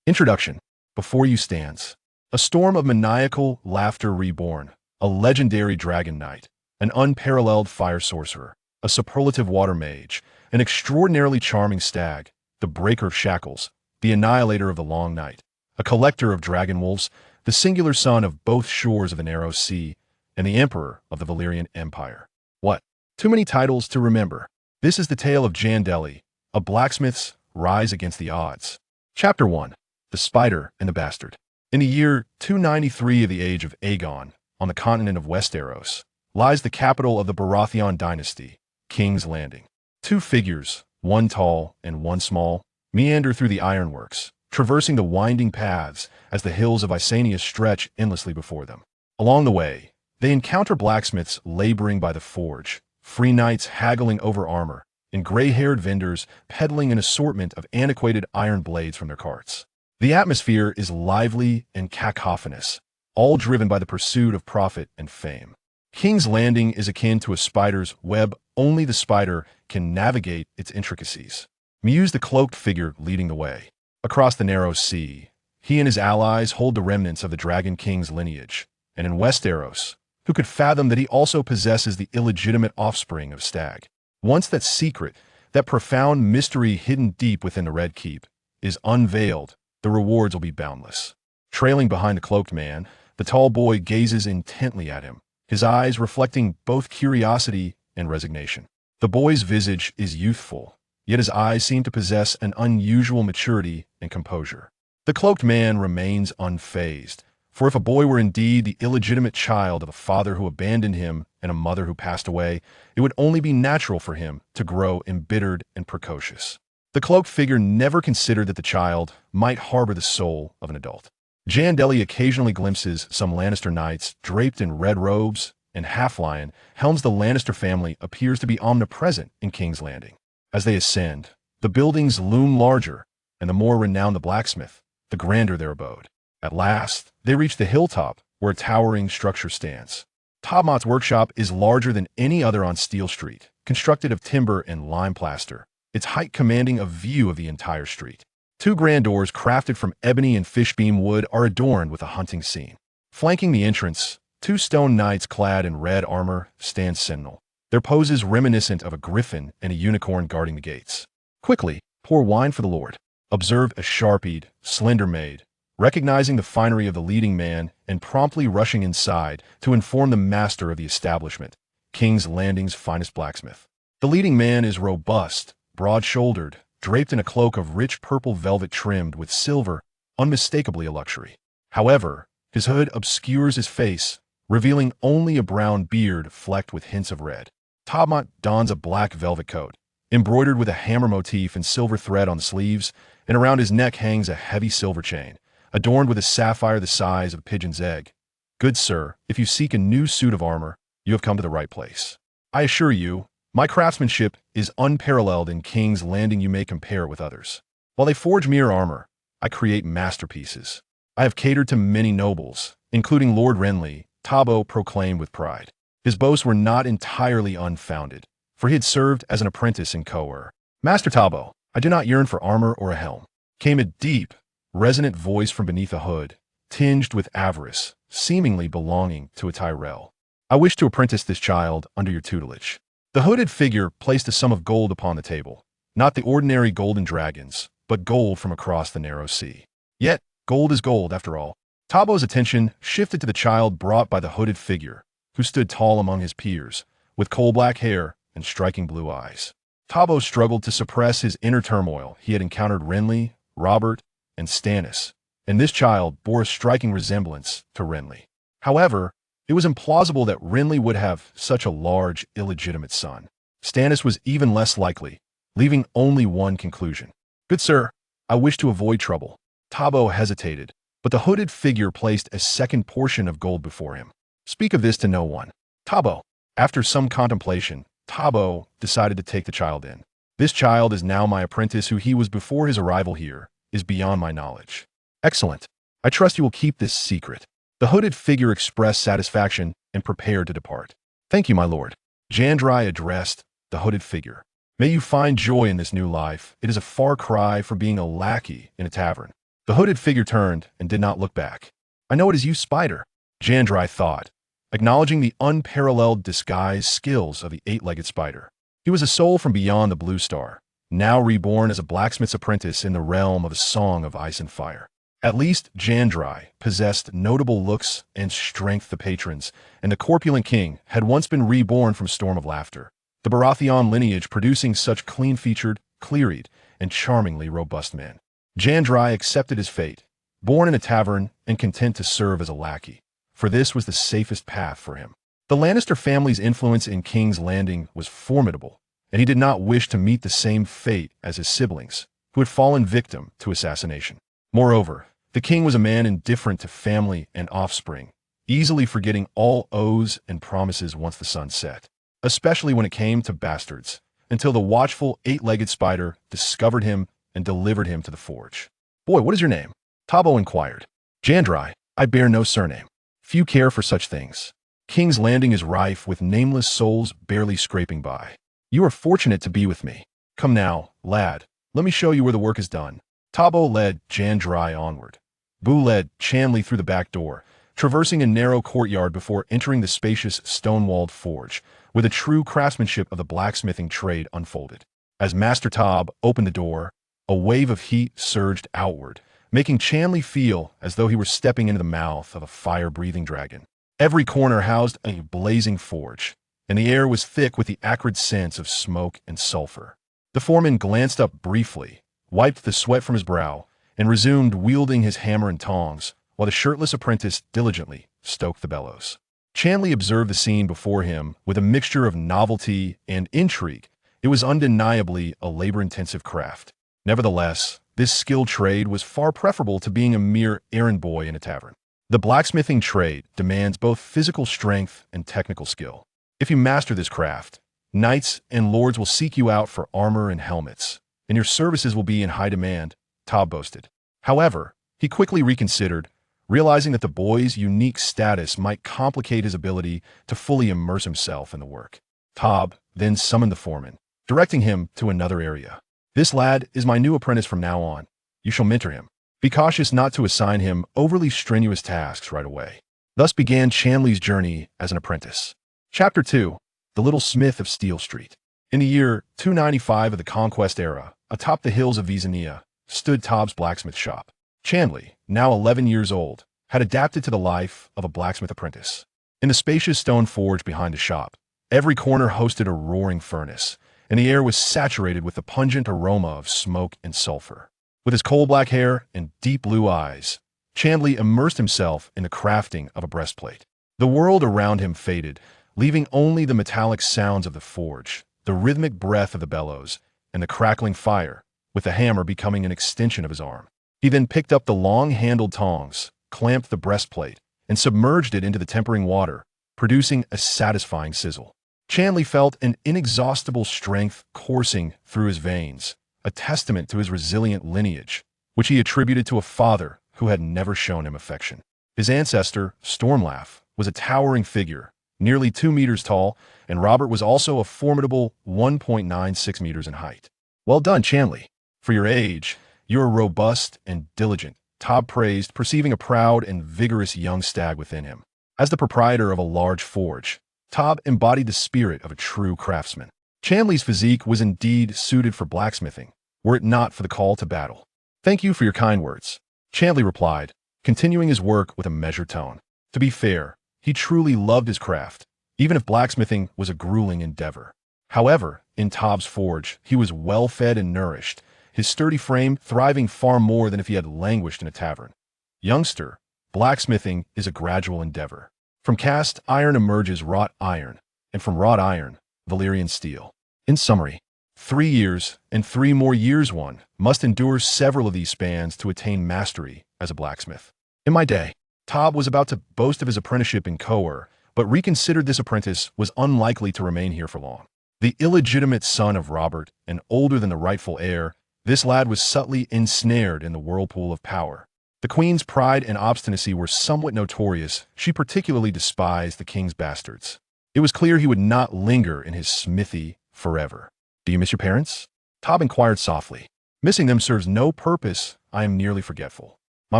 Introduction. Before you stands a storm of maniacal laughter reborn, a legendary dragon knight, an unparalleled fire sorcerer, a superlative water mage, an extraordinarily charming stag, the breaker of shackles, the annihilator of the long night, a collector of dragon wolves, the singular son of both shores of the narrow sea, and the emperor of the Valyrian Empire. What? Too many titles to remember. This is the tale of Jandeli, a blacksmith's rise against the odds. Chapter 1. The Spider and the Bastard. In the year 293 of the age of Aegon, on the continent of Westeros, lies the capital of the Baratheon dynasty, King's Landing. Two figures, one tall and one small, meander through the ironworks, traversing the winding paths as the hills of Icenia stretch endlessly before them. Along the way, they encounter blacksmiths laboring by the forge, free knights haggling over armor, and gray-haired vendors peddling an assortment of antiquated iron blades from their carts. The atmosphere is lively and cacophonous, all driven by the pursuit of profit and fame. King's Landing is akin to a spider's web. Only the spider can navigate its intricacies. Muse the cloaked figure leading the way. Across the narrow sea, he and his allies hold the remnants of the Dragon King's lineage, and in Westeros, who could fathom that he also possesses the illegitimate offspring of Stag? Once that secret, that profound mystery hidden deep within the Red Keep, is unveiled, the rewards will be boundless. Trailing behind the cloaked man, the tall boy gazes intently at him, his eyes reflecting both curiosity and resignation. The boy's visage is youthful, yet his eyes seem to possess an unusual maturity and composure. The cloaked man remains unfazed, for if a boy were indeed the illegitimate child of a father who abandoned him and a mother who passed away, it would only be natural for him to grow embittered and precocious. The cloaked figure never considered that the child might harbor the soul of an adult. Jandeli occasionally glimpses some Lannister knights draped in red robes, and Half-Lion helms the Lannister family appears to be omnipresent in King's Landing. As they ascend, the buildings loom larger, and the more renowned the blacksmith, the grander their abode. At last, they reach the hilltop where a towering structure stands. Tobmot's workshop is larger than any other on Steel Street, constructed of timber and lime plaster, its height commanding a view of the entire street. Two grand doors crafted from ebony and fishbeam wood are adorned with a hunting scene. Flanking the entrance, two stone knights clad in red armor stand sentinel, their poses reminiscent of a griffin and a unicorn guarding the gates. Quickly, pour wine for the lord. Observe a sharp-eyed, slender maid, recognizing the finery of the leading man and promptly rushing inside to inform the master of the establishment, King's Landing's finest blacksmith. The leading man is robust, broad-shouldered, draped in a cloak of rich purple velvet trimmed with silver, unmistakably a luxury. However, his hood obscures his face, revealing only a brown beard flecked with hints of red. Tobmot dons a black velvet coat, embroidered with a hammer motif and silver thread on the sleeves, and around his neck hangs a heavy silver chain, adorned with a sapphire the size of a pigeon's egg. Good sir, if you seek a new suit of armor, you have come to the right place. I assure you, my craftsmanship is unparalleled in King's Landing. You may compare it with others. While they forge mere armor, I create masterpieces. I have catered to many nobles, including Lord Renly, Tabo proclaimed with pride. His boasts were not entirely unfounded, for he had served as an apprentice in Coer. Master Tabo, I do not yearn for armor or a helm, came a deep, resonant voice from beneath a hood, tinged with avarice, seemingly belonging to a Tyrell. I wish to apprentice this child under your tutelage. The hooded figure placed a sum of gold upon the table, not the ordinary golden dragons, but gold from across the narrow sea. Yet, gold is gold after all. Tabo's attention shifted to the child brought by the hooded figure, who stood tall among his peers, with coal-black hair and striking blue eyes. Tabo struggled to suppress his inner turmoil. He had encountered Renly, Robert, and Stannis, and this child bore a striking resemblance to Renly. However, it was implausible that Renly would have such a large, illegitimate son. Stannis was even less likely, leaving only one conclusion. Good sir, I wish to avoid trouble. Tabo hesitated, but the hooded figure placed a second portion of gold before him. Speak of this to no one. Tabo. After some contemplation, Tabo decided to take the child in. This child is now my apprentice, who he was before his arrival here is beyond my knowledge. Excellent. I trust you will keep this secret. The hooded figure expressed satisfaction and prepared to depart. Thank you, my lord. Jandrai addressed the hooded figure. May you find joy in this new life. It is a far cry from being a lackey in a tavern. The hooded figure turned and did not look back. "I know it is you, Spider," Jandeli thought, acknowledging the unparalleled disguise skills of the eight-legged spider. He was a soul from beyond the Blue Star, now reborn as a blacksmith's apprentice in the realm of a song of ice and fire. At least Jandeli possessed notable looks and strength the patrons, and the corpulent king had once been reborn from Storm of Laughter, the Baratheon lineage producing such clean-featured, clear-eyed, and charmingly robust men. Jandeli accepted his fate, born in a tavern and content to serve as a lackey, for this was the safest path for him. The Lannister family's influence in King's Landing was formidable, and he did not wish to meet the same fate as his siblings, who had fallen victim to assassination. Moreover, the king was a man indifferent to family and offspring, easily forgetting all oaths and promises once the sun set, especially when it came to bastards, until the watchful eight-legged spider discovered him and delivered him to the forge. "Boy, what is your name?" Tabo inquired. "Jandeli, I bear no surname. Few care for such things. King's Landing is rife with nameless souls barely scraping by. You are fortunate to be with me. Come now, lad, let me show you where the work is done." Tabo led Jandeli onward. Boo led Chandley through the back door, traversing a narrow courtyard before entering the spacious stone-walled forge, where the true craftsmanship of the blacksmithing trade unfolded. As Master Tob opened the door, a wave of heat surged outward, making Chandley feel as though he were stepping into the mouth of a fire-breathing dragon. Every corner housed a blazing forge, and the air was thick with the acrid scents of smoke and sulfur. The foreman glanced up briefly, wiped the sweat from his brow, and resumed wielding his hammer and tongs, while the shirtless apprentice diligently stoked the bellows. Chandley observed the scene before him with a mixture of novelty and intrigue. It was undeniably a labor-intensive craft. Nevertheless, this skilled trade was far preferable to being a mere errand boy in a tavern. The blacksmithing trade demands both physical strength and technical skill. If you master this craft, knights and lords will seek you out for armor and helmets, and your services will be in high demand, Tob boasted. However, he quickly reconsidered, realizing that the boy's unique status might complicate his ability to fully immerse himself in the work. Tob then summoned the foreman, directing him to another area. "This lad is my new apprentice from now on. You shall mentor him. Be cautious not to assign him overly strenuous tasks right away." Thus began Chandley's journey as an apprentice. Chapter 2. The Little Smith of Steel Street. In the year 295 of the Conquest era, atop the hills of Visania, stood Tob's blacksmith shop. Chandley, now 11 years old, had adapted to the life of a blacksmith apprentice. In the spacious stone forge behind the shop, every corner hosted a roaring furnace, and the air was saturated with the pungent aroma of smoke and sulfur. With his coal-black hair and deep blue eyes, Chandley immersed himself in the crafting of a breastplate. The world around him faded, leaving only the metallic sounds of the forge, the rhythmic breath of the bellows, and the crackling fire, with the hammer becoming an extension of his arm. He then picked up the long-handled tongs, clamped the breastplate, and submerged it into the tempering water, producing a satisfying sizzle. Chandley felt an inexhaustible strength coursing through his veins, a testament to his resilient lineage, which he attributed to a father who had never shown him affection. His ancestor, Stormlaugh, was a towering figure, nearly 2 meters tall, and Robert was also a formidable 1.96 meters in height. "Well done, Chandley. For your age, you are robust and diligent," Tob praised, perceiving a proud and vigorous young stag within him. As the proprietor of a large forge, Tob embodied the spirit of a true craftsman. Chandley's physique was indeed suited for blacksmithing, were it not for the call to battle. "Thank you for your kind words," Chandley replied, continuing his work with a measured tone. To be fair, he truly loved his craft, even if blacksmithing was a grueling endeavor. However, in Tob's forge, he was well-fed and nourished, his sturdy frame thriving far more than if he had languished in a tavern. Youngster, blacksmithing is a gradual endeavor. From cast iron emerges wrought iron, and from wrought iron, Valyrian steel. In summary, 3 years and 3 more years one must endure several of these spans to attain mastery as a blacksmith. In my day, Tob was about to boast of his apprenticeship in Coer, but reconsidered this apprentice was unlikely to remain here for long. The illegitimate son of Robert, and older than the rightful heir, this lad was subtly ensnared in the whirlpool of power. The queen's pride and obstinacy were somewhat notorious. She particularly despised the king's bastards. It was clear he would not linger in his smithy forever. "Do you miss your parents?" Tob inquired softly. Missing them serves no purpose. I am nearly forgetful. My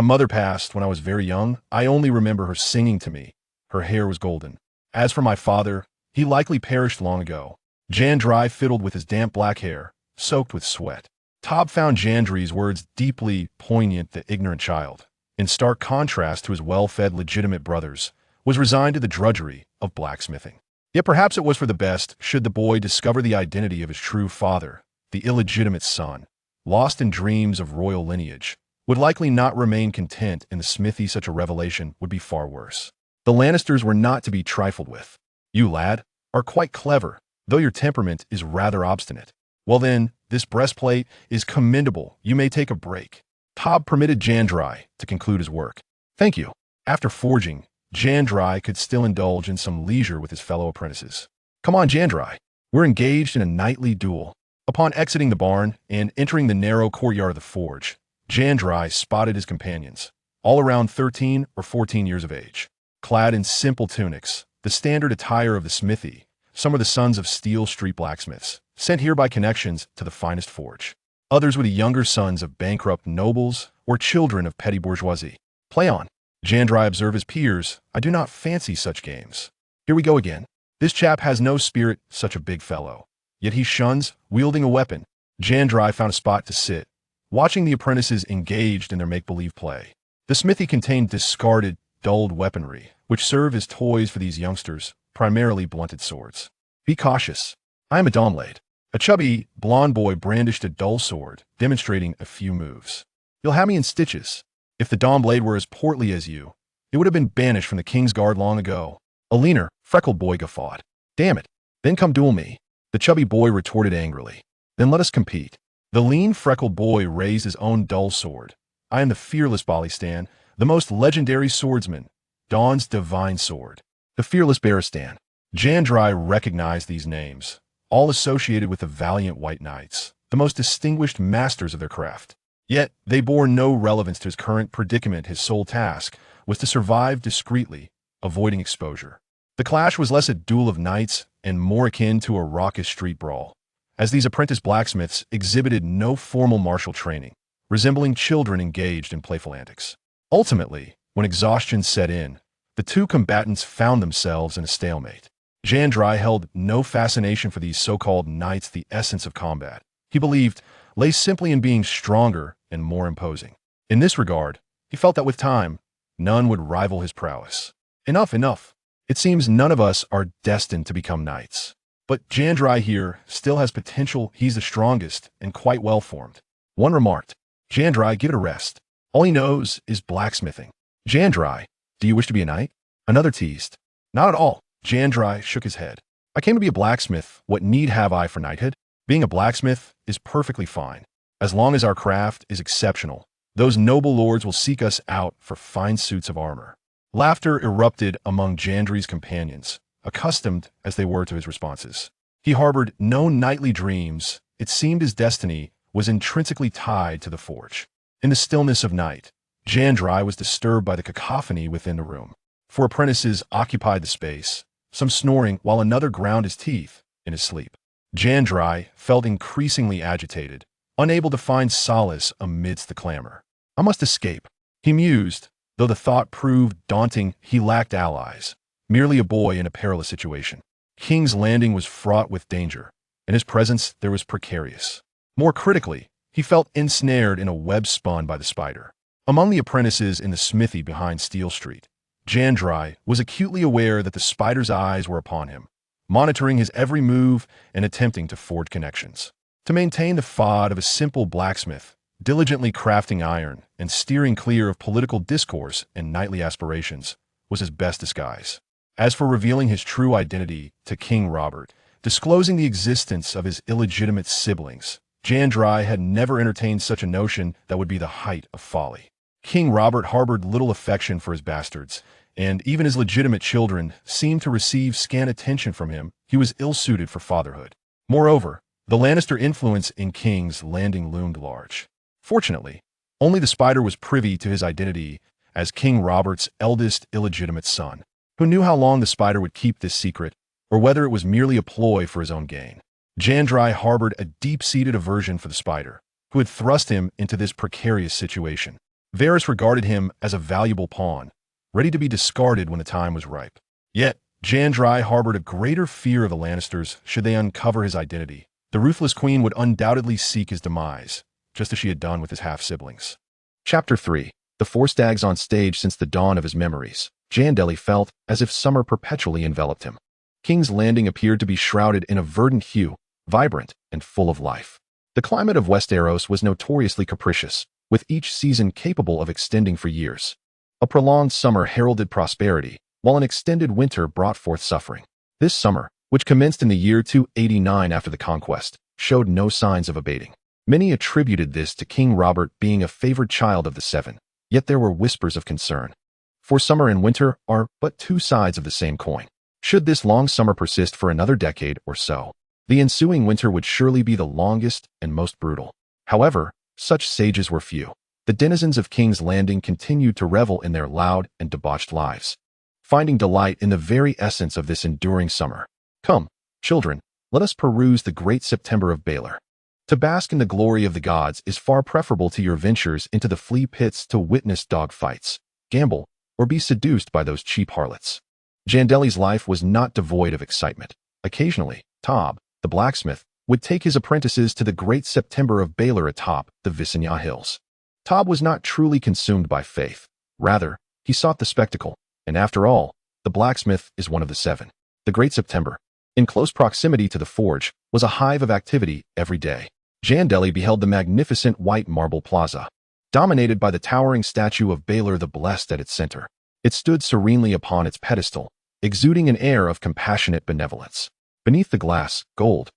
mother passed when I was very young. I only remember her singing to me. Her hair was golden. As for my father, he likely perished long ago. Jandeli fiddled with his damp black hair, soaked with sweat. Tob found Jandri's words deeply poignant. The ignorant child, in stark contrast to his well-fed legitimate brothers, was resigned to the drudgery of blacksmithing. Yet perhaps it was for the best should the boy discover the identity of his true father. The illegitimate son, lost in dreams of royal lineage, would likely not remain content in the smithy. Such a revelation would be far worse. The Lannisters were not to be trifled with. You, lad, are quite clever, though your temperament is rather obstinate. Well then, this breastplate is commendable. You may take a break. Tob permitted Jandeli to conclude his work. Thank you. After forging, Jandeli could still indulge in some leisure with his fellow apprentices. Come on, Jandeli. We're engaged in a nightly duel. Upon exiting the barn and entering the narrow courtyard of the forge, Jandeli spotted his companions, all around 13 or 14 years of age. Clad in simple tunics, the standard attire of the smithy, some were the sons of Steel Street blacksmiths, sent here by connections to the finest forge. Others were the younger sons of bankrupt nobles or children of petty bourgeoisie. Play on. Jandeli observed his peers. I do not fancy such games. Here we go again. This chap has no spirit, such a big fellow. Yet he shuns wielding a weapon. Jandeli found a spot to sit, watching the apprentices engaged in their make-believe play. The smithy contained discarded, dulled weaponry, which serve as toys for these youngsters, primarily blunted swords. Be cautious. I am a domblade. A chubby, blond boy brandished a dull sword, demonstrating a few moves. You'll have me in stitches. If the domblade were as portly as you, it would have been banished from the king's guard long ago. A leaner, freckled boy guffawed. Damn it. Then come duel me. The chubby boy retorted angrily. Then let us compete. The lean, freckled boy raised his own dull sword. I am the fearless Balistan, the most legendary swordsman, Dawn's divine sword. The fearless Baristan. Jandeli recognized these names, all associated with the valiant white knights, the most distinguished masters of their craft. Yet they bore no relevance to his current predicament. His sole task was to survive discreetly, avoiding exposure. The clash was less a duel of knights and more akin to a raucous street brawl, as these apprentice blacksmiths exhibited no formal martial training, resembling children engaged in playful antics. Ultimately, when exhaustion set in, the two combatants found themselves in a stalemate. Jandeli held no fascination for these so-called knights. The essence of combat, he believed, lay simply in being stronger and more imposing. In this regard, he felt that with time, none would rival his prowess. Enough. It seems none of us are destined to become knights. But Jandeli here still has potential. He's the strongest and quite well-formed. One remarked, Jandeli, give it a rest. All he knows is blacksmithing. Jandeli, do you wish to be a knight? Another teased. Not at all. Jandeli shook his head. I came to be a blacksmith. What need have I for knighthood? Being a blacksmith is perfectly fine. As long as our craft is exceptional, those noble lords will seek us out for fine suits of armor. Laughter erupted among Jandeli's companions, accustomed as they were to his responses. He harbored no knightly dreams. It seemed his destiny was intrinsically tied to the forge. In the stillness of night, Jandeli was disturbed by the cacophony within the room. Four apprentices occupied the space, some snoring while another ground his teeth in his sleep. Jandeli felt increasingly agitated, unable to find solace amidst the clamor. I must escape, he mused, though the thought proved daunting. He lacked allies, merely a boy in a perilous situation. King's Landing was fraught with danger, and his presence there was precarious. More critically, he felt ensnared in a web spun by the spider. Among the apprentices in the smithy behind Steel Street, Jandeli was acutely aware that the spider's eyes were upon him, monitoring his every move and attempting to forge connections. To maintain the facade of a simple blacksmith, diligently crafting iron and steering clear of political discourse and knightly aspirations was his best disguise. As for revealing his true identity to King Robert, disclosing the existence of his illegitimate siblings, Jandeli had never entertained such a notion. That would be the height of folly. King Robert harbored little affection for his bastards, and even his legitimate children seemed to receive scant attention from him. He was ill-suited for fatherhood. Moreover, the Lannister influence in King's Landing loomed large. Fortunately, only the spider was privy to his identity as King Robert's eldest illegitimate son. Who knew how long the spider would keep this secret, or whether it was merely a ploy for his own gain? Jandeli harbored a deep-seated aversion for the spider, who had thrust him into this precarious situation. Varys regarded him as a valuable pawn, ready to be discarded when the time was ripe. Yet, Jandeli harbored a greater fear of the Lannisters should they uncover his identity. The ruthless queen would undoubtedly seek his demise, just as she had done with his half-siblings. Chapter 3. The 4 stags on stage since the dawn of his memories. Jandeli felt as if summer perpetually enveloped him. King's Landing appeared to be shrouded in a verdant hue, vibrant and full of life. The climate of Westeros was notoriously capricious, with each season capable of extending for years. A prolonged summer heralded prosperity, while an extended winter brought forth suffering. This summer, which commenced in the year 289 after the conquest, showed no signs of abating. Many attributed this to King Robert being a favored child of the Seven, yet there were whispers of concern. For summer and winter are but two sides of the same coin. Should this long summer persist for another decade or so, the ensuing winter would surely be the longest and most brutal. However, such sages were few. The denizens of King's Landing continued to revel in their loud and debauched lives, finding delight in the very essence of this enduring summer. Come, children, let us peruse the great September of Baelor. To bask in the glory of the gods is far preferable to your ventures into the flea pits to witness dog fights, gamble, or be seduced by those cheap harlots. Jandeli's life was not devoid of excitement. Occasionally, Tob, the blacksmith, would take his apprentices to the great September of Baelor atop the Visenya Hills. Tob was not truly consumed by faith. Rather, he sought the spectacle, and after all, the blacksmith is one of the 7. The great September, in close proximity to the forge, was a hive of activity every day. Jandeli beheld the magnificent white marble plaza, dominated by the towering statue of Baelor the Blessed at its center. It stood serenely upon its pedestal, exuding an air of compassionate benevolence. Beneath the glass, gold,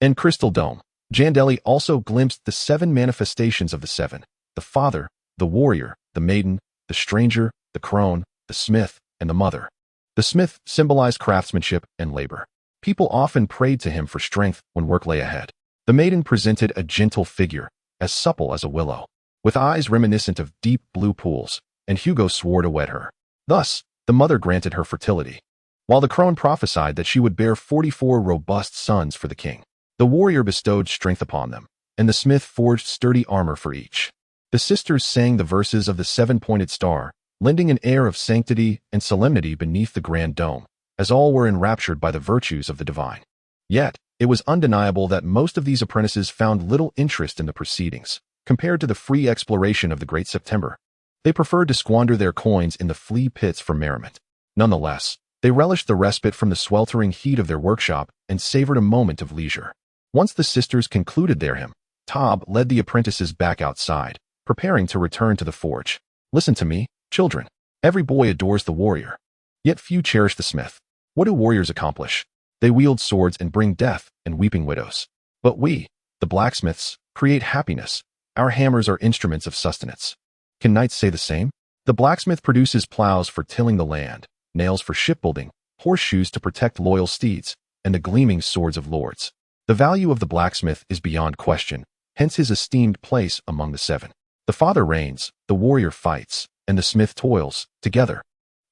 and crystal dome, Jandeli also glimpsed the 7 manifestations of the 7: the father, the warrior, the maiden, the stranger, the crone, the smith, and the mother. The smith symbolized craftsmanship and labor. People often prayed to him for strength when work lay ahead. The maiden presented a gentle figure, as supple as a willow, with eyes reminiscent of deep blue pools, and Hugo swore to wed her. Thus, the mother granted her fertility, while the crone prophesied that she would bear 44 robust sons for the king. The warrior bestowed strength upon them, and the smith forged sturdy armor for each. The sisters sang the verses of the 7-pointed star, lending an air of sanctity and solemnity beneath the grand dome, as all were enraptured by the virtues of the divine. Yet, it was undeniable that most of these apprentices found little interest in the proceedings, compared to the free exploration of the great September. They preferred to squander their coins in the flea pits for merriment. Nonetheless, they relished the respite from the sweltering heat of their workshop and savored a moment of leisure. Once the sisters concluded their hymn, Tob led the apprentices back outside, preparing to return to the forge. Listen to me, children. Every boy adores the warrior, yet few cherish the smith. What do warriors accomplish? They wield swords and bring death and weeping widows. But we, the blacksmiths, create happiness. Our hammers are instruments of sustenance. Can knights say the same? The blacksmith produces plows for tilling the land, nails for shipbuilding, horseshoes to protect loyal steeds, and the gleaming swords of lords. The value of the blacksmith is beyond question, hence his esteemed place among the 7. The father reigns, the warrior fights, and the smith toils. Together,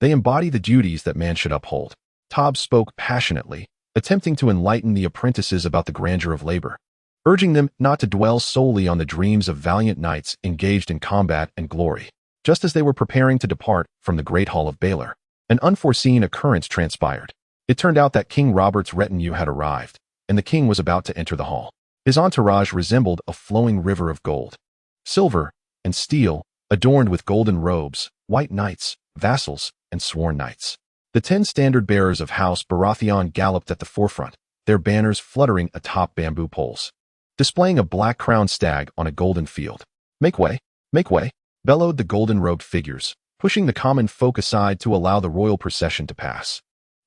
they embody the duties that man should uphold. Tob spoke passionately, attempting to enlighten the apprentices about the grandeur of labor, urging them not to dwell solely on the dreams of valiant knights engaged in combat and glory. Just as they were preparing to depart from the great hall of Baelor, an unforeseen occurrence transpired. It turned out that King Robert's retinue had arrived, and the king was about to enter the hall. His entourage resembled a flowing river of gold, silver, and steel, adorned with golden robes, white knights, vassals, and sworn knights. The 10 standard-bearers of House Baratheon galloped at the forefront, their banners fluttering atop bamboo poles, displaying a black-crowned stag on a golden field. Make way, bellowed the golden-robed figures, pushing the common folk aside to allow the royal procession to pass.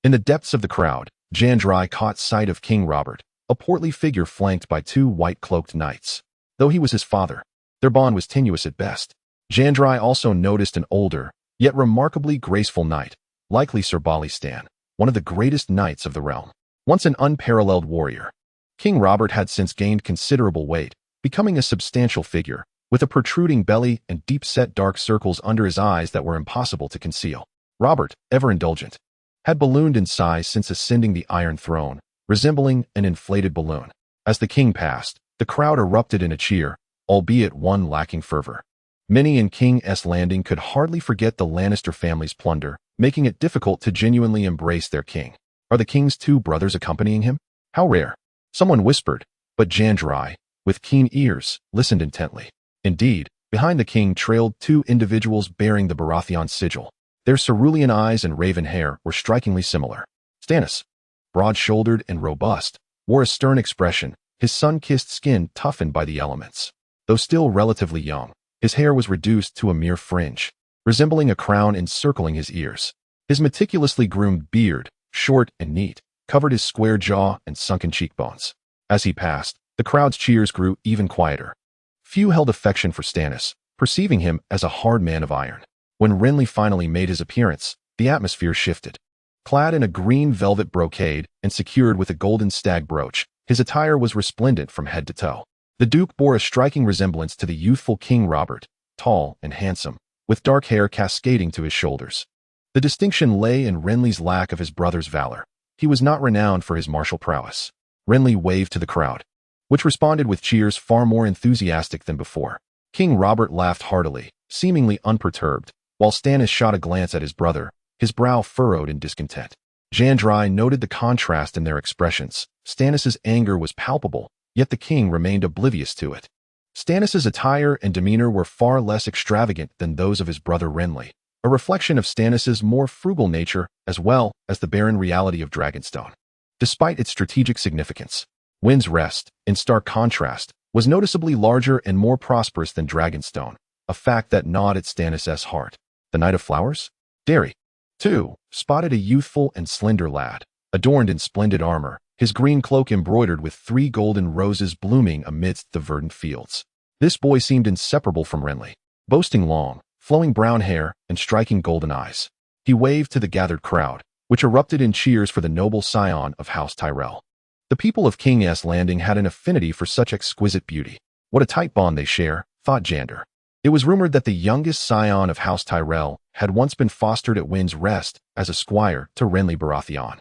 In the depths of the crowd, Jandeli caught sight of King Robert, a portly figure flanked by 2 white-cloaked knights. Though he was his father, their bond was tenuous at best. Jandeli also noticed an older, yet remarkably graceful knight, likely Sir Balistan, one of the greatest knights of the realm. Once an unparalleled warrior, King Robert had since gained considerable weight, becoming a substantial figure, with a protruding belly and deep-set dark circles under his eyes that were impossible to conceal. Robert, ever indulgent, had ballooned in size since ascending the Iron Throne, resembling an inflated balloon. As the king passed, the crowd erupted in a cheer, albeit one lacking fervor. Many in King's Landing could hardly forget the Lannister family's plunder, making it difficult to genuinely embrace their king. Are the king's two brothers accompanying him? How rare! Someone whispered, but Jandeli, with keen ears, listened intently. Indeed, behind the king trailed two individuals bearing the Baratheon sigil. Their cerulean eyes and raven hair were strikingly similar. Stannis, broad-shouldered and robust, wore a stern expression, his sun-kissed skin toughened by the elements. Though still relatively young, his hair was reduced to a mere fringe, resembling a crown encircling his ears. His meticulously groomed beard, short and neat, covered his square jaw and sunken cheekbones. As he passed, the crowd's cheers grew even quieter. Few held affection for Stannis, perceiving him as a hard man of iron. When Renly finally made his appearance, the atmosphere shifted. Clad in a green velvet brocade and secured with a golden stag brooch, his attire was resplendent from head to toe. The Duke bore a striking resemblance to the youthful King Robert, tall and handsome, with dark hair cascading to his shoulders. The distinction lay in Renly's lack of his brother's valor. He was not renowned for his martial prowess. Renly waved to the crowd, which responded with cheers far more enthusiastic than before. King Robert laughed heartily, seemingly unperturbed, while Stannis shot a glance at his brother, his brow furrowed in discontent. Jandeli noted the contrast in their expressions. Stannis's anger was palpable, yet the king remained oblivious to it. Stannis's attire and demeanor were far less extravagant than those of his brother Renly, a reflection of Stannis's more frugal nature as well as the barren reality of Dragonstone. Despite its strategic significance, Wind's Rest, in stark contrast, was noticeably larger and more prosperous than Dragonstone, a fact that gnawed at Stannis' heart. The Knight of Flowers? Derry, too, spotted a youthful and slender lad, adorned in splendid armor, his green cloak embroidered with 3 golden roses blooming amidst the verdant fields. This boy seemed inseparable from Renly, boasting long, flowing brown hair and striking golden eyes. He waved to the gathered crowd, which erupted in cheers for the noble scion of House Tyrell. The people of King's Landing had an affinity for such exquisite beauty. What a tight bond they share, thought Jander. It was rumored that the youngest scion of House Tyrell had once been fostered at Wind's Rest as a squire to Renly Baratheon.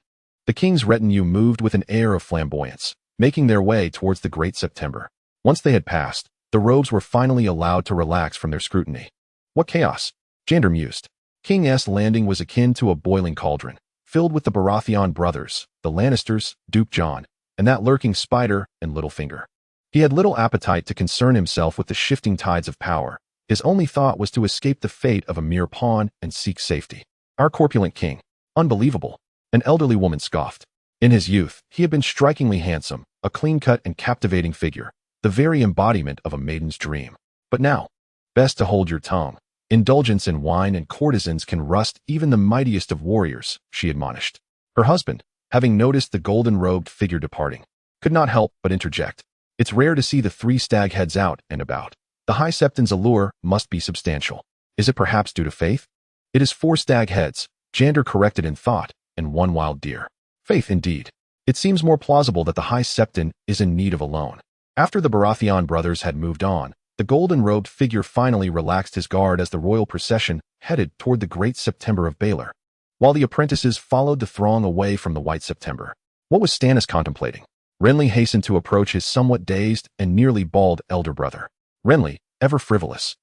The king's retinue moved with an air of flamboyance, making their way towards the Great September. Once they had passed, the robes were finally allowed to relax from their scrutiny. What chaos! Jander mused. King's Landing was akin to a boiling cauldron, filled with the Baratheon brothers, the Lannisters, Duke Jon, and that lurking spider and Littlefinger. He had little appetite to concern himself with the shifting tides of power. His only thought was to escape the fate of a mere pawn and seek safety. Our corpulent king. Unbelievable. An elderly woman scoffed. In his youth, he had been strikingly handsome, a clean-cut and captivating figure, the very embodiment of a maiden's dream. But now, best to hold your tongue. Indulgence in wine and courtesans can rust even the mightiest of warriors, she admonished. Her husband, having noticed the golden-robed figure departing, could not help but interject. It's rare to see the 3 stag heads out and about. The High Septon's allure must be substantial. Is it perhaps due to faith? It is 4 stag heads, Jander corrected in thought, and 1 wild deer. Faith indeed. It seems more plausible that the High Septon is in need of a loan. After the Baratheon brothers had moved on, the golden-robed figure finally relaxed his guard as the royal procession headed toward the Great September of Baelor, while the apprentices followed the throng away from the White September. What was Stannis contemplating? Renly hastened to approach his somewhat dazed and nearly bald elder brother. Renly, ever frivolous,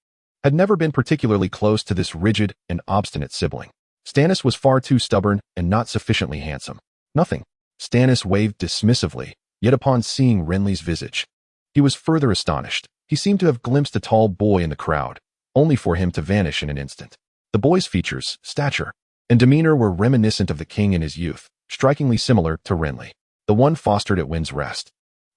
had never been particularly close to this rigid and obstinate sibling. Stannis was far too stubborn and not sufficiently handsome. Nothing. Stannis waved dismissively, yet upon seeing Renly's visage, he was further astonished. He seemed to have glimpsed a tall boy in the crowd, only for him to vanish in an instant. The boy's features, stature, and demeanor were reminiscent of the king in his youth, strikingly similar to Renly, the one fostered at Wind's Rest.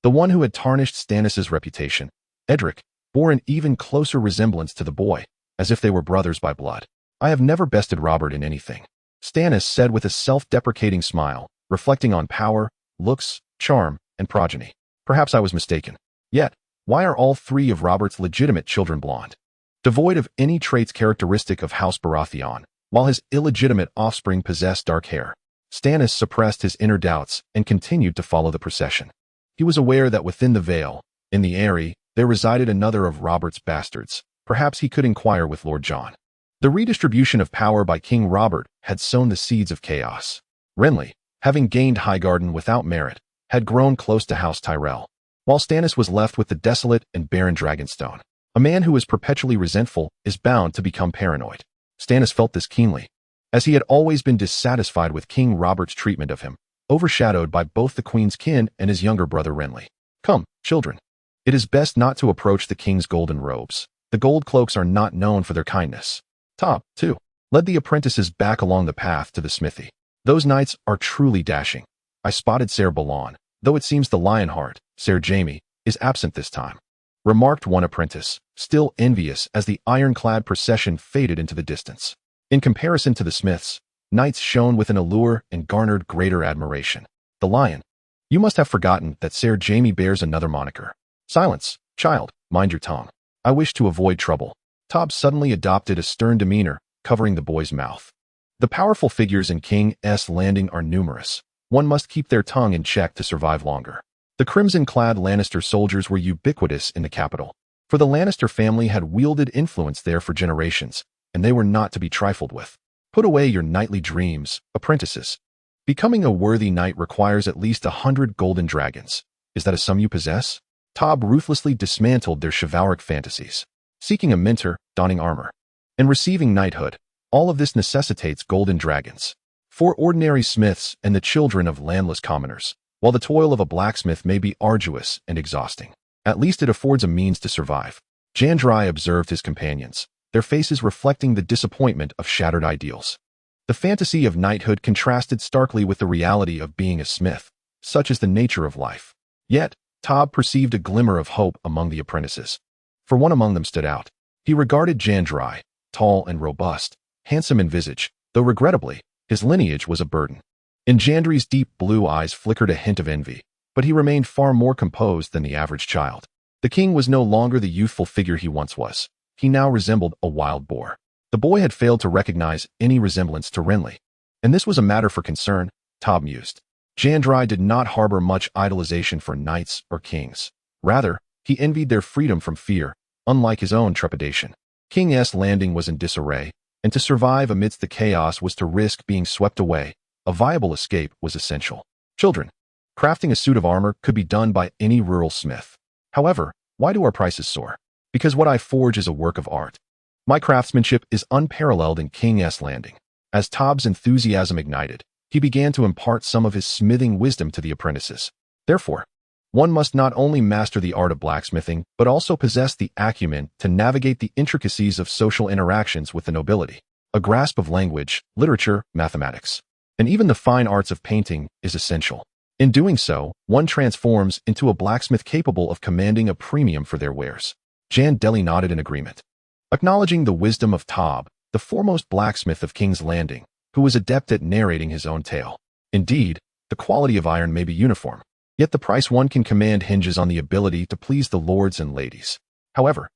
The one who had tarnished Stannis' reputation, Edric, bore an even closer resemblance to the boy, as if they were brothers by blood. I have never bested Robert in anything, Stannis said with a self-deprecating smile, reflecting on power, looks, charm, and progeny. Perhaps I was mistaken. Yet, why are all 3 of Robert's legitimate children blonde? Devoid of any traits characteristic of House Baratheon, while his illegitimate offspring possessed dark hair. Stannis suppressed his inner doubts and continued to follow the procession. He was aware that within the Vale, in the Eyrie, there resided another of Robert's bastards. Perhaps he could inquire with Lord Jon. The redistribution of power by King Robert had sown the seeds of chaos. Renly, having gained Highgarden without merit, had grown close to House Tyrell. while Stannis was left with the desolate and barren Dragonstone. A man who is perpetually resentful is bound to become paranoid. Stannis felt this keenly, as he had always been dissatisfied with King Robert's treatment of him, overshadowed by both the Queen's kin and his younger brother Renly. Come, children. It is best not to approach the king's golden robes. The gold cloaks are not known for their kindness. Tob, too, led the apprentices back along the path to the smithy. Those knights are truly dashing. I spotted Ser Balon, though it seems the Lionheart, Ser Jaime, is absent this time, remarked one apprentice, still envious as the ironclad procession faded into the distance. In comparison to the smiths, knights shone with an allure and garnered greater admiration. The Lion. You must have forgotten that Ser Jaime bears another moniker. Silence, child, mind your tongue. I wish to avoid trouble. Tob suddenly adopted a stern demeanor, covering the boy's mouth. The powerful figures in King's Landing are numerous. One must keep their tongue in check to survive longer. The crimson-clad Lannister soldiers were ubiquitous in the capital, for the Lannister family had wielded influence there for generations, and they were not to be trifled with. Put away your knightly dreams, apprentices. Becoming a worthy knight requires at least 100 golden dragons. Is that a sum you possess? Tob ruthlessly dismantled their chivalric fantasies. Seeking a mentor, donning armor, and receiving knighthood, all of this necessitates golden dragons. For ordinary smiths and the children of landless commoners, while the toil of a blacksmith may be arduous and exhausting, at least it affords a means to survive. Jandeli observed his companions, their faces reflecting the disappointment of shattered ideals. The fantasy of knighthood contrasted starkly with the reality of being a smith. Such is the nature of life. Yet, Tob perceived a glimmer of hope among the apprentices. For one among them stood out. He regarded Jandeli, tall and robust, handsome in visage, though regrettably, his lineage was a burden. In Jandeli's deep blue eyes flickered a hint of envy, but he remained far more composed than the average child. The king was no longer the youthful figure he once was. He now resembled a wild boar. The boy had failed to recognize any resemblance to Renly, and this was a matter for concern, Tob mused. Jandeli did not harbor much idolization for knights or kings. Rather, he envied their freedom from fear, unlike his own trepidation. King's Landing was in disarray, and to survive amidst the chaos was to risk being swept away. A viable escape was essential. Children, crafting a suit of armor could be done by any rural smith. However, why do our prices soar? Because what I forge is a work of art. My craftsmanship is unparalleled in King's Landing. As Tob's enthusiasm ignited, he began to impart some of his smithing wisdom to the apprentices. Therefore, one must not only master the art of blacksmithing, but also possess the acumen to navigate the intricacies of social interactions with the nobility. A grasp of language, literature, mathematics, and even the fine arts of painting is essential. In doing so, one transforms into a blacksmith capable of commanding a premium for their wares. Jandeli nodded in agreement, acknowledging the wisdom of Tob, the foremost blacksmith of King's Landing, who was adept at narrating his own tale. Indeed, the quality of iron may be uniform, yet the price one can command hinges on the ability to please the lords and ladies. However,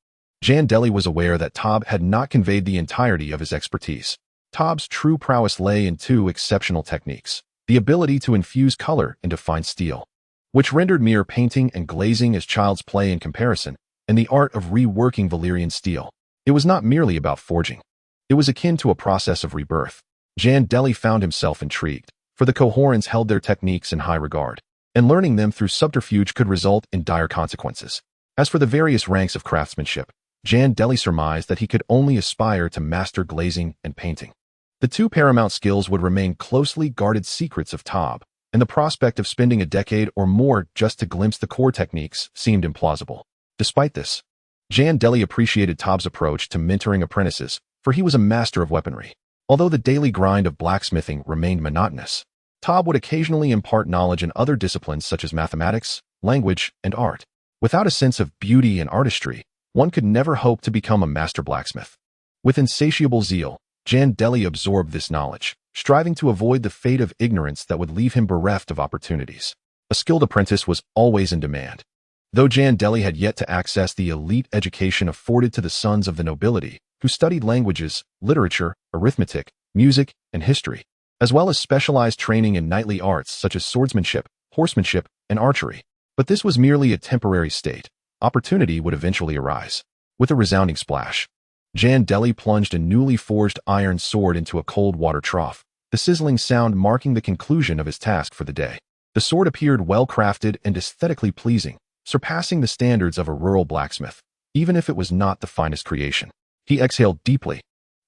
Jandeli was aware that Tob had not conveyed the entirety of his expertise. Tob's true prowess lay in two exceptional techniques: the ability to infuse color into fine steel, which rendered mere painting and glazing as child's play in comparison, and the art of reworking Valyrian steel. It was not merely about forging. It was akin to a process of rebirth. Jandeli found himself intrigued, for the Cohorans held their techniques in high regard, and learning them through subterfuge could result in dire consequences. As for the various ranks of craftsmanship, Jandeli surmised that he could only aspire to master glazing and painting. The two paramount skills would remain closely guarded secrets of Tob, and the prospect of spending a decade or more just to glimpse the core techniques seemed implausible. Despite this, Jandeli appreciated Tob's approach to mentoring apprentices, for he was a master of weaponry. Although the daily grind of blacksmithing remained monotonous, Tob would occasionally impart knowledge in other disciplines such as mathematics, language, and art. Without a sense of beauty and artistry, one could never hope to become a master blacksmith. With insatiable zeal, Jandeli absorbed this knowledge, striving to avoid the fate of ignorance that would leave him bereft of opportunities. A skilled apprentice was always in demand. Though Jandeli had yet to access the elite education afforded to the sons of the nobility, who studied languages, literature, arithmetic, music, and history, as well as specialized training in knightly arts such as swordsmanship, horsemanship, and archery. But this was merely a temporary state. Opportunity would eventually arise. With a resounding splash, Jandeli plunged a newly forged iron sword into a cold water trough, the sizzling sound marking the conclusion of his task for the day. The sword appeared well crafted and aesthetically pleasing, surpassing the standards of a rural blacksmith, even if it was not the finest creation. He exhaled deeply,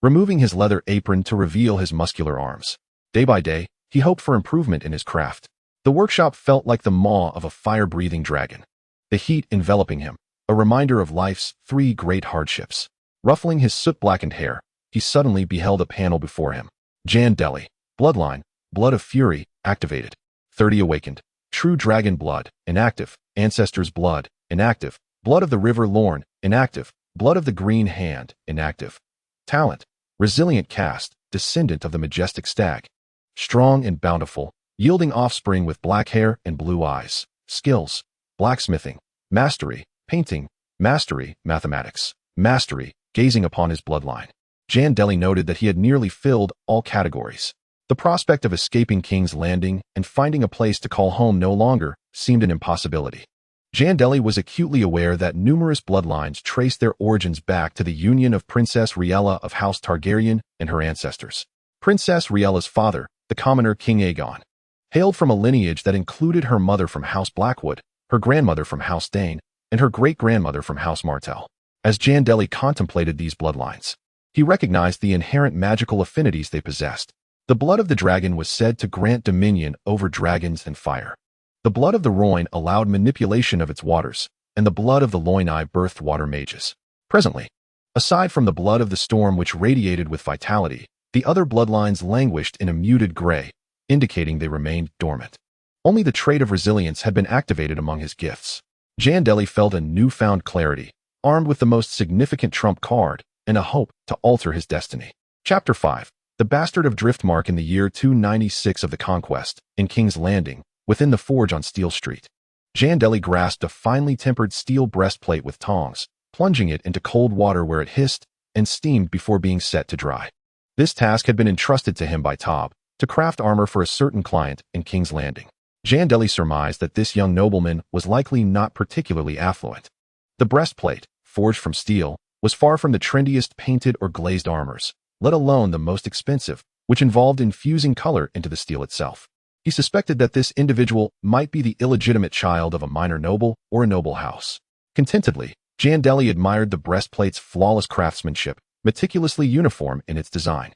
removing his leather apron to reveal his muscular arms. Day by day, he hoped for improvement in his craft. The workshop felt like the maw of a fire-breathing dragon, the heat enveloping him, a reminder of life's 3 great hardships. Ruffling his soot-blackened hair, he suddenly beheld a panel before him. Jandeli, bloodline, blood of fury, activated. 30 awakened. True dragon blood, inactive. Ancestors' blood, inactive. Blood of the river Lorne, inactive. Blood of the green hand, inactive. Talent, resilient caste, descendant of the majestic stag. Strong and bountiful, yielding offspring with black hair and blue eyes. Skills, blacksmithing, mastery, painting, mastery, mathematics, mastery, gazing upon his bloodline. Jandeli noted that he had nearly filled all categories. The prospect of escaping King's Landing and finding a place to call home no longer seemed an impossibility. Jandeli was acutely aware that numerous bloodlines traced their origins back to the union of Princess Riella of House Targaryen and her ancestors. Princess Riella's father, the commoner King Aegon, hailed from a lineage that included her mother from House Blackwood, her grandmother from House Dane, and her great-grandmother from House Martell. As Jandeli contemplated these bloodlines, he recognized the inherent magical affinities they possessed. The blood of the dragon was said to grant dominion over dragons and fire. The blood of the Rhoyne allowed manipulation of its waters, and the blood of the Loinai birthed water mages. Presently, aside from the blood of the storm which radiated with vitality, the other bloodlines languished in a muted gray, indicating they remained dormant. Only the trait of resilience had been activated among his gifts. Jandeli felt a newfound clarity, armed with the most significant trump card, and a hope to alter his destiny. Chapter 5. The Bastard of Driftmark. In the year 296 of the Conquest, in King's Landing, within the forge on Steel Street, Jandeli grasped a finely tempered steel breastplate with tongs, plunging it into cold water where it hissed and steamed before being set to dry. This task had been entrusted to him by Tob, to craft armor for a certain client in King's Landing. Jandeli surmised that this young nobleman was likely not particularly affluent. The breastplate, forged from steel, was far from the trendiest painted or glazed armors, let alone the most expensive, which involved infusing color into the steel itself. He suspected that this individual might be the illegitimate child of a minor noble or a noble house. Contentedly, Jandeli admired the breastplate's flawless craftsmanship, meticulously uniform in its design.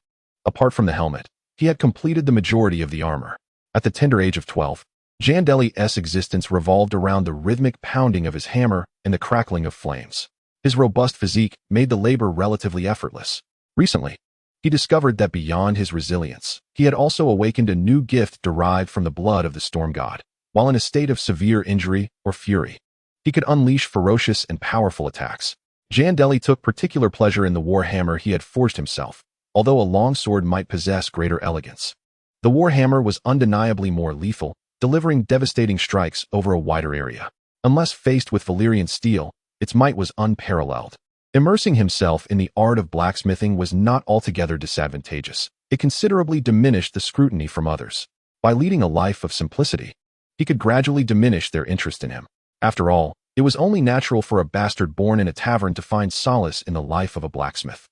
Apart from the helmet, he had completed the majority of the armor. At the tender age of 12, Jandeli's existence revolved around the rhythmic pounding of his hammer and the crackling of flames. His robust physique made the labor relatively effortless. Recently, he discovered that beyond his resilience, he had also awakened a new gift derived from the blood of the storm god. While in a state of severe injury or fury, he could unleash ferocious and powerful attacks. Jandeli took particular pleasure in the war hammer he had forged himself, although a long sword might possess greater elegance. The war hammer was undeniably more lethal, delivering devastating strikes over a wider area. Unless faced with Valyrian steel, its might was unparalleled. Immersing himself in the art of blacksmithing was not altogether disadvantageous. It considerably diminished the scrutiny from others. By leading a life of simplicity, he could gradually diminish their interest in him. After all, it was only natural for a bastard born in a tavern to find solace in the life of a blacksmith.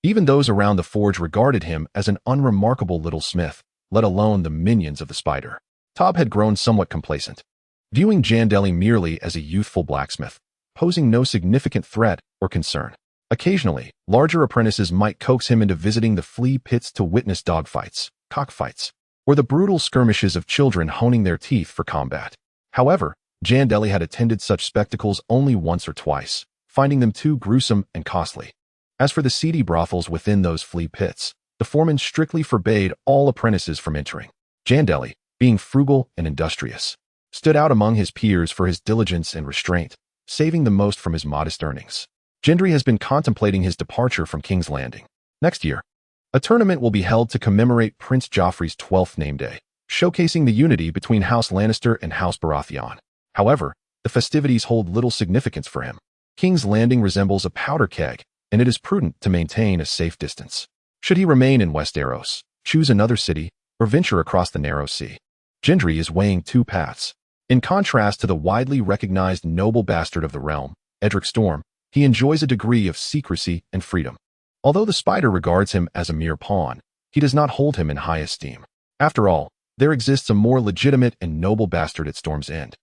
Even those around the forge regarded him as an unremarkable little smith, let alone the minions of the spider. Tob had grown somewhat complacent, viewing Jandeli merely as a youthful blacksmith, posing no significant threat or concern. Occasionally, larger apprentices might coax him into visiting the flea pits to witness dogfights, cockfights, or the brutal skirmishes of children honing their teeth for combat. However, Jandeli had attended such spectacles only once or twice, finding them too gruesome and costly. As for the seedy brothels within those flea pits, the foreman strictly forbade all apprentices from entering. Jandeli, being frugal and industrious, stood out among his peers for his diligence and restraint, saving the most from his modest earnings. Gendry has been contemplating his departure from King's Landing. Next year, a tournament will be held to commemorate Prince Joffrey's 12th name day, showcasing the unity between House Lannister and House Baratheon. However, the festivities hold little significance for him. King's Landing resembles a powder keg, and it is prudent to maintain a safe distance. Should he remain in Westeros, choose another city, or venture across the narrow sea? Gendry is weighing two paths. In contrast to the widely recognized noble bastard of the realm, Edric Storm, he enjoys a degree of secrecy and freedom. Although the spider regards him as a mere pawn, he does not hold him in high esteem. After all, there exists a more legitimate and noble bastard at Storm's End.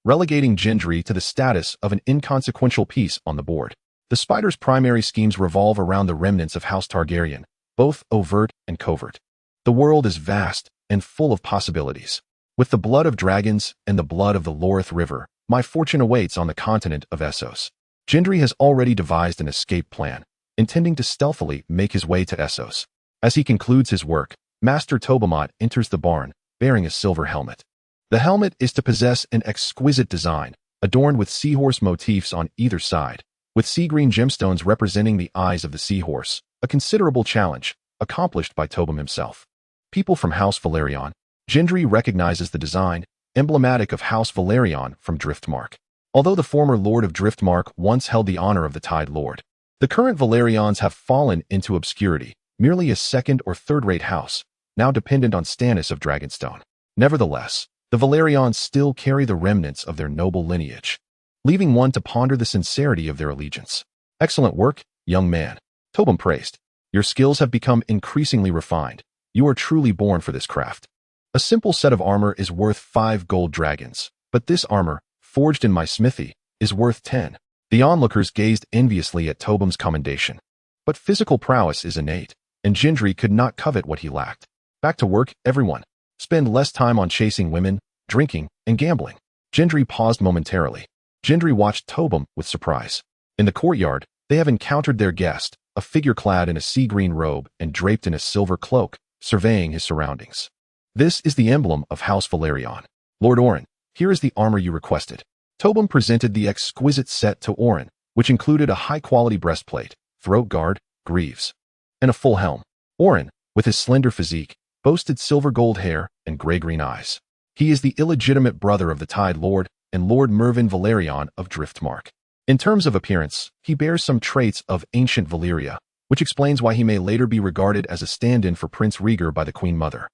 relegating Jandeli to the status of an inconsequential piece on the board. The spider's primary schemes revolve around the remnants of House Targaryen, both overt and covert. The world is vast and full of possibilities. With the blood of dragons and the blood of the Lorith River, my fortune awaits on the continent of Essos. Jandeli has already devised an escape plan, intending to stealthily make his way to Essos. As he concludes his work, Master Tobamot enters the barn, bearing a silver helmet. The helmet is to possess an exquisite design, adorned with seahorse motifs on either side, with sea-green gemstones representing the eyes of the seahorse, a considerable challenge, accomplished by Tobam himself. People from House Valyrian, Jandeli recognizes the design, emblematic of House Valyrian from Driftmark. Although the former Lord of Driftmark once held the honor of the Tide Lord, the current Valyrians have fallen into obscurity, merely a second or third-rate house, now dependent on Stannis of Dragonstone. Nevertheless, the Valyrians still carry the remnants of their noble lineage, leaving one to ponder the sincerity of their allegiance. Excellent work, young man, Tobam praised. Your skills have become increasingly refined. You are truly born for this craft. A simple set of armor is worth 5 gold dragons, but this armor, forged in my smithy, is worth 10. The onlookers gazed enviously at Tobam's commendation. But physical prowess is innate, and Jandeli could not covet what he lacked. Back to work, everyone. Spend less time on chasing women, drinking, and gambling. Jandeli paused momentarily. Jandeli watched Tobam with surprise. In the courtyard, they have encountered their guest, a figure clad in a sea-green robe and draped in a silver cloak, surveying his surroundings. This is the emblem of House Valyrian. Lord Oren, here is the armor you requested. Tobam presented the exquisite set to Oren, which included a high-quality breastplate, throat guard, greaves, and a full helm. Oren, with his slender physique, boasted silver gold hair and gray-green eyes. He is the illegitimate brother of the Tide Lord and Lord Mervyn Valyrian of Driftmark. In terms of appearance, he bears some traits of ancient Valyria, which explains why he may later be regarded as a stand-in for Prince Rhaegar by the Queen Mother.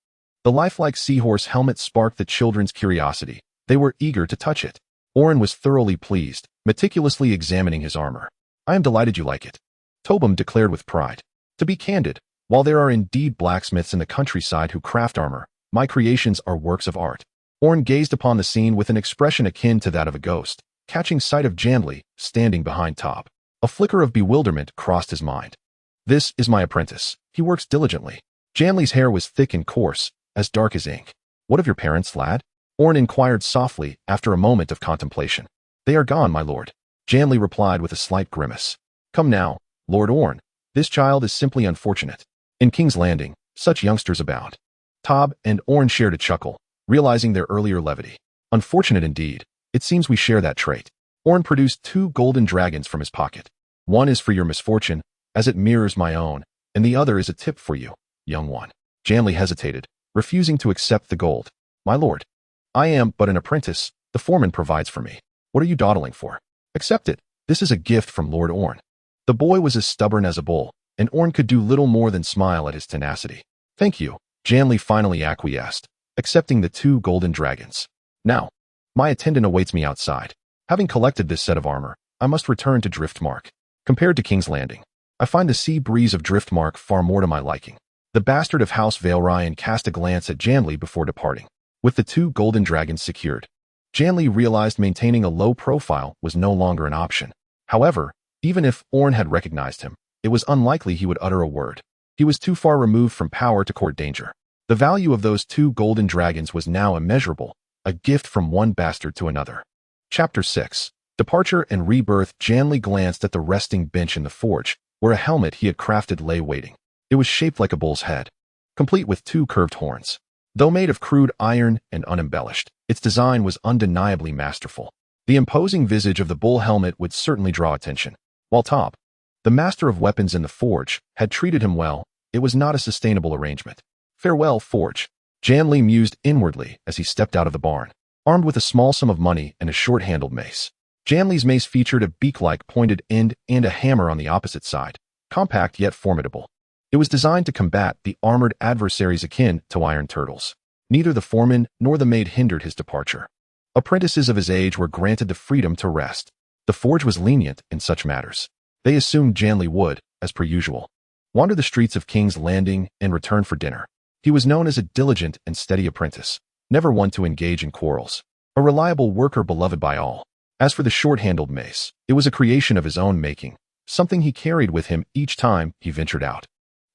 The lifelike seahorse helmet sparked the children's curiosity. They were eager to touch it. Oren was thoroughly pleased, meticulously examining his armor. I am delighted you like it, Tobam declared with pride. To be candid, while there are indeed blacksmiths in the countryside who craft armor, my creations are works of art. Oren gazed upon the scene with an expression akin to that of a ghost, catching sight of Jandeli standing behind Top. A flicker of bewilderment crossed his mind. This is my apprentice. He works diligently. Jandeli's hair was thick and coarse, as dark as ink. What of your parents, lad? Oren inquired softly after a moment of contemplation. They are gone, my lord. Jandeli replied with a slight grimace. Come now, Lord Oren. This child is simply unfortunate. In King's Landing, such youngsters abound. Tob and Oren shared a chuckle, realizing their earlier levity. Unfortunate indeed. It seems we share that trait. Oren produced 2 golden dragons from his pocket. One is for your misfortune, as it mirrors my own, and the other is a tip for you, young one. Jandeli hesitated, refusing to accept the gold. My lord, I am but an apprentice. The foreman provides for me. What are you dawdling for? Accept it. This is a gift from Lord Oren. The boy was as stubborn as a bull, and Oren could do little more than smile at his tenacity. Thank you. Jandeli finally acquiesced, accepting the 2 golden dragons. Now, my attendant awaits me outside. Having collected this set of armor, I must return to Driftmark. Compared to King's Landing, I find the sea breeze of Driftmark far more to my liking. The bastard of House Valyrian cast a glance at Jandeli before departing. With the 2 golden dragons secured, Jandeli realized maintaining a low profile was no longer an option. However, even if Oren had recognized him, it was unlikely he would utter a word. He was too far removed from power to court danger. The value of those 2 golden dragons was now immeasurable, a gift from one bastard to another. Chapter 6. Departure and Rebirth. Jandeli glanced at the resting bench in the forge, where a helmet he had crafted lay waiting. It was shaped like a bull's head, complete with 2 curved horns. Though made of crude iron and unembellished, its design was undeniably masterful. The imposing visage of the bull helmet would certainly draw attention. While Top, the master of weapons in the forge, had treated him well, it was not a sustainable arrangement. Farewell, forge. Jandeli mused inwardly as he stepped out of the barn, armed with a small sum of money and a short-handled mace. Jandeli's mace featured a beak-like pointed end and a hammer on the opposite side, compact yet formidable. It was designed to combat the armored adversaries akin to iron turtles. Neither the foreman nor the maid hindered his departure. Apprentices of his age were granted the freedom to rest. The forge was lenient in such matters. They assumed Jandeli would, as per usual, wander the streets of King's Landing and return for dinner. He was known as a diligent and steady apprentice, never one to engage in quarrels. a reliable worker beloved by all. As for the short-handled mace, it was a creation of his own making, something he carried with him each time he ventured out.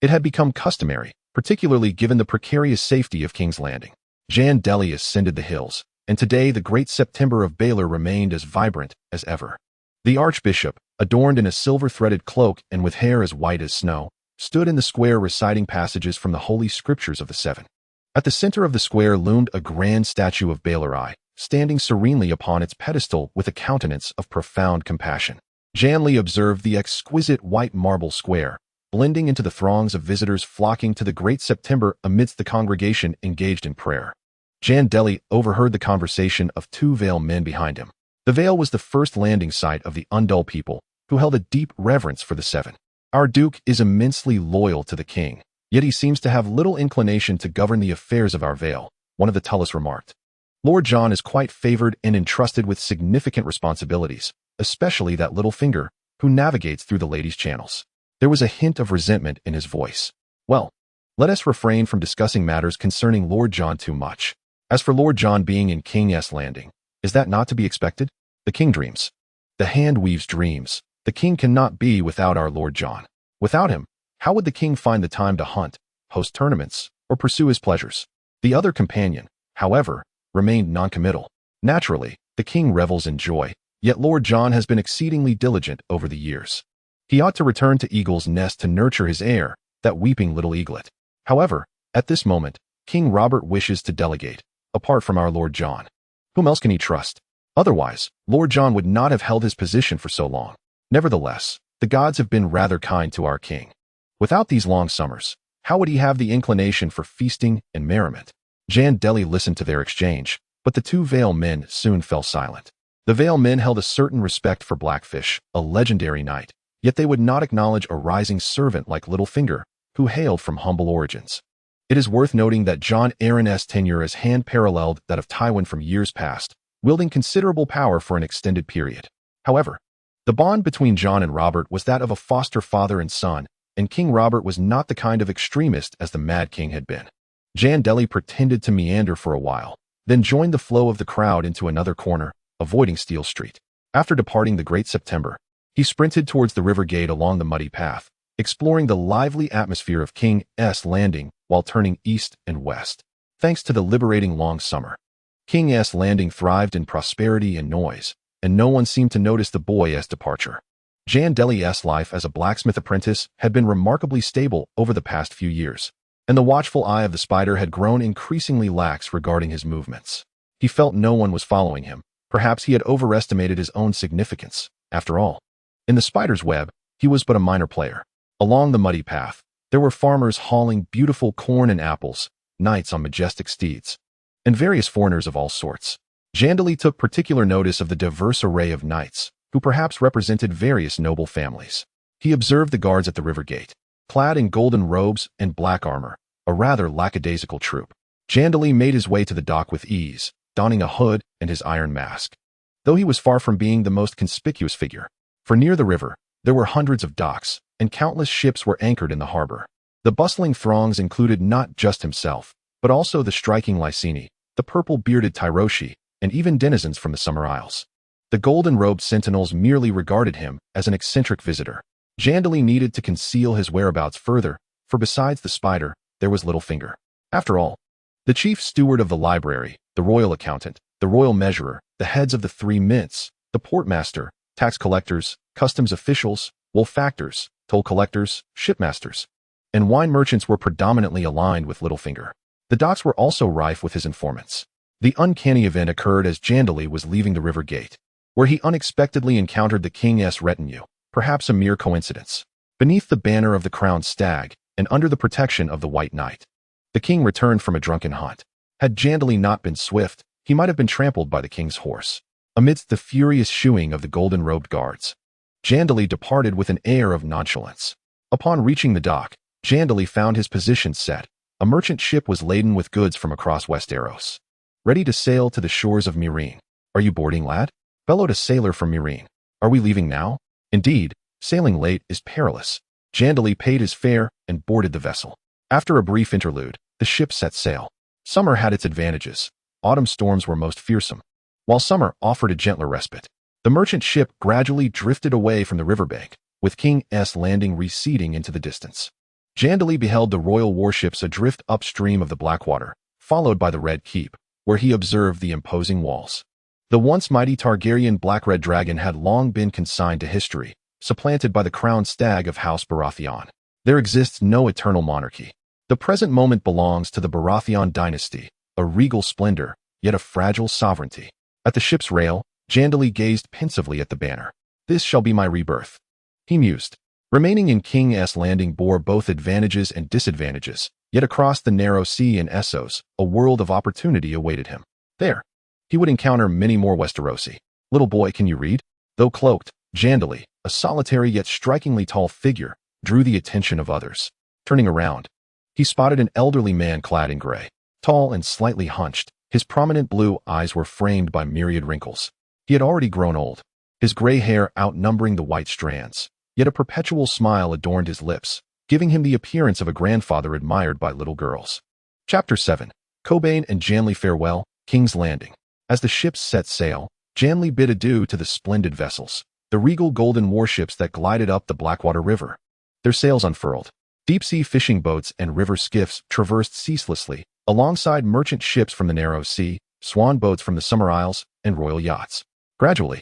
It had become customary, particularly given the precarious safety of King's Landing. Jandeli ascended the hills, and today the great September of Baelor remained as vibrant as ever. The archbishop, adorned in a silver-threaded cloak and with hair as white as snow, stood in the square reciting passages from the holy scriptures of the seven. At the center of the square loomed a grand statue of Baelor, standing serenely upon its pedestal with a countenance of profound compassion. Jandeli observed the exquisite white marble square, blending into the throngs of visitors flocking to the great September amidst the congregation engaged in prayer. Jandeli overheard the conversation of two Vale men behind him. The Vale was the first landing site of the Undull people, who held a deep reverence for the seven. Our Duke is immensely loyal to the king, yet he seems to have little inclination to govern the affairs of our Vale, one of the Tullus remarked. Lord John is quite favored and entrusted with significant responsibilities, especially that little finger, who navigates through the ladies' channels. There was a hint of resentment in his voice. Well, let us refrain from discussing matters concerning Lord John too much. As for Lord John being in King's Landing, is that not to be expected? The king dreams. The hand weaves dreams. The king cannot be without our Lord John. Without him, how would the king find the time to hunt, host tournaments, or pursue his pleasures? The other companion, however, remained noncommittal. Naturally, the king revels in joy, yet Lord John has been exceedingly diligent over the years. He ought to return to Eagle's Nest to nurture his heir, that weeping little eaglet. However, at this moment, King Robert wishes to delegate, apart from our Lord John. Whom else can he trust? Otherwise, Lord John would not have held his position for so long. Nevertheless, the gods have been rather kind to our king. Without these long summers, how would he have the inclination for feasting and merriment? Jandeli listened to their exchange, but the two Vale men soon fell silent. The Vale men held a certain respect for Blackfish, a legendary knight, yet they would not acknowledge a rising servant like Littlefinger, who hailed from humble origins. It is worth noting that Jon Arryn's tenure as hand paralleled that of Tywin from years past, wielding considerable power for an extended period. However, the bond between Jon and Robert was that of a foster father and son, and King Robert was not the kind of extremist as the Mad King had been. Jandeli pretended to meander for a while, then joined the flow of the crowd into another corner, avoiding Steel Street. After departing the Great September, he sprinted towards the river gate along the muddy path, exploring the lively atmosphere of King's Landing while turning east and west. Thanks to the liberating long summer, King's Landing thrived in prosperity and noise, and no one seemed to notice the boy's departure. Jandeli's life as a blacksmith apprentice had been remarkably stable over the past few years, and the watchful eye of the spider had grown increasingly lax regarding his movements. He felt no one was following him. Perhaps he had overestimated his own significance. After all, in the spider's web, he was but a minor player. Along the muddy path, there were farmers hauling beautiful corn and apples, knights on majestic steeds, and various foreigners of all sorts. Jandeli took particular notice of the diverse array of knights, who perhaps represented various noble families. He observed the guards at the river gate, clad in golden robes and black armor, a rather lackadaisical troop. Jandeli made his way to the dock with ease, donning a hood and his iron mask, though he was far from being the most conspicuous figure. For near the river, there were hundreds of docks, and countless ships were anchored in the harbor. The bustling throngs included not just himself, but also the striking Lyseni, the purple-bearded Tyroshi, and even denizens from the Summer Isles. The golden-robed sentinels merely regarded him as an eccentric visitor. Jandeli needed to conceal his whereabouts further, for besides the spider, there was Littlefinger. After all, the chief steward of the library, the royal accountant, the royal measurer, the heads of the three mints, the portmaster, tax collectors, customs officials, wolfactors, toll collectors, shipmasters, and wine merchants were predominantly aligned with Littlefinger. The docks were also rife with his informants. The uncanny event occurred as Jandeli was leaving the river gate, where he unexpectedly encountered the king's retinue, perhaps a mere coincidence. Beneath the banner of the crowned stag, and under the protection of the White Knight, the king returned from a drunken hunt. Had Jandeli not been swift, he might have been trampled by the king's horse. Amidst the furious shooing of the golden-robed guards, Jandeli departed with an air of nonchalance. Upon reaching the dock, Jandeli found his position set. A merchant ship was laden with goods from across Westeros, ready to sail to the shores of Meereen. "Are you boarding, lad?" bellowed a sailor from Meereen. "Are we leaving now?" "Indeed, sailing late is perilous." Jandeli paid his fare and boarded the vessel. After a brief interlude, the ship set sail. Summer had its advantages. Autumn storms were most fearsome. while summer offered a gentler respite. The merchant ship gradually drifted away from the riverbank, with King's Landing receding into the distance. Jandeli beheld the royal warships adrift upstream of the Blackwater, followed by the Red Keep, where he observed the imposing walls. The once mighty Targaryen black-red dragon had long been consigned to history, supplanted by the crowned stag of House Baratheon. There exists no eternal monarchy. The present moment belongs to the Baratheon dynasty, a regal splendor, yet a fragile sovereignty. At the ship's rail, Jandeli gazed pensively at the banner. This shall be my rebirth, he mused. Remaining in King's Landing bore both advantages and disadvantages, yet across the narrow sea in Essos, a world of opportunity awaited him. There, he would encounter many more Westerosi. Little boy, can you read? Though cloaked, Jandeli, a solitary yet strikingly tall figure, drew the attention of others. Turning around, he spotted an elderly man clad in gray. Tall and slightly hunched, his prominent blue eyes were framed by myriad wrinkles. He had already grown old, his gray hair outnumbering the white strands, yet a perpetual smile adorned his lips, giving him the appearance of a grandfather admired by little girls. Chapter 7. Cobain and Jandeli Farewell, King's Landing. As the ships set sail, Jandeli bid adieu to the splendid vessels, the regal golden warships that glided up the Blackwater River. Their sails unfurled. Deep-sea fishing boats and river skiffs traversed ceaselessly, alongside merchant ships from the narrow sea, swan boats from the Summer Isles, and royal yachts. Gradually,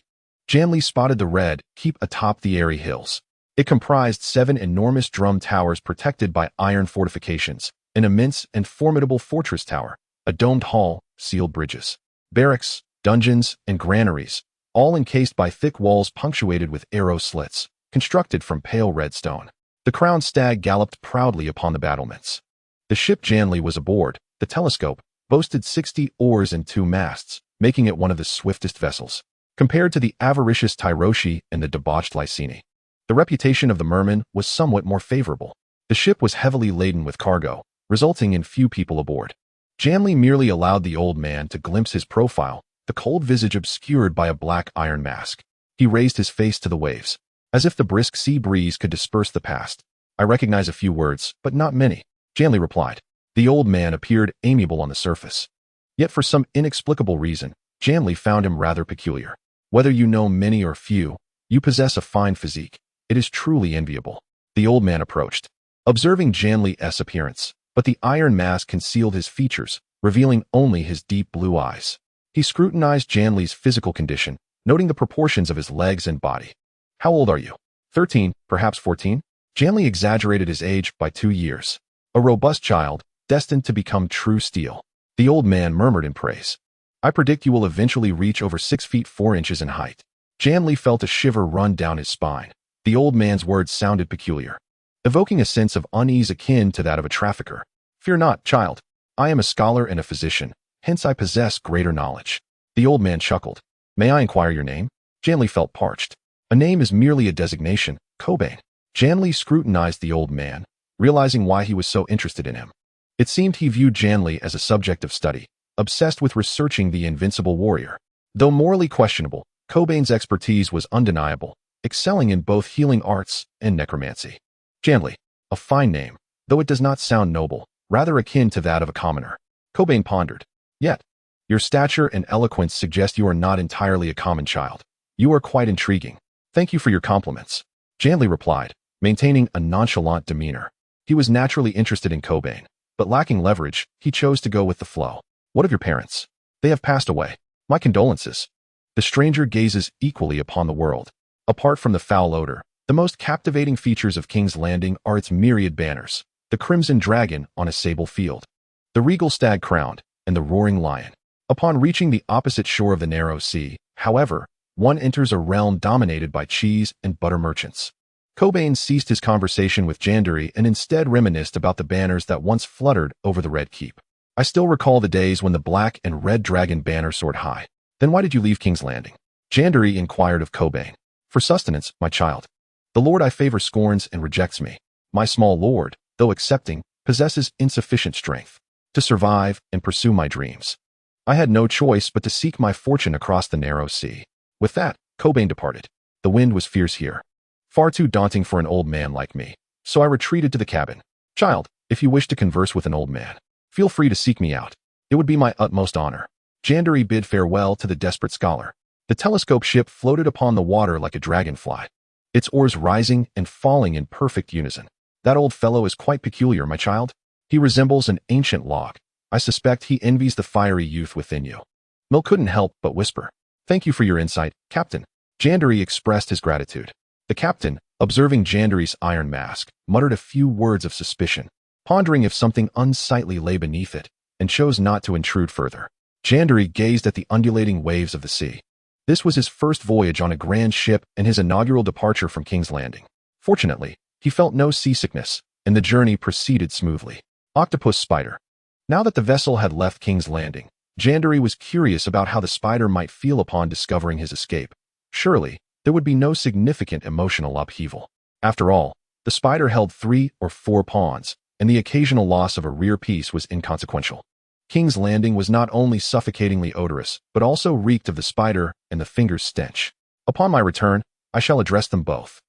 Jandeli spotted the Red Keep atop the airy hills. It comprised 7 enormous drum towers protected by iron fortifications, an immense and formidable fortress tower, a domed hall, sealed bridges, barracks, dungeons, and granaries, all encased by thick walls punctuated with arrow slits, constructed from pale red stone. The crowned stag galloped proudly upon the battlements. The ship Jandeli was aboard, the Telescope, boasted 60 oars and 2 masts, making it one of the swiftest vessels. Compared to the avaricious Tyroshi and the debauched Lyseni, the reputation of the Merman was somewhat more favorable. The ship was heavily laden with cargo, resulting in few people aboard. Jandeli merely allowed the old man to glimpse his profile, the cold visage obscured by a black iron mask. He raised his face to the waves, as if the brisk sea breeze could disperse the past. I recognize a few words, but not many, Jandeli replied. The old man appeared amiable on the surface. Yet for some inexplicable reason, Jandeli found him rather peculiar. Whether you know many or few, you possess a fine physique. It is truly enviable. The old man approached, observing Jandeli's appearance, but the iron mask concealed his features, revealing only his deep blue eyes. He scrutinized Jandeli's physical condition, noting the proportions of his legs and body. How old are you? 13, perhaps 14? Jandeli exaggerated his age by 2 years. A robust child, destined to become true steel. The old man murmured in praise. I predict you will eventually reach over 6 feet 4 inches in height. Jandeli felt a shiver run down his spine. The old man's words sounded peculiar, evoking a sense of unease akin to that of a trafficker. Fear not, child. I am a scholar and a physician, hence I possess greater knowledge. The old man chuckled. May I inquire your name? Jandeli felt parched. A name is merely a designation, Cobain. Jandeli scrutinized the old man, realizing why he was so interested in him. It seemed he viewed Jandeli as a subject of study, obsessed with researching the invincible warrior. Though morally questionable, Cobain's expertise was undeniable, excelling in both healing arts and necromancy. Jandeli, a fine name, though it does not sound noble, rather akin to that of a commoner. Cobain pondered. Yet, your stature and eloquence suggest you are not entirely a common child. You are quite intriguing. Thank you for your compliments, Jandeli replied, maintaining a nonchalant demeanor. He was naturally interested in Cobain, but lacking leverage, he chose to go with the flow. What of your parents? They have passed away. My condolences. The stranger gazes equally upon the world. Apart from the foul odor, the most captivating features of King's Landing are its myriad banners, the crimson dragon on a sable field, the regal stag crowned, and the roaring lion. Upon reaching the opposite shore of the narrow sea, however, one enters a realm dominated by cheese and butter merchants. Cobain ceased his conversation with Jandeli and instead reminisced about the banners that once fluttered over the Red Keep. I still recall the days when the black and red dragon banner soared high. Then why did you leave King's Landing? Jandeli inquired of Cobain. For sustenance, my child. The lord I favor scorns and rejects me. My small lord, though accepting, possesses insufficient strength to survive and pursue my dreams. I had no choice but to seek my fortune across the narrow sea. With that, Cobain departed. The wind was fierce here, far too daunting for an old man like me, so I retreated to the cabin. Child, if you wish to converse with an old man, feel free to seek me out. It would be my utmost honor. Jandeli bid farewell to the desperate scholar. The telescope ship floated upon the water like a dragonfly, its oars rising and falling in perfect unison. That old fellow is quite peculiar, my child. He resembles an ancient log. I suspect he envies the fiery youth within you. Mill couldn't help but whisper, "Thank you for your insight, Captain." Jandeli expressed his gratitude. The captain, observing Jandeli's iron mask, muttered a few words of suspicion, pondering if something unsightly lay beneath it, and chose not to intrude further. Jandeli gazed at the undulating waves of the sea. This was his first voyage on a grand ship and his inaugural departure from King's Landing. Fortunately, he felt no seasickness, and the journey proceeded smoothly. Octopus Spider. Now that the vessel had left King's Landing, Jandeli was curious about how the spider might feel upon discovering his escape. Surely, there would be no significant emotional upheaval. After all, the spider held 3 or 4 pawns, and the occasional loss of a rear piece was inconsequential. King's Landing was not only suffocatingly odorous, but also reeked of the spider and the finger's stench. Upon my return, I shall address them both.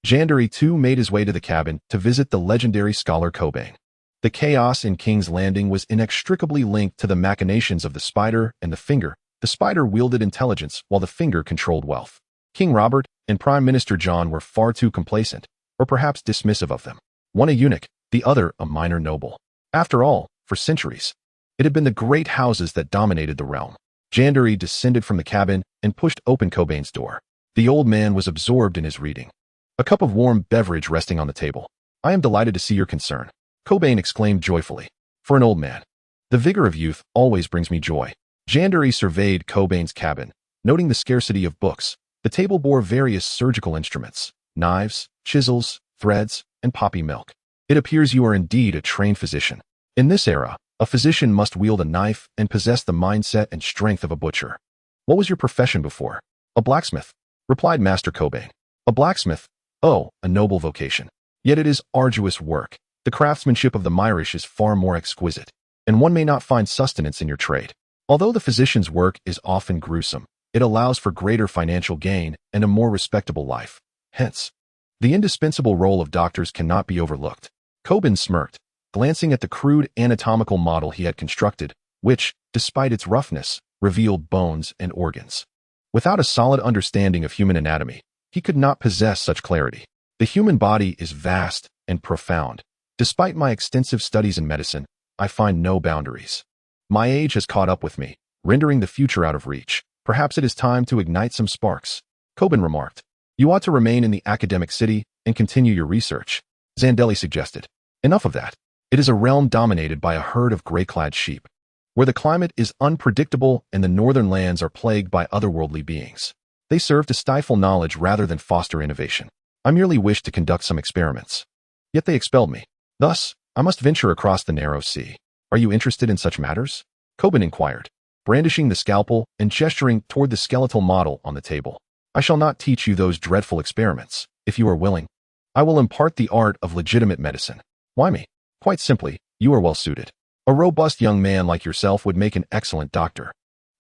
Jandeli too made his way to the cabin to visit the legendary scholar Cobain. The chaos in King's Landing was inextricably linked to the machinations of the spider and the finger. The spider wielded intelligence while the finger controlled wealth. King Robert and Prime Minister John were far too complacent, or perhaps dismissive of them. One a eunuch, the other a minor noble. After all, for centuries, it had been the great houses that dominated the realm. Jandeli descended from the cabin and pushed open Cobain's door. The old man was absorbed in his reading, a cup of warm beverage resting on the table. "I am delighted to see your concern," Cobain exclaimed joyfully. "For an old man, the vigor of youth always brings me joy." Jandeli surveyed Cobain's cabin, noting the scarcity of books. The table bore various surgical instruments, knives, chisels, threads, and poppy milk. "It appears you are indeed a trained physician. In this era, a physician must wield a knife and possess the mindset and strength of a butcher." "What was your profession before?" "A blacksmith," replied Master Cobain. "A blacksmith? Oh, a noble vocation. Yet it is arduous work. The craftsmanship of the Myrish is far more exquisite, and one may not find sustenance in your trade. Although the physician's work is often gruesome, it allows for greater financial gain and a more respectable life. Hence, the indispensable role of doctors cannot be overlooked." Cobain smirked, glancing at the crude anatomical model he had constructed, which, despite its roughness, revealed bones and organs. Without a solid understanding of human anatomy, he could not possess such clarity. "The human body is vast and profound. Despite my extensive studies in medicine, I find no boundaries. My age has caught up with me, rendering the future out of reach. Perhaps it is time to ignite some sparks." Cobain remarked. "You ought to remain in the academic city and continue your research," Jandeli suggested. "Enough of that. It is a realm dominated by a herd of gray-clad sheep, where the climate is unpredictable and the northern lands are plagued by otherworldly beings. They serve to stifle knowledge rather than foster innovation. I merely wished to conduct some experiments. Yet they expelled me. Thus, I must venture across the narrow sea. Are you interested in such matters?" Cobain inquired, brandishing the scalpel and gesturing toward the skeletal model on the table. "I shall not teach you those dreadful experiments. If you are willing, I will impart the art of legitimate medicine." "Why me?" "Quite simply, you are well suited. A robust young man like yourself would make an excellent doctor.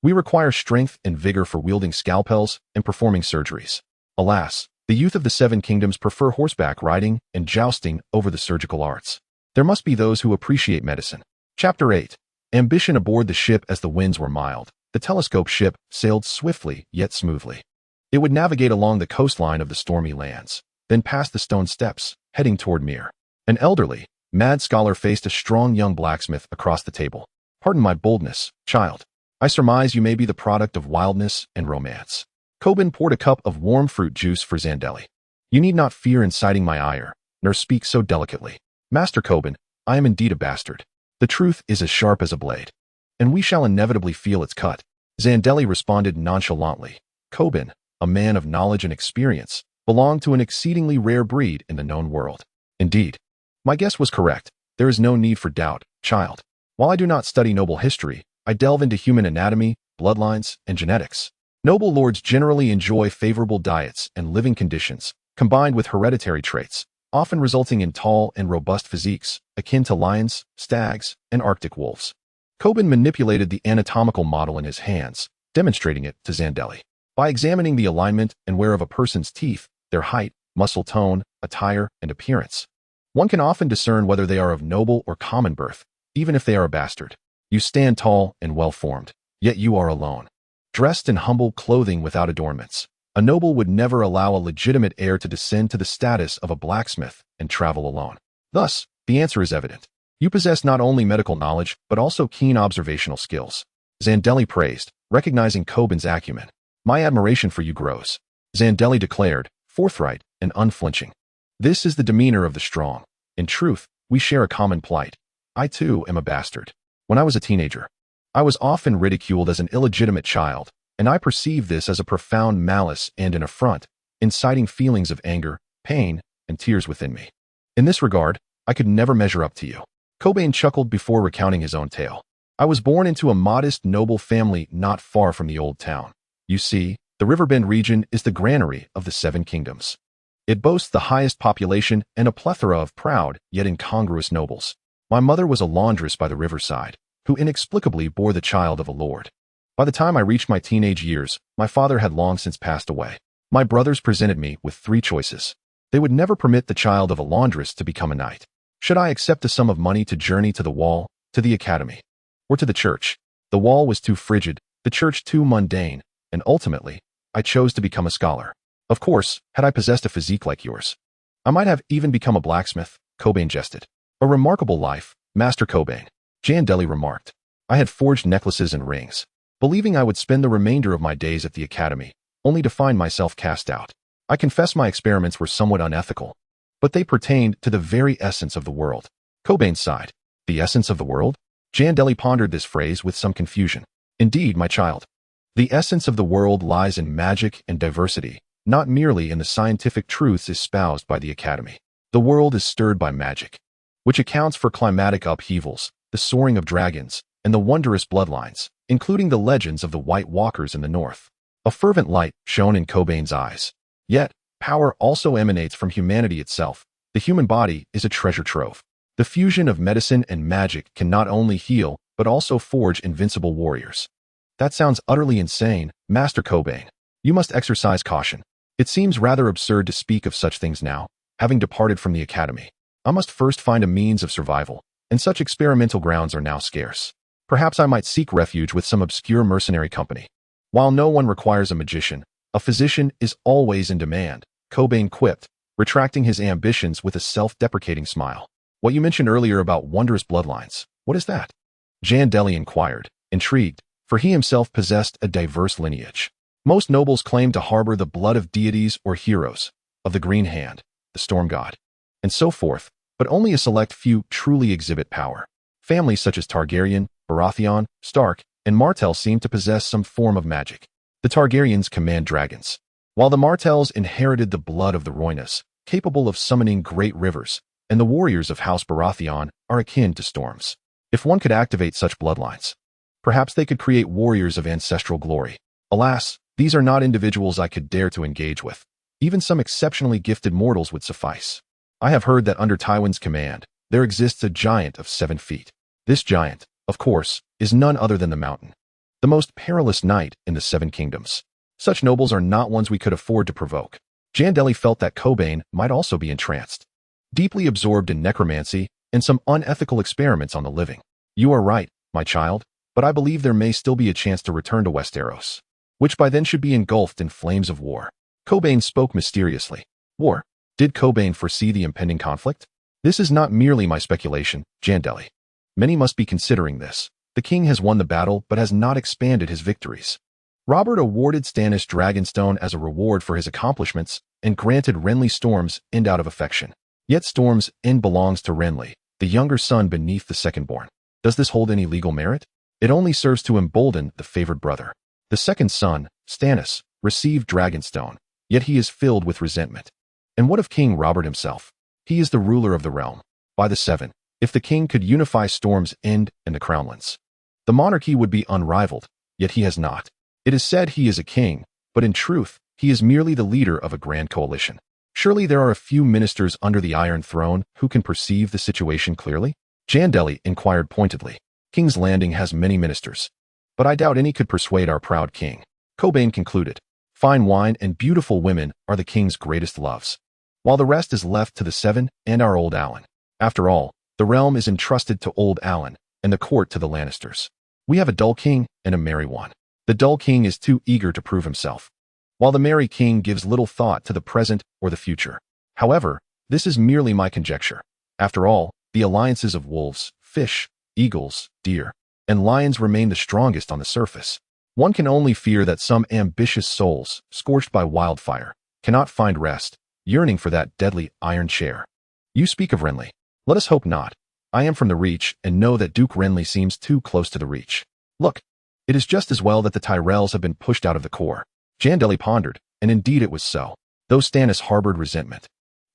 We require strength and vigor for wielding scalpels and performing surgeries. Alas, the youth of the 7 kingdoms prefer horseback riding and jousting over the surgical arts. There must be those who appreciate medicine." Chapter 8. Ambition aboard the ship. As the winds were mild, the telescope ship sailed swiftly yet smoothly. It would navigate along the coastline of the stormy lands, then past the stone steps, heading toward Mir. An elderly, mad scholar faced a strong young blacksmith across the table. "Pardon my boldness, child. I surmise you may be the product of wildness and romance." Cobain poured a cup of warm fruit juice for Jandeli. "You need not fear inciting my ire, nor speak so delicately. Master Cobain, I am indeed a bastard. The truth is as sharp as a blade, and we shall inevitably feel its cut." Jandeli responded nonchalantly. Cobain, a man of knowledge and experience, belonged to an exceedingly rare breed in the known world. "Indeed, my guess was correct. There is no need for doubt, child. While I do not study noble history, I delve into human anatomy, bloodlines, and genetics. Noble lords generally enjoy favorable diets and living conditions, combined with hereditary traits, often resulting in tall and robust physiques, akin to lions, stags, and Arctic wolves." Cobain manipulated the anatomical model in his hands, demonstrating it to Jandeli. By examining the alignment and wear of a person's teeth, their height, muscle tone, attire, and appearance, one can often discern whether they are of noble or common birth, even if they are a bastard. "You stand tall and well-formed. Yet you are alone. Dressed in humble clothing without adornments, a noble would never allow a legitimate heir to descend to the status of a blacksmith and travel alone. Thus, the answer is evident. You possess not only medical knowledge, but also keen observational skills. Jandeli praised, recognizing Coben's acumen. My admiration for you grows. Jandeli declared, forthright and unflinching. This is the demeanor of the strong. In truth, we share a common plight. I too am a bastard. When I was a teenager, I was often ridiculed as an illegitimate child, and I perceived this as a profound malice and an affront, inciting feelings of anger, pain, and tears within me. In this regard, I could never measure up to you. Coben chuckled before recounting his own tale. I was born into a modest, noble family not far from the old town. You see, the Riverbend region is the granary of the Seven Kingdoms. It boasts the highest population and a plethora of proud, yet incongruous nobles. My mother was a laundress by the riverside, who inexplicably bore the child of a lord. By the time I reached my teenage years, my father had long since passed away. My brothers presented me with three choices. They would never permit the child of a laundress to become a knight. Should I accept a sum of money to journey to the wall, to the academy, or to the church? The wall was too frigid, the church too mundane, and ultimately, I chose to become a scholar. Of course, had I possessed a physique like yours, I might have even become a blacksmith, Coben jested. A remarkable life, Master Coben, Jandeli remarked. I had forged necklaces and rings, believing I would spend the remainder of my days at the academy, only to find myself cast out. I confess my experiments were somewhat unethical, but they pertained to the very essence of the world. Coben sighed. The essence of the world? Jandeli pondered this phrase with some confusion. Indeed, my child. The essence of the world lies in magic and diversity, not merely in the scientific truths espoused by the academy. The world is stirred by magic, which accounts for climatic upheavals, the soaring of dragons, and the wondrous bloodlines, including the legends of the White Walkers in the north. A fervent light shone in Coben's eyes. Yet, power also emanates from humanity itself. The human body is a treasure trove. The fusion of medicine and magic can not only heal, but also forge invincible warriors. That sounds utterly insane, Master Coben. You must exercise caution. It seems rather absurd to speak of such things now, having departed from the academy. I must first find a means of survival, and such experimental grounds are now scarce. Perhaps I might seek refuge with some obscure mercenary company. While no one requires a magician, a physician is always in demand, Coben quipped, retracting his ambitions with a self-deprecating smile. What you mentioned earlier about wondrous bloodlines, what is that? Jandeli inquired, intrigued, for he himself possessed a diverse lineage. Most nobles claim to harbor the blood of deities or heroes, of the Green Hand, the Storm God, and so forth, but only a select few truly exhibit power. Families such as Targaryen, Baratheon, Stark, and Martell seem to possess some form of magic. The Targaryens command dragons, while the Martells inherited the blood of the Roynas, capable of summoning great rivers, and the warriors of House Baratheon are akin to storms. If one could activate such bloodlines, perhaps they could create warriors of ancestral glory. Alas, these are not individuals I could dare to engage with. Even some exceptionally gifted mortals would suffice. I have heard that under Tywin's command, there exists a giant of 7 feet. This giant, of course, is none other than the Mountain, the most perilous knight in the 7 Kingdoms. Such nobles are not ones we could afford to provoke. Jandeli felt that Coben might also be entranced, deeply absorbed in necromancy and some unethical experiments on the living. You are right, my child, but I believe there may still be a chance to return to Westeros, which by then should be engulfed in flames of war. Coben spoke mysteriously. War? Did Coben foresee the impending conflict? This is not merely my speculation, Jandeli. Many must be considering this. The king has won the battle but has not expanded his victories. Robert awarded Stannis Dragonstone as a reward for his accomplishments and granted Renly Storm's End out of affection. Yet Storm's End belongs to Renly, the younger son beneath the second-born. Does this hold any legal merit? It only serves to embolden the favored brother. The second son, Stannis, received Dragonstone, yet he is filled with resentment. And what of King Robert himself? He is the ruler of the realm. By the 7, if the king could unify Storm's End and the Crownlands, the monarchy would be unrivaled, yet he has not. It is said he is a king, but in truth, he is merely the leader of a grand coalition. Surely there are a few ministers under the Iron Throne who can perceive the situation clearly? Jandeli inquired pointedly. King's Landing has many ministers, but I doubt any could persuade our proud king. Coben concluded. Fine wine and beautiful women are the king's greatest loves, while the rest is left to the 7 and our old Alan. After all, the realm is entrusted to old Alan, and the court to the Lannisters. We have a dull king and a merry one. The dull king is too eager to prove himself, while the merry king gives little thought to the present or the future. However, this is merely my conjecture. After all, the alliances of wolves, fish, eagles, deer, and lions remain the strongest on the surface. One can only fear that some ambitious souls, scorched by wildfire, cannot find rest, yearning for that deadly iron chair. You speak of Renly. Let us hope not. I am from the Reach and know that Duke Renly seems too close to the Reach. Look, it is just as well that the Tyrells have been pushed out of the core. Jandeli pondered, and indeed it was so. Though Stannis harbored resentment,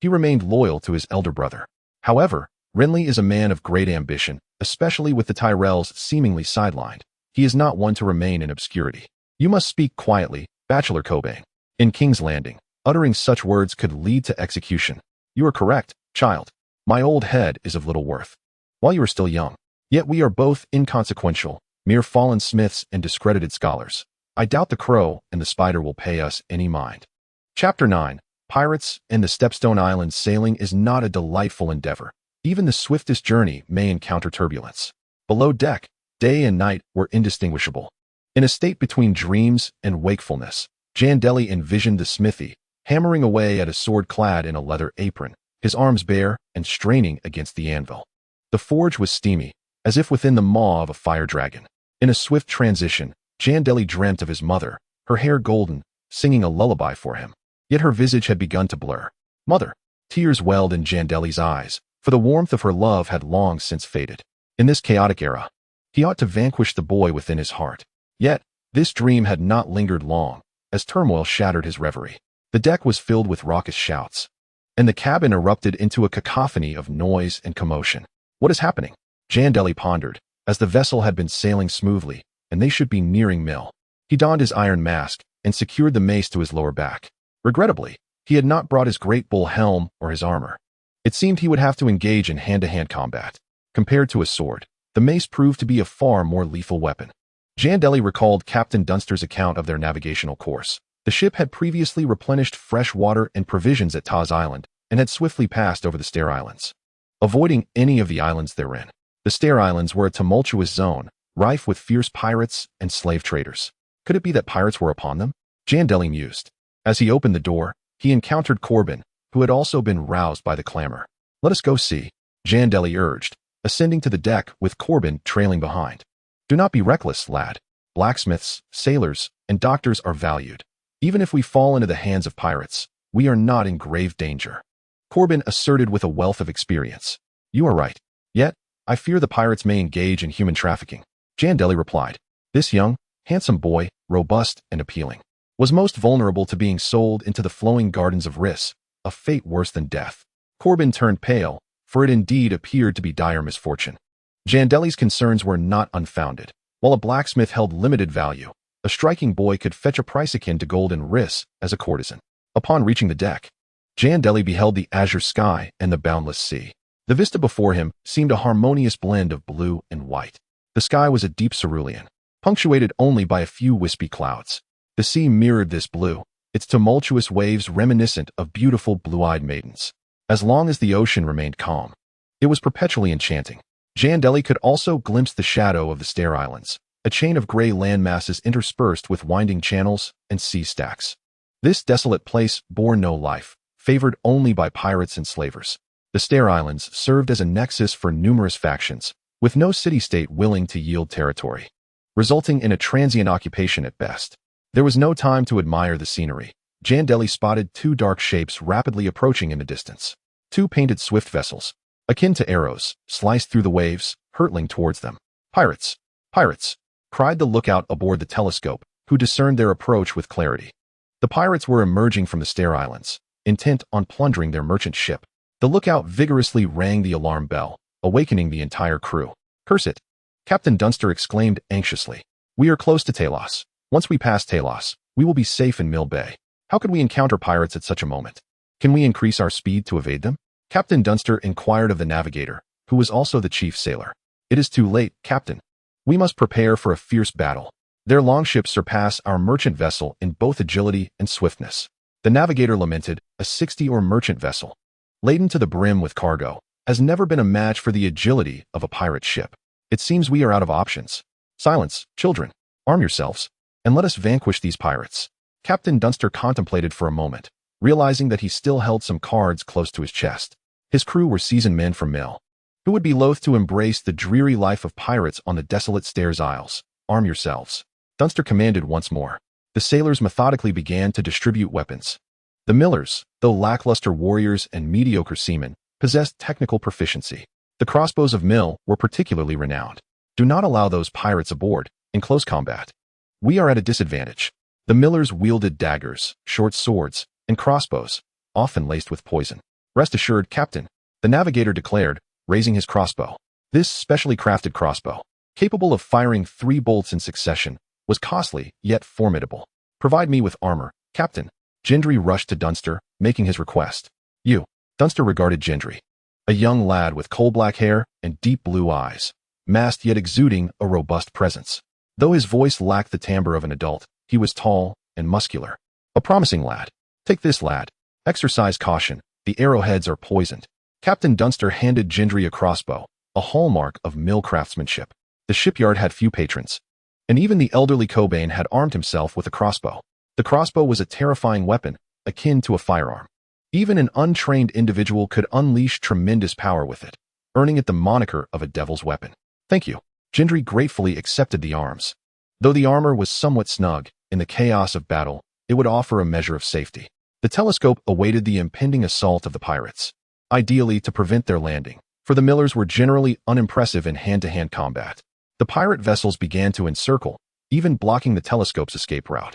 he remained loyal to his elder brother. However, Renly is a man of great ambition, especially with the Tyrells seemingly sidelined. He is not one to remain in obscurity. You must speak quietly, Bachelor Cobain. In King's Landing, uttering such words could lead to execution. You are correct, child. My old head is of little worth, while you are still young. Yet we are both inconsequential, mere fallen smiths and discredited scholars. I doubt the crow and the spider will pay us any mind. Chapter 9. Pirates and the Stepstone Islands. Sailing is not a delightful endeavor. Even the swiftest journey may encounter turbulence. Below deck, day and night were indistinguishable. In a state between dreams and wakefulness, Jandeli envisioned the smithy, hammering away at a sword clad in a leather apron, his arms bare and straining against the anvil. The forge was steamy, as if within the maw of a fire dragon. In a swift transition, Jandeli dreamt of his mother, her hair golden, singing a lullaby for him. Yet her visage had begun to blur. Mother! Tears welled in Jandeli's eyes, for the warmth of her love had long since faded. In this chaotic era, he ought to vanquish the boy within his heart. Yet, this dream had not lingered long, as turmoil shattered his reverie. The deck was filled with raucous shouts, and the cabin erupted into a cacophony of noise and commotion. What is happening? Jandeli pondered, as the vessel had been sailing smoothly, and they should be nearing Mill. He donned his iron mask and secured the mace to his lower back. Regrettably, he had not brought his great bull helm or his armor. It seemed he would have to engage in hand-to-hand combat. Compared to a sword, the mace proved to be a far more lethal weapon. Jandeli recalled Captain Dunster's account of their navigational course. The ship had previously replenished fresh water and provisions at Taz Island and had swiftly passed over the Stair Islands, avoiding any of the islands therein. The Stair Islands were a tumultuous zone, rife with fierce pirates and slave traders. Could it be that pirates were upon them? Jandeli mused. As he opened the door, he encountered Corbin, who had also been roused by the clamor. Let us go see, Jandeli urged, ascending to the deck with Corbin trailing behind. Do not be reckless, lad. Blacksmiths, sailors, and doctors are valued. Even if we fall into the hands of pirates, we are not in grave danger. Corbin asserted with a wealth of experience. You are right. Yet, I fear the pirates may engage in human trafficking. Jandeli replied. This young, handsome boy, robust and appealing, was most vulnerable to being sold into the flowing gardens of Riss, a fate worse than death. Corbin turned pale, for it indeed appeared to be dire misfortune. Jandeli's concerns were not unfounded. While a blacksmith held limited value, a striking boy could fetch a price akin to gold in Riss as a courtesan. Upon reaching the deck, Jandeli beheld the azure sky and the boundless sea. The vista before him seemed a harmonious blend of blue and white. The sky was a deep cerulean, punctuated only by a few wispy clouds. The sea mirrored this blue, its tumultuous waves reminiscent of beautiful blue-eyed maidens. As long as the ocean remained calm, it was perpetually enchanting. Jandeli could also glimpse the shadow of the Stair Islands, a chain of gray landmasses interspersed with winding channels and sea stacks. This desolate place bore no life, favored only by pirates and slavers. The Stair Islands served as a nexus for numerous factions, with no city-state willing to yield territory, resulting in a transient occupation at best. There was no time to admire the scenery. Jandeli spotted two dark shapes rapidly approaching in the distance. Two painted swift vessels, akin to arrows, sliced through the waves, hurtling towards them. Pirates! Pirates! Cried the lookout aboard the telescope, who discerned their approach with clarity. The pirates were emerging from the Stair Islands, intent on plundering their merchant ship. The lookout vigorously rang the alarm bell, awakening the entire crew. Curse it! Captain Dunster exclaimed anxiously. We are close to Talos. Once we pass Talos, we will be safe in Mill Bay. How could we encounter pirates at such a moment? Can we increase our speed to evade them? Captain Dunster inquired of the navigator, who was also the chief sailor. It is too late, Captain. We must prepare for a fierce battle. Their longships surpass our merchant vessel in both agility and swiftness. The navigator lamented, a 60-oar merchant vessel, laden to the brim with cargo, has never been a match for the agility of a pirate ship. It seems we are out of options. Silence, children. Arm yourselves, and let us vanquish these pirates. Captain Dunster contemplated for a moment, realizing that he still held some cards close to his chest. His crew were seasoned men from Mill, who would be loath to embrace the dreary life of pirates on the desolate Stairs Isles. Arm yourselves. Dunster commanded once more. The sailors methodically began to distribute weapons. The Millers, though lackluster warriors and mediocre seamen, possessed technical proficiency. The crossbows of Mill were particularly renowned. Do not allow those pirates aboard in close combat. We are at a disadvantage. The Millers wielded daggers, short swords, and crossbows, often laced with poison. Rest assured, Captain, the navigator declared, raising his crossbow. This specially crafted crossbow, capable of firing 3 bolts in succession, was costly yet formidable. Provide me with armor, Captain. Jandeli rushed to Dunster, making his request. You. Dunster regarded Jandeli, a young lad with coal-black hair and deep blue eyes, masked yet exuding a robust presence. Though his voice lacked the timbre of an adult, he was tall and muscular. A promising lad. Take this, lad. Exercise caution. The arrowheads are poisoned. Captain Dunster handed Jandeli a crossbow, a hallmark of Mill craftsmanship. The shipyard had few patrons, and even the elderly Cobain had armed himself with a crossbow. The crossbow was a terrifying weapon, akin to a firearm. Even an untrained individual could unleash tremendous power with it, earning it the moniker of a devil's weapon. Thank you. Jandeli gratefully accepted the arms. Though the armor was somewhat snug, in the chaos of battle, it would offer a measure of safety. The telescope awaited the impending assault of the pirates, ideally to prevent their landing, for the Millers were generally unimpressive in hand-to-hand combat. The pirate vessels began to encircle, even blocking the telescope's escape route.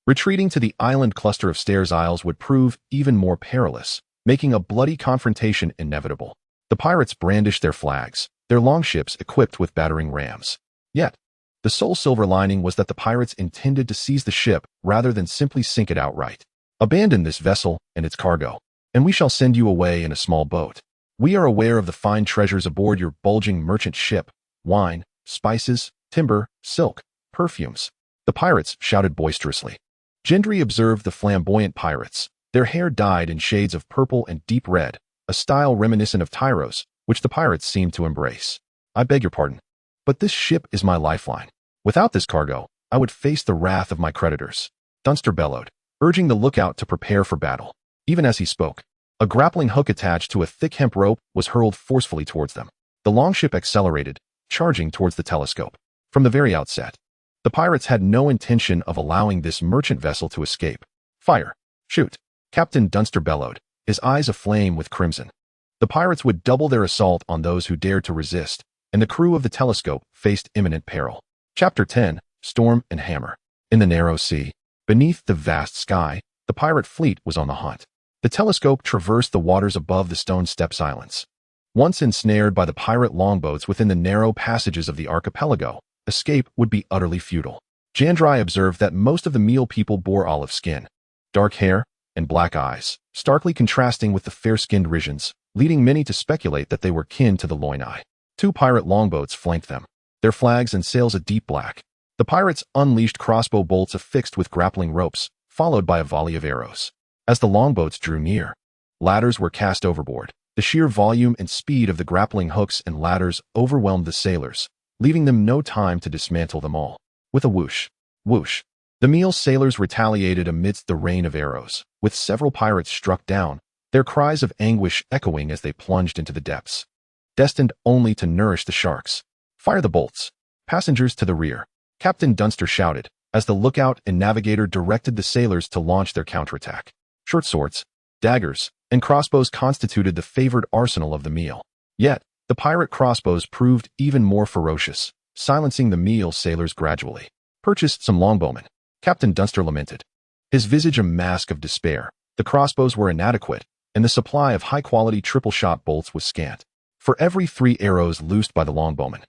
Retreating to the island cluster of Stairs Isles would prove even more perilous, making a bloody confrontation inevitable. The pirates brandished their flags, their longships equipped with battering rams. Yet, the sole silver lining was that the pirates intended to seize the ship rather than simply sink it outright. Abandon this vessel and its cargo, and we shall send you away in a small boat. We are aware of the fine treasures aboard your bulging merchant ship: wine, spices, timber, silk, perfumes. The pirates shouted boisterously. Jandeli observed the flamboyant pirates, their hair dyed in shades of purple and deep red, a style reminiscent of Tyro's, which the pirates seemed to embrace. I beg your pardon, but this ship is my lifeline. Without this cargo, I would face the wrath of my creditors. Dunster bellowed, urging the lookout to prepare for battle. Even as he spoke, a grappling hook attached to a thick hemp rope was hurled forcefully towards them. The longship accelerated, charging towards the telescope. From the very outset, the pirates had no intention of allowing this merchant vessel to escape. Fire! Shoot! Captain Dunster bellowed, his eyes aflame with crimson. The pirates would double their assault on those who dared to resist, and the crew of the telescope faced imminent peril. Chapter 10, Storm and Hammer. In the narrow sea, beneath the vast sky, the pirate fleet was on the hunt. The telescope traversed the waters above the stone steppes islands. Once ensnared by the pirate longboats within the narrow passages of the archipelago, escape would be utterly futile. Jandeli observed that most of the Meal people bore olive skin, dark hair, and black eyes, starkly contrasting with the fair-skinned Risians, leading many to speculate that they were kin to the Loinai. 2 pirate longboats flanked them, their flags and sails a deep black. The pirates unleashed crossbow bolts affixed with grappling ropes, followed by a volley of arrows. As the longboats drew near, ladders were cast overboard. The sheer volume and speed of the grappling hooks and ladders overwhelmed the sailors, leaving them no time to dismantle them all. With a whoosh, whoosh, the Meal sailors retaliated amidst the rain of arrows, with several pirates struck down, their cries of anguish echoing as they plunged into the depths, destined only to nourish the sharks. Fire the bolts. Passengers to the rear. Captain Dunster shouted, as the lookout and navigator directed the sailors to launch their counterattack. Short swords, daggers, and crossbows constituted the favored arsenal of the Meal. Yet, the pirate crossbows proved even more ferocious, silencing the Meal sailors gradually. Purchased some longbowmen. Captain Dunster lamented, his visage a mask of despair. The crossbows were inadequate, and the supply of high-quality triple-shot bolts was scant. For every 3 arrows loosed by the longbowman,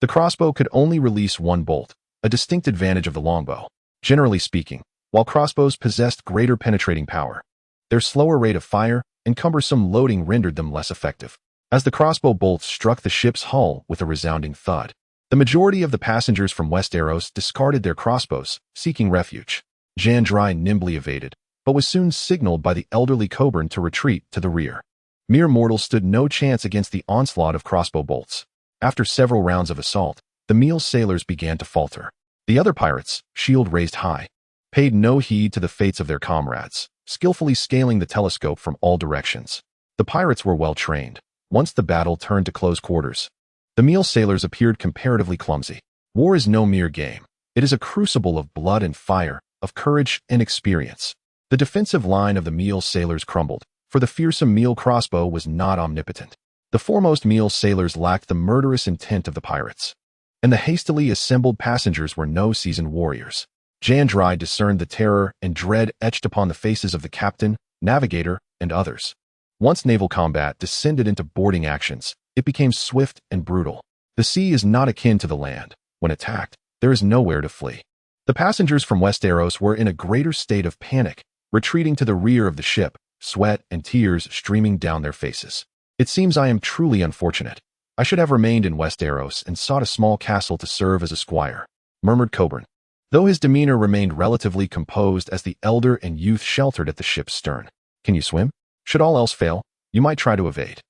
the crossbow could only release 1 bolt, a distinct advantage of the longbow. Generally speaking, while crossbows possessed greater penetrating power, their slower rate of fire and cumbersome loading rendered them less effective. As the crossbow bolts struck the ship's hull with a resounding thud, the majority of the passengers from Westeros discarded their crossbows, seeking refuge. Jandeli nimbly evaded, but was soon signaled by the elderly Coburn to retreat to the rear. Mere mortals stood no chance against the onslaught of crossbow bolts. After several rounds of assault, The male sailors began to falter. The other pirates, shield raised high, paid no heed to the fates of their comrades, skillfully scaling the telescope from all directions. The pirates were well trained. Once the battle turned to close quarters, the male sailors appeared comparatively clumsy. War is no mere game. It is a crucible of blood and fire, of courage and experience. The defensive line of the male sailors crumbled, for the fearsome male crossbow was not omnipotent. The foremost male sailors lacked the murderous intent of the pirates, and the hastily assembled passengers were no seasoned warriors. Jandeli discerned the terror and dread etched upon the faces of the captain, navigator, and others. Once naval combat descended into boarding actions, it became swift and brutal. The sea is not akin to the land. When attacked, there is nowhere to flee. The passengers from Westeros were in a greater state of panic, retreating to the rear of the ship, sweat and tears streaming down their faces. It seems I am truly unfortunate. I should have remained in Westeros and sought a small castle to serve as a squire, murmured Coburn, though his demeanor remained relatively composed as the elder and youth sheltered at the ship's stern. Can you swim? Should all else fail, you might try to evade.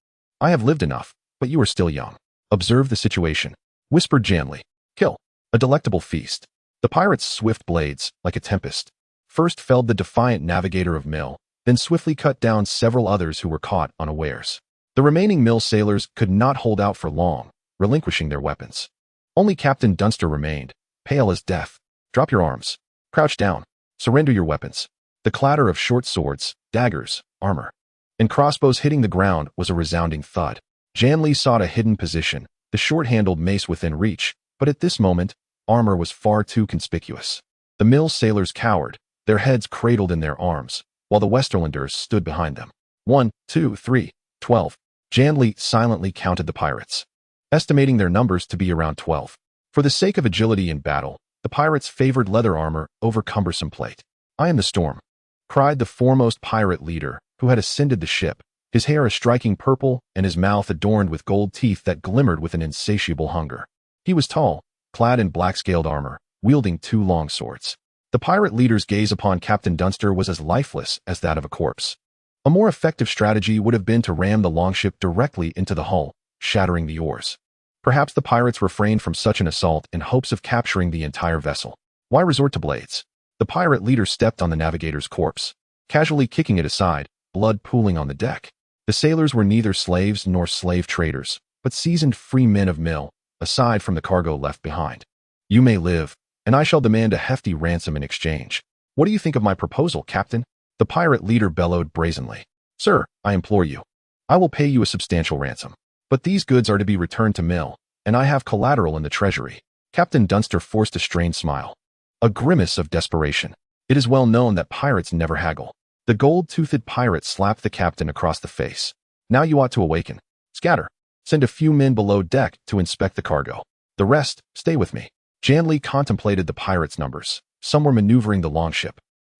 I have lived enough, but you are still young. Observe the situation, whispered Jandeli. Kill. A delectable feast. The pirates' swift blades, like a tempest, first felled the defiant navigator of Mill, then swiftly cut down several others who were caught unawares. The remaining Mill sailors could not hold out for long, relinquishing their weapons. Only Captain Dunster remained, pale as death. Drop your arms. Crouch down. Surrender your weapons. The clatter of short swords, daggers, armor, and crossbows hitting the ground was a resounding thud. Jandeli sought a hidden position, the short-handled mace within reach, but at this moment, armor was far too conspicuous. The Mill sailors cowered, their heads cradled in their arms, while the Westerlanders stood behind them. 1, 2, 3, 12. Jandeli silently counted the pirates, estimating their numbers to be around 12. For the sake of agility in battle, the pirates favored leather armor over cumbersome plate. I am the storm, cried the foremost pirate leader, who had ascended the ship, his hair a striking purple and his mouth adorned with gold teeth that glimmered with an insatiable hunger. He was tall, clad in black-scaled armor, wielding 2 long swords. The pirate leader's gaze upon Captain Dunster was as lifeless as that of a corpse. A more effective strategy would have been to ram the longship directly into the hull, shattering the oars. Perhaps the pirates refrained from such an assault in hopes of capturing the entire vessel. Why resort to blades? The pirate leader stepped on the navigator's corpse, casually kicking it aside, blood pooling on the deck. The sailors were neither slaves nor slave traders, but seasoned free men of Mill, aside from the cargo left behind. You may live, and I shall demand a hefty ransom in exchange. What do you think of my proposal, Captain? The pirate leader bellowed brazenly. Sir, I implore you. I will pay you a substantial ransom. But these goods are to be returned to Mill, and I have collateral in the treasury. Captain Dunster forced a strained smile, a grimace of desperation. It is well known that pirates never haggle. The gold-toothed pirate slapped the captain across the face. Now you ought to awaken. Scatter. Send a few men below deck to inspect the cargo. The rest, stay with me. Jandeli contemplated the pirates' numbers. Some were maneuvering the longship,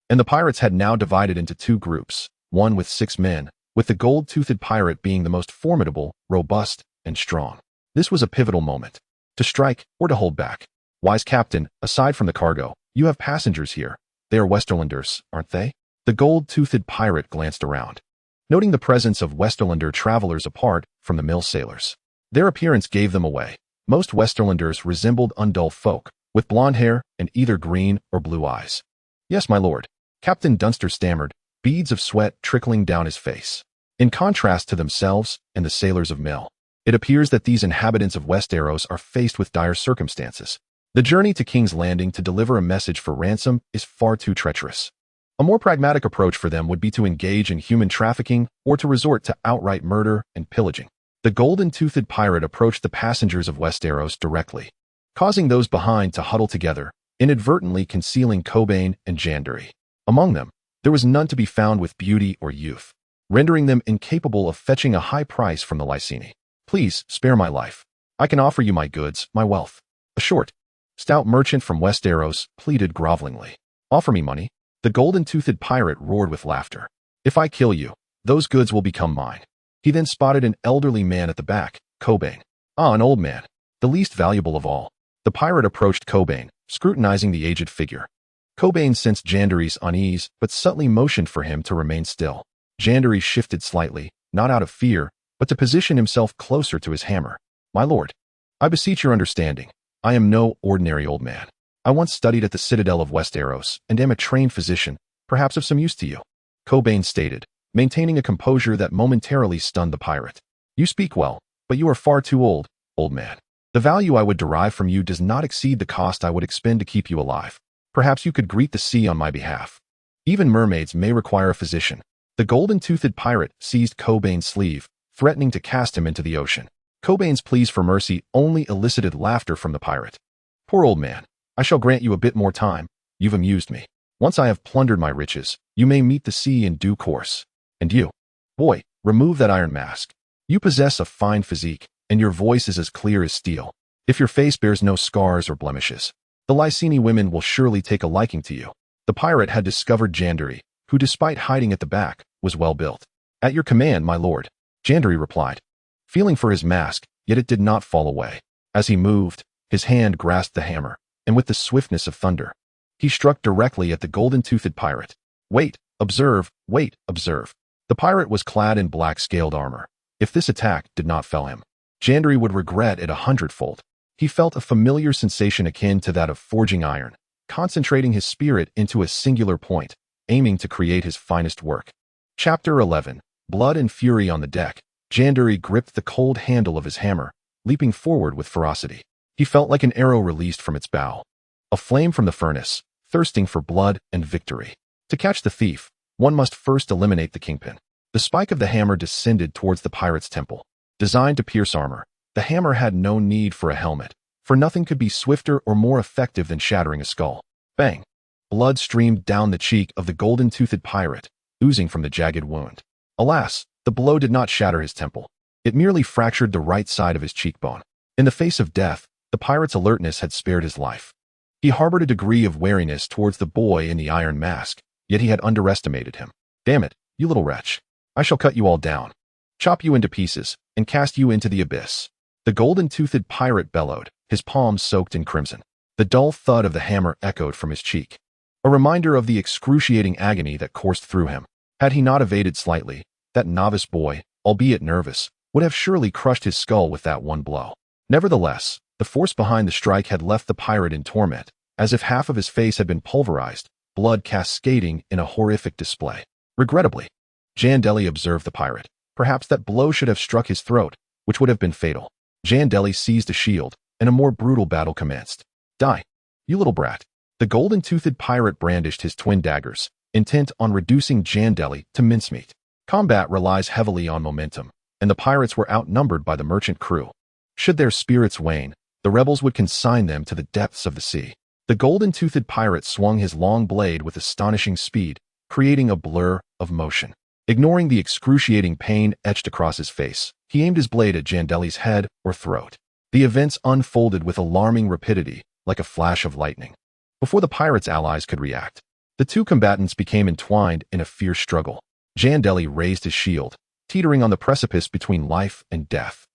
and the pirates had now divided into 2 groups, one with 6 men, with the gold-toothed pirate being the most formidable, robust, and strong. This was a pivotal moment. To strike or to hold back. Wise captain, aside from the cargo, you have passengers here. They are Westerlanders, aren't they? The gold-toothed pirate glanced around, noting the presence of Westerlander travelers apart from the Mill sailors. Their appearance gave them away. Most Westerlanders resembled undull folk, with blonde hair and either green or blue eyes. Yes, my lord. Captain Dunster stammered, beads of sweat trickling down his face. In contrast to themselves and the sailors of Mill, it appears that these inhabitants of Westeros are faced with dire circumstances. The journey to King's Landing to deliver a message for ransom is far too treacherous. A more pragmatic approach for them would be to engage in human trafficking or to resort to outright murder and pillaging. The golden-toothed pirate approached the passengers of Westeros directly, causing those behind to huddle together, inadvertently concealing Cobain and Jandeli. Among them, there was none to be found with beauty or youth, rendering them incapable of fetching a high price from the Lyseni. Please, spare my life. I can offer you my goods, my wealth. A short, stout merchant from Westeros pleaded grovelingly. Offer me money. The golden-toothed pirate roared with laughter. If I kill you, those goods will become mine. He then spotted an elderly man at the back, Cobain. Ah, an old man, the least valuable of all. The pirate approached Cobain, scrutinizing the aged figure. Cobain sensed Jandeli's unease, but subtly motioned for him to remain still. Jandeli shifted slightly, not out of fear, but to position himself closer to his hammer. My lord, I beseech your understanding. I am no ordinary old man. I once studied at the Citadel of Westeros and am a trained physician, perhaps of some use to you, Cobain stated, maintaining a composure that momentarily stunned the pirate. You speak well, but you are far too old man. The value I would derive from you does not exceed the cost I would expend to keep you alive. Perhaps you could greet the sea on my behalf. Even mermaids may require a physician. The golden-toothed pirate seized Cobain's sleeve, threatening to cast him into the ocean. Cobain's pleas for mercy only elicited laughter from the pirate. Poor old man, I shall grant you a bit more time. You've amused me. Once I have plundered my riches, you may meet the sea in due course. And you, boy, remove that iron mask. You possess a fine physique, and your voice is as clear as steel. If your face bears no scars or blemishes, the Lyseni women will surely take a liking to you. The pirate had discovered Jandeli, who despite hiding at the back, was well built. At your command, my lord, Jandeli replied, feeling for his mask, yet it did not fall away. As he moved, his hand grasped the hammer, and with the swiftness of thunder, he struck directly at the golden-toothed pirate. Wait, observe. The pirate was clad in black scaled armor. If this attack did not fell him, Jandeli would regret it 100-fold. He felt a familiar sensation akin to that of forging iron, concentrating his spirit into a singular point, aiming to create his finest work. Chapter 11. Blood and fury on the deck. Jandeli gripped the cold handle of his hammer, leaping forward with ferocity. He felt like an arrow released from its bow, a flame from the furnace, thirsting for blood and victory. To catch the thief, one must first eliminate the kingpin. The spike of the hammer descended towards the pirate's temple. Designed to pierce armor, the hammer had no need for a helmet, for nothing could be swifter or more effective than shattering a skull. Bang! Blood streamed down the cheek of the golden-toothed pirate, oozing from the jagged wound. Alas, the blow did not shatter his temple. It merely fractured the right side of his cheekbone. In the face of death, the pirate's alertness had spared his life. He harbored a degree of wariness towards the boy in the iron mask, yet he had underestimated him. Damn it, you little wretch. I shall cut you all down, chop you into pieces, and cast you into the abyss. The golden-toothed pirate bellowed, his palms soaked in crimson. The dull thud of the hammer echoed from his cheek, a reminder of the excruciating agony that coursed through him. Had he not evaded slightly, that novice boy, albeit nervous, would have surely crushed his skull with that one blow. Nevertheless, the force behind the strike had left the pirate in torment, as if half of his face had been pulverized, blood cascading in a horrific display. Regrettably, Jandeli observed the pirate. Perhaps that blow should have struck his throat, which would have been fatal. Jandeli seized a shield, and a more brutal battle commenced. Die, you little brat. The golden-toothed pirate brandished his twin daggers, intent on reducing Jandeli to mincemeat. Combat relies heavily on momentum, and the pirates were outnumbered by the merchant crew. Should their spirits wane, the rebels would consign them to the depths of the sea. The golden-toothed pirate swung his long blade with astonishing speed, creating a blur of motion. Ignoring the excruciating pain etched across his face, he aimed his blade at Jandeli's head or throat. The events unfolded with alarming rapidity, like a flash of lightning. Before the pirate's allies could react, the two combatants became entwined in a fierce struggle. Jandeli raised his shield, teetering on the precipice between life and death.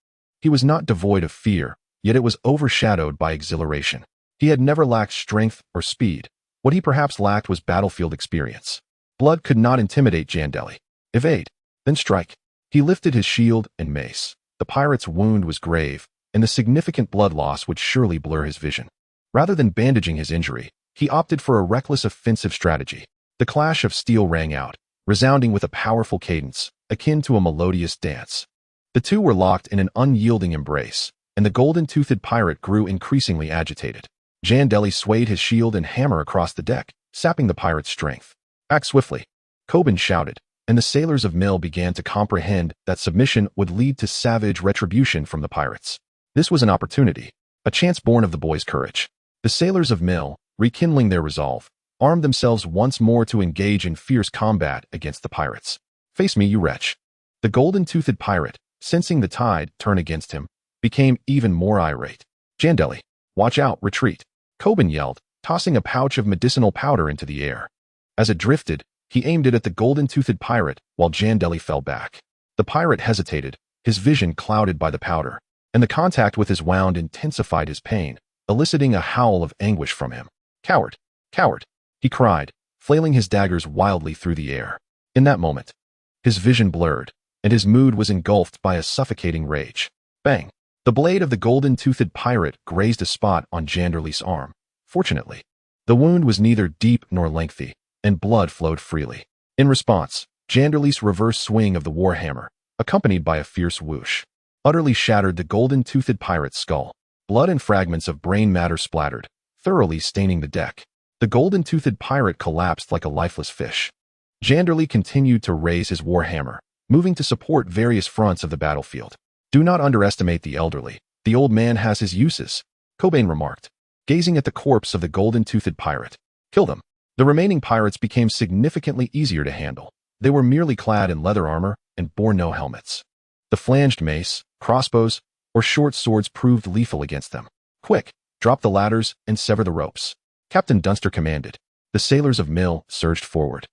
He was not devoid of fear, yet it was overshadowed by exhilaration. He had never lacked strength or speed. What he perhaps lacked was battlefield experience. Blood could not intimidate Jandeli. Evade, then strike. He lifted his shield and mace. The pirate's wound was grave, and the significant blood loss would surely blur his vision. Rather than bandaging his injury, he opted for a reckless offensive strategy. The clash of steel rang out, resounding with a powerful cadence, akin to a melodious dance. The two were locked in an unyielding embrace, and the golden-toothed pirate grew increasingly agitated. Jandeli swayed his shield and hammer across the deck, sapping the pirate's strength. Act swiftly, Coban shouted, and the sailors of Mill began to comprehend that submission would lead to savage retribution from the pirates. This was an opportunity, a chance born of the boy's courage. The sailors of Mill, rekindling their resolve, armed themselves once more to engage in fierce combat against the pirates. Face me, you wretch. The golden-toothed pirate, sensing the tide turn against him, became even more irate. Jandeli, watch out, retreat, Coban yelled, tossing a pouch of medicinal powder into the air. As it drifted, he aimed it at the golden-toothed pirate while Jandeli fell back. The pirate hesitated, his vision clouded by the powder, and the contact with his wound intensified his pain, eliciting a howl of anguish from him. Coward! Coward! He cried, flailing his daggers wildly through the air. In that moment, his vision blurred, and his mood was engulfed by a suffocating rage. Bang! The blade of the golden-toothed pirate grazed a spot on Jandeli's arm. Fortunately, the wound was neither deep nor lengthy, and blood flowed freely. In response, Jandeli's reverse swing of the warhammer, accompanied by a fierce whoosh, utterly shattered the golden-toothed pirate's skull. Blood and fragments of brain matter splattered, thoroughly staining the deck. The golden-toothed pirate collapsed like a lifeless fish. Jandeli continued to raise his warhammer, moving to support various fronts of the battlefield. Do not underestimate the elderly. The old man has his uses, Cobain remarked, gazing at the corpse of the golden-toothed pirate. Kill them. The remaining pirates became significantly easier to handle. They were merely clad in leather armor and bore no helmets. The flanged mace, crossbows, or short swords proved lethal against them. Quick, drop the ladders and sever the ropes, Captain Dunster commanded. The sailors of Mill surged forward,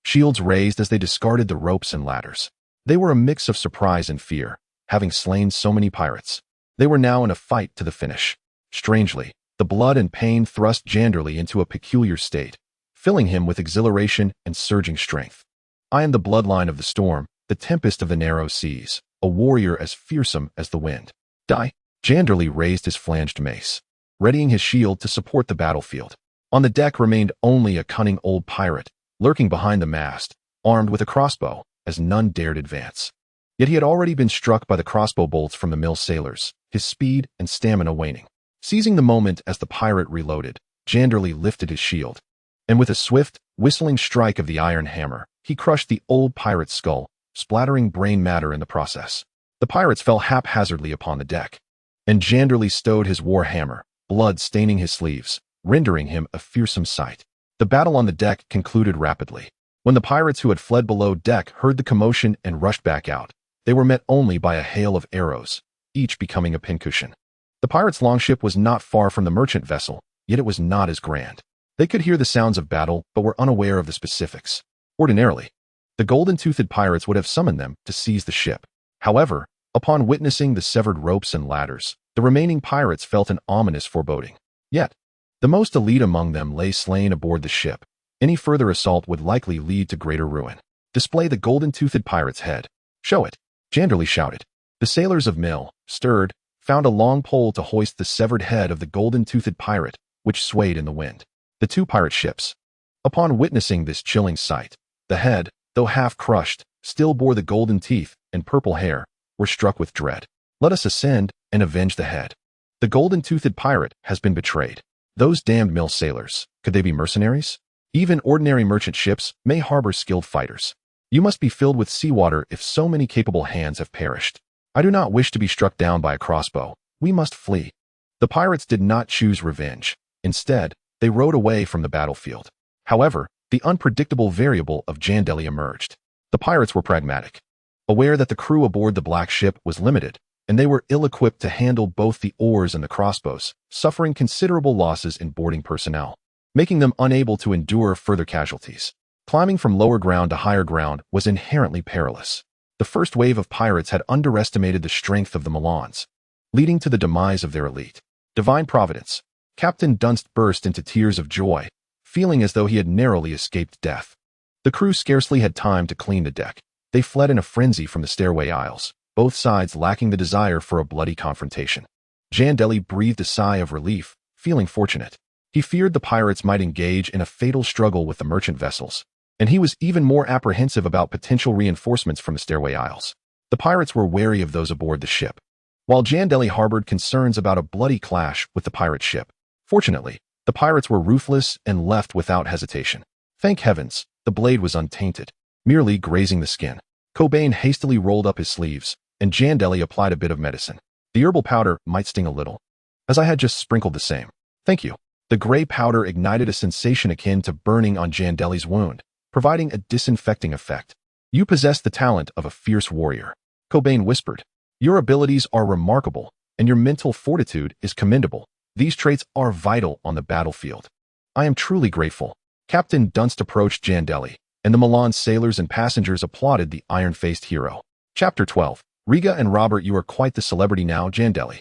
shields raised as they discarded the ropes and ladders. They were a mix of surprise and fear, having slain so many pirates. They were now in a fight to the finish. Strangely, the blood and pain thrust Jandeli into a peculiar state, filling him with exhilaration and surging strength. I am the bloodline of the storm, the tempest of the narrow seas, a warrior as fearsome as the wind. Die! Jandeli raised his flanged mace, readying his shield to support the battlefield. On the deck remained only a cunning old pirate, lurking behind the mast, armed with a crossbow, as none dared advance. Yet he had already been struck by the crossbow bolts from the Mill sailors, his speed and stamina waning. Seizing the moment as the pirate reloaded, Jandeli lifted his shield, and with a swift, whistling strike of the iron hammer, he crushed the old pirate's skull, splattering brain matter in the process. The pirates fell haphazardly upon the deck, and Jandeli stowed his war hammer, blood staining his sleeves, rendering him a fearsome sight. The battle on the deck concluded rapidly. When the pirates who had fled below deck heard the commotion and rushed back out, they were met only by a hail of arrows, each becoming a pincushion. The pirates' longship was not far from the merchant vessel, yet it was not as grand. They could hear the sounds of battle, but were unaware of the specifics. Ordinarily, the golden-toothed pirates would have summoned them to seize the ship. However, upon witnessing the severed ropes and ladders, the remaining pirates felt an ominous foreboding. Yet, the most elite among them lay slain aboard the ship. Any further assault would likely lead to greater ruin. Display the golden-toothed pirate's head. Show it, Jandeli shouted. The sailors of Mill, stirred, found a long pole to hoist the severed head of the golden-toothed pirate, which swayed in the wind. The two pirate ships. Upon witnessing this chilling sight, the head, though half crushed, still bore the golden teeth and purple hair, were struck with dread. Let us ascend and avenge the head. The golden-toothed pirate has been betrayed. Those damned Mill sailors, could they be mercenaries? Even ordinary merchant ships may harbor skilled fighters. You must be filled with seawater if so many capable hands have perished. I do not wish to be struck down by a crossbow. We must flee. The pirates did not choose revenge. Instead, they rowed away from the battlefield. However, the unpredictable variable of Jandeli emerged. The pirates were pragmatic, aware that the crew aboard the black ship was limited, and they were ill-equipped to handle both the oars and the crossbows, suffering considerable losses in boarding personnel, making them unable to endure further casualties. Climbing from lower ground to higher ground was inherently perilous. The first wave of pirates had underestimated the strength of the Milans, leading to the demise of their elite. Divine Providence. Captain Dunst burst into tears of joy, feeling as though he had narrowly escaped death. The crew scarcely had time to clean the deck. They fled in a frenzy from the stairway aisles, both sides lacking the desire for a bloody confrontation. Jandeli breathed a sigh of relief, feeling fortunate. He feared the pirates might engage in a fatal struggle with the merchant vessels, and he was even more apprehensive about potential reinforcements from the stairway aisles. The pirates were wary of those aboard the ship, while Jandeli harbored concerns about a bloody clash with the pirate ship. Fortunately, the pirates were ruthless and left without hesitation. Thank heavens, the blade was untainted, merely grazing the skin. Cobain hastily rolled up his sleeves, and Jandeli applied a bit of medicine. The herbal powder might sting a little, as I had just sprinkled the same. Thank you. The gray powder ignited a sensation akin to burning on Jandeli's wound, providing a disinfecting effect. You possess the talent of a fierce warrior, Cobain whispered. Your abilities are remarkable, and your mental fortitude is commendable. These traits are vital on the battlefield. I am truly grateful. Captain Dunst approached Jandeli, and the Milan sailors and passengers applauded the iron-faced hero. Chapter 12. Riga and Robert, you are quite the celebrity now, Jandeli.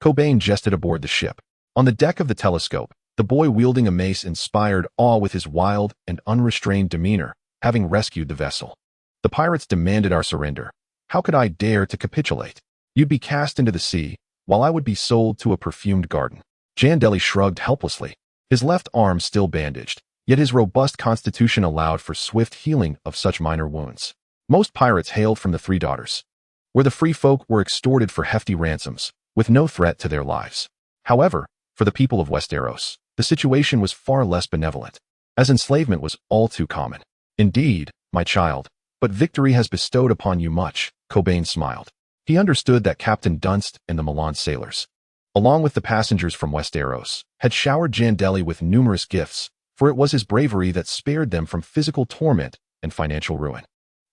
Cobain jested aboard the ship. On the deck of the Telescope, the boy wielding a mace inspired awe with his wild and unrestrained demeanor, having rescued the vessel. The pirates demanded our surrender. How could I dare to capitulate? You'd be cast into the sea, while I would be sold to a perfumed garden. Jandeli shrugged helplessly, his left arm still bandaged, yet his robust constitution allowed for swift healing of such minor wounds. Most pirates hailed from the Three Daughters, where the free folk were extorted for hefty ransoms, with no threat to their lives. However, for the people of Westeros, the situation was far less benevolent, as enslavement was all too common. Indeed, my child, but victory has bestowed upon you much, Cobain smiled. He understood that Captain Dunst and the Milan sailors, along with the passengers from Westeros, had showered Jandeli with numerous gifts, for it was his bravery that spared them from physical torment and financial ruin.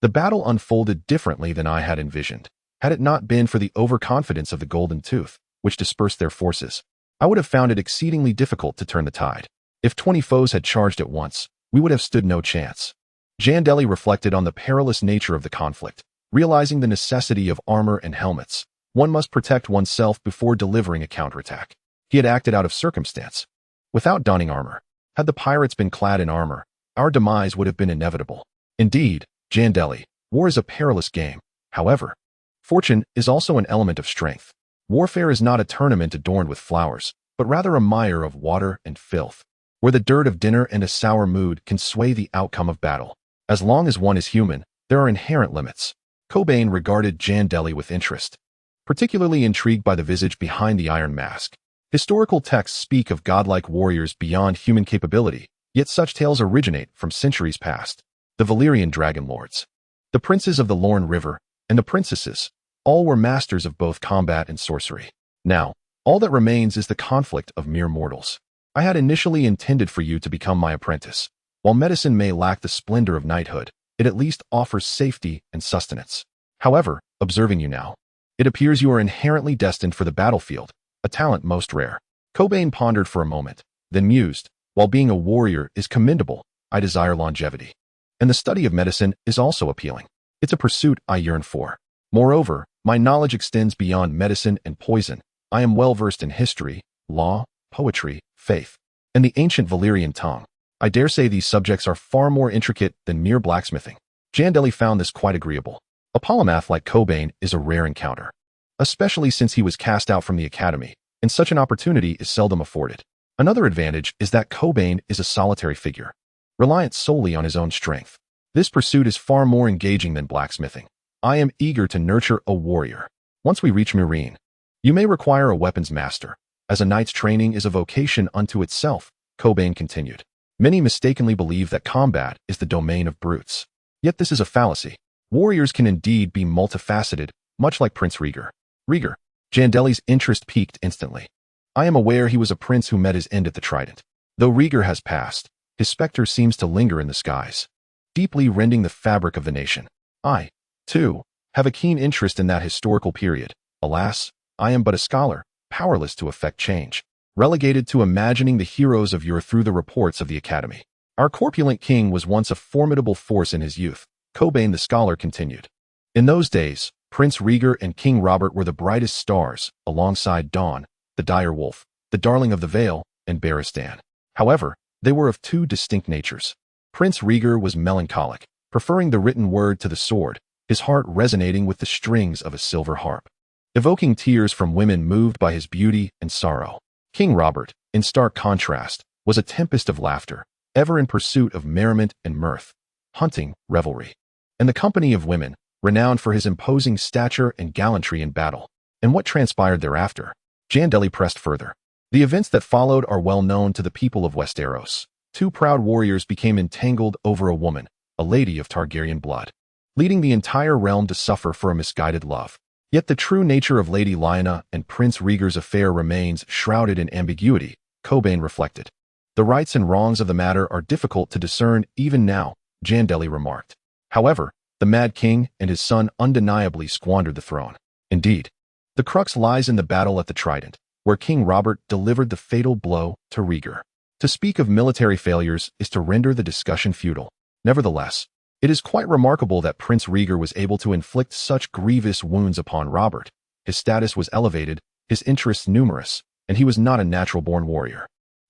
The battle unfolded differently than I had envisioned. Had it not been for the overconfidence of the Golden Tooth, which dispersed their forces, I would have found it exceedingly difficult to turn the tide. If 20 foes had charged at once, we would have stood no chance. Jandeli reflected on the perilous nature of the conflict, realizing the necessity of armor and helmets. One must protect oneself before delivering a counterattack. He had acted out of circumstance, without donning armor. Had the pirates been clad in armor, our demise would have been inevitable. Indeed, Jandeli, war is a perilous game. However, fortune is also an element of strength. Warfare is not a tournament adorned with flowers, but rather a mire of water and filth, where the dirt of dinner and a sour mood can sway the outcome of battle. As long as one is human, there are inherent limits. Cobain regarded Jandeli with interest, particularly intrigued by the visage behind the iron mask. Historical texts speak of godlike warriors beyond human capability, yet such tales originate from centuries past. The Valyrian dragon lords, the princes of the Lorne River, and the princesses, all were masters of both combat and sorcery. Now, all that remains is the conflict of mere mortals. I had initially intended for you to become my apprentice. While medicine may lack the splendor of knighthood, it at least offers safety and sustenance. However, observing you now, it appears you are inherently destined for the battlefield, a talent most rare. Cobain pondered for a moment, then mused, while being a warrior is commendable, I desire longevity. And the study of medicine is also appealing. It's a pursuit I yearn for. Moreover, my knowledge extends beyond medicine and poison. I am well versed in history, law, poetry, faith, and the ancient Valyrian tongue. I dare say these subjects are far more intricate than mere blacksmithing. Jandeli found this quite agreeable. A polymath like Cobain is a rare encounter, especially since he was cast out from the academy, and such an opportunity is seldom afforded. Another advantage is that Cobain is a solitary figure, reliant solely on his own strength. This pursuit is far more engaging than blacksmithing. I am eager to nurture a warrior. Once we reach Meereen, you may require a weapons master, as a knight's training is a vocation unto itself, Cobain continued. Many mistakenly believe that combat is the domain of brutes. Yet this is a fallacy. Warriors can indeed be multifaceted, much like Prince Rhaegar. Rhaegar. Jandeli's interest piqued instantly. I am aware he was a prince who met his end at the Trident. Though Rhaegar has passed, his specter seems to linger in the skies, deeply rending the fabric of the nation. I, too, have a keen interest in that historical period. Alas, I am but a scholar, powerless to effect change, relegated to imagining the heroes of yore through the reports of the Academy. Our corpulent king was once a formidable force in his youth, Cobain the scholar continued. In those days, Prince Rhaegar and King Robert were the brightest stars, alongside Dawn, the dire wolf, the darling of the Vale, and Barristan. However, they were of two distinct natures. Prince Rhaegar was melancholic, preferring the written word to the sword, his heart resonating with the strings of a silver harp, evoking tears from women moved by his beauty and sorrow. King Robert, in stark contrast, was a tempest of laughter, ever in pursuit of merriment and mirth, hunting, revelry, and the company of women, renowned for his imposing stature and gallantry in battle. And what transpired thereafter? Jandeli pressed further. The events that followed are well known to the people of Westeros. Two proud warriors became entangled over a woman, a lady of Targaryen blood, leading the entire realm to suffer for a misguided love. Yet the true nature of Lady Lyanna and Prince Rhaegar's affair remains shrouded in ambiguity, Cobain reflected. The rights and wrongs of the matter are difficult to discern even now, Jandeli remarked. However, the Mad King and his son undeniably squandered the throne. Indeed, the crux lies in the battle at the Trident, where King Robert delivered the fatal blow to Rhaegar. To speak of military failures is to render the discussion futile. Nevertheless, it is quite remarkable that Prince Rhaegar was able to inflict such grievous wounds upon Robert. His status was elevated, his interests numerous, and he was not a natural-born warrior.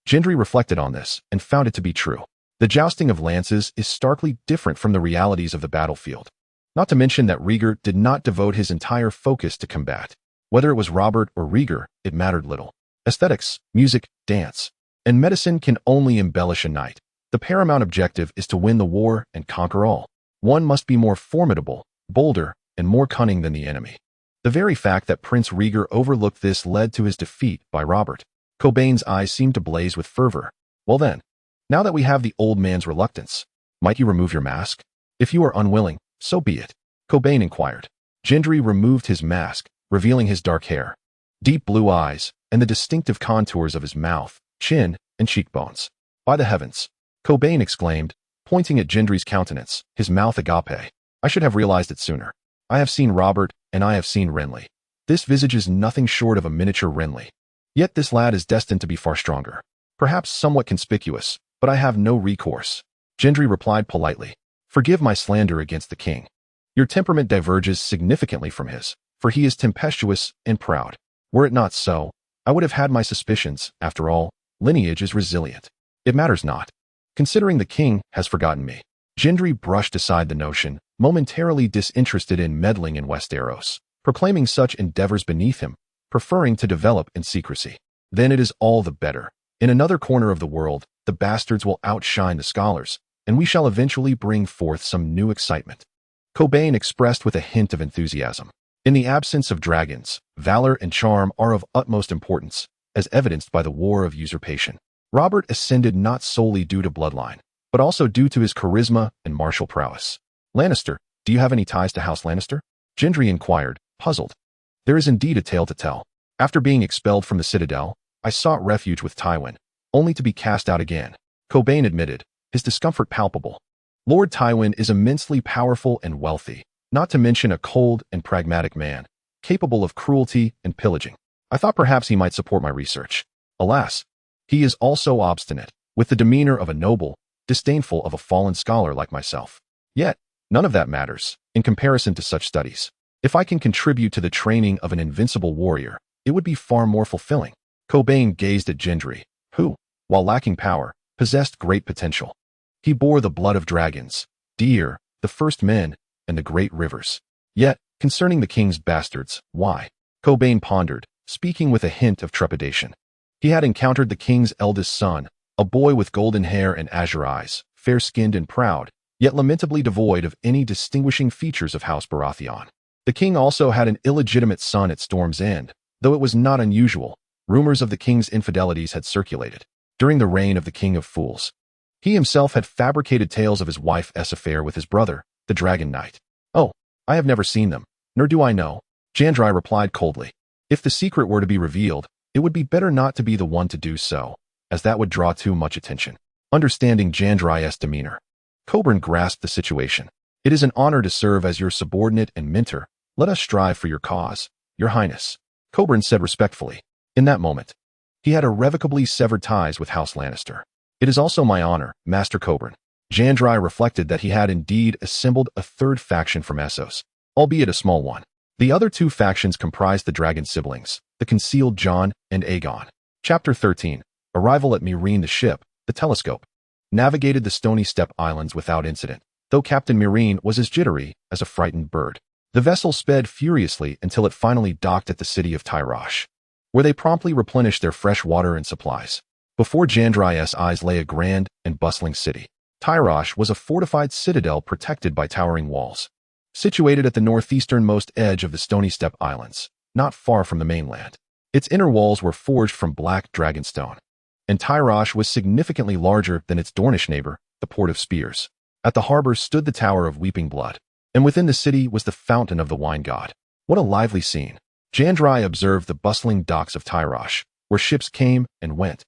Gendry reflected on this and found it to be true. The jousting of lances is starkly different from the realities of the battlefield. Not to mention that Rhaegar did not devote his entire focus to combat. Whether it was Robert or Rieger, it mattered little. Aesthetics, music, dance, and medicine can only embellish a night. The paramount objective is to win the war and conquer all. One must be more formidable, bolder, and more cunning than the enemy. The very fact that Prince Rieger overlooked this led to his defeat by Robert. Cobain's eyes seemed to blaze with fervor. Well then, now that we have the old man's reluctance, might you remove your mask? If you are unwilling, so be it, Cobain inquired. Jandeli removed his mask, revealing his dark hair, deep blue eyes, and the distinctive contours of his mouth, chin, and cheekbones. By the heavens, Cobain exclaimed, pointing at Jandeli's countenance, his mouth agape. I should have realized it sooner. I have seen Robert, and I have seen Renly. This visage is nothing short of a miniature Renly. Yet this lad is destined to be far stronger. Perhaps somewhat conspicuous, but I have no recourse. Jandeli replied politely. Forgive my slander against the king. Your temperament diverges significantly from his, for he is tempestuous and proud. Were it not so, I would have had my suspicions. After all, lineage is resilient. It matters not. Considering the king has forgotten me. Jandeli brushed aside the notion, momentarily disinterested in meddling in Westeros, proclaiming such endeavors beneath him, preferring to develop in secrecy. Then it is all the better. In another corner of the world, the bastards will outshine the scholars, and we shall eventually bring forth some new excitement. Cobain expressed with a hint of enthusiasm. In the absence of dragons, valor and charm are of utmost importance, as evidenced by the War of Usurpation. Robert ascended not solely due to bloodline, but also due to his charisma and martial prowess. Lannister, do you have any ties to House Lannister? Jandeli inquired, puzzled. There is indeed a tale to tell. After being expelled from the Citadel, I sought refuge with Tywin, only to be cast out again. Cobain admitted, his discomfort palpable. Lord Tywin is immensely powerful and wealthy, not to mention a cold and pragmatic man, capable of cruelty and pillaging. I thought perhaps he might support my research. Alas, he is also obstinate, with the demeanor of a noble, disdainful of a fallen scholar like myself. Yet, none of that matters, in comparison to such studies. If I can contribute to the training of an invincible warrior, it would be far more fulfilling. Cobain gazed at Jandeli, who, while lacking power, possessed great potential. He bore the blood of dragons, deer, the first men, and the great rivers. Yet, concerning the king's bastards, why? Cobain pondered, speaking with a hint of trepidation. He had encountered the king's eldest son, a boy with golden hair and azure eyes, fair-skinned and proud, yet lamentably devoid of any distinguishing features of House Baratheon. The king also had an illegitimate son at Storm's End, though it was not unusual. Rumors of the king's infidelities had circulated. During the reign of the King of Fools, he himself had fabricated tales of his wife's affair with his brother, the Dragon Knight. Oh, I have never seen them, nor do I know. Jandeli replied coldly. If the secret were to be revealed, it would be better not to be the one to do so, as that would draw too much attention. Understanding Jandeli's demeanor, Coburn grasped the situation. It is an honor to serve as your subordinate and mentor. Let us strive for your cause, your highness, Coburn said respectfully. In that moment, he had irrevocably severed ties with House Lannister. It is also my honor, Master Coburn. Jandeli reflected that he had indeed assembled a third faction from Essos, albeit a small one. The other two factions comprised the dragon siblings, the concealed Jon and Aegon. Chapter 13. Arrival at Meereen. The ship, the Telescope, navigated the Stony Steppe Islands without incident, though Captain Meereen was as jittery as a frightened bird. The vessel sped furiously until it finally docked at the city of Tyro, where they promptly replenished their fresh water and supplies. Before Jandeli's eyes lay a grand and bustling city. Tyro was a fortified citadel protected by towering walls, situated at the northeasternmost edge of the Stony Steppe Islands, not far from the mainland. Its inner walls were forged from black dragonstone, and Tyro was significantly larger than its Dornish neighbor, the Port of Spears. At the harbor stood the Tower of Weeping Blood, and within the city was the Fountain of the Wine God. What a lively scene! Jandeli observed the bustling docks of Tyro, where ships came and went,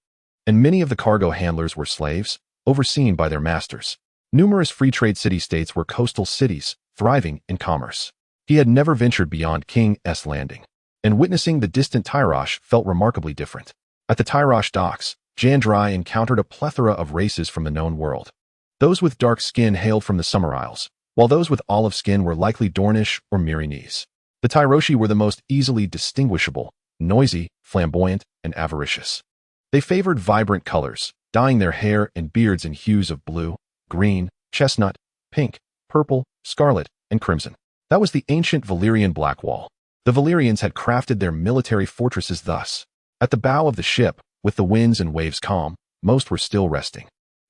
and many of the cargo handlers were slaves, overseen by their masters. Numerous free trade city-states were coastal cities, thriving in commerce. He had never ventured beyond King's Landing, and witnessing the distant Tyro felt remarkably different. At the Tyro docks, Jandeli encountered a plethora of races from the known world. Those with dark skin hailed from the Summer Isles, while those with olive skin were likely Dornish or Meereenese. The Tyroshi were the most easily distinguishable, noisy, flamboyant, and avaricious. They favored vibrant colors, dyeing their hair and beards in hues of blue, green, chestnut, pink, purple, scarlet, and crimson. That was the ancient Valyrian Blackwall. The Valyrians had crafted their military fortresses thus. At the bow of the ship, with the winds and waves calm, most were still resting.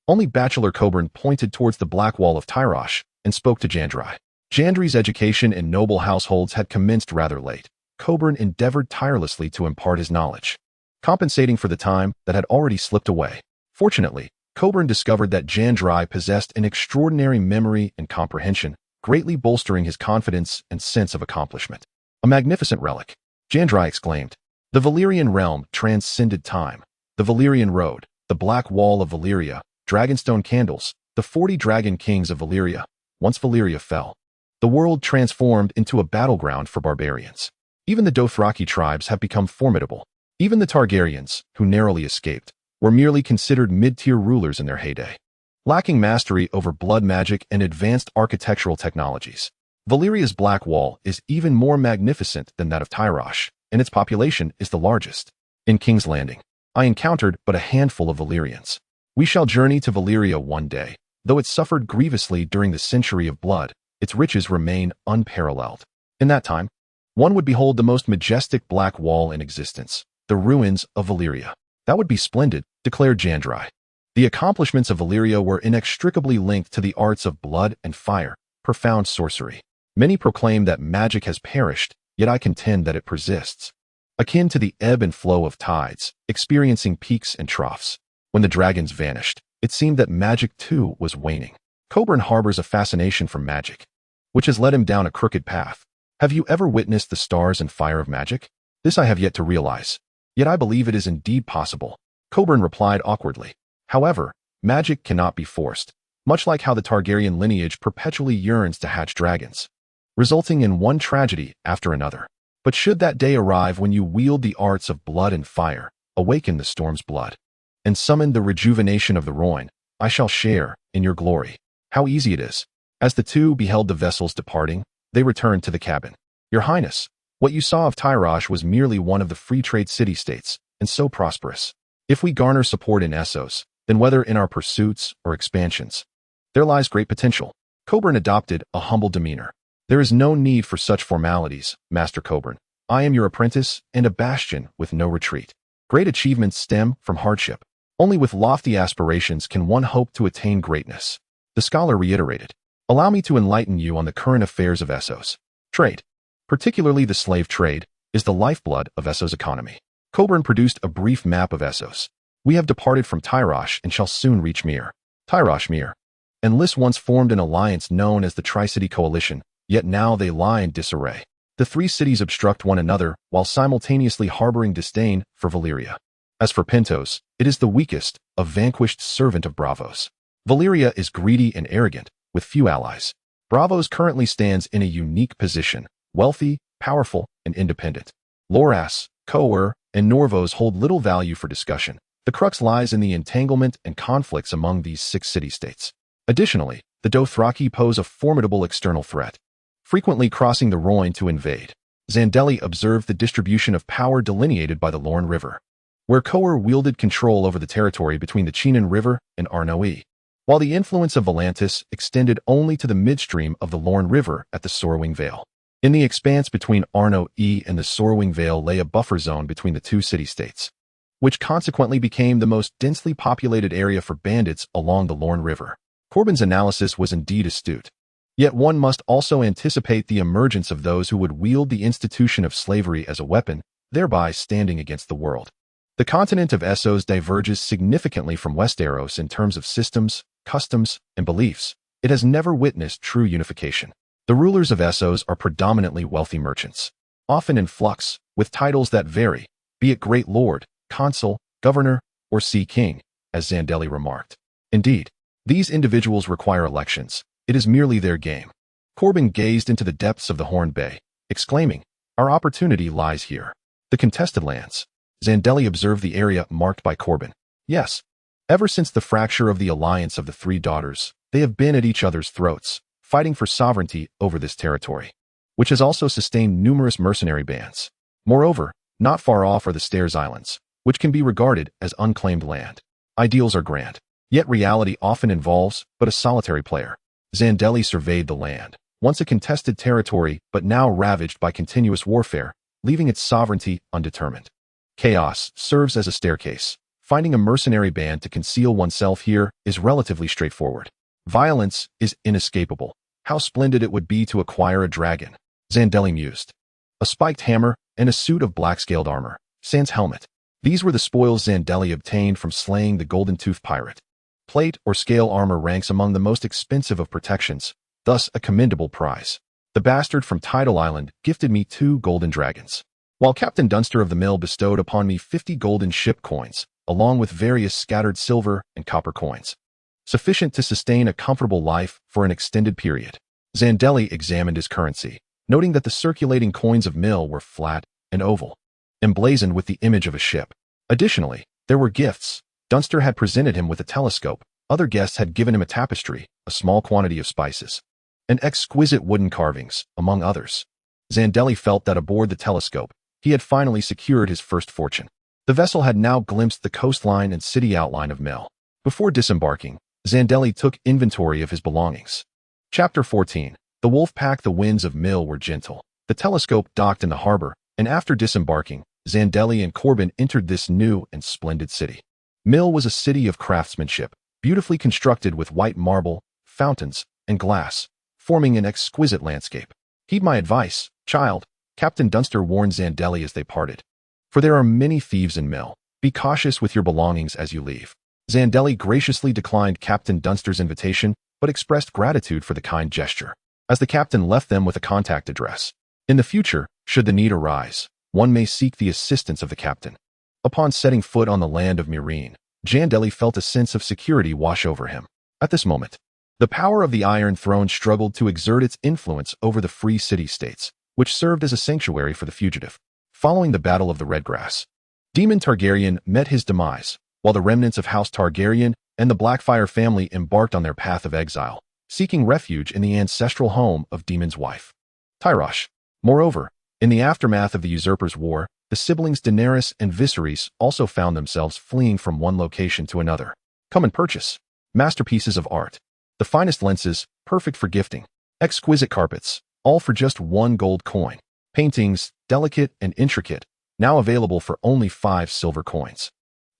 Only bachelor Coburn pointed towards the black wall of Tyro and spoke to Jandeli. Jandeli's education in noble households had commenced rather late. Coburn endeavored tirelessly to impart his knowledge, compensating for the time that had already slipped away. Fortunately, Coburn discovered that Jandeli possessed an extraordinary memory and comprehension, greatly bolstering his confidence and sense of accomplishment. A magnificent relic, Jandeli exclaimed. The Valyrian realm transcended time. The Valyrian road, the black wall of Valyria, dragonstone candles, the 40 dragon kings of Valyria. Once Valyria fell, the world transformed into a battleground for barbarians. Even the Dothraki tribes have become formidable. Even the Targaryens, who narrowly escaped, were merely considered mid-tier rulers in their heyday, lacking mastery over blood magic and advanced architectural technologies. Valyria's black wall is even more magnificent than that of Tyro, and its population is the largest. In King's Landing, I encountered but a handful of Valyrians. We shall journey to Valyria one day. Though it suffered grievously during the century of blood, its riches remain unparalleled. In that time, one would behold the most majestic black wall in existence, the ruins of Valyria. That would be splendid, declared Jandeli. The accomplishments of Valyria were inextricably linked to the arts of blood and fire, profound sorcery. Many proclaim that magic has perished, yet I contend that it persists. Akin to the ebb and flow of tides, experiencing peaks and troughs. When the dragons vanished, it seemed that magic too was waning. Coburn harbors a fascination for magic, which has led him down a crooked path. Have you ever witnessed the stars and fire of magic? This I have yet to realize. Yet I believe it is indeed possible. Coburn replied awkwardly. However, magic cannot be forced, much like how the Targaryen lineage perpetually yearns to hatch dragons, resulting in one tragedy after another. But should that day arrive when you wield the arts of blood and fire, awaken the storm's blood, and summon the rejuvenation of the heroine, I shall share in your glory. How easy it is. As the two beheld the vessels departing, they returned to the cabin. Your Highness, what you saw of Tyro was merely one of the free trade city-states, and so prosperous. If we garner support in Essos, then whether in our pursuits or expansions, there lies great potential. Coburn adopted a humble demeanor. There is no need for such formalities, Master Coburn. I am your apprentice and a bastion with no retreat. Great achievements stem from hardship. Only with lofty aspirations can one hope to attain greatness. The scholar reiterated. Allow me to enlighten you on the current affairs of Essos. Trade, particularly the slave trade, is the lifeblood of Essos' economy. Coburn produced a brief map of Essos. We have departed from Tyro and shall soon reach Myr. Tyro, Myr, and Lys once formed an alliance known as the Tri-City Coalition, yet now they lie in disarray. The three cities obstruct one another while simultaneously harboring disdain for Valyria. As for Pentos, it is the weakest, a vanquished servant of Braavos. Valyria is greedy and arrogant, with few allies. Braavos currently stands in a unique position, wealthy, powerful, and independent. Loras, Coer, and Norvos hold little value for discussion. The crux lies in the entanglement and conflicts among these 6 city-states. Additionally, the Dothraki pose a formidable external threat, frequently crossing the Rhoyne to invade. Jandeli observed the distribution of power delineated by the Lorne River, where Coer wielded control over the territory between the Chenan River and Arnoe, while the influence of Volantis extended only to the midstream of the Lorne River at the Sorrowing Vale. In the expanse between Arnoe and the Sorrowing Vale lay a buffer zone between the two city-states, which consequently became the most densely populated area for bandits along the Lorne River. Corbyn's analysis was indeed astute. Yet one must also anticipate the emergence of those who would wield the institution of slavery as a weapon, thereby standing against the world. The continent of Essos diverges significantly from Westeros in terms of systems, customs, and beliefs. It has never witnessed true unification. The rulers of Essos are predominantly wealthy merchants, often in flux, with titles that vary, be it Great Lord, Consul, Governor, or Sea King, as Jandeli remarked. Indeed, these individuals require elections. It is merely their game. Corbyn gazed into the depths of the Horn Bay, exclaiming, "Our opportunity lies here." The contested lands. Jandeli observed the area marked by Corbyn. Yes, ever since the fracture of the alliance of the three daughters, they have been at each other's throats, fighting for sovereignty over this territory, which has also sustained numerous mercenary bands. Moreover, not far off are the Stairs Islands, which can be regarded as unclaimed land. Ideals are grand, yet reality often involves but a solitary player. Jandeli surveyed the land, once a contested territory but now ravaged by continuous warfare, leaving its sovereignty undetermined. Chaos serves as a staircase. Finding a mercenary band to conceal oneself here is relatively straightforward. Violence is inescapable. How splendid it would be to acquire a dragon, Jandeli mused. A spiked hammer and a suit of black-scaled armor, sans helmet. These were the spoils Jandeli obtained from slaying the golden-toothed pirate. Plate or scale armor ranks among the most expensive of protections, thus a commendable prize. The bastard from Tidal Island gifted me 2 golden dragons, while Captain Dunster of the Mill bestowed upon me 50 golden ship coins, along with various scattered silver and copper coins, sufficient to sustain a comfortable life for an extended period. Jandeli examined his currency, noting that the circulating coins of Mill were flat and oval, emblazoned with the image of a ship. Additionally, there were gifts. Dunster had presented him with a telescope. Other guests had given him a tapestry, a small quantity of spices, and exquisite wooden carvings, among others. Jandeli felt that aboard the telescope, he had finally secured his first fortune. The vessel had now glimpsed the coastline and city outline of Mill. Before disembarking, Jandeli took inventory of his belongings. Chapter 14. The wolfpack. The winds of Mill were gentle. The telescope docked in the harbor, and after disembarking, Jandeli and Corbin entered this new and splendid city. Mill was a city of craftsmanship, beautifully constructed with white marble, fountains, and glass, forming an exquisite landscape. Heed my advice, child, Captain Dunster warned Jandeli as they parted. For there are many thieves in Mill. Be cautious with your belongings as you leave. Jandeli graciously declined Captain Dunster's invitation, but expressed gratitude for the kind gesture, as the captain left them with a contact address. In the future, should the need arise, one may seek the assistance of the captain. Upon setting foot on the land of Meereen, Jandeli felt a sense of security wash over him. At this moment, the power of the Iron Throne struggled to exert its influence over the free city-states, which served as a sanctuary for the fugitive. Following the Battle of the Redgrass, Daemon Targaryen met his demise, while the remnants of House Targaryen and the Blackfyre family embarked on their path of exile, seeking refuge in the ancestral home of Daemon's wife, Tyro. Moreover, in the aftermath of the Usurpers' War, the siblings Daenerys and Viserys also found themselves fleeing from one location to another. Come and purchase masterpieces of art, the finest lenses, perfect for gifting, exquisite carpets, all for just 1 gold coin. Paintings, delicate and intricate, now available for only 5 silver coins.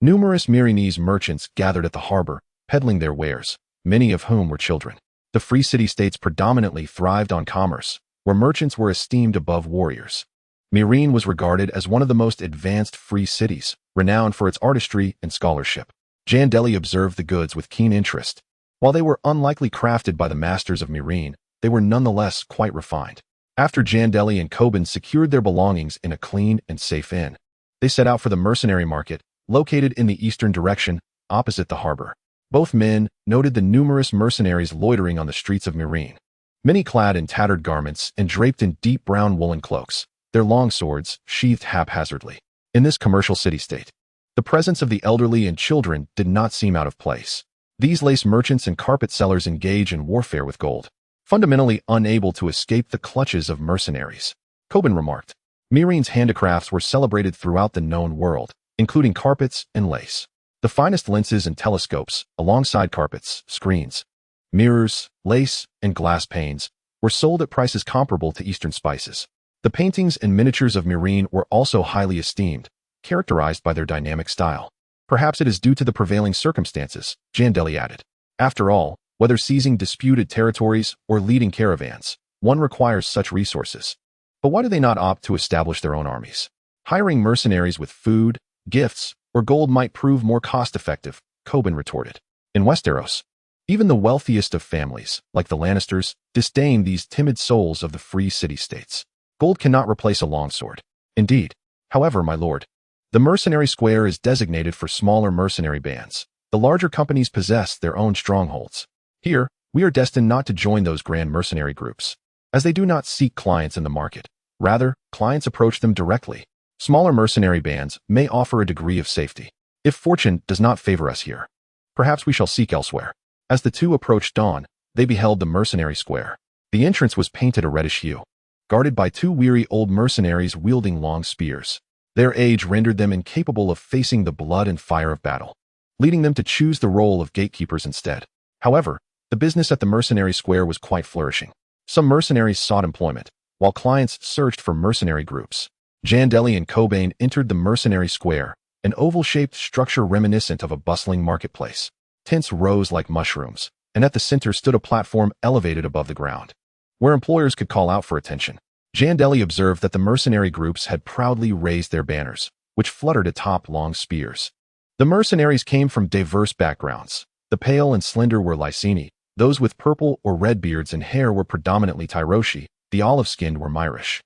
Numerous Meereenese merchants gathered at the harbor, peddling their wares, many of whom were children. The free city-states predominantly thrived on commerce, where merchants were esteemed above warriors. Meereen was regarded as one of the most advanced free cities, renowned for its artistry and scholarship. Jandeli observed the goods with keen interest. While they were unlikely crafted by the masters of Meereen, they were nonetheless quite refined. After Jandeli and Coben secured their belongings in a clean and safe inn, they set out for the mercenary market, located in the eastern direction, opposite the harbor. Both men noted the numerous mercenaries loitering on the streets of Meereen, many clad in tattered garments and draped in deep brown woolen cloaks, their long swords sheathed haphazardly. In this commercial city-state, the presence of the elderly and children did not seem out of place. These lace merchants and carpet sellers engage in warfare with gold, fundamentally unable to escape the clutches of mercenaries. Coben remarked. Meereen's handicrafts were celebrated throughout the known world, including carpets and lace. The finest lenses and telescopes, alongside carpets, screens, mirrors, lace, and glass panes, were sold at prices comparable to Eastern spices. The paintings and miniatures of Meereen were also highly esteemed, characterized by their dynamic style. Perhaps it is due to the prevailing circumstances, Jandeli added. After all, whether seizing disputed territories or leading caravans, one requires such resources. But why do they not opt to establish their own armies? Hiring mercenaries with food, gifts, or gold might prove more cost-effective, Coben retorted. In Westeros, even the wealthiest of families, like the Lannisters, disdain these timid souls of the free city-states. Gold cannot replace a longsword. Indeed, however, my lord, the mercenary square is designated for smaller mercenary bands. The larger companies possess their own strongholds. Here, we are destined not to join those grand mercenary groups, as they do not seek clients in the market. Rather, clients approach them directly. Smaller mercenary bands may offer a degree of safety. If fortune does not favor us here, perhaps we shall seek elsewhere. As the two approached dawn, they beheld the mercenary square. The entrance was painted a reddish hue, guarded by 2 weary old mercenaries wielding long spears. Their age rendered them incapable of facing the blood and fire of battle, leading them to choose the role of gatekeepers instead. However, the business at the mercenary square was quite flourishing. Some mercenaries sought employment, while clients searched for mercenary groups. Jandeli and Cobain entered the mercenary square, an oval-shaped structure reminiscent of a bustling marketplace. Tents rose like mushrooms, and at the center stood a platform elevated above the ground, where employers could call out for attention. Jandeli observed that the mercenary groups had proudly raised their banners, which fluttered atop long spears. The mercenaries came from diverse backgrounds. The pale and slender were Lysini, those with purple or red beards and hair were predominantly Tyroshi, the olive-skinned were Myrish,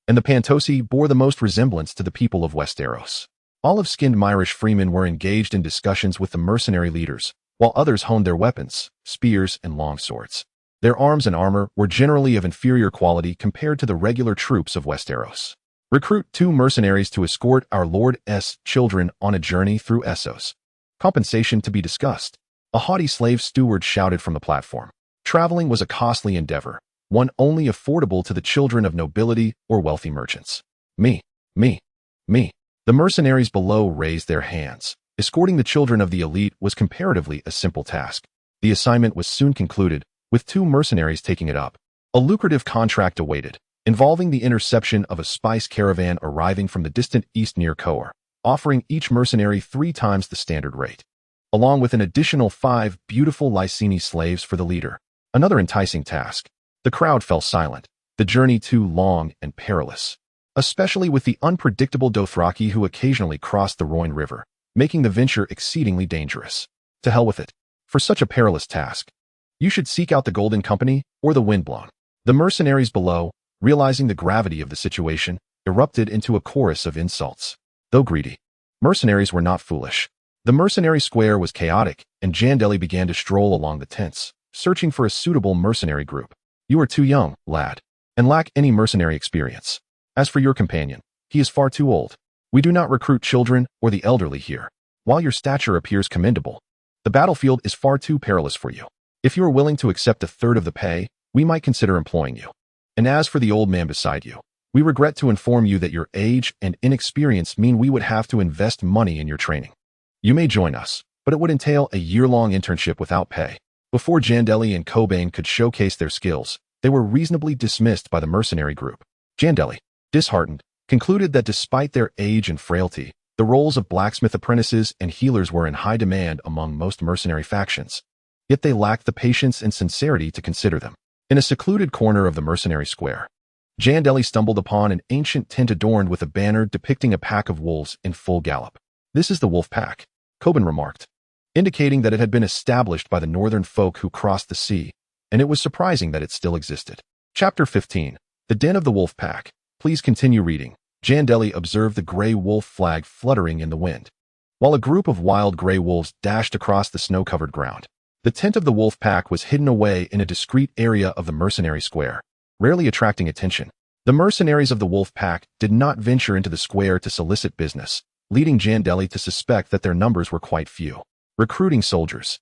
and the Pantosi bore the most resemblance to the people of Westeros. Olive-skinned Myrish freemen were engaged in discussions with the mercenary leaders, while others honed their weapons, spears, and longswords. Their arms and armor were generally of inferior quality compared to the regular troops of Westeros. Recruit 2 mercenaries to escort our Lord's children on a journey through Essos. Compensation to be discussed. A haughty slave steward shouted from the platform. Traveling was a costly endeavor, one only affordable to the children of nobility or wealthy merchants. Me. The mercenaries below raised their hands. Escorting the children of the elite was comparatively a simple task. The assignment was soon concluded, with 2 mercenaries taking it up. A lucrative contract awaited, involving the interception of a spice caravan arriving from the distant east near Koar, offering each mercenary 3 times the standard rate, along with an additional 5 beautiful Lysini slaves for the leader. Another enticing task. The crowd fell silent, the journey too long and perilous, especially with the unpredictable Dothraki who occasionally crossed the Rhoyne River, making the venture exceedingly dangerous. To hell with it. For such a perilous task, you should seek out the Golden Company or the Windblown. The mercenaries below, realizing the gravity of the situation, erupted into a chorus of insults. Though greedy, mercenaries were not foolish. The mercenary square was chaotic, and Jandeli began to stroll along the tents, searching for a suitable mercenary group. You are too young, lad, and lack any mercenary experience. As for your companion, he is far too old. We do not recruit children or the elderly here. While your stature appears commendable, the battlefield is far too perilous for you. If you are willing to accept 1/3 of the pay, we might consider employing you. And as for the old man beside you, we regret to inform you that your age and inexperience mean we would have to invest money in your training. You may join us, but it would entail a year-long internship without pay. Before Jandeli and Cobain could showcase their skills, they were reasonably dismissed by the mercenary group. Jandeli, disheartened, concluded that despite their age and frailty, the roles of blacksmith apprentices and healers were in high demand among most mercenary factions. Yet they lacked the patience and sincerity to consider them. In a secluded corner of the mercenary square, Jandeli stumbled upon an ancient tent adorned with a banner depicting a pack of wolves in full gallop. This is the wolfpack, Cobain remarked, indicating that it had been established by the northern folk who crossed the sea, and it was surprising that it still existed. Chapter 15. The Den of the Wolfpack. Please continue reading. Jandeli observed the gray wolf flag fluttering in the wind, while a group of wild gray wolves dashed across the snow-covered ground. The tent of the wolf pack was hidden away in a discreet area of the mercenary square, rarely attracting attention. The mercenaries of the wolf pack did not venture into the square to solicit business, leading Jandeli to suspect that their numbers were quite few. Recruiting soldiers.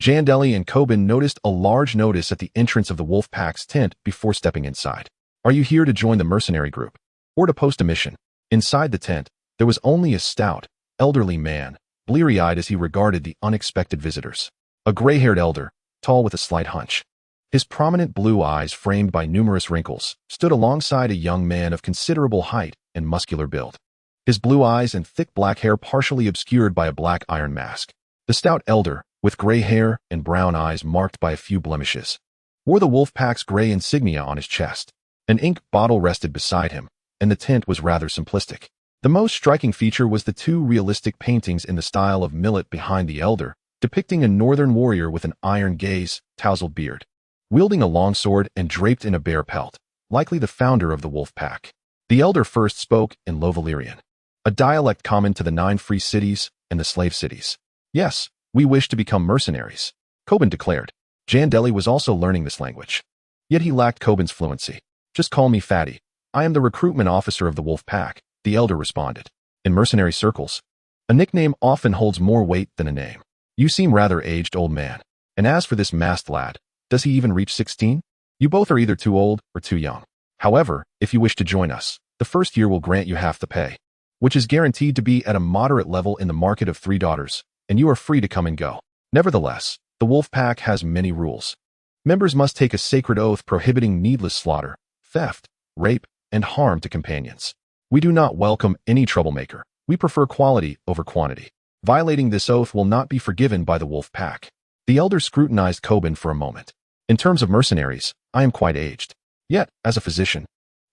Jandeli and Cobain noticed a large notice at the entrance of the wolf pack's tent before stepping inside. Are you here to join the mercenary group, or to post a mission? Inside the tent, there was only a stout, elderly man, bleary-eyed as he regarded the unexpected visitors. A gray-haired elder, tall with a slight hunch. His prominent blue eyes, framed by numerous wrinkles, stood alongside a young man of considerable height and muscular build. His blue eyes and thick black hair partially obscured by a black iron mask. The stout elder, with gray hair and brown eyes marked by a few blemishes, wore the wolf pack's gray insignia on his chest. An ink bottle rested beside him, and the tent was rather simplistic. The most striking feature was the 2 realistic paintings in the style of Millet behind the elder, depicting a northern warrior with an iron gaze, tousled beard, wielding a longsword and draped in a bear pelt, likely the founder of the wolf pack. The elder first spoke in Low Valyrian, a dialect common to the 9 free cities and the slave cities. Yes, we wish to become mercenaries, Cobain declared. Jandeli was also learning this language, yet he lacked Cobain's fluency. Just call me Fatty. I am the recruitment officer of the wolf pack, the elder responded. In mercenary circles, a nickname often holds more weight than a name. You seem rather aged, old man. And as for this masked lad, does he even reach 16? You both are either too old or too young. However, if you wish to join us, the first year will grant you half the pay, which is guaranteed to be at a moderate level in the market of 3 daughters, and you are free to come and go. Nevertheless, the wolf pack has many rules. Members must take a sacred oath prohibiting needless slaughter, theft, rape, and harm to companions. We do not welcome any troublemaker. We prefer quality over quantity. Violating this oath will not be forgiven by the wolf pack. The elder scrutinized Coben for a moment. In terms of mercenaries, I am quite aged. Yet, as a physician,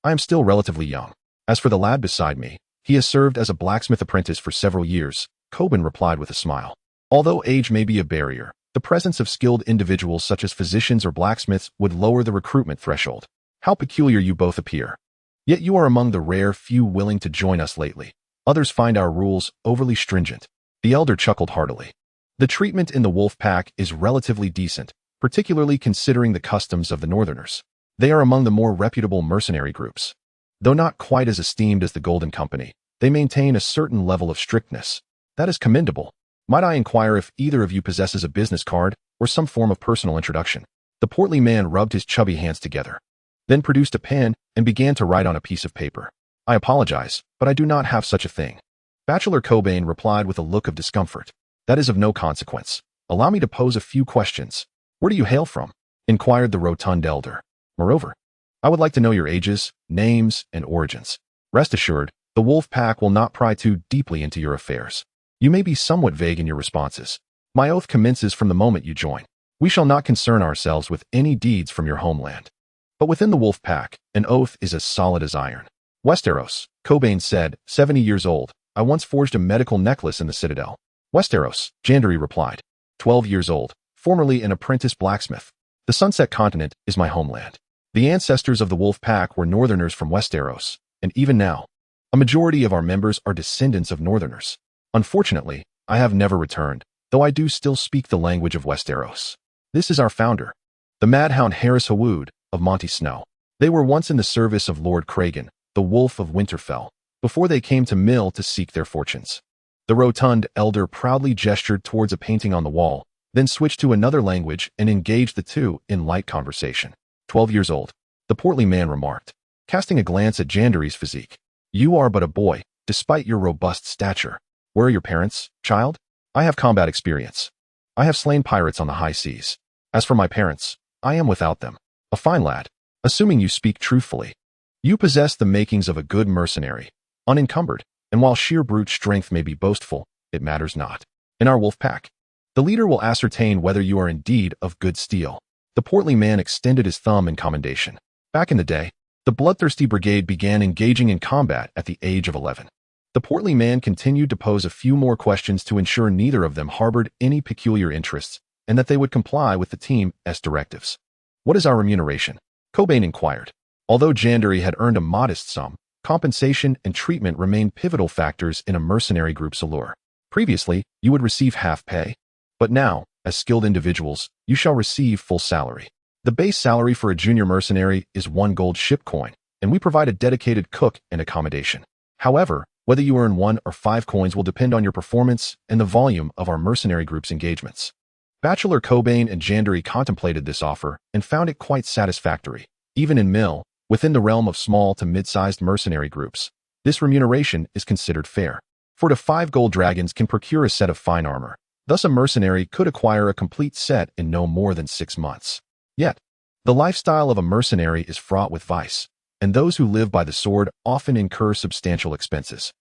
I am still relatively young. As for the lad beside me, he has served as a blacksmith apprentice for several years, Coben replied with a smile. Although age may be a barrier, the presence of skilled individuals such as physicians or blacksmiths would lower the recruitment threshold. How peculiar you both appear. Yet you are among the rare few willing to join us lately. Others find our rules overly stringent. The elder chuckled heartily. The treatment in the wolf pack is relatively decent, particularly considering the customs of the northerners. They are among the more reputable mercenary groups. Though not quite as esteemed as the Golden Company, they maintain a certain level of strictness. That is commendable. Might I inquire if either of you possesses a business card or some form of personal introduction? The portly man rubbed his chubby hands together, then produced a pen and began to write on a piece of paper. I apologize, but I do not have such a thing. Bachelor Cobain replied with a look of discomfort. That is of no consequence. Allow me to pose a few questions. Where do you hail from? Inquired the rotund elder. Moreover, I would like to know your ages, names, and origins. Rest assured, the wolf pack will not pry too deeply into your affairs. You may be somewhat vague in your responses. My oath commences from the moment you join. We shall not concern ourselves with any deeds from your homeland. But within the wolf pack, an oath is as solid as iron. Westeros, Cobain said, 70 years old. I once forged a medical necklace in the citadel. Westeros, Jandeli replied, 12 years old, formerly an apprentice blacksmith. The Sunset Continent is my homeland. The ancestors of the wolf pack were northerners from Westeros, and even now, a majority of our members are descendants of northerners. Unfortunately, I have never returned, though I do still speak the language of Westeros. This is our founder, the madhound Harris Hawood of Monty Snow. They were once in the service of Lord Cragen, the Wolf of Winterfell, before they came to Mill to seek their fortunes. The rotund elder proudly gestured towards a painting on the wall, then switched to another language and engaged the two in light conversation. 12 years old, the portly man remarked, casting a glance at Janderi's physique. You are but a boy, despite your robust stature. Where are your parents, child? I have combat experience. I have slain pirates on the high seas. As for my parents, I am without them. A fine lad, assuming you speak truthfully. You possess the makings of a good mercenary, unencumbered, and while sheer brute strength may be boastful, it matters not. In our wolf pack, the leader will ascertain whether you are indeed of good steel. The portly man extended his thumb in commendation. Back in the day, the bloodthirsty brigade began engaging in combat at the age of 11. The portly man continued to pose a few more questions to ensure neither of them harbored any peculiar interests and that they would comply with the team's directives. What is our remuneration? Cobain inquired. Although Janderi had earned a modest sum, compensation and treatment remained pivotal factors in a mercenary group's allure. Previously, you would receive half pay, but now, as skilled individuals, you shall receive full salary. The base salary for a junior mercenary is 1 gold ship coin, and we provide a dedicated cook and accommodation. However, whether you earn 1 or 5 coins will depend on your performance and the volume of our mercenary group's engagements. Bachelor Cobain and Janderi contemplated this offer and found it quite satisfactory. Even in Mill, within the realm of small to mid-sized mercenary groups, this remuneration is considered fair. 4 to 5 gold dragons can procure a set of fine armor. Thus a mercenary could acquire a complete set in no more than 6 months. Yet, the lifestyle of a mercenary is fraught with vice, and those who live by the sword often incur substantial expenses.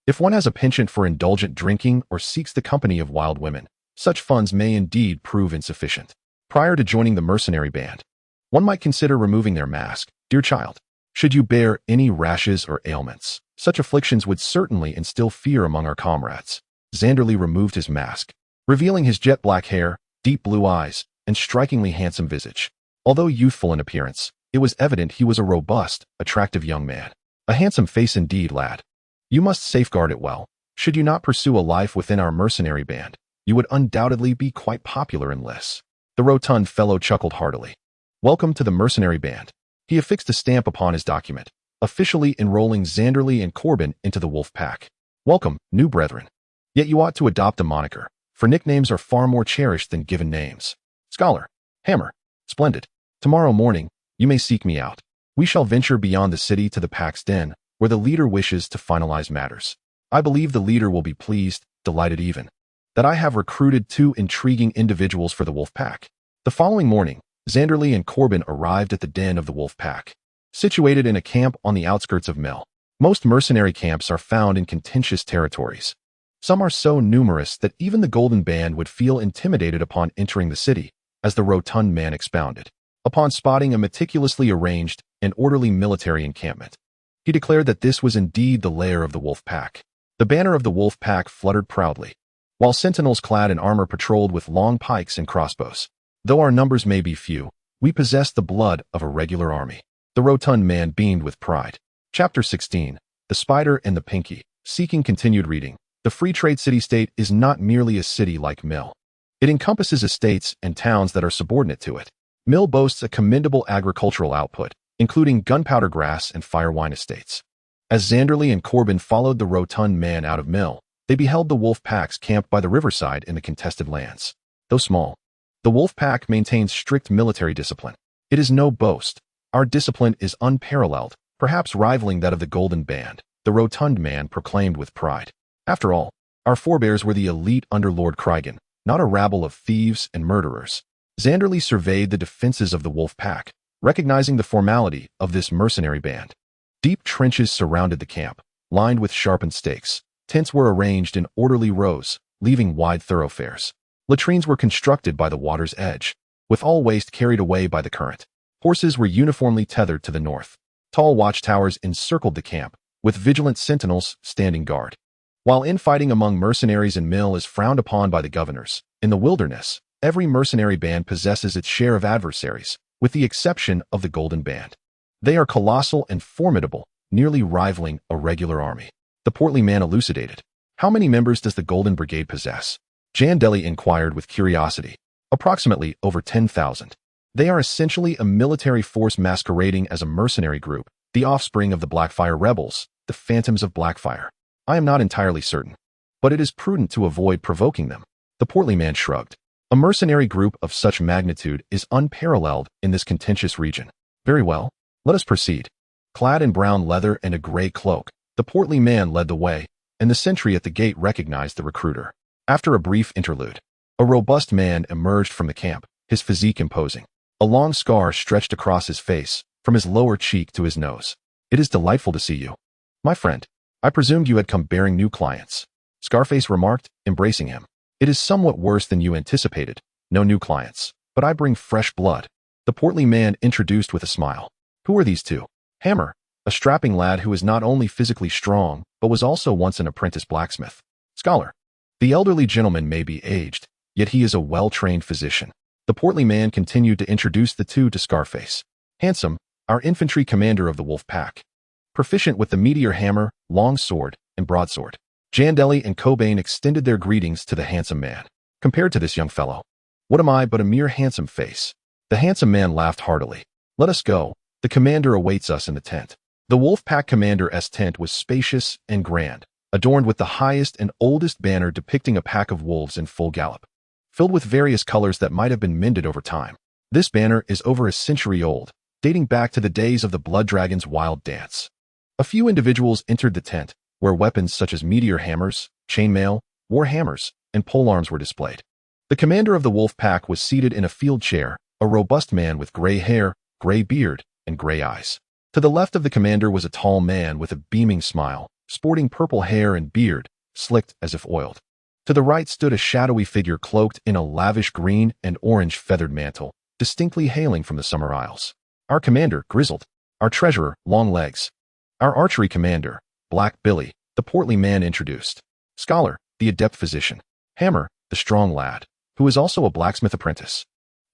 If one has a penchant for indulgent drinking or seeks the company of wild women, such funds may indeed prove insufficient. Prior to joining the mercenary band, one might consider removing their mask. Dear child, should you bear any rashes or ailments, such afflictions would certainly instill fear among our comrades. Jandeli removed his mask, revealing his jet black hair, deep blue eyes, and strikingly handsome visage. Although youthful in appearance, it was evident he was a robust, attractive young man. A handsome face indeed, lad. You must safeguard it well. Should you not pursue a life within our mercenary band, you would undoubtedly be quite popular in lists. The rotund fellow chuckled heartily. Welcome to the mercenary band. He affixed a stamp upon his document, officially enrolling Jandeli and Corbin into the wolf pack. Welcome, new brethren. Yet you ought to adopt a moniker, for nicknames are far more cherished than given names. Scholar, Hammer, Splendid. Tomorrow morning, you may seek me out. We shall venture beyond the city to the pack's den, where the leader wishes to finalize matters. I believe the leader will be pleased, delighted even, that I have recruited 2 intriguing individuals for the wolf pack. The following morning, Jandeli and Corbin arrived at the den of the wolfpack, situated in a camp on the outskirts of Mill. Most mercenary camps are found in contentious territories. Some are so numerous that even the Golden Band would feel intimidated upon entering the city, as the rotund man expounded. Upon spotting a meticulously arranged and orderly military encampment, he declared that this was indeed the lair of the wolfpack. The banner of the wolfpack fluttered proudly, while sentinels clad in armor patrolled with long pikes and crossbows. Though our numbers may be few, we possess the blood of a regular army. The rotund man beamed with pride. Chapter 16. The Spider and the Pinky. Seeking continued reading. The free trade city-state is not merely a city like Mill. It encompasses estates and towns that are subordinate to it. Mill boasts a commendable agricultural output, including gunpowder grass and fire wine estates. As Jandeli and Corbin followed the rotund man out of Mill, they beheld the wolf packs camped by the riverside in the contested lands. Though small, the wolf pack maintains strict military discipline. It is no boast. Our discipline is unparalleled, perhaps rivaling that of the Golden Band, the rotund man proclaimed with pride. After all, our forebears were the elite under Lord Krygan, not a rabble of thieves and murderers. Jandeli surveyed the defenses of the wolf pack, recognizing the formality of this mercenary band. Deep trenches surrounded the camp, lined with sharpened stakes. Tents were arranged in orderly rows, leaving wide thoroughfares. Latrines were constructed by the water's edge, with all waste carried away by the current. Horses were uniformly tethered to the north. Tall watchtowers encircled the camp, with vigilant sentinels standing guard. While infighting among mercenaries in Mill is frowned upon by the governors, in the wilderness, every mercenary band possesses its share of adversaries, with the exception of the Golden Band. They are colossal and formidable, nearly rivaling a regular army. The portly man elucidated. How many members does the Golden Brigade possess? Jandeli inquired with curiosity. Approximately over 10,000. They are essentially a military force masquerading as a mercenary group, the offspring of the Blackfire rebels, the Phantoms of Blackfire. I am not entirely certain, but it is prudent to avoid provoking them. The portly man shrugged. A mercenary group of such magnitude is unparalleled in this contentious region. Very well, let us proceed. Clad in brown leather and a gray cloak, the portly man led the way, and the sentry at the gate recognized the recruiter. After a brief interlude, a robust man emerged from the camp, his physique imposing. A long scar stretched across his face, from his lower cheek to his nose. It is delightful to see you. My friend, I presumed you had come bearing new clients. Scarface remarked, embracing him. It is somewhat worse than you anticipated. No new clients, but I bring fresh blood. The portly man introduced with a smile. Who are these two? Hammer, a strapping lad who is not only physically strong, but was also once an apprentice blacksmith. Scholar. The elderly gentleman may be aged, yet he is a well-trained physician. The portly man continued to introduce the two to Scarface. Handsome, our infantry commander of the wolf pack. Proficient with the meteor hammer, long sword, and broadsword. Jandeli and Corbin extended their greetings to the handsome man. Compared to this young fellow, what am I but a mere handsome face? The handsome man laughed heartily. Let us go. The commander awaits us in the tent. The wolf pack commander's tent was spacious and grand, adorned with the highest and oldest banner depicting a pack of wolves in full gallop, filled with various colors that might have been mended over time. This banner is over a century old, dating back to the days of the blood dragon's wild dance. A few individuals entered the tent, where weapons such as meteor hammers, chainmail, war hammers, and polearms were displayed. The commander of the wolf pack was seated in a field chair, a robust man with gray hair, gray beard, and gray eyes. To the left of the commander was a tall man with a beaming smile, sporting purple hair and beard, slicked as if oiled. To the right stood a shadowy figure cloaked in a lavish green and orange feathered mantle, distinctly hailing from the Summer Isles. Our commander, grizzled. Our treasurer, long legs. Our archery commander, Black Billy, the portly man introduced. Scholar, the adept physician. Hammer, the strong lad, who is also a blacksmith apprentice.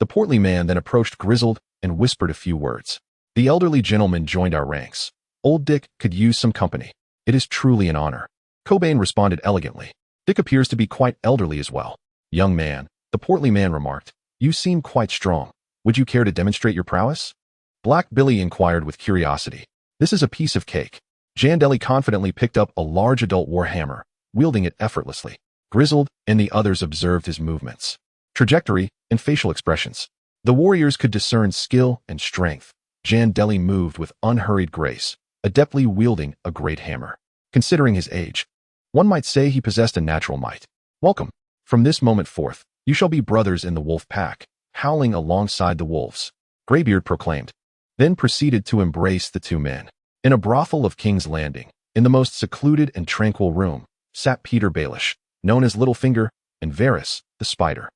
The portly man then approached Grizzled and whispered a few words. The elderly gentleman joined our ranks. Old Dick could use some company. It is truly an honor. Corbin responded elegantly. Dick appears to be quite elderly as well. Young man, the portly man remarked, you seem quite strong. Would you care to demonstrate your prowess? Black Billy inquired with curiosity. This is a piece of cake. Jandeli confidently picked up a large adult war hammer, wielding it effortlessly. Grizzled and the others observed his movements, trajectory, and facial expressions. The warriors could discern skill and strength. Jandeli moved with unhurried grace, adeptly wielding a great hammer. Considering his age, one might say he possessed a natural might. Welcome. From this moment forth, you shall be brothers in the wolf pack. howling alongside the wolves, Greybeard proclaimed, then proceeded to embrace the two men. In a brothel of King's Landing, in the most secluded and tranquil room, sat Peter Baelish, known as Littlefinger, and Varys, the Spider.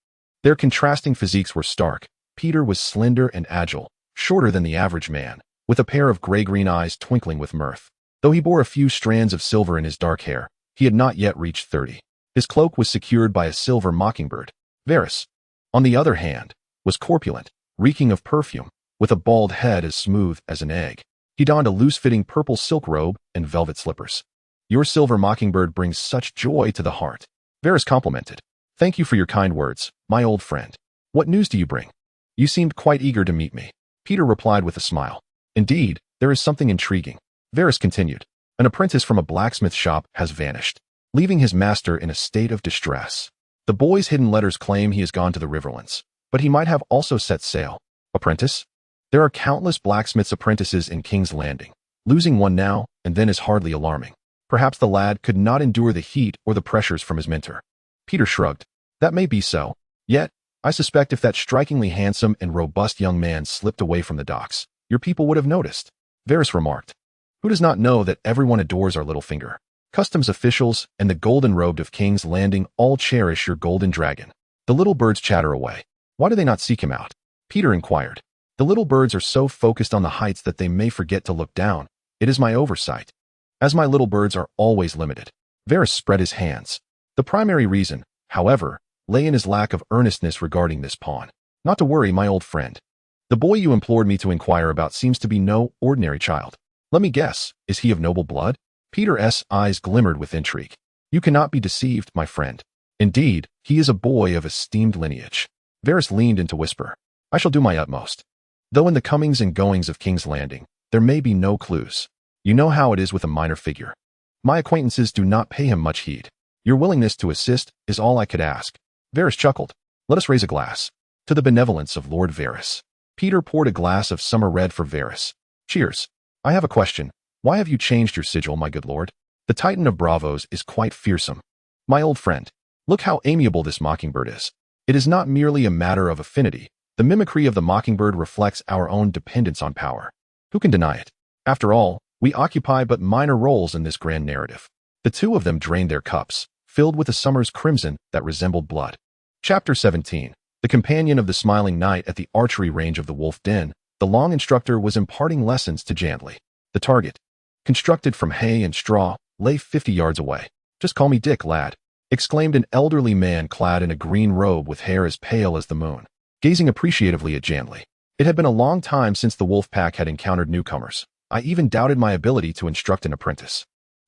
Their contrasting physiques were stark. Peter was slender and agile, shorter than the average man, with a pair of gray-green eyes twinkling with mirth. Though he bore a few strands of silver in his dark hair, he had not yet reached 30. His cloak was secured by a silver mockingbird. Varys, on the other hand, was corpulent, reeking of perfume, with a bald head as smooth as an egg. He donned a loose-fitting purple silk robe and velvet slippers. Your silver mockingbird brings such joy to the heart, Varys complimented. Thank you for your kind words, my old friend. What news do you bring? You seemed quite eager to meet me. Peter replied with a smile. Indeed, there is something intriguing. Varys continued. An apprentice from a blacksmith shop has vanished, leaving his master in a state of distress. The boy's hidden letters claim he has gone to the Riverlands, but he might have also set sail. Apprentice? There are countless blacksmith's apprentices in King's Landing. Losing one now and then is hardly alarming. Perhaps the lad could not endure the heat or the pressures from his mentor. Peter shrugged. That may be so. Yet, I suspect if that strikingly handsome and robust young man slipped away from the docks, your people would have noticed. Varys remarked. Who does not know that everyone adores our Littlefinger? Customs officials and the golden-robed of King's Landing all cherish your golden dragon. The little birds chatter away. Why do they not seek him out? Peter inquired. The little birds are so focused on the heights that they may forget to look down. It is my oversight. As my little birds are always limited. Varys spread his hands. The primary reason, however, lay in his lack of earnestness regarding this pawn. Not to worry, my old friend. The boy you implored me to inquire about seems to be no ordinary child. Let me guess, is he of noble blood? Peter's eyes glimmered with intrigue. You cannot be deceived, my friend. Indeed, he is a boy of esteemed lineage. Varys leaned in to whisper. I shall do my utmost. Though in the comings and goings of King's Landing, there may be no clues. You know how it is with a minor figure. My acquaintances do not pay him much heed. Your willingness to assist is all I could ask. Varys chuckled. Let us raise a glass. To the benevolence of Lord Varys. Peter poured a glass of summer red for Varys. Cheers. I have a question. Why have you changed your sigil, my good lord? The Titan of Bravos is quite fearsome. My old friend, look how amiable this mockingbird is. It is not merely a matter of affinity. The mimicry of the mockingbird reflects our own dependence on power. Who can deny it? After all, we occupy but minor roles in this grand narrative. The two of them drained their cups, filled with a summer's crimson that resembled blood. Chapter 17. The companion of the smiling knight at the archery range of the Wolf Den, the long instructor was imparting lessons to Jandeli. The target, constructed from hay and straw, lay 50 yards away. Just call me Dick, lad, exclaimed an elderly man clad in a green robe with hair as pale as the moon, gazing appreciatively at Jandeli. It had been a long time since the wolfpack had encountered newcomers. I even doubted my ability to instruct an apprentice.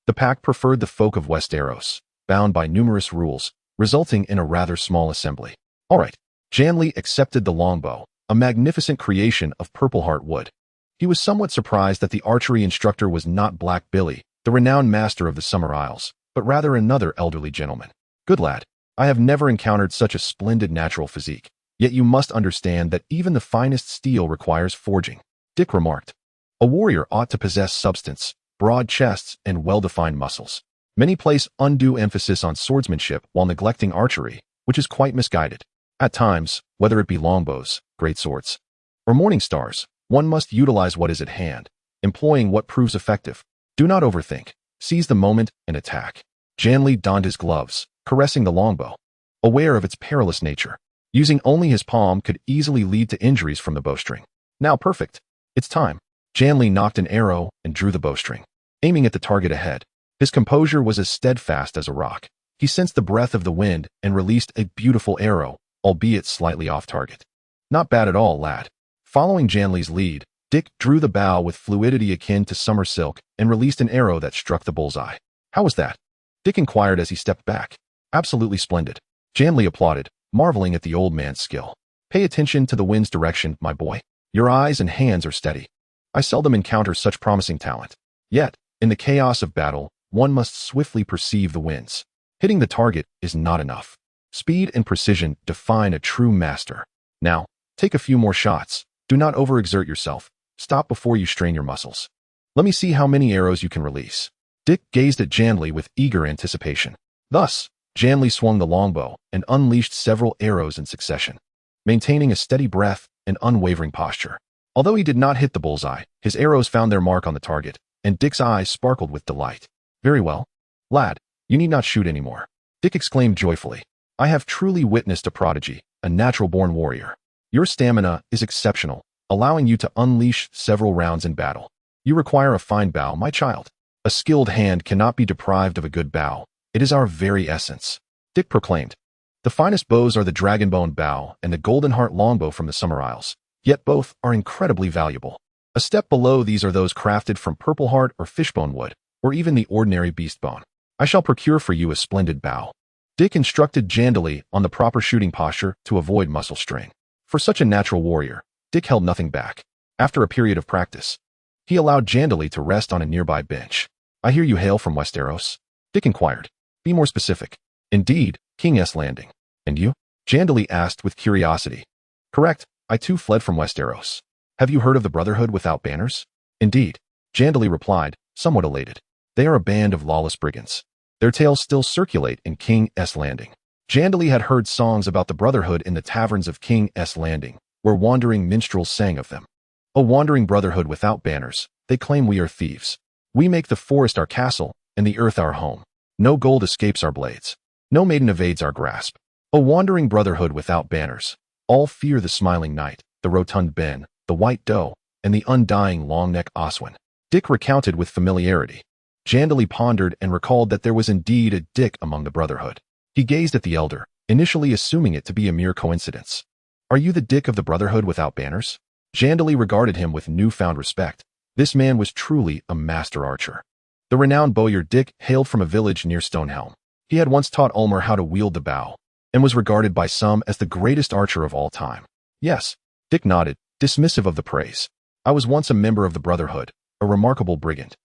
The pack preferred the folk of Westeros, bound by numerous rules, resulting in a rather small assembly. All right. Jandeli accepted the longbow, a magnificent creation of purple-heart wood. He was somewhat surprised that the archery instructor was not Black Billy, the renowned master of the Summer Isles, but rather another elderly gentleman. Good lad, I have never encountered such a splendid natural physique, yet you must understand that even the finest steel requires forging, Dick remarked. A warrior ought to possess substance, broad chests, and well-defined muscles. Many place undue emphasis on swordsmanship while neglecting archery, which is quite misguided. At times, whether it be longbows, great swords, or morning stars, one must utilize what is at hand, employing what proves effective. Do not overthink. Seize the moment and attack. Jandeli donned his gloves, caressing the longbow, aware of its perilous nature. Using only his palm could easily lead to injuries from the bowstring. Now perfect. It's time. Jandeli knocked an arrow and drew the bowstring, aiming at the target ahead. His composure was as steadfast as a rock. He sensed the breath of the wind and released a beautiful arrow, albeit slightly off target. Not bad at all, lad. Following Jandeli's lead, Dick drew the bow with fluidity akin to summer silk and released an arrow that struck the bullseye. How was that? Dick inquired as he stepped back. Absolutely splendid. Jandeli applauded, marveling at the old man's skill. Pay attention to the wind's direction, my boy. Your eyes and hands are steady. I seldom encounter such promising talent. Yet, in the chaos of battle, one must swiftly perceive the winds. Hitting the target is not enough. Speed and precision define a true master. Now, take a few more shots. Do not overexert yourself. Stop before you strain your muscles. Let me see how many arrows you can release. Dick gazed at Jandeli with eager anticipation. Thus, Jandeli swung the longbow and unleashed several arrows in succession. maintaining a steady breath and unwavering posture. Although he did not hit the bullseye, his arrows found their mark on the target, and Dick's eyes sparkled with delight. "Very well. Lad, you need not shoot anymore," Dick exclaimed joyfully. "I have truly witnessed a prodigy, a natural-born warrior. Your stamina is exceptional, allowing you to unleash several rounds in battle. You require a fine bow, my child. A skilled hand cannot be deprived of a good bow. It is our very essence," Dick proclaimed. "The finest bows are the dragonbone bow and the golden heart longbow from the Summer Isles, yet both are incredibly valuable. A step below these are those crafted from purple heart or fishbone wood, or even the ordinary beast bone. I shall procure for you a splendid bow." Dick instructed Jandeli on the proper shooting posture to avoid muscle strain. For such a natural warrior, Dick held nothing back. After a period of practice, he allowed Jandeli to rest on a nearby bench. "I hear you hail from Westeros?" Dick inquired. "Be more specific." "Indeed, King's Landing." "And you?" Jandeli asked with curiosity. "Correct, I too fled from Westeros." "Have you heard of the Brotherhood Without Banners?" "Indeed," Jandeli replied, somewhat elated. "They are a band of lawless brigands. Their tales still circulate in King's Landing." Jandeli had heard songs about the Brotherhood in the taverns of King's Landing, where wandering minstrels sang of them. "A wandering brotherhood without banners, they claim we are thieves. We make the forest our castle and the earth our home. No gold escapes our blades. No maiden evades our grasp. A wandering brotherhood without banners. All fear the smiling knight, the rotund Ben, the white doe, and the undying long-necked Oswin." Dick recounted with familiarity. Jandeli pondered and recalled that there was indeed a Dick among the Brotherhood. He gazed at the elder, initially assuming it to be a mere coincidence. "Are you the Dick of the Brotherhood Without Banners?" Jandeli regarded him with newfound respect. This man was truly a master archer. The renowned bowyer Dick hailed from a village near Stonehelm. He had once taught Ulmer how to wield the bow, and was regarded by some as the greatest archer of all time. "Yes," Dick nodded, dismissive of the praise. "I was once a member of the Brotherhood, a remarkable brigand.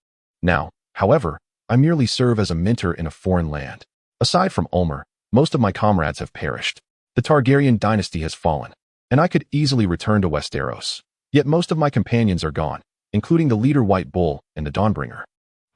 Now, however, I merely serve as a mentor in a foreign land. Aside from Ulmer, most of my comrades have perished. The Targaryen dynasty has fallen, and I could easily return to Westeros. Yet most of my companions are gone, including the leader White Bull and the Dawnbringer,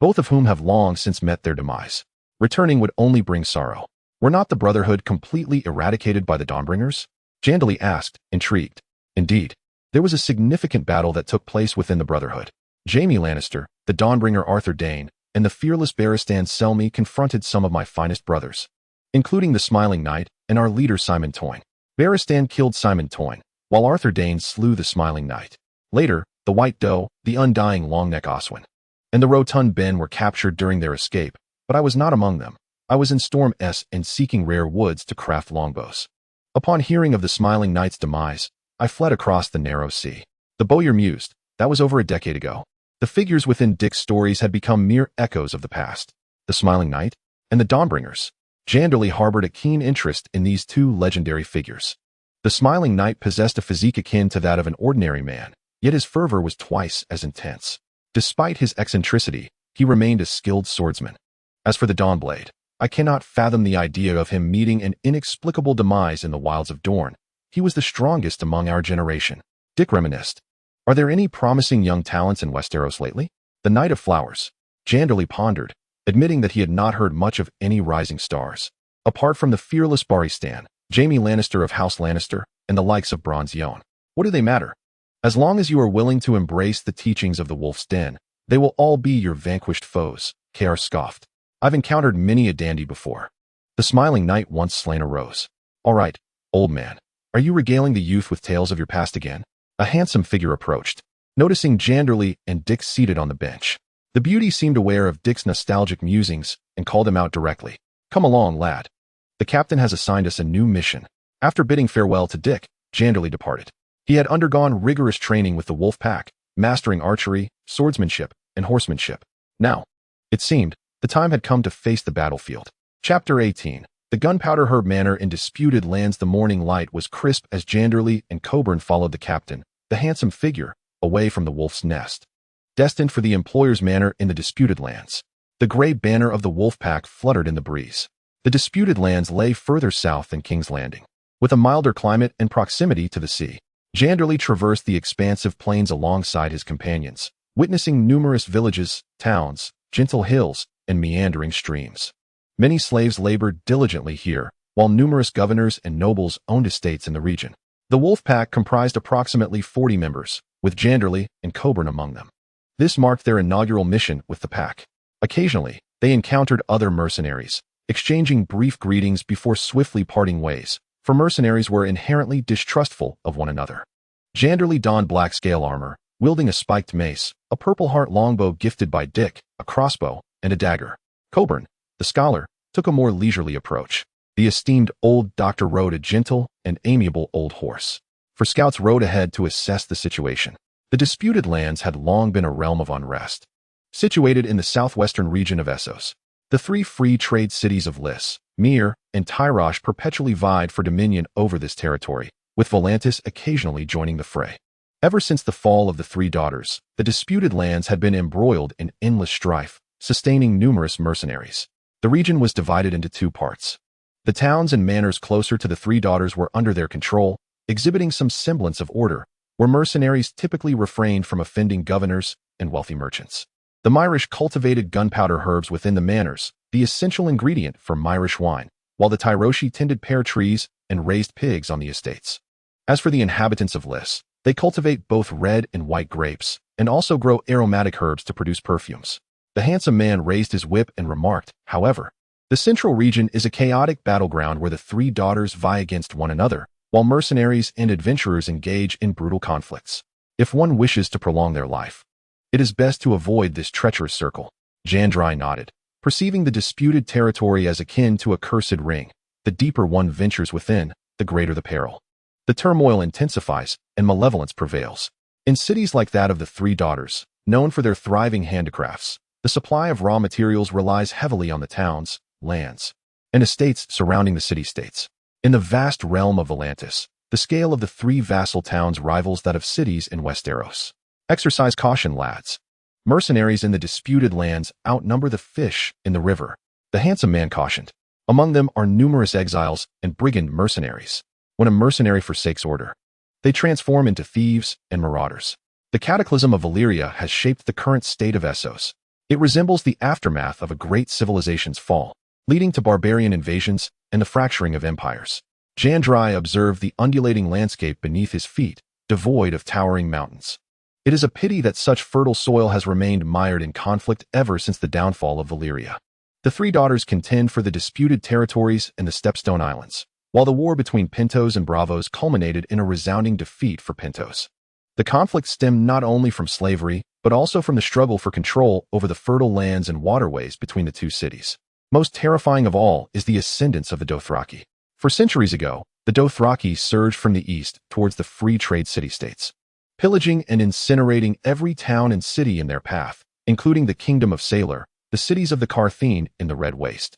both of whom have long since met their demise. Returning would only bring sorrow." "Were not the Brotherhood completely eradicated by the Dawnbringers?" Jandeli asked, intrigued. "Indeed, there was a significant battle that took place within the Brotherhood. Jaime Lannister, the Dawnbringer Arthur Dayne, and the fearless Barristan Selmy confronted some of my finest brothers, including the Smiling Knight and our leader Simon Toyne. Barristan killed Simon Toyne, while Arthur Dayne slew the Smiling Knight. Later, the White Doe, the undying Longneck Oswin, and the rotund Ben were captured during their escape, but I was not among them. I was in Storm S and seeking rare woods to craft longbows. Upon hearing of the Smiling Knight's demise, I fled across the narrow sea." The bowyer mused. That was over a decade ago. The figures within Dick's stories had become mere echoes of the past. The Smiling Knight and the Dawnbringers. Jandeli harbored a keen interest in these two legendary figures. The Smiling Knight possessed a physique akin to that of an ordinary man, yet his fervor was twice as intense. Despite his eccentricity, he remained a skilled swordsman. As for the Dawnblade, I cannot fathom the idea of him meeting an inexplicable demise in the wilds of Dorne. He was the strongest among our generation. Dick reminisced. "Are there any promising young talents in Westeros lately?" "The Knight of Flowers." Jandeli pondered, admitting that he had not heard much of any rising stars. Apart from the fearless Barristan, Jaime Lannister of House Lannister, and the likes of Bronze Yohn. What do they matter? As long as you are willing to embrace the teachings of the Wolf's Den, they will all be your vanquished foes, Kr scoffed. "I've encountered many a dandy before. The Smiling Knight once slain a rose." "All right, old man. Are you regaling the youth with tales of your past again?" A handsome figure approached, noticing Jandeli and Dick seated on the bench. The beauty seemed aware of Dick's nostalgic musings and called him out directly. "Come along, lad. The captain has assigned us a new mission." After bidding farewell to Dick, Jandeli departed. He had undergone rigorous training with the wolfpack, mastering archery, swordsmanship, and horsemanship. Now, it seemed, the time had come to face the battlefield. Chapter 18. The Gunpowder Herb Manor in Disputed Lands. The morning light was crisp as Jandeli and Coburn followed the captain, the handsome figure, away from the wolf's nest. Destined for the employer's manor in the Disputed Lands. The gray banner of the wolfpack fluttered in the breeze. The Disputed Lands lay further south than King's Landing. With a milder climate and proximity to the sea, Jandeli traversed the expansive plains alongside his companions, witnessing numerous villages, towns, gentle hills, and meandering streams. Many slaves labored diligently here, while numerous governors and nobles owned estates in the region. The wolfpack comprised approximately 40 members, with Jandeli and Coburn among them. This marked their inaugural mission with the pack. Occasionally, they encountered other mercenaries, exchanging brief greetings before swiftly parting ways, for mercenaries were inherently distrustful of one another. Jandeli donned black scale armor, wielding a spiked mace, a purple heart longbow gifted by Dick, a crossbow, and a dagger. Coburn, the scholar, took a more leisurely approach. The esteemed old doctor rode a gentle and amiable old horse. For scouts rode ahead to assess the situation. The disputed lands had long been a realm of unrest. Situated in the southwestern region of Essos, the three free trade cities of Lys, Myr, and Tyro perpetually vied for dominion over this territory, with Volantis occasionally joining the fray. Ever since the fall of the Three Daughters, the disputed lands had been embroiled in endless strife, sustaining numerous mercenaries. The region was divided into two parts. The towns and manors closer to the Three Daughters were under their control, exhibiting some semblance of order, where mercenaries typically refrained from offending governors and wealthy merchants. The Myrish cultivated gunpowder herbs within the manors, the essential ingredient for Myrish wine, while the Tyroshi tended pear trees and raised pigs on the estates. As for the inhabitants of Lys, they cultivate both red and white grapes, and also grow aromatic herbs to produce perfumes. The handsome man raised his whip and remarked, however, the central region is a chaotic battleground where the Three Daughters vie against one another, while mercenaries and adventurers engage in brutal conflicts. If one wishes to prolong their life, it is best to avoid this treacherous circle. Jandeli nodded, perceiving the disputed territory as akin to a cursed ring. The deeper one ventures within, the greater the peril. The turmoil intensifies, and malevolence prevails. In cities like that of the Three Daughters, known for their thriving handicrafts, the supply of raw materials relies heavily on the towns, lands, and estates surrounding the city-states. In the vast realm of Volantis, the scale of the three vassal towns rivals that of cities in Westeros. Exercise caution, lads. Mercenaries in the disputed lands outnumber the fish in the river, the handsome man cautioned. Among them are numerous exiles and brigand mercenaries. When a mercenary forsakes order, they transform into thieves and marauders. The cataclysm of Valyria has shaped the current state of Essos. It resembles the aftermath of a great civilization's fall, leading to barbarian invasions and the fracturing of empires. Jandeli observed the undulating landscape beneath his feet, devoid of towering mountains. It is a pity that such fertile soil has remained mired in conflict ever since the downfall of Valyria. The Three Daughters contend for the disputed territories and the Stepstone Islands, while the war between Pintos and Bravos culminated in a resounding defeat for Pintos. The conflict stemmed not only from slavery, but also from the struggle for control over the fertile lands and waterways between the two cities. Most terrifying of all is the ascendance of the Dothraki. For centuries ago, the Dothraki surged from the east towards the free trade city-states, pillaging and incinerating every town and city in their path, including the Kingdom of Sailor, the cities of the Carthene in the Red Waste,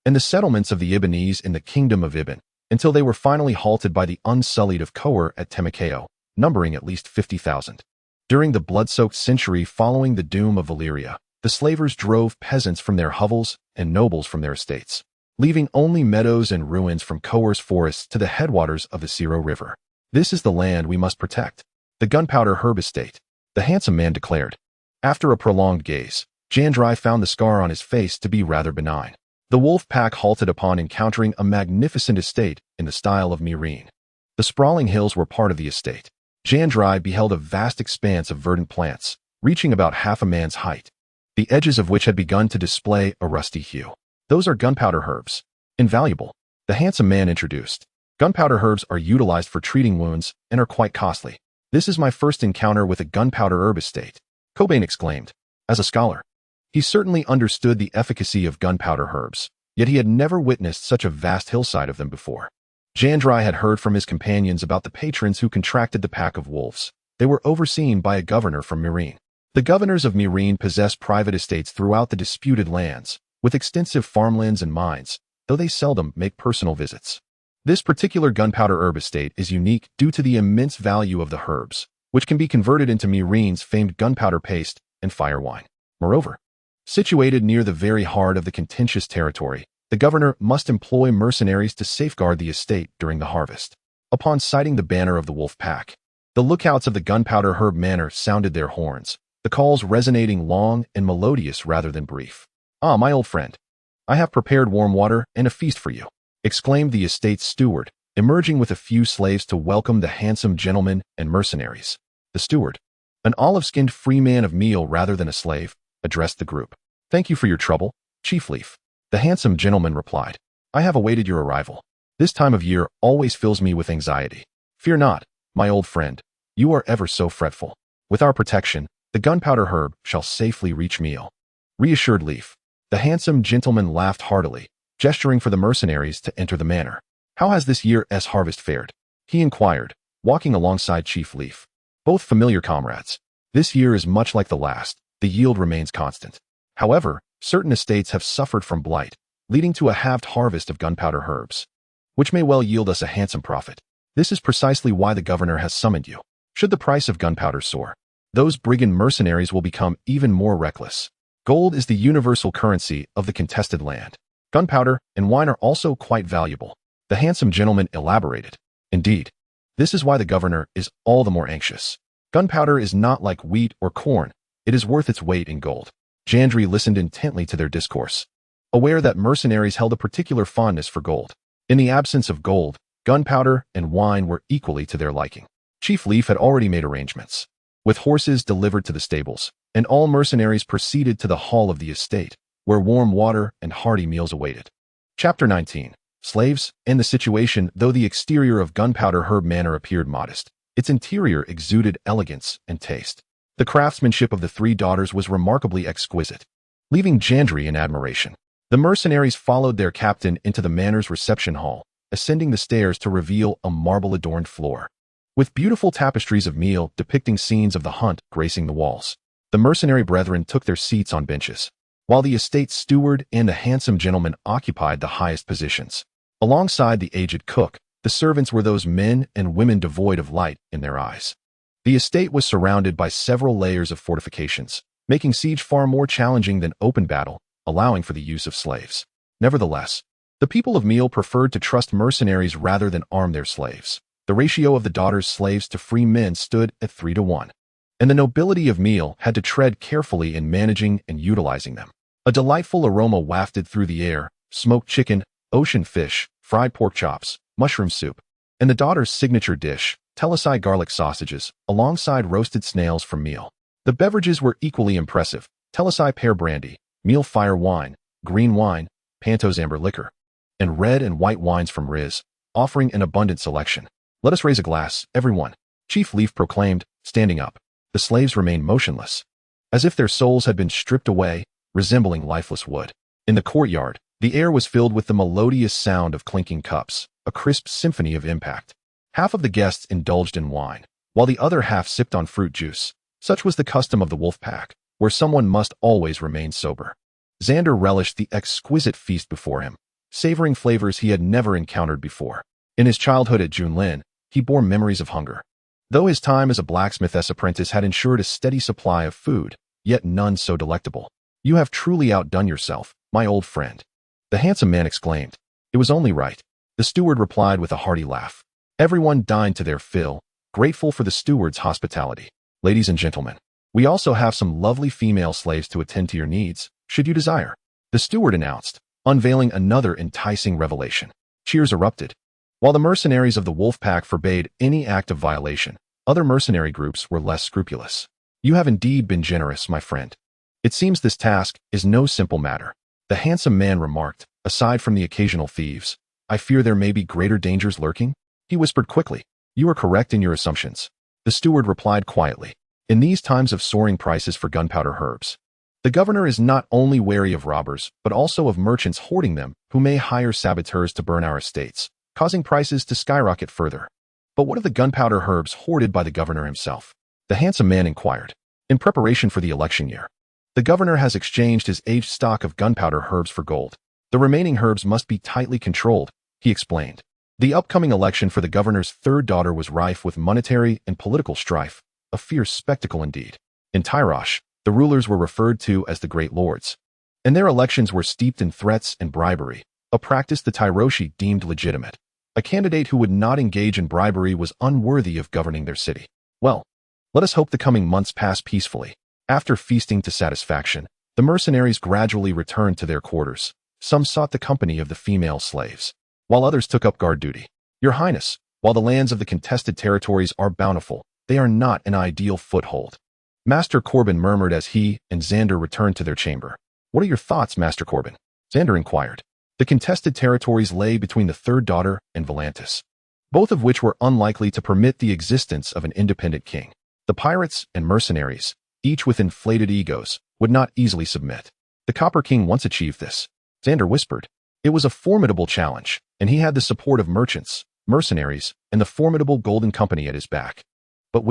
and the settlements of the Ibbenese in the Kingdom of Ibben, until they were finally halted by the Unsullied of Coer at Temekeo, numbering at least 50,000. During the blood-soaked century following the doom of Valyria, the slavers drove peasants from their hovels and nobles from their estates, leaving only meadows and ruins from Coer's forests to the headwaters of the Siro River. This is the land we must protect. The gunpowder herb estate, the handsome man declared. After a prolonged gaze, Jandeli found the scar on his face to be rather benign. The wolf pack halted upon encountering a magnificent estate in the style of Meereen. The sprawling hills were part of the estate. Jandeli beheld a vast expanse of verdant plants, reaching about half a man's height, the edges of which had begun to display a rusty hue. Those are gunpowder herbs. Invaluable, the handsome man introduced. Gunpowder herbs are utilized for treating wounds and are quite costly. This is my first encounter with a gunpowder herb estate, Cobain exclaimed. As a scholar, he certainly understood the efficacy of gunpowder herbs, yet he had never witnessed such a vast hillside of them before. Jandeli had heard from his companions about the patrons who contracted the pack of wolves. They were overseen by a governor from Meereen. The governors of Meereen possess private estates throughout the disputed lands, with extensive farmlands and mines, though they seldom make personal visits. This particular gunpowder herb estate is unique due to the immense value of the herbs, which can be converted into Meereen's famed gunpowder paste and fire wine. Moreover, situated near the very heart of the contentious territory, the governor must employ mercenaries to safeguard the estate during the harvest. Upon sighting the banner of the wolf pack, the lookouts of the gunpowder herb manor sounded their horns, the calls resonating long and melodious rather than brief. "Ah, my old friend, I have prepared warm water and a feast for you," exclaimed the estate's steward, emerging with a few slaves to welcome the handsome gentlemen and mercenaries. The steward, an olive-skinned free man of meal rather than a slave, addressed the group. "Thank you for your trouble, Chief Leaf." The handsome gentleman replied. "I have awaited your arrival. This time of year always fills me with anxiety. Fear not, my old friend. You are ever so fretful. With our protection, the gunpowder herb shall safely reach meal." Reassured Leaf, the handsome gentleman laughed heartily, gesturing for the mercenaries to enter the manor. "How has this year's harvest fared?" he inquired, walking alongside Chief Leaf. "Both familiar comrades. This year is much like the last. The yield remains constant. However, certain estates have suffered from blight, leading to a halved harvest of gunpowder herbs, which may well yield us a handsome profit. This is precisely why the governor has summoned you. Should the price of gunpowder soar, those brigand mercenaries will become even more reckless. Gold is the universal currency of the contested land. Gunpowder and wine are also quite valuable." The handsome gentleman elaborated. "Indeed, this is why the governor is all the more anxious. Gunpowder is not like wheat or corn. It is worth its weight in gold." Jandeli listened intently to their discourse, aware that mercenaries held a particular fondness for gold. In the absence of gold, gunpowder and wine were equally to their liking. Chief Leaf had already made arrangements, with horses delivered to the stables, and all mercenaries proceeded to the hall of the estate, where warm water and hearty meals awaited. Chapter 19. Slaves and the situation. Though the exterior of Gunpowder Herb Manor appeared modest, its interior exuded elegance and taste. The craftsmanship of the three daughters was remarkably exquisite, leaving Jandeli in admiration. The mercenaries followed their captain into the manor's reception hall, ascending the stairs to reveal a marble-adorned floor, with beautiful tapestries of meal depicting scenes of the hunt gracing the walls. The mercenary brethren took their seats on benches, while the estate steward and the handsome gentleman occupied the highest positions. Alongside the aged cook, the servants were those men and women devoid of light in their eyes. The estate was surrounded by several layers of fortifications, making siege far more challenging than open battle, allowing for the use of slaves. Nevertheless, the people of Meal preferred to trust mercenaries rather than arm their slaves. The ratio of the daughters' slaves to free men stood at 3-to-1, and the nobility of Meal had to tread carefully in managing and utilizing them. A delightful aroma wafted through the air: smoked chicken, ocean fish, fried pork chops, mushroom soup, and the daughters' signature dish, Telesai garlic sausages, alongside roasted snails from Meal. The beverages were equally impressive: Telesai pear brandy, Meal fire wine, green wine, Panto's amber liquor, and red and white wines from Riz, offering an abundant selection. "Let us raise a glass, everyone," Chief Leaf proclaimed, standing up. The slaves remained motionless, as if their souls had been stripped away, resembling lifeless wood. In the courtyard, the air was filled with the melodious sound of clinking cups, a crisp symphony of impact. Half of the guests indulged in wine, while the other half sipped on fruit juice. Such was the custom of the wolfpack, where someone must always remain sober. Xander relished the exquisite feast before him, savoring flavors he had never encountered before. In his childhood at Junlin, he bore memories of hunger. Though his time as a blacksmith's apprentice had ensured a steady supply of food, yet none so delectable. "You have truly outdone yourself, my old friend," the handsome man exclaimed. "It was only right," the steward replied with a hearty laugh. Everyone dined to their fill, grateful for the steward's hospitality. "Ladies and gentlemen, we also have some lovely female slaves to attend to your needs, should you desire," the steward announced, unveiling another enticing revelation. Cheers erupted. While the mercenaries of the wolfpack forbade any act of violation, other mercenary groups were less scrupulous. "You have indeed been generous, my friend. It seems this task is no simple matter," the handsome man remarked. "Aside from the occasional thieves, I fear there may be greater dangers lurking," he whispered quickly. "You are correct in your assumptions," the steward replied quietly. "In these times of soaring prices for gunpowder herbs, the governor is not only wary of robbers, but also of merchants hoarding them who may hire saboteurs to burn our estates, causing prices to skyrocket further." "But what of the gunpowder herbs hoarded by the governor himself?" the handsome man inquired. "In preparation for the election year, the governor has exchanged his aged stock of gunpowder herbs for gold. The remaining herbs must be tightly controlled," he explained. The upcoming election for the governor's third daughter was rife with monetary and political strife, a fierce spectacle indeed. In Tyro, the rulers were referred to as the Great Lords, and their elections were steeped in threats and bribery, a practice the Tyroshi deemed legitimate. A candidate who would not engage in bribery was unworthy of governing their city. Well, let us hope the coming months pass peacefully. After feasting to satisfaction, the mercenaries gradually returned to their quarters. Some sought the company of the female slaves, while others took up guard duty. Your Highness, while the lands of the contested territories are bountiful, they are not an ideal foothold. Master Corbin murmured as he and Xander returned to their chamber. What are your thoughts, Master Corbin? Xander inquired. The contested territories lay between the third daughter and Volantis, both of which were unlikely to permit the existence of an independent king. The pirates and mercenaries, each with inflated egos, would not easily submit. The Copper King once achieved this, Xander whispered. It was a formidable challenge, and he had the support of merchants, mercenaries, and the formidable Golden Company at his back. But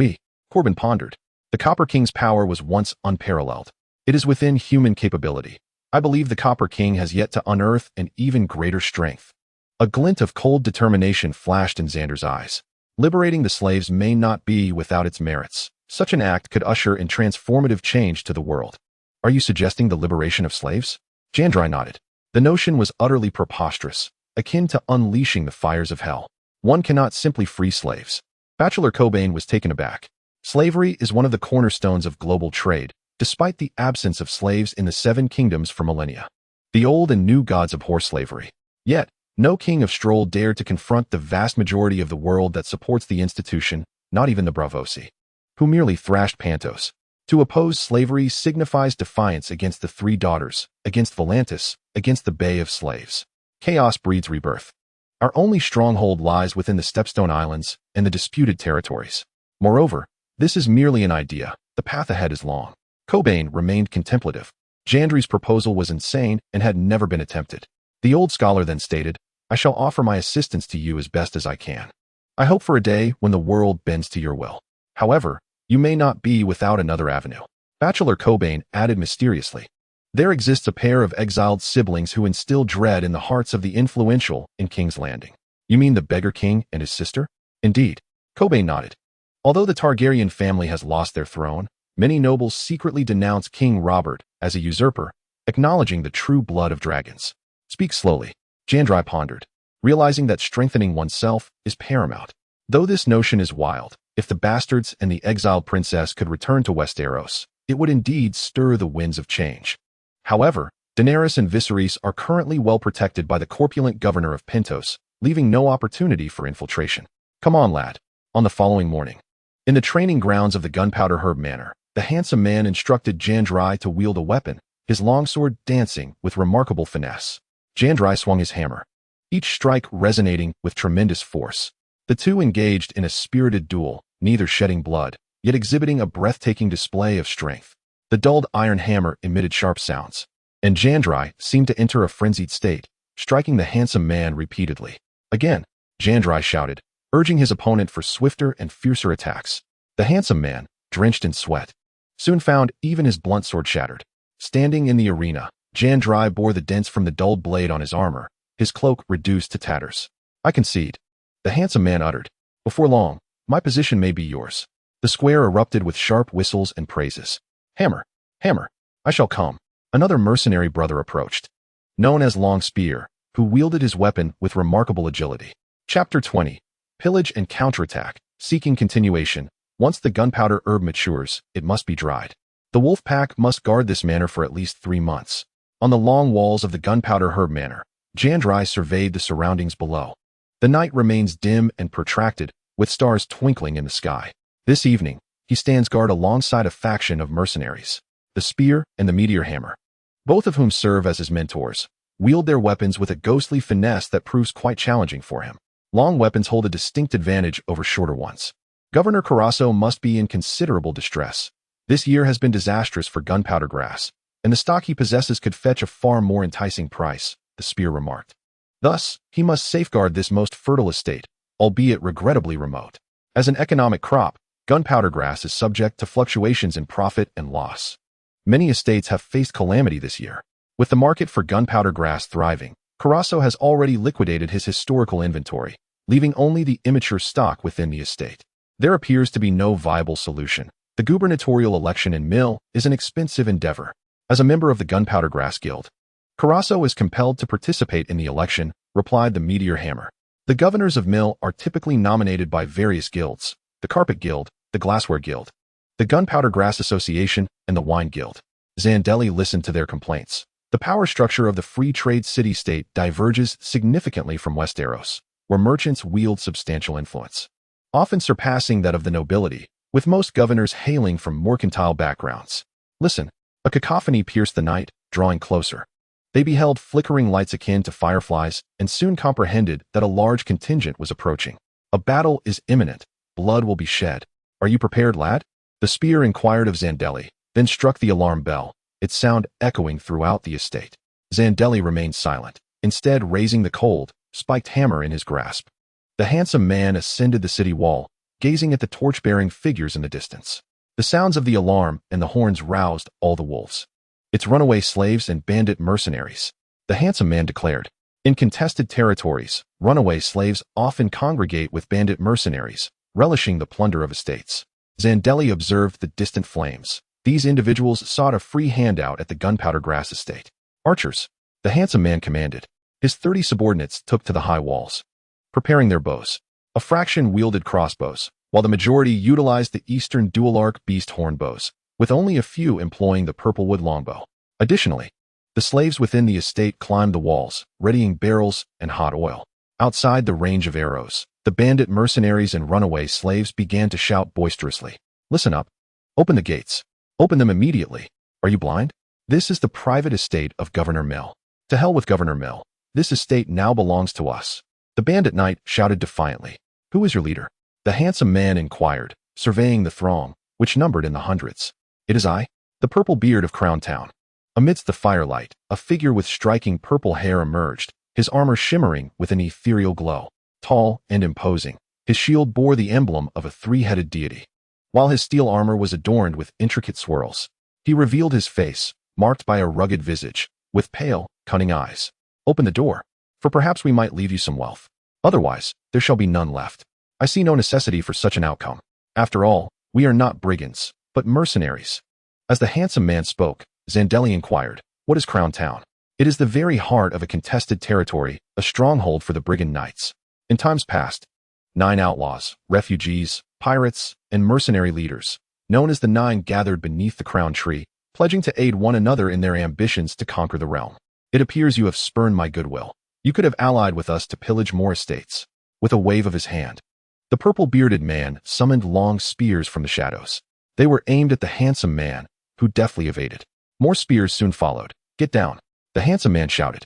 Corbin pondered. The Copper King's power was once unparalleled. It is within human capability. I believe the Copper King has yet to unearth an even greater strength. A glint of cold determination flashed in Xander's eyes. Liberating the slaves may not be without its merits. Such an act could usher in transformative change to the world. Are you suggesting the liberation of slaves? Jandeli nodded. The notion was utterly preposterous, akin to unleashing the fires of hell. One cannot simply free slaves. Bachelor Cobain was taken aback. Slavery is one of the cornerstones of global trade, despite the absence of slaves in the Seven Kingdoms for millennia. The old and new gods abhor slavery. Yet, no king of Stroll dared to confront the vast majority of the world that supports the institution, not even the Bravosi, who merely thrashed Pantos. To oppose slavery signifies defiance against the three daughters, against Volantis, against the Bay of Slaves. Chaos breeds rebirth. Our only stronghold lies within the Stepstone Islands and the disputed territories. Moreover, this is merely an idea. The path ahead is long. Cobain remained contemplative. Jandeli's proposal was insane and had never been attempted. The old scholar then stated, I shall offer my assistance to you as best as I can. I hope for a day when the world bends to your will. However, you may not be without another avenue. Bachelor Cobain added mysteriously. There exists a pair of exiled siblings who instill dread in the hearts of the influential in King's Landing. You mean the Beggar King and his sister? Indeed. Cobain nodded. Although the Targaryen family has lost their throne, many nobles secretly denounce King Robert as a usurper, acknowledging the true blood of dragons. Speak slowly. Jandeli pondered, realizing that strengthening oneself is paramount. Though this notion is wild, if the bastards and the exiled princess could return to Westeros, it would indeed stir the winds of change. However, Daenerys and Viserys are currently well protected by the corpulent governor of Pentos, leaving no opportunity for infiltration. Come on, lad. On the following morning, in the training grounds of the Gunpowder Herb Manor, the handsome man instructed Jandeli to wield a weapon, his longsword dancing with remarkable finesse. Jandeli swung his hammer, each strike resonating with tremendous force. The two engaged in a spirited duel, neither shedding blood, yet exhibiting a breathtaking display of strength. The dulled iron hammer emitted sharp sounds, and Jandeli seemed to enter a frenzied state, striking the handsome man repeatedly. Again, Jandeli shouted, urging his opponent for swifter and fiercer attacks. The handsome man, drenched in sweat, soon found even his blunt sword shattered. Standing in the arena, Jandeli bore the dents from the dulled blade on his armor, his cloak reduced to tatters. I concede. The handsome man uttered. Before long, my position may be yours. The square erupted with sharp whistles and praises. Hammer, hammer, I shall come. Another mercenary brother approached, known as Long Spear, who wielded his weapon with remarkable agility. Chapter 20. Pillage and counterattack. Seeking continuation. Once the gunpowder herb matures, it must be dried. The wolfpack must guard this manor for at least 3 months. On the long walls of the gunpowder herb manor, Jandeli surveyed the surroundings below. The night remains dim and protracted, with stars twinkling in the sky. This evening, he stands guard alongside a faction of mercenaries, the Spear and the Meteor Hammer, both of whom serve as his mentors, wield their weapons with a ghostly finesse that proves quite challenging for him. Long weapons hold a distinct advantage over shorter ones. Governor Carasso must be in considerable distress. This year has been disastrous for gunpowder grass, and the stock he possesses could fetch a far more enticing price, the Spear remarked. Thus, he must safeguard this most fertile estate, albeit regrettably remote. As an economic crop, gunpowder grass is subject to fluctuations in profit and loss. Many estates have faced calamity this year. With the market for gunpowder grass thriving, Carasso has already liquidated his historical inventory, leaving only the immature stock within the estate. There appears to be no viable solution. The gubernatorial election in Mill is an expensive endeavor. As a member of the Gunpowder Grass Guild, Carasso is compelled to participate in the election, replied the Meteor Hammer. The governors of Mill are typically nominated by various guilds, the Carpet Guild, the Glassware Guild, the Gunpowder Grass Association, and the Wine Guild. Jandeli listened to their complaints. The power structure of the free trade city-state diverges significantly from Westeros. where merchants wield substantial influence, often surpassing that of the nobility, with most governors hailing from mercantile backgrounds. Listen, a cacophony pierced the night, drawing closer. They beheld flickering lights akin to fireflies and soon comprehended that a large contingent was approaching. A battle is imminent. Blood will be shed. Are you prepared, lad? The spear inquired of Jandeli, then struck the alarm bell, its sound echoing throughout the estate. Jandeli remained silent, instead raising the cold, spiked hammer in his grasp. The handsome man ascended the city wall, gazing at the torch-bearing figures in the distance. The sounds of the alarm and the horns roused all the wolves. It's runaway slaves and bandit mercenaries, the handsome man declared. In contested territories, runaway slaves often congregate with bandit mercenaries, relishing the plunder of estates. Jandeli observed the distant flames. These individuals sought a free handout at the gunpowder grass estate. Archers, the handsome man commanded. His 30 subordinates took to the high walls, preparing their bows. A fraction wielded crossbows, while the majority utilized the eastern dual-arc beast horn bows, with only a few employing the purplewood longbow. Additionally, the slaves within the estate climbed the walls, readying barrels and hot oil. Outside the range of arrows, the bandit mercenaries and runaway slaves began to shout boisterously. Listen up. Open the gates. Open them immediately. Are you blind? This is the private estate of Governor Mill. To hell with Governor Mill. This estate now belongs to us. The bandit knight shouted defiantly. Who is your leader? The handsome man inquired, surveying the throng, which numbered in the hundreds. It is I, the purple beard of Crown Town. Amidst the firelight, a figure with striking purple hair emerged, his armor shimmering with an ethereal glow. Tall and imposing, his shield bore the emblem of a three-headed deity. While his steel armor was adorned with intricate swirls, he revealed his face, marked by a rugged visage, with pale, cunning eyes. Open the door, for perhaps we might leave you some wealth. Otherwise, there shall be none left. I see no necessity for such an outcome. After all, we are not brigands, but mercenaries. As the handsome man spoke, Jandeli inquired, what is Crown Town? It is the very heart of a contested territory, a stronghold for the brigand knights. In times past, 9 outlaws, refugees, pirates, and mercenary leaders, known as the 9, gathered beneath the crown tree, pledging to aid one another in their ambitions to conquer the realm. It appears you have spurned my goodwill. You could have allied with us to pillage more estates. With a wave of his hand, the purple-bearded man summoned long spears from the shadows. They were aimed at the handsome man, who deftly evaded. More spears soon followed. Get down, the handsome man shouted.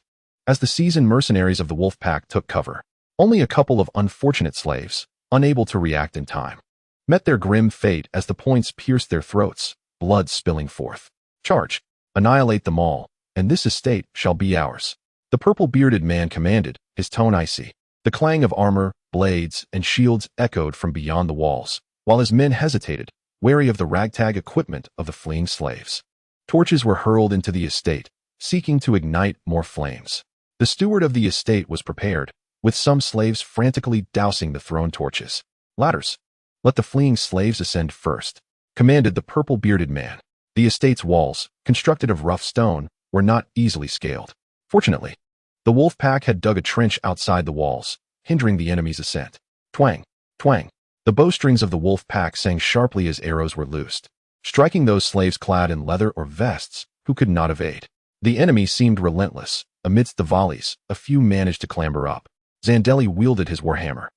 As the seasoned mercenaries of the wolfpack took cover, only a couple of unfortunate slaves, unable to react in time, met their grim fate as the points pierced their throats, blood spilling forth. Charge, annihilate them all, and this estate shall be ours. The purple-bearded man commanded, his tone icy. The clang of armor, blades, and shields echoed from beyond the walls, while his men hesitated, wary of the ragtag equipment of the fleeing slaves. Torches were hurled into the estate, seeking to ignite more flames. The steward of the estate was prepared, with some slaves frantically dousing the thrown torches. Ladders. Let the fleeing slaves ascend first, commanded the purple-bearded man. The estate's walls, constructed of rough stone, were not easily scaled. Fortunately, the wolf pack had dug a trench outside the walls, hindering the enemy's ascent. Twang, twang. The bowstrings of the wolf pack sang sharply as arrows were loosed, striking those slaves clad in leather or vests who could not evade. The enemy seemed relentless. Amidst the volleys, a few managed to clamber up. Jandeli wielded his warhammer,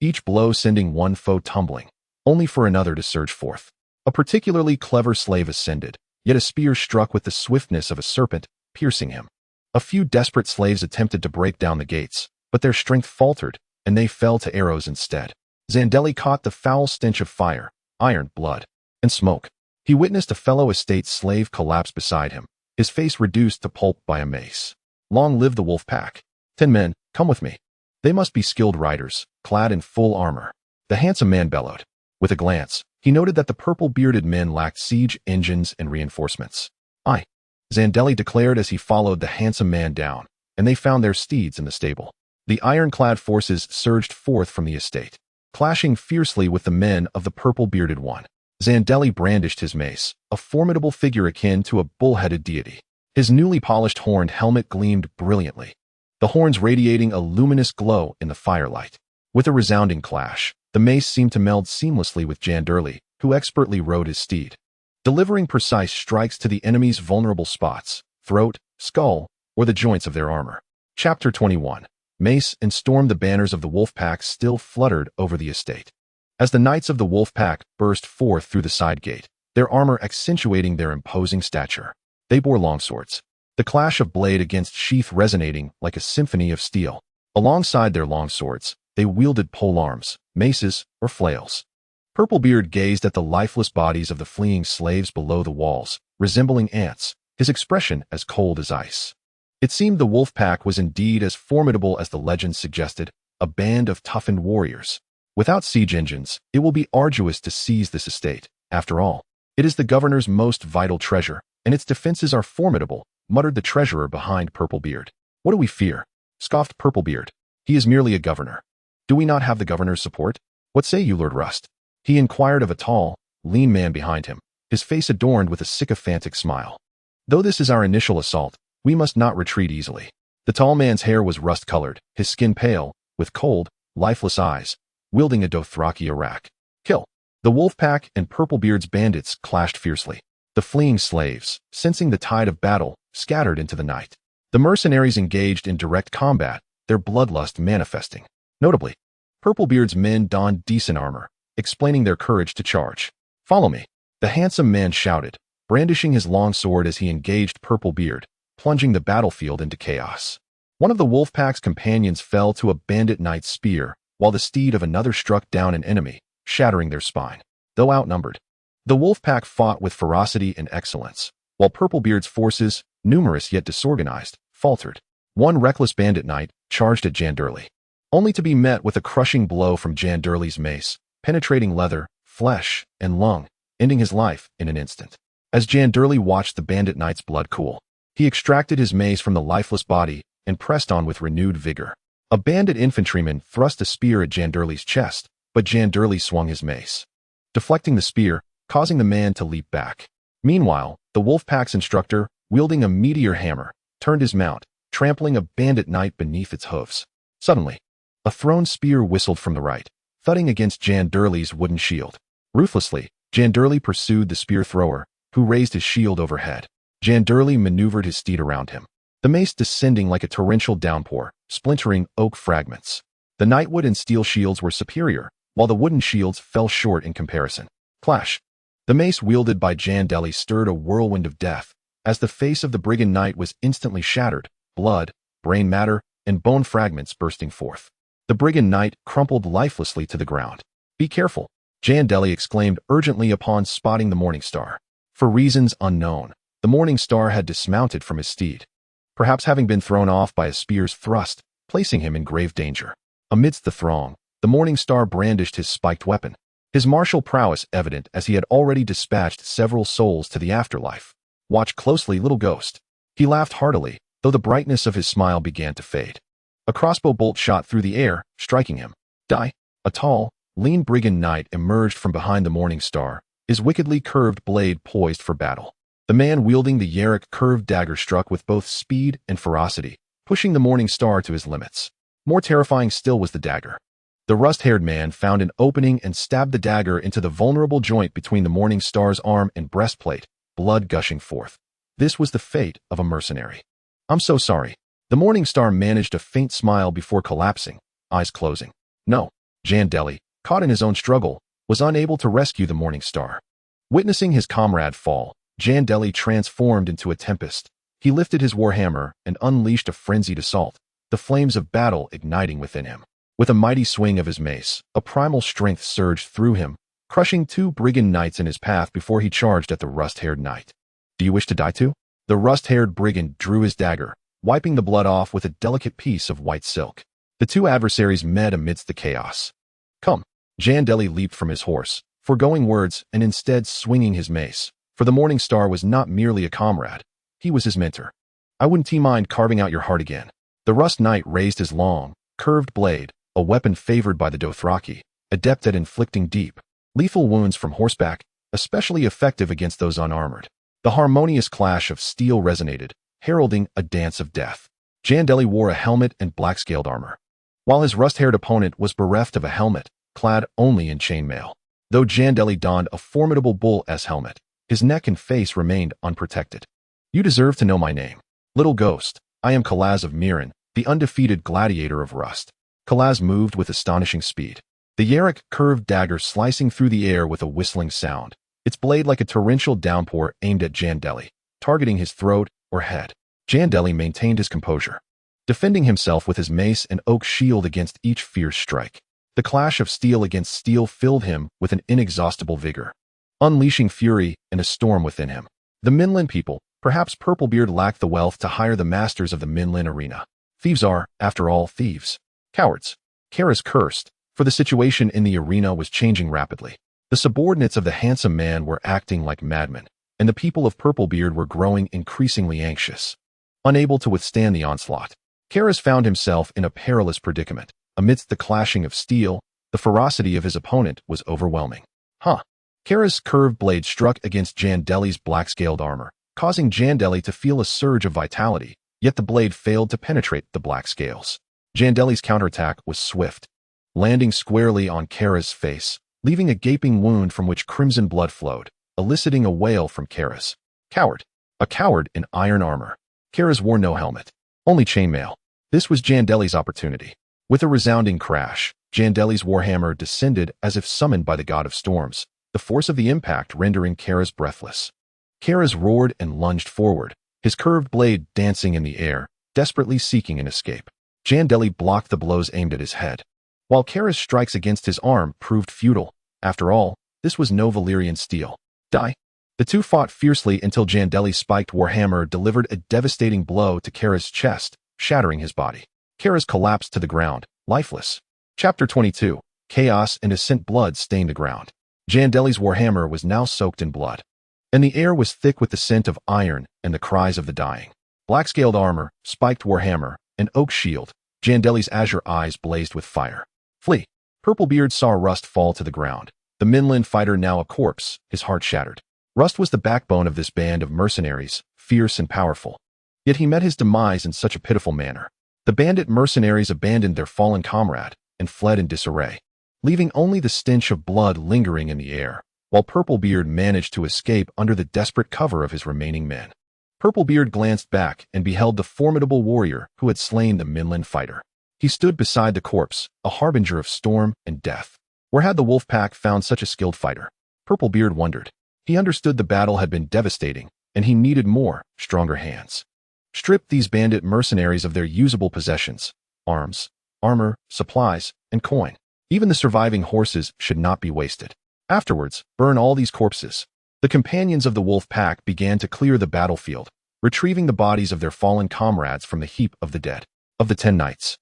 each blow sending one foe tumbling, only for another to surge forth. A particularly clever slave ascended, yet a spear struck with the swiftness of a serpent, piercing him. A few desperate slaves attempted to break down the gates, but their strength faltered, and they fell to arrows instead. Jandeli caught the foul stench of fire, iron, blood, and smoke. He witnessed a fellow estate slave collapse beside him, his face reduced to pulp by a mace. Long live the wolf pack. 10 men, come with me. They must be skilled riders, clad in full armor. The handsome man bellowed. With a glance, he noted that the purple-bearded men lacked siege engines and reinforcements. Aye, Jandeli declared as he followed the handsome man down, and they found their steeds in the stable. The ironclad forces surged forth from the estate, clashing fiercely with the men of the purple-bearded one. Jandeli brandished his mace, a formidable figure akin to a bull-headed deity. His newly polished horned helmet gleamed brilliantly, the horns radiating a luminous glow in the firelight. With a resounding clash, the mace seemed to meld seamlessly with Jandeli, who expertly rode his steed, delivering precise strikes to the enemy's vulnerable spots, throat, skull, or the joints of their armor. Chapter 21. mace, and stormed. The banners of the wolfpack still fluttered over the estate. As the knights of the wolfpack burst forth through the side gate, their armor accentuating their imposing stature, they bore longswords, the clash of blade against sheath resonating like a symphony of steel. Alongside their longswords, they wielded polearms, maces, or flails. Purplebeard gazed at the lifeless bodies of the fleeing slaves below the walls, resembling ants, his expression as cold as ice. It seemed the wolfpack was indeed as formidable as the legend suggested, a band of toughened warriors. Without siege engines, it will be arduous to seize this estate. After all, it is the governor's most vital treasure, and its defenses are formidable, muttered the treasurer behind Purplebeard. What do we fear? Scoffed Purplebeard. He is merely a governor. Do we not have the governor's support? What say you, Lord Rust? He inquired of a tall, lean man behind him, his face adorned with a sycophantic smile. Though this is our initial assault, we must not retreat easily. The tall man's hair was rust-colored, his skin pale, with cold, lifeless eyes, wielding a Dothraki arak. Kill! The wolfpack and Purplebeard's bandits clashed fiercely. The fleeing slaves, sensing the tide of battle, scattered into the night. The mercenaries engaged in direct combat, their bloodlust manifesting. Notably, Purplebeard's men donned decent armor, explaining their courage to charge. Follow me, the handsome man shouted, brandishing his long sword as he engaged Purplebeard, plunging the battlefield into chaos. One of the wolfpack's companions fell to a bandit knight's spear, while the steed of another struck down an enemy, shattering their spine. Though outnumbered, the wolfpack fought with ferocity and excellence, while Purplebeard's forces, numerous yet disorganized, faltered. One reckless bandit knight charged at Jandeli, only to be met with a crushing blow from Jandeli's mace, penetrating leather, flesh, and lung, ending his life in an instant. As Jandeli watched the bandit knight's blood cool, he extracted his mace from the lifeless body and pressed on with renewed vigor. A bandit infantryman thrust a spear at Jandeli's chest, but Jandeli swung his mace, deflecting the spear, causing the man to leap back. Meanwhile, the wolfpack's instructor, wielding a meteor hammer, turned his mount, trampling a bandit knight beneath its hoofs. Suddenly, a thrown spear whistled from the right, thudding against Jandeli's wooden shield. Ruthlessly, Jandeli pursued the spear thrower, who raised his shield overhead. Jandeli maneuvered his steed around him, the mace descending like a torrential downpour, splintering oak fragments. The knightwood and steel shields were superior, while the wooden shields fell short in comparison. Clash! The mace wielded by Jandeli stirred a whirlwind of death, as the face of the brigand knight was instantly shattered, blood, brain matter, and bone fragments bursting forth. The brigand knight crumpled lifelessly to the ground. Be careful, Jandeli exclaimed urgently upon spotting the Morning Star. For reasons unknown, the Morning Star had dismounted from his steed, perhaps having been thrown off by a spear's thrust, placing him in grave danger. Amidst the throng, the Morning Star brandished his spiked weapon, his martial prowess evident as he had already dispatched several souls to the afterlife. Watch closely, little ghost. He laughed heartily, though the brightness of his smile began to fade. A crossbow bolt shot through the air, striking him. Die! A tall, lean brigand knight emerged from behind the Morning Star, his wickedly curved blade poised for battle. The man wielding the Yarick curved dagger struck with both speed and ferocity, pushing the Morning Star to his limits. More terrifying still was the dagger. The rust-haired man found an opening and stabbed the dagger into the vulnerable joint between the Morning Star's arm and breastplate, blood gushing forth. This was the fate of a mercenary. I'm so sorry. The Morning Star managed a faint smile before collapsing, eyes closing. No, Jandeli, caught in his own struggle, was unable to rescue the Morning Star. Witnessing his comrade fall, Jandeli transformed into a tempest. He lifted his warhammer and unleashed a frenzied assault, the flames of battle igniting within him. With a mighty swing of his mace, a primal strength surged through him, crushing two brigand knights in his path before he charged at the rust-haired knight. Do you wish to die too? The rust-haired brigand drew his dagger, wiping the blood off with a delicate piece of white silk. The two adversaries met amidst the chaos. Come! Jandeli leaped from his horse, foregoing words and instead swinging his mace, for the Morning Star was not merely a comrade, he was his mentor. I wouldn't mind carving out your heart again. The rust knight raised his long, curved blade, a weapon favored by the Dothraki, adept at inflicting deep, lethal wounds from horseback, especially effective against those unarmored. The harmonious clash of steel resonated, heralding a dance of death. Jandeli wore a helmet and black-scaled armor, while his rust-haired opponent was bereft of a helmet, clad only in chainmail. Though Jandeli donned a formidable bull-s helmet, his neck and face remained unprotected. You deserve to know my name. Little ghost, I am Kalaz of Mirren, the undefeated gladiator of Rust. Kalaz moved with astonishing speed. The Yarrick curved dagger slicing through the air with a whistling sound, its blade like a torrential downpour aimed at Jandeli, targeting his throat or head. Jandeli maintained his composure, defending himself with his mace and oak shield against each fierce strike. The clash of steel against steel filled him with an inexhaustible vigor, unleashing fury and a storm within him. The Minlin people, perhaps Purplebeard, lacked the wealth to hire the masters of the Minlin arena. Thieves are, after all, thieves. Cowards. Kharaz cursed, for the situation in the arena was changing rapidly. The subordinates of the handsome man were acting like madmen, and the people of Purplebeard were growing increasingly anxious. Unable to withstand the onslaught, Kharaz found himself in a perilous predicament. Amidst the clashing of steel, the ferocity of his opponent was overwhelming. Kharaz's curved blade struck against Jandeli's black-scaled armor, causing Jandeli to feel a surge of vitality, yet the blade failed to penetrate the black scales. Jandeli's counterattack was swift, landing squarely on Kharaz's face, leaving a gaping wound from which crimson blood flowed, eliciting a wail from Kharaz. Coward. A coward in iron armor. Kharaz wore no helmet, only chainmail. This was Jandeli's opportunity. With a resounding crash, Jandeli's warhammer descended as if summoned by the god of storms, the force of the impact rendering Kharaz breathless. Kharaz roared and lunged forward, his curved blade dancing in the air, desperately seeking an escape. Jandeli blocked the blows aimed at his head, while Kharaz's strikes against his arm proved futile. After all, this was no Valyrian steel. Die. The two fought fiercely until Jandeli's spiked warhammer delivered a devastating blow to Kharaz's chest, shattering his body. Kharaz collapsed to the ground, lifeless. Chapter 22. Chaos and Ascent. Blood stained the ground. Jandeli's warhammer was now soaked in blood, and the air was thick with the scent of iron and the cries of the dying. Black-scaled armor, spiked warhammer, and oak shield, Jandeli's azure eyes blazed with fire. Flee. Purplebeard saw Rust fall to the ground, the Minlin fighter now a corpse, his heart shattered. Rust was the backbone of this band of mercenaries, fierce and powerful. Yet he met his demise in such a pitiful manner. The bandit mercenaries abandoned their fallen comrade and fled in disarray, leaving only the stench of blood lingering in the air, while Purplebeard managed to escape under the desperate cover of his remaining men. Purplebeard glanced back and beheld the formidable warrior who had slain the Minlin fighter. He stood beside the corpse, a harbinger of storm and death. Where had the wolfpack found such a skilled fighter? Purplebeard wondered. He understood the battle had been devastating, and he needed more, stronger hands. Strip these bandit mercenaries of their usable possessions, arms, armor, supplies, and coin. Even the surviving horses should not be wasted. Afterwards, burn all these corpses. The companions of the wolf pack began to clear the battlefield, retrieving the bodies of their fallen comrades from the heap of the dead. Of the 10 knights,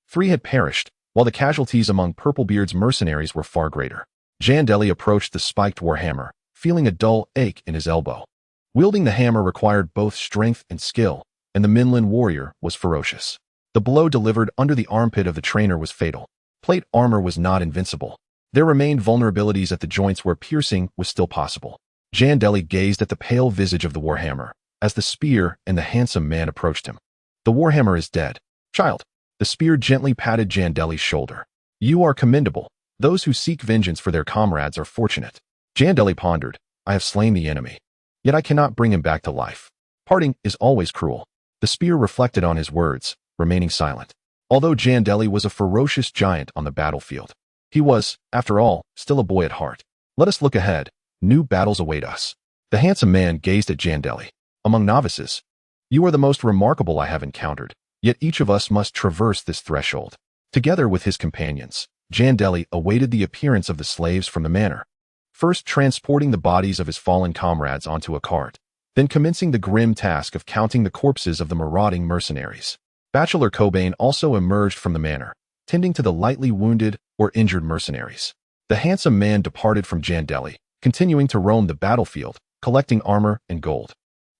3 had perished, while the casualties among Purplebeard's mercenaries were far greater. Jandeli approached the spiked warhammer, feeling a dull ache in his elbow. Wielding the hammer required both strength and skill, and the Minlin warrior was ferocious. The blow delivered under the armpit of the trainer was fatal. Plate armor was not invincible. There remained vulnerabilities at the joints where piercing was still possible. Jandeli gazed at the pale visage of the warhammer, as the spear and the handsome man approached him. The warhammer is dead. Child. The spear gently patted Jandeli's shoulder. You are commendable. Those who seek vengeance for their comrades are fortunate. Jandeli pondered. I have slain the enemy, yet I cannot bring him back to life. Parting is always cruel. The spear reflected on his words, remaining silent. Although Jandeli was a ferocious giant on the battlefield, he was, after all, still a boy at heart. Let us look ahead. New battles await us. The handsome man gazed at Jandeli. Among novices, you are the most remarkable I have encountered, yet each of us must traverse this threshold. Together with his companions, Jandeli awaited the appearance of the slaves from the manor, first transporting the bodies of his fallen comrades onto a cart, then commencing the grim task of counting the corpses of the marauding mercenaries. Bachelor Cobain also emerged from the manor, tending to the lightly wounded or injured mercenaries. The handsome man departed from Jandeli, continuing to roam the battlefield, collecting armor and gold,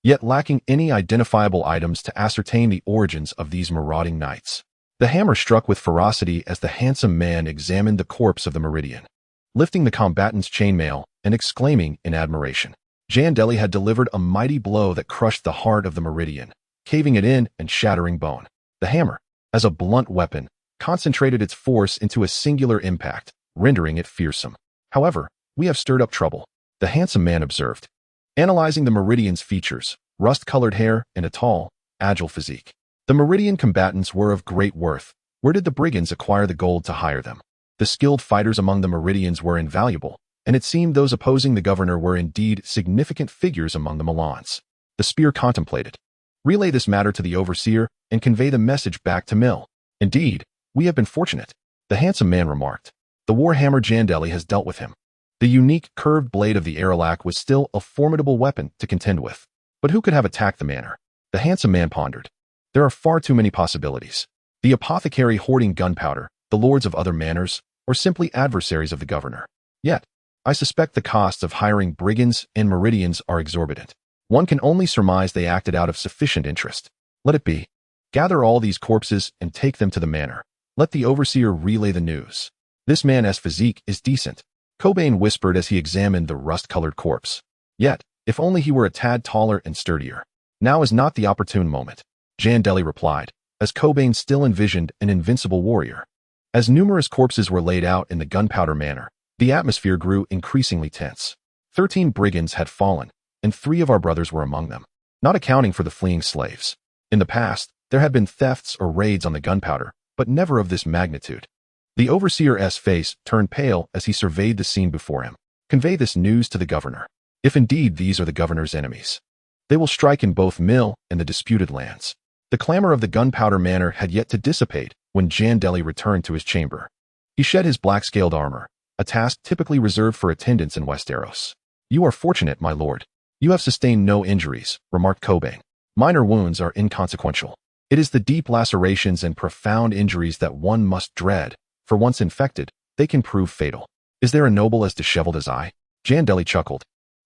yet lacking any identifiable items to ascertain the origins of these marauding knights. The hammer struck with ferocity as the handsome man examined the corpse of the Meridian, lifting the combatant's chainmail and exclaiming in admiration. Jandeli had delivered a mighty blow that crushed the heart of the Meridian, caving it in and shattering bone. The hammer, as a blunt weapon, concentrated its force into a singular impact, rendering it fearsome. However, we have stirred up trouble, the handsome man observed, analyzing the Meridian's features, rust-colored hair and a tall, agile physique. The Meridian combatants were of great worth. Where did the brigands acquire the gold to hire them? The skilled fighters among the Meridians were invaluable, and it seemed those opposing the governor were indeed significant figures among the Milans. The spear contemplated. Relay this matter to the overseer and convey the message back to Mill. Indeed, we have been fortunate, the handsome man remarked. The warhammer Jandeli has dealt with him. The unique curved blade of the Aralac was still a formidable weapon to contend with. But who could have attacked the manor? The handsome man pondered. There are far too many possibilities. The apothecary hoarding gunpowder, the lords of other manors, or simply adversaries of the governor. Yet, I suspect the costs of hiring brigands and meridians are exorbitant. One can only surmise they acted out of sufficient interest. Let it be. Gather all these corpses and take them to the manor. Let the overseer relay the news. This man's physique is decent, Cobain whispered as he examined the rust-colored corpse. Yet, if only he were a tad taller and sturdier. Now is not the opportune moment, Jandeli replied, as Cobain still envisioned an invincible warrior. As numerous corpses were laid out in the gunpowder manor, the atmosphere grew increasingly tense. 13 brigands had fallen, and 3 of our brothers were among them, not accounting for the fleeing slaves. In the past, there had been thefts or raids on the gunpowder, but never of this magnitude. The overseer's face turned pale as he surveyed the scene before him. Convey this news to the governor. If indeed these are the governor's enemies, they will strike in both Mill and the disputed lands. The clamor of the gunpowder manor had yet to dissipate when Jandeli returned to his chamber. He shed his black-scaled armor, a task typically reserved for attendants in Westeros. You are fortunate, my lord. You have sustained no injuries, remarked Cobain. Minor wounds are inconsequential. It is the deep lacerations and profound injuries that one must dread, for once infected, they can prove fatal. Is there a noble as disheveled as I? Jandeli chuckled.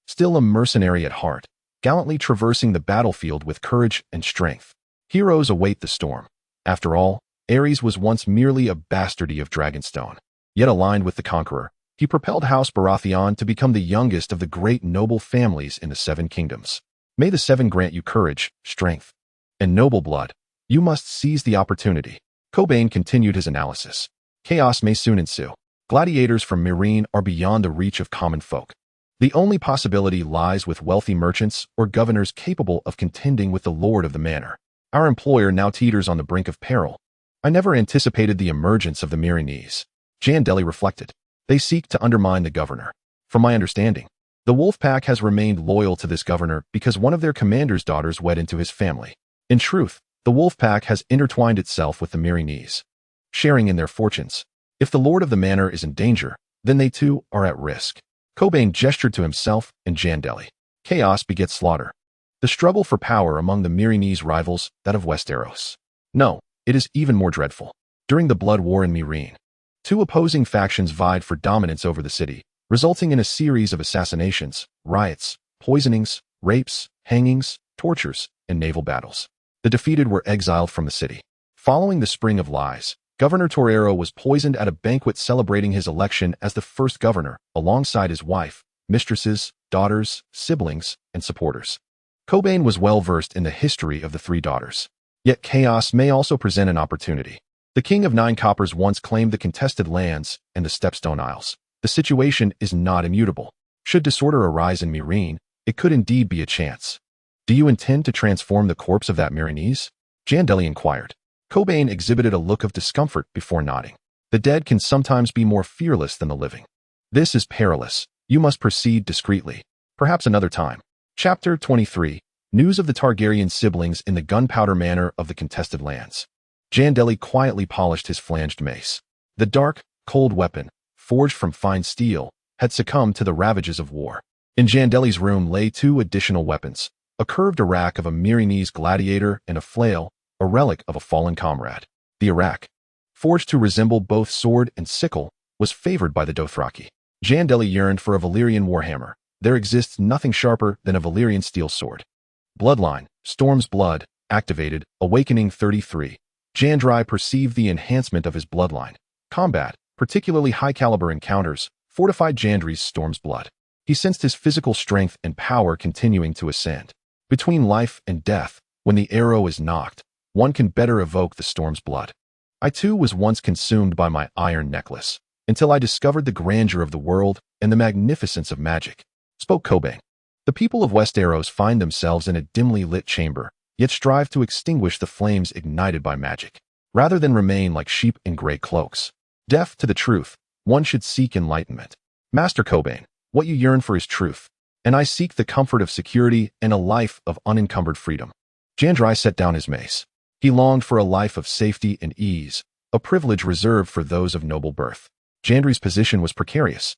Still a mercenary at heart, gallantly traversing the battlefield with courage and strength. Heroes await the storm. After all, Ares was once merely a bastardy of Dragonstone. Yet aligned with the conqueror, he propelled House Baratheon to become the youngest of the great noble families in the 7 kingdoms. May the 7 grant you courage, strength, and noble blood. You must seize the opportunity. Cobain continued his analysis. Chaos may soon ensue. Gladiators from Meereen are beyond the reach of common folk. The only possibility lies with wealthy merchants or governors capable of contending with the lord of the manor. Our employer now teeters on the brink of peril. I never anticipated the emergence of the Meereenese. Jandeli reflected. They seek to undermine the governor. From my understanding, the wolfpack has remained loyal to this governor because one of their commander's daughters wed into his family. In truth, the wolfpack has intertwined itself with the Meereenese, sharing in their fortunes. If the lord of the manor is in danger, then they too are at risk. Cobain gestured to himself and Jandeli. Chaos begets slaughter. The struggle for power among the Meereenese rivals that of Westeros. No, it is even more dreadful. During the blood war in Meereen, 2 opposing factions vied for dominance over the city, resulting in a series of assassinations, riots, poisonings, rapes, hangings, tortures, and naval battles. The defeated were exiled from the city. Following the Spring of Lies, Governor Torero was poisoned at a banquet celebrating his election as the first governor, alongside his wife, mistresses, daughters, siblings, and supporters. Cobain was well versed in the history of the 3 daughters. Yet chaos may also present an opportunity. The King of 9 Coppers once claimed the contested lands and the Stepstone Isles. The situation is not immutable. Should disorder arise in Meereen, it could indeed be a chance. Do you intend to transform the corpse of that Meereenese? Jandeli inquired. Cobain exhibited a look of discomfort before nodding. The dead can sometimes be more fearless than the living. This is perilous. You must proceed discreetly. Perhaps another time. Chapter 23. News of the Targaryen siblings in the gunpowder manor of the contested lands. Jandeli quietly polished his flanged mace. The dark, cold weapon, forged from fine steel, had succumbed to the ravages of war. In Jandeli's room lay 2 additional weapons, a curved arak of a Meereenese gladiator and a flail, a relic of a fallen comrade. The arak, forged to resemble both sword and sickle, was favored by the Dothraki. Jandeli yearned for a Valyrian warhammer. There exists nothing sharper than a Valyrian steel sword. Bloodline, Storm's Blood, activated, awakening 33. Jandrai perceived the enhancement of his bloodline. Combat, particularly high-caliber encounters, fortified Jandri's Storm's Blood. He sensed his physical strength and power continuing to ascend. Between life and death, when the arrow is knocked, one can better evoke the Storm's Blood. I too was once consumed by my iron necklace, until I discovered the grandeur of the world and the magnificence of magic, spoke Cobain. The people of Westeros find themselves in a dimly lit chamber, yet strive to extinguish the flames ignited by magic, rather than remain like sheep in gray cloaks. Deaf to the truth, one should seek enlightenment. Master Cobain, what you yearn for is truth, and I seek the comfort of security and a life of unencumbered freedom. Jandeli set down his mace. He longed for a life of safety and ease, a privilege reserved for those of noble birth. Jandeli's position was precarious.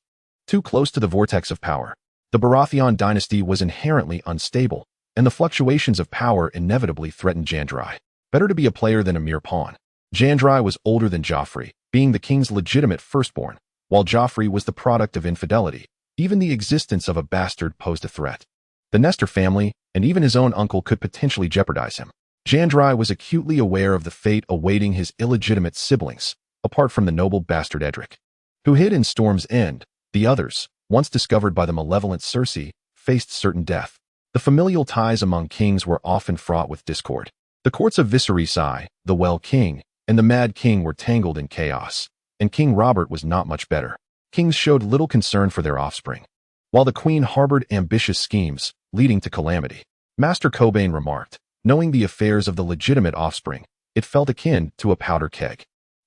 Too close to the vortex of power. The Baratheon dynasty was inherently unstable, and the fluctuations of power inevitably threatened Jandeli. Better to be a player than a mere pawn. Jandeli was older than Joffrey, being the king's legitimate firstborn, while Joffrey was the product of infidelity. Even the existence of a bastard posed a threat. The Nestor family, and even his own uncle, could potentially jeopardize him. Jandeli was acutely aware of the fate awaiting his illegitimate siblings, apart from the noble bastard Edric, who hid in Storm's End. The others, once discovered by the malevolent Cersei, faced certain death. The familial ties among kings were often fraught with discord. The courts of Viserys, the Well King, and the Mad King were tangled in chaos, and King Robert was not much better. Kings showed little concern for their offspring, while the Queen harbored ambitious schemes, leading to calamity. Master Cobain remarked, knowing the affairs of the legitimate offspring, it felt akin to a powder keg.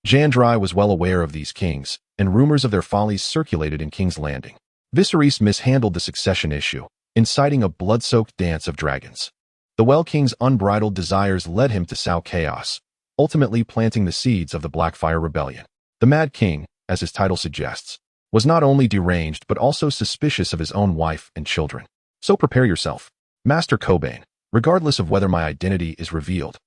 Jandeli was well aware of these kings, and rumors of their follies circulated in King's Landing. Viserys mishandled the succession issue, inciting a blood-soaked dance of dragons. The Well King's unbridled desires led him to sow chaos, ultimately planting the seeds of the Blackfire Rebellion. The Mad King, as his title suggests, was not only deranged but also suspicious of his own wife and children. So prepare yourself, Master Cobain, regardless of whether my identity is revealed.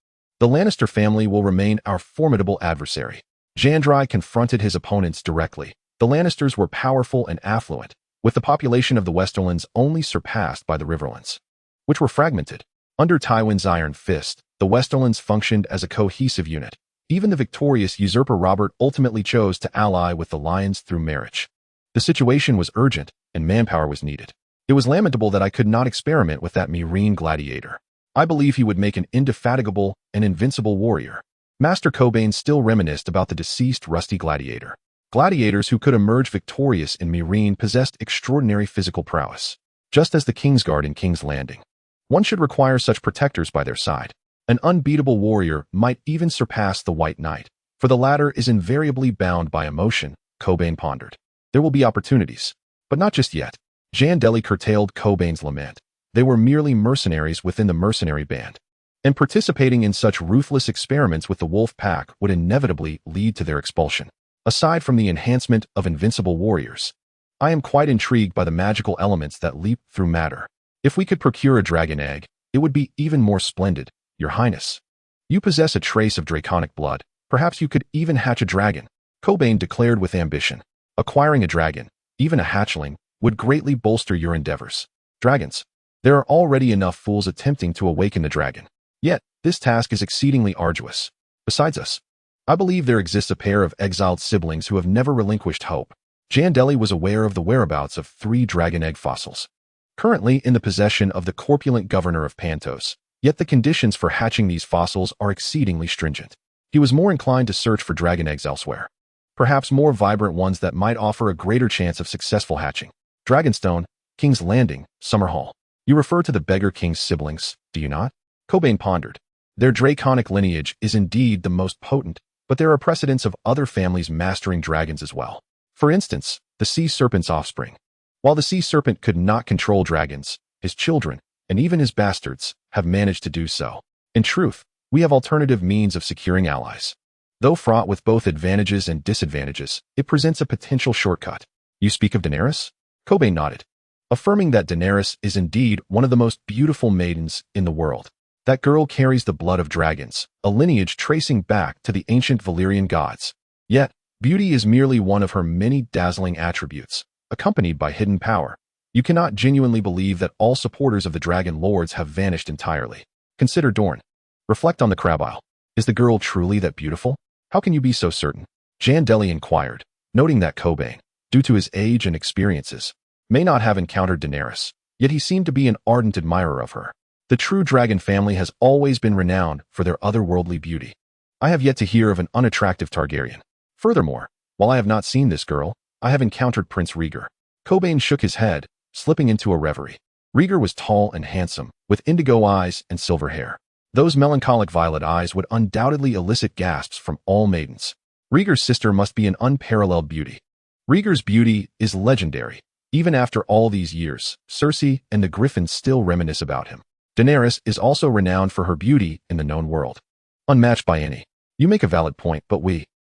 The Lannister family will remain our formidable adversary. Jandeli confronted his opponents directly. The Lannisters were powerful and affluent, with the population of the Westerlands only surpassed by the Riverlands, which were fragmented. Under Tywin's iron fist, the Westerlands functioned as a cohesive unit. Even the victorious usurper Robert ultimately chose to ally with the Lions through marriage. The situation was urgent, and manpower was needed. It was lamentable that I could not experiment with that Meereen gladiator. I believe he would make an indefatigable and invincible warrior. Master Cobain still reminisced about the deceased rusty gladiator. Gladiators who could emerge victorious in Meereen possessed extraordinary physical prowess, just as the Kingsguard in King's Landing. One should require such protectors by their side. An unbeatable warrior might even surpass the White Knight, for the latter is invariably bound by emotion, Cobain pondered. There will be opportunities, but not just yet. Jandeli curtailed Cobain's lament. They were merely mercenaries within the mercenary band, and participating in such ruthless experiments with the wolfpack would inevitably lead to their expulsion. Aside from the enhancement of invincible warriors, I am quite intrigued by the magical elements that leap through matter. If we could procure a dragon egg, it would be even more splendid, Your Highness. You possess a trace of draconic blood. Perhaps you could even hatch a dragon, Cobain declared with ambition. Acquiring a dragon, even a hatchling, would greatly bolster your endeavors. Dragons. There are already enough fools attempting to awaken the dragon. Yet, this task is exceedingly arduous. Besides us, I believe there exists a pair of exiled siblings who have never relinquished hope. Jandeli was aware of the whereabouts of 3 dragon egg fossils, currently in the possession of the corpulent governor of Pantos, yet the conditions for hatching these fossils are exceedingly stringent. He was more inclined to search for dragon eggs elsewhere, perhaps more vibrant ones that might offer a greater chance of successful hatching. Dragonstone, King's Landing, Summerhall. You refer to the Beggar King's siblings, do you not? Cobain pondered. Their draconic lineage is indeed the most potent, but there are precedents of other families mastering dragons as well. For instance, the Sea Serpent's offspring. While the Sea Serpent could not control dragons, his children, and even his bastards, have managed to do so. In truth, we have alternative means of securing allies. Though fraught with both advantages and disadvantages, it presents a potential shortcut. You speak of Daenerys? Cobain nodded, affirming that Daenerys is indeed one of the most beautiful maidens in the world. That girl carries the blood of dragons, a lineage tracing back to the ancient Valyrian gods. Yet, beauty is merely one of her many dazzling attributes, accompanied by hidden power. You cannot genuinely believe that all supporters of the Dragon Lords have vanished entirely. Consider Dorne. Reflect on the Crab Isle. Is the girl truly that beautiful? How can you be so certain? Jandeli inquired, noting that Cobain, due to his age and experiences, may not have encountered Daenerys, yet he seemed to be an ardent admirer of her. The true dragon family has always been renowned for their otherworldly beauty. I have yet to hear of an unattractive Targaryen. Furthermore, while I have not seen this girl, I have encountered Prince Rhaegar. Cobain shook his head, slipping into a reverie. Rhaegar was tall and handsome, with indigo eyes and silver hair. Those melancholic violet eyes would undoubtedly elicit gasps from all maidens. Rhaegar's sister must be an unparalleled beauty. Rhaegar's beauty is legendary. Even after all these years, Cersei and the Griffins still reminisce about him. Daenerys is also renowned for her beauty in the known world. Unmatched by any. You make a valid point, but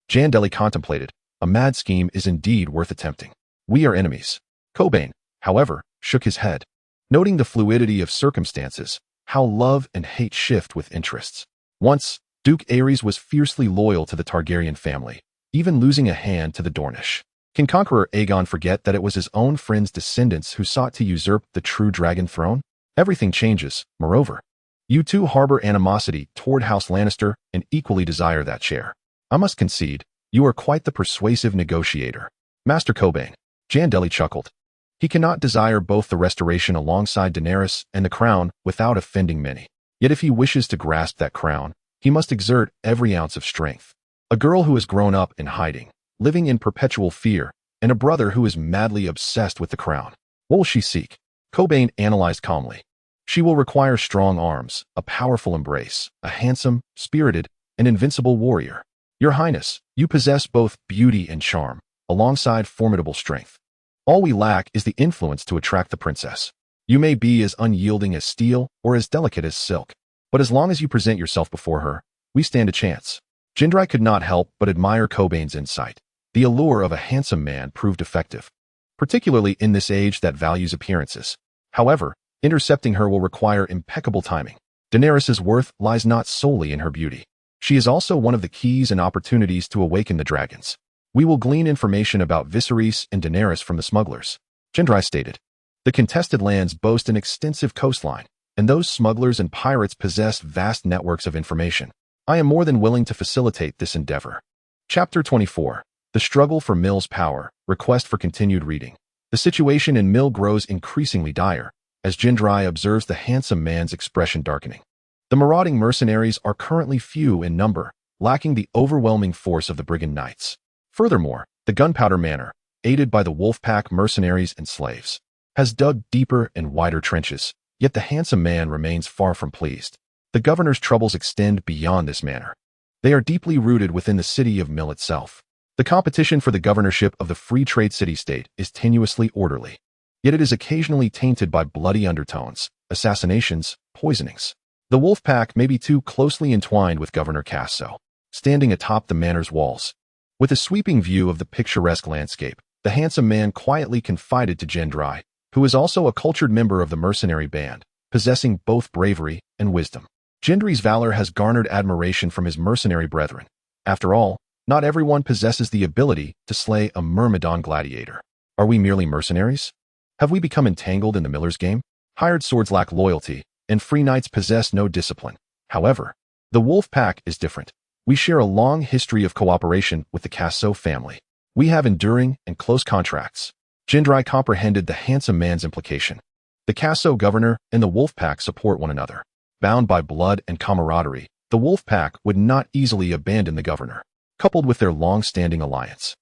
Jandeli contemplated, a mad scheme is indeed worth attempting. We are enemies. Cobain, however, shook his head. Noting the fluidity of circumstances, how love and hate shift with interests. Once, Duke Aerys was fiercely loyal to the Targaryen family, even losing a hand to the Dornish. Can Conqueror Aegon forget that it was his own friend's descendants who sought to usurp the true dragon throne? Everything changes, moreover. You two harbor animosity toward House Lannister and equally desire that chair. I must concede, you are quite the persuasive negotiator. Master Cobain. Jandeli chuckled. He cannot desire both the restoration alongside Daenerys and the crown without offending many. Yet if he wishes to grasp that crown, he must exert every ounce of strength. A girl who has grown up in hiding, living in perpetual fear, and a brother who is madly obsessed with the crown. What will she seek? Cobain analyzed calmly. She will require strong arms, a powerful embrace, a handsome, spirited, and invincible warrior. Your Highness, you possess both beauty and charm, alongside formidable strength. All we lack is the influence to attract the princess. You may be as unyielding as steel or as delicate as silk, but as long as you present yourself before her, we stand a chance. Gendry could not help but admire Cobain's insight. The allure of a handsome man proved effective, particularly in this age that values appearances. However, intercepting her will require impeccable timing. Daenerys' worth lies not solely in her beauty. She is also one of the keys and opportunities to awaken the dragons. We will glean information about Viserys and Daenerys from the smugglers. Gendry stated. The contested lands boast an extensive coastline, and those smugglers and pirates possess vast networks of information. I am more than willing to facilitate this endeavor. Chapter 24. The Struggle for Mill's Power. Request for continued reading. The situation in Mill grows increasingly dire, as Gendry observes the handsome man's expression darkening. The marauding mercenaries are currently few in number, lacking the overwhelming force of the brigand knights. Furthermore, the Gunpowder Manor, aided by the wolfpack mercenaries and slaves, has dug deeper and wider trenches, yet the handsome man remains far from pleased. The governor's troubles extend beyond this manor. They are deeply rooted within the city of Mill itself. The competition for the governorship of the free trade city-state is tenuously orderly, yet it is occasionally tainted by bloody undertones, assassinations, poisonings. The wolfpack may be too closely entwined with Governor Casso, standing atop the manor's walls. With a sweeping view of the picturesque landscape, the handsome man quietly confided to Gendry, who is also a cultured member of the mercenary band, possessing both bravery and wisdom. Gendry's valor has garnered admiration from his mercenary brethren. After all, not everyone possesses the ability to slay a Myrmidon gladiator. Are we merely mercenaries? Have we become entangled in the miller's game? Hired swords lack loyalty, and free knights possess no discipline. However, the wolf pack is different. We share a long history of cooperation with the Casso family. We have enduring and close contracts. Gendry comprehended the handsome man's implication. The Casso governor and the wolf pack support one another. Bound by blood and camaraderie, the wolf pack would not easily abandon the governor, coupled with their long-standing alliance.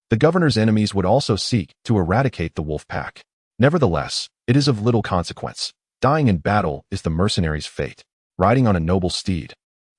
The governor's enemies would also seek to eradicate the wolf pack. Nevertheless, it is of little consequence. Dying in battle is the mercenary's fate. Riding on a noble steed,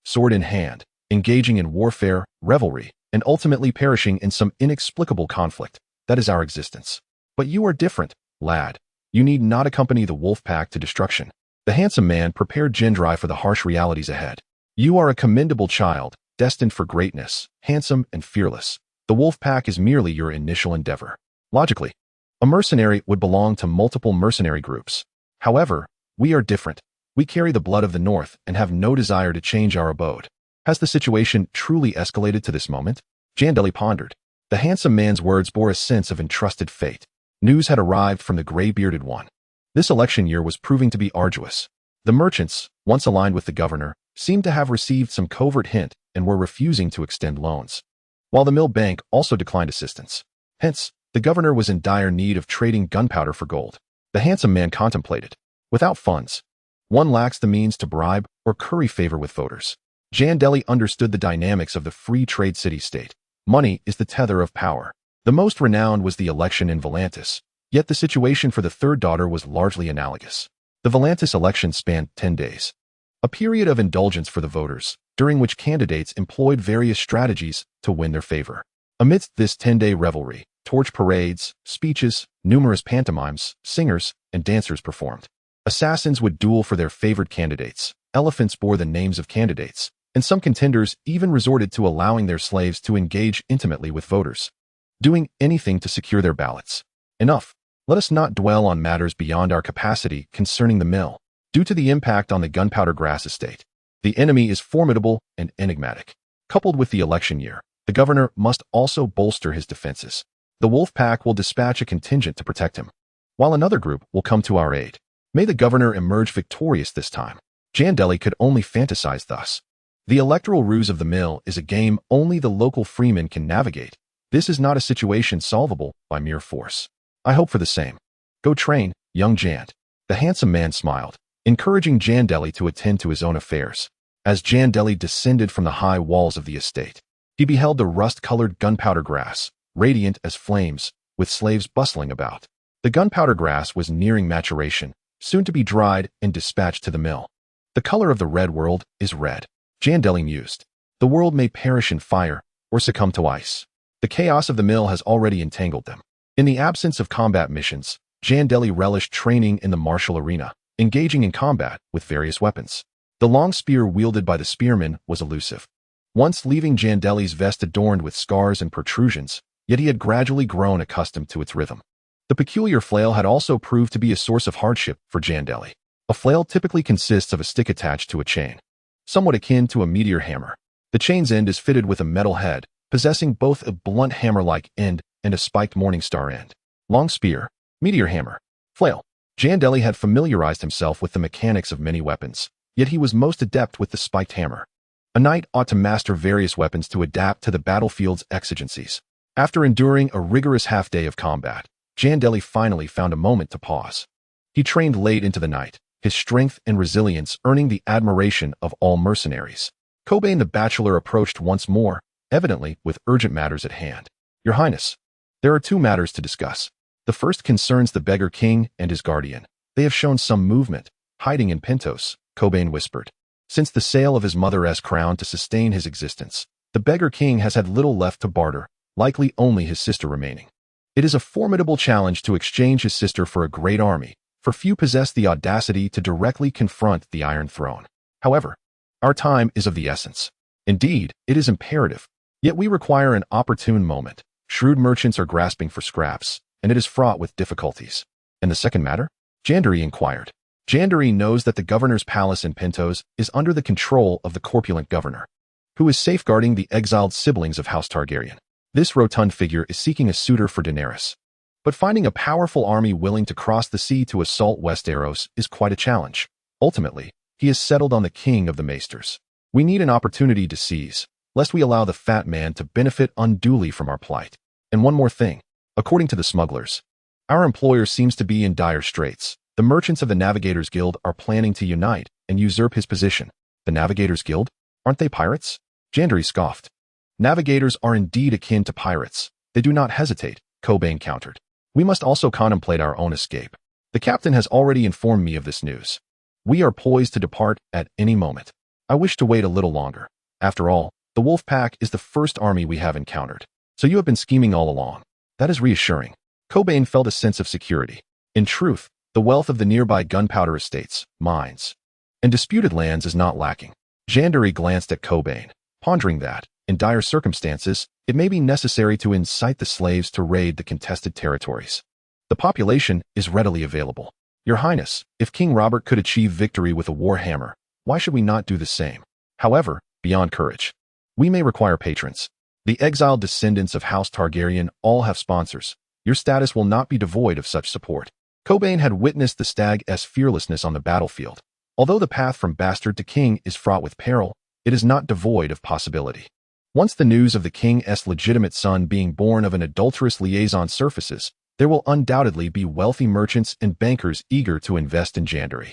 sword in hand, engaging in warfare, revelry, and ultimately perishing in some inexplicable conflict. That is our existence. But you are different, lad. You need not accompany the wolf pack to destruction. The handsome man prepared Gendry for the harsh realities ahead. You are a commendable child, destined for greatness, handsome and fearless. The wolf pack is merely your initial endeavor. Logically, a mercenary would belong to multiple mercenary groups. However, we are different. We carry the blood of the North and have no desire to change our abode. Has the situation truly escalated to this moment? Jandeli pondered. The handsome man's words bore a sense of entrusted fate. News had arrived from the gray-bearded one. This election year was proving to be arduous. The merchants, once aligned with the governor, seemed to have received some covert hint and were refusing to extend loans, while the Mill Bank also declined assistance. Hence, the governor was in dire need of trading gunpowder for gold. The handsome man contemplated. Without funds, one lacks the means to bribe or curry favor with voters. Jandeli understood the dynamics of the free trade city-state. Money is the tether of power. The most renowned was the election in Volantis, yet the situation for the third daughter was largely analogous. The Volantis election spanned 10 days. a period of indulgence for the voters, during which candidates employed various strategies to win their favor. Amidst this 10-day revelry, torch parades, speeches, numerous pantomimes, singers, and dancers performed. Assassins would duel for their favored candidates, elephants bore the names of candidates, and some contenders even resorted to allowing their slaves to engage intimately with voters, doing anything to secure their ballots. Enough. Let us not dwell on matters beyond our capacity concerning the mill. Due to the impact on the gunpowder grass estate, the enemy is formidable and enigmatic. Coupled with the election year, the governor must also bolster his defenses. The wolfpack will dispatch a contingent to protect him, while another group will come to our aid. May the governor emerge victorious this time. Jandeli could only fantasize thus. The electoral ruse of the mill is a game only the local freemen can navigate. This is not a situation solvable by mere force. I hope for the same. Go train, young Jand. The handsome man smiled, encouraging Jandeli to attend to his own affairs. As Jandeli descended from the high walls of the estate, he beheld the rust-colored gunpowder grass, radiant as flames, with slaves bustling about. The gunpowder grass was nearing maturation, soon to be dried and dispatched to the mill. The color of the red world is red, Jandeli mused. The world may perish in fire or succumb to ice. The chaos of the mill has already entangled them. In the absence of combat missions, Jandeli relished training in the martial arena, engaging in combat with various weapons. The long spear wielded by the spearman was elusive, once leaving Jandeli's vest adorned with scars and protrusions, yet he had gradually grown accustomed to its rhythm. The peculiar flail had also proved to be a source of hardship for Jandeli. A flail typically consists of a stick attached to a chain, somewhat akin to a meteor hammer. The chain's end is fitted with a metal head, possessing both a blunt hammer-like end and a spiked morning star end. Long spear, meteor hammer, flail. Jandeli had familiarized himself with the mechanics of many weapons, yet he was most adept with the spiked hammer. A knight ought to master various weapons to adapt to the battlefield's exigencies. After enduring a rigorous half-day of combat, Jandeli finally found a moment to pause. He trained late into the night, his strength and resilience earning the admiration of all mercenaries. Cobain the bachelor approached once more, evidently with urgent matters at hand. Your Highness, there are 2 matters to discuss. The first concerns the beggar king and his guardian. They have shown some movement, hiding in Pintos, Cobain whispered. Since the sale of his mother's crown to sustain his existence, the beggar king has had little left to barter, likely only his sister remaining. It is a formidable challenge to exchange his sister for a great army, for few possess the audacity to directly confront the Iron Throne. However, our time is of the essence. Indeed, it is imperative. Yet we require an opportune moment. Shrewd merchants are grasping for scraps, and it is fraught with difficulties. And the second matter? Jandeli inquired. Jandeli knows that the governor's palace in Pintos is under the control of the corpulent governor, who is safeguarding the exiled siblings of House Targaryen. This rotund figure is seeking a suitor for Daenerys. But finding a powerful army willing to cross the sea to assault Westeros is quite a challenge. Ultimately, he has settled on the king of the Maesters. We need an opportunity to seize, lest we allow the fat man to benefit unduly from our plight. And one more thing. According to the smugglers, our employer seems to be in dire straits. The merchants of the Navigators Guild are planning to unite and usurp his position. The Navigators Guild? Aren't they pirates? Jandeli scoffed. Navigators are indeed akin to pirates. They do not hesitate, Cobain countered. We must also contemplate our own escape. The captain has already informed me of this news. We are poised to depart at any moment. I wish to wait a little longer. After all, the wolfpack is the first army we have encountered. So you have been scheming all along. That is reassuring. Cobain felt a sense of security. In truth, the wealth of the nearby gunpowder estates, mines, and disputed lands is not lacking. Jandeli glanced at Cobain, pondering that, in dire circumstances, it may be necessary to incite the slaves to raid the contested territories. The population is readily available. Your Highness, if King Robert could achieve victory with a war hammer, why should we not do the same? However, beyond courage, we may require patrons. The exiled descendants of House Targaryen all have sponsors. Your status will not be devoid of such support. Cobain had witnessed the Stag's fearlessness on the battlefield. Although the path from bastard to king is fraught with peril, it is not devoid of possibility. Once the news of the king's legitimate son being born of an adulterous liaison surfaces, there will undoubtedly be wealthy merchants and bankers eager to invest in Jandeli.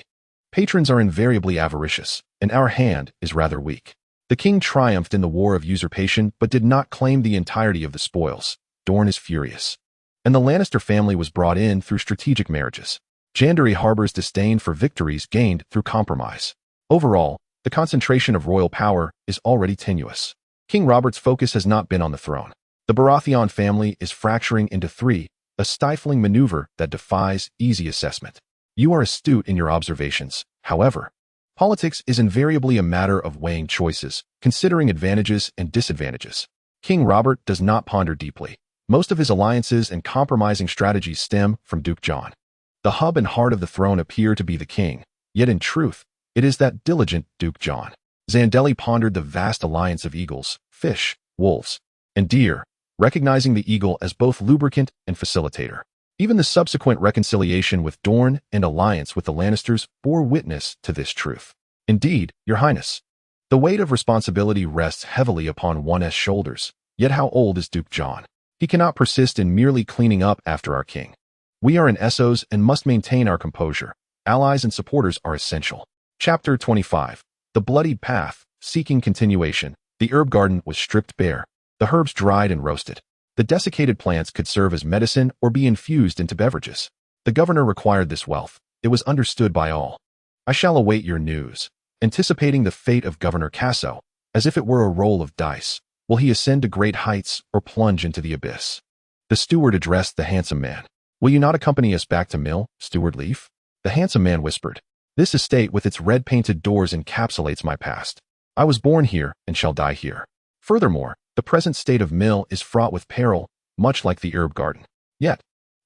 Patrons are invariably avaricious, and our hand is rather weak. The king triumphed in the war of usurpation but did not claim the entirety of the spoils. Dorne is furious. And the Lannister family was brought in through strategic marriages. Jandeli harbors disdain for victories gained through compromise. Overall, the concentration of royal power is already tenuous. King Robert's focus has not been on the throne. The Baratheon family is fracturing into three, a stifling maneuver that defies easy assessment. You are astute in your observations. However, politics is invariably a matter of weighing choices, considering advantages and disadvantages. King Robert does not ponder deeply. Most of his alliances and compromising strategies stem from Duke John. The hub and heart of the throne appear to be the king, yet in truth, it is that diligent Duke John. Jandeli pondered the vast alliance of eagles, fish, wolves, and deer, recognizing the eagle as both lubricant and facilitator. Even the subsequent reconciliation with Dorne and alliance with the Lannisters bore witness to this truth. Indeed, Your Highness, the weight of responsibility rests heavily upon one's shoulders. Yet how old is Duke John? He cannot persist in merely cleaning up after our king. We are in Essos and must maintain our composure. Allies and supporters are essential. Chapter 25. The Bloody Path, Seeking Continuation. The herb garden was stripped bare. The herbs dried and roasted. The desiccated plants could serve as medicine or be infused into beverages. The governor required this wealth. It was understood by all. I shall await your news. Anticipating the fate of Governor Casso, as if it were a roll of dice, will he ascend to great heights or plunge into the abyss? The steward addressed the handsome man. Will you not accompany us back to Mill, Steward Leaf? The handsome man whispered. This estate with its red-painted doors encapsulates my past. I was born here and shall die here. Furthermore, the present state of Mill is fraught with peril, much like the herb garden. Yet,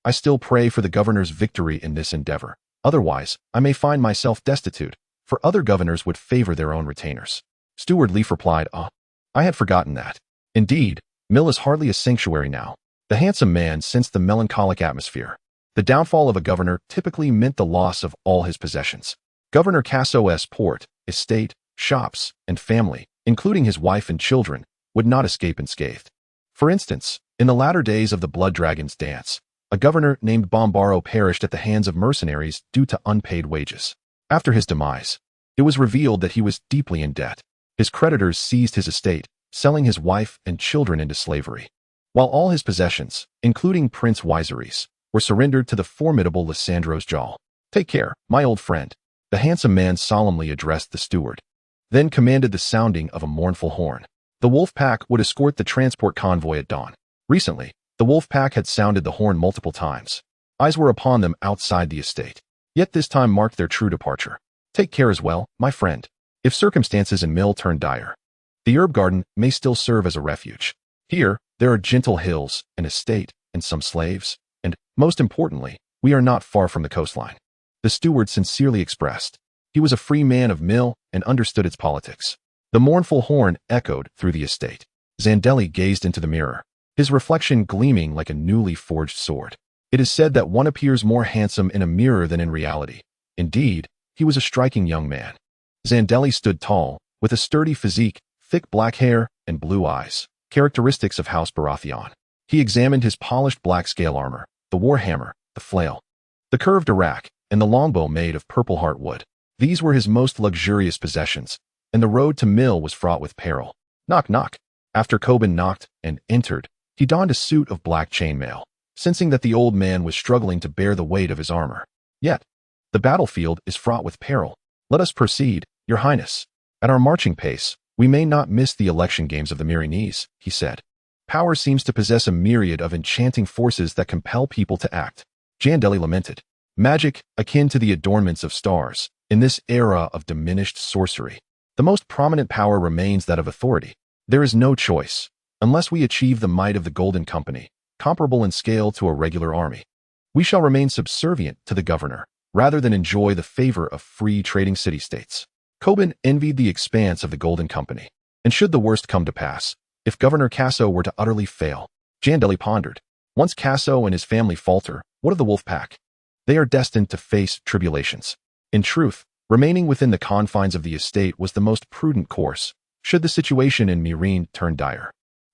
I still pray for the governor's victory in this endeavor. Otherwise, I may find myself destitute, for other governors would favor their own retainers. Steward Leaf replied, I had forgotten that. Indeed, Mill is hardly a sanctuary now. The handsome man sensed the melancholic atmosphere. The downfall of a governor typically meant the loss of all his possessions. Governor Casso's port, estate, shops, and family, including his wife and children, would not escape unscathed. For instance, in the latter days of the Blood Dragon's dance, a governor named Bombaro perished at the hands of mercenaries due to unpaid wages. After his demise, it was revealed that he was deeply in debt. His creditors seized his estate, selling his wife and children into slavery, while all his possessions, including Prince Viserys, were surrendered to the formidable Lysandros Jal. Take care, my old friend. The handsome man solemnly addressed the steward, then commanded the sounding of a mournful horn. The wolfpack would escort the transport convoy at dawn. Recently, the wolfpack had sounded the horn multiple times. Eyes were upon them outside the estate. Yet this time marked their true departure. Take care as well, my friend. If circumstances in Mill turn dire, the herb garden may still serve as a refuge. Here, there are gentle hills, an estate, and some slaves, and, most importantly, we are not far from the coastline. The steward sincerely expressed. He was a free man of Mill and understood its politics. The mournful horn echoed through the estate. Jandeli gazed into the mirror, his reflection gleaming like a newly forged sword. It is said that one appears more handsome in a mirror than in reality. Indeed, he was a striking young man. Jandeli stood tall, with a sturdy physique, thick black hair, and blue eyes, characteristics of House Baratheon. He examined his polished black scale armor, the warhammer, the flail, the curved arak, and the longbow made of purple heart wood. These were his most luxurious possessions, and the road to Mill was fraught with peril. Knock, knock. After Coben knocked and entered, he donned a suit of black chainmail, sensing that the old man was struggling to bear the weight of his armor. Yet, the battlefield is fraught with peril. Let us proceed, Your Highness. At our marching pace, we may not miss the election games of the Myrinese, he said. Power seems to possess a myriad of enchanting forces that compel people to act. Jandeli lamented. Magic, akin to the adornments of stars, in this era of diminished sorcery. The most prominent power remains that of authority. There is no choice, unless we achieve the might of the Golden Company, comparable in scale to a regular army. We shall remain subservient to the governor, rather than enjoy the favor of free trading city-states. Coben envied the expanse of the Golden Company. And should the worst come to pass, if Governor Casso were to utterly fail, Jandeli pondered. Once Casso and his family falter, what of the wolfpack? They are destined to face tribulations. In truth, remaining within the confines of the estate was the most prudent course, should the situation in Meereen turn dire.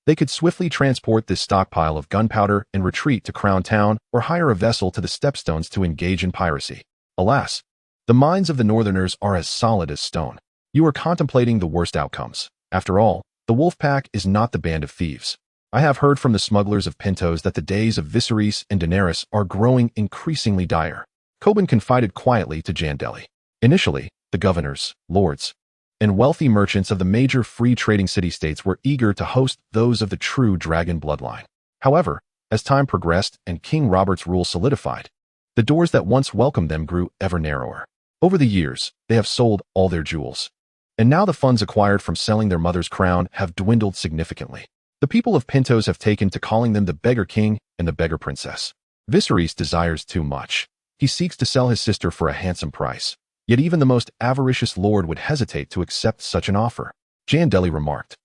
They could swiftly transport this stockpile of gunpowder and retreat to Crown Town or hire a vessel to the Stepstones to engage in piracy. Alas, the minds of the Northerners are as solid as stone. You are contemplating the worst outcomes. After all, the wolfpack is not the band of thieves. I have heard from the smugglers of Pintos that the days of Viserys and Daenerys are growing increasingly dire. Coben confided quietly to Jandeli. Initially, The governors, lords, and wealthy merchants of the major free trading city-states were eager to host those of the true dragon bloodline. However, as time progressed and King Robert's rule solidified, the doors that once welcomed them grew ever narrower. Over the years, they have sold all their jewels, and now the funds acquired from selling their mother's crown have dwindled significantly. The people of Pintos have taken to calling them the beggar king and the beggar princess. Viserys desires too much. He seeks to sell his sister for a handsome price, yet even the most avaricious lord would hesitate to accept such an offer. Jandeli remarked.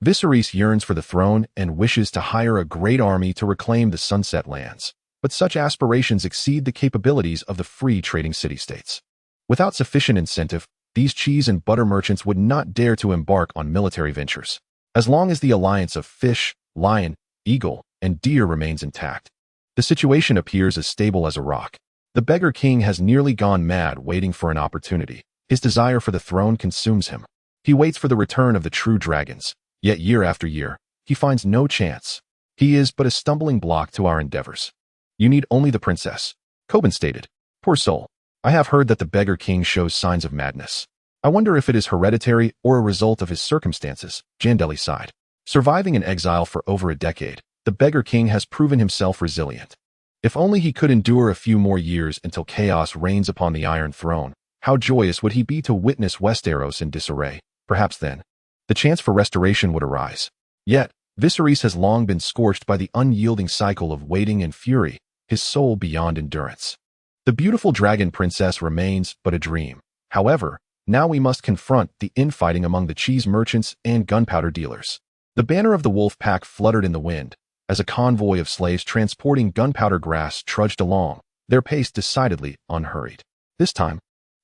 Viserys yearns for the throne and wishes to hire a great army to reclaim the Sunset Lands, but such aspirations exceed the capabilities of the free trading city-states. Without sufficient incentive, these cheese and butter merchants would not dare to embark on military ventures. As long as the alliance of fish, lion, eagle, and deer remains intact, the situation appears as stable as a rock. The beggar king has nearly gone mad waiting for an opportunity. His desire for the throne consumes him. He waits for the return of the true dragons, yet year after year, he finds no chance. He is but a stumbling block to our endeavors. You need only the princess, Coben stated. Poor soul. I have heard that the beggar king shows signs of madness. I wonder if it is hereditary or a result of his circumstances, Jandeli sighed. Surviving in exile for over a decade, the beggar king has proven himself resilient. If only he could endure a few more years until chaos reigns upon the Iron Throne, how joyous would he be to witness Westeros in disarray. Perhaps then, the chance for restoration would arise. Yet, Viserys has long been scorched by the unyielding cycle of waiting and fury, his soul beyond endurance. The beautiful dragon princess remains but a dream. However, now we must confront the infighting among the cheese merchants and gunpowder dealers. The banner of the wolfpack fluttered in the wind, as a convoy of slaves transporting gunpowder grass trudged along, their pace decidedly unhurried. This time,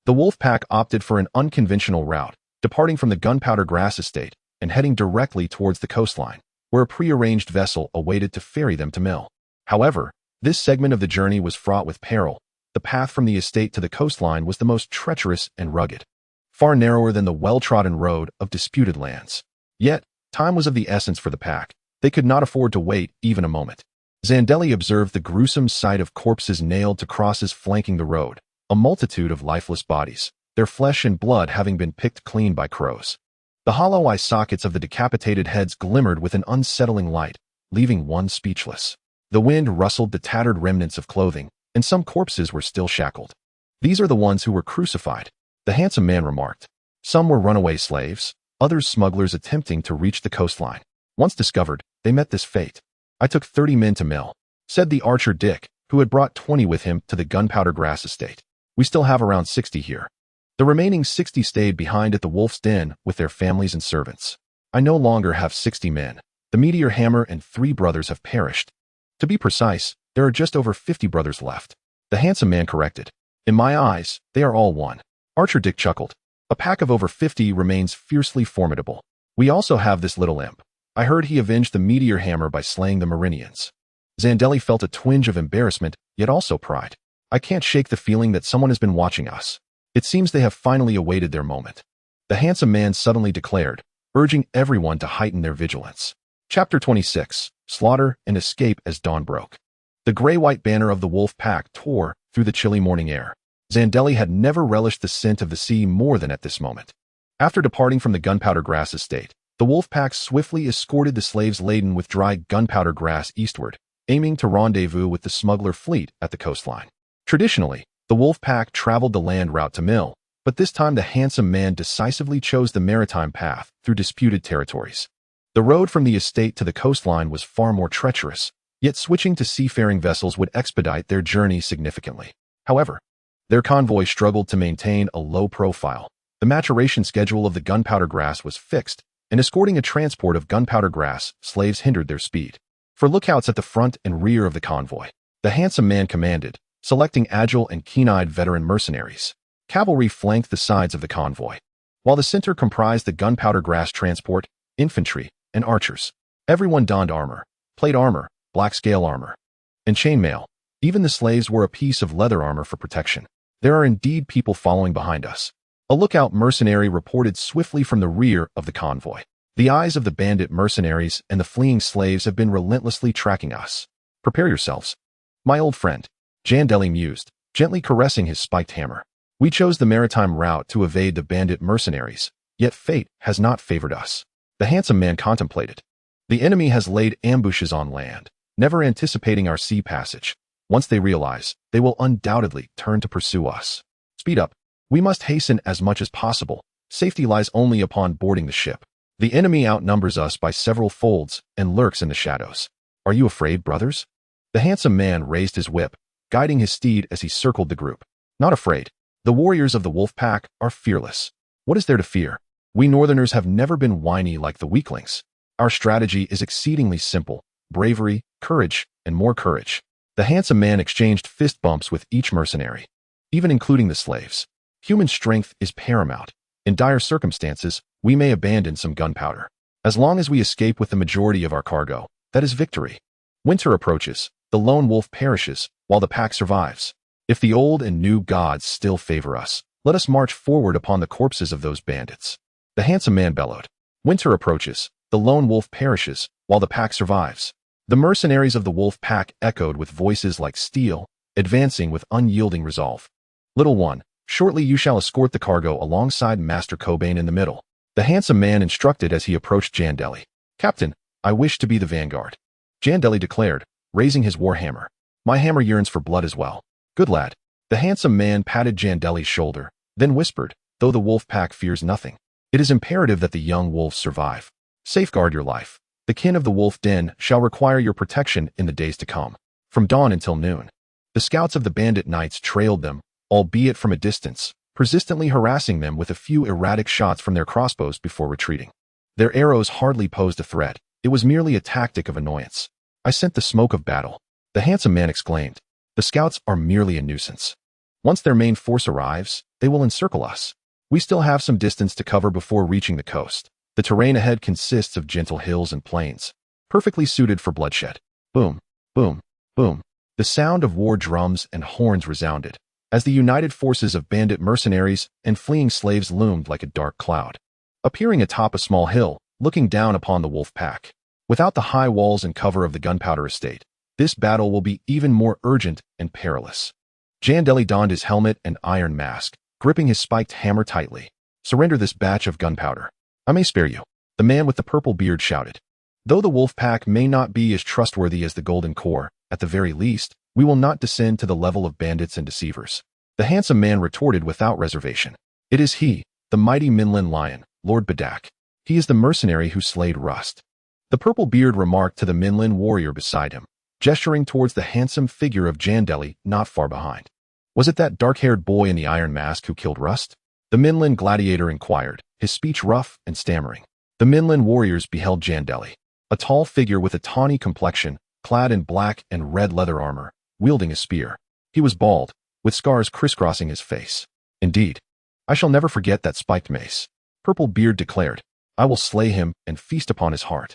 the wolfpack opted for an unconventional route, departing from the gunpowder grass estate and heading directly towards the coastline, where a prearranged vessel awaited to ferry them to mill. However, this segment of the journey was fraught with peril. The path from the estate to the coastline was the most treacherous and rugged, far narrower than the well-trodden road of disputed lands. Yet, time was of the essence for the pack. They could not afford to wait even a moment. Jandeli observed the gruesome sight of corpses nailed to crosses flanking the road, a multitude of lifeless bodies, their flesh and blood having been picked clean by crows. The hollow eye sockets of the decapitated heads glimmered with an unsettling light, leaving one speechless. The wind rustled the tattered remnants of clothing, and some corpses were still shackled. These are the ones who were crucified, the handsome man remarked. Some were runaway slaves, others smugglers attempting to reach the coastline. Once discovered, they met this fate. I took 30 men to mill, said the archer Dick, who had brought 20 with him to the gunpowder grass estate. We still have around 60 here. The remaining 60 stayed behind at the Wolf's Den with their families and servants. I no longer have 60 men. The meteor hammer and 3 brothers have perished. To be precise, there are just over 50 brothers left. The handsome man corrected. In my eyes, they are all one. Archer Dick chuckled. A pack of over 50 remains fiercely formidable. We also have this little imp. I heard he avenged the meteor hammer by slaying the Meridians. Jandeli felt a twinge of embarrassment, yet also pride. I can't shake the feeling that someone has been watching us. It seems they have finally awaited their moment. The handsome man suddenly declared, urging everyone to heighten their vigilance. Chapter 26. Slaughter and Escape as Dawn Broke. The gray-white banner of the wolf pack tore through the chilly morning air. Jandeli had never relished the scent of the sea more than at this moment. After departing from the gunpowder grass estate, the wolf pack swiftly escorted the slaves laden with dry gunpowder grass eastward, aiming to rendezvous with the smuggler fleet at the coastline. Traditionally, the wolf pack traveled the land route to mill, but this time the handsome man decisively chose the maritime path through disputed territories. The road from the estate to the coastline was far more treacherous, yet switching to seafaring vessels would expedite their journey significantly. However, their convoy struggled to maintain a low profile. The maturation schedule of the gunpowder grass was fixed, and escorting a transport of gunpowder grass, slaves hindered their speed. For lookouts at the front and rear of the convoy, the handsome man commanded, selecting agile and keen-eyed veteran mercenaries. Cavalry flanked the sides of the convoy, while the center comprised the gunpowder grass transport, infantry, and archers. Everyone donned armor, plate armor, black scale armor, and chainmail. Even the slaves wore a piece of leather armor for protection. There are indeed people following behind us. A lookout mercenary reported swiftly from the rear of the convoy. The eyes of the bandit mercenaries and the fleeing slaves have been relentlessly tracking us. Prepare yourselves. My old friend, Jandeli mused, gently caressing his spiked hammer. We chose the maritime route to evade the bandit mercenaries, yet fate has not favored us. The handsome man contemplated. The enemy has laid ambushes on land, never anticipating our sea passage. Once they realize, they will undoubtedly turn to pursue us. Speed up. We must hasten as much as possible. Safety lies only upon boarding the ship. The enemy outnumbers us by several folds and lurks in the shadows. Are you afraid, brothers? The handsome man raised his whip, guiding his steed as he circled the group. Not afraid. The warriors of the wolfpack are fearless. What is there to fear? We northerners have never been whiny like the weaklings. Our strategy is exceedingly simple: bravery, courage, and more courage. The handsome man exchanged fist bumps with each mercenary, even including the slaves. Human strength is paramount. In dire circumstances, we may abandon some gunpowder. As long as we escape with the majority of our cargo, that is victory. Winter approaches. The lone wolf perishes, while the pack survives. If the old and new gods still favor us, let us march forward upon the corpses of those bandits. The handsome man bellowed. Winter approaches. The lone wolf perishes, while the pack survives. The mercenaries of the wolf pack echoed with voices like steel, advancing with unyielding resolve. Little one, shortly you shall escort the cargo alongside Master Cobain in the middle. The handsome man instructed as he approached Jandeli. Captain, I wish to be the vanguard. Jandeli declared, raising his warhammer. My hammer yearns for blood as well. Good lad. The handsome man patted Jandeli's shoulder, then whispered, though the wolf pack fears nothing, it is imperative that the young wolves survive. Safeguard your life. The kin of the wolf den shall require your protection in the days to come. From dawn until noon. The scouts of the bandit knights trailed them, albeit from a distance, persistently harassing them with a few erratic shots from their crossbows before retreating. Their arrows hardly posed a threat. It was merely a tactic of annoyance. I scent the smoke of battle. The handsome man exclaimed. The scouts are merely a nuisance. Once their main force arrives, they will encircle us. We still have some distance to cover before reaching the coast. The terrain ahead consists of gentle hills and plains, perfectly suited for bloodshed. Boom, boom, boom. The sound of war drums and horns resounded, as the united forces of bandit mercenaries and fleeing slaves loomed like a dark cloud, appearing atop a small hill, looking down upon the wolf pack. Without the high walls and cover of the gunpowder estate, this battle will be even more urgent and perilous. Jandeli donned his helmet and iron mask, gripping his spiked hammer tightly. Surrender this batch of gunpowder. I may spare you. The man with the purple beard shouted. Though the wolf pack may not be as trustworthy as the Golden Corps, at the very least, we will not descend to the level of bandits and deceivers. The handsome man retorted without reservation. It is he, the mighty Minlin lion, Lord Bedak. He is the mercenary who slayed Rust. The purple beard remarked to the Minlin warrior beside him, gesturing towards the handsome figure of Jandeli not far behind. Was it that dark-haired boy in the iron mask who killed Rust? The Minlin gladiator inquired, his speech rough and stammering. The Minlin warriors beheld Jandeli, a tall figure with a tawny complexion, clad in black and red leather armor, wielding a spear. He was bald, with scars crisscrossing his face. Indeed, I shall never forget that spiked mace. Purple Beard declared, I will slay him and feast upon his heart.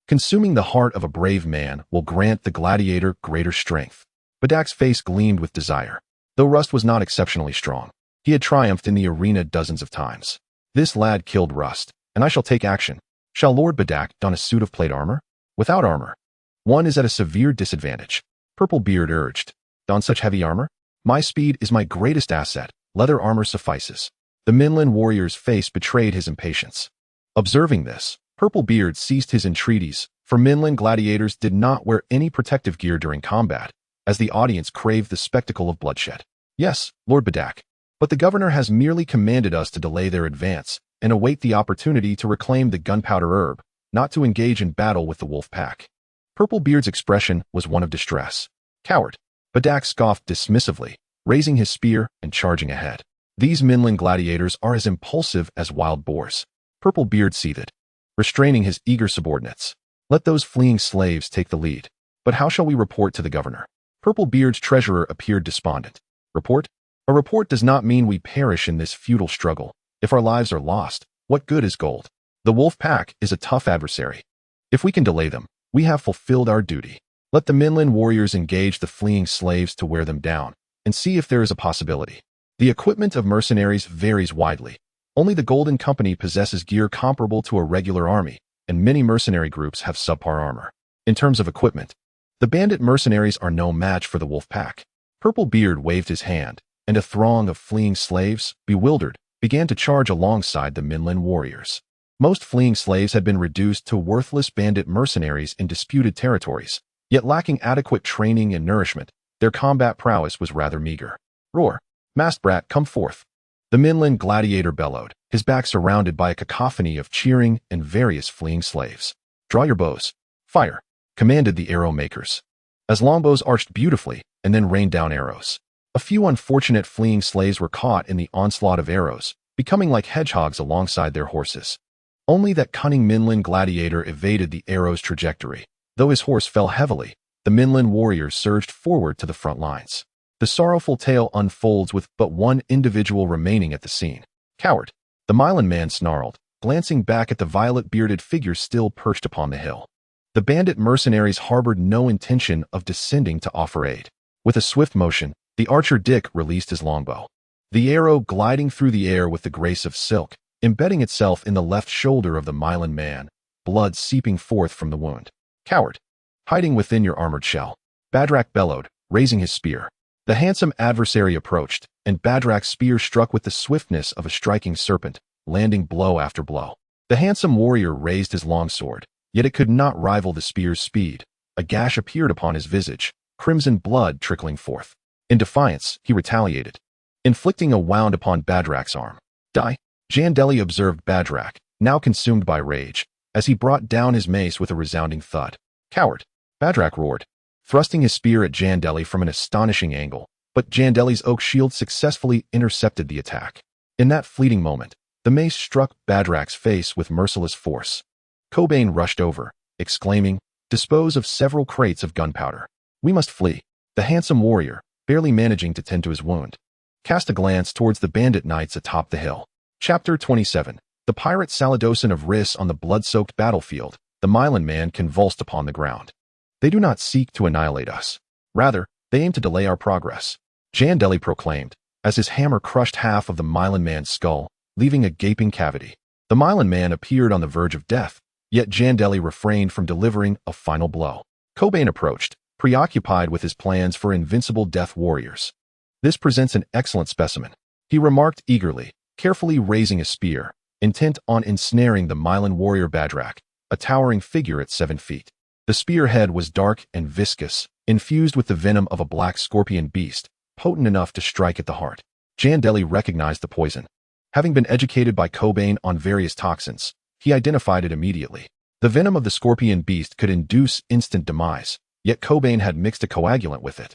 Consuming the heart of a brave man will grant the gladiator greater strength. Bedak's face gleamed with desire. Though Rust was not exceptionally strong, he had triumphed in the arena dozens of times. This lad killed Rust, and I shall take action. Shall Lord Bedak don a suit of plate armor? Without armor, one is at a severe disadvantage. Purple Beard urged, don such heavy armor? My speed is my greatest asset. Leather armor suffices. The Minlin warrior's face betrayed his impatience. Observing this, Purple Beard ceased his entreaties, for Minlin gladiators did not wear any protective gear during combat, as the audience craved the spectacle of bloodshed. Yes, Lord Bedak, but the governor has merely commanded us to delay their advance and await the opportunity to reclaim the gunpowder herb, not to engage in battle with the wolf pack. Purple Beard's expression was one of distress. Coward. Bedak scoffed dismissively, raising his spear and charging ahead. These Minlin gladiators are as impulsive as wild boars. Purple Beard seethed, restraining his eager subordinates. Let those fleeing slaves take the lead. But how shall we report to the governor? Purple Beard's treasurer appeared despondent. Report? A report does not mean we perish in this futile struggle. If our lives are lost, what good is gold? The wolf pack is a tough adversary. If we can delay them, we have fulfilled our duty. Let the Minlin warriors engage the fleeing slaves to wear them down, and see if there is a possibility. The equipment of mercenaries varies widely. Only the Golden Company possesses gear comparable to a regular army, and many mercenary groups have subpar armor. In terms of equipment, the bandit mercenaries are no match for the wolf pack. Purple Beard waved his hand, and a throng of fleeing slaves, bewildered, began to charge alongside the Minlin warriors. Most fleeing slaves had been reduced to worthless bandit mercenaries in disputed territories, yet lacking adequate training and nourishment, their combat prowess was rather meager. Roar! Masked brat, come forth! The Minlin gladiator bellowed, his back surrounded by a cacophony of cheering and various fleeing slaves. Draw your bows. Fire! Commanded the arrow makers. As longbows arched beautifully and then rained down arrows. A few unfortunate fleeing slaves were caught in the onslaught of arrows, becoming like hedgehogs alongside their horses. Only that cunning Minlin gladiator evaded the arrow's trajectory. Though his horse fell heavily, the Minlin warriors surged forward to the front lines. The sorrowful tale unfolds with but one individual remaining at the scene. Coward! The Milan man snarled, glancing back at the violet-bearded figure still perched upon the hill. The bandit mercenaries harbored no intention of descending to offer aid. With a swift motion, the archer Dick released his longbow. The arrow gliding through the air with the grace of silk, embedding itself in the left shoulder of the Milan man, blood seeping forth from the wound. Coward! Hiding within your armored shell. Badrak bellowed, raising his spear. The handsome adversary approached, and Badrak's spear struck with the swiftness of a striking serpent, landing blow after blow. The handsome warrior raised his longsword, yet it could not rival the spear's speed. A gash appeared upon his visage, crimson blood trickling forth. In defiance, he retaliated, inflicting a wound upon Badrak's arm. Die! Jandeli observed Badrak, now consumed by rage, as he brought down his mace with a resounding thud. Coward! Badrak roared, thrusting his spear at Jandeli from an astonishing angle, but Jandeli's oak shield successfully intercepted the attack. In that fleeting moment, the mace struck Badrak's face with merciless force. Cobain rushed over, exclaiming, "Dispose of several crates of gunpowder. We must flee." The handsome warrior, barely managing to tend to his wound, cast a glance towards the bandit knights atop the hill. Chapter 27. The pirate Saladosin of Riss on the blood-soaked battlefield. The Milan man convulsed upon the ground. They do not seek to annihilate us. Rather, they aim to delay our progress, Jandeli proclaimed, as his hammer crushed half of the Milan man's skull, leaving a gaping cavity. The Milan man appeared on the verge of death, yet Jandeli refrained from delivering a final blow. Cobain approached, preoccupied with his plans for invincible death warriors. This presents an excellent specimen, he remarked eagerly, carefully raising a spear, intent on ensnaring the Milan warrior Badrak, a towering figure at 7 feet. The spearhead was dark and viscous, infused with the venom of a black scorpion beast, potent enough to strike at the heart. Jandeli recognized the poison. Having been educated by Cobain on various toxins, he identified it immediately. The venom of the scorpion beast could induce instant demise, yet Cobain had mixed a coagulant with it,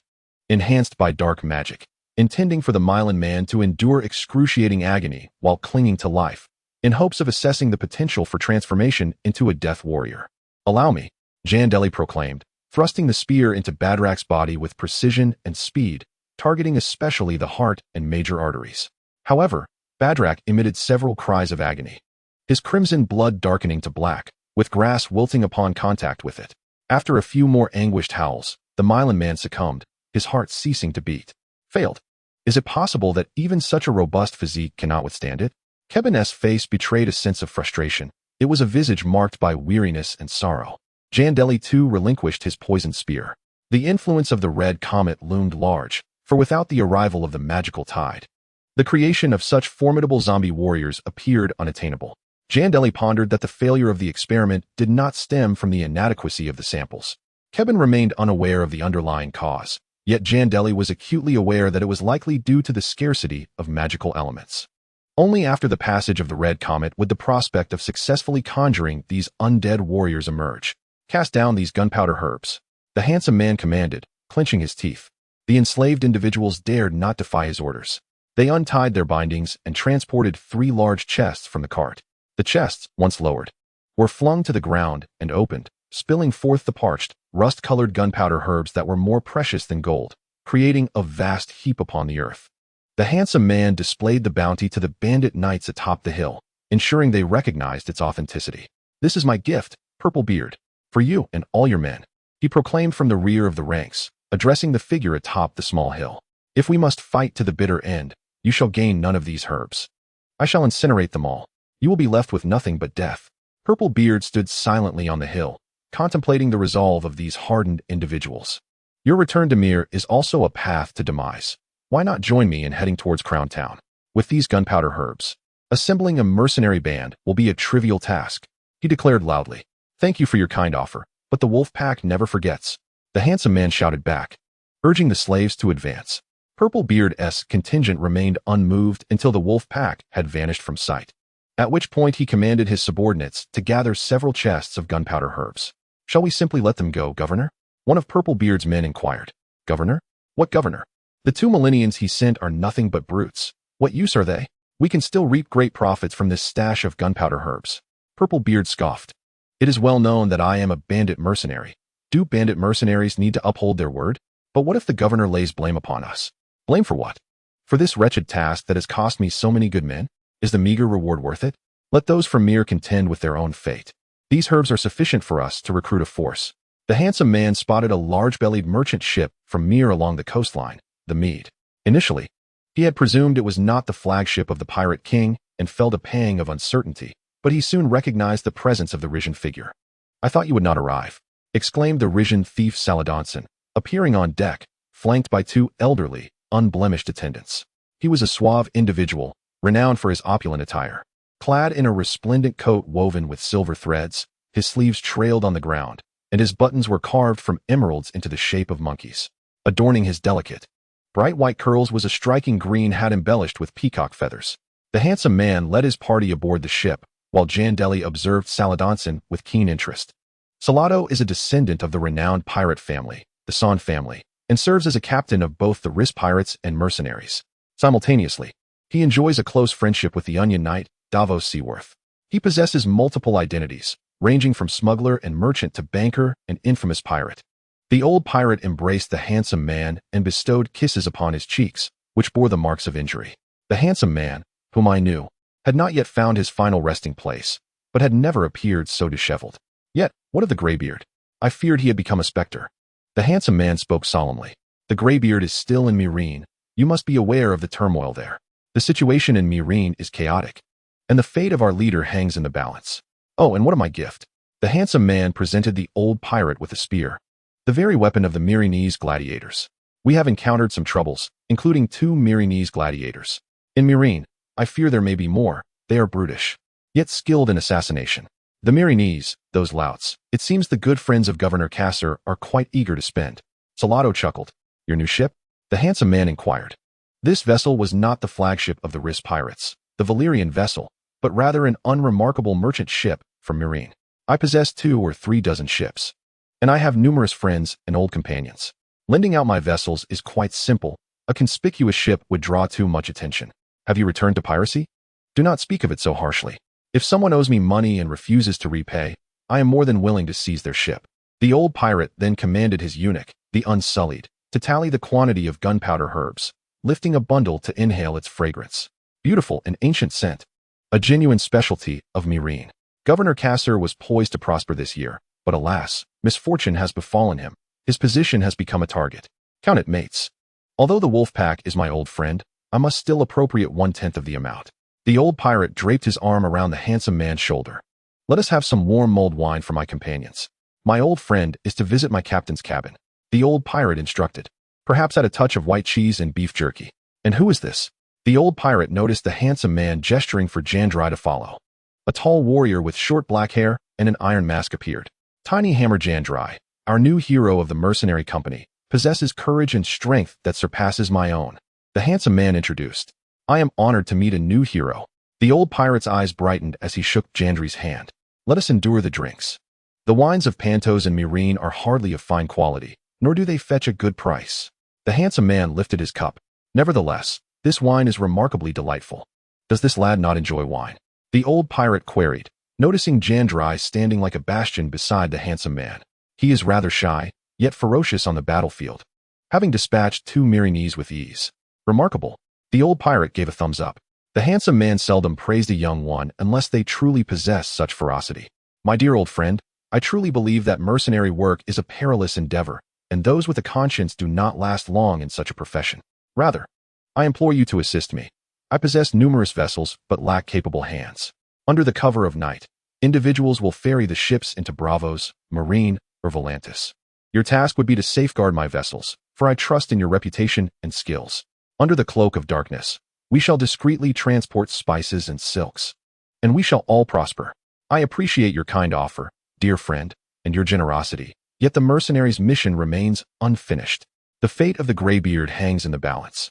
enhanced by dark magic, intending for the Milan man to endure excruciating agony while clinging to life, in hopes of assessing the potential for transformation into a death warrior. "Allow me," Jandeli proclaimed, thrusting the spear into Badrak's body with precision and speed, targeting especially the heart and major arteries. However, Badrak emitted several cries of agony, his crimson blood darkening to black, with grass wilting upon contact with it. After a few more anguished howls, the Milan man succumbed, his heart ceasing to beat. Failed. Is it possible that even such a robust physique cannot withstand it? Keben's face betrayed a sense of frustration. It was a visage marked by weariness and sorrow. Jandeli too relinquished his poisoned spear. The influence of the red comet loomed large, for without the arrival of the magical tide, the creation of such formidable zombie warriors appeared unattainable. Jandeli pondered that the failure of the experiment did not stem from the inadequacy of the samples. Keben remained unaware of the underlying cause, yet Jandeli was acutely aware that it was likely due to the scarcity of magical elements. Only after the passage of the red comet would the prospect of successfully conjuring these undead warriors emerge. "Cast down these gunpowder herbs," the handsome man commanded, clenching his teeth. The enslaved individuals dared not defy his orders. They untied their bindings and transported 3 large chests from the cart. The chests, once lowered, were flung to the ground and opened, spilling forth the parched, rust-colored gunpowder herbs that were more precious than gold, creating a vast heap upon the earth. The handsome man displayed the bounty to the bandit knights atop the hill, ensuring they recognized its authenticity. "This is my gift, Purple Beard, for you and all your men," he proclaimed from the rear of the ranks, addressing the figure atop the small hill. "If we must fight to the bitter end, you shall gain none of these herbs. I shall incinerate them all. You will be left with nothing but death." Purple Beard stood silently on the hill, contemplating the resolve of these hardened individuals. "Your return to Mir is also a path to demise. Why not join me in heading towards Crown Town? With these gunpowder herbs, assembling a mercenary band will be a trivial task, he declared loudly. Thank you for your kind offer, but the wolfpack never forgets. The handsome man shouted back, urging the slaves to advance. Purplebeard's contingent remained unmoved until the wolfpack had vanished from sight, at which point he commanded his subordinates to gather several chests of gunpowder herbs. Shall we simply let them go, Governor? One of Purplebeard's men inquired. Governor? What governor? The 2 Millennians he sent are nothing but brutes. What use are they? We can still reap great profits from this stash of gunpowder herbs. Purplebeard scoffed. It is well known that I am a bandit mercenary. Do bandit mercenaries need to uphold their word? But what if the governor lays blame upon us? Blame for what? For this wretched task that has cost me so many good men? Is the meager reward worth it? Let those from Mir contend with their own fate. These herbs are sufficient for us to recruit a force. The handsome man spotted a large-bellied merchant ship from Mir along the coastline, the Mead. Initially, he had presumed it was not the flagship of the pirate king and felt a pang of uncertainty, but he soon recognized the presence of the Risian figure. I thought you would not arrive, exclaimed the Risian thief Saladonson, appearing on deck, flanked by 2 elderly, unblemished attendants. He was a suave individual, renowned for his opulent attire. Clad in a resplendent coat woven with silver threads, his sleeves trailed on the ground, and his buttons were carved from emeralds into the shape of monkeys. Adorning his delicate, bright white curls was a striking green hat embellished with peacock feathers. The handsome man led his party aboard the ship, while Jandeli observed Saladonson with keen interest. Salado is a descendant of the renowned pirate family, the Son family, and serves as a captain of both the Riss pirates and mercenaries. Simultaneously, he enjoys a close friendship with the Onion Knight, Davos Seaworth. He possesses multiple identities, ranging from smuggler and merchant to banker and infamous pirate. The old pirate embraced the handsome man and bestowed kisses upon his cheeks, which bore the marks of injury. The handsome man, whom I knew, had not yet found his final resting place, but had never appeared so disheveled. Yet, what of the graybeard? I feared he had become a specter. The handsome man spoke solemnly. The graybeard is still in Meereen. You must be aware of the turmoil there. The situation in Meereen is chaotic, and the fate of our leader hangs in the balance. Oh, and what of my gift? The handsome man presented the old pirate with a spear, the very weapon of the Meereenese gladiators. We have encountered some troubles, including 2 Meereenese gladiators. In Meereen, I fear there may be more. They are brutish, yet skilled in assassination. The Meereenese, those louts, it seems the good friends of Governor Kasser are quite eager to spend. Salado chuckled. Your new ship? The handsome man inquired. This vessel was not the flagship of the Riss pirates, the Valyrian vessel, but rather an unremarkable merchant ship from Meereen. I possess 2 or 3 dozen ships, and I have numerous friends and old companions. Lending out my vessels is quite simple. A conspicuous ship would draw too much attention. Have you returned to piracy? Do not speak of it so harshly. If someone owes me money and refuses to repay, I am more than willing to seize their ship. The old pirate then commanded his eunuch, the Unsullied, to tally the quantity of gunpowder herbs, lifting a bundle to inhale its fragrance. Beautiful and ancient scent, a genuine specialty of Meereen. Governor Kasser was poised to prosper this year, but alas, misfortune has befallen him. His position has become a target. Count it, mates. Although the wolfpack is my old friend, I must still appropriate 1/10 of the amount. The old pirate draped his arm around the handsome man's shoulder. Let us have some warm mulled wine for my companions. My old friend is to visit my captain's cabin. The old pirate instructed. Perhaps add a touch of white cheese and beef jerky. And who is this? The old pirate noticed the handsome man gesturing for Jandeli to follow. A tall warrior with short black hair and an iron mask appeared. Tiny Hammer Jandeli, our new hero of the mercenary company, possesses courage and strength that surpasses my own. The handsome man introduced. I am honored to meet a new hero. The old pirate's eyes brightened as he shook Jandri's hand. Let us endure the drinks. The wines of Pantos and Meereen are hardly of fine quality, nor do they fetch a good price. The handsome man lifted his cup. Nevertheless, this wine is remarkably delightful. Does this lad not enjoy wine? The old pirate queried, noticing Jandeli standing like a bastion beside the handsome man. He is rather shy, yet ferocious on the battlefield, having dispatched 2 Meereenese with ease. Remarkable. The old pirate gave a thumbs up. The handsome man seldom praised a young one unless they truly possess such ferocity. My dear old friend, I truly believe that mercenary work is a perilous endeavor, and those with a conscience do not last long in such a profession. Rather, I implore you to assist me. I possess numerous vessels, but lack capable hands. Under the cover of night, individuals will ferry the ships into Bravos, Marine, or Volantis. Your task would be to safeguard my vessels, for I trust in your reputation and skills. Under the cloak of darkness, we shall discreetly transport spices and silks, and we shall all prosper. I appreciate your kind offer, dear friend, and your generosity, yet the mercenary's mission remains unfinished. The fate of the Greybeard hangs in the balance.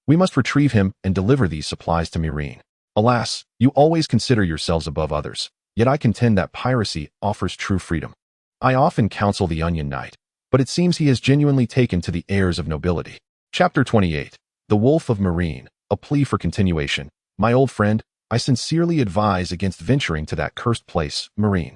We must retrieve him and deliver these supplies to Meereen. Alas, you always consider yourselves above others, yet I contend that piracy offers true freedom. I often counsel the Onion Knight, but it seems he has genuinely taken to the airs of nobility. Chapter 28. The Wolf of Meereen, a plea for continuation. My old friend, I sincerely advise against venturing to that cursed place, Meereen.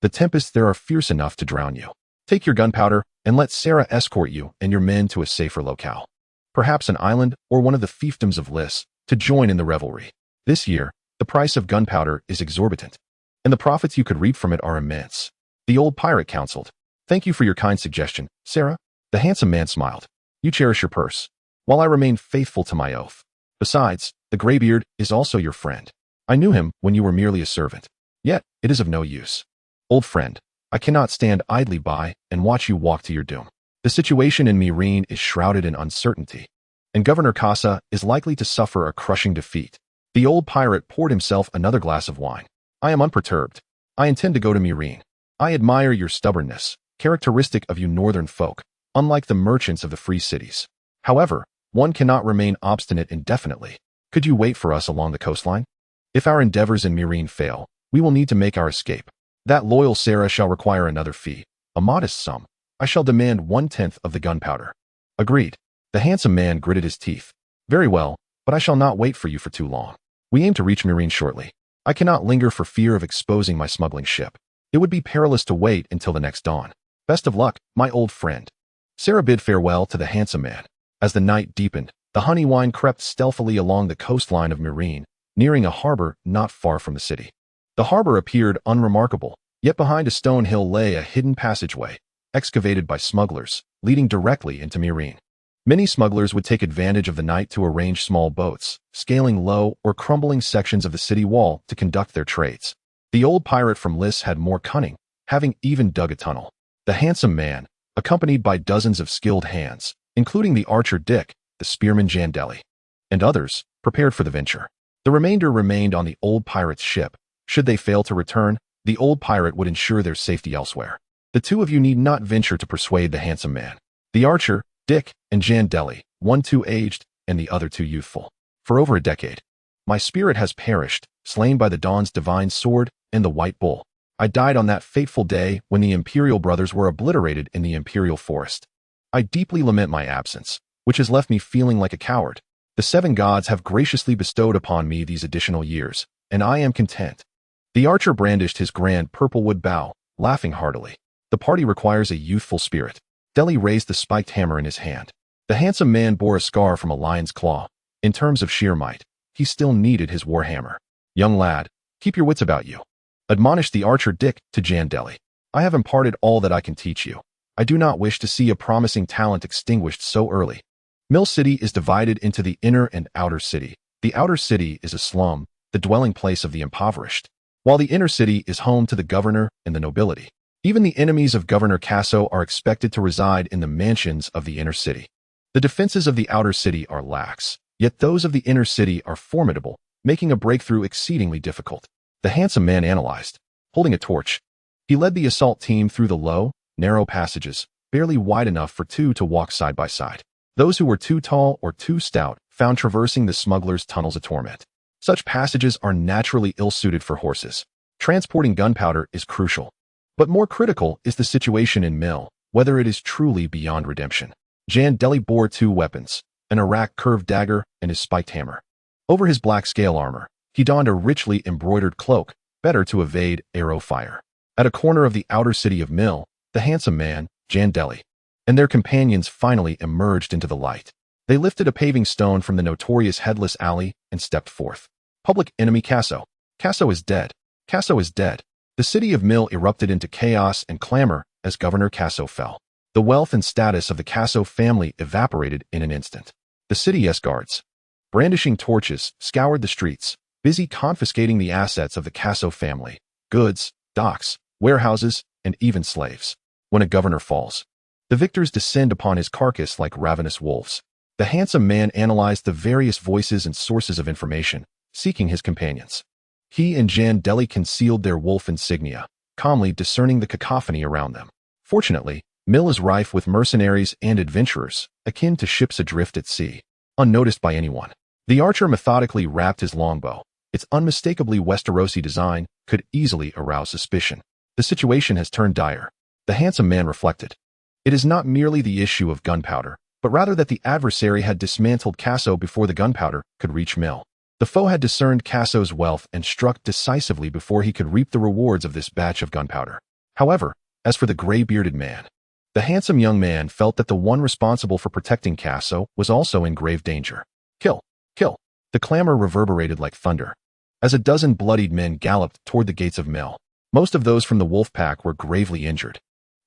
The tempests there are fierce enough to drown you. Take your gunpowder, and let Sarah escort you and your men to a safer locale. Perhaps an island or one of the fiefdoms of Lys, to join in the revelry. This year, the price of gunpowder is exorbitant, and the profits you could reap from it are immense. The old pirate counseled. Thank you for your kind suggestion, Sarah. The handsome man smiled. You cherish your purse, while I remain faithful to my oath. Besides, the Greybeard is also your friend. I knew him when you were merely a servant. Yet, it is of no use. Old friend, I cannot stand idly by and watch you walk to your doom. The situation in Meereen is shrouded in uncertainty, and Governor Casa is likely to suffer a crushing defeat. The old pirate poured himself another glass of wine. I am unperturbed. I intend to go to Meereen. I admire your stubbornness, characteristic of you northern folk, unlike the merchants of the free cities. However, one cannot remain obstinate indefinitely. Could you wait for us along the coastline? If our endeavors in Meereen fail, we will need to make our escape. That loyal Sarah shall require another fee, a modest sum. I shall demand 1/10 of the gunpowder. Agreed. The handsome man gritted his teeth. Very well, but I shall not wait for you for too long. We aim to reach Meereen shortly. I cannot linger for fear of exposing my smuggling ship. It would be perilous to wait until the next dawn. Best of luck, my old friend. Sarah bid farewell to the handsome man. As the night deepened, the honey wine crept stealthily along the coastline of Meereen, nearing a harbor not far from the city. The harbor appeared unremarkable, yet behind a stone hill lay a hidden passageway, excavated by smugglers, leading directly into Meereen. Many smugglers would take advantage of the night to arrange small boats, scaling low or crumbling sections of the city wall to conduct their trades. The old pirate from Lys had more cunning, having even dug a tunnel. The handsome man, accompanied by dozens of skilled hands, including the archer Dick, the spearman Jandeli, and others, prepared for the venture. The remainder remained on the old pirate's ship. Should they fail to return, the old pirate would ensure their safety elsewhere. The two of you need not venture to persuade the handsome man. The archer, Dick, and Jandeli, one too aged and the other too youthful. For over a decade, my spirit has perished, slain by the dawn's divine sword and the white bull. I died on that fateful day when the Imperial brothers were obliterated in the Imperial forest. I deeply lament my absence, which has left me feeling like a coward. The 7 gods have graciously bestowed upon me these additional years, and I am content. The archer brandished his grand purplewood bow, laughing heartily. The party requires a youthful spirit. Deli raised the spiked hammer in his hand. The handsome man bore a scar from a lion's claw. In terms of sheer might, he still needed his war hammer. Young lad, keep your wits about you, admonished the archer Dick to Jandeli. I have imparted all that I can teach you. I do not wish to see a promising talent extinguished so early. Mill City is divided into the inner and outer city. The outer city is a slum, the dwelling place of the impoverished, while the inner city is home to the governor and the nobility. Even the enemies of Governor Casso are expected to reside in the mansions of the inner city. The defenses of the outer city are lax, yet those of the inner city are formidable, making a breakthrough exceedingly difficult. The handsome man analyzed. Holding a torch, he led the assault team through the low, narrow passages, barely wide enough for two to walk side by side. Those who were too tall or too stout found traversing the smugglers' tunnels a torment. Such passages are naturally ill-suited for horses. Transporting gunpowder is crucial. But more critical is the situation in Mill, whether it is truly beyond redemption. Jandeli bore 2 weapons, an Iraq curved dagger and his spiked hammer. Over his black scale armor, he donned a richly embroidered cloak, better to evade arrow fire. At a corner of the outer city of Mill, the handsome man, Jandeli, and their companions finally emerged into the light. They lifted a paving stone from the notorious headless alley and stepped forth. Public enemy Casso. Casso is dead. Casso is dead. The city of Mill erupted into chaos and clamor as Governor Casso fell. The wealth and status of the Casso family evaporated in an instant. The city guards, brandishing torches, scoured the streets, busy confiscating the assets of the Casso family, goods, docks, warehouses, and even slaves. When a governor falls, the victors descend upon his carcass like ravenous wolves. The handsome man analyzed the various voices and sources of information, seeking his companions. He and Jandeli concealed their wolf insignia, calmly discerning the cacophony around them. Fortunately, Mill is rife with mercenaries and adventurers, akin to ships adrift at sea, unnoticed by anyone. The archer methodically wrapped his longbow. Its unmistakably Westerosi design could easily arouse suspicion. The situation has turned dire. The handsome man reflected. It is not merely the issue of gunpowder, but rather that the adversary had dismantled Casso before the gunpowder could reach Mill. The foe had discerned Casso's wealth and struck decisively before he could reap the rewards of this batch of gunpowder. However, as for the gray-bearded man, the handsome young man felt that the one responsible for protecting Casso was also in grave danger. Kill! Kill! The clamor reverberated like thunder. As a dozen bloodied men galloped toward the gates of Mill, most of those from the wolfpack were gravely injured,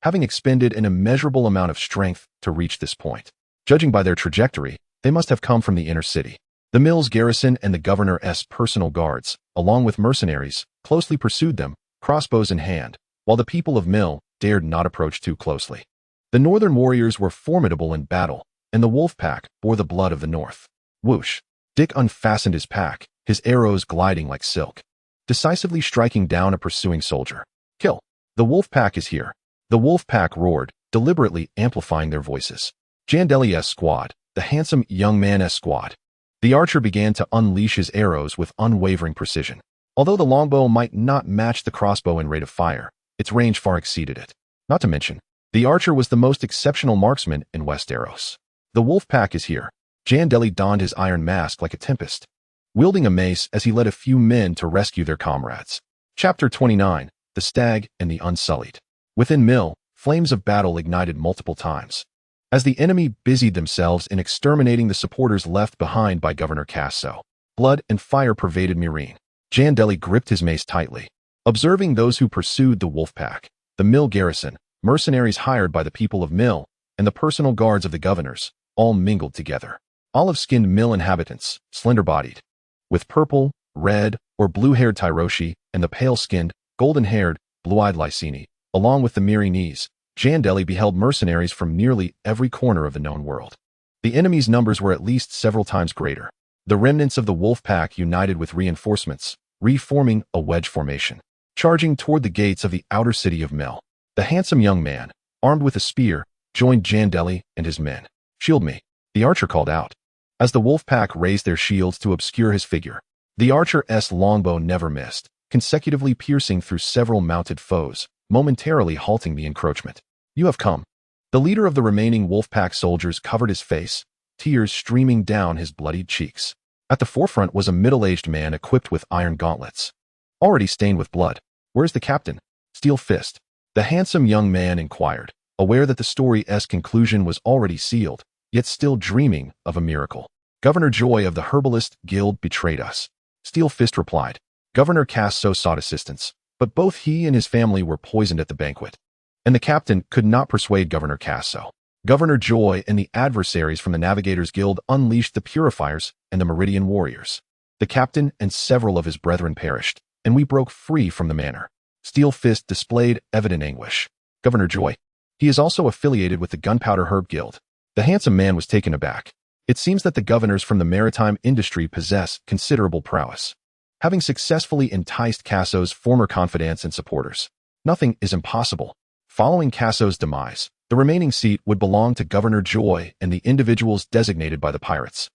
having expended an immeasurable amount of strength to reach this point. Judging by their trajectory, they must have come from the inner city. The Mill's garrison and the governor's personal guards, along with mercenaries, closely pursued them, crossbows in hand, while the people of Mill dared not approach too closely. The northern warriors were formidable in battle, and the wolfpack bore the blood of the north. Whoosh! Dick unfastened his pack, his arrows gliding like silk, decisively striking down a pursuing soldier. Kill! The wolfpack is here. The wolfpack roared, deliberately amplifying their voices. Jandeli's squad, the handsome young man's squad. The archer began to unleash his arrows with unwavering precision. Although the longbow might not match the crossbow in rate of fire, its range far exceeded it. Not to mention, the archer was the most exceptional marksman in Westeros. The wolfpack is here. Jandeli donned his iron mask like a tempest, wielding a mace as he led a few men to rescue their comrades. Chapter 29, The Stag and the Unsullied. Within Mill, flames of battle ignited multiple times, as the enemy busied themselves in exterminating the supporters left behind by Governor Casso. Blood and fire pervaded Meereen. Jandeli gripped his mace tightly, observing those who pursued the wolfpack, the Mill garrison, mercenaries hired by the people of Mill, and the personal guards of the governors, all mingled together. Olive-skinned Mill inhabitants, slender-bodied, with purple, red, or blue-haired Tyroshi, and the pale-skinned, golden-haired, blue-eyed Lyseni, along with the Meereenese. Jandeli beheld mercenaries from nearly every corner of the known world. The enemy's numbers were at least several times greater. The remnants of the wolfpack united with reinforcements, reforming a wedge formation, charging toward the gates of the outer city of Mill. The handsome young man, armed with a spear, joined Jandeli and his men. Shield me, the archer called out, as the wolfpack raised their shields to obscure his figure. The archer's longbow never missed, consecutively piercing through several mounted foes, momentarily halting the encroachment. You have come. The leader of the remaining wolfpack soldiers covered his face, tears streaming down his bloodied cheeks. At the forefront was a middle-aged man equipped with iron gauntlets, already stained with blood. Where's the captain? Steel Fist. The handsome young man inquired, aware that the story's conclusion was already sealed, yet still dreaming of a miracle. Governor Joy of the Herbalist Guild betrayed us. Steel Fist replied. Governor Casso sought assistance, but both he and his family were poisoned at the banquet, and the captain could not persuade Governor Casso. Governor Joy and the adversaries from the Navigators Guild unleashed the Purifiers and the Meridian Warriors. The captain and several of his brethren perished, and we broke free from the manor. Steel Fist displayed evident anguish. Governor Joy. He is also affiliated with the Gunpowder Herb Guild. The handsome man was taken aback. It seems that the governors from the maritime industry possess considerable prowess, having successfully enticed Casso's former confidants and supporters. Nothing is impossible. Following Casso's demise, the remaining seat would belong to Governor Joy and the individuals designated by the pirates,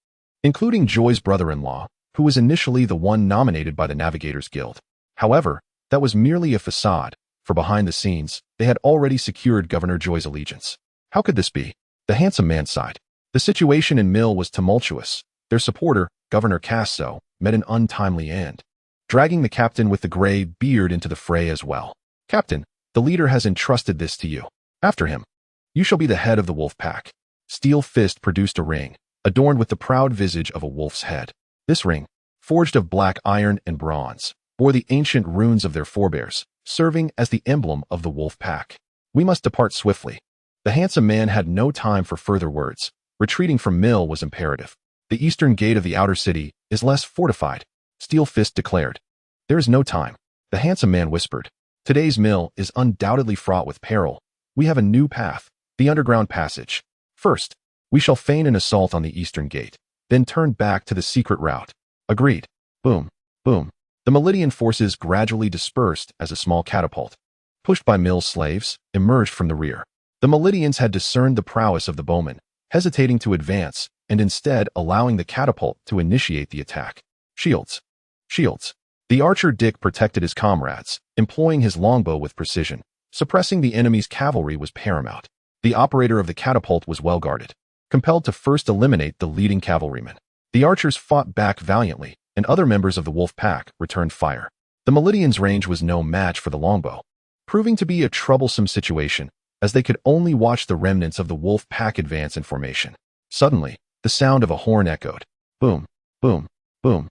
including Joy's brother-in-law, who was initially the one nominated by the Navigators Guild. However, that was merely a facade, for behind the scenes, they had already secured Governor Joy's allegiance. How could this be? The handsome man sighed. The situation in Mill was tumultuous. Their supporter, Governor Casso, met an untimely end, dragging the captain with the gray beard into the fray as well. Captain, the leader has entrusted this to you. After him, you shall be the head of the wolf pack. Steel Fist produced a ring, adorned with the proud visage of a wolf's head. This ring, forged of black iron and bronze, bore the ancient runes of their forebears, serving as the emblem of the wolf pack. We must depart swiftly. The handsome man had no time for further words. Retreating from Mill was imperative. The eastern gate of the outer city is less fortified, Steel Fist declared. There is no time. The handsome man whispered. Today's Mill is undoubtedly fraught with peril. We have a new path, the underground passage. First, We shall feign an assault on the eastern gate, then turn back to the secret route. Agreed. Boom. Boom. The Melidian forces gradually dispersed as a small catapult, pushed by mill slaves, emerged from the rear. The Melidians had discerned the prowess of the bowmen, hesitating to advance, and instead allowing the catapult to initiate the attack. Shields. Shields. The archer Dick protected his comrades, employing his longbow with precision. Suppressing the enemy's cavalry was paramount. The operator of the catapult was well guarded, compelled to first eliminate the leading cavalryman. The archers fought back valiantly, and other members of the wolf pack returned fire. The Melidians' range was no match for the longbow, proving to be a troublesome situation, as they could only watch the remnants of the wolf pack advance in formation. Suddenly, the sound of a horn echoed. Boom, boom, boom.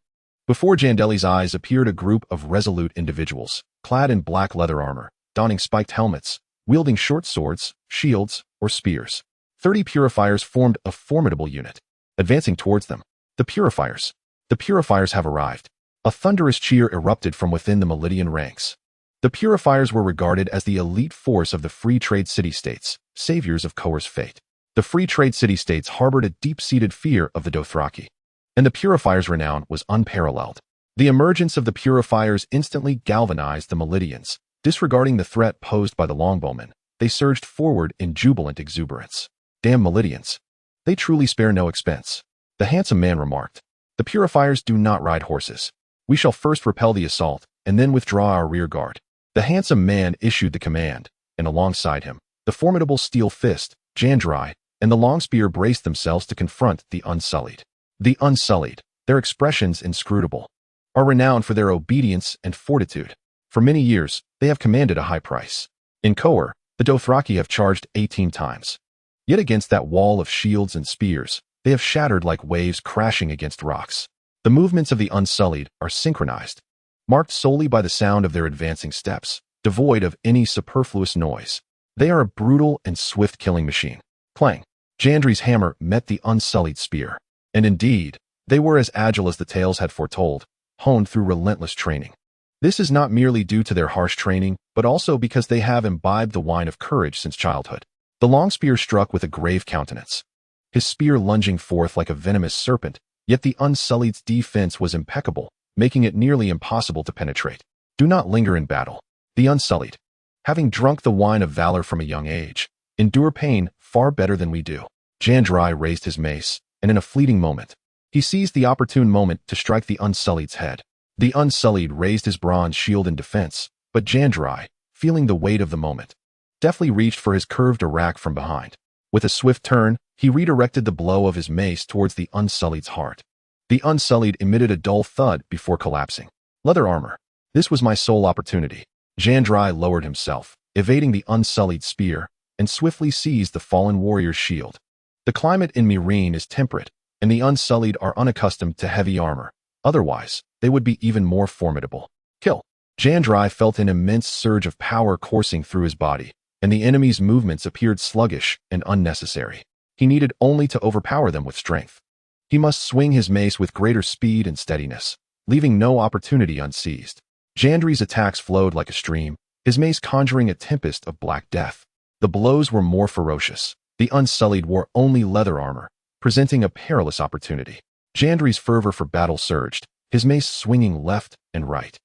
Before Jandeli's eyes appeared a group of resolute individuals, clad in black leather armor, donning spiked helmets, wielding short swords, shields, or spears. 30 purifiers formed a formidable unit, advancing towards them. The purifiers. The purifiers have arrived. A thunderous cheer erupted from within the Melidian ranks. The purifiers were regarded as the elite force of the free trade city-states, saviors of coerced fate. The free trade city-states harbored a deep-seated fear of the Dothraki, and the purifiers' renown was unparalleled. The emergence of the purifiers instantly galvanized the Melidians. Disregarding the threat posed by the longbowmen, they surged forward in jubilant exuberance. Damn Melidians. They truly spare no expense. The handsome man remarked. The purifiers do not ride horses. We shall first repel the assault, and then withdraw our rear guard. The handsome man issued the command, and alongside him, the formidable steel fist, Jandeli, and the long spear braced themselves to confront the Unsullied. The Unsullied, their expressions inscrutable, are renowned for their obedience and fortitude. For many years, they have commanded a high price. In Coer, the Dothraki have charged 18 times. Yet against that wall of shields and spears, they have shattered like waves crashing against rocks. The movements of the Unsullied are synchronized, marked solely by the sound of their advancing steps, devoid of any superfluous noise. They are a brutal and swift killing machine. Clang. Jandeli's hammer met the Unsullied spear. And indeed, they were as agile as the tales had foretold, honed through relentless training. This is not merely due to their harsh training, but also because they have imbibed the wine of courage since childhood. The long spear struck with a grave countenance, his spear lunging forth like a venomous serpent, yet the Unsullied's defense was impeccable, making it nearly impossible to penetrate. Do not linger in battle. The Unsullied, having drunk the wine of valor from a young age, endure pain far better than we do. Jandeli raised his mace, and in a fleeting moment, he seized the opportune moment to strike the Unsullied's head. The Unsullied raised his bronze shield in defense, but Jandeli, feeling the weight of the moment, deftly reached for his curved arak from behind. With a swift turn, he redirected the blow of his mace towards the Unsullied's heart. The Unsullied emitted a dull thud before collapsing. Leather armor. This was my sole opportunity. Jandeli lowered himself, evading the Unsullied spear, and swiftly seized the fallen warrior's shield. The climate in Meereen is temperate, and the Unsullied are unaccustomed to heavy armor. Otherwise, they would be even more formidable. Kill. Jandeli felt an immense surge of power coursing through his body, and the enemy's movements appeared sluggish and unnecessary. He needed only to overpower them with strength. He must swing his mace with greater speed and steadiness, leaving no opportunity unseized. Jandeli's attacks flowed like a stream, his mace conjuring a tempest of black death. The blows were more ferocious. The Unsullied wore only leather armor, presenting a perilous opportunity. Jandeli's fervor for battle surged, his mace swinging left and right,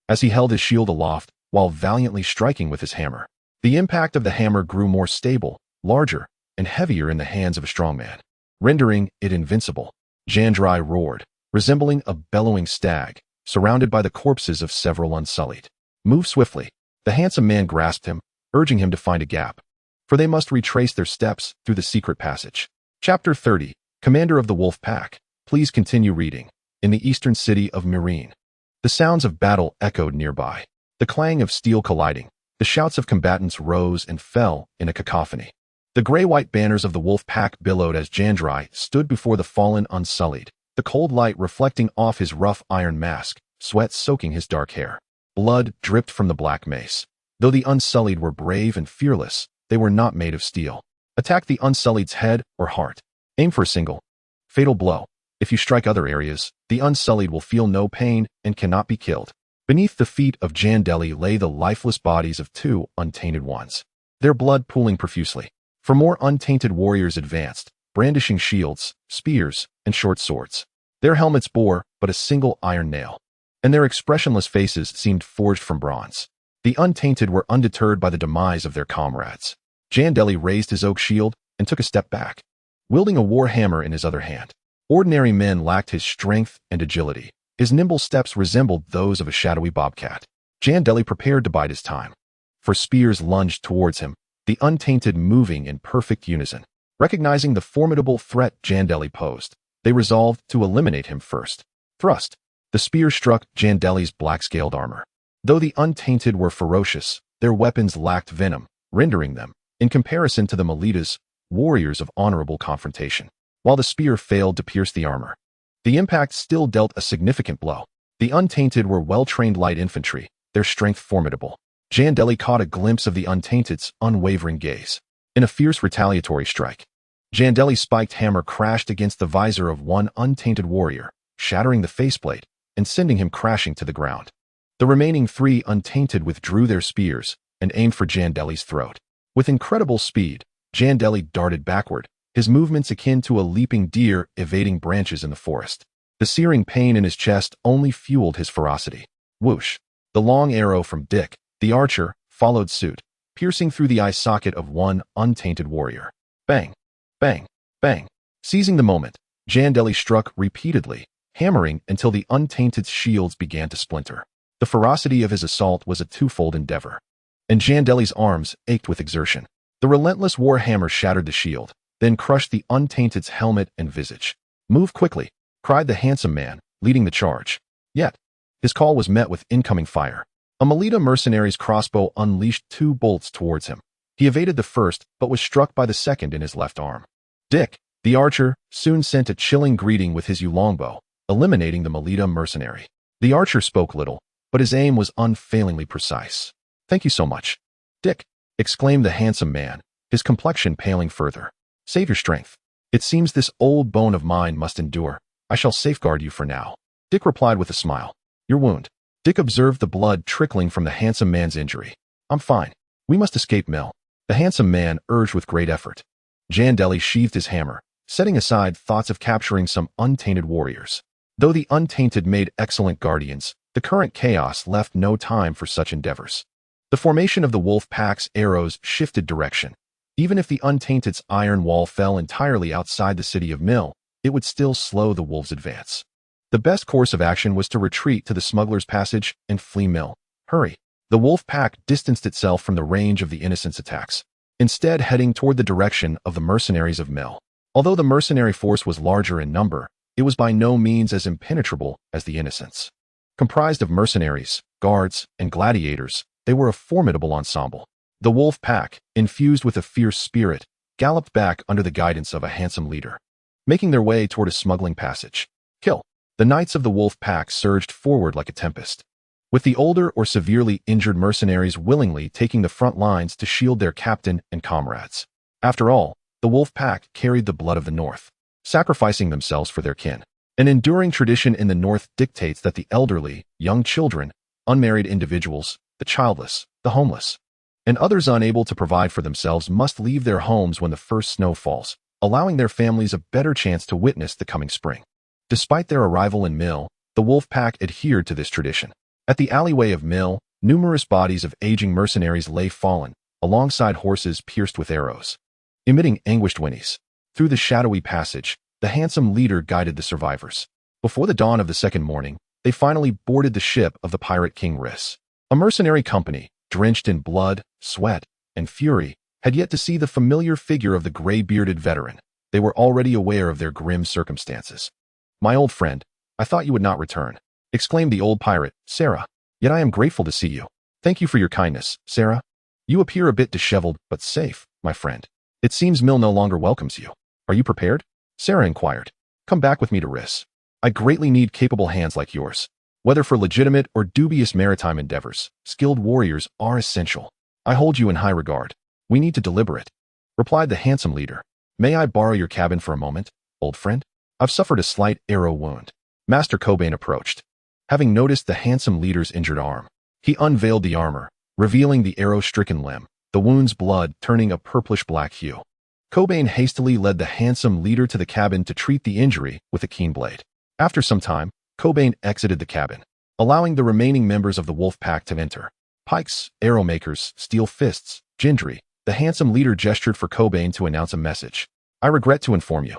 as he held his shield aloft while valiantly striking with his hammer. The impact of the hammer grew more stable, larger, and heavier in the hands of a strong man, rendering it invincible. Jandeli roared, resembling a bellowing stag, surrounded by the corpses of several Unsullied. Move swiftly. The handsome man grasped him, urging him to find a gap, for they must retrace their steps through the secret passage. Chapter 30. Commander of the Wolf Pack. Please continue reading. In the eastern city of Meereen, the sounds of battle echoed nearby. The clang of steel colliding, the shouts of combatants rose and fell in a cacophony. The gray-white banners of the wolf pack billowed as Jandeli stood before the fallen Unsullied, the cold light reflecting off his rough iron mask, sweat soaking his dark hair. Blood dripped from the black mace. Though the Unsullied were brave and fearless, they were not made of steel. Attack the Unsullied's head or heart. Aim for a single, fatal blow. If you strike other areas, the Unsullied will feel no pain and cannot be killed. Beneath the feet of Jandeli lay the lifeless bodies of two untainted ones, their blood pooling profusely. For more untainted warriors advanced, brandishing shields, spears, and short swords. Their helmets bore but a single iron nail, and their expressionless faces seemed forged from bronze. The untainted were undeterred by the demise of their comrades. Jandeli raised his oak shield and took a step back, wielding a war hammer in his other hand. Ordinary men lacked his strength and agility. His nimble steps resembled those of a shadowy bobcat. Jandeli prepared to bide his time, for spears lunged towards him, the untainted moving in perfect unison. Recognizing the formidable threat Jandeli posed, they resolved to eliminate him first. Thrust. The spear struck Jandeli's black-scaled armor. Though the untainted were ferocious, their weapons lacked venom, rendering them, in comparison to the Melitas, warriors of honorable confrontation. While the spear failed to pierce the armor, the impact still dealt a significant blow. The untainted were well-trained light infantry, their strength formidable. Jandeli caught a glimpse of the untainted's unwavering gaze. In a fierce retaliatory strike, Jandeli's spiked hammer crashed against the visor of one untainted warrior, shattering the faceplate and sending him crashing to the ground. The remaining 3 untainted withdrew their spears and aimed for Jandeli's throat. With incredible speed, Jandeli darted backward, his movements akin to a leaping deer evading branches in the forest. The searing pain in his chest only fueled his ferocity. Whoosh! The long arrow from Dick, the archer, followed suit, piercing through the eye socket of one untainted warrior. Bang! Bang! Bang! Seizing the moment, Jandeli struck repeatedly, hammering until the untainted's shields began to splinter. The ferocity of his assault was a twofold endeavor, and Jandeli's arms ached with exertion. The relentless war hammer shattered the shield, then crushed the untainted's helmet and visage. "Move quickly," cried the handsome man, leading the charge. Yet, his call was met with incoming fire. A Melita mercenary's crossbow unleashed 2 bolts towards him. He evaded the first, but was struck by the second in his left arm. Dick, the archer, soon sent a chilling greeting with his yew longbow, eliminating the Melita mercenary. The archer spoke little, but his aim was unfailingly precise. "Thank you so much, Dick," exclaimed the handsome man, his complexion paling further. "Save your strength. It seems this old bone of mine must endure. I shall safeguard you for now." Dick replied with a smile. "Your wound." Dick observed the blood trickling from the handsome man's injury. "I'm fine. We must escape Mill," the handsome man urged with great effort. Jandeli sheathed his hammer, setting aside thoughts of capturing some untainted warriors. Though the untainted made excellent guardians, the current chaos left no time for such endeavors. The formation of the wolf pack's arrows shifted direction. Even if the untainted's iron wall fell entirely outside the city of Mill, it would still slow the wolves' advance. The best course of action was to retreat to the smuggler's passage and flee Mill. Hurry! The wolf pack distanced itself from the range of the innocents' attacks, instead heading toward the direction of the mercenaries of Mill. Although the mercenary force was larger in number, it was by no means as impenetrable as the innocents. Comprised of mercenaries, guards, and gladiators, they were a formidable ensemble. The wolf pack, infused with a fierce spirit, galloped back under the guidance of a handsome leader, making their way toward a smuggling passage. Kill! The knights of the wolf pack surged forward like a tempest, with the older or severely injured mercenaries willingly taking the front lines to shield their captain and comrades. After all, the wolf pack carried the blood of the North, sacrificing themselves for their kin. An enduring tradition in the North dictates that the elderly, young children, unmarried individuals, the childless, the homeless, and others unable to provide for themselves must leave their homes when the first snow falls, allowing their families a better chance to witness the coming spring. Despite their arrival in Mill, the wolf pack adhered to this tradition. At the alleyway of Mill, numerous bodies of aging mercenaries lay fallen, alongside horses pierced with arrows, emitting anguished whinnies. Through the shadowy passage, the handsome leader guided the survivors. Before the dawn of the second morning, they finally boarded the ship of the pirate King Rhys. A mercenary company, drenched in blood, sweat, and fury, had yet to see the familiar figure of the gray-bearded veteran. They were already aware of their grim circumstances. "My old friend, I thought you would not return," exclaimed the old pirate, Sarah. "Yet I am grateful to see you. Thank you for your kindness, Sarah. You appear a bit disheveled, but safe, my friend. It seems Mill no longer welcomes you. Are you prepared?" Sarah inquired. "Come back with me to Rhys. I greatly need capable hands like yours. Whether for legitimate or dubious maritime endeavors, skilled warriors are essential. I hold you in high regard. We need to deliberate," replied the handsome leader. "May I borrow your cabin for a moment, old friend? I've suffered a slight arrow wound." Master Cobain approached. Having noticed the handsome leader's injured arm, he unveiled the armor, revealing the arrow-stricken limb, the wound's blood turning a purplish-black hue. Cobain hastily led the handsome leader to the cabin to treat the injury with a keen blade. After some time, Cobain exited the cabin, allowing the remaining members of the wolf pack to enter. Pikes, arrow makers, steel fists, Jandeli. The handsome leader gestured for Cobain to announce a message. I regret to inform you.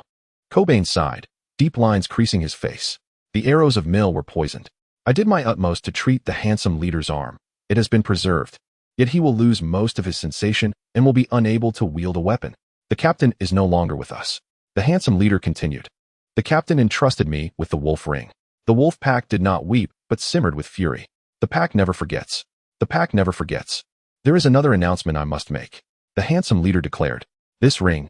Cobain sighed, deep lines creasing his face. The arrows of Mill were poisoned. I did my utmost to treat the handsome leader's arm. It has been preserved. Yet he will lose most of his sensation and will be unable to wield a weapon. The captain is no longer with us. The handsome leader continued. The captain entrusted me with the wolf ring. The wolf pack did not weep, but simmered with fury. The pack never forgets. The pack never forgets. There is another announcement I must make. The handsome leader declared. This ring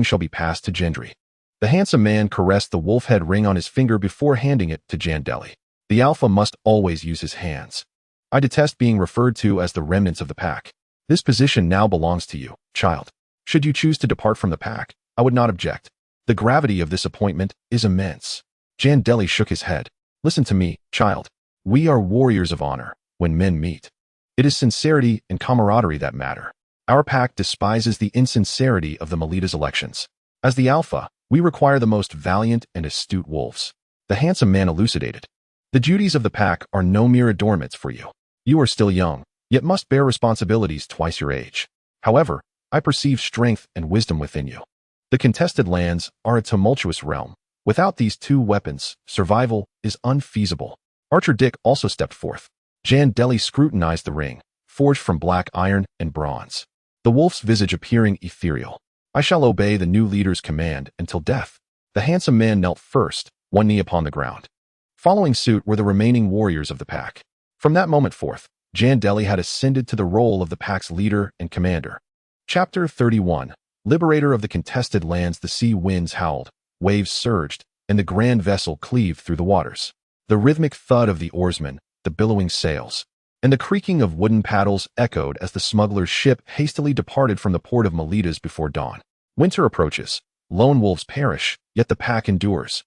shall be passed to Jandeli. The handsome man caressed the wolf head ring on his finger before handing it to Jandeli. The alpha must always use his hands. I detest being referred to as the remnants of the pack. This position now belongs to you, child. Should you choose to depart from the pack, I would not object. The gravity of this appointment is immense. Jandeli shook his head. Listen to me, child. We are warriors of honor when men meet. It is sincerity and camaraderie that matter. Our pack despises the insincerity of the Melita's elections. As the alpha, we require the most valiant and astute wolves. The handsome man elucidated. The duties of the pack are no mere adornments for you. You are still young, yet must bear responsibilities twice your age. However, I perceive strength and wisdom within you. The contested lands are a tumultuous realm. Without these two weapons, survival is unfeasible. Archer Dick also stepped forth. Jandeli scrutinized the ring, forged from black iron and bronze. The wolf's visage appearing ethereal. I shall obey the new leader's command until death. The handsome man knelt first, one knee upon the ground. Following suit were the remaining warriors of the pack. From that moment forth, Jandeli had ascended to the role of the pack's leader and commander. Chapter 31. Liberator of the contested lands. The sea winds howled, waves surged, and the grand vessel cleaved through the waters. The rhythmic thud of the oarsmen, the billowing sails, and the creaking of wooden paddles echoed as the smuggler's ship hastily departed from the port of Melita's before dawn. Winter approaches. Lone wolves perish, yet the pack endures.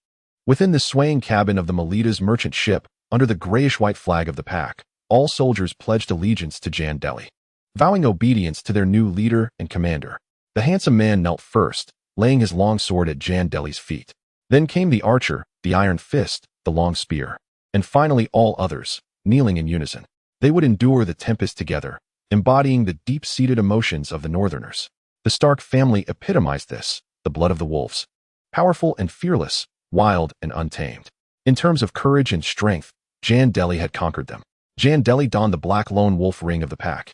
Within the swaying cabin of the Melita's merchant ship, under the grayish-white flag of the pack, all soldiers pledged allegiance to Jandeli, vowing obedience to their new leader and commander. The handsome man knelt first, laying his long sword at Jandeli's feet. Then came the archer, the iron fist, the long spear, and finally all others, kneeling in unison. They would endure the tempest together, embodying the deep-seated emotions of the Northerners. The Stark family epitomized this, the blood of the wolves. Powerful and fearless, wild and untamed. In terms of courage and strength, Jandeli had conquered them. Jandeli donned the black lone wolf ring of the pack.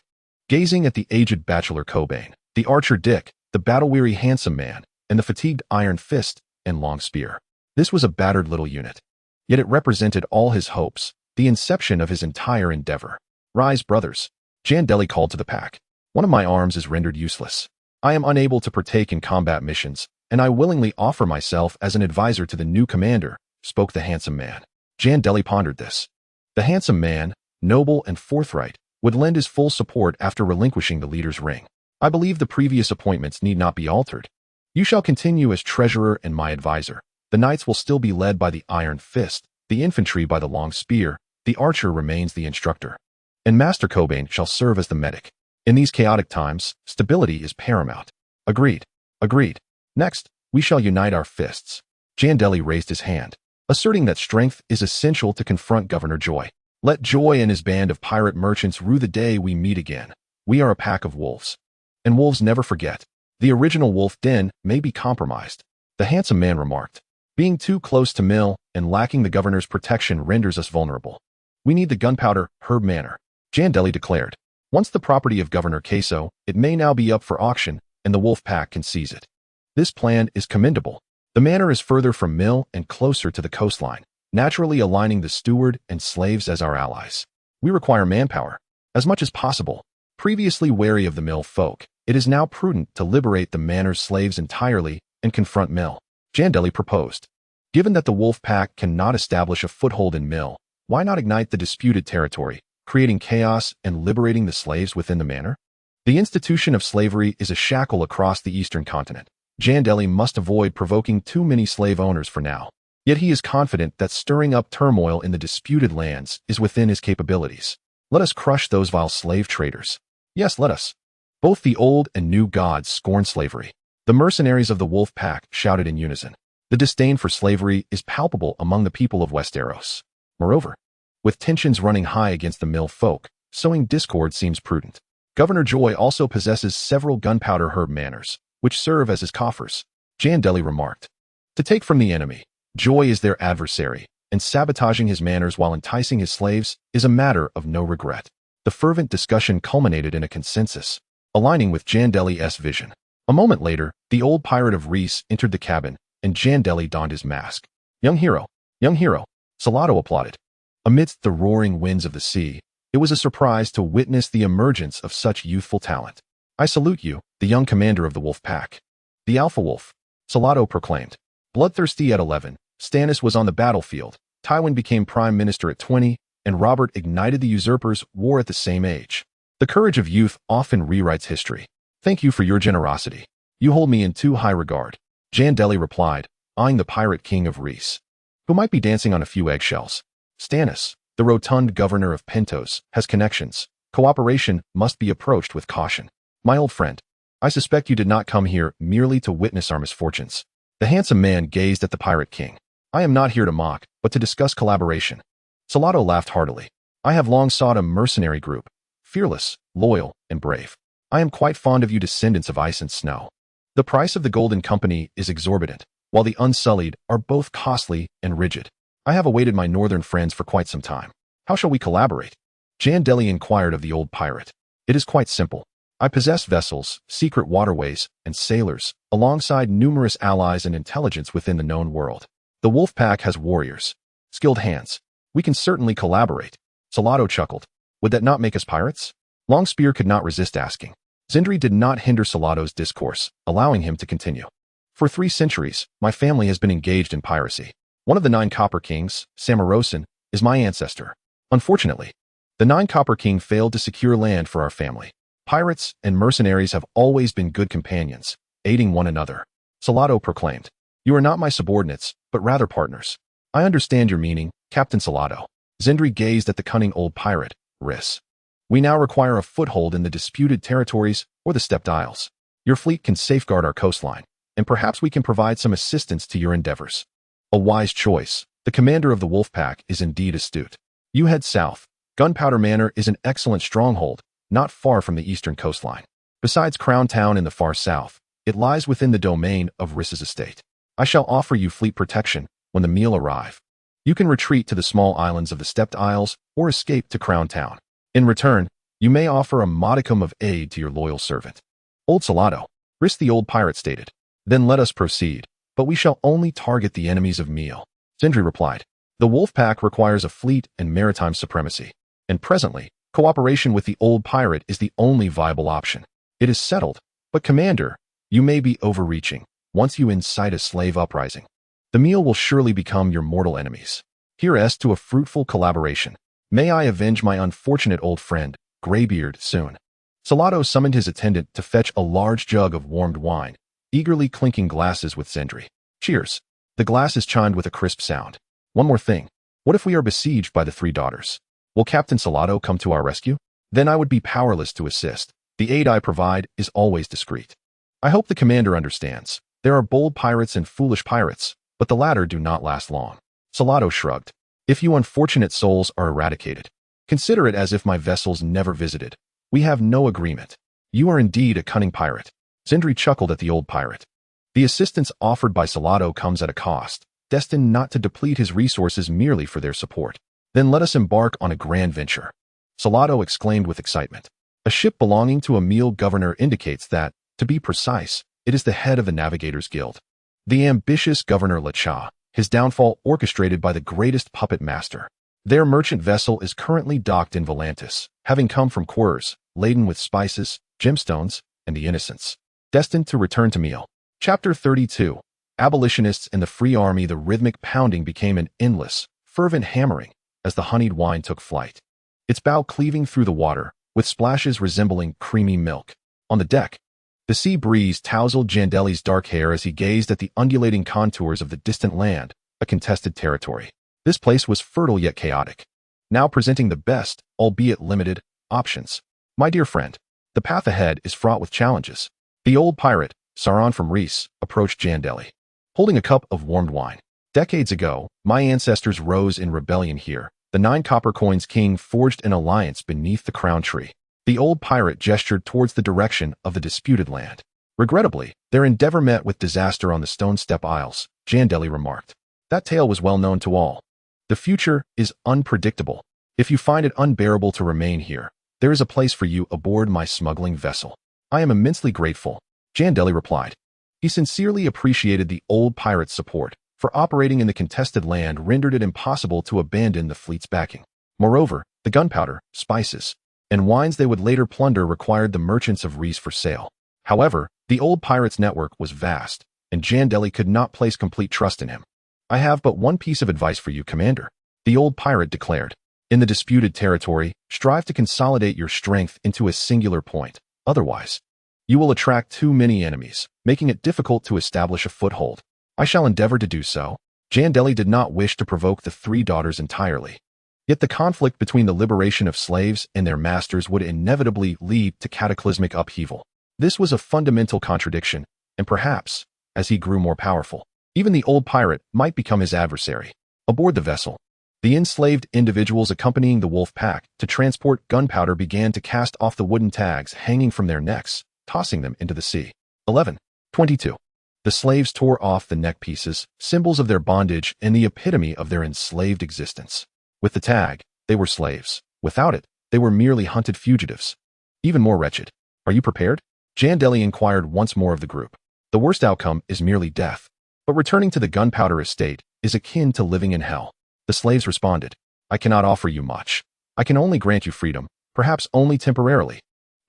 Gazing at the aged bachelor Cobain, the archer Dick, the battle-weary handsome man, and the fatigued iron fist and long spear. This was a battered little unit. Yet it represented all his hopes, the inception of his entire endeavor. Rise, brothers. Jandeli called to the pack. One of my arms is rendered useless. I am unable to partake in combat missions, and I willingly offer myself as an advisor to the new commander, spoke the handsome man. Jandeli pondered this. The handsome man, noble and forthright, would lend his full support after relinquishing the leader's ring. I believe the previous appointments need not be altered. You shall continue as treasurer and my advisor. The knights will still be led by the iron fist, the infantry by the long spear, the archer remains the instructor. And Master Cobain shall serve as the medic. In these chaotic times, stability is paramount. Agreed. Agreed. Next, we shall unite our fists. Jandeli raised his hand, asserting that strength is essential to confront Governor Joy. Let Joy and his band of pirate merchants rue the day we meet again. We are a pack of wolves. And wolves never forget. The original wolf den may be compromised, the handsome man remarked. Being too close to Mill and lacking the governor's protection renders us vulnerable. We need the gunpowder, Herb Manor, Jandeli declared. Once the property of Governor Queso, it may now be up for auction, and the wolf pack can seize it. This plan is commendable. The manor is further from Mill and closer to the coastline, naturally aligning the steward and slaves as our allies. We require manpower, as much as possible. Previously wary of the Mill folk, it is now prudent to liberate the manor's slaves entirely and confront Mill, Jandeli proposed. Given that the wolf pack cannot establish a foothold in Mill, why not ignite the disputed territory, creating chaos and liberating the slaves within the manor? The institution of slavery is a shackle across the eastern continent. Jandeli must avoid provoking too many slave owners for now. Yet he is confident that stirring up turmoil in the disputed lands is within his capabilities. Let us crush those vile slave traders. Yes, let us. Both the old and new gods scorn slavery. The mercenaries of the wolfpack shouted in unison. The disdain for slavery is palpable among the people of Westeros. Moreover, with tensions running high against the mill folk, sowing discord seems prudent. Governor Joy also possesses several gunpowder herb manors, which serve as his coffers, Jandeli remarked. To take from the enemy, Joy is their adversary, and sabotaging his manors while enticing his slaves is a matter of no regret. The fervent discussion culminated in a consensus, aligning with Jandeli's vision. A moment later, the old pirate of Rhys entered the cabin, and Jandeli donned his mask. Young hero, Salado applauded. Amidst the roaring winds of the sea, it was a surprise to witness the emergence of such youthful talent. I salute you, the young commander of the wolf pack. The alpha wolf, Salado proclaimed. Bloodthirsty at 11, Stannis was on the battlefield, Tywin became prime minister at 20, and Robert ignited the usurpers' war at the same age. The courage of youth often rewrites history. Thank you for your generosity. You hold me in too high regard, Jandeli replied, eyeing the pirate king of Rhys, who might be dancing on a few eggshells. Stannis, the rotund governor of Pentos, has connections. Cooperation must be approached with caution. My old friend, I suspect you did not come here merely to witness our misfortunes. The handsome man gazed at the pirate king. I am not here to mock, but to discuss collaboration. Salado laughed heartily. I have long sought a mercenary group, fearless, loyal, and brave. I am quite fond of you descendants of ice and snow. The price of the Golden Company is exorbitant, while the Unsullied are both costly and rigid. I have awaited my northern friends for quite some time. How shall we collaborate? Jandeli inquired of the old pirate. It is quite simple. I possess vessels, secret waterways, and sailors, alongside numerous allies and intelligence within the known world. The Wolfpack has warriors, skilled hands. We can certainly collaborate. Salado chuckled. Would that not make us pirates? Longspear could not resist asking. Zindri did not hinder Salado's discourse, allowing him to continue. For 3 centuries, my family has been engaged in piracy. One of the 9 Copper Kings, Samarosan, is my ancestor. Unfortunately, the 9 Copper King failed to secure land for our family. Pirates and mercenaries have always been good companions, aiding one another. Salado proclaimed. You are not my subordinates, but rather partners. I understand your meaning, Captain Salado. Zindri gazed at the cunning old pirate, Rhys. We now require a foothold in the disputed territories or the Stepped Isles. Your fleet can safeguard our coastline, and perhaps we can provide some assistance to your endeavors. A wise choice. The commander of the Wolfpack is indeed astute. You head south. Gunpowder Manor is an excellent stronghold, not far from the eastern coastline. Besides Crown Town in the far south, it lies within the domain of Rhys's estate. I shall offer you fleet protection when the meal arrive. You can retreat to the small islands of the Stepped Isles or escape to Crown Town. In return, you may offer a modicum of aid to your loyal servant. Old Salado, Rhys the old pirate stated. Then let us proceed, but we shall only target the enemies of meal. Zindri replied. The Wolfpack requires a fleet and maritime supremacy, and presently, cooperation with the old pirate is the only viable option. It is settled, but Commander, you may be overreaching. Once you incite a slave uprising, the meal will surely become your mortal enemies. Here's to a fruitful collaboration. May I avenge my unfortunate old friend, Greybeard, soon. Salado summoned his attendant to fetch a large jug of warmed wine, eagerly clinking glasses with Zindri. Cheers. The glasses chimed with a crisp sound. One more thing. What if we are besieged by the 3 daughters? Will Captain Salado come to our rescue? Then I would be powerless to assist. The aid I provide is always discreet. I hope the commander understands. There are bold pirates and foolish pirates, but the latter do not last long. Salado shrugged. If you unfortunate souls are eradicated, consider it as if my vessels never visited. We have no agreement. You are indeed a cunning pirate. Zindri chuckled at the old pirate. The assistance offered by Salado comes at a cost, destined not to deplete his resources merely for their support. Then let us embark on a grand venture. Salado exclaimed with excitement. A ship belonging to a meal governor indicates that, to be precise, it is the head of the Navigators Guild. The ambitious Governor Lacha, his downfall orchestrated by the greatest puppet master. Their merchant vessel is currently docked in Volantis, having come from Quers, laden with spices, gemstones, and the innocents, destined to return to meal. Chapter 32. Abolitionists in the Free Army. The rhythmic pounding became an endless, fervent hammering as the honeyed wine took flight, its bow cleaving through the water, with splashes resembling creamy milk. On the deck, the sea breeze tousled Jandeli's dark hair as he gazed at the undulating contours of the distant land, a contested territory. This place was fertile yet chaotic, now presenting the best, albeit limited, options. My dear friend, the path ahead is fraught with challenges. The old pirate, Sauron from Reese, approached Jandeli, holding a cup of warmed wine. Decades ago, my ancestors rose in rebellion here. The 9 copper coins king forged an alliance beneath the crown tree. The old pirate gestured towards the direction of the disputed land. Regrettably, their endeavor met with disaster on the Stone Step Isles, Jandeli remarked. That tale was well known to all. The future is unpredictable. If you find it unbearable to remain here, there is a place for you aboard my smuggling vessel. I am immensely grateful, Jandeli replied. He sincerely appreciated the old pirate's support, for operating in the contested land rendered it impossible to abandon the fleet's backing. Moreover, the gunpowder, spices, and wines they would later plunder required the merchants of Reese for sale. However, the old pirate's network was vast, and Jandeli could not place complete trust in him. I have but one piece of advice for you, Commander, the old pirate declared. In the disputed territory, strive to consolidate your strength into a singular point. Otherwise, you will attract too many enemies, making it difficult to establish a foothold. I shall endeavor to do so. Jandeli did not wish to provoke the 3 daughters entirely. Yet the conflict between the liberation of slaves and their masters would inevitably lead to cataclysmic upheaval. This was a fundamental contradiction, and perhaps, as he grew more powerful, even the old pirate might become his adversary. Aboard the vessel, the enslaved individuals accompanying the wolf pack to transport gunpowder began to cast off the wooden tags hanging from their necks, tossing them into the sea. 11:22. The slaves tore off the neck pieces, symbols of their bondage and the epitome of their enslaved existence. With the tag, they were slaves. Without it, they were merely hunted fugitives. Even more wretched. Are you prepared? Jandeli inquired once more of the group. The worst outcome is merely death, but returning to the gunpowder estate is akin to living in hell. The slaves responded, I cannot offer you much. I can only grant you freedom, perhaps only temporarily.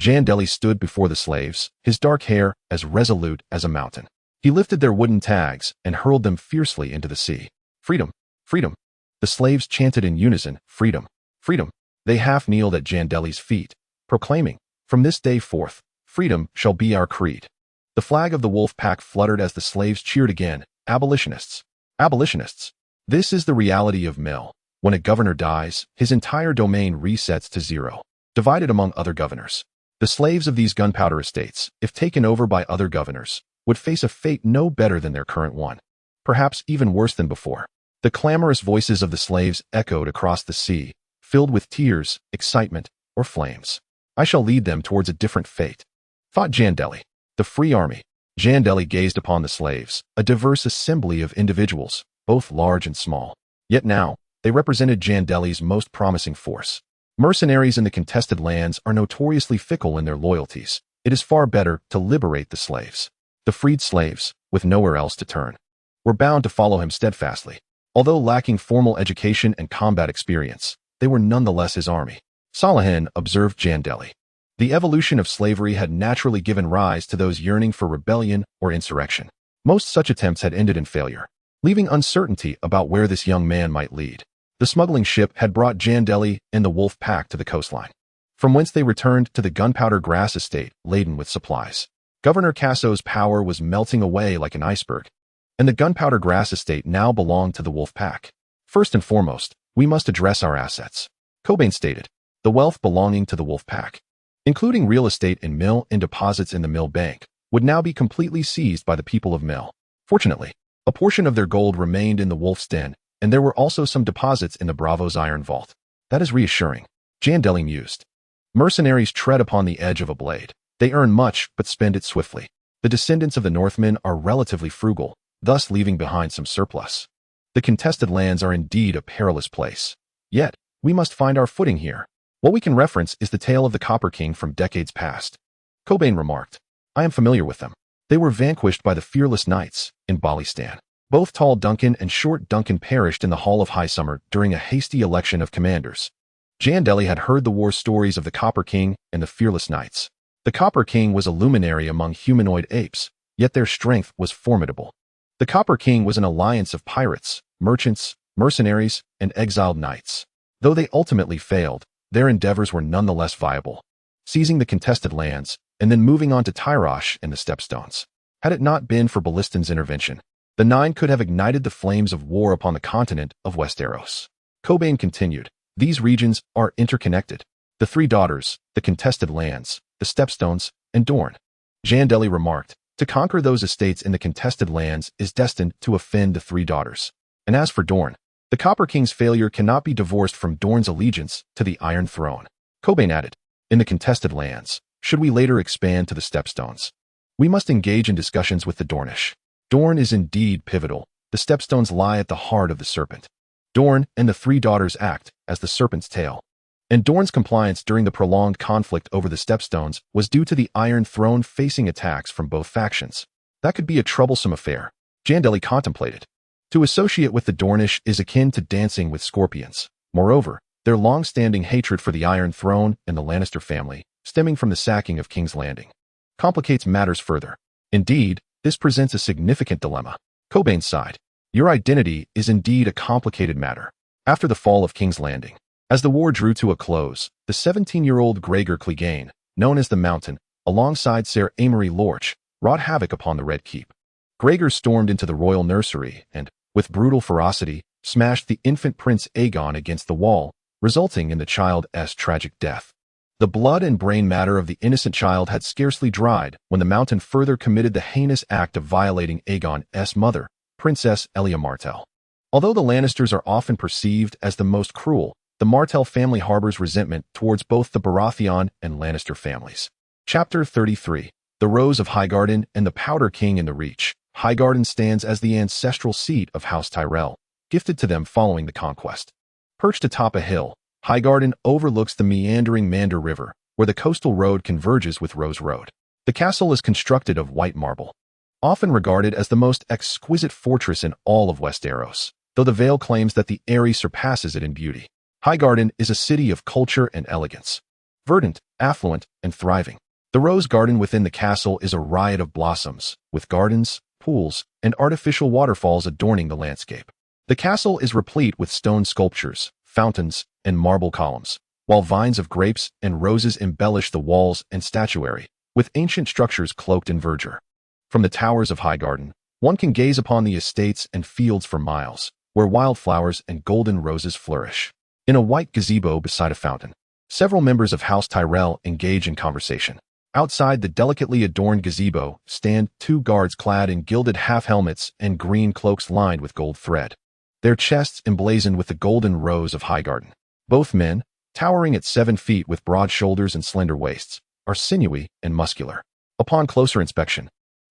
Jandeli stood before the slaves, his dark hair as resolute as a mountain. He lifted their wooden tags and hurled them fiercely into the sea. Freedom! Freedom! The slaves chanted in unison, freedom! Freedom! They half-kneeled at Jandeli's feet, proclaiming, from this day forth, freedom shall be our creed. The flag of the wolf pack fluttered as the slaves cheered again, abolitionists! Abolitionists! This is the reality of Mill. When a governor dies, his entire domain resets to 0, divided among other governors. The slaves of these gunpowder estates, if taken over by other governors, would face a fate no better than their current one, perhaps even worse than before. The clamorous voices of the slaves echoed across the sea, filled with tears, excitement, or flames. I shall lead them towards a different fate, thought Jandeli. The free army. Jandeli gazed upon the slaves, a diverse assembly of individuals, both large and small. Yet now, they represented Jandeli's most promising force. Mercenaries in the contested lands are notoriously fickle in their loyalties. It is far better to liberate the slaves. The freed slaves, with nowhere else to turn, were bound to follow him steadfastly. Although lacking formal education and combat experience, they were nonetheless his army. Salahin observed Jandeli. The evolution of slavery had naturally given rise to those yearning for rebellion or insurrection. Most such attempts had ended in failure, leaving uncertainty about where this young man might lead. The smuggling ship had brought Jandeli and the wolf pack to the coastline, from whence they returned to the gunpowder grass estate laden with supplies. Governor Casso's power was melting away like an iceberg, and the gunpowder grass estate now belonged to the wolf pack. First and foremost, we must address our assets, Cobain stated. The wealth belonging to the wolf pack, including real estate in Mill and deposits in the Mill Bank, would now be completely seized by the people of Mill. Fortunately, a portion of their gold remained in the wolf's den, and there were also some deposits in the Bravo's iron vault. That is reassuring, Jandeli mused. Mercenaries tread upon the edge of a blade. They earn much, but spend it swiftly. The descendants of the Northmen are relatively frugal, thus leaving behind some surplus. The contested lands are indeed a perilous place. Yet, we must find our footing here. What we can reference is the tale of the Copper King from decades past. Cobain remarked, I am familiar with them. They were vanquished by the fearless knights in Balistan. Both Tall Duncan and Short Duncan perished in the Hall of High Summer during a hasty election of commanders. Jandeli had heard the war stories of the Copper King and the fearless knights. The Copper King was a luminary among humanoid apes, yet their strength was formidable. The Copper King was an alliance of pirates, merchants, mercenaries, and exiled knights. Though they ultimately failed, their endeavors were nonetheless viable, seizing the contested lands and then moving on to Tyro and the Stepstones. Had it not been for Ballistan's intervention, the Nine could have ignited the flames of war upon the continent of Westeros. Cobain continued, these regions are interconnected. The 3 daughters, the contested lands, the Stepstones, and Dorne. Jandeli remarked, To conquer those estates in the contested lands is destined to offend the three daughters. And as for Dorn, the Copper King's failure cannot be divorced from Dorn's allegiance to the Iron Throne. Cobain added, in the contested lands, should we later expand to the Stepstones, we must engage in discussions with the Dornish. Dorn is indeed pivotal. The Stepstones lie at the heart of the serpent. Dorn and the three daughters act as the serpent's tail. And Dorn's compliance during the prolonged conflict over the Stepstones was due to the Iron Throne facing attacks from both factions. That could be a troublesome affair, Jandeli contemplated. To associate with the Dornish is akin to dancing with scorpions. Moreover, their long-standing hatred for the Iron Throne and the Lannister family, stemming from the sacking of King's Landing, complicates matters further. Indeed, this presents a significant dilemma. Cobain sighed. Your identity is indeed a complicated matter. After the fall of King's Landing, as the war drew to a close, the 17-year-old Gregor Clegane, known as the Mountain, alongside Ser Amory Lorch, wrought havoc upon the Red Keep. Gregor stormed into the royal nursery and, with brutal ferocity, smashed the infant Prince Aegon against the wall, resulting in the child's tragic death. The blood and brain matter of the innocent child had scarcely dried when the Mountain further committed the heinous act of violating Aegon's mother, Princess Elia Martell. Although the Lannisters are often perceived as the most cruel, the Martell family harbors resentment towards both the Baratheon and Lannister families. Chapter 33. The Rose of Highgarden and the Powder King in the Reach. Highgarden stands as the ancestral seat of House Tyrell, gifted to them following the conquest. Perched atop a hill, Highgarden overlooks the meandering Mander River, where the coastal road converges with Rose Road. The castle is constructed of white marble, often regarded as the most exquisite fortress in all of Westeros, though the Vale claims that the Eyrie surpasses it in beauty. Highgarden is a city of culture and elegance. Verdant, affluent, and thriving. The rose garden within the castle is a riot of blossoms, with gardens, pools, and artificial waterfalls adorning the landscape. The castle is replete with stone sculptures, fountains, and marble columns, while vines of grapes and roses embellish the walls and statuary, with ancient structures cloaked in verdure. From the towers of Highgarden, one can gaze upon the estates and fields for miles, where wildflowers and golden roses flourish. In a white gazebo beside a fountain, several members of House Tyrell engage in conversation. Outside the delicately adorned gazebo stand two guards clad in gilded half-helmets and green cloaks lined with gold thread, their chests emblazoned with the golden rose of Highgarden. Both men, towering at 7 feet with broad shoulders and slender waists, are sinewy and muscular. Upon closer inspection,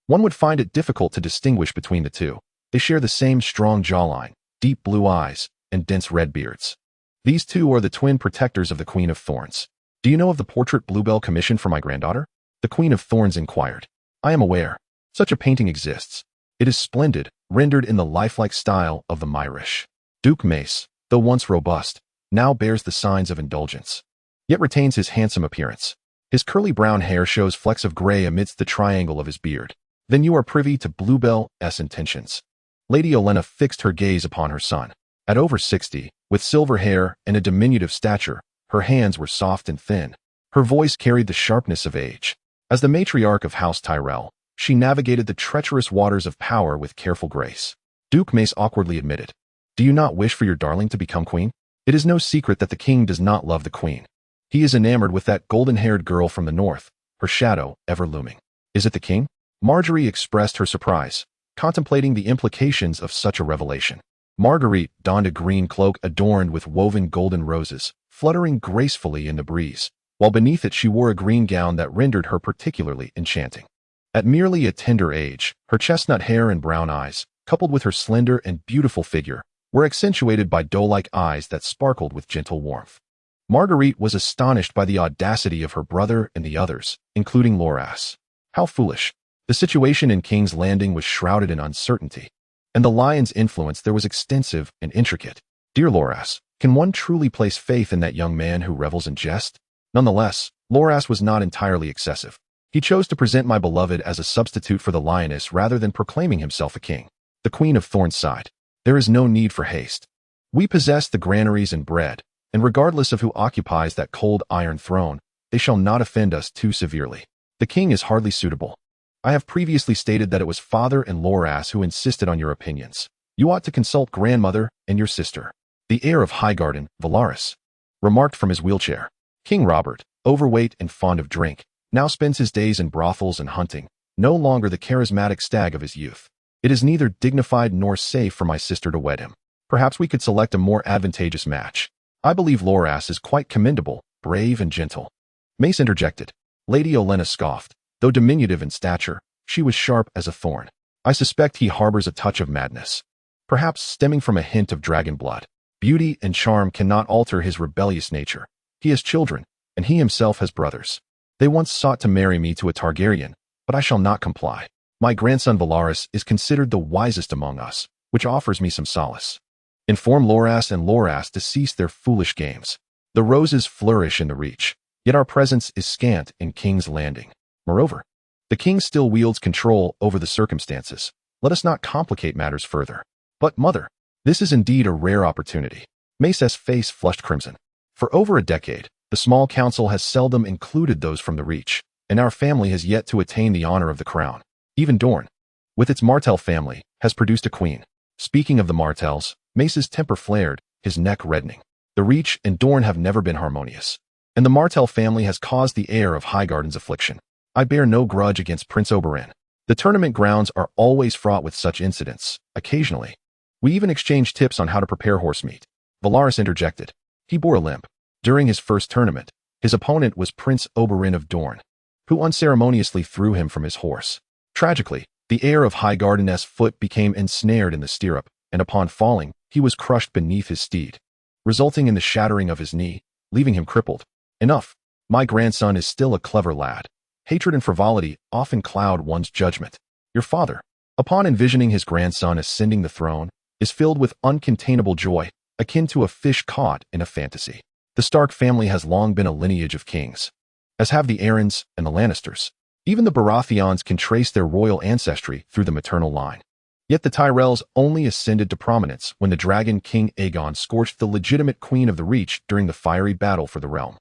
one would find it difficult to distinguish between the two. They share the same strong jawline, deep blue eyes, and dense red beards. These two are the twin protectors of the Queen of Thorns. Do you know of the portrait Bluebell commissioned for my granddaughter? The Queen of Thorns inquired. I am aware. Such a painting exists. It is splendid, rendered in the lifelike style of the Myrish. Duke Mace, though once robust, now bears the signs of indulgence, yet retains his handsome appearance. His curly brown hair shows flecks of gray amidst the triangle of his beard. Then you are privy to Bluebell's intentions. Lady Olenna fixed her gaze upon her son. At over 60, with silver hair and a diminutive stature, her hands were soft and thin. Her voice carried the sharpness of age. As the matriarch of House Tyrell, she navigated the treacherous waters of power with careful grace. Duke Mace awkwardly admitted, "Do you not wish for your darling to become queen?" It is no secret that the king does not love the queen. He is enamored with that golden-haired girl from the north, her shadow ever looming. Is it the king? Marjorie expressed her surprise, contemplating the implications of such a revelation. Marguerite donned a green cloak adorned with woven golden roses, fluttering gracefully in the breeze, while beneath it she wore a green gown that rendered her particularly enchanting. At merely a tender age, her chestnut hair and brown eyes, coupled with her slender and beautiful figure, were accentuated by doe-like eyes that sparkled with gentle warmth. Marguerite was astonished by the audacity of her brother and the others, including Loras. How foolish. The situation in King's Landing was shrouded in uncertainty, and the lion's influence there was extensive and intricate. Dear Loras, can one truly place faith in that young man who revels in jest? Nonetheless, Loras was not entirely excessive. He chose to present my beloved as a substitute for the lioness rather than proclaiming himself a king. The Queen of Thorns sighed. There is no need for haste. We possess the granaries and bread, and regardless of who occupies that cold iron throne, they shall not offend us too severely. The king is hardly suitable. I have previously stated that it was father and Loras who insisted on your opinions. You ought to consult grandmother and your sister. The heir of Highgarden, Valaris, remarked from his wheelchair. King Robert, overweight and fond of drink, now spends his days in brothels and hunting, no longer the charismatic stag of his youth. It is neither dignified nor safe for my sister to wed him. Perhaps we could select a more advantageous match. I believe Loras is quite commendable, brave and gentle. Mace interjected. Lady Olenna scoffed. Though diminutive in stature, she was sharp as a thorn. I suspect he harbors a touch of madness, perhaps stemming from a hint of dragon blood. Beauty and charm cannot alter his rebellious nature. He has children, and he himself has brothers. They once sought to marry me to a Targaryen, but I shall not comply. My grandson Valaris is considered the wisest among us, which offers me some solace. Inform Loras and Loras to cease their foolish games. The roses flourish in the Reach, yet our presence is scant in King's Landing. Moreover, the king still wields control over the circumstances. Let us not complicate matters further. But, mother, this is indeed a rare opportunity. Mace's face flushed crimson. For over a decade, the small council has seldom included those from the Reach, and our family has yet to attain the honor of the crown. Even Dorne, with its Martell family, has produced a queen. Speaking of the Martells, Mace's temper flared, his neck reddening. The Reach and Dorne have never been harmonious, and the Martell family has caused the heir of Highgarden's affliction. I bear no grudge against Prince Oberyn. The tournament grounds are always fraught with such incidents. Occasionally, we even exchange tips on how to prepare horse meat. Valaris interjected. He bore a limp. During his first tournament, his opponent was Prince Oberyn of Dorne, who unceremoniously threw him from his horse. Tragically, the heir of Highgarden's foot became ensnared in the stirrup, and upon falling, he was crushed beneath his steed, resulting in the shattering of his knee, leaving him crippled. Enough. My grandson is still a clever lad. Hatred and frivolity often cloud one's judgment. Your father, upon envisioning his grandson ascending the throne, is filled with uncontainable joy, akin to a fish caught in a fantasy. The Stark family has long been a lineage of kings, as have the Aarons and the Lannisters. Even the Baratheons can trace their royal ancestry through the maternal line. Yet the Tyrells only ascended to prominence when the dragon King Aegon scorched the legitimate queen of the Reach during the fiery battle for the realm,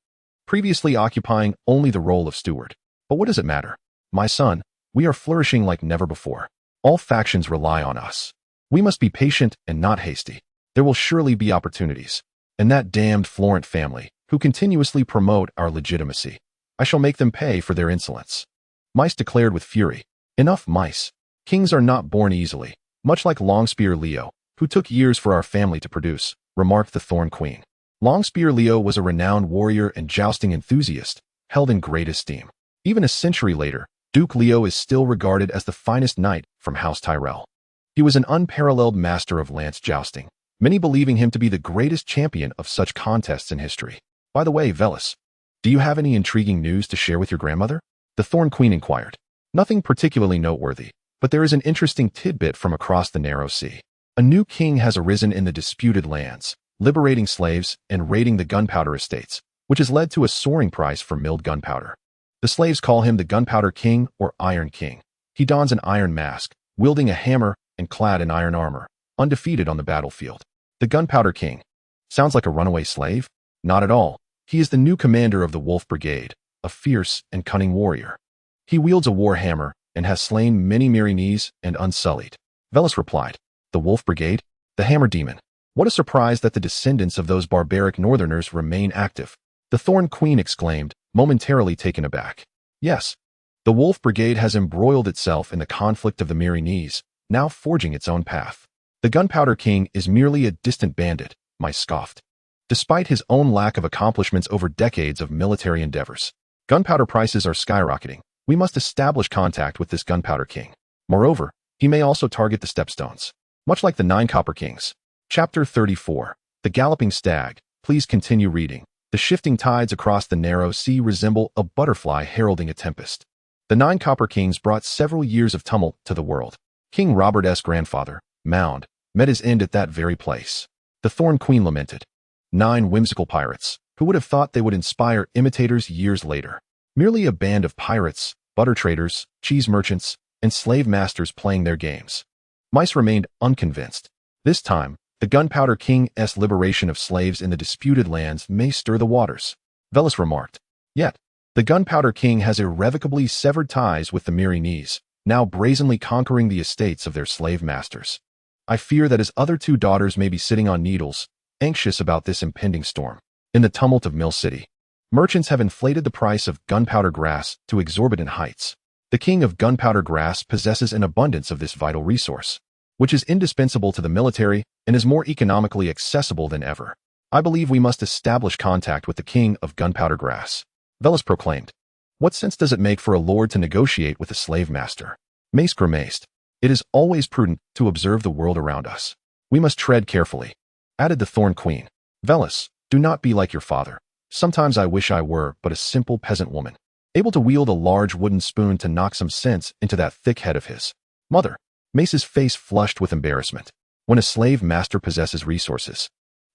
previously occupying only the role of steward. But what does it matter? My son, we are flourishing like never before. All factions rely on us. We must be patient and not hasty. There will surely be opportunities. And that damned Florent family, who continuously promote our legitimacy, I shall make them pay for their insolence. Mice declared with fury. Enough, mice. Kings are not born easily, much like Longspear Leo, who took years for our family to produce, remarked the Thorn Queen. Longspear Leo was a renowned warrior and jousting enthusiast, held in great esteem. Even a century later, Duke Leo is still regarded as the finest knight from House Tyrell. He was an unparalleled master of lance jousting, many believing him to be the greatest champion of such contests in history. By the way, Velis, do you have any intriguing news to share with your grandmother? The Thorn Queen inquired. Nothing particularly noteworthy, but there is an interesting tidbit from across the narrow sea. A new king has arisen in the disputed lands, liberating slaves and raiding the gunpowder estates, which has led to a soaring price for milled gunpowder. The slaves call him the Gunpowder King or Iron King. He dons an iron mask, wielding a hammer and clad in iron armor, undefeated on the battlefield. The Gunpowder King. Sounds like a runaway slave? Not at all. He is the new commander of the Wolf Brigade, a fierce and cunning warrior. He wields a war hammer and has slain many Meereenese and Unsullied. Velis replied. The Wolf Brigade? The Hammer Demon. What a surprise that the descendants of those barbaric northerners remain active. The Thorn Queen exclaimed, momentarily taken aback. Yes, the Wolf Brigade has embroiled itself in the conflict of the Meereenese, now forging its own path. The Gunpowder King is merely a distant bandit, Mice scoffed. Despite his own lack of accomplishments over decades of military endeavors, gunpowder prices are skyrocketing. We must establish contact with this Gunpowder King. Moreover, he may also target the Stepstones, much like the 9 Copper Kings. Chapter 34. The Galloping Stag. Please continue reading. The shifting tides across the narrow sea resemble a butterfly heralding a tempest. The 9 Copper Kings brought several years of tumult to the world. King Robert's grandfather, Mound, met his end at that very place. The Thorn Queen lamented. 9 whimsical pirates, who would have thought they would inspire imitators years later. Merely a band of pirates, butter traders, cheese merchants, and slave masters playing their games. Mice remained unconvinced. This time, the Gunpowder King's liberation of slaves in the disputed lands may stir the waters, Velis remarked. Yet, the Gunpowder King has irrevocably severed ties with the Meereenese, now brazenly conquering the estates of their slave masters. I fear that his other 2 daughters may be sitting on needles, anxious about this impending storm. In the tumult of Mill City, merchants have inflated the price of gunpowder grass to exorbitant heights. The king of gunpowder grass possesses an abundance of this vital resource, which is indispensable to the military and is more economically accessible than ever. I believe we must establish contact with the king of gunpowder grass. Velis proclaimed. What sense does it make for a lord to negotiate with a slave master? Mace grimaced. It is always prudent to observe the world around us. We must tread carefully, added the Thorn Queen. Velis, do not be like your father. Sometimes I wish I were but a simple peasant woman, able to wield a large wooden spoon to knock some sense into that thick head of his. Mother. Mace's face flushed with embarrassment. When a slave master possesses resources,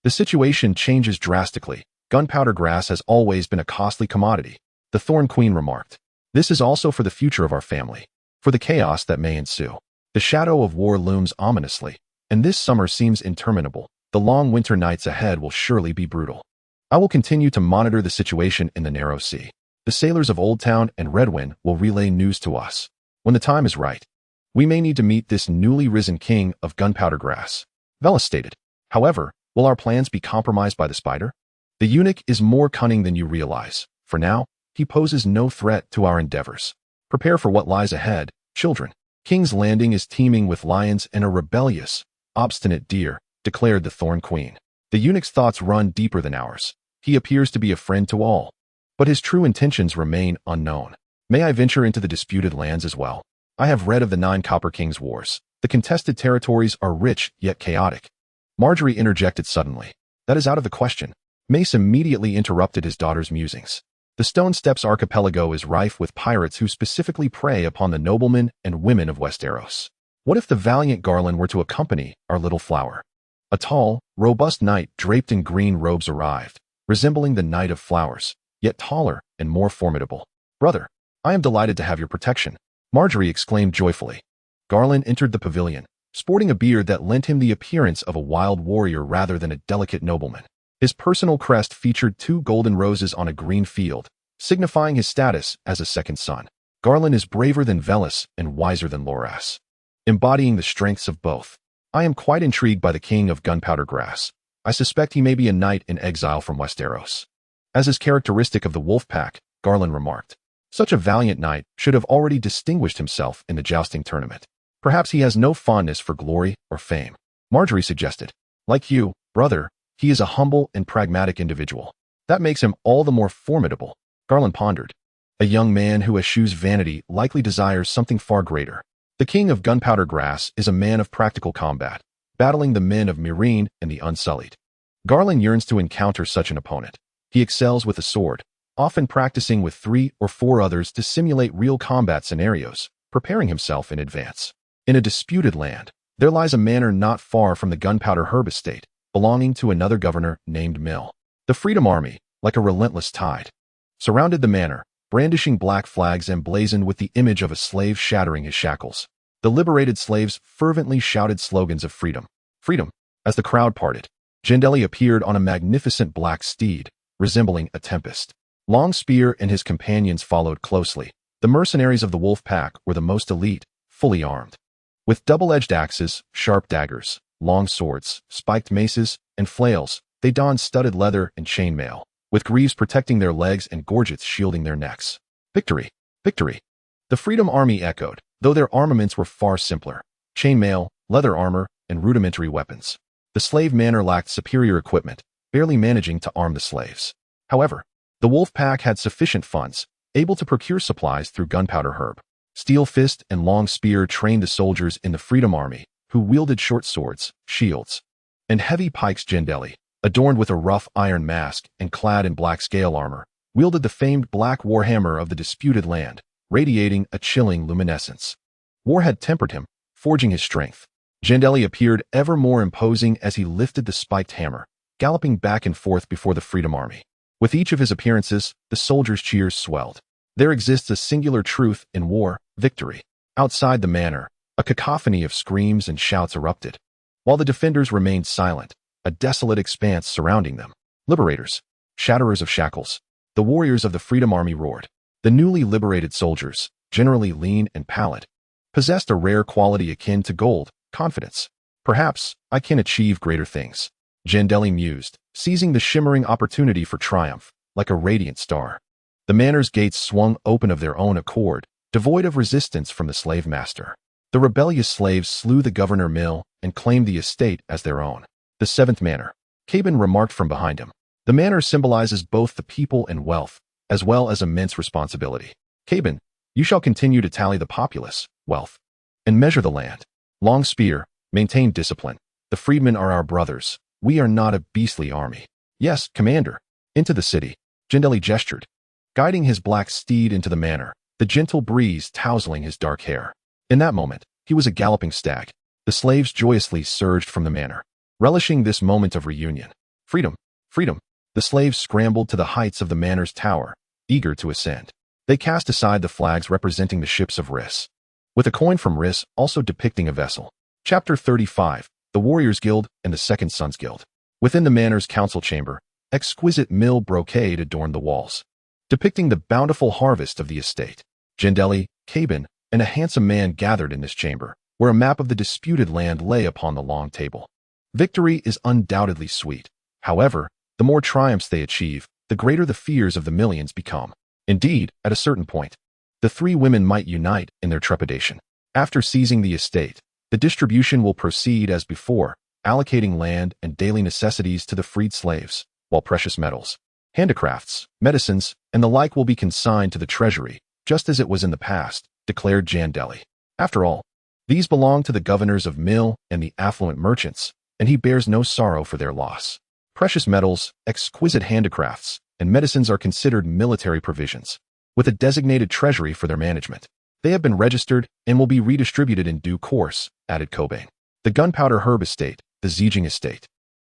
the situation changes drastically. Gunpowder grass has always been a costly commodity, the Thorn Queen remarked. This is also for the future of our family, for the chaos that may ensue. The shadow of war looms ominously, and this summer seems interminable. The long winter nights ahead will surely be brutal. I will continue to monitor the situation in the narrow sea. The sailors of Old Town and Redwyn will relay news to us. When the time is right, we may need to meet this newly risen king of gunpowder grass. Velis stated. However, will our plans be compromised by the spider? The eunuch is more cunning than you realize. For now, he poses no threat to our endeavors. Prepare for what lies ahead, children. King's Landing is teeming with lions and a rebellious, obstinate deer, declared the Thorn Queen. The eunuch's thoughts run deeper than ours. He appears to be a friend to all, but his true intentions remain unknown. May I venture into the disputed lands as well? I have read of the 9 Copper Kings' wars. The contested territories are rich yet chaotic. Marjorie interjected suddenly. That is out of the question. Mace immediately interrupted his daughter's musings. The Stone Steps archipelago is rife with pirates who specifically prey upon the noblemen and women of Westeros. What if the valiant Garland were to accompany our little flower? A tall, robust knight draped in green robes arrived, resembling the Knight of Flowers, yet taller and more formidable. Brother, I am delighted to have your protection, Marjorie exclaimed joyfully. Garland entered the pavilion, sporting a beard that lent him the appearance of a wild warrior rather than a delicate nobleman. His personal crest featured 2 golden roses on a green field, signifying his status as a second son. Garland is braver than Velis and wiser than Loras, embodying the strengths of both. I am quite intrigued by the king of gunpowder grass. I suspect he may be a knight in exile from Westeros. As is characteristic of the wolfpack, Garland remarked. Such a valiant knight should have already distinguished himself in the jousting tournament. Perhaps he has no fondness for glory or fame, Marjorie suggested. Like you, brother, he is a humble and pragmatic individual. That makes him all the more formidable, Garland pondered. A young man who eschews vanity likely desires something far greater. The king of gunpowder grass is a man of practical combat, battling the men of Meereen and the Unsullied. Garland yearns to encounter such an opponent. He excels with a sword, often practicing with 3 or 4 others to simulate real combat scenarios, preparing himself in advance. In a disputed land, there lies a manor not far from the Gunpowder Herb estate, belonging to another governor named Mill. The Freedom Army, like a relentless tide, surrounded the manor, brandishing black flags emblazoned with the image of a slave shattering his shackles. The liberated slaves fervently shouted slogans of freedom. Freedom! As the crowd parted, Jandeli appeared on a magnificent black steed, resembling a tempest. Long Spear and his companions followed closely. The mercenaries of the wolf pack were the most elite, fully armed. With double-edged axes, sharp daggers, long swords, spiked maces, and flails, they donned studded leather and chainmail, with greaves protecting their legs and gorgets shielding their necks. Victory! Victory! The Freedom Army echoed, though their armaments were far simpler. Chainmail, leather armor, and rudimentary weapons. The slave manor lacked superior equipment, barely managing to arm the slaves. However, the wolf pack had sufficient funds, able to procure supplies through Gunpowder Herb. Steel Fist and Long Spear trained the soldiers in the Freedom Army, who wielded short swords, shields, and heavy pikes. Jandeli, adorned with a rough iron mask and clad in black scale armor, wielded the famed black warhammer of the disputed land, radiating a chilling luminescence. War had tempered him, forging his strength. Jandeli appeared ever more imposing as he lifted the spiked hammer, galloping back and forth before the Freedom Army. With each of his appearances, the soldiers' cheers swelled. There exists a singular truth in war: victory. Outside the manor, a cacophony of screams and shouts erupted. While the defenders remained silent, a desolate expanse surrounding them. Liberators, shatterers of shackles, the warriors of the Freedom Army roared. The newly liberated soldiers, generally lean and pallid, possessed a rare quality akin to gold, confidence. Perhaps I can achieve greater things, Jandeli mused, seizing the shimmering opportunity for triumph, like a radiant star. The manor's gates swung open of their own accord, devoid of resistance from the slave master. The rebellious slaves slew the governor Mill and claimed the estate as their own. The seventh manor. Caban remarked from behind him. The manor symbolizes both the people and wealth, as well as immense responsibility. Caban, you shall continue to tally the populace, wealth, and measure the land. Long Spear, maintain discipline. The freedmen are our brothers. We are not a beastly army. Yes, commander. Into the city. Jandeli gestured, guiding his black steed into the manor, the gentle breeze tousling his dark hair. In that moment, he was a galloping stag. The slaves joyously surged from the manor, relishing this moment of reunion. Freedom! Freedom! The slaves scrambled to the heights of the manor's tower, eager to ascend. They cast aside the flags representing the ships of Riss, with a coin from Riss also depicting a vessel. Chapter 35, The Warriors Guild and the Second Sons Guild. Within the manor's council chamber, exquisite mill brocade adorned the walls, depicting the bountiful harvest of the estate. Jandeli, Caban, and a handsome man gathered in this chamber, where a map of the disputed land lay upon the long table. Victory is undoubtedly sweet. However, the more triumphs they achieve, the greater the fears of the millions become. Indeed, at a certain point, the three women might unite in their trepidation. After seizing the estate, the distribution will proceed as before, allocating land and daily necessities to the freed slaves, while precious metals, handicrafts, medicines, and the like will be consigned to the treasury, just as it was in the past, declared Jandeli. After all, these belong to the governors of Mill and the affluent merchants, and he bears no sorrow for their loss. Precious metals, exquisite handicrafts, and medicines are considered military provisions, with a designated treasury for their management. They have been registered and will be redistributed in due course, added Cobain. The gunpowder herb estate, the Zeeging estate,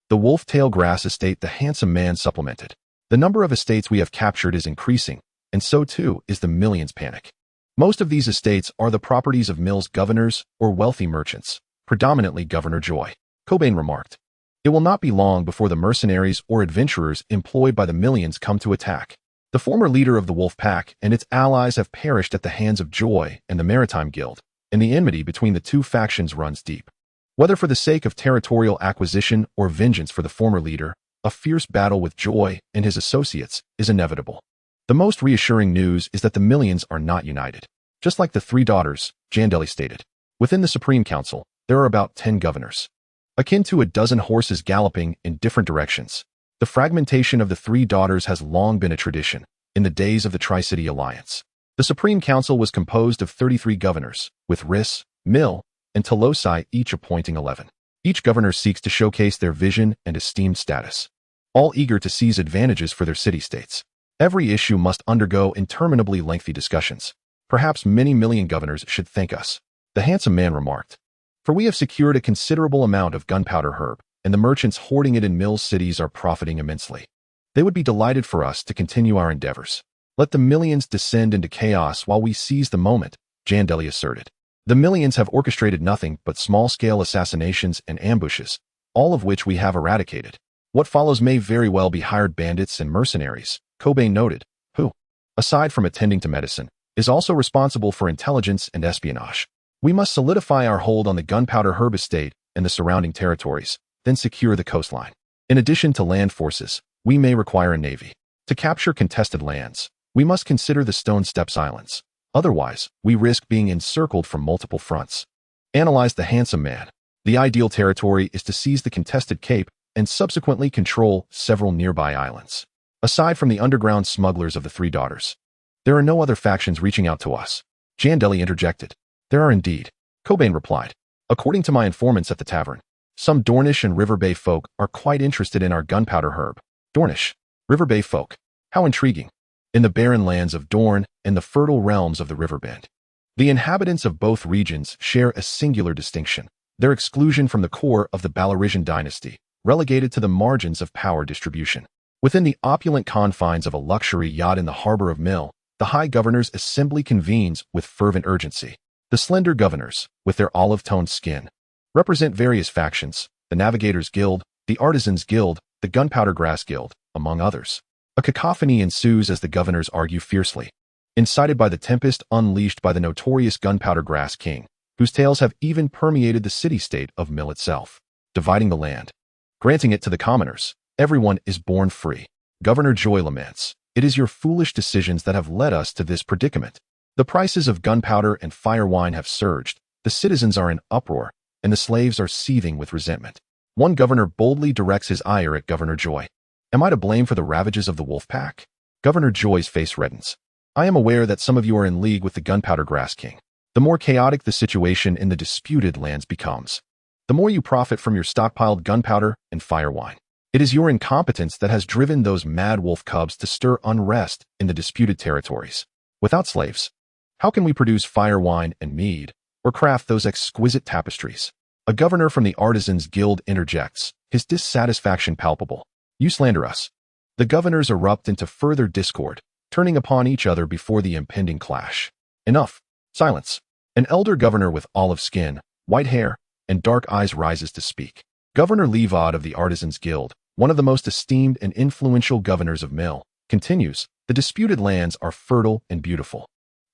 the wolf-tail grass estate, the handsome man supplemented. The number of estates we have captured is increasing, and so too is the millions panic. Most of these estates are the properties of Mill's governors or wealthy merchants, predominantly Governor Joy. Cobain remarked, it will not be long before the mercenaries or adventurers employed by the millions come to attack. The former leader of the wolfpack and its allies have perished at the hands of Joy and the Maritime Guild, and the enmity between the two factions runs deep. Whether for the sake of territorial acquisition or vengeance for the former leader, a fierce battle with Joy and his associates is inevitable. The most reassuring news is that the millions are not united. Just like the three daughters, Jandeli stated. Within the Supreme Council, there are about 10 governors, akin to a dozen horses galloping in different directions. The fragmentation of the three daughters has long been a tradition. In the days of the Tri-City Alliance, the Supreme Council was composed of 33 governors, with Riss, Mill, and Telosai each appointing 11. Each governor seeks to showcase their vision and esteemed status, all eager to seize advantages for their city-states. Every issue must undergo interminably lengthy discussions. Perhaps many million governors should thank us, the handsome man remarked. For we have secured a considerable amount of gunpowder herb, and the merchants hoarding it in Mill's cities are profiting immensely. They would be delighted for us to continue our endeavors. Let the millions descend into chaos while we seize the moment, Jandeli asserted. The millions have orchestrated nothing but small-scale assassinations and ambushes, all of which we have eradicated. What follows may very well be hired bandits and mercenaries, Cobain noted, who, aside from attending to medicine, is also responsible for intelligence and espionage. We must solidify our hold on the gunpowder herb estate and the surrounding territories, then secure the coastline. In addition to land forces, we may require a navy. To capture contested lands, we must consider the Stone Steps Islands. Otherwise, we risk being encircled from multiple fronts. Analyze the handsome man. The ideal territory is to seize the contested cape and subsequently control several nearby islands. Aside from the underground smugglers of the three daughters, there are no other factions reaching out to us. Jandeli interjected. There are indeed, Cobain replied. According to my informants at the tavern, some Dornish and River Bay folk are quite interested in our gunpowder herb. Dornish, River Bay folk. How intriguing. In the barren lands of Dorne and the fertile realms of the Riverbend, the inhabitants of both regions share a singular distinction: their exclusion from the core of the Valyrian dynasty, relegated to the margins of power distribution. Within the opulent confines of a luxury yacht in the harbor of Mill, the High Governor's assembly convenes with fervent urgency. The slender governors, with their olive-toned skin, represent various factions: the Navigators Guild, the Artisans Guild, the Gunpowder Grass Guild, among others. A cacophony ensues as the governors argue fiercely, incited by the tempest unleashed by the notorious Gunpowder Grass King, whose tales have even permeated the city-state of Mill itself. Dividing the land, granting it to the commoners, everyone is born free. Governor Joy laments, "It is your foolish decisions that have led us to this predicament." The prices of gunpowder and fire wine have surged, the citizens are in uproar, and the slaves are seething with resentment. One governor boldly directs his ire at Governor Joy. Am I to blame for the ravages of the wolfpack? Governor Joy's face reddens. I am aware that some of you are in league with the gunpowder grass king. The more chaotic the situation in the disputed lands becomes, the more you profit from your stockpiled gunpowder and fire wine. It is your incompetence that has driven those mad wolf cubs to stir unrest in the disputed territories. Without slaves, how can we produce fire wine and mead, or craft those exquisite tapestries? A governor from the Artisans Guild interjects, his dissatisfaction palpable. You slander us. The governors erupt into further discord, turning upon each other before the impending clash. Enough. Silence. An elder governor with olive skin, white hair, and dark eyes rises to speak. Governor Levaud of the Artisans Guild, one of the most esteemed and influential governors of Mill, continues, the disputed lands are fertile and beautiful.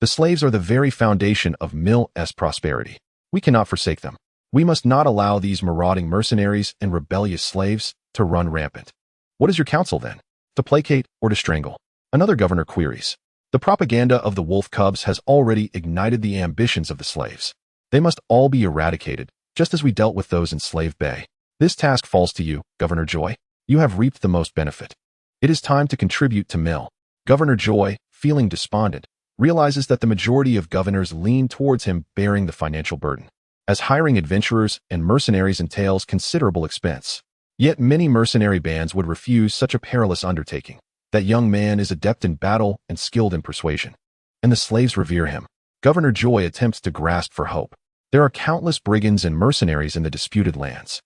The slaves are the very foundation of Mill's prosperity. We cannot forsake them. We must not allow these marauding mercenaries and rebellious slaves to run rampant. What is your counsel then? To placate or to strangle? Another governor queries. The propaganda of the wolf cubs has already ignited the ambitions of the slaves. They must all be eradicated, just as we dealt with those in Slave Bay. This task falls to you, Governor Joy. You have reaped the most benefit. It is time to contribute to Mill. Governor Joy, feeling despondent, realizes that the majority of governors lean towards him bearing the financial burden, as hiring adventurers and mercenaries entails considerable expense. Yet many mercenary bands would refuse such a perilous undertaking. That young man is adept in battle and skilled in persuasion, and the slaves revere him. Governor Joy attempts to grasp for hope. There are countless brigands and mercenaries in the disputed lands,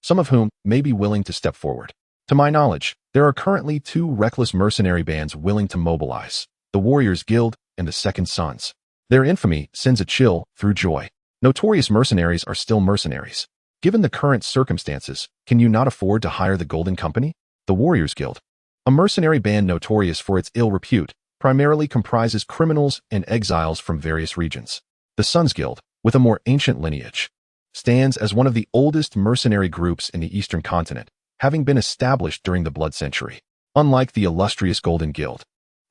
some of whom may be willing to step forward. To my knowledge, there are currently 2 reckless mercenary bands willing to mobilize, the Warriors Guild and the Second Sons. Their infamy sends a chill through Joy. Notorious mercenaries are still mercenaries. Given the current circumstances, can you not afford to hire the Golden Company? The Warriors Guild, a mercenary band notorious for its ill repute, primarily comprises criminals and exiles from various regions. The Sons Guild, with a more ancient lineage, stands as one of the oldest mercenary groups in the Eastern Continent, having been established during the Blood Century. Unlike the illustrious Golden Guild,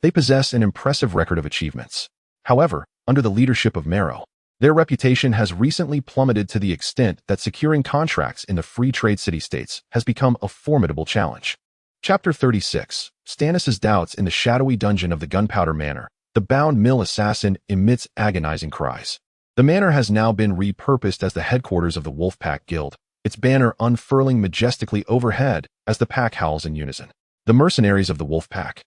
they possess an impressive record of achievements. However, under the leadership of Marrow, their reputation has recently plummeted to the extent that securing contracts in the free trade city-states has become a formidable challenge. Chapter 36. Stannis' doubts in the shadowy dungeon of the Gunpowder Manor. The bound mill assassin emits agonizing cries. The manor has now been repurposed as the headquarters of the Wolfpack Guild, its banner unfurling majestically overhead as the pack howls in unison. The mercenaries of the Wolfpack,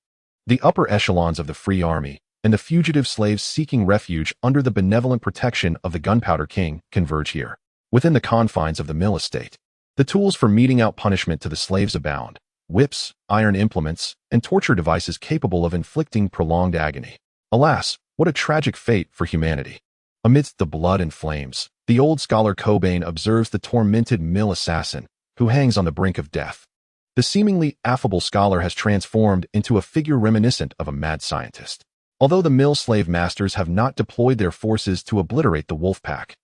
the upper echelons of the Free Army, and the fugitive slaves seeking refuge under the benevolent protection of the Gunpowder King converge here. Within the confines of the mill estate, the tools for meting out punishment to the slaves abound. Whips, iron implements, and torture devices capable of inflicting prolonged agony. Alas, what a tragic fate for humanity. Amidst the blood and flames, the old scholar Cobain observes the tormented mill assassin, who hangs on the brink of death. The seemingly affable scholar has transformed into a figure reminiscent of a mad scientist. Although the mill slave masters have not deployed their forces to obliterate the Wolfpack,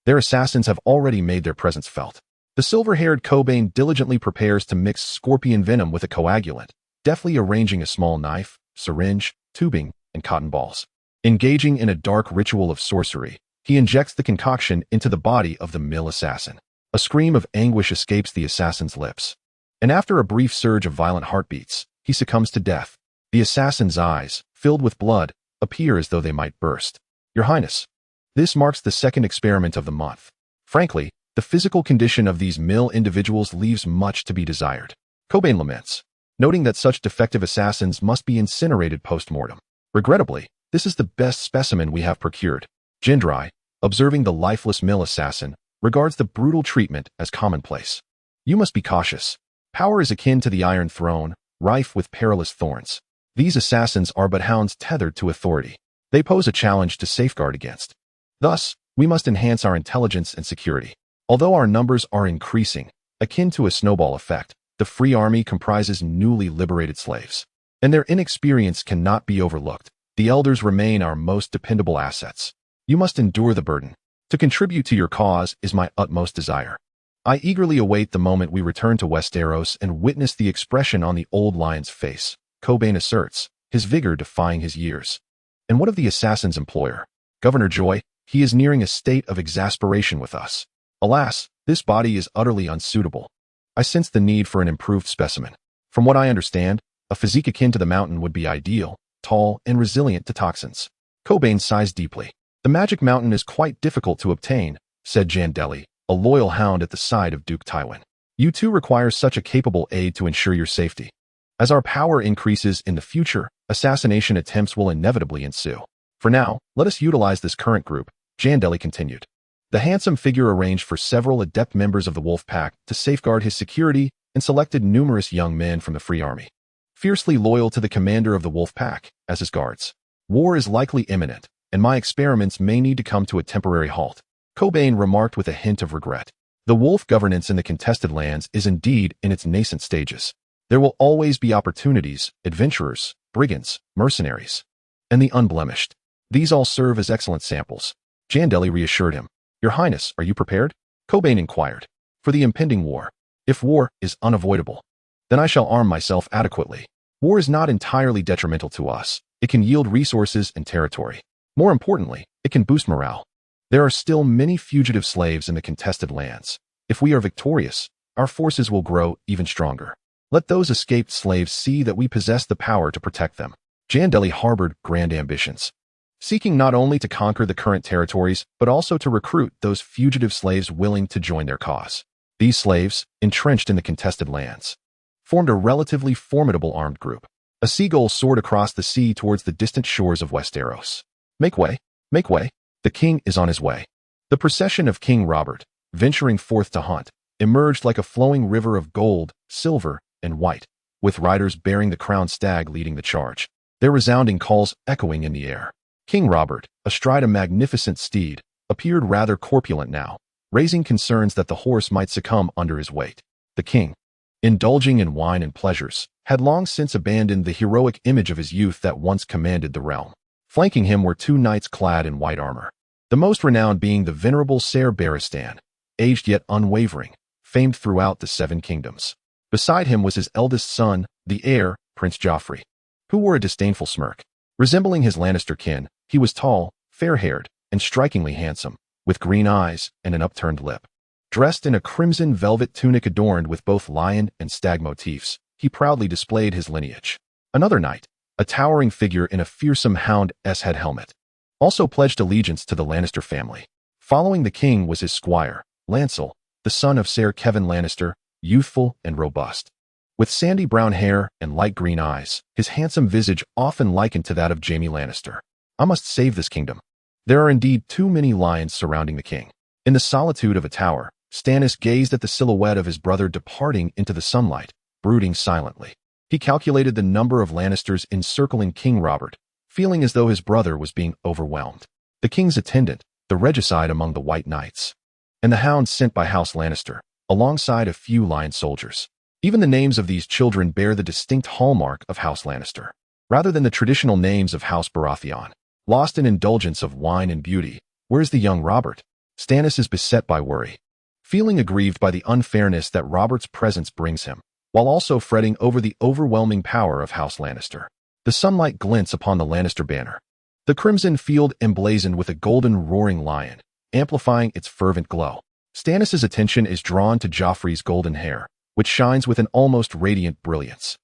their assassins have already made their presence felt. The silver-haired Cobain diligently prepares to mix scorpion venom with a coagulant, deftly arranging a small knife, syringe, tubing, and cotton balls. Engaging in a dark ritual of sorcery, he injects the concoction into the body of the mill assassin. A scream of anguish escapes the assassin's lips, and after a brief surge of violent heartbeats, he succumbs to death. The assassin's eyes, filled with blood, appear as though they might burst. Your Highness, this marks the second experiment of the month. Frankly, the physical condition of these mill individuals leaves much to be desired. Cobain laments, noting that such defective assassins must be incinerated post-mortem. Regrettably, this is the best specimen we have procured. Jandeli, observing the lifeless mill assassin, regards the brutal treatment as commonplace. You must be cautious. Power is akin to the Iron Throne, rife with perilous thorns. These assassins are but hounds tethered to authority. They pose a challenge to safeguard against. Thus, we must enhance our intelligence and security. Although our numbers are increasing, akin to a snowball effect, the Free Army comprises newly liberated slaves, and their inexperience cannot be overlooked. The elders remain our most dependable assets. You must endure the burden. To contribute to your cause is my utmost desire. I eagerly await the moment we return to Westeros and witness the expression on the old lion's face, Cobain asserts, his vigor defying his years. And what of the assassin's employer? Governor Joy, he is nearing a state of exasperation with us. Alas, this body is utterly unsuitable. I sense the need for an improved specimen. From what I understand, a physique akin to the mountain would be ideal, tall and resilient to toxins. Cobain sighs deeply. The magic mountain is quite difficult to obtain, said Jandeli, a loyal hound at the side of Duke Tywin. You too require such a capable aide to ensure your safety. As our power increases in the future, assassination attempts will inevitably ensue. For now, let us utilize this current group, Jandeli continued. The handsome figure arranged for several adept members of the wolfpack to safeguard his security and selected numerous young men from the Free Army, fiercely loyal to the commander of the wolfpack as his guards. War is likely imminent, and my experiments may need to come to a temporary halt, Cobain remarked with a hint of regret. The wolf governance in the contested lands is indeed in its nascent stages. There will always be opportunities, adventurers, brigands, mercenaries, and the unblemished. These all serve as excellent samples. Jandeli reassured him. Your Highness, are you prepared? Cobain inquired. For the impending war. If war is unavoidable, then I shall arm myself adequately. War is not entirely detrimental to us. It can yield resources and territory. More importantly, it can boost morale. There are still many fugitive slaves in the contested lands. If we are victorious, our forces will grow even stronger. Let those escaped slaves see that we possess the power to protect them. Jandeli harbored grand ambitions, seeking not only to conquer the current territories, but also to recruit those fugitive slaves willing to join their cause. These slaves, entrenched in the contested lands, formed a relatively formidable armed group. A seagull soared across the sea towards the distant shores of Westeros. Make way, make way. The king is on his way. The procession of King Robert, venturing forth to hunt, emerged like a flowing river of gold, silver, and white, with riders bearing the crowned stag leading the charge, their resounding calls echoing in the air. King Robert, astride a magnificent steed, appeared rather corpulent now, raising concerns that the horse might succumb under his weight. The king, indulging in wine and pleasures, had long since abandoned the heroic image of his youth that once commanded the realm. Flanking him were two knights clad in white armor, the most renowned being the venerable Ser Barristan, aged yet unwavering, famed throughout the Seven Kingdoms. Beside him was his eldest son, the heir, Prince Joffrey, who wore a disdainful smirk. Resembling his Lannister kin, he was tall, fair-haired, and strikingly handsome, with green eyes and an upturned lip. Dressed in a crimson velvet tunic adorned with both lion and stag motifs, he proudly displayed his lineage. Another knight, a towering figure in a fearsome hound-s head helmet, also pledged allegiance to the Lannister family. Following the king was his squire, Lancel, the son of Ser Kevin Lannister, youthful and robust. With sandy brown hair and light green eyes, his handsome visage often likened to that of Jaime Lannister. I must save this kingdom. There are indeed too many lions surrounding the king. In the solitude of a tower, Stannis gazed at the silhouette of his brother departing into the sunlight, brooding silently. He calculated the number of Lannisters encircling King Robert, feeling as though his brother was being overwhelmed. The king's attendant, the regicide among the White Knights, and the hounds sent by House Lannister, alongside a few lion soldiers. Even the names of these children bear the distinct hallmark of House Lannister, rather than the traditional names of House Baratheon. Lost in indulgence of wine and beauty, where's the young Robert? Stannis is beset by worry, feeling aggrieved by the unfairness that Robert's presence brings him, while also fretting over the overwhelming power of House Lannister. The sunlight glints upon the Lannister banner, the crimson field emblazoned with a golden roaring lion, amplifying its fervent glow. Stannis' attention is drawn to Joffrey's golden hair, which shines with an almost radiant brilliance.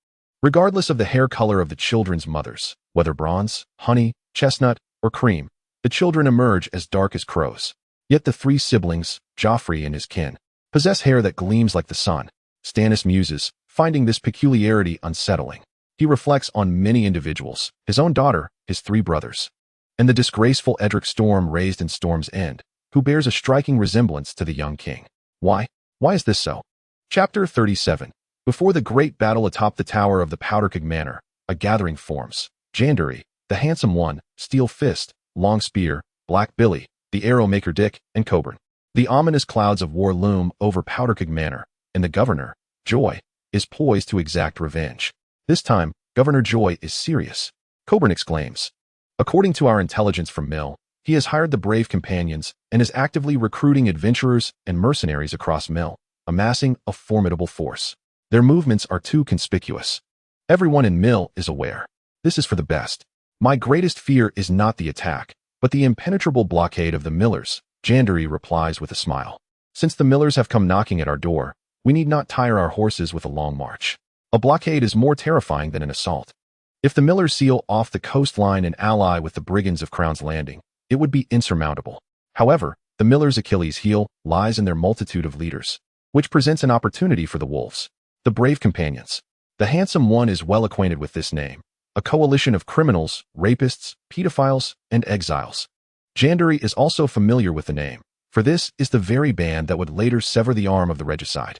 Regardless of the hair color of the children's mothers, whether bronze, honey, chestnut, or cream, the children emerge as dark as crows. Yet the three siblings, Joffrey and his kin, possess hair that gleams like the sun. Stannis muses, finding this peculiarity unsettling. He reflects on many individuals, his own daughter, his three brothers, and the disgraceful Edric Storm raised in Storm's End, who bears a striking resemblance to the young king. Why? Why is this so? Chapter 37. Before the great battle atop the tower of the Powderkeg Manor, a gathering forms. Jandeli, the handsome one, Steel Fist, Long Spear, Black Billy, the Arrow Maker Dick, and Coburn. The ominous clouds of war loom over Powderkeg Manor, and the governor, Joy, is poised to exact revenge. This time, Governor Joy is serious. Coburn exclaims. According to our intelligence from Mill, he has hired the brave companions and is actively recruiting adventurers and mercenaries across Mill, amassing a formidable force. Their movements are too conspicuous. Everyone in Mill is aware. This is for the best. My greatest fear is not the attack, but the impenetrable blockade of the millers, Jandeli replies with a smile. Since the millers have come knocking at our door, we need not tire our horses with a long march. A blockade is more terrifying than an assault. If the millers seal off the coastline and ally with the brigands of Crown's Landing, it would be insurmountable. However, the millers' Achilles' heel lies in their multitude of leaders, which presents an opportunity for the wolves. The brave companions. The handsome one is well acquainted with this name, a coalition of criminals, rapists, pedophiles, and exiles. Jandeli is also familiar with the name, for this is the very band that would later sever the arm of the regicide.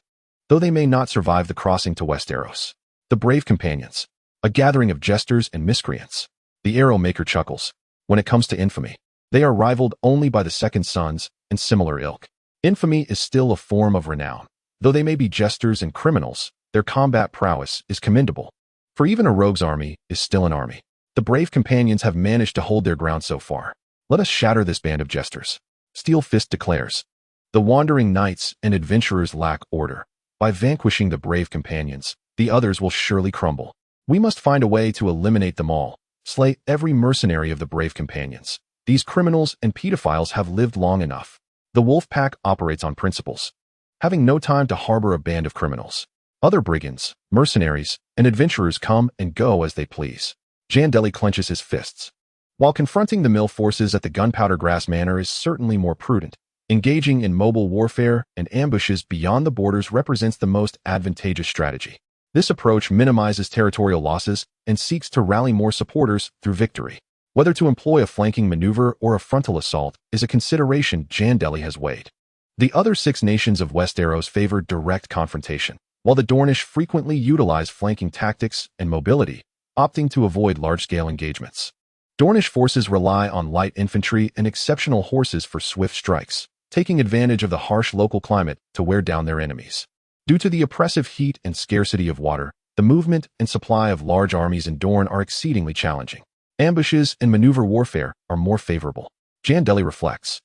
Though they may not survive the crossing to Westeros. The brave companions. A gathering of jesters and miscreants. The arrow maker chuckles. When it comes to infamy, they are rivaled only by the second sons and similar ilk. Infamy is still a form of renown. Though they may be jesters and criminals, their combat prowess is commendable. For even a rogue's army is still an army. The brave companions have managed to hold their ground so far. Let us shatter this band of jesters. Steel Fist declares. The wandering knights and adventurers lack order. By vanquishing the brave companions, the others will surely crumble. We must find a way to eliminate them all, slay every mercenary of the brave companions. These criminals and pedophiles have lived long enough. The wolfpack operates on principles, having no time to harbor a band of criminals. Other brigands, mercenaries, and adventurers come and go as they please. Jandeli clenches his fists. While confronting the mill forces at the Gunpowder Grass Manor is certainly more prudent, engaging in mobile warfare and ambushes beyond the borders represents the most advantageous strategy. This approach minimizes territorial losses and seeks to rally more supporters through victory. Whether to employ a flanking maneuver or a frontal assault is a consideration Jandeli has weighed. The other 6 nations of Westeros favor direct confrontation, while the Dornish frequently utilize flanking tactics and mobility, opting to avoid large-scale engagements. Dornish forces rely on light infantry and exceptional horses for swift strikes, taking advantage of the harsh local climate to wear down their enemies. Due to the oppressive heat and scarcity of water, the movement and supply of large armies in Dorne are exceedingly challenging. Ambushes and maneuver warfare are more favorable. Jandeli reflects,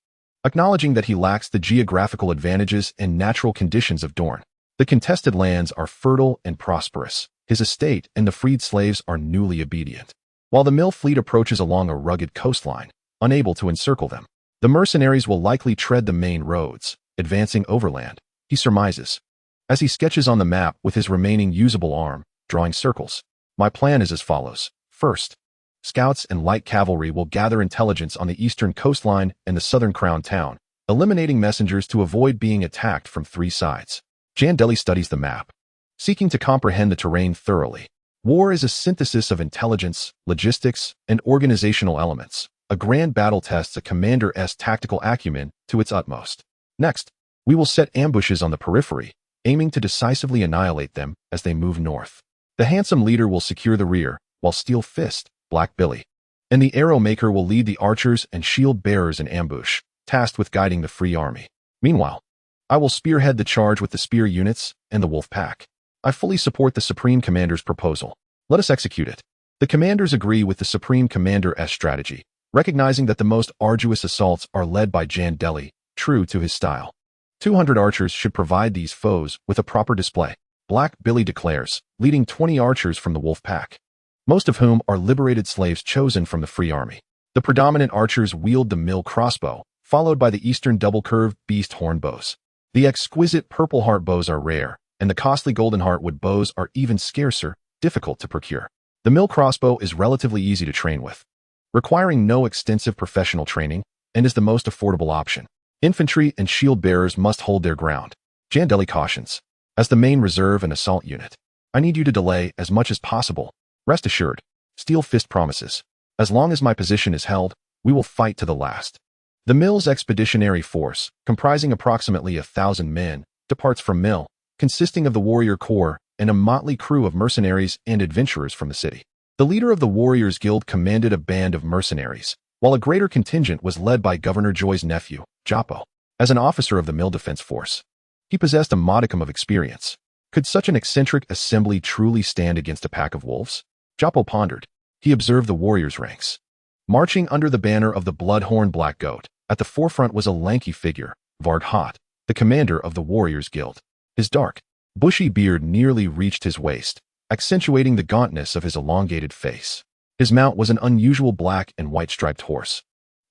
acknowledging that he lacks the geographical advantages and natural conditions of Dorne. The contested lands are fertile and prosperous. His estate and the freed slaves are newly obedient. While the mill fleet approaches along a rugged coastline, unable to encircle them, the mercenaries will likely tread the main roads, advancing overland, he surmises, as he sketches on the map with his remaining usable arm, drawing circles. My plan is as follows. First, scouts and light cavalry will gather intelligence on the eastern coastline and the southern crown town, eliminating messengers to avoid being attacked from 3 sides. Jandeli studies the map, seeking to comprehend the terrain thoroughly. War is a synthesis of intelligence, logistics, and organizational elements. A grand battle tests a commander's tactical acumen to its utmost. Next, we will set ambushes on the periphery, aiming to decisively annihilate them as they move north. The handsome leader will secure the rear, while Steel Fist, Black Billy, and the arrow maker will lead the archers and shield bearers in ambush, tasked with guiding the free army. Meanwhile, I will spearhead the charge with the spear units and the wolf pack. I fully support the Supreme Commander's proposal. Let us execute it. The commanders agree with the Supreme Commander's strategy, recognizing that the most arduous assaults are led by Jandeli, true to his style. 200 archers should provide these foes with a proper display, Black Billy declares, leading 20 archers from the wolf pack, most of whom are liberated slaves chosen from the free army. The predominant archers wield the mill crossbow, followed by the eastern double-curved beast horn bows. The exquisite purple heart bows are rare, and the costly golden heartwood bows are even scarcer, difficult to procure. The mill crossbow is relatively easy to train with, requiring no extensive professional training, and is the most affordable option. Infantry and shield bearers must hold their ground. Jandeli cautions, as the main reserve and assault unit, I need you to delay as much as possible. Rest assured, Steel Fist promises, as long as my position is held, we will fight to the last. The mill's expeditionary force, comprising approximately 1,000 men, departs from mill, consisting of the warrior corps and a motley crew of mercenaries and adventurers from the city. The leader of the Warriors Guild commanded a band of mercenaries, while a greater contingent was led by Governor Joy's nephew, Joppo. As an officer of the mill defense force, he possessed a modicum of experience. Could such an eccentric assembly truly stand against a pack of wolves? Joppo pondered. He observed the warriors' ranks. Marching under the banner of the Bloodhorn Black Goat, at the forefront was a lanky figure, Vard Hot, the commander of the Warriors Guild. His dark, bushy beard nearly reached his waist, accentuating the gauntness of his elongated face. His mount was an unusual black and white striped horse,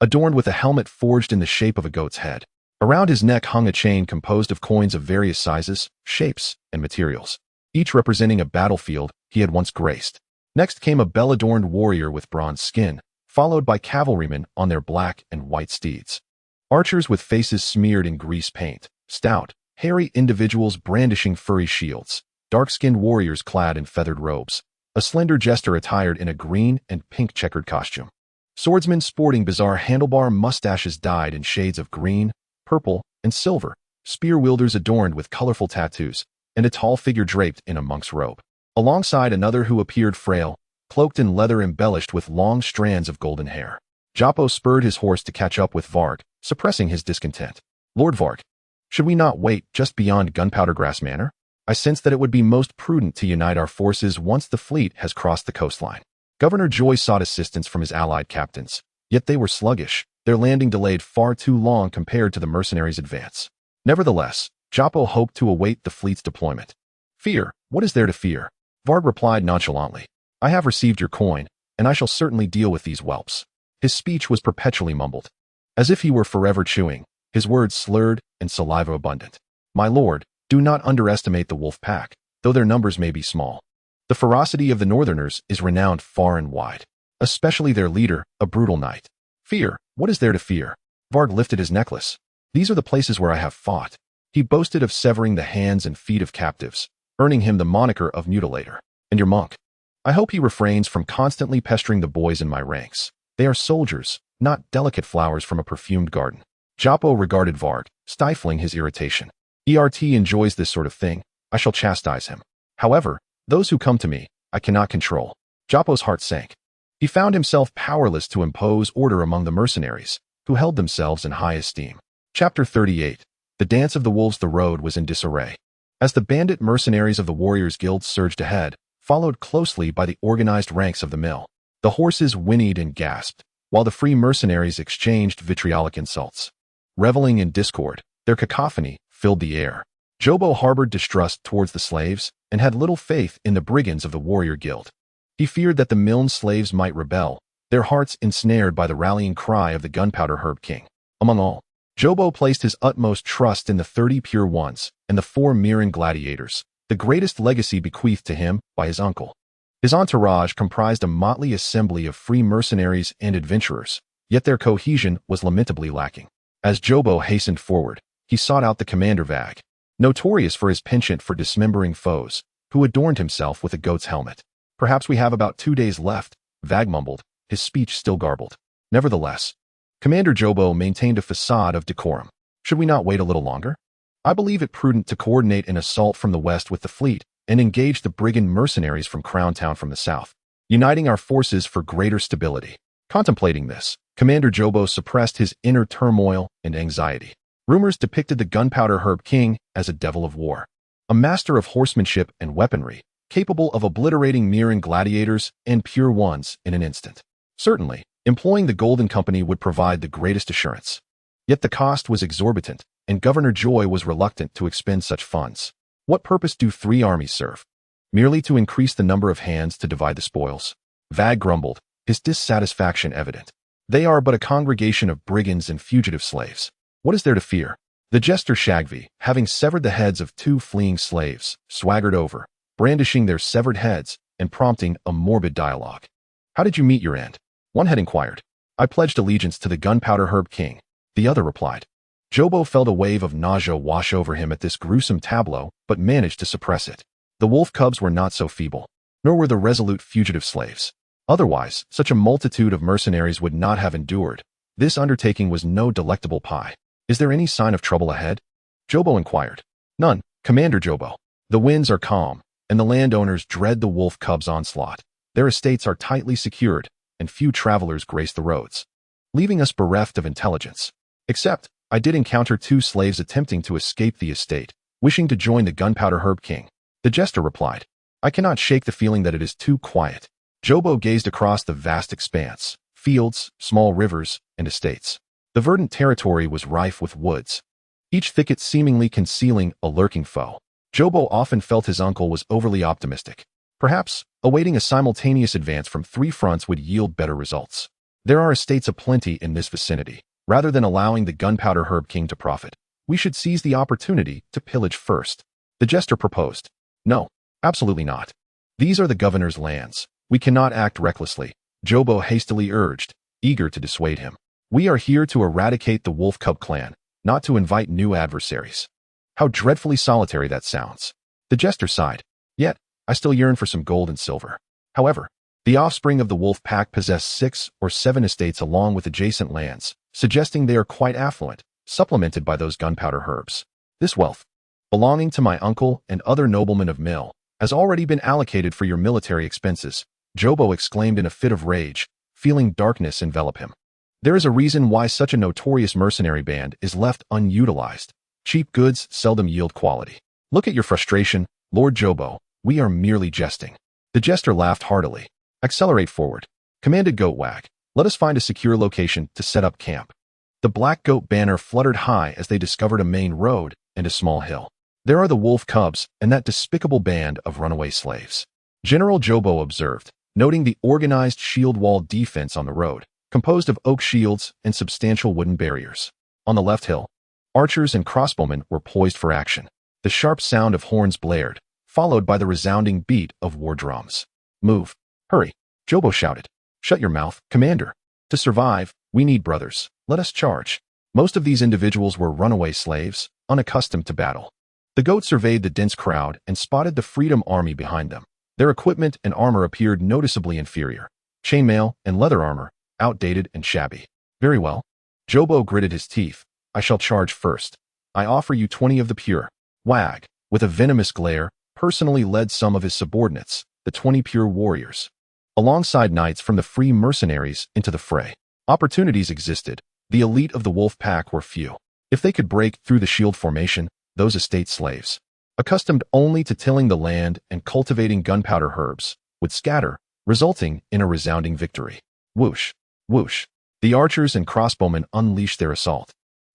adorned with a helmet forged in the shape of a goat's head. Around his neck hung a chain composed of coins of various sizes, shapes, and materials, each representing a battlefield he had once graced. Next came a bell-adorned warrior with bronze skin, followed by cavalrymen on their black and white steeds. Archers with faces smeared in grease paint, stout, hairy individuals brandishing furry shields, dark-skinned warriors clad in feathered robes, a slender jester attired in a green and pink checkered costume, swordsmen sporting bizarre handlebar mustaches dyed in shades of green, purple, and silver, spear-wielders adorned with colorful tattoos, and a tall figure draped in a monk's robe. Alongside another who appeared frail, cloaked in leather embellished with long strands of golden hair. Joppo spurred his horse to catch up with Varg, suppressing his discontent. Lord Varg, should we not wait just beyond Gunpowder Grass Manor? I sense that it would be most prudent to unite our forces once the fleet has crossed the coastline. Governor Joy sought assistance from his allied captains, yet they were sluggish, their landing delayed far too long compared to the mercenaries' advance. Nevertheless, Joppo hoped to await the fleet's deployment. Fear, what is there to fear? Varg replied nonchalantly. I have received your coin, and I shall certainly deal with these whelps. His speech was perpetually mumbled. As if he were forever chewing, his words slurred and saliva abundant. My lord, do not underestimate the wolfpack, though their numbers may be small. The ferocity of the northerners is renowned far and wide, especially their leader, a brutal knight. Fear, what is there to fear? Varg lifted his necklace. These are the places where I have fought. He boasted of severing the hands and feet of captives, earning him the moniker of mutilator. And your monk? I hope he refrains from constantly pestering the boys in my ranks. They are soldiers, not delicate flowers from a perfumed garden. Joppo regarded Varg, stifling his irritation. ERT enjoys this sort of thing. I shall chastise him. However, those who come to me, I cannot control. Joppo's heart sank. He found himself powerless to impose order among the mercenaries, who held themselves in high esteem. Chapter 38. The Dance of the Wolves. The road was in disarray. As the bandit mercenaries of the Warriors Guild surged ahead, followed closely by the organized ranks of the mill, the horses whinnied and gasped, while the free mercenaries exchanged vitriolic insults. Reveling in discord, their cacophony filled the air. Joppo harbored distrust towards the slaves and had little faith in the brigands of the Warrior Guild. He feared that the Milne slaves might rebel, their hearts ensnared by the rallying cry of the Gunpowder Herb King. Among all, Joppo placed his utmost trust in the 30 Pure Ones and the 4 Mirren gladiators, the greatest legacy bequeathed to him by his uncle. His entourage comprised a motley assembly of free mercenaries and adventurers, yet their cohesion was lamentably lacking. As Joppo hastened forward, he sought out the commander Vag, notorious for his penchant for dismembering foes, who adorned himself with a goat's helmet. Perhaps we have about 2 days left, Vag mumbled, his speech still garbled. Nevertheless, Commander Joppo maintained a facade of decorum. Should we not wait a little longer? I believe it prudent to coordinate an assault from the west with the fleet and engage the brigand mercenaries from Crown Town from the south, uniting our forces for greater stability. Contemplating this, Commander Joppo suppressed his inner turmoil and anxiety. Rumors depicted the Gunpowder Herb King as a devil of war, a master of horsemanship and weaponry, capable of obliterating Mirren gladiators and Pure Ones in an instant. Certainly, employing the Golden Company would provide the greatest assurance. Yet the cost was exorbitant, and Governor Joy was reluctant to expend such funds. What purpose do 3 armies serve? Merely to increase the number of hands to divide the spoils? Vag grumbled, his dissatisfaction evident. They are but a congregation of brigands and fugitive slaves. What is there to fear? The jester Shagvi, having severed the heads of 2 fleeing slaves, swaggered over, brandishing their severed heads and prompting a morbid dialogue. How did you meet your end? One had inquired. I pledged allegiance to the Gunpowder Herb King, the other replied. Joppo felt a wave of nausea wash over him at this gruesome tableau, but managed to suppress it. The wolf cubs were not so feeble, nor were the resolute fugitive slaves. Otherwise, such a multitude of mercenaries would not have endured. This undertaking was no delectable pie. Is there any sign of trouble ahead? Joppo inquired. None, Commander Joppo. The winds are calm, and the landowners dread the wolf cubs' onslaught. Their estates are tightly secured, and few travelers grace the roads, leaving us bereft of intelligence. Except, I did encounter 2 slaves attempting to escape the estate, wishing to join the Gunpowder Herb King. The jester replied. I cannot shake the feeling that it is too quiet. Joppo gazed across the vast expanse, fields, small rivers, and estates. The verdant territory was rife with woods, each thicket seemingly concealing a lurking foe. Joppo often felt his uncle was overly optimistic. Perhaps, awaiting a simultaneous advance from 3 fronts would yield better results. There are estates aplenty in this vicinity. Rather than allowing the gunpowder herb king to profit, we should seize the opportunity to pillage first. The jester proposed. No, absolutely not. These are the governor's lands. We cannot act recklessly, Jobo hastily urged, eager to dissuade him. We are here to eradicate the wolf cub clan, not to invite new adversaries. How dreadfully solitary that sounds. The jester sighed. Yet, I still yearn for some gold and silver. However, the offspring of the wolf pack possess 6 or 7 estates along with adjacent lands, suggesting they are quite affluent, supplemented by those gunpowder herbs. This wealth, belonging to my uncle and other noblemen of Mill, has already been allocated for your military expenses, Jobo exclaimed in a fit of rage, feeling darkness envelop him. There is a reason why such a notorious mercenary band is left unutilized. Cheap goods seldom yield quality. Look at your frustration, Lord Jobo. We are merely jesting. The jester laughed heartily. Accelerate forward, commanded Goatwag. Let us find a secure location to set up camp. The black goat banner fluttered high as they discovered a main road and a small hill. There are the wolf cubs and that despicable band of runaway slaves, General Jobo observed, noting the organized shield wall defense on the road, composed of oak shields and substantial wooden barriers. On the left hill, archers and crossbowmen were poised for action. The sharp sound of horns blared, followed by the resounding beat of war drums. Move. Hurry, Jobo shouted. Shut your mouth, Commander. To survive, we need brothers. Let us charge. Most of these individuals were runaway slaves, unaccustomed to battle. The goat surveyed the dense crowd and spotted the Freedom Army behind them. Their equipment and armor appeared noticeably inferior. Chainmail and leather armor, outdated and shabby. Very well. Jobo gritted his teeth. I shall charge first. I offer you 20 of the pure. Wag, with a venomous glare, personally led some of his subordinates, the 20 pure warriors, alongside knights from the free mercenaries, into the fray. Opportunities existed. The elite of the wolf pack were few. If they could break through the shield formation, those estate slaves, accustomed only to tilling the land and cultivating gunpowder herbs, would scatter, resulting in a resounding victory. Whoosh, whoosh. The archers and crossbowmen unleashed their assault,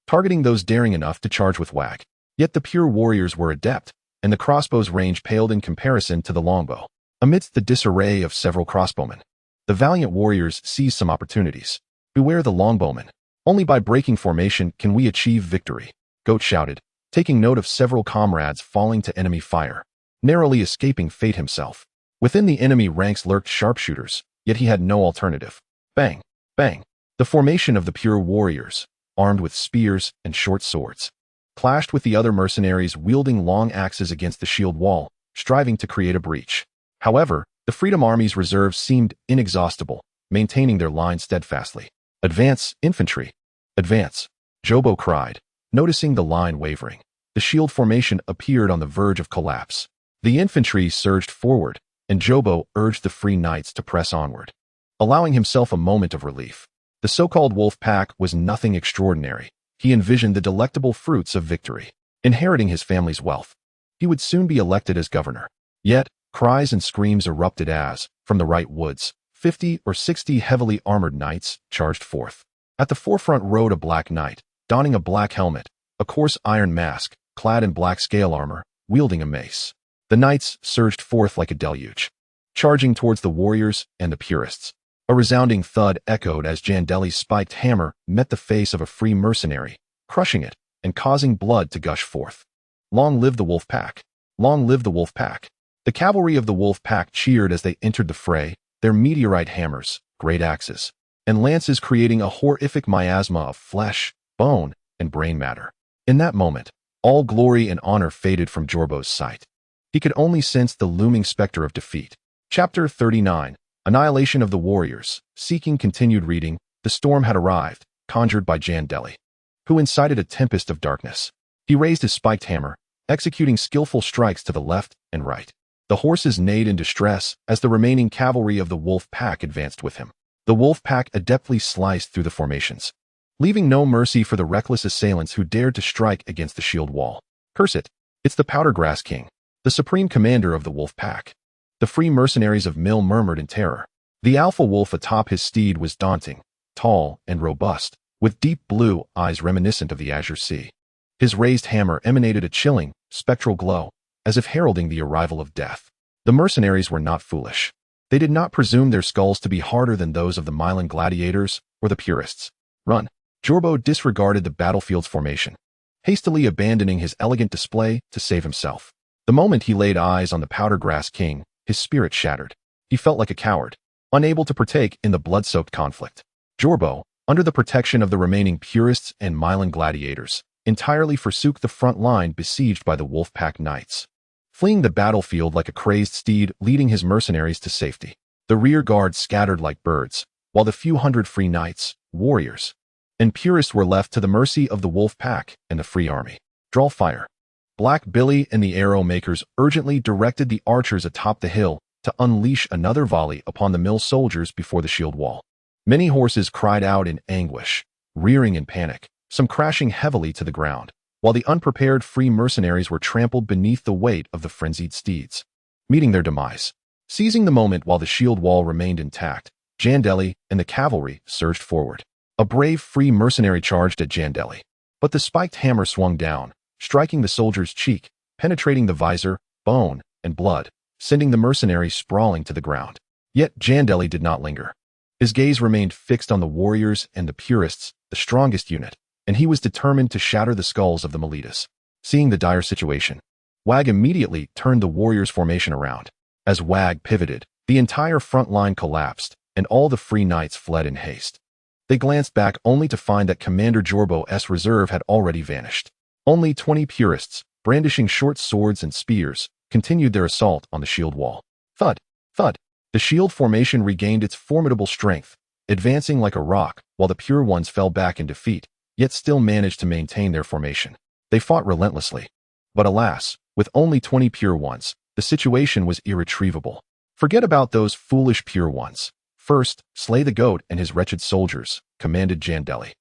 targeting those daring enough to charge with whack. Yet the pure warriors were adept, and the crossbow's range paled in comparison to the longbow. Amidst the disarray of several crossbowmen, the valiant warriors seized some opportunities. Beware the longbowmen. Only by breaking formation can we achieve victory, Goat shouted, taking note of several comrades falling to enemy fire, narrowly escaping fate himself. Within the enemy ranks lurked sharpshooters, yet he had no alternative. Bang, bang. The formation of the pure warriors, armed with spears and short swords, clashed with the other mercenaries wielding long axes against the shield wall, striving to create a breach. However, the Freedom Army's reserves seemed inexhaustible, maintaining their line steadfastly. Advance, infantry! Advance! Jobo cried, noticing the line wavering. The shield formation appeared on the verge of collapse. The infantry surged forward, and Jobo urged the free knights to press onward, allowing himself a moment of relief. The so-called wolf pack was nothing extraordinary. He envisioned the delectable fruits of victory, inheriting his family's wealth. He would soon be elected as governor. Yet, cries and screams erupted as, from the right woods, 50 or 60 heavily armored knights charged forth. At the forefront rode a black knight, donning a black helmet, a coarse iron mask, clad in black scale armor, wielding a mace. The knights surged forth like a deluge, charging towards the warriors and the purists. A resounding thud echoed as Jandeli's spiked hammer met the face of a free mercenary, crushing it and causing blood to gush forth. Long live the wolf pack! Long live the wolf pack! The cavalry of the wolf pack cheered as they entered the fray, their meteorite hammers, great axes, and lances creating a horrific miasma of flesh, bone, and brain matter. In that moment, all glory and honor faded from Jorbo's sight. He could only sense the looming specter of defeat. Chapter 39. Annihilation of the Warriors. Seeking continued reading, the storm had arrived, conjured by Jandeli, who incited a tempest of darkness. He raised his spiked hammer, executing skillful strikes to the left and right. The horses neighed in distress as the remaining cavalry of the wolf pack advanced with him. The wolf pack adeptly sliced through the formations, leaving no mercy for the reckless assailants who dared to strike against the shield wall. Curse it! It's the Powdergrass King, the supreme commander of the wolf pack. The free mercenaries of Mill murmured in terror. The alpha wolf atop his steed was daunting, tall and robust, with deep blue eyes reminiscent of the azure sea. His raised hammer emanated a chilling, spectral glow, as if heralding the arrival of death. The mercenaries were not foolish. They did not presume their skulls to be harder than those of the Milan gladiators or the purists. Run. Jorbo disregarded the battlefield's formation, hastily abandoning his elegant display to save himself. The moment he laid eyes on the powder-grass king, his spirit shattered. He felt like a coward, unable to partake in the blood-soaked conflict. Jorbo, under the protection of the remaining purists and Milan gladiators, entirely forsook the front line besieged by the wolfpack knights, fleeing the battlefield like a crazed steed, leading his mercenaries to safety. The rear guard scattered like birds, while the few hundred free knights, warriors, and purists were left to the mercy of the wolfpack and the free army. Draw fire. Black Billy and the arrow makers urgently directed the archers atop the hill to unleash another volley upon the mill soldiers before the shield wall. Many horses cried out in anguish, rearing in panic, some crashing heavily to the ground, while the unprepared free mercenaries were trampled beneath the weight of the frenzied steeds, meeting their demise. Seizing the moment while the shield wall remained intact, Jandeli and the cavalry surged forward. A brave free mercenary charged at Jandeli, but the spiked hammer swung down, striking the soldier's cheek, penetrating the visor, bone, and blood, sending the mercenary sprawling to the ground. Yet Jandeli did not linger. His gaze remained fixed on the warriors and the purists, the strongest unit, and he was determined to shatter the skulls of the Melitas. Seeing the dire situation, Wag immediately turned the warriors' formation around. As Wag pivoted, the entire front line collapsed, and all the free knights fled in haste. They glanced back only to find that Commander Jorbo's reserve had already vanished. Only 20 purists, brandishing short swords and spears, continued their assault on the shield wall. Thud, thud. The shield formation regained its formidable strength, advancing like a rock, while the pure ones fell back in defeat, yet still managed to maintain their formation. They fought relentlessly. But alas, with only 20 pure ones, the situation was irretrievable. Forget about those foolish pure ones. First, slay the goat and his wretched soldiers, commanded Jandeli.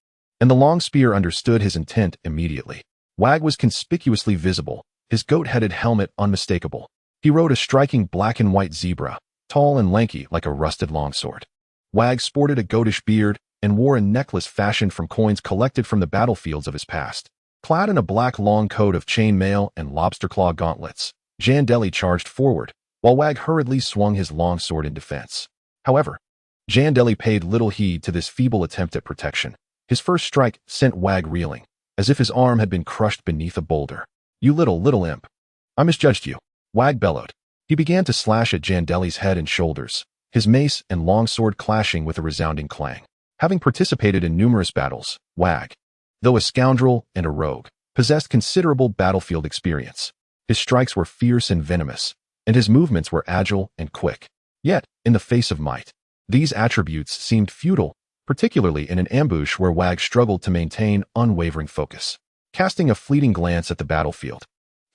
And the long spear understood his intent immediately. Wag was conspicuously visible, his goat-headed helmet unmistakable. He rode a striking black and white zebra, tall and lanky like a rusted longsword. Wag sported a goatish beard and wore a necklace fashioned from coins collected from the battlefields of his past. Clad in a black long coat of chain mail and lobster claw gauntlets, Jandeli charged forward, while Wag hurriedly swung his longsword in defense. However, Jandeli paid little heed to this feeble attempt at protection. His first strike sent Wag reeling, as if his arm had been crushed beneath a boulder. "You little imp. I misjudged you," Wag bellowed. He began to slash at Jandeli's head and shoulders, his mace and longsword clashing with a resounding clang. Having participated in numerous battles, Wag, though a scoundrel and a rogue, possessed considerable battlefield experience. His strikes were fierce and venomous, and his movements were agile and quick. Yet, in the face of might, these attributes seemed futile, particularly in an ambush where Wag struggled to maintain unwavering focus. Casting a fleeting glance at the battlefield,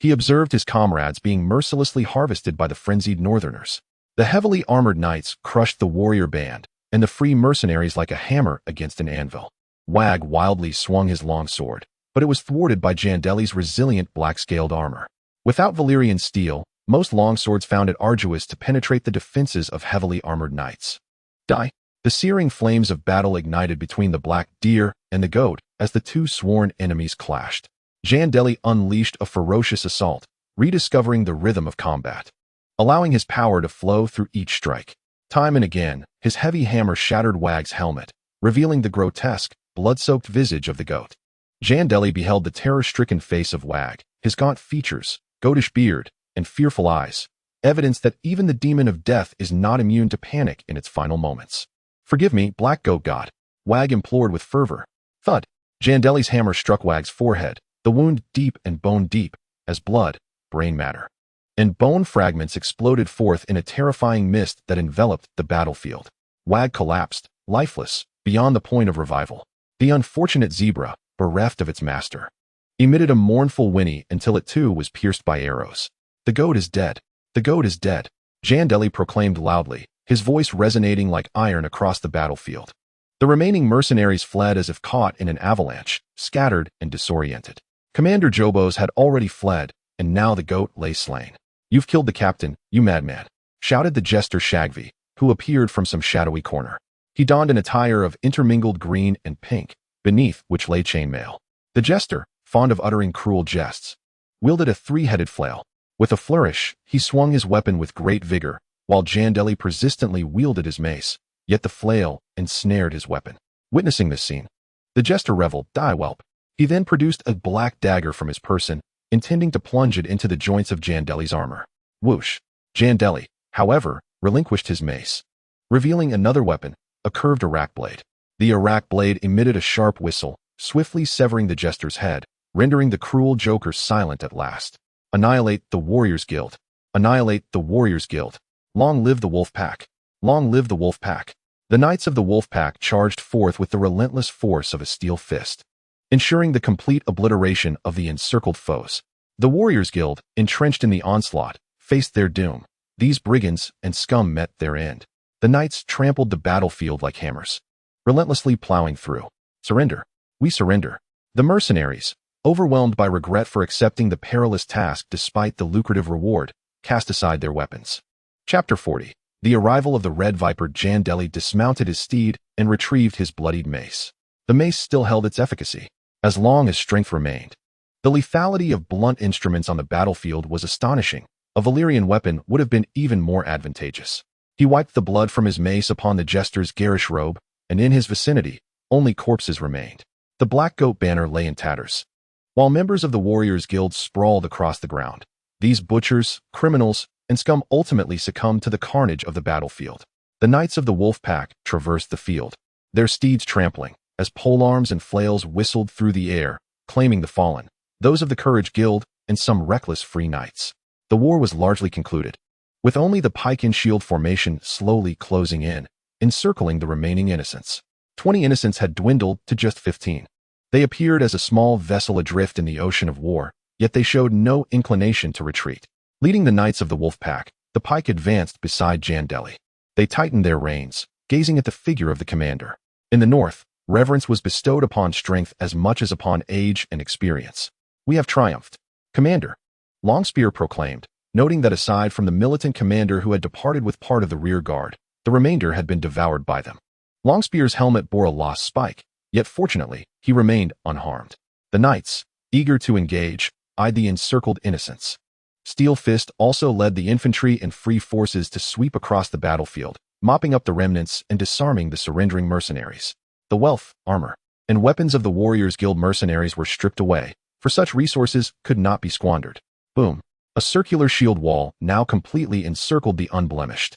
he observed his comrades being mercilessly harvested by the frenzied northerners. The heavily armored knights crushed the warrior band, and the free mercenaries like a hammer against an anvil. Wag wildly swung his long sword, but it was thwarted by Jandeli's resilient black-scaled armor. Without Valyrian steel, most longswords found it arduous to penetrate the defenses of heavily armored knights. Die! The searing flames of battle ignited between the black deer and the goat as the two sworn enemies clashed. Jandeli unleashed a ferocious assault, rediscovering the rhythm of combat, allowing his power to flow through each strike. Time and again, his heavy hammer shattered Wag's helmet, revealing the grotesque, blood-soaked visage of the goat. Jandeli beheld the terror-stricken face of Wag, his gaunt features, goatish beard, and fearful eyes, evidence that even the demon of death is not immune to panic in its final moments. "Forgive me, Black Goat God," Wag implored with fervor. Thud! Jandeli's hammer struck Wag's forehead, the wound deep and bone deep, as blood, brain matter, and bone fragments exploded forth in a terrifying mist that enveloped the battlefield. Wag collapsed, lifeless, beyond the point of revival. The unfortunate zebra, bereft of its master, emitted a mournful whinny until it too was pierced by arrows. "The goat is dead. The goat is dead," Jandeli proclaimed loudly, his voice resonating like iron across the battlefield. The remaining mercenaries fled as if caught in an avalanche, scattered and disoriented. Commander Jobos had already fled, and now the goat lay slain. "You've killed the captain, you madman," shouted the jester Shagvi, who appeared from some shadowy corner. He donned an attire of intermingled green and pink, beneath which lay chainmail. The jester, fond of uttering cruel jests, wielded a three-headed flail. With a flourish, he swung his weapon with great vigor, while Jandeli persistently wielded his mace, yet the flail ensnared his weapon. Witnessing this scene, the jester reveled, "Die, whelp." He then produced a black dagger from his person, intending to plunge it into the joints of Jandeli's armor. Whoosh! Jandeli, however, relinquished his mace, revealing another weapon, a curved arak blade. The arak blade emitted a sharp whistle, swiftly severing the jester's head, rendering the cruel joker silent at last. Annihilate the Warriors Guild. Annihilate the Warriors Guild. Long live the Wolfpack. Long live the Wolfpack. The Knights of the Wolfpack charged forth with the relentless force of a steel fist, ensuring the complete obliteration of the encircled foes. The Warriors Guild, entrenched in the onslaught, faced their doom. These brigands and scum met their end. The knights trampled the battlefield like hammers, relentlessly plowing through. Surrender. We surrender. The mercenaries, overwhelmed by regret for accepting the perilous task despite the lucrative reward, cast aside their weapons. Chapter 40. The arrival of the Red Viper. Jandeli dismounted his steed and retrieved his bloodied mace. The mace still held its efficacy, as long as strength remained. The lethality of blunt instruments on the battlefield was astonishing. A Valyrian weapon would have been even more advantageous. He wiped the blood from his mace upon the jester's garish robe, and in his vicinity, only corpses remained. The Black Goat banner lay in tatters, while members of the Warriors Guild sprawled across the ground. These butchers, criminals, and scum ultimately succumbed to the carnage of the battlefield. The Knights of the Wolfpack traversed the field, their steeds trampling, as polearms and flails whistled through the air, claiming the fallen, those of the Courage Guild, and some reckless free knights. The war was largely concluded, with only the pike and shield formation slowly closing in, encircling the remaining innocents. 20 innocents had dwindled to just 15. They appeared as a small vessel adrift in the ocean of war, yet they showed no inclination to retreat. Leading the Knights of the Wolfpack, the pike advanced beside Jandeli. They tightened their reins, gazing at the figure of the commander. In the north, reverence was bestowed upon strength as much as upon age and experience. "We have triumphed, Commander," Longspear proclaimed, noting that aside from the militant commander who had departed with part of the rear guard, the remainder had been devoured by them. Longspear's helmet bore a lost spike, yet fortunately, he remained unharmed. The knights, eager to engage, eyed the encircled innocents. Steel Fist also led the infantry and free forces to sweep across the battlefield, mopping up the remnants and disarming the surrendering mercenaries. The wealth, armor, and weapons of the Warriors Guild mercenaries were stripped away, for such resources could not be squandered. Boom. A circular shield wall now completely encircled the Unblemished.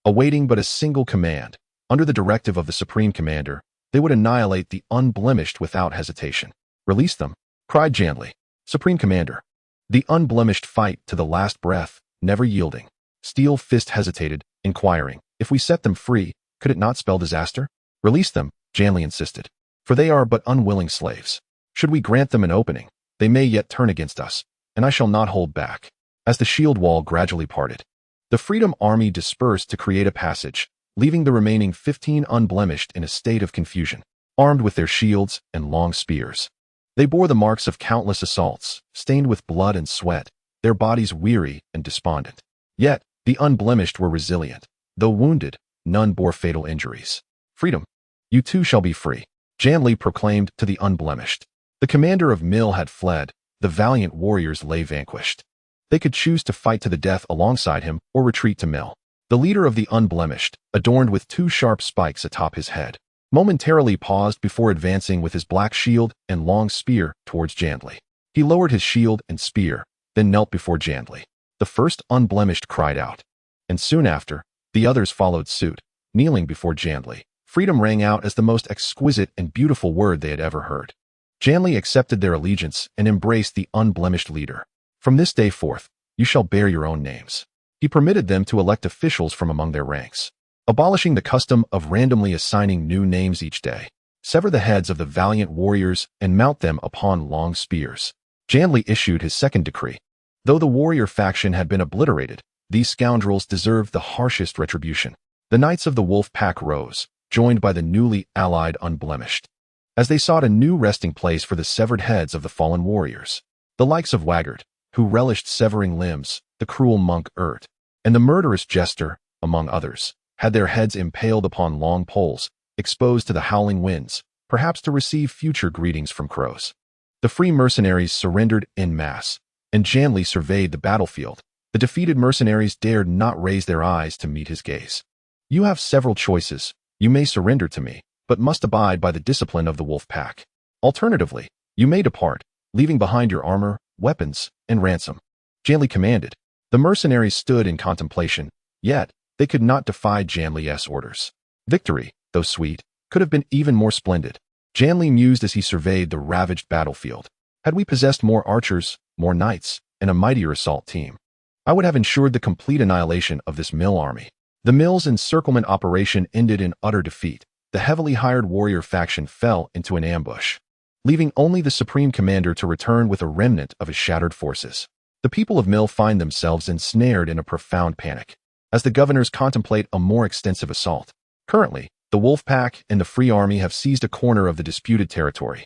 Awaiting but a single command, under the directive of the Supreme Commander, they would annihilate the Unblemished without hesitation. "Release them," cried Jandeli. "Supreme Commander." The Unblemished fight to the last breath, never yielding. Steel Fist hesitated, inquiring, "If we set them free, could it not spell disaster?" "Release them," Jandeli insisted, "for they are but unwilling slaves. Should we grant them an opening, they may yet turn against us, and I shall not hold back." As the shield wall gradually parted, the Freedom Army dispersed to create a passage, leaving the remaining 15 Unblemished in a state of confusion, armed with their shields and long spears. They bore the marks of countless assaults, stained with blood and sweat, their bodies weary and despondent. Yet, the Unblemished were resilient. Though wounded, none bore fatal injuries. "Freedom! You too shall be free," Jandeli proclaimed to the Unblemished. The commander of Mill had fled, the valiant warriors lay vanquished. They could choose to fight to the death alongside him or retreat to Mill. The leader of the Unblemished, adorned with 2 sharp spikes atop his head, momentarily paused before advancing with his black shield and long spear towards Jandeli. He lowered his shield and spear, then knelt before Jandeli. The first Unblemished cried out, and soon after, the others followed suit, kneeling before Jandeli. Freedom rang out as the most exquisite and beautiful word they had ever heard. Jandeli accepted their allegiance and embraced the Unblemished leader. "From this day forth, you shall bear your own names." He permitted them to elect officials from among their ranks, abolishing the custom of randomly assigning new names each day. Sever the heads of the valiant warriors and mount them upon long spears. Jandeli issued his second decree. Though the warrior faction had been obliterated, these scoundrels deserved the harshest retribution. The Knights of the Wolfpack rose, joined by the newly allied Unblemished, as they sought a new resting place for the severed heads of the fallen warriors. The likes of Waggart, who relished severing limbs, the cruel monk Urt, and the murderous jester, among others, had their heads impaled upon long poles, exposed to the howling winds, perhaps to receive future greetings from crows. The free mercenaries surrendered en masse, and Jandeli surveyed the battlefield. The defeated mercenaries dared not raise their eyes to meet his gaze. You have several choices. You may surrender to me, but must abide by the discipline of the wolfpack. Alternatively, you may depart, leaving behind your armor, weapons, and ransom. Jandeli commanded. The mercenaries stood in contemplation, yet they could not defy Jandeli's orders. Victory, though sweet, could have been even more splendid. Jandeli mused as he surveyed the ravaged battlefield. Had we possessed more archers, more knights, and a mightier assault team, I would have ensured the complete annihilation of this mill army. The mill's encirclement operation ended in utter defeat. The heavily hired warrior faction fell into an ambush, leaving only the supreme commander to return with a remnant of his shattered forces. The people of Mill find themselves ensnared in a profound panic as the governors contemplate a more extensive assault. Currently, the wolfpack and the Free Army have seized a corner of the disputed territory,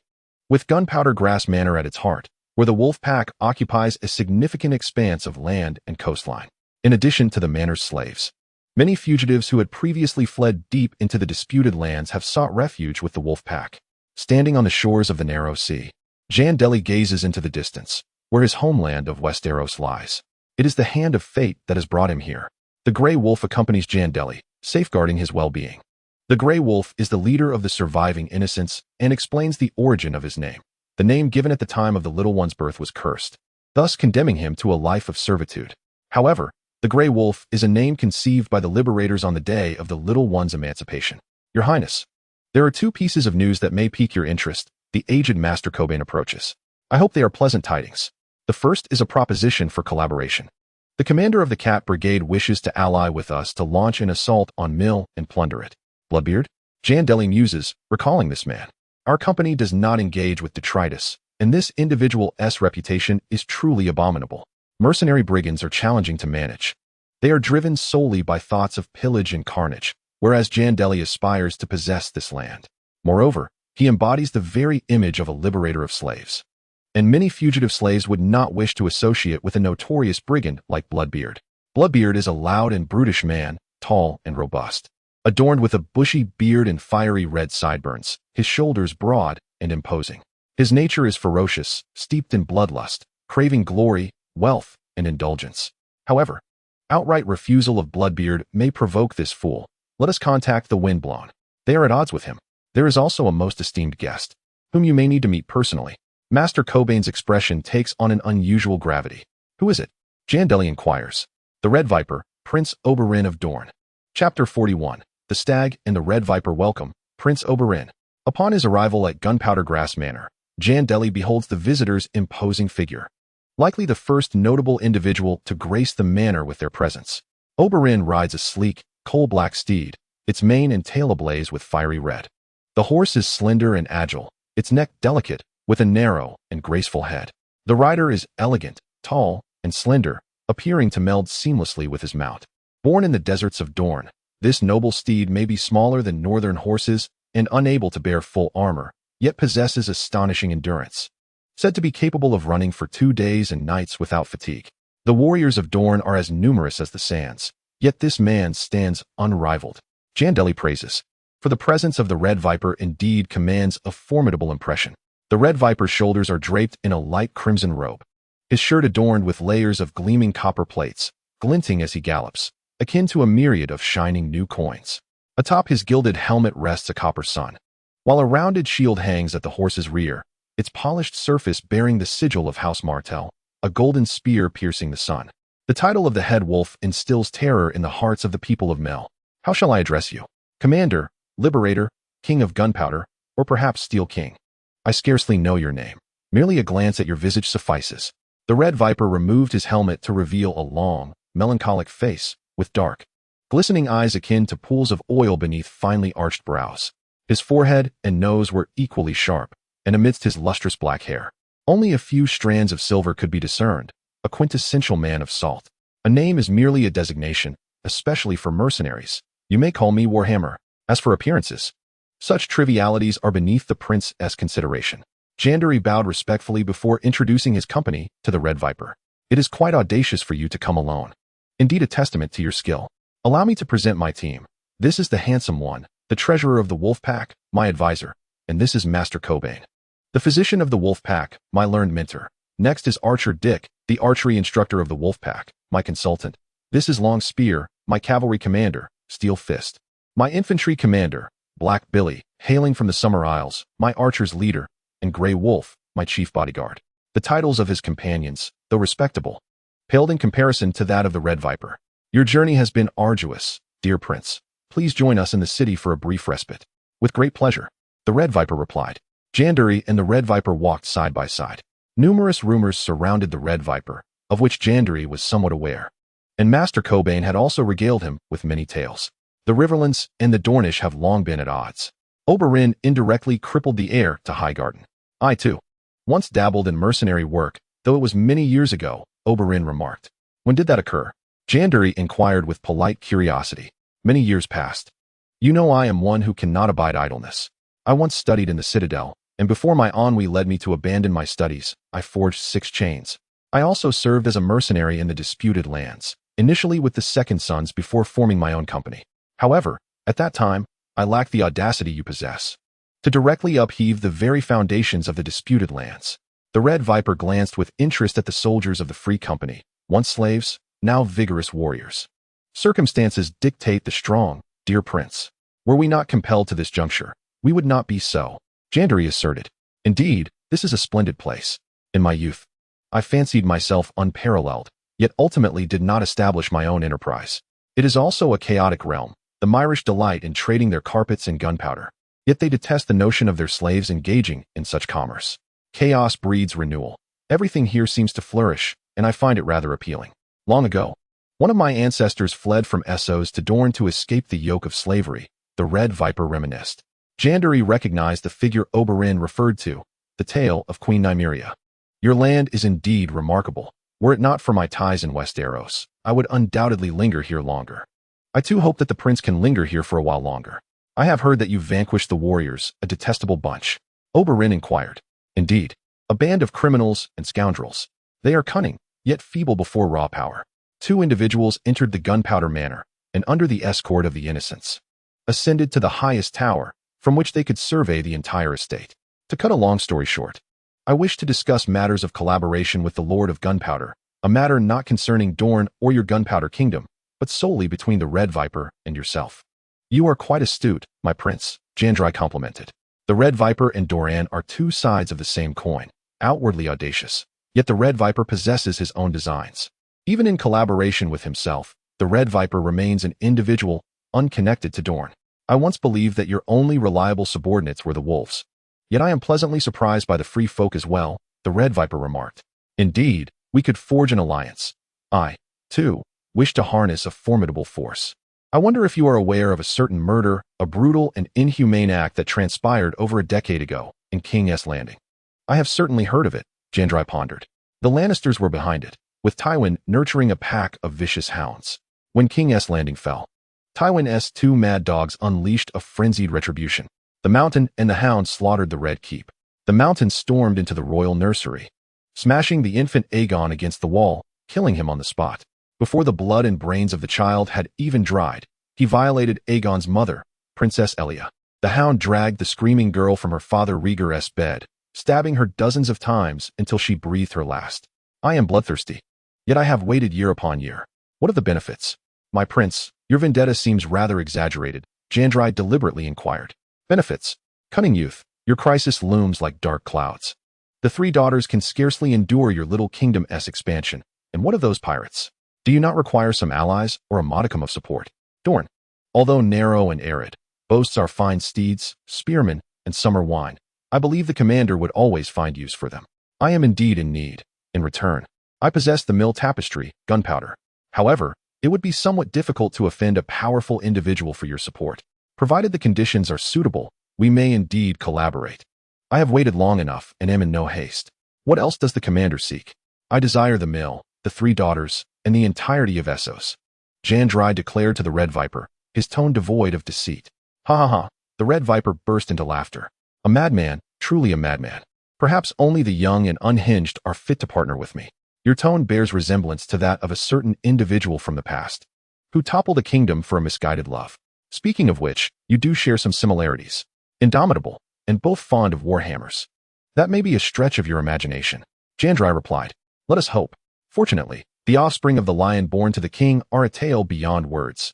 with Gunpowder Grass Manor at its heart, where the wolfpack occupies a significant expanse of land and coastline. In addition to the manor's slaves, many fugitives who had previously fled deep into the disputed lands have sought refuge with the wolfpack. Standing on the shores of the narrow sea, Jandeli gazes into the distance, where his homeland of Westeros lies. It is the hand of fate that has brought him here. The Grey Wolf accompanies Jandeli, safeguarding his well-being. The Grey Wolf is the leader of the surviving innocents and explains the origin of his name. The name given at the time of the little one's birth was cursed, thus condemning him to a life of servitude. However, the Grey Wolf is a name conceived by the liberators on the day of the little one's emancipation. Your Highness, there are two pieces of news that may pique your interest. The aged Master Cobain approaches. I hope they are pleasant tidings. The first is a proposition for collaboration. The commander of the Cat Brigade wishes to ally with us to launch an assault on Mill and plunder it. Bloodbeard? Jandeli muses, recalling this man. Our company does not engage with detritus, and this individual's reputation is truly abominable. Mercenary brigands are challenging to manage. They are driven solely by thoughts of pillage and carnage, whereas Jandeli aspires to possess this land. Moreover, he embodies the very image of a liberator of slaves. And many fugitive slaves would not wish to associate with a notorious brigand like Bloodbeard. Bloodbeard is a loud and brutish man, tall and robust, adorned with a bushy beard and fiery red sideburns, his shoulders broad and imposing. His nature is ferocious, steeped in bloodlust, craving glory, wealth, and indulgence. However, outright refusal of Bloodbeard may provoke this fool. Let us contact the Windblown. They are at odds with him. There is also a most esteemed guest, whom you may need to meet personally. Master Cobain's expression takes on an unusual gravity. Who is it? Jandeli inquires. The Red Viper, Prince Oberyn of Dorne. Chapter 41. The Stag and the Red Viper welcome Prince Oberyn. Upon his arrival at Gunpowder Grass Manor, Jandeli beholds the visitor's imposing figure, likely the first notable individual to grace the manor with their presence. Oberyn rides a sleek, coal-black steed, its mane and tail ablaze with fiery red. The horse is slender and agile, its neck delicate, with a narrow and graceful head. The rider is elegant, tall, and slender, appearing to meld seamlessly with his mount. Born in the deserts of Dorne, this noble steed may be smaller than northern horses and unable to bear full armor, yet possesses astonishing endurance. Said to be capable of running for 2 days and nights without fatigue. The warriors of Dorne are as numerous as the sands, yet this man stands unrivaled. Jandeli praises. For the presence of the Red Viper indeed commands a formidable impression. The Red Viper's shoulders are draped in a light crimson robe, his shirt adorned with layers of gleaming copper plates, glinting as he gallops, akin to a myriad of shining new coins. Atop his gilded helmet rests a copper sun, while a rounded shield hangs at the horse's rear, its polished surface bearing the sigil of House Martell, a golden spear piercing the sun. The title of the head wolf instills terror in the hearts of the people of Mel. How shall I address you? Commander, Liberator, King of Gunpowder, or perhaps Steel King? I scarcely know your name. Merely a glance at your visage suffices. The Red Viper removed his helmet to reveal a long, melancholic face, with dark, glistening eyes akin to pools of oil beneath finely arched brows. His forehead and nose were equally sharp, and amidst his lustrous black hair, only a few strands of silver could be discerned, a quintessential man of salt. A name is merely a designation, especially for mercenaries. You may call me Warhammer. As for appearances, such trivialities are beneath the prince's consideration. Jandeli bowed respectfully before introducing his company to the Red Viper. It is quite audacious for you to come alone. Indeed a testament to your skill. Allow me to present my team. This is the handsome one, the treasurer of the Wolfpack, my advisor, and this is Master Cobain, the physician of the Wolfpack, my learned mentor. Next is Archer Dick, the archery instructor of the wolfpack, my consultant. This is Long Spear, my cavalry commander, Steel Fist. My infantry commander, Black Billy, hailing from the Summer Isles, my archer's leader, and Grey Wolf, my chief bodyguard. The titles of his companions, though respectable, paled in comparison to that of the Red Viper. Your journey has been arduous, dear prince. Please join us in the city for a brief respite. With great pleasure, the Red Viper replied. Jandeli and the Red Viper walked side by side. Numerous rumors surrounded the Red Viper, of which Jandeli was somewhat aware, and Master Cobain had also regaled him with many tales. The Riverlands and the Dornish have long been at odds. Oberyn indirectly crippled the heir to Highgarden. I, too, once dabbled in mercenary work, though it was many years ago, Oberyn remarked. When did that occur? Jandeli inquired with polite curiosity. Many years past. You know I am one who cannot abide idleness. I once studied in the Citadel, and before my ennui led me to abandon my studies, I forged 6 chains. I also served as a mercenary in the disputed lands, initially with the Second Sons before forming my own company. However, at that time, I lacked the audacity you possess to directly upheave the very foundations of the disputed lands. The Red Viper glanced with interest at the soldiers of the Free Company, once slaves, now vigorous warriors. Circumstances dictate the strong, dear prince. Were we not compelled to this juncture, we would not be so, Jandeli asserted. Indeed, this is a splendid place. In my youth, I fancied myself unparalleled, yet ultimately did not establish my own enterprise. It is also a chaotic realm. The Myrish delight in trading their carpets and gunpowder, yet they detest the notion of their slaves engaging in such commerce. Chaos breeds renewal. Everything here seems to flourish, and I find it rather appealing. Long ago, one of my ancestors fled from Essos to Dorne to escape the yoke of slavery, the Red Viper reminisced. Jandeli recognized the figure Oberyn referred to, the tale of Queen Nymeria. Your land is indeed remarkable. Were it not for my ties in Westeros, I would undoubtedly linger here longer. I too hope that the prince can linger here for a while longer. I have heard that you vanquished the warriors, a detestable bunch. Oberyn inquired. Indeed, a band of criminals and scoundrels. They are cunning, yet feeble before raw power. 2 individuals entered the Gunpowder Manor, and under the escort of the innocents, ascended to the highest tower, from which they could survey the entire estate. To cut a long story short, I wish to discuss matters of collaboration with the Lord of Gunpowder, a matter not concerning Dorne or your Gunpowder Kingdom, but solely between the Red Viper and yourself. You are quite astute, my prince, Jandeli complimented. The Red Viper and Doran are 2 sides of the same coin, outwardly audacious, yet the Red Viper possesses his own designs. Even in collaboration with himself, the Red Viper remains an individual, unconnected to Dorne. I once believed that your only reliable subordinates were the wolves. Yet I am pleasantly surprised by the free folk as well, the Red Viper remarked. Indeed, we could forge an alliance. I, too, wish to harness a formidable force. I wonder if you are aware of a certain murder, a brutal and inhumane act that transpired over a decade ago in King's Landing. I have certainly heard of it, Jandeli pondered. The Lannisters were behind it, with Tywin nurturing a pack of vicious hounds. When King's Landing fell, Tywin's 2 mad dogs unleashed a frenzied retribution. The Mountain and the Hound slaughtered the Red Keep. The Mountain stormed into the royal nursery, smashing the infant Aegon against the wall, killing him on the spot. Before the blood and brains of the child had even dried, he violated Aegon's mother, Princess Elia. The Hound dragged the screaming girl from her father Rhaegar's bed, stabbing her dozens of times until she breathed her last. I am bloodthirsty, yet I have waited year upon year. What are the benefits? My prince, your vendetta seems rather exaggerated, Jandeli deliberately inquired. Benefits? Cunning youth, your crisis looms like dark clouds. The 3 daughters can scarcely endure your little kingdom's expansion, and what of those pirates? Do you not require some allies or a modicum of support? Dorne, although narrow and arid, boasts our fine steeds, spearmen, and summer wine. I believe the commander would always find use for them. I am indeed in need. In return, I possess the mill tapestry, gunpowder. However, it would be somewhat difficult to offend a powerful individual for your support. Provided the conditions are suitable, we may indeed collaborate. I have waited long enough and am in no haste. What else does the commander seek? I desire the mill, the 3 daughters, and the entirety of Essos, Jandeli declared to the Red Viper, his tone devoid of deceit. Ha ha ha, the Red Viper burst into laughter. A madman, truly a madman. Perhaps only the young and unhinged are fit to partner with me. Your tone bears resemblance to that of a certain individual from the past, who toppled a kingdom for a misguided love. Speaking of which, you do share some similarities. Indomitable, and both fond of warhammers. That may be a stretch of your imagination. Jandeli replied. Let us hope. Fortunately, the offspring of the lion born to the king are a tale beyond words.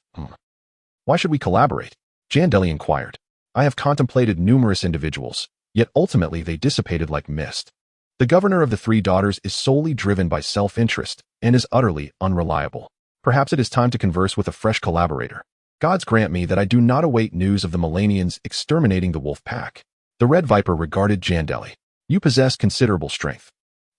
Why should we collaborate? Jandeli inquired. I have contemplated numerous individuals, yet ultimately they dissipated like mist. The governor of the three daughters is solely driven by self-interest and is utterly unreliable. Perhaps it is time to converse with a fresh collaborator. Gods grant me that I do not await news of the Melanians exterminating the wolfpack. The Red Viper regarded Jandeli. You possess considerable strength.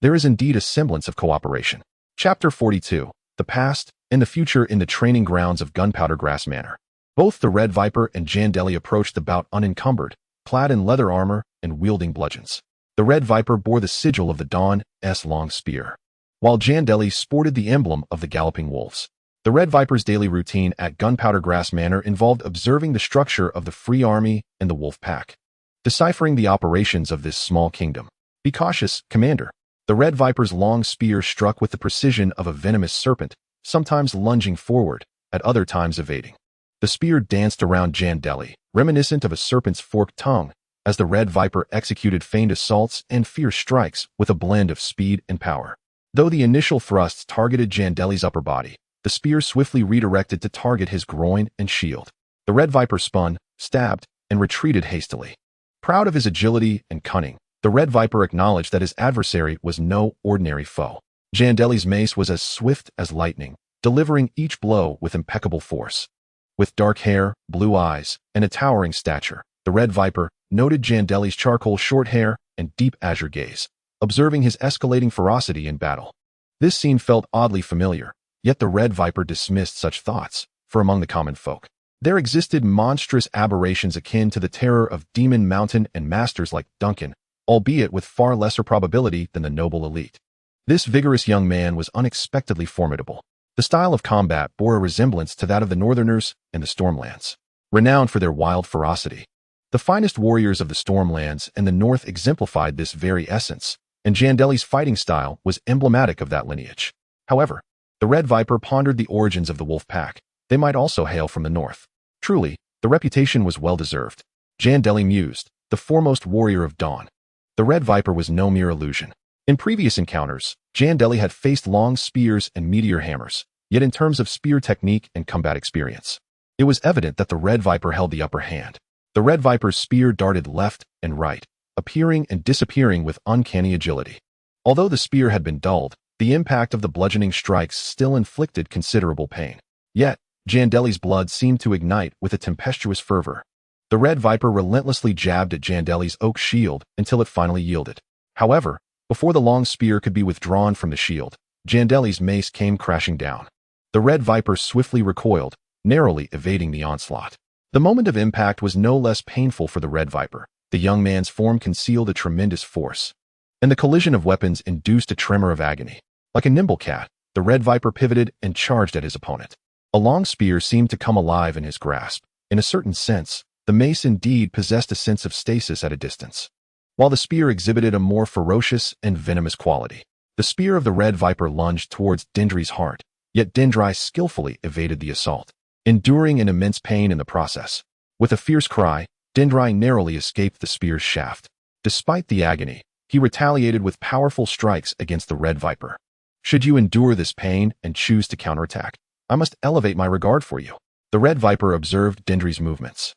There is indeed a semblance of cooperation. Chapter 42. The Past and the Future in the Training Grounds of Gunpowder Grass Manor. Both the Red Viper and Jandeli approached the bout unencumbered, clad in leather armor and wielding bludgeons. The Red Viper bore the sigil of the Dawn's long spear, while Jandeli sported the emblem of the Galloping Wolves. The Red Viper's daily routine at Gunpowder Grass Manor involved observing the structure of the Free Army and the Wolf Pack, deciphering the operations of this small kingdom. Be cautious, Commander. The Red Viper's long spear struck with the precision of a venomous serpent, sometimes lunging forward, at other times evading. The spear danced around Jandeli, reminiscent of a serpent's forked tongue, as the Red Viper executed feigned assaults and fierce strikes with a blend of speed and power. Though the initial thrusts targeted Jandeli's upper body, the spear swiftly redirected to target his groin and shield. The Red Viper spun, stabbed, and retreated hastily. Proud of his agility and cunning, the Red Viper acknowledged that his adversary was no ordinary foe. Jandeli's mace was as swift as lightning, delivering each blow with impeccable force. With dark hair, blue eyes, and a towering stature, the Red Viper noted Jandeli's charcoal short hair and deep azure gaze, observing his escalating ferocity in battle. This scene felt oddly familiar, yet the Red Viper dismissed such thoughts, for among the common folk, there existed monstrous aberrations akin to the terror of Demon Mountain and masters like Duncan, albeit with far lesser probability than the noble elite. This vigorous young man was unexpectedly formidable. The style of combat bore a resemblance to that of the Northerners and the Stormlands, renowned for their wild ferocity. The finest warriors of the Stormlands and the North exemplified this very essence, and Jandeli's fighting style was emblematic of that lineage. However, the Red Viper pondered the origins of the wolf pack. They might also hail from the North. Truly, the reputation was well-deserved. Jandeli mused, the foremost warrior of Dawn. The Red Viper was no mere illusion. In previous encounters, Jandeli had faced long spears and meteor hammers, yet in terms of spear technique and combat experience, it was evident that the Red Viper held the upper hand. The Red Viper's spear darted left and right, appearing and disappearing with uncanny agility. Although the spear had been dulled, the impact of the bludgeoning strikes still inflicted considerable pain. Yet, Jandeli's blood seemed to ignite with a tempestuous fervor. The Red Viper relentlessly jabbed at Jandeli's oak shield until it finally yielded. However, before the long spear could be withdrawn from the shield, Jandeli's mace came crashing down. The Red Viper swiftly recoiled, narrowly evading the onslaught. The moment of impact was no less painful for the Red Viper. The young man's form concealed a tremendous force, and the collision of weapons induced a tremor of agony. Like a nimble cat, the Red Viper pivoted and charged at his opponent. A long spear seemed to come alive in his grasp. In a certain sense, the mace indeed possessed a sense of stasis at a distance, while the spear exhibited a more ferocious and venomous quality. The spear of the Red Viper lunged towards Jandeli's heart, yet Jandeli skillfully evaded the assault, enduring an immense pain in the process. With a fierce cry, Jandeli narrowly escaped the spear's shaft. Despite the agony, he retaliated with powerful strikes against the Red Viper. Should you endure this pain and choose to counterattack, I must elevate my regard for you. The Red Viper observed Jandeli's movements,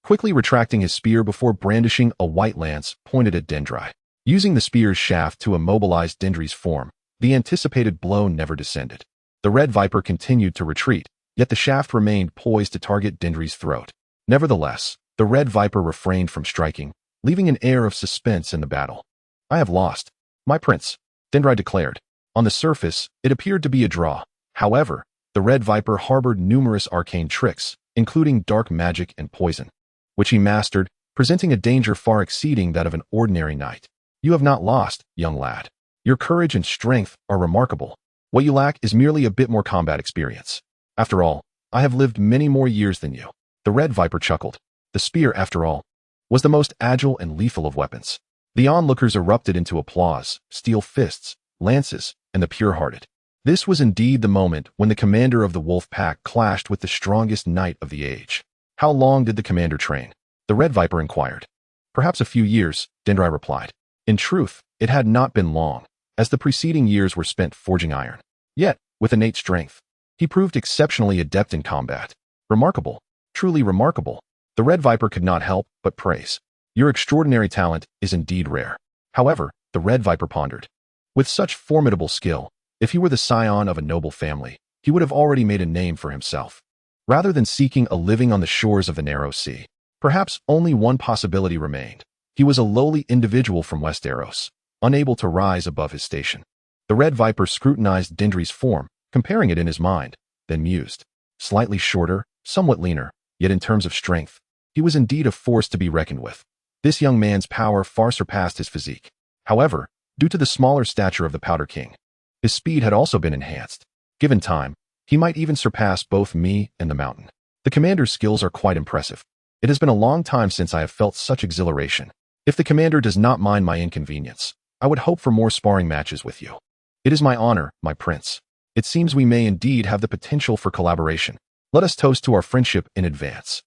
quickly retracting his spear before brandishing a white lance pointed at Jandeli. Using the spear's shaft to immobilize Jandeli's form, the anticipated blow never descended. The Red Viper continued to retreat, yet the shaft remained poised to target Jandeli's throat. Nevertheless, the Red Viper refrained from striking, leaving an air of suspense in the battle. I have lost, my prince, Jandeli declared. On the surface, it appeared to be a draw. However, the Red Viper harbored numerous arcane tricks, including dark magic and poison, which he mastered, presenting a danger far exceeding that of an ordinary knight. You have not lost, young lad. Your courage and strength are remarkable. What you lack is merely a bit more combat experience. After all, I have lived many more years than you. The Red Viper chuckled. The spear, after all, was the most agile and lethal of weapons. The onlookers erupted into applause, steel fists, lances, and the pure-hearted. This was indeed the moment when the commander of the wolf pack clashed with the strongest knight of the age. How long did the commander train? The Red Viper inquired. Perhaps a few years, Jandeli replied. In truth, it had not been long. as the preceding years were spent forging iron. Yet, with innate strength, he proved exceptionally adept in combat. Remarkable. Truly remarkable. The Red Viper could not help but praise. Your extraordinary talent is indeed rare. However, the Red Viper pondered. With such formidable skill, if he were the scion of a noble family, he would have already made a name for himself. Rather than seeking a living on the shores of the narrow sea, perhaps only one possibility remained. He was a lowly individual from Westeros, unable to rise above his station. The Red Viper scrutinized Dendry's form, comparing it in his mind, then mused. Slightly shorter, somewhat leaner, yet in terms of strength, he was indeed a force to be reckoned with. This young man's power far surpassed his physique. However, due to the smaller stature of the Powder King, his speed had also been enhanced. Given time, he might even surpass both me and the mountain. The commander's skills are quite impressive. It has been a long time since I have felt such exhilaration. If the commander does not mind my inconvenience, I would hope for more sparring matches with you. It is my honor, my prince. It seems we may indeed have the potential for collaboration. Let us toast to our friendship in advance.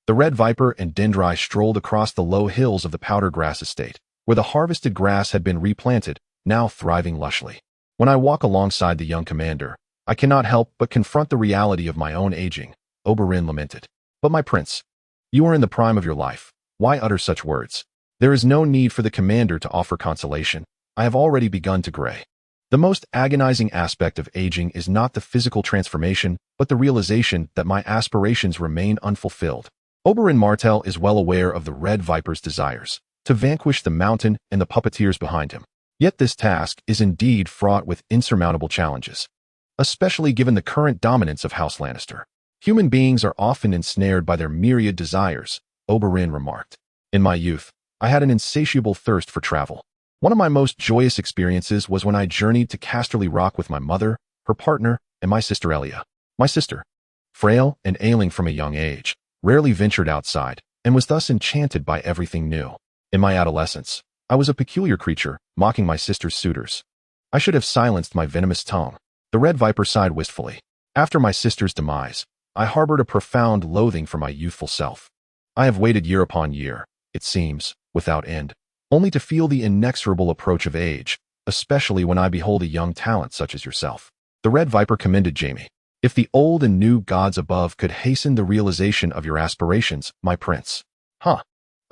The Red Viper and Dendry strolled across the low hills of the Powder Grass estate, where the harvested grass had been replanted, now thriving lushly. When I walk alongside the young commander, I cannot help but confront the reality of my own aging, Oberyn lamented. But my prince, you are in the prime of your life. Why utter such words? There is no need for the commander to offer consolation. I have already begun to gray. The most agonizing aspect of aging is not the physical transformation, but the realization that my aspirations remain unfulfilled. Oberyn Martell is well aware of the Red Viper's desires to vanquish the mountain and the puppeteers behind him. Yet this task is indeed fraught with insurmountable challenges, especially given the current dominance of House Lannister. Human beings are often ensnared by their myriad desires, Oberyn remarked. In my youth, I had an insatiable thirst for travel. One of my most joyous experiences was when I journeyed to Casterly Rock with my mother, her partner, and my sister Elia. My sister, frail and ailing from a young age, rarely ventured outside, and was thus enchanted by everything new. In my adolescence, I was a peculiar creature, mocking my sister's suitors. I should have silenced my venomous tongue. The Red Viper sighed wistfully. After my sister's demise, I harbored a profound loathing for my youthful self. I have waited year upon year, it seems, without end, only to feel the inexorable approach of age, especially when I behold a young talent such as yourself. The Red Viper commended Jaime. If the old and new gods above could hasten the realization of your aspirations, my prince.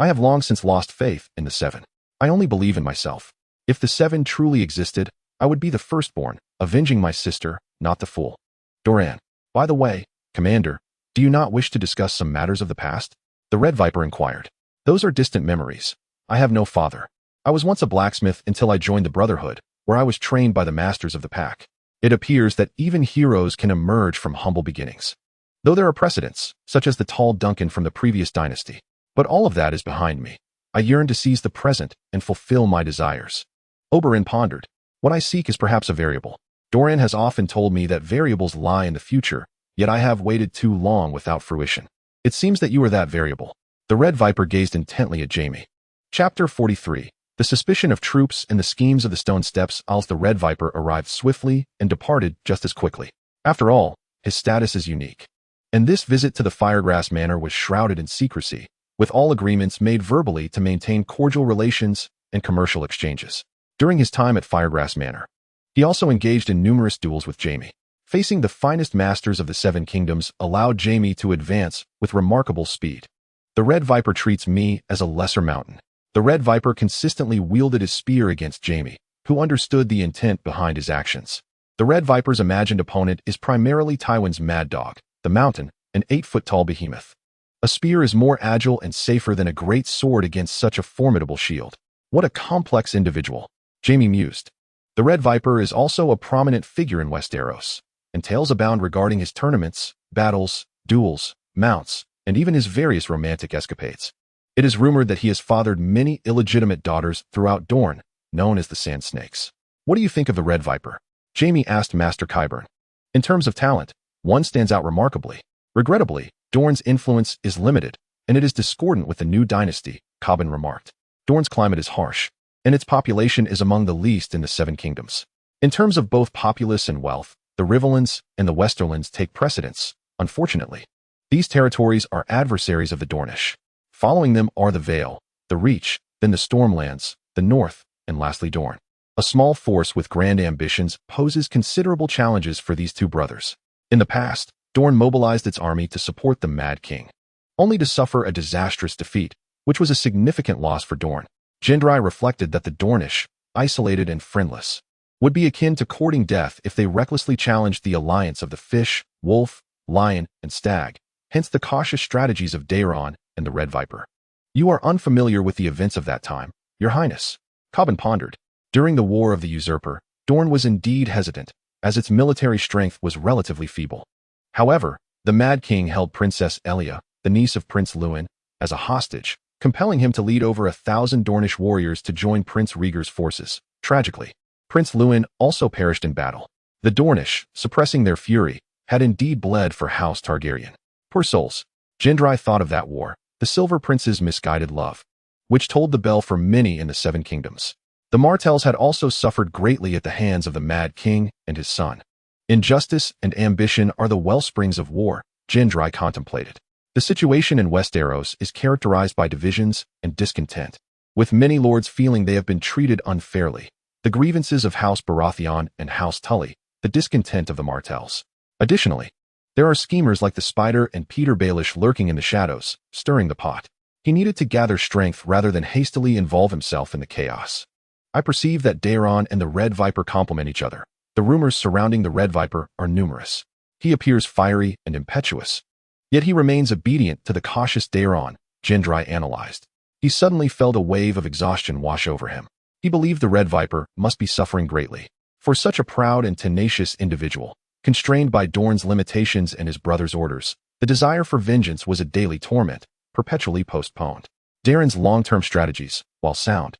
I have long since lost faith in the Seven. I only believe in myself. If the Seven truly existed, I would be the firstborn, avenging my sister, not the fool. Doran. By the way, Commander, do you not wish to discuss some matters of the past? The Red Viper inquired. Those are distant memories. I have no father. I was once a blacksmith until I joined the Brotherhood, where I was trained by the masters of the pack. It appears that even heroes can emerge from humble beginnings. Though there are precedents, such as the tall Duncan from the previous dynasty. But all of that is behind me. I yearn to seize the present and fulfill my desires. Oberyn pondered. What I seek is perhaps a variable. Doran has often told me that variables lie in the future, yet I have waited too long without fruition. It seems that you are that variable. The Red Viper gazed intently at Jaime. Chapter 43. The suspicion of troops and the schemes of the Stone Steps. As the Red Viper arrived swiftly and departed just as quickly. After all, his status is unique. And this visit to the Firegrass Manor was shrouded in secrecy, with all agreements made verbally to maintain cordial relations and commercial exchanges. During his time at Firegrass Manor, he also engaged in numerous duels with Jaime. Facing the finest masters of the Seven Kingdoms allowed Jaime to advance with remarkable speed. The Red Viper treats me as a lesser mountain. The Red Viper consistently wielded his spear against Jaime, who understood the intent behind his actions. The Red Viper's imagined opponent is primarily Tywin's Mad Dog, the Mountain, an 8-foot-tall behemoth. A spear is more agile and safer than a great sword against such a formidable shield. What a complex individual, Jaime mused. The Red Viper is also a prominent figure in Westeros, and tales abound regarding his tournaments, battles, duels, mounts, and even his various romantic escapades. It is rumored that he has fathered many illegitimate daughters throughout Dorne, known as the Sand Snakes. What do you think of the Red Viper? Jaime asked Master Qyburn. In terms of talent, one stands out remarkably. Regrettably, Dorne's influence is limited, and it is discordant with the new dynasty, Qyburn remarked. Dorne's climate is harsh, and its population is among the least in the Seven Kingdoms. In terms of both populace and wealth, the Riverlands and the Westerlands take precedence, unfortunately. These territories are adversaries of the Dornish. Following them are the Vale, the Reach, then the Stormlands, the North, and lastly Dorne. A small force with grand ambitions poses considerable challenges for these two brothers. In the past, Dorne mobilized its army to support the Mad King, only to suffer a disastrous defeat, which was a significant loss for Dorne. Jandeli reflected that the Dornish, isolated and friendless, would be akin to courting death if they recklessly challenged the alliance of the fish, wolf, lion, and stag, hence the cautious strategies of Daeron and the Red Viper. You are unfamiliar with the events of that time, Your Highness, Cobbin pondered. During the War of the Usurper, Dorne was indeed hesitant, as its military strength was relatively feeble. However, the Mad King held Princess Elia, the niece of Prince Lewin, as a hostage, compelling him to lead over 1,000 Dornish warriors to join Prince Rhaegar's forces. Tragically, Prince Lewin also perished in battle. The Dornish, suppressing their fury, had indeed bled for House Targaryen. Poor souls. Jandeli thought of that war, the Silver Prince's misguided love, which tolled the bell for many in the Seven Kingdoms. The Martells had also suffered greatly at the hands of the Mad King and his son. Injustice and ambition are the wellsprings of war, Jandeli contemplated. The situation in Westeros is characterized by divisions and discontent, with many lords feeling they have been treated unfairly, the grievances of House Baratheon and House Tully, the discontent of the Martells. Additionally, there are schemers like the Spider and Peter Baelish lurking in the shadows, stirring the pot. He needed to gather strength rather than hastily involve himself in the chaos. I perceive that Daeron and the Red Viper complement each other. The rumors surrounding the Red Viper are numerous. He appears fiery and impetuous, yet he remains obedient to the cautious Daeron, Jandeli analyzed. He suddenly felt a wave of exhaustion wash over him. He believed the Red Viper must be suffering greatly. For such a proud and tenacious individual, constrained by Dorne's limitations and his brother's orders, the desire for vengeance was a daily torment, perpetually postponed. Daeron's long-term strategies, while sound,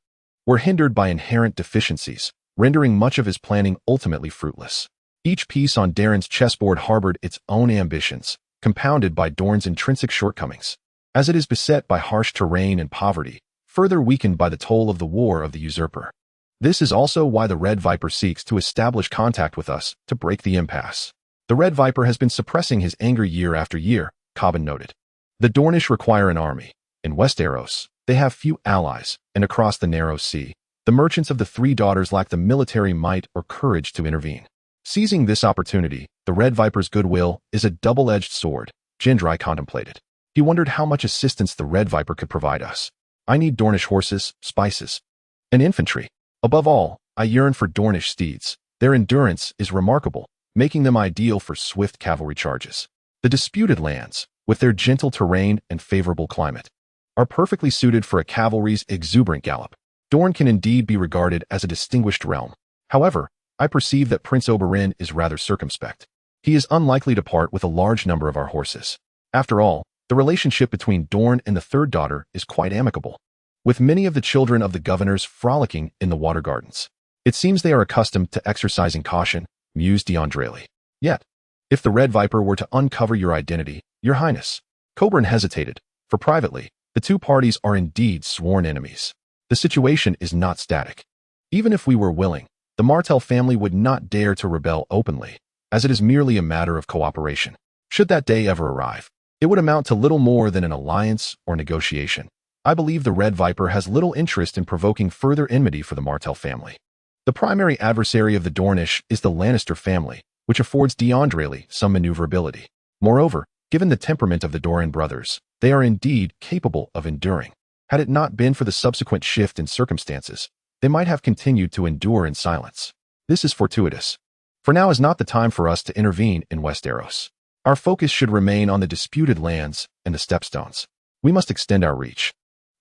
were hindered by inherent deficiencies, rendering much of his planning ultimately fruitless. Each piece on Daeron's chessboard harbored its own ambitions, compounded by Dorne's intrinsic shortcomings, as it is beset by harsh terrain and poverty, further weakened by the toll of the War of the Usurper. This is also why the Red Viper seeks to establish contact with us to break the impasse. The Red Viper has been suppressing his anger year after year, Cobbin noted. The Dornish require an army. In Westeros, they have few allies, and across the narrow sea, the merchants of the Three Daughters lack the military might or courage to intervene. Seizing this opportunity, the Red Viper's goodwill is a double-edged sword, Jandeli contemplated. He wondered how much assistance the Red Viper could provide us. I need Dornish horses, spices, and infantry. Above all, I yearn for Dornish steeds. Their endurance is remarkable, making them ideal for swift cavalry charges. The disputed lands, with their gentle terrain and favorable climate, are perfectly suited for a cavalry's exuberant gallop. Dorne can indeed be regarded as a distinguished realm. However, I perceive that Prince Oberyn is rather circumspect. He is unlikely to part with a large number of our horses. After all, the relationship between Dorne and the third daughter is quite amicable, with many of the children of the governors frolicking in the water gardens. It seems they are accustomed to exercising caution, mused Jandeli. Yet, if the Red Viper were to uncover your identity, Your Highness, Coburn hesitated, for privately, the two parties are indeed sworn enemies. The situation is not static. Even if we were willing, the Martell family would not dare to rebel openly, as it is merely a matter of cooperation. Should that day ever arrive, it would amount to little more than an alliance or negotiation. I believe the Red Viper has little interest in provoking further enmity for the Martell family. The primary adversary of the Dornish is the Lannister family, which affords Jandeli some maneuverability. Moreover, given the temperament of the Doran brothers, they are indeed capable of enduring. Had it not been for the subsequent shift in circumstances, they might have continued to endure in silence. This is fortuitous. For now is not the time for us to intervene in Westeros. Our focus should remain on the disputed lands and the stepstones. We must extend our reach,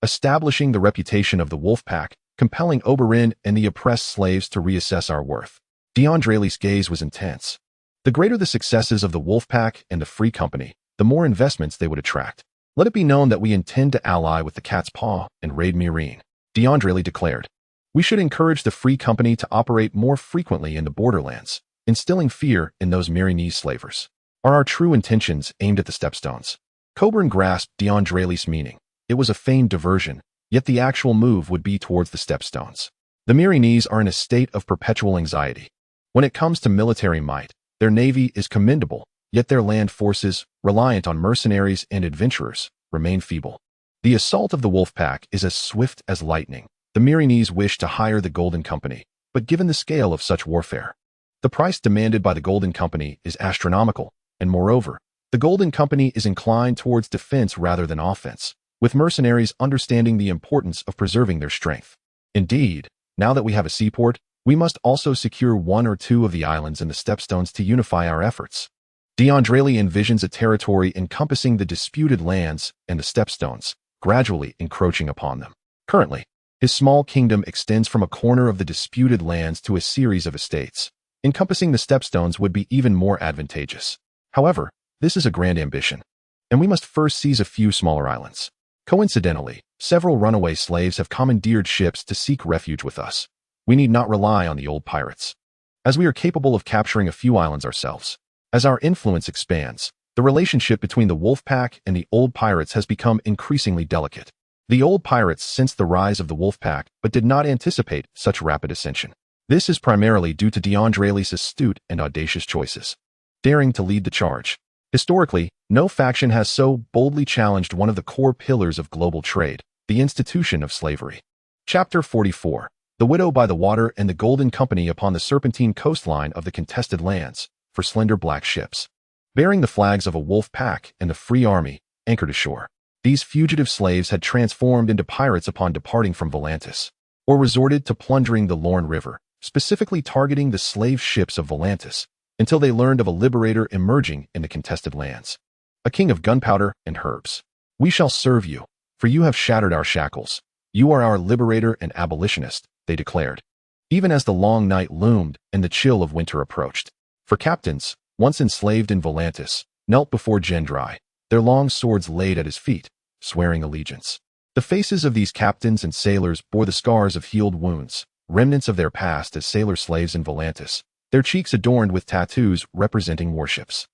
establishing the reputation of the wolfpack, compelling Oberyn and the oppressed slaves to reassess our worth. Jandeli's gaze was intense. The greater the successes of the wolfpack and the Free Company, the more investments they would attract. Let it be known that we intend to ally with the Cat's Paw and raid Meereen, Jandeli declared. We should encourage the Free Company to operate more frequently in the borderlands, instilling fear in those Meereenese slavers. Are our true intentions aimed at the stepstones? Coburn grasped Jandeli's meaning. It was a feigned diversion, yet the actual move would be towards the stepstones. The Meereenese are in a state of perpetual anxiety. When it comes to military might, their navy is commendable, yet their land forces, reliant on mercenaries and adventurers, remain feeble. The assault of the Wolfpack is as swift as lightning. The Meereenese wish to hire the Golden Company, but given the scale of such warfare, the price demanded by the Golden Company is astronomical, and moreover, the Golden Company is inclined towards defense rather than offense, with mercenaries understanding the importance of preserving their strength. Indeed, now that we have a seaport, we must also secure one or two of the islands and the stepstones to unify our efforts. Jandeli envisions a territory encompassing the disputed lands and the stepstones, gradually encroaching upon them. Currently, his small kingdom extends from a corner of the disputed lands to a series of estates. Encompassing the stepstones would be even more advantageous. However, this is a grand ambition, and we must first seize a few smaller islands. Coincidentally, several runaway slaves have commandeered ships to seek refuge with us. We need not rely on the old pirates, as we are capable of capturing a few islands ourselves. As our influence expands, the relationship between the wolfpack and the old pirates has become increasingly delicate. The old pirates sensed the rise of the wolfpack but did not anticipate such rapid ascension. This is primarily due to Jandeli's astute and audacious choices, daring to lead the charge. Historically, no faction has so boldly challenged one of the core pillars of global trade, the institution of slavery. Chapter 44. The Widow by the Water and the Golden Company upon the serpentine coastline of the contested lands, for slender black ships, bearing the flags of a wolf pack and the free army, anchored ashore. These fugitive slaves had transformed into pirates upon departing from Volantis, or resorted to plundering the Lorne River, specifically targeting the slave ships of Volantis, until they learned of a liberator emerging in the contested lands, a king of gunpowder and herbs. We shall serve you, for you have shattered our shackles. You are our liberator and abolitionist, they declared, even as the long night loomed and the chill of winter approached. For captains, once enslaved in Volantis, knelt before Jandeli, their long swords laid at his feet, swearing allegiance. The faces of these captains and sailors bore the scars of healed wounds, remnants of their past as sailor slaves in Volantis, their cheeks adorned with tattoos representing warships.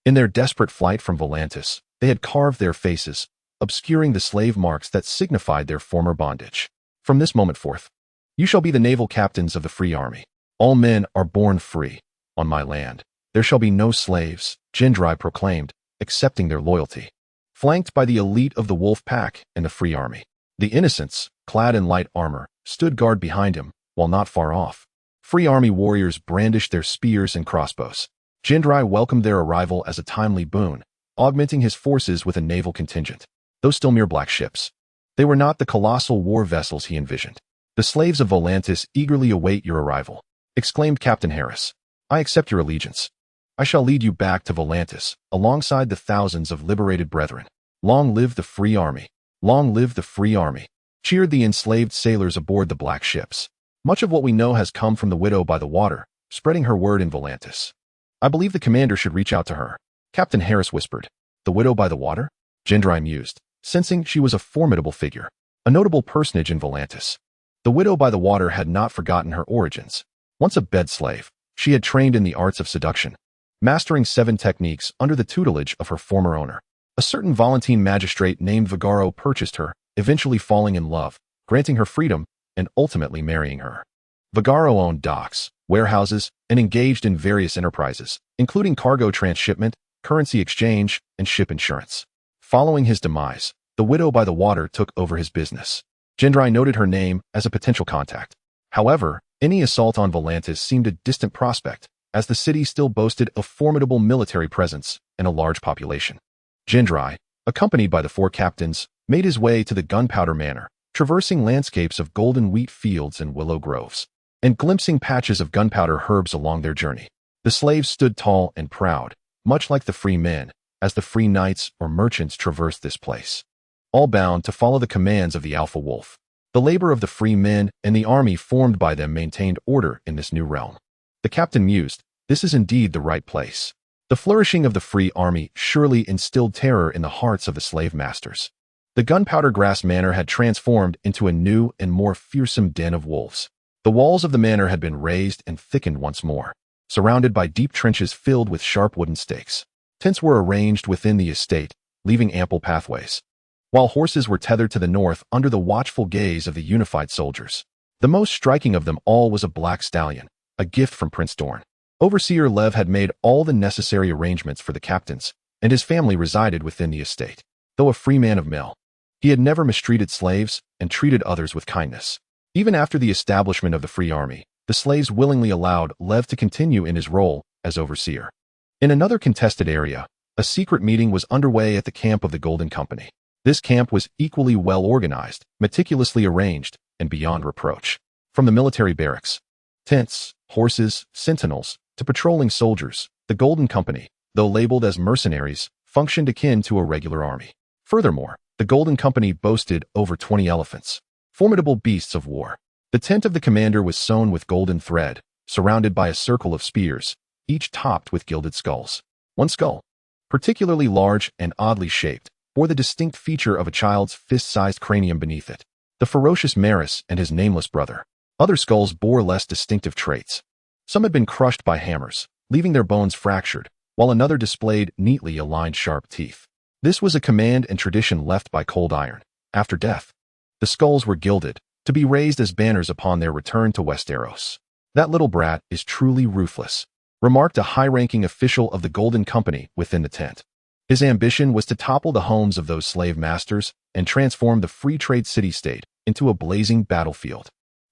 In their desperate flight from Volantis, they had carved their faces, obscuring the slave marks that signified their former bondage. From this moment forth, you shall be the naval captains of the free army. All men are born free. On my land, there shall be no slaves, Jandeli proclaimed, accepting their loyalty. Flanked by the elite of the wolf pack and the free army, the innocents, clad in light armor, stood guard behind him, while not far off, free army warriors brandished their spears and crossbows. Jandeli welcomed their arrival as a timely boon, augmenting his forces with a naval contingent. Though still mere black ships, they were not the colossal war vessels he envisioned. The slaves of Volantis eagerly await your arrival, exclaimed Captain Harris. I accept your allegiance. I shall lead you back to Volantis, alongside the thousands of liberated brethren. Long live the free army! Long live the free army! Cheered the enslaved sailors aboard the black ships. Much of what we know has come from the widow by the water, spreading her word in Volantis. I believe the commander should reach out to her, Captain Harris whispered. The widow by the water? Jandeli mused, sensing she was a formidable figure, a notable personage in Volantis. The widow by the water had not forgotten her origins. Once a bed slave, she had trained in the arts of seduction, mastering 7 techniques under the tutelage of her former owner. A certain Volantine magistrate named Vigaro purchased her, eventually falling in love, granting her freedom, and ultimately marrying her. Vigaro owned docks, warehouses, and engaged in various enterprises, including cargo transshipment, currency exchange, and ship insurance. Following his demise, the widow by the water took over his business. Jandeli noted her name as a potential contact. However, any assault on Volantis seemed a distant prospect, as the city still boasted a formidable military presence and a large population. Jandeli, accompanied by the 4 captains, made his way to the Gunpowder Manor, traversing landscapes of golden wheat fields and willow groves, and glimpsing patches of gunpowder herbs along their journey. The slaves stood tall and proud, much like the free men, as the free knights or merchants traversed this place, all bound to follow the commands of the Alpha Wolf. The labor of the free men and the army formed by them maintained order in this new realm. The captain mused, this is indeed the right place. The flourishing of the free army surely instilled terror in the hearts of the slave masters. The Gunpowder Grass Manor had transformed into a new and more fearsome den of wolves. The walls of the manor had been raised and thickened once more, surrounded by deep trenches filled with sharp wooden stakes. Tents were arranged within the estate, leaving ample pathways, while horses were tethered to the north under the watchful gaze of the unified soldiers. The most striking of them all was a black stallion, a gift from Prince Dorn. Overseer Lev had made all the necessary arrangements for the captains, and his family resided within the estate. Though a free man of Mel, he had never mistreated slaves and treated others with kindness. Even after the establishment of the free army, the slaves willingly allowed Lev to continue in his role as overseer. In another contested area, a secret meeting was underway at the camp of the Golden Company. This camp was equally well organized, meticulously arranged, and beyond reproach. From the military barracks, tents, horses, sentinels, to patrolling soldiers, the Golden Company, though labeled as mercenaries, functioned akin to a regular army. Furthermore, the Golden Company boasted over 20 elephants, formidable beasts of war. The tent of the commander was sewn with golden thread, surrounded by a circle of spears, each topped with gilded skulls. One skull, particularly large and oddly shaped, bore the distinct feature of a child's fist-sized cranium beneath it. The ferocious Maris and his nameless brother. Other skulls bore less distinctive traits. Some had been crushed by hammers, leaving their bones fractured, while another displayed neatly aligned sharp teeth. This was a command and tradition left by cold iron. After death, the skulls were gilded, to be raised as banners upon their return to Westeros. "That little brat is truly ruthless," remarked a high-ranking official of the Golden Company within the tent. His ambition was to topple the homes of those slave masters and transform the free trade city-state into a blazing battlefield.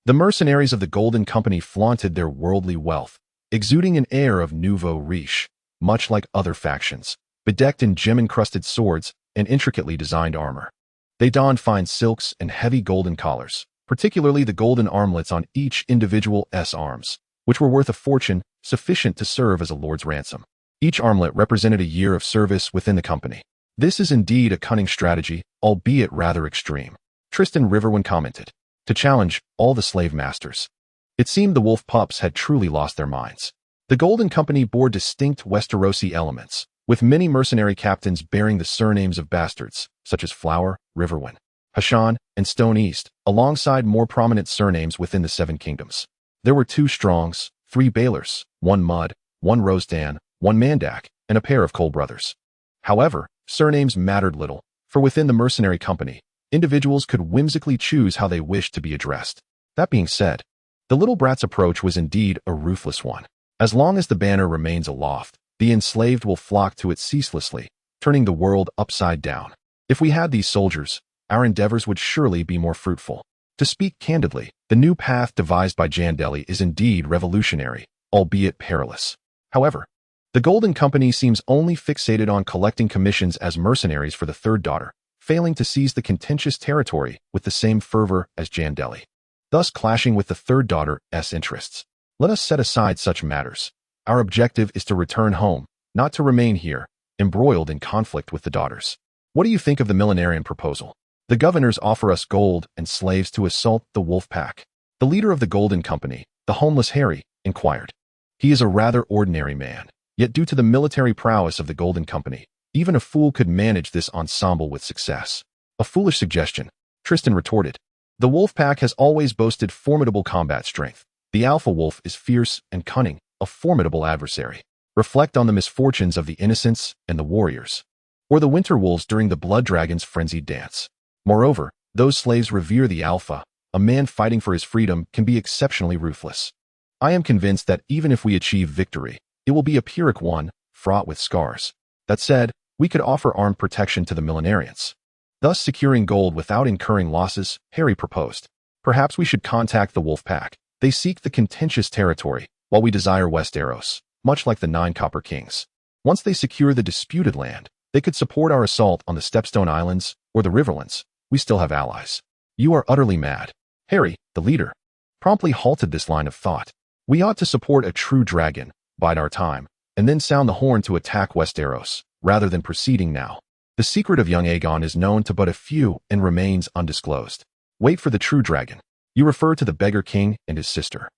The mercenaries of the Golden Company flaunted their worldly wealth, exuding an air of nouveau riche, much like other factions, bedecked in gem-encrusted swords and intricately designed armor. They donned fine silks and heavy golden collars, particularly the golden armlets on each individual S-arms, which were worth a fortune sufficient to serve as a lord's ransom. Each armlet represented a year of service within the company. "This is indeed a cunning strategy, albeit rather extreme," Tristan Riverwind commented, to challenge all the slave masters. It seemed the wolf pups had truly lost their minds. The Golden Company bore distinct Westerosi elements, with many mercenary captains bearing the surnames of bastards, such as Flower, Riverwind, Hashan, and Stone East, alongside more prominent surnames within the Seven Kingdoms. There were 2 Strongs, 3 Baelors, 1 Mud, 1 Rosedan, 1 Mandak, and a pair of Cole brothers. However, surnames mattered little, for within the mercenary company, individuals could whimsically choose how they wished to be addressed. That being said, the little brat's approach was indeed a ruthless one. As long as the banner remains aloft, the enslaved will flock to it ceaselessly, turning the world upside down. If we had these soldiers, our endeavors would surely be more fruitful. To speak candidly, the new path devised by Jandeli is indeed revolutionary, albeit perilous. However, the Golden Company seems only fixated on collecting commissions as mercenaries for the third daughter, failing to seize the contentious territory with the same fervor as Jandeli, thus clashing with the third daughter's interests. Let us set aside such matters. Our objective is to return home, not to remain here, embroiled in conflict with the daughters. What do you think of the millenarian proposal? The governors offer us gold and slaves to assault the wolfpack. The leader of the Golden Company, the homeless Harry, inquired. He is a rather ordinary man, yet due to the military prowess of the Golden Company, even a fool could manage this ensemble with success. A foolish suggestion, Tristan retorted. The wolfpack has always boasted formidable combat strength. The alpha wolf is fierce and cunning, a formidable adversary. Reflect on the misfortunes of the innocents and the warriors, or the winter wolves during the blood dragon's frenzied dance. Moreover, those slaves revere the alpha. A man fighting for his freedom can be exceptionally ruthless. I am convinced that even if we achieve victory, it will be a Pyrrhic one, fraught with scars. That said, we could offer armed protection to the millenarians, thus securing gold without incurring losses, Harry proposed. Perhaps we should contact the wolfpack. They seek the contentious territory, while we desire Westeros, much like the 9 Copper Kings. Once they secure the disputed land, they could support our assault on the Stepstone Islands or the Riverlands. We still have allies. You are utterly mad. Harry, the leader, promptly halted this line of thought. We ought to support a true dragon, bide our time, and then sound the horn to attack Westeros, rather than proceeding now. The secret of young Aegon is known to but a few and remains undisclosed. Wait for the true dragon. You refer to the Beggar King and his sister.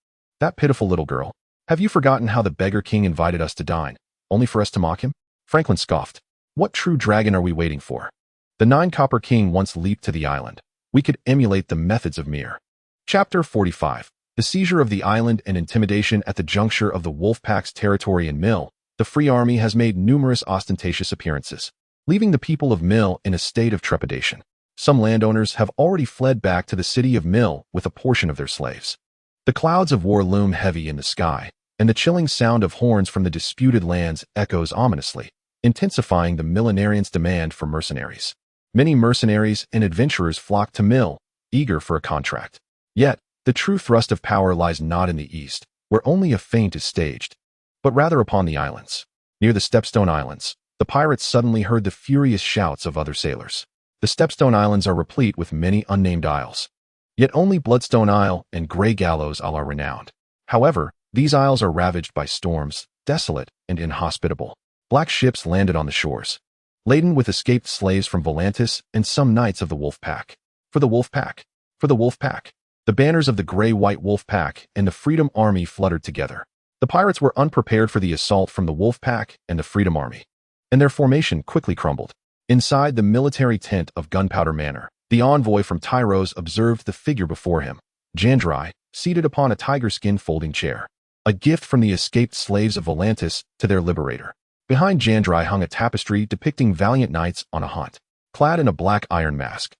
That pitiful little girl. Have you forgotten how the Beggar King invited us to dine, only for us to mock him? Franklin scoffed. What true dragon are we waiting for? The 9 Copper King once leaped to the island. We could emulate the methods of Mir. Chapter 45. The seizure of the island and intimidation at the juncture of the Wolfpack's territory in Mill. The Free Army has made numerous ostentatious appearances, leaving the people of Mill in a state of trepidation. Some landowners have already fled back to the city of Mill with a portion of their slaves. The clouds of war loom heavy in the sky, and the chilling sound of horns from the disputed lands echoes ominously, intensifying the millenarians' demand for mercenaries. Many mercenaries and adventurers flock to Mill, eager for a contract. Yet, The true thrust of power lies not in the east, where only a feint is staged, but rather upon the islands. Near the Stepstone Islands, the pirates suddenly heard the furious shouts of other sailors. The Stepstone Islands are replete with many unnamed isles. Yet only Bloodstone Isle and Grey Gallows Isle are renowned. However, these isles are ravaged by storms, desolate and inhospitable. Black ships landed on the shores, laden with escaped slaves from Volantis and some knights of the Wolfpack. For the Wolfpack! For the Wolfpack! The banners of the Grey-White Wolfpack and the Freedom Army fluttered together. The pirates were unprepared for the assault from the Wolfpack and the Freedom Army, and their formation quickly crumbled. Inside the military tent of Gunpowder Manor, the envoy from Tyros observed the figure before him, Jandeli, seated upon a tiger-skin folding chair, a gift from the escaped slaves of Volantis to their liberator. Behind Jandeli hung a tapestry depicting valiant knights on a hunt, clad in a black iron mask.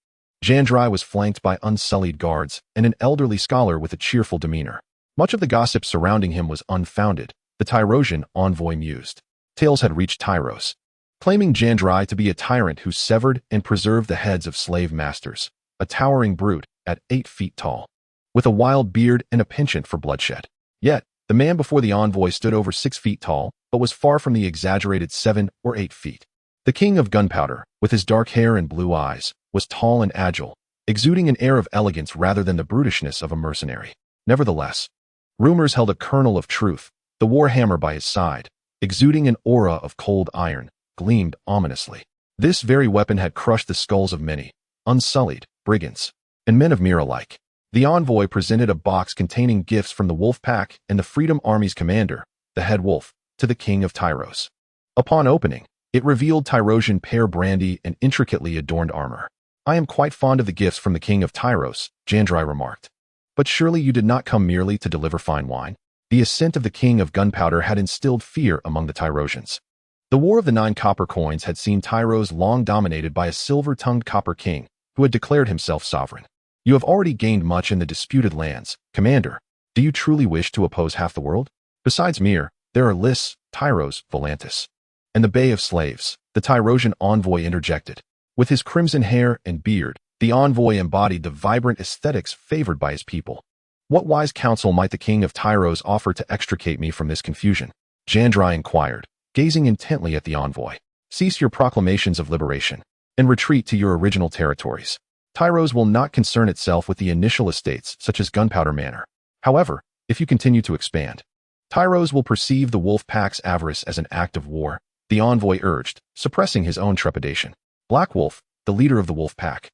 Jandeli was flanked by unsullied guards and an elderly scholar with a cheerful demeanor. Much of the gossip surrounding him was unfounded, the Tyrosian envoy mused. Tales had reached Tyros, claiming Jandeli to be a tyrant who severed and preserved the heads of slave masters, a towering brute at 8 feet tall, with a wild beard and a penchant for bloodshed. Yet, the man before the envoy stood over 6 feet tall, but was far from the exaggerated 7 or 8 feet. The king of Gunpowder, with his dark hair and blue eyes, was tall and agile, exuding an air of elegance rather than the brutishness of a mercenary. Nevertheless, rumors held a kernel of truth. The warhammer by his side, exuding an aura of cold iron, gleamed ominously. This very weapon had crushed the skulls of many, unsullied, brigands, and men of Mir alike. The envoy presented a box containing gifts from the Wolfpack and the Freedom Army's commander, the head wolf, to the king of Tyros. Upon opening, it revealed Tyrosian pear brandy and intricately adorned armor. "I am quite fond of the gifts from the king of Tyros," Jandeli remarked. "But surely you did not come merely to deliver fine wine?" The ascent of the king of Gunpowder had instilled fear among the Tyrosians. The War of the 9 copper coins had seen Tyros long dominated by a silver-tongued copper king who had declared himself sovereign. "You have already gained much in the disputed lands, commander. Do you truly wish to oppose half the world? Besides Mir, there are Lys, Tyros, Volantis, and the Bay of Slaves," the Tyrosian envoy interjected. With his crimson hair and beard, the envoy embodied the vibrant aesthetics favored by his people. "What wise counsel might the king of Tyros offer to extricate me from this confusion?" Jandeli inquired, gazing intently at the envoy. "Cease your proclamations of liberation, and retreat to your original territories. Tyros will not concern itself with the initial estates such as Gunpowder Manor. However, if you continue to expand, Tyros will perceive the Wolfpack's avarice as an act of war," the envoy urged, suppressing his own trepidation. Black Wolf, the leader of the Wolfpack,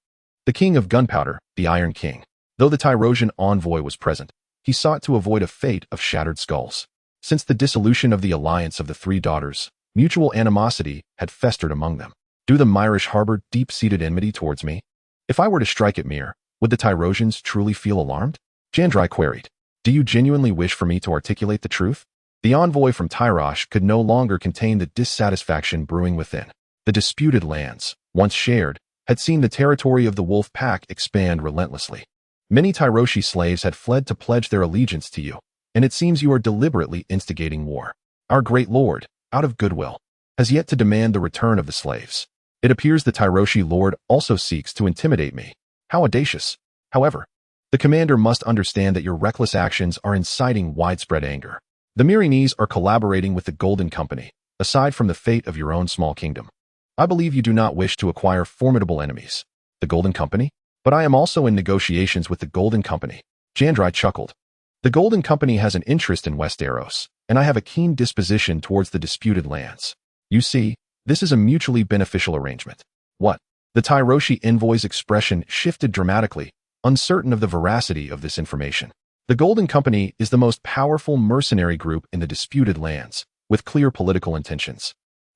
the king of Gunpowder, the Iron King. Though the Tyrosian envoy was present, he sought to avoid a fate of shattered skulls. Since the dissolution of the alliance of the 3 daughters, mutual animosity had festered among them. "Do the Myrish harbor deep-seated enmity towards me? If I were to strike at Mir, would the Tyrosians truly feel alarmed?" Jandeli queried. "Do you genuinely wish for me to articulate the truth?" The envoy from Tyrosh could no longer contain the dissatisfaction brewing within. The disputed lands, once shared, had seen the territory of the Wolfpack expand relentlessly. Many Tyroshi slaves had fled to pledge their allegiance to you, and it seems you are deliberately instigating war. Our great lord, out of goodwill, has yet to demand the return of the slaves. It appears the Tyroshi lord also seeks to intimidate me. How audacious! However, the commander must understand that your reckless actions are inciting widespread anger. The Mirinese are collaborating with the Golden Company, aside from the fate of your own small kingdom. I believe you do not wish to acquire formidable enemies. The Golden Company? But I am also in negotiations with the Golden Company. Jandeli chuckled. The Golden Company has an interest in Westeros, and I have a keen disposition towards the disputed lands. You see, this is a mutually beneficial arrangement. What? The Tyroshi envoy's expression shifted dramatically, uncertain of the veracity of this information. The Golden Company is the most powerful mercenary group in the disputed lands, with clear political intentions.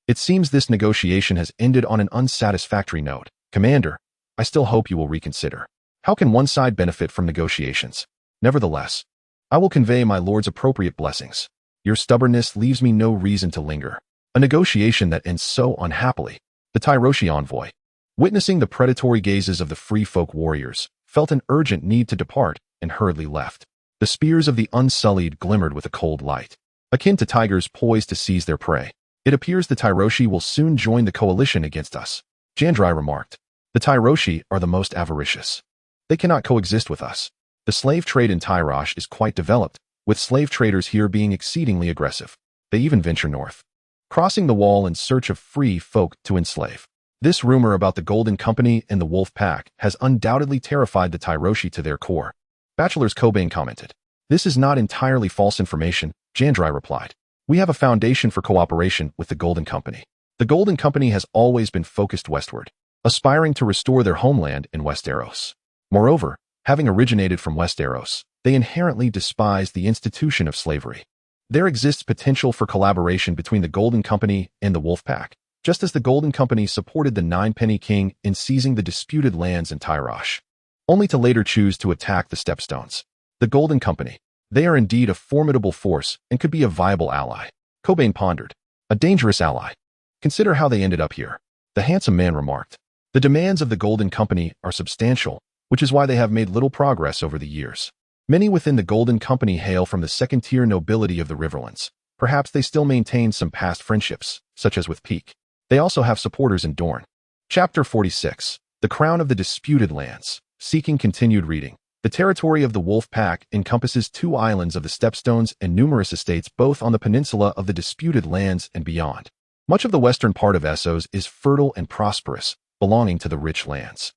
It seems this negotiation has ended on an unsatisfactory note. Commander, I still hope you will reconsider. How can one side benefit from negotiations? Nevertheless, I will convey my lord's appropriate blessings. Your stubbornness leaves me no reason to linger. A negotiation that ends so unhappily. The Tyroshi envoy, witnessing the predatory gazes of the free folk warriors, felt an urgent need to depart and hurriedly left. The spears of the unsullied glimmered with a cold light, akin to tigers poised to seize their prey. It appears the Tyroshi will soon join the coalition against us, Jandeli remarked. The Tyroshi are the most avaricious. They cannot coexist with us. The slave trade in Tyro is quite developed, with slave traders here being exceedingly aggressive. They even venture north, crossing the wall in search of free folk to enslave. This rumor about the Golden Company and the Wolf Pack has undoubtedly terrified the Tyroshi to their core. Bachelor's Cobain commented. This is not entirely false information, Jandeli replied. We have a foundation for cooperation with the Golden Company. The Golden Company has always been focused westward, aspiring to restore their homeland in Westeros. Moreover, having originated from Westeros, they inherently despise the institution of slavery. There exists potential for collaboration between the Golden Company and the Wolfpack, just as the Golden Company supported the Ninepenny King in seizing the disputed lands in Tyro, only to later choose to attack the Stepstones. The Golden Company, they are indeed a formidable force and could be a viable ally. Cobain pondered. A dangerous ally. Consider how they ended up here. The handsome man remarked. The demands of the Golden Company are substantial, which is why they have made little progress over the years. Many within the Golden Company hail from the second-tier nobility of the Riverlands. Perhaps they still maintain some past friendships, such as with Peak. They also have supporters in Dorne. Chapter 46. The Crown of the Disputed Lands. Seeking continued reading. The territory of the Wolf Pack encompasses 2 islands of the Stepstones and numerous estates both on the peninsula of the Disputed Lands and beyond. Much of the western part of Essos is fertile and prosperous, belonging to the rich lands.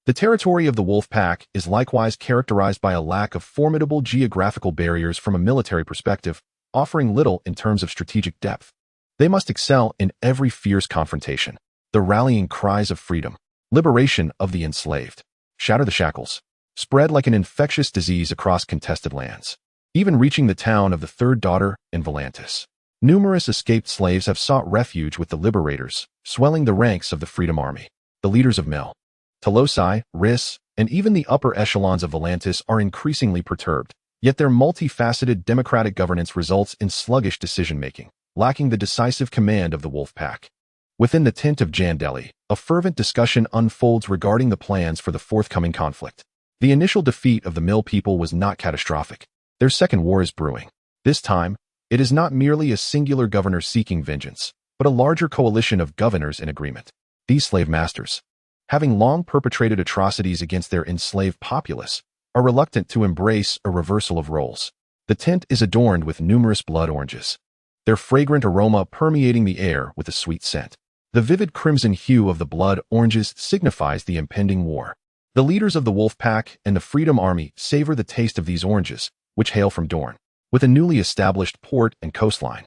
The territory of the Wolf Pack is likewise characterized by a lack of formidable geographical barriers from a military perspective, offering little in terms of strategic depth. They must excel in every fierce confrontation. The rallying cries of freedom, liberation of the enslaved, shatter the shackles, spread like an infectious disease across contested lands, even reaching the town of the third daughter in Volantis. Numerous escaped slaves have sought refuge with the liberators, swelling the ranks of the Freedom Army. The leaders of Mel, Telosai, Riss, and even the upper echelons of Volantis are increasingly perturbed, yet their multifaceted democratic governance results in sluggish decision-making, lacking the decisive command of the Wolf Pack. Within the tent of Jandeli, a fervent discussion unfolds regarding the plans for the forthcoming conflict. The initial defeat of the Mill people was not catastrophic. Their second war is brewing. This time, it is not merely a singular governor seeking vengeance, but a larger coalition of governors in agreement. These slave masters, having long perpetrated atrocities against their enslaved populace, are reluctant to embrace a reversal of roles. The tent is adorned with numerous blood oranges, their fragrant aroma permeating the air with a sweet scent. The vivid crimson hue of the blood oranges signifies the impending war. The leaders of the Wolf Pack and the Freedom Army savor the taste of these oranges, which hail from Dorne, with a newly established port and coastline.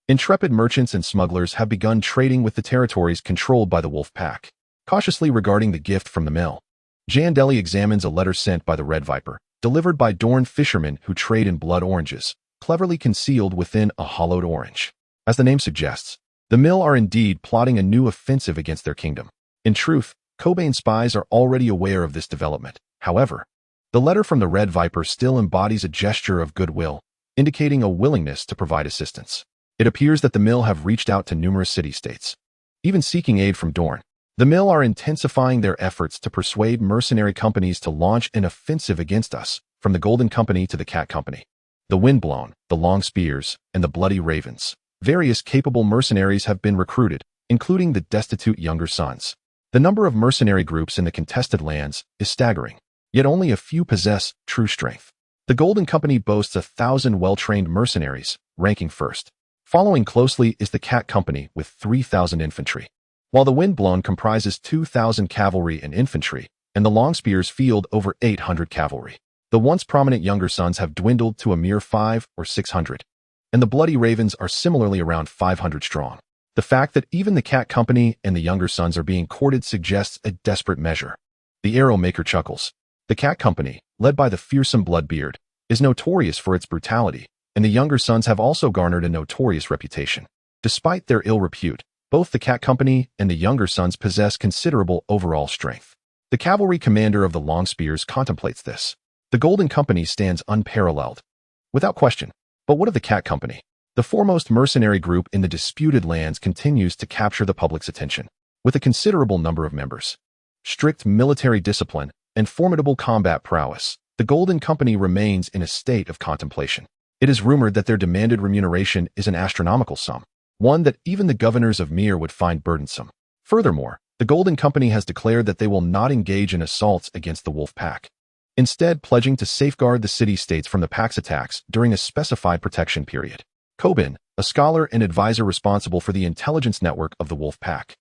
Intrepid merchants and smugglers have begun trading with the territories controlled by the Wolf Pack. Cautiously regarding the gift from the mill, Jandeli examines a letter sent by the Red Viper, delivered by Dorne fishermen who trade in blood oranges, cleverly concealed within a hollowed orange. As the name suggests, the mill are indeed plotting a new offensive against their kingdom. In truth, Cobain spies are already aware of this development. However, the letter from the Red Viper still embodies a gesture of goodwill, indicating a willingness to provide assistance. It appears that the mill have reached out to numerous city-states, even seeking aid from Dorne. The mill are intensifying their efforts to persuade mercenary companies to launch an offensive against us, from the Golden Company to the Cat Company, the Windblown, the Long Spears, and the Bloody Ravens. Various capable mercenaries have been recruited, including the destitute younger sons. The number of mercenary groups in the contested lands is staggering, yet only a few possess true strength. The Golden Company boasts 1,000 well-trained mercenaries, ranking first. Following closely is the Cat Company with 3,000 infantry, while the Windblown comprises 2,000 cavalry and infantry, and the Long Spears field over 800 cavalry. The once prominent younger sons have dwindled to a mere 500 or 600, and the Bloody Ravens are similarly around 500 strong. The fact that even the Cat Company and the younger sons are being courted suggests a desperate measure. The Arrow Maker chuckles. The Cat Company, led by the fearsome Bloodbeard, is notorious for its brutality, and the younger sons have also garnered a notorious reputation. Despite their ill repute, both the Cat Company and the younger sons possess considerable overall strength. The cavalry commander of the Long Spears contemplates this. The Golden Company stands unparalleled, without question. But what of the Cat Company? The foremost mercenary group in the disputed lands continues to capture the public's attention, with a considerable number of members. Strict military discipline and formidable combat prowess, the Golden Company remains in a state of contemplation. It is rumored that their demanded remuneration is an astronomical sum, one that even the governors of Myr would find burdensome. Furthermore, the Golden Company has declared that they will not engage in assaults against the Wolf Pack. instead pledging to safeguard the city-states from the pack's attacks during a specified protection period. Coben, a scholar and advisor responsible for the intelligence network of the Wolfpack,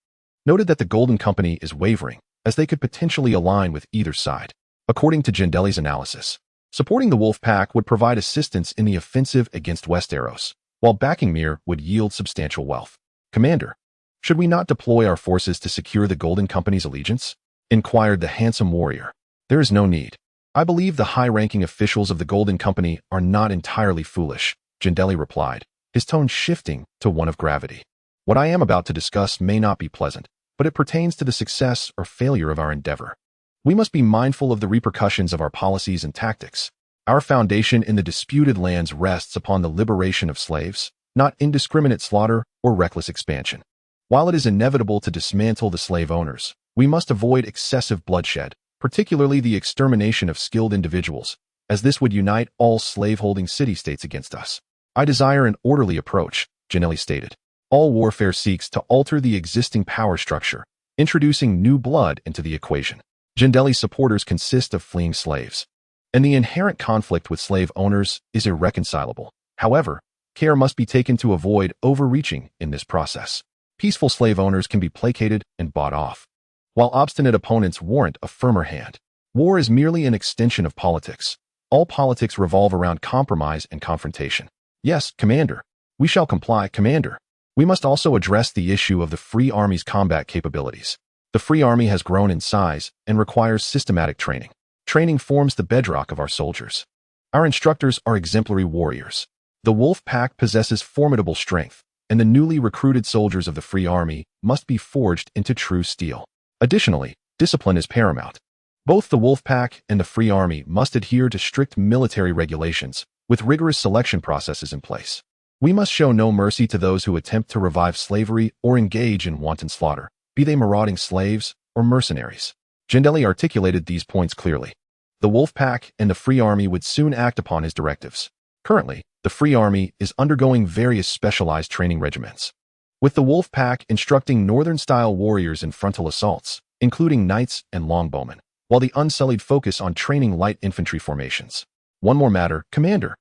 noted that the Golden Company is wavering, as they could potentially align with either side. According to Jandeli's analysis, supporting the Wolfpack would provide assistance in the offensive against Westeros, while backing Myr would yield substantial wealth. Commander, should we not deploy our forces to secure the Golden Company's allegiance? Inquired the handsome warrior. There is no need. I believe the high-ranking officials of the Golden Company are not entirely foolish, Jandeli replied, his tone shifting to one of gravity. What I am about to discuss may not be pleasant, but it pertains to the success or failure of our endeavor. We must be mindful of the repercussions of our policies and tactics. Our foundation in the disputed lands rests upon the liberation of slaves, not indiscriminate slaughter or reckless expansion. While it is inevitable to dismantle the slave owners, we must avoid excessive bloodshed, particularly the extermination of skilled individuals, as this would unite all slave-holding city-states against us. I desire an orderly approach, Jandeli stated. All warfare seeks to alter the existing power structure, introducing new blood into the equation. Jandeli's supporters consist of fleeing slaves, and the inherent conflict with slave owners is irreconcilable. However, care must be taken to avoid overreaching in this process. Peaceful slave owners can be placated and bought off, while obstinate opponents warrant a firmer hand. War is merely an extension of politics. All politics revolve around compromise and confrontation. Yes, Commander. We shall comply, Commander. We must also address the issue of the Free Army's combat capabilities. The Free Army has grown in size and requires systematic training. Training forms the bedrock of our soldiers. Our instructors are exemplary warriors. The Wolf Pack possesses formidable strength, and the newly recruited soldiers of the Free Army must be forged into true steel. Additionally, discipline is paramount. Both the Wolf Pack and the Free Army must adhere to strict military regulations, with rigorous selection processes in place. We must show no mercy to those who attempt to revive slavery or engage in wanton slaughter, be they marauding slaves or mercenaries. Jandeli articulated these points clearly. The Wolf Pack and the Free Army would soon act upon his directives. Currently, the Free Army is undergoing various specialized training regiments, with the Wolf Pack instructing northern-style warriors in frontal assaults, including knights and longbowmen, while the Unsullied focus on training light infantry formations. One more matter, Commander.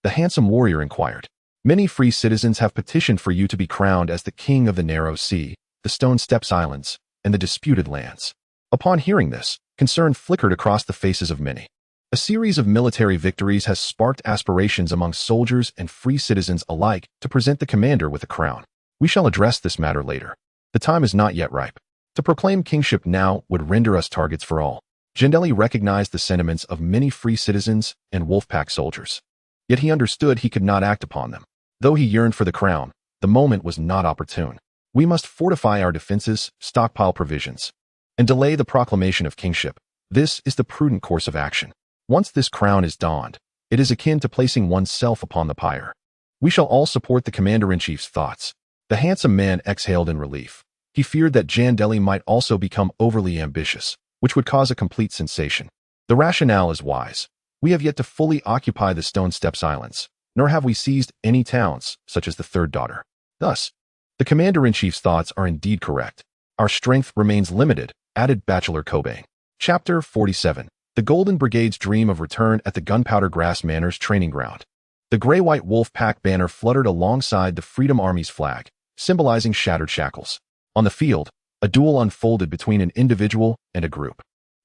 The handsome warrior inquired. Many free citizens have petitioned for you to be crowned as the king of the Narrow Sea, the Stone Steps Islands, and the disputed lands. Upon hearing this, concern flickered across the faces of many. A series of military victories has sparked aspirations among soldiers and free citizens alike to present the commander with a crown. We shall address this matter later. The time is not yet ripe. To proclaim kingship now would render us targets for all. Jandeli recognized the sentiments of many free citizens and Wolfpack soldiers. Yet he understood he could not act upon them. Though he yearned for the crown, the moment was not opportune. We must fortify our defenses, stockpile provisions, and delay the proclamation of kingship. This is the prudent course of action. Once this crown is donned, it is akin to placing oneself upon the pyre. We shall all support the commander-in-chief's thoughts. The handsome man exhaled in relief. He feared that Jandeli might also become overly ambitious, which would cause a complete sensation. The rationale is wise. We have yet to fully occupy the Stone Steps Islands, nor have we seized any towns, such as the Third Daughter. Thus, the commander-in-chief's thoughts are indeed correct. Our strength remains limited, added Bachelor Cobain. Chapter 47. The Golden Brigade's dream of return at the Gunpowder Grass Manor's training ground. The gray-white wolf pack banner fluttered alongside the Freedom Army's flag, symbolizing shattered shackles. On the field, a duel unfolded between an individual and a group.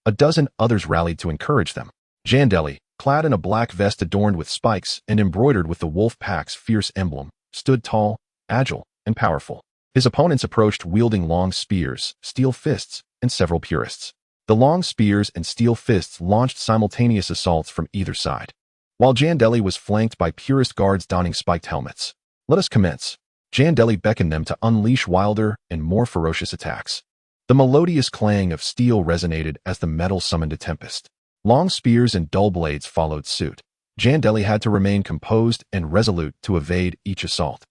A dozen others rallied to encourage them. Jandeli, clad in a black vest adorned with spikes and embroidered with the wolf pack's fierce emblem, stood tall, agile, and powerful. His opponents approached wielding long spears, steel fists, and several purists. The long spears and steel fists launched simultaneous assaults from either side, while Jandeli was flanked by purist guards donning spiked helmets. Let us commence. Jandeli beckoned them to unleash wilder and more ferocious attacks. The melodious clang of steel resonated as the metal summoned a tempest. Long spears and dull blades followed suit. Jandeli had to remain composed and resolute to evade each assault.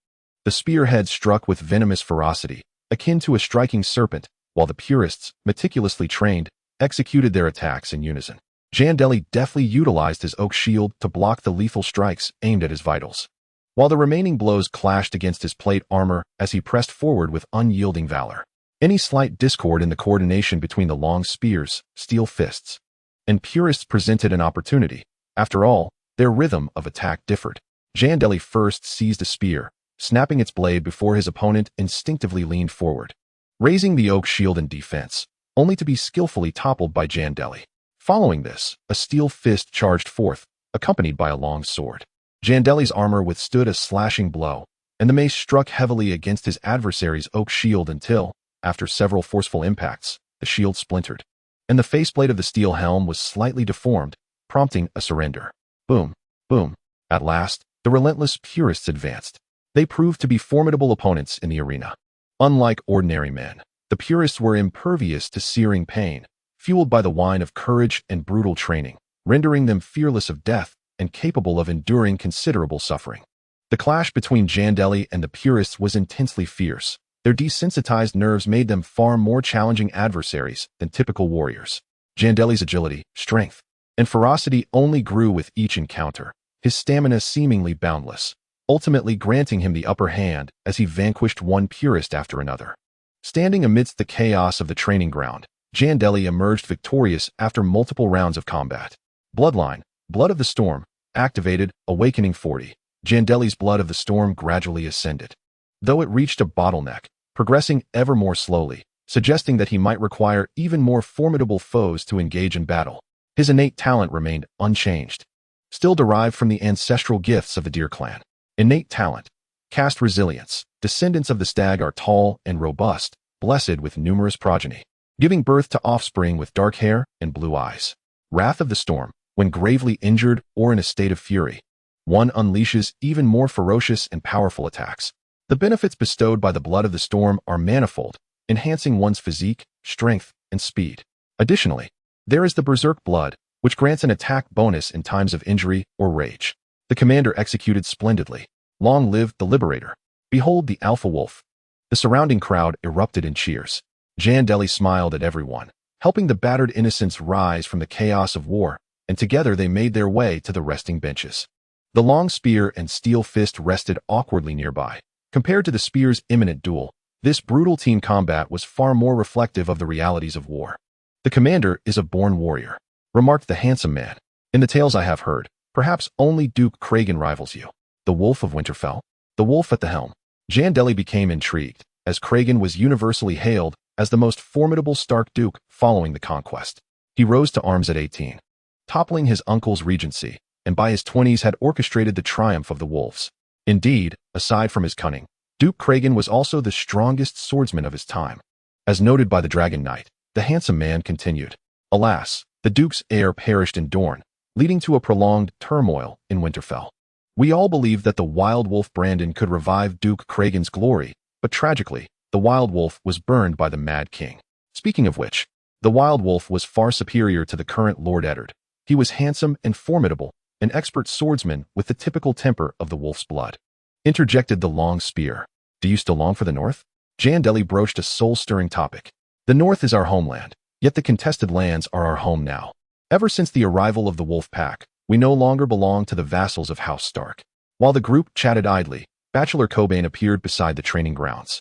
The spearheads struck with venomous ferocity, akin to a striking serpent, while the purists, meticulously trained, executed their attacks in unison. Jandeli deftly utilized his oak shield to block the lethal strikes aimed at his vitals, while the remaining blows clashed against his plate armor as he pressed forward with unyielding valor. Any slight discord in the coordination between the long spears, steel fists, and purists presented an opportunity. After all, their rhythm of attack differed. Jandeli first seized a spear, snapping its blade before his opponent instinctively leaned forward, raising the oak shield in defense, only to be skillfully toppled by Jandeli. Following this, a steel fist charged forth, accompanied by a long sword. Jandeli's armor withstood a slashing blow, and the mace struck heavily against his adversary's oak shield until, after several forceful impacts, the shield splintered, and the faceplate of the steel helm was slightly deformed, prompting a surrender. Boom, boom. At last, the relentless purists advanced. They proved to be formidable opponents in the arena. Unlike ordinary men, the purists were impervious to searing pain, fueled by the wine of courage and brutal training, rendering them fearless of death and capable of enduring considerable suffering. The clash between Jandeli and the purists was intensely fierce. Their desensitized nerves made them far more challenging adversaries than typical warriors. Jandeli's agility, strength, and ferocity only grew with each encounter, his stamina seemingly boundless, ultimately granting him the upper hand as he vanquished one purist after another. Standing amidst the chaos of the training ground, Jandeli emerged victorious after multiple rounds of combat. Bloodline, Blood of the Storm, activated, awakening 40. Jandeli's Blood of the Storm gradually ascended, though it reached a bottleneck, progressing ever more slowly, suggesting that he might require even more formidable foes to engage in battle. His innate talent remained unchanged, still derived from the ancestral gifts of the Deer clan. Innate talent, caste resilience. Descendants of the Stag are tall and robust, blessed with numerous progeny, giving birth to offspring with dark hair and blue eyes. Wrath of the Storm, when gravely injured or in a state of fury, one unleashes even more ferocious and powerful attacks. The benefits bestowed by the Blood of the Storm are manifold, enhancing one's physique, strength, and speed. Additionally, there is the Berserk Blood, which grants an attack bonus in times of injury or rage. The commander executed splendidly. Long live the Liberator. Behold the Alpha Wolf. The surrounding crowd erupted in cheers. Jandeli smiled at everyone, helping the battered innocents rise from the chaos of war, and together they made their way to the resting benches. The long spear and steel fist rested awkwardly nearby. Compared to the spear's imminent duel, this brutal team combat was far more reflective of the realities of war. The commander is a born warrior, remarked the handsome man. In the tales I have heard, perhaps only Duke Kragan rivals you. The Wolf of Winterfell, the wolf at the helm. Jandeli became intrigued, as Kragan was universally hailed as the most formidable Stark Duke following the conquest. He rose to arms at 18, toppling his uncle's regency, and by his 20s had orchestrated the triumph of the wolves. Indeed, aside from his cunning, Duke Kragan was also the strongest swordsman of his time. As noted by the Dragon Knight, the handsome man continued. Alas, the Duke's heir perished in Dorne, leading to a prolonged turmoil in Winterfell. We all believed that the Wild Wolf Brandon could revive Duke Kragan's glory, but tragically, the Wild Wolf was burned by the Mad King. Speaking of which, the Wild Wolf was far superior to the current Lord Eddard. He was handsome and formidable, an expert swordsman with the typical temper of the wolf's blood. Interjected the long spear. Do you still long for the North? Jandeli broached a soul-stirring topic. The North is our homeland, yet the contested lands are our home now. Ever since the arrival of the wolfpack, we no longer belong to the vassals of House Stark. While the group chatted idly, Bachelor Cobain appeared beside the training grounds,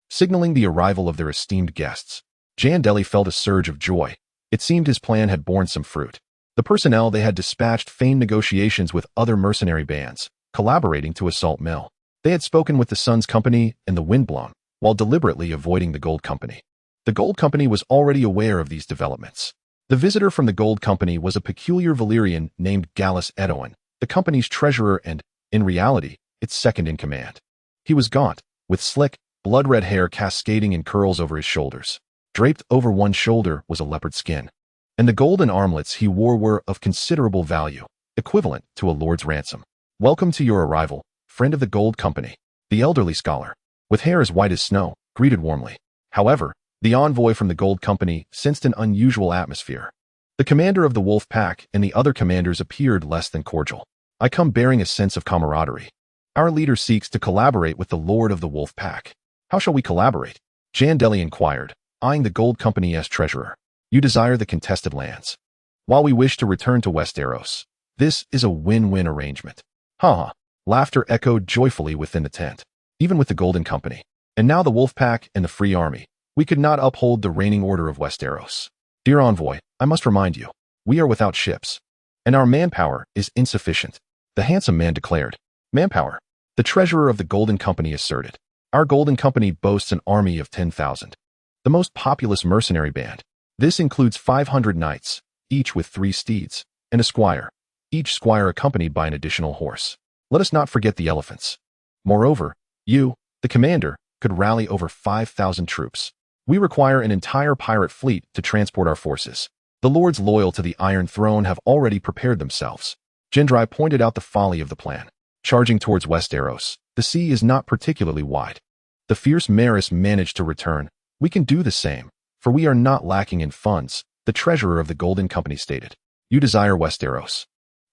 signaling the arrival of their esteemed guests. Jandeli felt a surge of joy. It seemed his plan had borne some fruit. The personnel they had dispatched feigned negotiations with other mercenary bands, collaborating to assault Mill. They had spoken with the Sun's Company and the Windblown, while deliberately avoiding the Gold Company. The Gold Company was already aware of these developments. The visitor from the Gold Company was a peculiar Valyrian named Gallus Edoin, the company's treasurer and, in reality, its second-in-command. He was gaunt, with slick, blood-red hair cascading in curls over his shoulders. Draped over one shoulder was a leopard skin, and the golden armlets he wore were of considerable value, equivalent to a lord's ransom. Welcome to your arrival, friend of the Gold Company. The elderly scholar, with hair as white as snow, greeted warmly. However, the envoy from the Gold Company sensed an unusual atmosphere. The commander of the wolf pack and the other commanders appeared less than cordial. I come bearing a sense of camaraderie. Our leader seeks to collaborate with the lord of the wolf pack. How shall we collaborate? Jandeli inquired, eyeing the Gold Company as treasurer. You desire the contested lands, while we wish to return to Westeros. This is a win-win arrangement. Ha! Laughter echoed joyfully within the tent, even with the Golden Company. And now the wolf pack and the Free Army. We could not uphold the reigning order of Westeros. Dear envoy, I must remind you, We are without ships, and our manpower is insufficient. The handsome man declared. Manpower. The treasurer of the Golden Company asserted. Our Golden Company boasts an army of 10,000. The most populous mercenary band. This includes 500 knights, each with 3 steeds, and a squire, each squire accompanied by an additional horse. Let us not forget the elephants. Moreover, you, the commander, could rally over 5,000 troops. We require an entire pirate fleet to transport our forces. The lords loyal to the Iron Throne have already prepared themselves. Jandeli pointed out the folly of the plan. Charging towards Westeros, the sea is not particularly wide. The fierce Maris managed to return. We can do the same, for we are not lacking in funds, the treasurer of the Golden Company stated. You desire Westeros.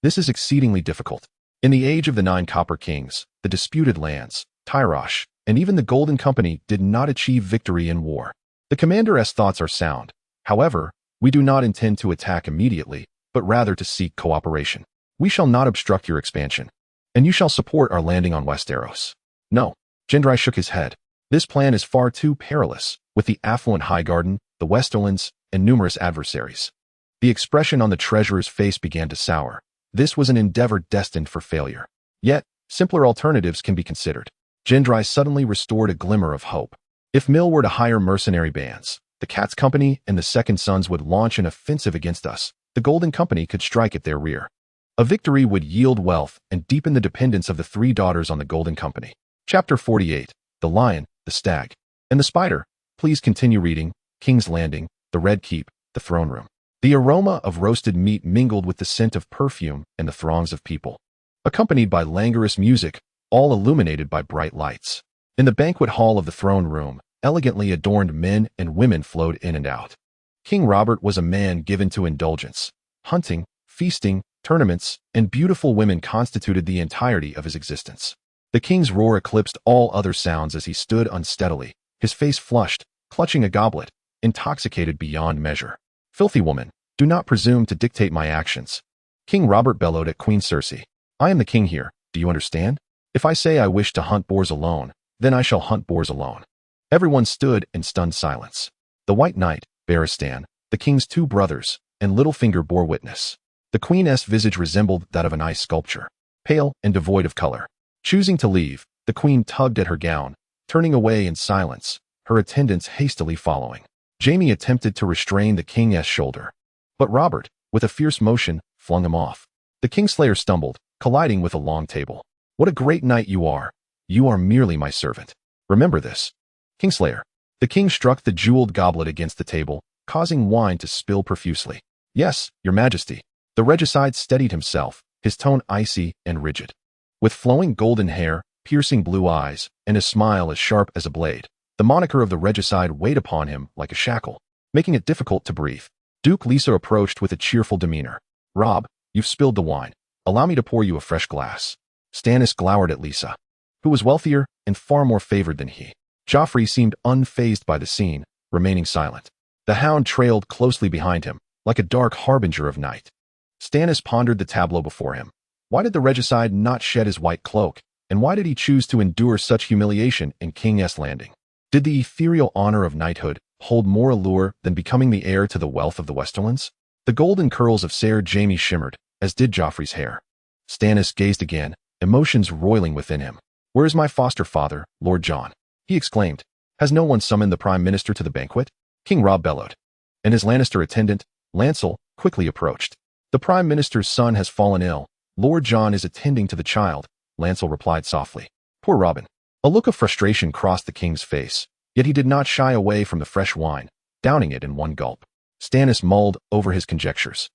This is exceedingly difficult. In the age of the 9 Copper Kings, the disputed lands, Tyro, and even the Golden Company did not achieve victory in war. The commander's thoughts are sound. However, we do not intend to attack immediately, but rather to seek cooperation. We shall not obstruct your expansion, and you shall support our landing on Westeros. No. Jandeli shook his head. This plan is far too perilous, with the affluent Highgarden, the Westerlands, and numerous adversaries. The expression on the treasurer's face began to sour. This was an endeavor destined for failure. Yet, simpler alternatives can be considered. Jandeli suddenly restored a glimmer of hope. If Mill were to hire mercenary bands, the Cat's Company and the Second Sons would launch an offensive against us. The Golden Company could strike at their rear. A victory would yield wealth and deepen the dependence of the 3 daughters on the Golden Company. Chapter 48. The Lion, the Stag, and the Spider. Please continue reading. King's Landing, the Red Keep, the Throne Room. The aroma of roasted meat mingled with the scent of perfume and the throngs of people, accompanied by languorous music, all illuminated by bright lights. In the banquet hall of the throne room, elegantly adorned men and women flowed in and out. King Robert was a man given to indulgence. Hunting, feasting, tournaments, and beautiful women constituted the entirety of his existence. The king's roar eclipsed all other sounds as he stood unsteadily, his face flushed, clutching a goblet, intoxicated beyond measure. Filthy woman, do not presume to dictate my actions. King Robert bellowed at Queen Cersei. I am the king here, do you understand? If I say I wish to hunt boars alone, then I shall hunt boars alone. Everyone stood in stunned silence. The White Knight, Barristan, the king's 2 brothers, and Littlefinger bore witness. The queen's visage resembled that of an ice sculpture, pale and devoid of color. Choosing to leave, the queen tugged at her gown, turning away in silence, her attendants hastily following. Jaime attempted to restrain the king's shoulder, but Robert, with a fierce motion, flung him off. The Kingslayer stumbled, colliding with a long table. What a great knight you are! You are merely my servant. Remember this. Kingslayer. The king struck the jeweled goblet against the table, causing wine to spill profusely. Yes, your majesty. The regicide steadied himself, his tone icy and rigid. With flowing golden hair, piercing blue eyes, and a smile as sharp as a blade, the moniker of the regicide weighed upon him like a shackle, making it difficult to breathe. Duke Lisa approached with a cheerful demeanor. Rob, you've spilled the wine. Allow me to pour you a fresh glass. Stannis glowered at Lisa, who was wealthier and far more favored than he. Joffrey seemed unfazed by the scene, remaining silent. The hound trailed closely behind him, like a dark harbinger of night. Stannis pondered the tableau before him. Why did the regicide not shed his white cloak, and why did he choose to endure such humiliation in King's Landing? Did the ethereal honor of knighthood hold more allure than becoming the heir to the wealth of the Westerlands? The golden curls of Ser Jaime shimmered, as did Joffrey's hair. Stannis gazed again, emotions roiling within him. Where is my foster father, Lord Jon? He exclaimed. Has no one summoned the Prime Minister to the banquet? King Robb bellowed. And his Lannister attendant, Lancel, quickly approached. The Prime Minister's son has fallen ill. Lord Jon is attending to the child, Lancel replied softly. Poor Robin. A look of frustration crossed the king's face, yet he did not shy away from the fresh wine, downing it in one gulp. Stannis mulled over his conjectures.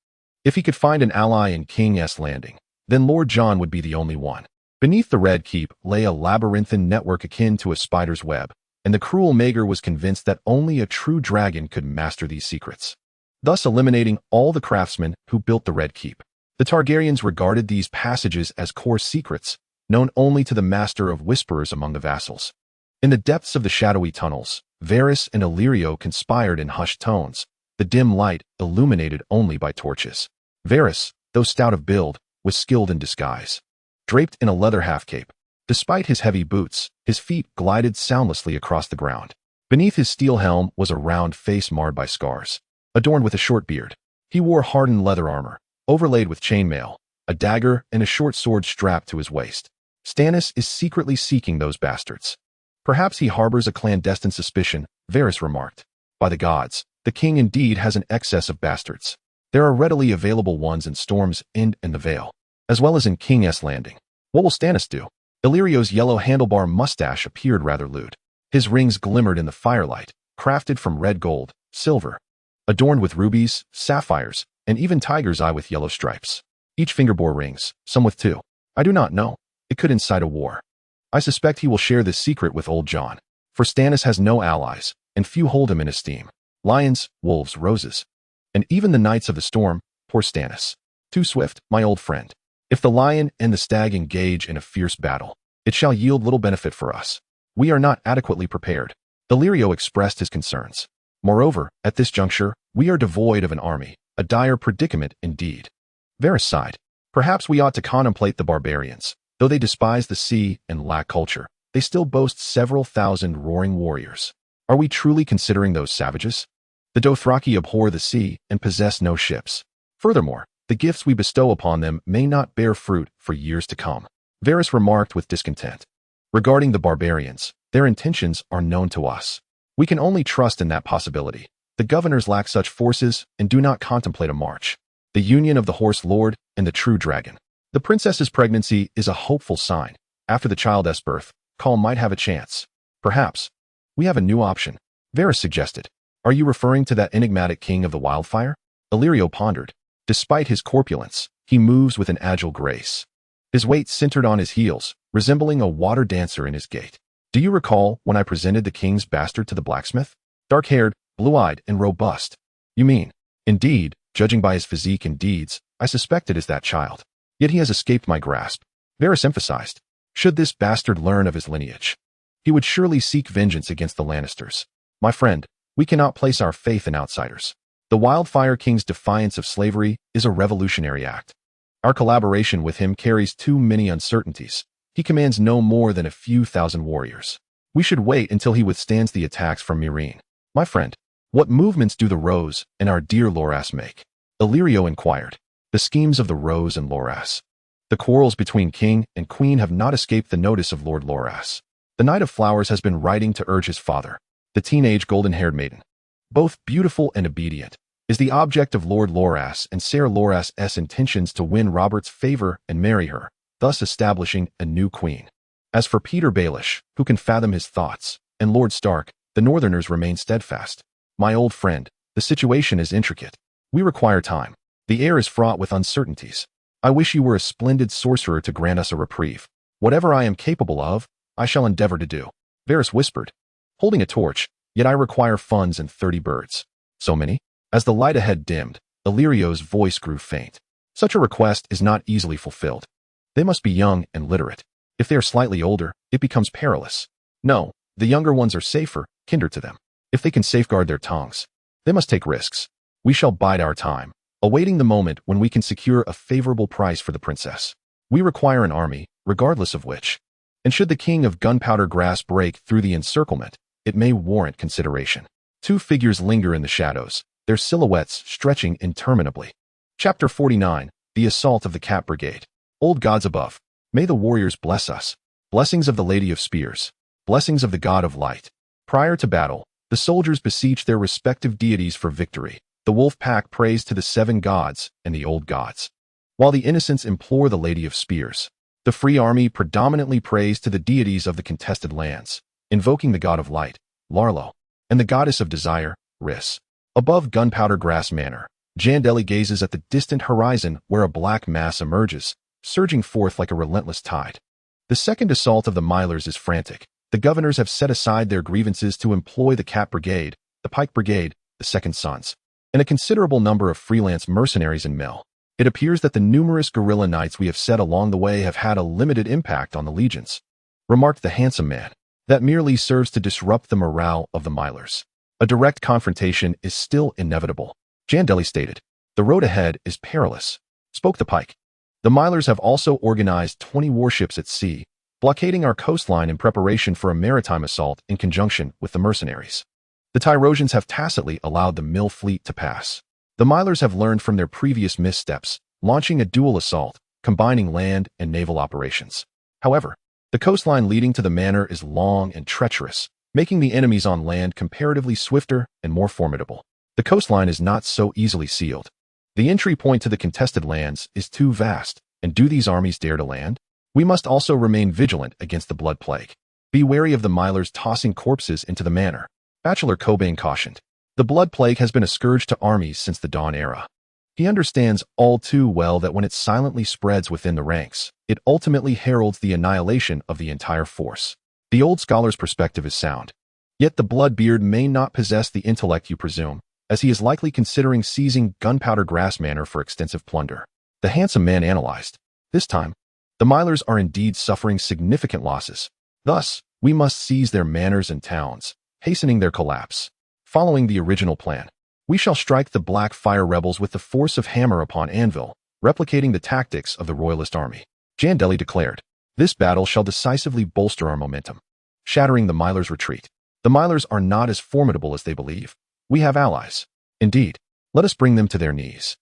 If he could find an ally in King's Landing, then Lord Jon would be the only one. Beneath the Red Keep lay a labyrinthine network akin to a spider's web, and the cruel Mager was convinced that only a true dragon could master these secrets, thus eliminating all the craftsmen who built the Red Keep. The Targaryens regarded these passages as core secrets, known only to the master of whisperers among the vassals. In the depths of the shadowy tunnels, Varys and Illyrio conspired in hushed tones, the dim light illuminated only by torches. Varys, though stout of build, was skilled in disguise. Draped in a leather half-cape, despite his heavy boots, his feet glided soundlessly across the ground. Beneath his steel helm was a round face marred by scars. Adorned with a short beard, He wore hardened leather armor, overlaid with chainmail, a dagger, and a short sword strapped to his waist. Stannis is secretly seeking those bastards. Perhaps he harbors a clandestine suspicion, Varys remarked. By the gods, the king indeed has an excess of bastards. There are readily available ones in Storm's End and the Vale, as well as in King's Landing. What will Stannis do? Illyrio's yellow handlebar mustache appeared rather lewd. His rings glimmered in the firelight, crafted from red gold, silver, adorned with rubies, sapphires, and even tiger's eye with yellow stripes. Each finger bore rings, some with two. I do not know. It could incite a war. I suspect he will share this secret with old Jon. For Stannis has no allies, and few hold him in esteem. Lions, wolves, roses. And even the Knights of the Storm, poor Stannis. Too swift, my old friend. If the lion and the stag engage in a fierce battle, it shall yield little benefit for us. We are not adequately prepared. Illyrio expressed his concerns. Moreover, at this juncture, we are devoid of an army, a dire predicament indeed. Varys sighed. Perhaps we ought to contemplate the barbarians. Though they despise the sea and lack culture, they still boast several thousand roaring warriors. Are we truly considering those savages? The Dothraki abhor the sea and possess no ships. Furthermore, the gifts we bestow upon them may not bear fruit for years to come. Varys remarked with discontent. Regarding the barbarians, their intentions are known to us. We can only trust in that possibility. The governors lack such forces and do not contemplate a march. The union of the Horse Lord and the true dragon. The princess's pregnancy is a hopeful sign. After the child's birth, Khal might have a chance. Perhaps. We have a new option, Varys suggested. Are you referring to that enigmatic king of the wildfire? Illyrio pondered. Despite his corpulence, he moves with an agile grace. His weight centered on his heels, resembling a water dancer in his gait. Do you recall when I presented the king's bastard to the blacksmith? Dark-haired, blue-eyed, and robust. You mean? Indeed, judging by his physique and deeds, I suspect it is that child. Yet he has escaped my grasp. Varys emphasized. Should this bastard learn of his lineage, he would surely seek vengeance against the Lannisters. My friend, we cannot place our faith in outsiders. The Wildfire King's defiance of slavery is a revolutionary act. Our collaboration with him carries too many uncertainties. He commands no more than a few thousand warriors. We should wait until he withstands the attacks from Meereen. My friend, what movements do the Rose and our dear Loras make? Illyrio inquired. The schemes of the Rose and Loras. The quarrels between king and queen have not escaped the notice of Lord Loras. The Knight of Flowers has been writing to urge his father, the teenage golden-haired maiden, both beautiful and obedient, is the object of Lord Loras and Ser Loras's intentions to win Robert's favor and marry her, thus establishing a new queen. As for Peter Baelish, who can fathom his thoughts, and Lord Stark, the Northerners remain steadfast. My old friend, the situation is intricate. We require time. The air is fraught with uncertainties. I wish you were a splendid sorcerer to grant us a reprieve. Whatever I am capable of, I shall endeavor to do. Varys whispered, holding a torch, yet I require funds and 30 birds. So many? As the light ahead dimmed, Illyrio's voice grew faint. Such a request is not easily fulfilled. They must be young and literate. If they are slightly older, it becomes perilous. No, the younger ones are safer, kinder to them. If they can safeguard their tongues, they must take risks. We shall bide our time, awaiting the moment when we can secure a favorable price for the princess. We require an army, regardless of which. And should the king of gunpowder grass break through the encirclement, it may warrant consideration. Two figures linger in the shadows, their silhouettes stretching interminably. Chapter 49, The Assault of the Cat Brigade. Old gods above, may the warriors bless us. Blessings of the Lady of Spears. Blessings of the God of Light. Prior to battle, the soldiers beseech their respective deities for victory. The wolfpack prays to the 7 gods and the old gods, while the innocents implore the Lady of Spears. The free army predominantly prays to the deities of the contested lands, invoking the god of light, Larlo, and the goddess of desire, Riss. Above Gunpowder Grass Manor, Jandeli gazes at the distant horizon where a black mass emerges, surging forth like a relentless tide. The second assault of the Milers is frantic. The governors have set aside their grievances to employ the Cat Brigade, the Pike Brigade, the Second Sons, and a considerable number of freelance mercenaries in Mill. It appears that the numerous guerrilla knights we have set along the way have had a limited impact on the legions, remarked the handsome man. That merely serves to disrupt the morale of the Milers. A direct confrontation is still inevitable, Jandeli stated. The road ahead is perilous, spoke the Pike. The Milers have also organized 20 warships at sea, blockading our coastline in preparation for a maritime assault in conjunction with the mercenaries. The Tyrosians have tacitly allowed the Mill fleet to pass. The Milers have learned from their previous missteps, launching a dual assault, combining land and naval operations. However, the coastline leading to the manor is long and treacherous, making the enemies on land comparatively swifter and more formidable. The coastline is not so easily sealed. The entry point to the contested lands is too vast, and do these armies dare to land? We must also remain vigilant against the blood plague. Be wary of the Milers tossing corpses into the manor. Bachelor Cobain cautioned. The blood plague has been a scourge to armies since the Dawn era. He understands all too well that when it silently spreads within the ranks, it ultimately heralds the annihilation of the entire force. The old scholar's perspective is sound. Yet the Bloodbeard may not possess the intellect you presume, as he is likely considering seizing Gunpowder Grass Manor for extensive plunder. The handsome man analyzed. This time, the Milers are indeed suffering significant losses. Thus, we must seize their manors and towns, hastening their collapse. Following the original plan, we shall strike the Black Fire rebels with the force of hammer upon anvil, replicating the tactics of the Royalist army. Jandeli declared, this battle shall decisively bolster our momentum, shattering the Milers' retreat. The Milers are not as formidable as they believe. We have allies. Indeed, let us bring them to their knees.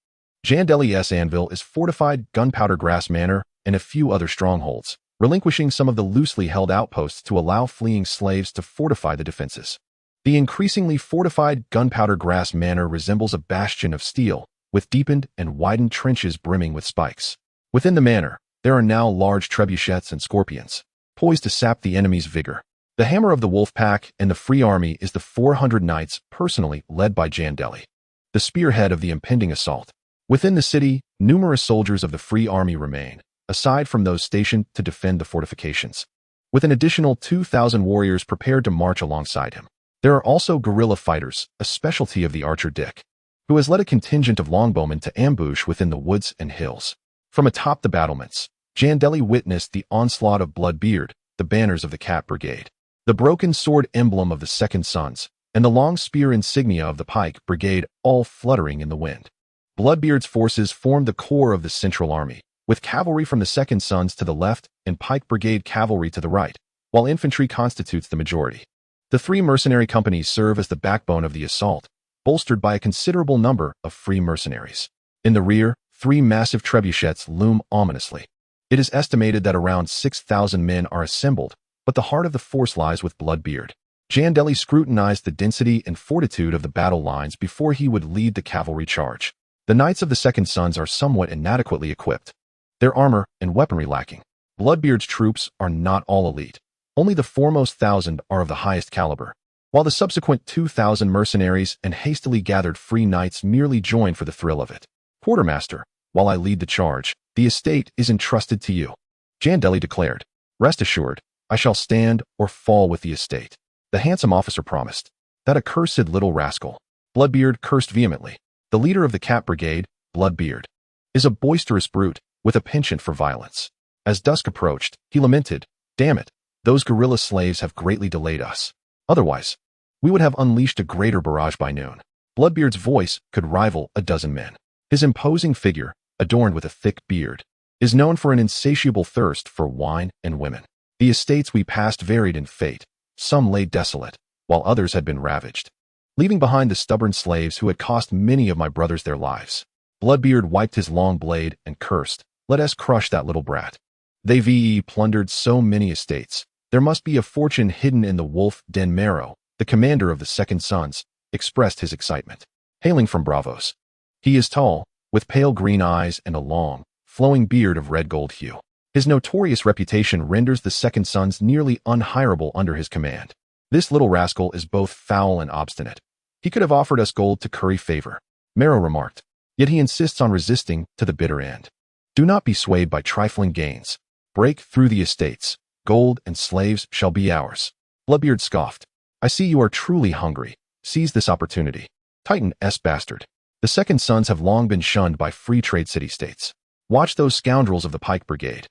Jandeli's anvil is fortified Gunpowder Grass Manor and a few other strongholds, relinquishing some of the loosely held outposts to allow fleeing slaves to fortify the defenses. The increasingly fortified Gunpowder Grass Manor resembles a bastion of steel, with deepened and widened trenches brimming with spikes. Within the manor, there are now large trebuchets and scorpions, poised to sap the enemy's vigor. The hammer of the wolfpack and the free army is the 400 knights personally led by Jandeli, the spearhead of the impending assault. Within the city, numerous soldiers of the free army remain, aside from those stationed to defend the fortifications, with an additional 2,000 warriors prepared to march alongside him. There are also guerrilla fighters, a specialty of the archer Dick, who has led a contingent of longbowmen to ambush within the woods and hills. From atop the battlements, Jandeli witnessed the onslaught of Bloodbeard, the banners of the Cat Brigade, the broken sword emblem of the Second Sons, and the long spear insignia of the Pike Brigade, all fluttering in the wind. Bloodbeard's forces formed the core of the central army, with cavalry from the Second Sons to the left and Pike Brigade cavalry to the right, while infantry constitutes the majority. The three mercenary companies serve as the backbone of the assault, bolstered by a considerable number of free mercenaries. In the rear, three massive trebuchets loom ominously. It is estimated that around 6,000 men are assembled, but the heart of the force lies with Bloodbeard. Jandeli scrutinized the density and fortitude of the battle lines before he would lead the cavalry charge. The Knights of the Second Sons are somewhat inadequately equipped, their armor and weaponry lacking. Bloodbeard's troops are not all elite. Only the foremost 1,000 are of the highest caliber, while the subsequent 2,000 mercenaries and hastily gathered free knights merely join for the thrill of it. Quartermaster, while I lead the charge, the estate is entrusted to you, Jandeli declared. Rest assured, I shall stand or fall with the estate. The handsome officer promised. That accursed little rascal, Bloodbeard cursed vehemently. The leader of the Cat Brigade, Bloodbeard, is a boisterous brute with a penchant for violence. As dusk approached, he lamented, damn it, those guerrilla slaves have greatly delayed us. Otherwise, we would have unleashed a greater barrage by noon. Bloodbeard's voice could rival a dozen men. His imposing figure, adorned with a thick beard, is known for an insatiable thirst for wine and women. The estates we passed varied in fate. Some lay desolate, while others had been ravaged, leaving behind the stubborn slaves who had cost many of my brothers their lives. Bloodbeard wiped his long blade and cursed, let us crush that little brat. They plundered so many estates. There must be a fortune hidden in the wolf den Marrow. The commander of the Second Sons expressed his excitement. Hailing from Bravos, he is tall, with pale green eyes and a long, flowing beard of red gold hue. His notorious reputation renders the Second Sons nearly unhireable under his command. This little rascal is both foul and obstinate. He could have offered us gold to curry favor, Marrow remarked, yet he insists on resisting to the bitter end. Do not be swayed by trifling gains. Break through the estates. Gold and slaves shall be ours. Bloodbeard scoffed. I see you are truly hungry. Seize this opportunity. Titan S. bastard. The Second Sons have long been shunned by free trade city-states. Watch those scoundrels of the Pike Brigade.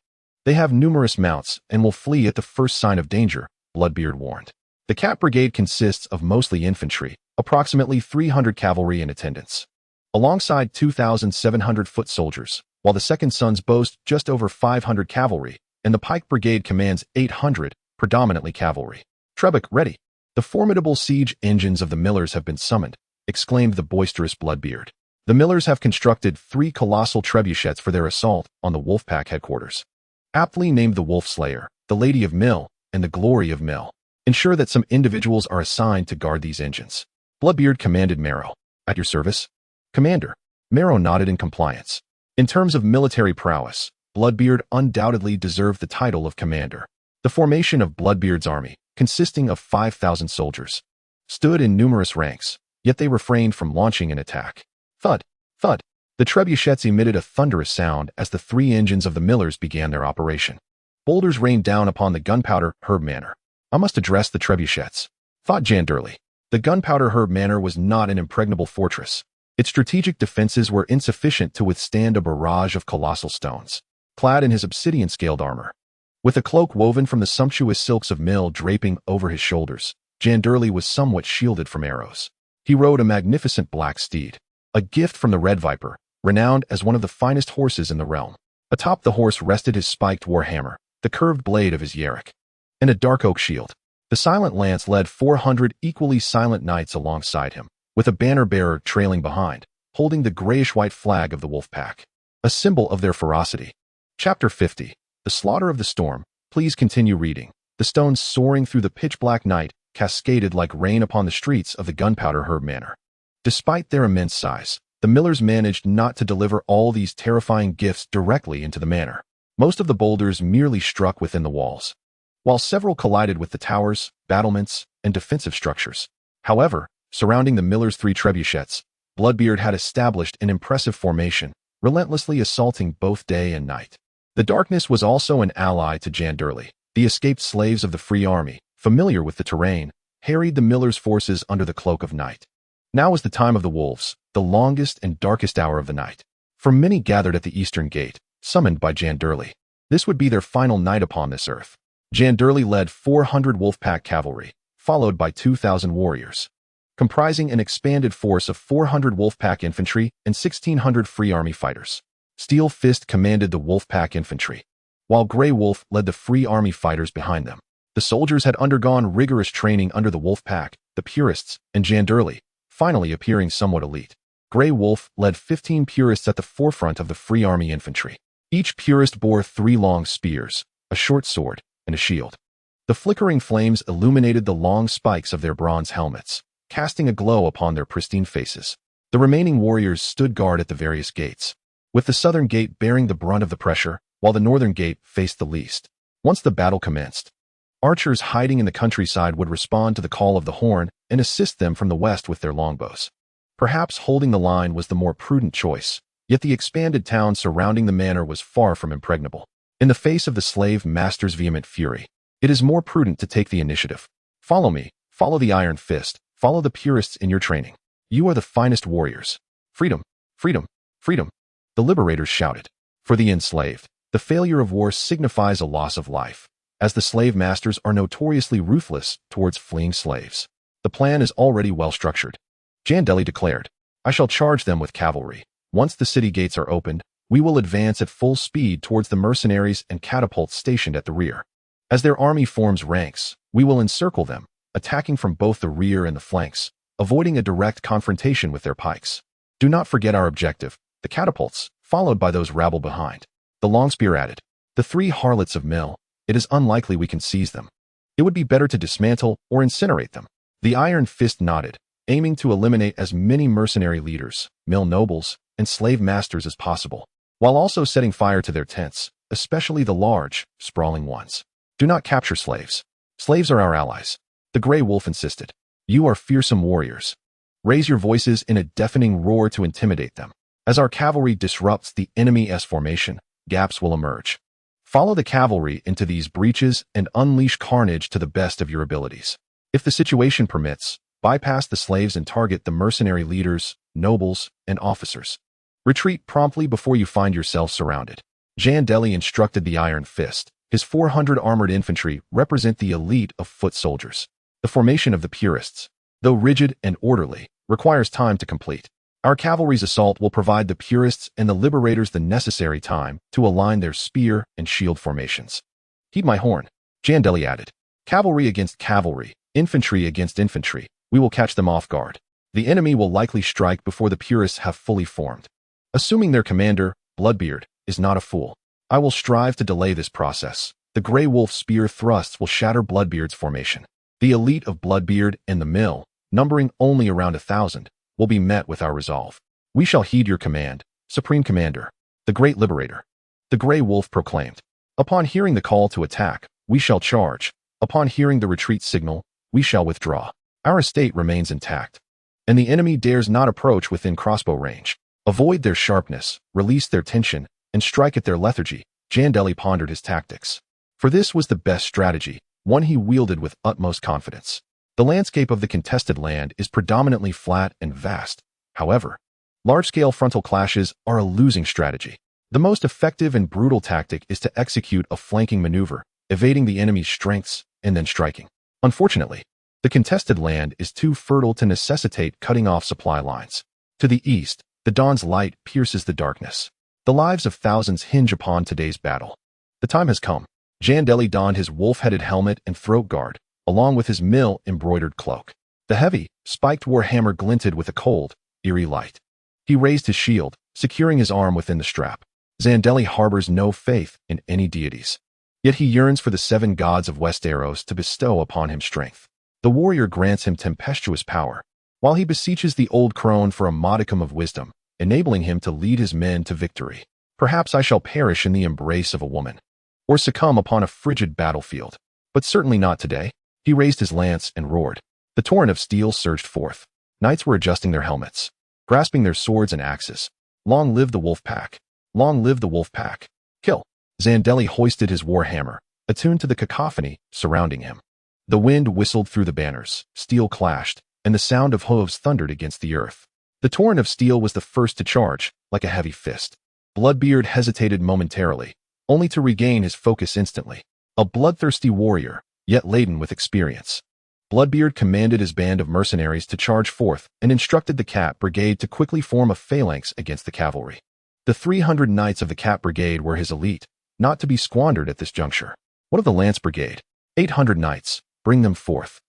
They have numerous mounts and will flee at the first sign of danger, Bloodbeard warned. The Cat Brigade consists of mostly infantry, approximately 300 cavalry in attendance, alongside 2,700 foot soldiers, while the Second Sons boast just over 500 cavalry, and the Pike Brigade commands 800, predominantly cavalry. Trebek ready. The formidable siege engines of the Millers have been summoned, exclaimed the boisterous Bloodbeard. The Millers have constructed 3 colossal trebuchets for their assault on the wolfpack headquarters. Aptly named the Wolf Slayer, the Lady of Mill, and the Glory of Mill, ensure that some individuals are assigned to guard these engines. Bloodbeard commanded Marrow. At your service? Commander. Marrow nodded in compliance. In terms of military prowess, Bloodbeard undoubtedly deserved the title of commander. The formation of Bloodbeard's army, consisting of 5,000 soldiers, stood in numerous ranks, yet they refrained from launching an attack. Thud, thud. The trebuchets emitted a thunderous sound as the 3 engines of the Millers began their operation. Boulders rained down upon the gunpowder herb manor. I must address the trebuchets, thought Jandeli. The gunpowder herb manor was not an impregnable fortress. Its strategic defenses were insufficient to withstand a barrage of colossal stones. Clad in his obsidian-scaled armor, with a cloak woven from the sumptuous silks of Mill draping over his shoulders, Jandeli was somewhat shielded from arrows. He rode a magnificent black steed, a gift from the Red Viper, renowned as one of the finest horses in the realm. Atop the horse rested his spiked warhammer, the curved blade of his yerrick, and a dark oak shield. The silent lance led 400 equally silent knights alongside him, with a banner-bearer trailing behind, holding the grayish-white flag of the wolfpack, a symbol of their ferocity. Chapter 50. The Slaughter of the Storm. Please continue reading. The stones soaring through the pitch-black night cascaded like rain upon the streets of the gunpowder herb manor. Despite their immense size, the Millers managed not to deliver all these terrifying gifts directly into the manor. Most of the boulders merely struck within the walls, while several collided with the towers, battlements, and defensive structures. However, surrounding the Millers' 3 trebuchets, Bloodbeard had established an impressive formation, relentlessly assaulting both day and night. The darkness was also an ally to Jandeli. The escaped slaves of the Free Army, familiar with the terrain, harried the Millers' forces under the cloak of night. Now was the time of the wolves, the longest and darkest hour of the night. For many gathered at the eastern gate, summoned by Jandeli. This would be their final night upon this earth. Jandeli led 400 wolfpack cavalry, followed by 2,000 warriors, comprising an expanded force of 400 wolfpack infantry and 1,600 Free Army fighters. Steel Fist commanded the wolfpack infantry, while Grey Wolf led the Free Army fighters behind them. The soldiers had undergone rigorous training under the wolfpack, the purists, and Jandeli, finally appearing somewhat elite. Grey Wolf led 15 purists at the forefront of the Free Army infantry. Each purist bore 3 long spears, a short sword, and a shield. The flickering flames illuminated the long spikes of their bronze helmets, casting a glow upon their pristine faces. The remaining warriors stood guard at the various gates, with the southern gate bearing the brunt of the pressure, while the northern gate faced the least. Once the battle commenced, archers hiding in the countryside would respond to the call of the horn and assist them from the west with their longbows. Perhaps holding the line was the more prudent choice, yet the expanded town surrounding the manor was far from impregnable. In the face of the slave master's vehement fury, it is more prudent to take the initiative. Follow me, follow the Iron Fist, follow the purists in your training. You are the finest warriors. Freedom, freedom, freedom. The liberators shouted. For the enslaved, the failure of war signifies a loss of life, as the slave masters are notoriously ruthless towards fleeing slaves. The plan is already well structured. Jandeli declared, I shall charge them with cavalry. Once the city gates are opened, we will advance at full speed towards the mercenaries and catapults stationed at the rear. As their army forms ranks, we will encircle them, attacking from both the rear and the flanks, avoiding a direct confrontation with their pikes. Do not forget our objective, the catapults, followed by those rabble behind. The Longspear added, the 3 harlots of Mill, it is unlikely we can seize them. It would be better to dismantle or incinerate them. The Iron Fist nodded, aiming to eliminate as many mercenary leaders, Mill nobles, and slave masters as possible, while also setting fire to their tents, especially the large, sprawling ones. Do not capture slaves. Slaves are our allies. The Grey Wolf insisted. You are fearsome warriors. Raise your voices in a deafening roar to intimidate them. As our cavalry disrupts the enemy's formation, gaps will emerge. Follow the cavalry into these breaches and unleash carnage to the best of your abilities. If the situation permits, bypass the slaves and target the mercenary leaders, nobles, and officers. Retreat promptly before you find yourself surrounded. Jandeli instructed the Iron Fist. His 400 armored infantry represent the elite of foot soldiers. The formation of the purists, though rigid and orderly, requires time to complete. Our cavalry's assault will provide the purists and the liberators the necessary time to align their spear and shield formations. Heed my horn, Jandeli added. Cavalry against cavalry, infantry against infantry, we will catch them off guard. The enemy will likely strike before the purists have fully formed. Assuming their commander, Bloodbeard, is not a fool, I will strive to delay this process. The Grey Wolf spear thrusts will shatter Bloodbeard's formation. The elite of Bloodbeard and the mill, numbering only around 1,000, will be met with our resolve. We shall heed your command, Supreme Commander, the Great Liberator. The Grey Wolf proclaimed. Upon hearing the call to attack, we shall charge. Upon hearing the retreat signal, we shall withdraw. Our estate remains intact, and the enemy dares not approach within crossbow range. Avoid their sharpness, release their tension, and strike at their lethargy. Jandeli pondered his tactics. For this was the best strategy, one he wielded with utmost confidence. The landscape of the contested land is predominantly flat and vast. However, large-scale frontal clashes are a losing strategy. The most effective and brutal tactic is to execute a flanking maneuver, evading the enemy's strengths and then striking. Unfortunately, the contested land is too fertile to necessitate cutting off supply lines. To the east, the dawn's light pierces the darkness. The lives of thousands hinge upon today's battle. The time has come. Jandeli donned his wolf-headed helmet and throat guard, along with his mill-embroidered cloak. The heavy, spiked war hammer glinted with a cold, eerie light. He raised his shield, securing his arm within the strap. Jandeli harbors no faith in any deities. Yet he yearns for the 7 gods of Westeros to bestow upon him strength. The warrior grants him tempestuous power, while he beseeches the old crone for a modicum of wisdom, enabling him to lead his men to victory. Perhaps I shall perish in the embrace of a woman, or succumb upon a frigid battlefield, but certainly not today. He raised his lance and roared. The torrent of steel surged forth. Knights were adjusting their helmets, grasping their swords and axes. Long live the wolfpack! Long live the wolfpack! Kill! Jandeli hoisted his war hammer, attuned to the cacophony surrounding him. The wind whistled through the banners, steel clashed, and the sound of hooves thundered against the earth. The torrent of steel was the first to charge, like a heavy fist. Bloodbeard hesitated momentarily, only to regain his focus instantly. A bloodthirsty warrior, yet laden with experience. Bloodbeard commanded his band of mercenaries to charge forth and instructed the Cat Brigade to quickly form a phalanx against the cavalry. The 300 knights of the Cat Brigade were his elite, not to be squandered at this juncture. What of the Lance Brigade? 800 knights. Bring them forth.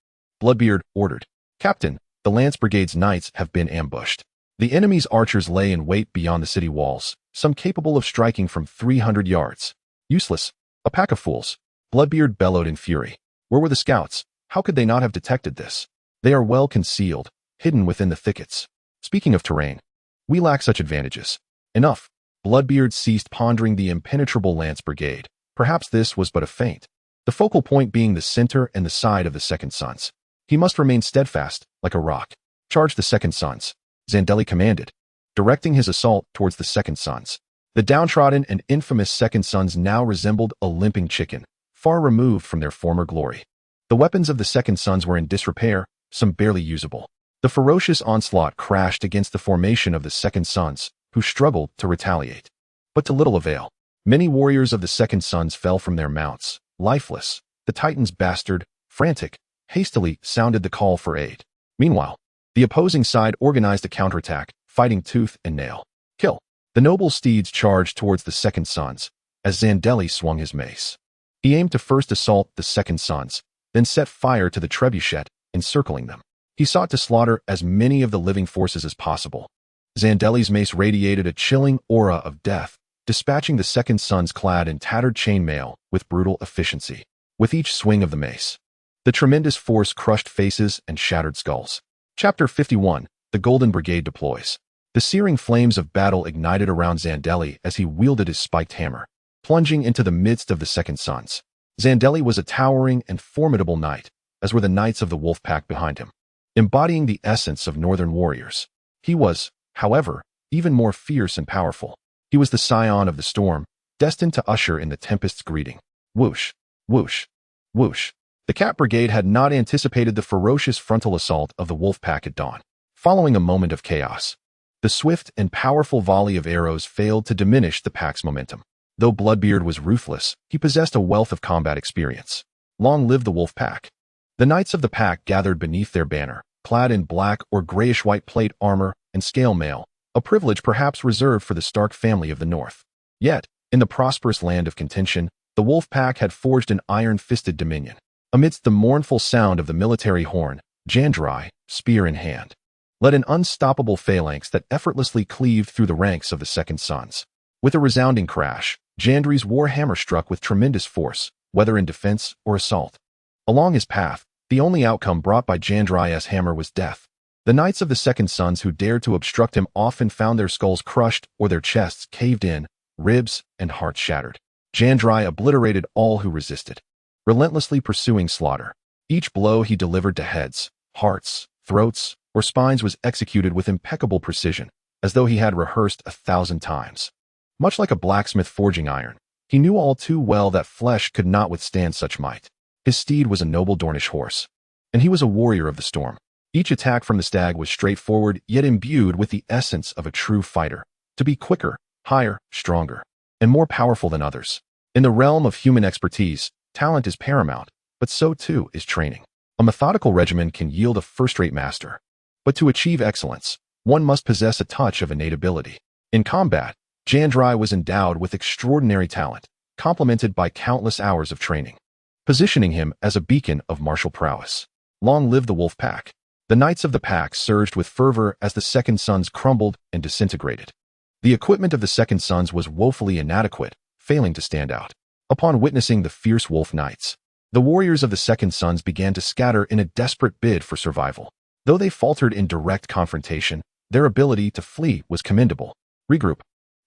Bloodbeard ordered. Captain, the Lance Brigade's knights have been ambushed. The enemy's archers lay in wait beyond the city walls, some capable of striking from 300 yards. Useless. A pack of fools. Bloodbeard bellowed in fury. Where were the scouts? How could they not have detected this? They are well concealed, hidden within the thickets. Speaking of terrain, we lack such advantages. Enough. Bloodbeard ceased pondering the impenetrable Lance Brigade. Perhaps this was but a feint, the focal point being the center and the side of the Second Sons. He must remain steadfast, like a rock. Charge the Second Sons, Jandeli commanded, directing his assault towards the Second Sons. The downtrodden and infamous Second Sons now resembled a limping chicken, far removed from their former glory. The weapons of the Second Sons were in disrepair, some barely usable. The ferocious onslaught crashed against the formation of the Second Sons, who struggled to retaliate. But to little avail. Many warriors of the Second Sons fell from their mounts, lifeless. The Titans, bastard, frantic, hastily sounded the call for aid. Meanwhile, the opposing side organized a counterattack, fighting tooth and nail. Kill! The noble steeds charged towards the Second Sons, as Jandeli swung his mace. He aimed to first assault the Second Sons, then set fire to the trebuchet, encircling them. He sought to slaughter as many of the living forces as possible. Jandeli's mace radiated a chilling aura of death, dispatching the Second Sons clad in tattered chainmail with brutal efficiency. With each swing of the mace, the tremendous force crushed faces and shattered skulls. Chapter 51, The Golden Brigade deploys. The searing flames of battle ignited around Jandeli as he wielded his spiked hammer, plunging into the midst of the Second Sons. Jandeli was a towering and formidable knight, as were the knights of the wolfpack behind him. Embodying the essence of northern warriors, he was, however, even more fierce and powerful. He was the scion of the storm, destined to usher in the tempest's greeting. Whoosh, whoosh, whoosh. The Cat Brigade had not anticipated the ferocious frontal assault of the wolfpack at dawn. Following a moment of chaos, the swift and powerful volley of arrows failed to diminish the pack's momentum. Though Bloodbeard was ruthless, he possessed a wealth of combat experience. Long live the wolfpack! The knights of the pack gathered beneath their banner, clad in black or grayish-white plate armor and scale mail, a privilege perhaps reserved for the Stark family of the North. Yet, in the prosperous land of contention, the wolfpack had forged an iron-fisted dominion. Amidst the mournful sound of the military horn, Jandeli, spear in hand, led an unstoppable phalanx that effortlessly cleaved through the ranks of the Second Sons. With a resounding crash, Jandeli's war hammer struck with tremendous force, whether in defense or assault. Along his path, the only outcome brought by Jandeli's hammer was death. The knights of the Second Sons who dared to obstruct him often found their skulls crushed or their chests caved in, ribs and hearts shattered. Jandeli obliterated all who resisted, relentlessly pursuing slaughter. Each blow he delivered to heads, hearts, throats, or spines was executed with impeccable precision, as though he had rehearsed 1,000 times. Much like a blacksmith forging iron, he knew all too well that flesh could not withstand such might. His steed was a noble Dornish horse, and he was a warrior of the storm. Each attack from the stag was straightforward, yet imbued with the essence of a true fighter, to be quicker, higher, stronger, and more powerful than others. In the realm of human expertise, talent is paramount, but so too is training. A methodical regimen can yield a first-rate master, but to achieve excellence, one must possess a touch of innate ability. In combat, Jandeli was endowed with extraordinary talent, complemented by countless hours of training, positioning him as a beacon of martial prowess. Long live the wolfpack! The knights of the pack surged with fervor as the Second Sons crumbled and disintegrated. The equipment of the Second Sons was woefully inadequate, failing to stand out. Upon witnessing the fierce wolf knights, the warriors of the Second Sons began to scatter in a desperate bid for survival. Though they faltered in direct confrontation, their ability to flee was commendable. "Regroup.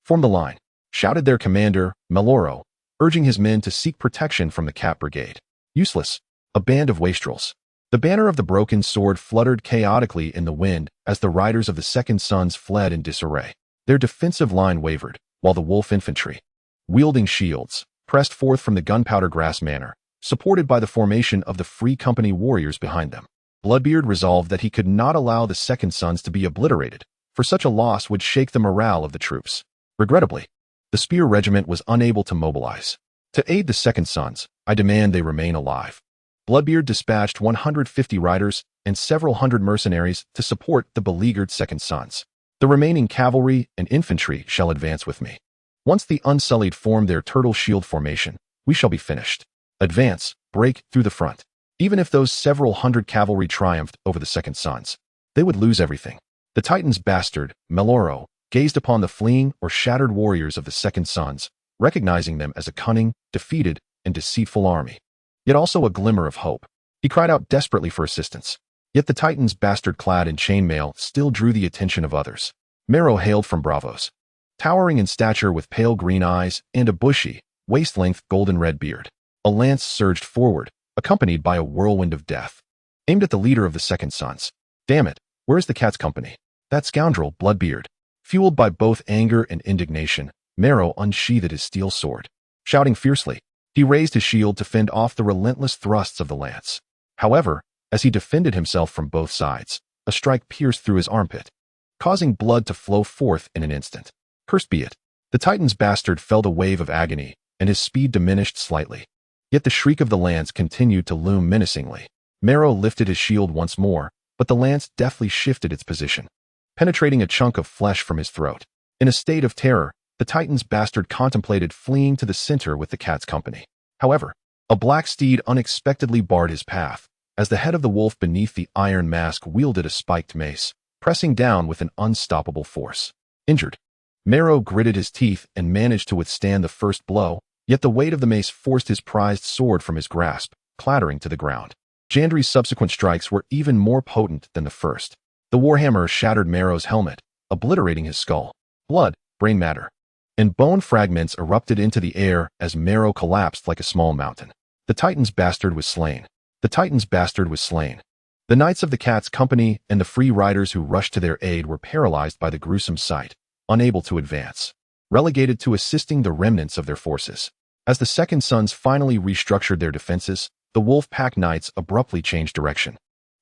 Form the line," shouted their commander, Meloro, urging his men to seek protection from the Cat Brigade. "Useless. A band of wastrels." The banner of the broken sword fluttered chaotically in the wind as the riders of the Second Sons fled in disarray. Their defensive line wavered, while the wolf infantry, wielding shields, pressed forth from the gunpowder grass manor, supported by the formation of the Free Company warriors behind them. Bloodbeard resolved that he could not allow the Second Sons to be obliterated, for such a loss would shake the morale of the troops. Regrettably, the Spear Regiment was unable to mobilize. "To aid the Second Sons, I demand they remain alive." Bloodbeard dispatched 150 riders and several hundred mercenaries to support the beleaguered Second Sons. "The remaining cavalry and infantry shall advance with me. Once the Unsullied form their turtle shield formation, we shall be finished. Advance, break through the front." Even if those several hundred cavalry triumphed over the Second Sons, they would lose everything. The Titan's bastard, Meloro, gazed upon the fleeing or shattered warriors of the Second Sons, recognizing them as a cunning, defeated, and deceitful army, yet also a glimmer of hope. He cried out desperately for assistance. Yet the Titan's bastard clad in chainmail still drew the attention of others. Mero hailed from Bravos, towering in stature with pale green eyes and a bushy, waist-length golden-red beard. A lance surged forward, accompanied by a whirlwind of death, aimed at the leader of the Second Sons. "Damn it, where's the Cat's company? That scoundrel, Bloodbeard." Fueled by both anger and indignation, Mero unsheathed his steel sword. Shouting fiercely, he raised his shield to fend off the relentless thrusts of the lance. However, as he defended himself from both sides, a strike pierced through his armpit, causing blood to flow forth in an instant. Cursed be it! The Titan's bastard felt a wave of agony, and his speed diminished slightly. Yet the shriek of the lance continued to loom menacingly. Mero lifted his shield once more, but the lance deftly shifted its position, penetrating a chunk of flesh from his throat. In a state of terror, the Titan's bastard contemplated fleeing to the center with the Cat's company. However, a black steed unexpectedly barred his path, as the head of the wolf beneath the iron mask wielded a spiked mace, pressing down with an unstoppable force. Injured, Mero gritted his teeth and managed to withstand the first blow, yet the weight of the mace forced his prized sword from his grasp, clattering to the ground. Jandeli's subsequent strikes were even more potent than the first. The warhammer shattered Mero's helmet, obliterating his skull. Blood, brain matter, and bone fragments erupted into the air as Mero collapsed like a small mountain. The Titan's bastard was slain. The Titan's bastard was slain. The Knights of the Cat's company and the free riders who rushed to their aid were paralyzed by the gruesome sight, unable to advance, relegated to assisting the remnants of their forces. As the Second Sons finally restructured their defenses, the Wolfpack Knights abruptly changed direction,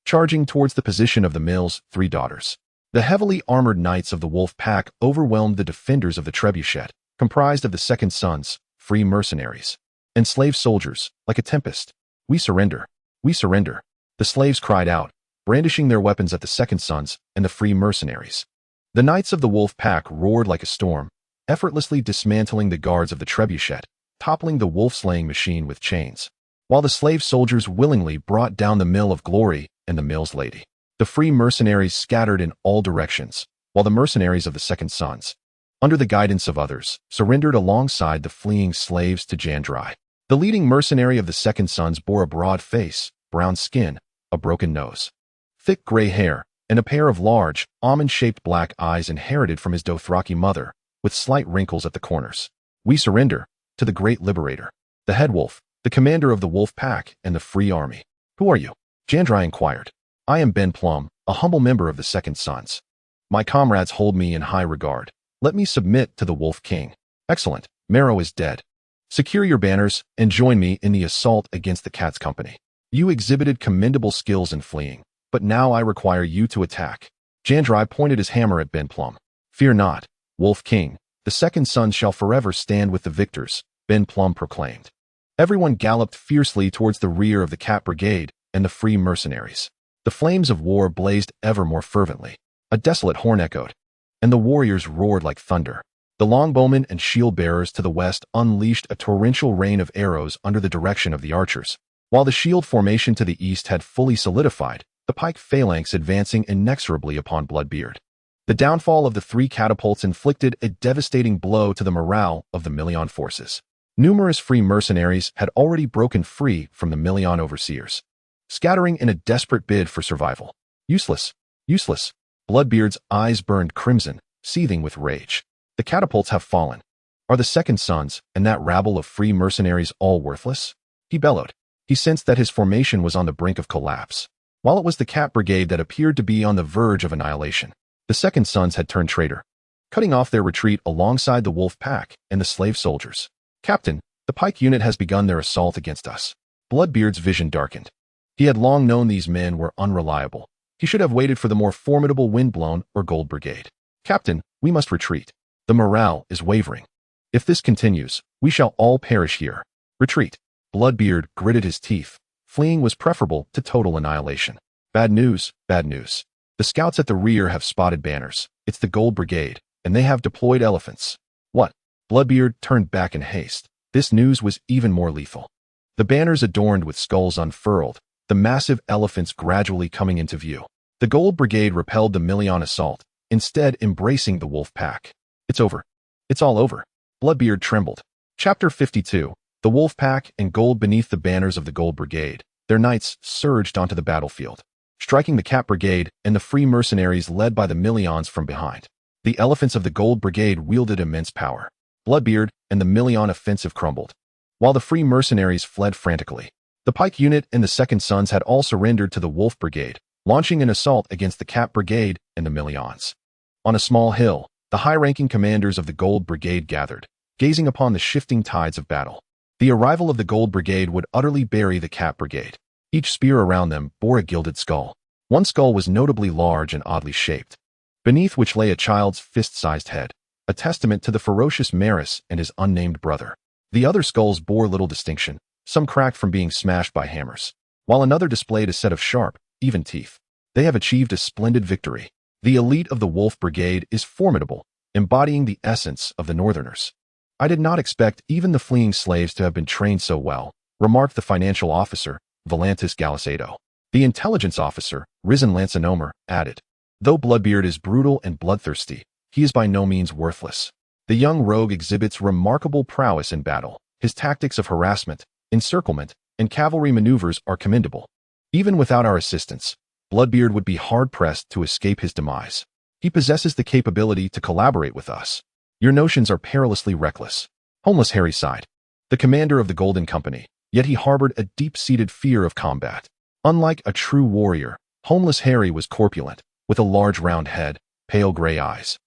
charging towards the position of the Mill's three daughters. The heavily armored knights of the Wolf Pack overwhelmed the defenders of the Trebuchet, comprised of the Second Sons, free mercenaries, and slave soldiers, like a tempest. "We surrender! We surrender!" The slaves cried out, brandishing their weapons at the Second Sons and the free mercenaries. The knights of the Wolf Pack roared like a storm, effortlessly dismantling the guards of the Trebuchet, toppling the wolf-slaying machine with chains, while the slave soldiers willingly brought down the Mill of Glory and the Mill's Lady. The free mercenaries scattered in all directions, while the mercenaries of the Second Sons, under the guidance of others, surrendered alongside the fleeing slaves to Jandeli. The leading mercenary of the Second Sons bore a broad face, brown skin, a broken nose, thick gray hair, and a pair of large, almond-shaped black eyes inherited from his Dothraki mother, with slight wrinkles at the corners. We surrender to the great liberator, the head wolf, the commander of the wolfpack and the free army. Who are you? Jandeli inquired. I am Ben Plum, a humble member of the Second Sons. My comrades hold me in high regard. Let me submit to the Wolf King. Excellent. Marrow is dead. Secure your banners and join me in the assault against the Cat's Company. You exhibited commendable skills in fleeing, but now I require you to attack. Jandeli pointed his hammer at Ben Plum. Fear not, Wolf King. The Second Sons shall forever stand with the victors, Ben Plum proclaimed. Everyone galloped fiercely towards the rear of the Cat Brigade and the free mercenaries. The flames of war blazed ever more fervently. A desolate horn echoed, and the warriors roared like thunder. The longbowmen and shield-bearers to the west unleashed a torrential rain of arrows under the direction of the archers, while the shield formation to the east had fully solidified, the pike phalanx advancing inexorably upon Bloodbeard. The downfall of the three catapults inflicted a devastating blow to the morale of the Million forces. Numerous free mercenaries had already broken free from the Million overseers, scattering in a desperate bid for survival. Useless, useless. Bloodbeard's eyes burned crimson, seething with rage. The catapults have fallen. Are the Second Sons and that rabble of free mercenaries all worthless? He bellowed. He sensed that his formation was on the brink of collapse. While it was the Cat Brigade that appeared to be on the verge of annihilation, the Second Sons had turned traitor, cutting off their retreat alongside the wolf pack and the slave soldiers. Captain, the pike unit has begun their assault against us. Bloodbeard's vision darkened. He had long known these men were unreliable. He should have waited for the more formidable Windblown or Gold Brigade. Captain, we must retreat. The morale is wavering. If this continues, we shall all perish here. Retreat. Bloodbeard gritted his teeth. Fleeing was preferable to total annihilation. Bad news, bad news. The scouts at the rear have spotted banners. It's the Gold Brigade, and they have deployed elephants. What? Bloodbeard turned back in haste. This news was even more lethal. The banners adorned with skulls unfurled, the massive elephants gradually coming into view. The Gold Brigade repelled the Million assault, instead embracing the wolf pack. It's over. It's all over. Bloodbeard trembled. Chapter 52. The wolf pack and gold beneath the banners of the Gold Brigade. Their knights surged onto the battlefield, striking the Cat Brigade and the free mercenaries led by the Millions from behind. The elephants of the Gold Brigade wielded immense power. Bloodbeard and the Million offensive crumbled, while the free mercenaries fled frantically. The pike unit and the Second Sons had all surrendered to the Wolf Brigade, launching an assault against the Cat Brigade and the Millions. On a small hill, the high-ranking commanders of the Gold Brigade gathered, gazing upon the shifting tides of battle. The arrival of the Gold Brigade would utterly bury the Cat Brigade. Each spear around them bore a gilded skull. One skull was notably large and oddly shaped, beneath which lay a child's fist-sized head, a testament to the ferocious Maris and his unnamed brother. The other skulls bore little distinction, some cracked from being smashed by hammers, while another displayed a set of sharp, even teeth. They have achieved a splendid victory. The elite of the Wolf Brigade is formidable, embodying the essence of the Northerners. I did not expect even the fleeing slaves to have been trained so well, remarked the financial officer, Valantis Galisado. The intelligence officer, Risen Lancenomer, added, though Bloodbeard is brutal and bloodthirsty, he is by no means worthless. The young rogue exhibits remarkable prowess in battle. His tactics of harassment, encirclement, and cavalry maneuvers are commendable. Even without our assistance, Bloodbeard would be hard-pressed to escape his demise. He possesses the capability to collaborate with us. Your notions are perilously reckless. Homeless Harry sighed. The commander of the Golden Company, yet he harbored a deep-seated fear of combat. Unlike a true warrior, Homeless Harry was corpulent, with a large round head, pale gray eyes,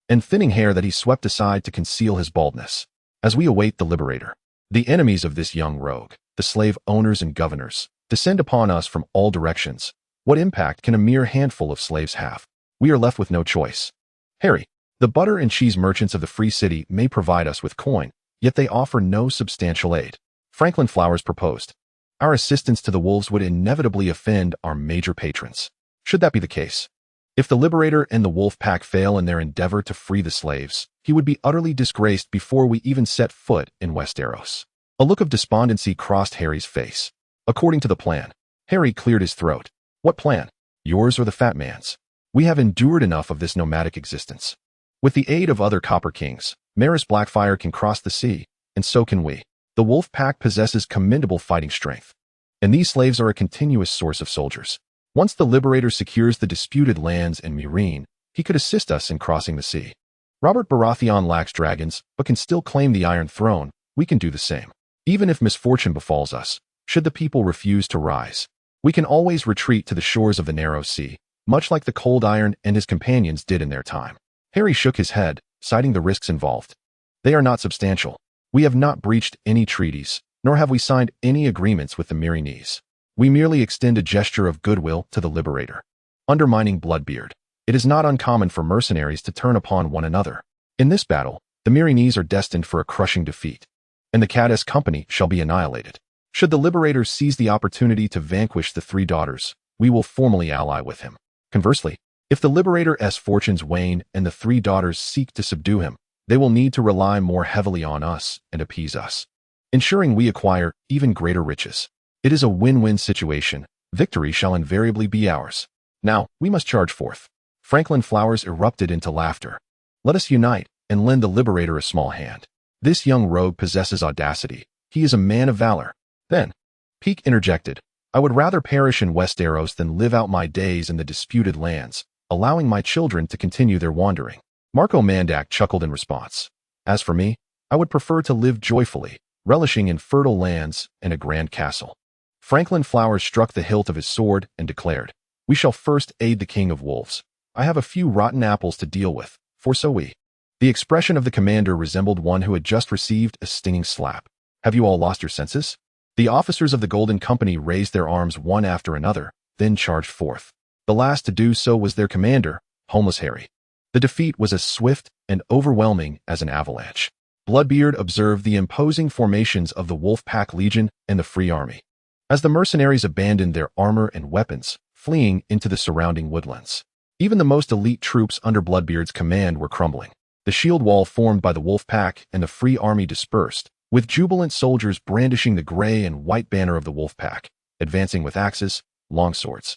and thinning hair that he swept aside to conceal his baldness. As we await the liberator, the enemies of this young rogue, the slave owners and governors, descend upon us from all directions. What impact can a mere handful of slaves have? We are left with no choice. Harry, the butter and cheese merchants of the Free City may provide us with coin, yet they offer no substantial aid. Franklin Flowers proposed. Our assistance to the wolves would inevitably offend our major patrons. Should that be the case, if the Liberator and the wolf pack fail in their endeavor to free the slaves, he would be utterly disgraced before we even set foot in Westeros. A look of despondency crossed Harry's face. According to the plan, Harry cleared his throat. What plan? yours or the fat man's. We have endured enough of this nomadic existence. With the aid of other Copper Kings, Maris Blackfire can cross the sea, and so can we. The wolf pack possesses commendable fighting strength, and these slaves are a continuous source of soldiers. Once the liberator secures the disputed lands in Meereen, he could assist us in crossing the sea. Robert Baratheon lacks dragons, but can still claim the Iron Throne. We can do the same. Even if misfortune befalls us, should the people refuse to rise, we can always retreat to the shores of the narrow sea, much like the Cold Iron and his companions did in their time. Harry shook his head, citing the risks involved. They are not substantial. We have not breached any treaties, nor have we signed any agreements with the Meereenese. We merely extend a gesture of goodwill to the liberator. Undermining Bloodbeard. It is not uncommon for mercenaries to turn upon one another. In this battle, the Meereenese are destined for a crushing defeat, and the Caddis Company shall be annihilated. Should the liberator seize the opportunity to vanquish the three daughters, we will formally ally with him. Conversely, if the liberator's fortunes wane and the three daughters seek to subdue him, they will need to rely more heavily on us and appease us, ensuring we acquire even greater riches. It is a win-win situation. Victory shall invariably be ours. Now, we must charge forth. Franklin Flowers erupted into laughter. Let us unite and lend the liberator a small hand. This young rogue possesses audacity. He is a man of valor. Then, Peake interjected, I would rather perish in Westeros than live out my days in the disputed lands, allowing my children to continue their wandering. Marco Mandak chuckled in response. As for me, I would prefer to live joyfully, relishing in fertile lands and a grand castle. Franklin Flowers struck the hilt of his sword and declared, We shall first aid the King of Wolves. I have a few rotten apples to deal with, for so we. The expression of the commander resembled one who had just received a stinging slap. Have you all lost your senses? The officers of the Golden Company raised their arms one after another, then charged forth. The last to do so was their commander, Homeless Harry. The defeat was as swift and overwhelming as an avalanche. Bloodbeard observed the imposing formations of the Wolfpack Legion and the Free Army, as the mercenaries abandoned their armor and weapons, fleeing into the surrounding woodlands. Even the most elite troops under Bloodbeard's command were crumbling. The shield wall formed by the Wolfpack and the Free Army dispersed, with jubilant soldiers brandishing the gray and white banner of the Wolfpack, advancing with axes, longswords,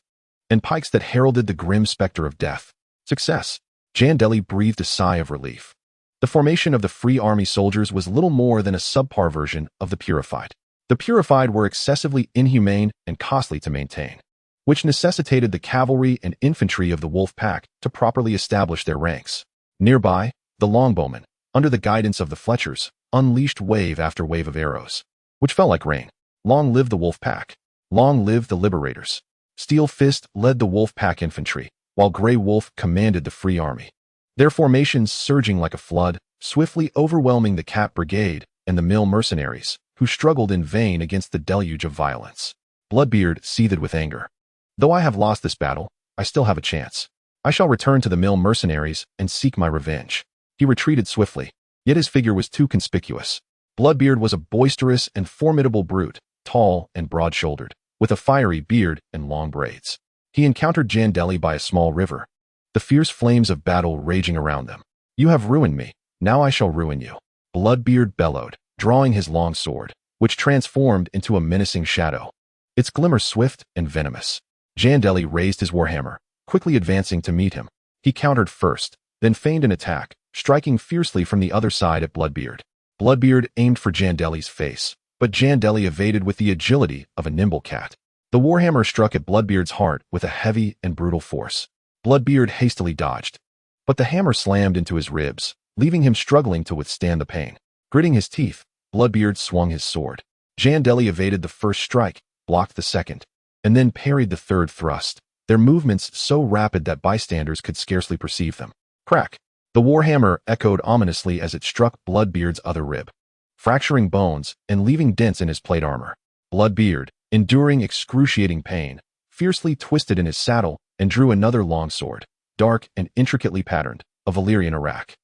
and pikes that heralded the grim specter of death. Success! Jandeli breathed a sigh of relief. The formation of the Free Army soldiers was little more than a subpar version of the Purified. The Purified were excessively inhumane and costly to maintain, which necessitated the cavalry and infantry of the Wolfpack to properly establish their ranks. Nearby, the Longbowmen, under the guidance of the Fletchers, unleashed wave after wave of arrows, which fell like rain. Long live the Wolfpack! Long live the Liberators! Steel Fist led the Wolfpack infantry, while Grey Wolf commanded the Free Army, their formations surging like a flood, swiftly overwhelming the Cat Brigade and the Mill mercenaries, who struggled in vain against the deluge of violence. Bloodbeard seethed with anger. Though I have lost this battle, I still have a chance. I shall return to the Mill mercenaries and seek my revenge. He retreated swiftly, yet his figure was too conspicuous. Bloodbeard was a boisterous and formidable brute, tall and broad-shouldered, with a fiery beard and long braids. He encountered Jandeli by a small river, the fierce flames of battle raging around them. You have ruined me, now I shall ruin you. Bloodbeard bellowed, drawing his long sword, which transformed into a menacing shadow, its glimmer swift and venomous. Jandeli raised his warhammer, quickly advancing to meet him. He countered first, then feigned an attack, striking fiercely from the other side at Bloodbeard. Bloodbeard aimed for Jandeli's face, but Jandeli evaded with the agility of a nimble cat. The warhammer struck at Bloodbeard's heart with a heavy and brutal force. Bloodbeard hastily dodged, but the hammer slammed into his ribs, leaving him struggling to withstand the pain. Gritting his teeth, Bloodbeard swung his sword. Jandeli evaded the first strike, blocked the second, and then parried the third thrust, their movements so rapid that bystanders could scarcely perceive them. Crack! The warhammer echoed ominously as it struck Bloodbeard's other rib, fracturing bones and leaving dents in his plate armor. Bloodbeard, enduring excruciating pain, fiercely twisted in his saddle and drew another longsword, dark and intricately patterned, a Valyrian arak.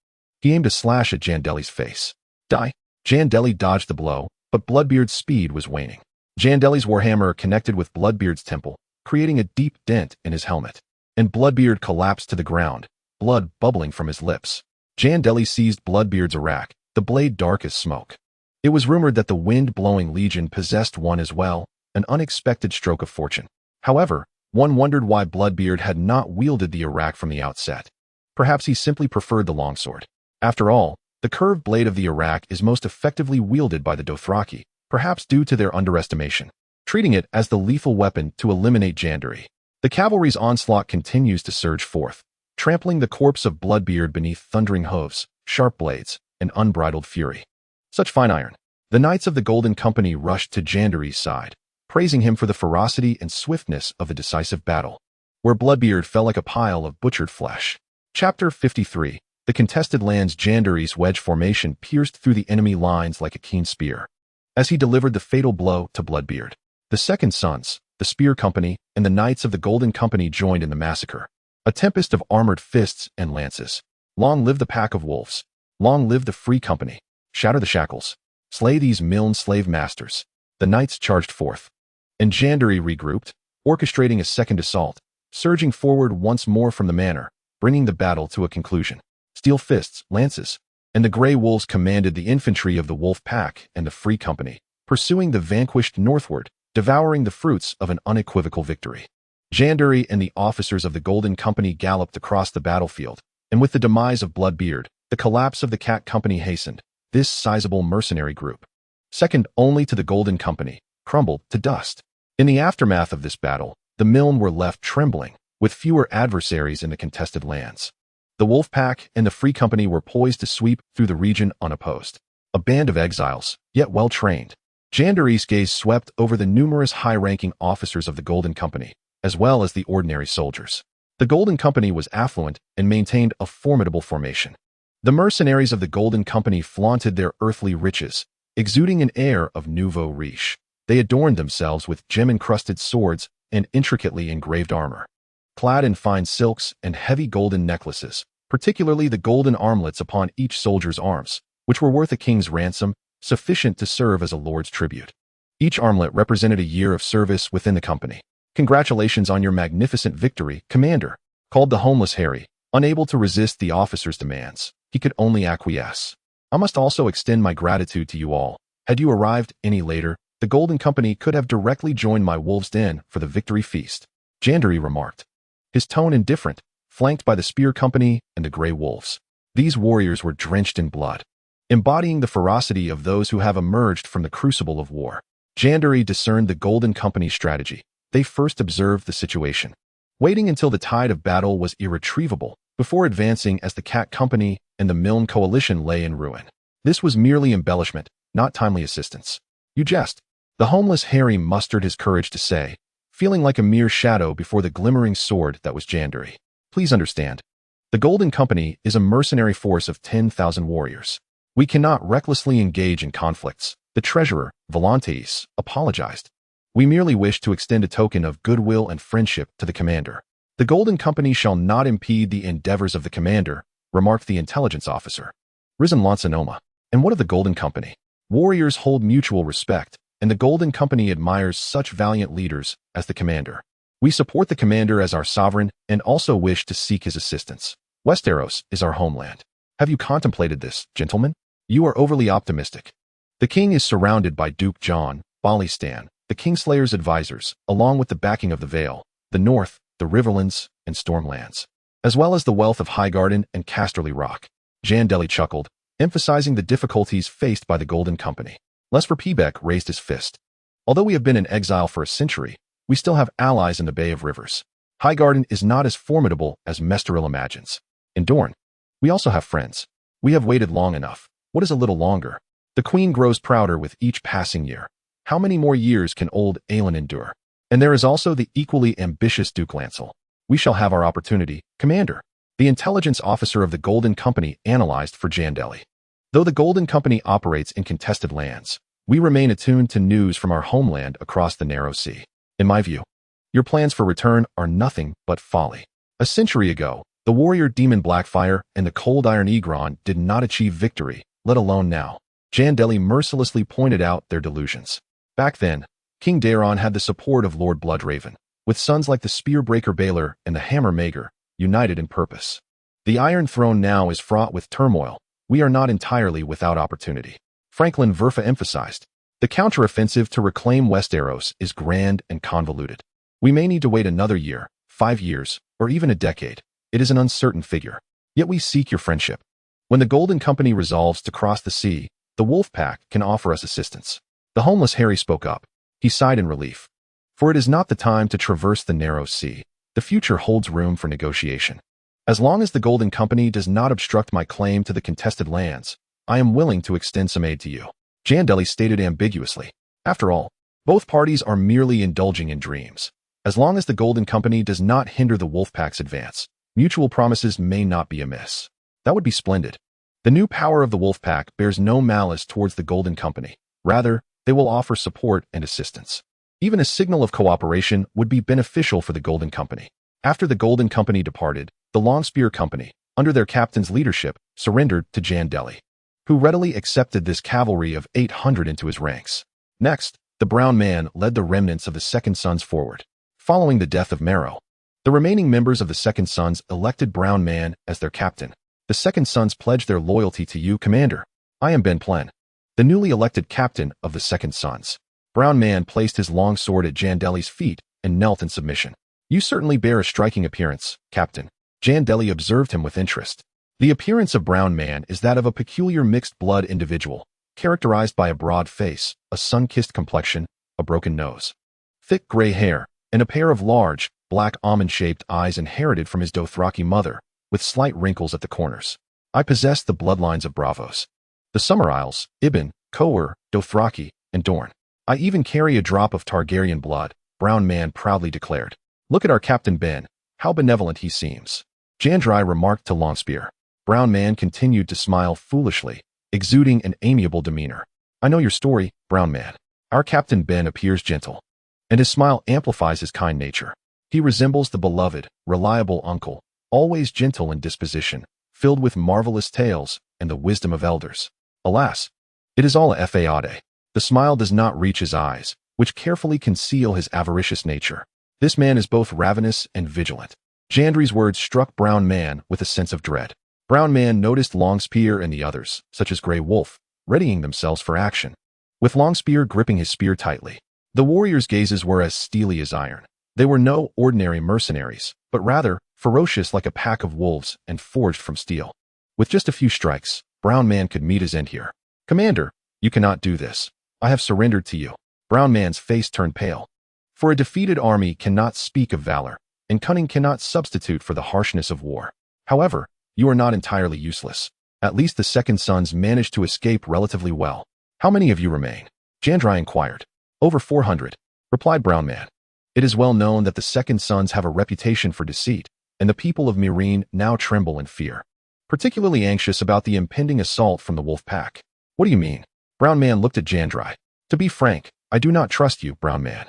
He aimed a slash at Jandeli's face. Die! Jandeli dodged the blow, but Bloodbeard's speed was waning. Jandeli's warhammer connected with Bloodbeard's temple, creating a deep dent in his helmet, and Bloodbeard collapsed to the ground, blood bubbling from his lips. Jandeli seized Bloodbeard's arak, the blade dark as smoke. It was rumored that the wind-blowing legion possessed one as well, an unexpected stroke of fortune. However, One wondered why Bloodbeard had not wielded the Arak from the outset. Perhaps he simply preferred the longsword. After all, the curved blade of the Arak is most effectively wielded by the Dothraki, perhaps due to their underestimation, treating it as the lethal weapon to eliminate Jandeli. The cavalry's onslaught continues to surge forth, trampling the corpse of Bloodbeard beneath thundering hooves, sharp blades, and unbridled fury. Such fine iron. The Knights of the Golden Company rushed to Jandeli's side, praising him for the ferocity and swiftness of the decisive battle, where Bloodbeard fell like a pile of butchered flesh. Chapter 53. The contested lands. Jandeli's wedge formation pierced through the enemy lines like a keen spear. As he delivered the fatal blow to Bloodbeard, the Second Sons, the Spear Company, and the Knights of the Golden Company joined in the massacre. A tempest of armored fists and lances. Long live the pack of wolves. Long live the Free Company. Shatter the shackles. Slay these Milne slave masters. The knights charged forth, and Jandeli regrouped, orchestrating a second assault, surging forward once more from the manor, bringing the battle to a conclusion. Steel fists, lances, and the Grey Wolves commanded the infantry of the Wolfpack and the Free Company, pursuing the vanquished northward, devouring the fruits of an unequivocal victory. Jandeli and the officers of the Golden Company galloped across the battlefield, and with the demise of Bloodbeard, the collapse of the Cat Company hastened. This sizable mercenary group, second only to the Golden Company, crumbled to dust. In the aftermath of this battle, the Milne were left trembling, with fewer adversaries in the contested lands. The Wolfpack and the Free Company were poised to sweep through the region unopposed. A band of exiles, yet well-trained. Jandeli's gaze swept over the numerous high-ranking officers of the Golden Company, as well as the ordinary soldiers. The Golden Company was affluent and maintained a formidable formation. The mercenaries of the Golden Company flaunted their earthly riches, exuding an air of nouveau riche. They adorned themselves with gem-encrusted swords and intricately engraved armor. Clad in fine silks and heavy golden necklaces, particularly the golden armlets upon each soldier's arms, which were worth a king's ransom, sufficient to serve as a lord's tribute. Each armlet represented a year of service within the company. "Congratulations on your magnificent victory, Commander," called the homeless Harry, unable to resist the officer's demands. He could only acquiesce. "I must also extend my gratitude to you all. Had you arrived any later, the Golden Company could have directly joined my wolves' den for the victory feast," Jandeli remarked, his tone indifferent, flanked by the Spear Company and the Grey Wolves. These warriors were drenched in blood, embodying the ferocity of those who have emerged from the crucible of war. Jandeli discerned the Golden Company's strategy. They first observed the situation, waiting until the tide of battle was irretrievable, before advancing as the Cat Company and the Milne coalition lay in ruin. This was merely embellishment, not timely assistance. "You jest," the homeless Harry mustered his courage to say, feeling like a mere shadow before the glimmering sword that was Jandeli. "Please understand. The Golden Company is a mercenary force of 10,000 warriors. We cannot recklessly engage in conflicts." The treasurer, Valantes, apologized. "We merely wish to extend a token of goodwill and friendship to the commander." "The Golden Company shall not impede the endeavors of the commander," remarked the intelligence officer. Risen Lansanoma. "And what of the Golden Company? Warriors hold mutual respect, and the Golden Company admires such valiant leaders as the commander. We support the commander as our sovereign and also wish to seek his assistance. Westeros is our homeland. Have you contemplated this, gentlemen? You are overly optimistic. The king is surrounded by Duke John, Balistan, the Kingslayer's advisors, along with the backing of the Vale, the North, the Riverlands, and Stormlands, as well as the wealth of Highgarden and Casterly Rock." Jandeli chuckled, emphasizing the difficulties faced by the Golden Company. Lesper Peebeck raised his fist. "Although we have been in exile for a century, we still have allies in the Bay of Rivers. Highgarden is not as formidable as Mestaril imagines. In Dorne, we also have friends. We have waited long enough. What is a little longer? The Queen grows prouder with each passing year. How many more years can old Aelin endure? And there is also the equally ambitious Duke Lancel. We shall have our opportunity, Commander." The intelligence officer of the Golden Company analyzed for Jandeli. "Though the Golden Company operates in contested lands, we remain attuned to news from our homeland across the narrow sea. In my view, your plans for return are nothing but folly. A century ago, the warrior demon Blackfire and the cold iron Egron did not achieve victory, let alone now." Jandeli mercilessly pointed out their delusions. "Back then, King Daeron had the support of Lord Bloodraven, with sons like the Spearbreaker Baelor and the Hammer Mager, united in purpose. The Iron Throne now is fraught with turmoil. We are not entirely without opportunity." Franklin Verfa emphasized. "The counteroffensive to reclaim Westeros is grand and convoluted. We may need to wait another year, 5 years, or even a decade. It is an uncertain figure. Yet we seek your friendship. When the Golden Company resolves to cross the sea, the wolfpack can offer us assistance. The homeless Harry spoke up. He sighed in relief. For it is not the time to traverse the narrow sea. The future holds room for negotiation. As long as the Golden Company does not obstruct my claim to the contested lands, I am willing to extend some aid to you. Jandeli stated ambiguously. After all, both parties are merely indulging in dreams. As long as the Golden Company does not hinder the wolfpack's advance, mutual promises may not be amiss. That would be splendid. The new power of the wolfpack bears no malice towards the Golden Company. Rather, they will offer support and assistance. Even a signal of cooperation would be beneficial for the Golden Company. After the Golden Company departed, the Longspear Company, under their captain's leadership, surrendered to Jandeli, who readily accepted this cavalry of 800 into his ranks. Next, the Brown Man led the remnants of the Second Sons forward. Following the death of Marrow, the remaining members of the Second Sons elected Brown Man as their captain. The Second Sons pledged their loyalty to you, Commander. I am Ben Plen, the newly elected captain of the Second Sons. Brown Man placed his long sword at Jandeli's feet and knelt in submission. You certainly bear a striking appearance, Captain. Jandeli observed him with interest. The appearance of Brown Man is that of a peculiar mixed-blood individual, characterized by a broad face, a sun-kissed complexion, a broken nose, thick gray hair, and a pair of large, black almond-shaped eyes inherited from his Dothraki mother, with slight wrinkles at the corners. I possess the bloodlines of Bravos. The Summerisles, Ibn, Coer, Dothraki, and Dorn. I even carry a drop of Targaryen blood, Brown Man proudly declared. Look at our Captain Ben, how benevolent he seems. Jandeli remarked to Longspear. Brown Man continued to smile foolishly, exuding an amiable demeanor. I know your story, Brown Man. Our Captain Ben appears gentle, and his smile amplifies his kind nature. He resembles the beloved, reliable uncle, always gentle in disposition, filled with marvelous tales and the wisdom of elders. Alas, it is all a fade. The smile does not reach his eyes, which carefully conceal his avaricious nature. This man is both ravenous and vigilant. Jandeli's words struck Brown Man with a sense of dread. Brown Man noticed Longspear and the others, such as Grey Wolf, readying themselves for action, with Longspear gripping his spear tightly. The warriors' gazes were as steely as iron. They were no ordinary mercenaries, but rather ferocious like a pack of wolves and forged from steel. With just a few strikes, Brown Man could meet his end here. Commander, you cannot do this. I have surrendered to you. Brown Man's face turned pale. For a defeated army cannot speak of valor, and cunning cannot substitute for the harshness of war. However, you are not entirely useless. At least the Second Sons managed to escape relatively well. How many of you remain? Jandeli inquired. Over 400, replied Brown Man. It is well known that the Second Sons have a reputation for deceit, and the people of Meereen now tremble in fear, particularly anxious about the impending assault from the wolf pack. What do you mean? Brown Man looked at Jandeli. To be frank, I do not trust you, Brown Man.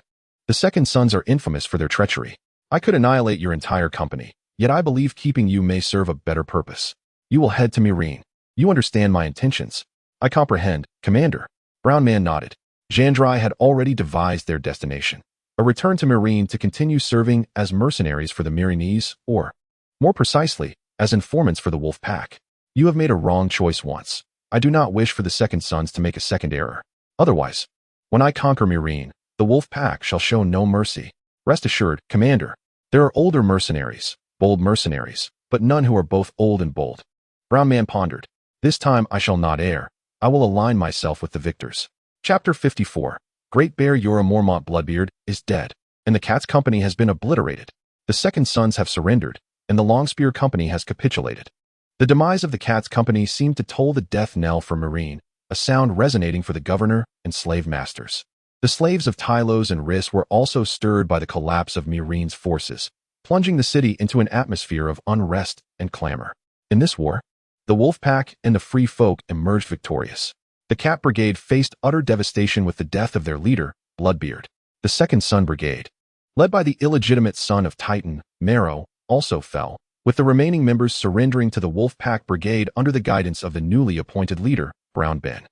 The Second Sons are infamous for their treachery. I could annihilate your entire company, yet I believe keeping you may serve a better purpose. You will head to Meereen. You understand my intentions. I comprehend, Commander. Brown Man nodded. Jandeli had already devised their destination. A return to Meereen to continue serving as mercenaries for the Meereenese, or, more precisely, as informants for the wolf pack. You have made a wrong choice once. I do not wish for the Second Sons to make a second error. Otherwise, when I conquer Meereen, the wolf pack shall show no mercy. Rest assured, Commander, there are older mercenaries, bold mercenaries, but none who are both old and bold. Brown Man pondered. This time I shall not err. I will align myself with the victors. Chapter 54. Great Bear Jorah Mormont Bloodbeard is dead, and the Cat's Company has been obliterated. The Second Sons have surrendered, and the Longspear Company has capitulated. The demise of the Cat's Company seemed to toll the death knell for Meereen, a sound resonating for the governor and slave masters. The slaves of Tylos and Rhys were also stirred by the collapse of Meereen's forces, plunging the city into an atmosphere of unrest and clamor. In this war, the Wolfpack and the Free Folk emerged victorious. The Cat Brigade faced utter devastation with the death of their leader, Bloodbeard. The Second Son Brigade, led by the illegitimate son of Titan, Marrow, also fell, with the remaining members surrendering to the Wolfpack Brigade under the guidance of the newly appointed leader, Brown Ben.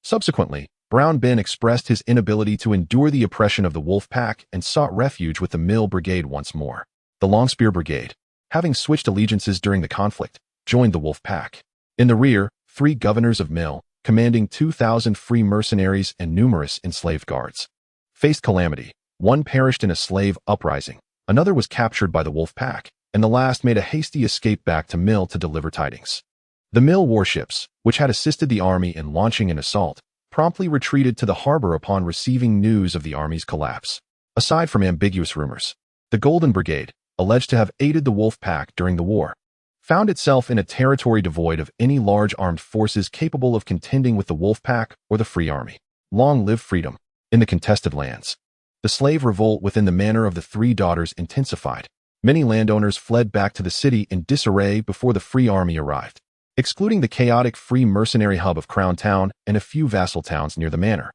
Subsequently, Brown Ben expressed his inability to endure the oppression of the Wolfpack and sought refuge with the Mill Brigade once more. The Longspear Brigade, having switched allegiances during the conflict, joined the Wolfpack. In the rear, 3 governors of Mill, commanding 2,000 free mercenaries and numerous enslaved guards, faced calamity. One perished in a slave uprising, another was captured by the wolfpack, and the last made a hasty escape back to Mill to deliver tidings. The Mill warships, which had assisted the army in launching an assault, promptly retreated to the harbor upon receiving news of the army's collapse. Aside from ambiguous rumors, the Golden Brigade, alleged to have aided the wolfpack during the war, found itself in a territory devoid of any large armed forces capable of contending with the wolfpack or the Free Army. Long live freedom! In the contested lands, the slave revolt within the manor of the Three Daughters intensified. Many landowners fled back to the city in disarray before the Free Army arrived, excluding the chaotic free mercenary hub of Crown Town and a few vassal towns near the manor.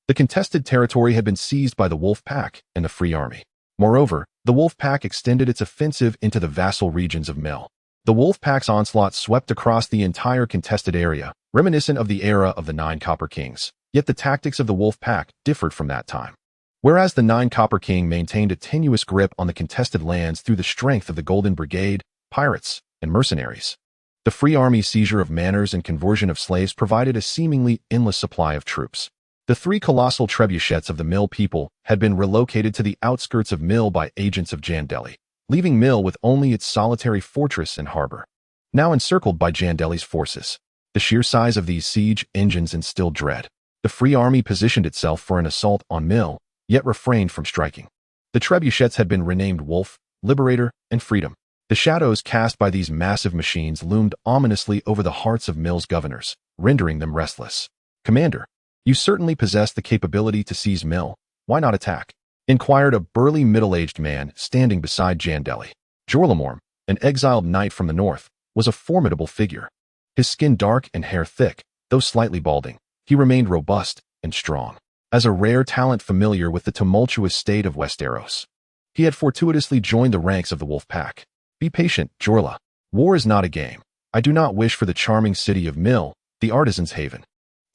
The contested territory had been seized by the wolfpack and the Free Army. Moreover, the wolfpack extended its offensive into the vassal regions of Mill. The wolfpack's onslaught swept across the entire contested area, reminiscent of the era of the Nine Copper Kings. Yet the tactics of the wolfpack differed from that time. Whereas the Nine Copper King maintained a tenuous grip on the contested lands through the strength of the Golden Brigade, pirates, and mercenaries, the Free Army's seizure of manors and conversion of slaves provided a seemingly endless supply of troops. The three colossal trebuchets of the Mill people had been relocated to the outskirts of Mill by agents of Jandeli, leaving Mill with only its solitary fortress and harbor. Now encircled by Jandeli's forces, the sheer size of these siege engines instilled dread. The Free Army positioned itself for an assault on Mill, yet refrained from striking. The trebuchets had been renamed Wolf, Liberator, and Freedom. The shadows cast by these massive machines loomed ominously over the hearts of Mill's governors, rendering them restless. "Commander, you certainly possess the capability to seize Mill. Why not attack?" inquired a burly middle-aged man standing beside Jandeli. Jorlamorm, an exiled knight from the north, was a formidable figure. His skin dark and hair thick, though slightly balding, he remained robust and strong. As a rare talent familiar with the tumultuous state of Westeros, he had fortuitously joined the ranks of the wolfpack. "Be patient, Jorla. War is not a game. I do not wish for the charming city of Mill, the artisan's haven,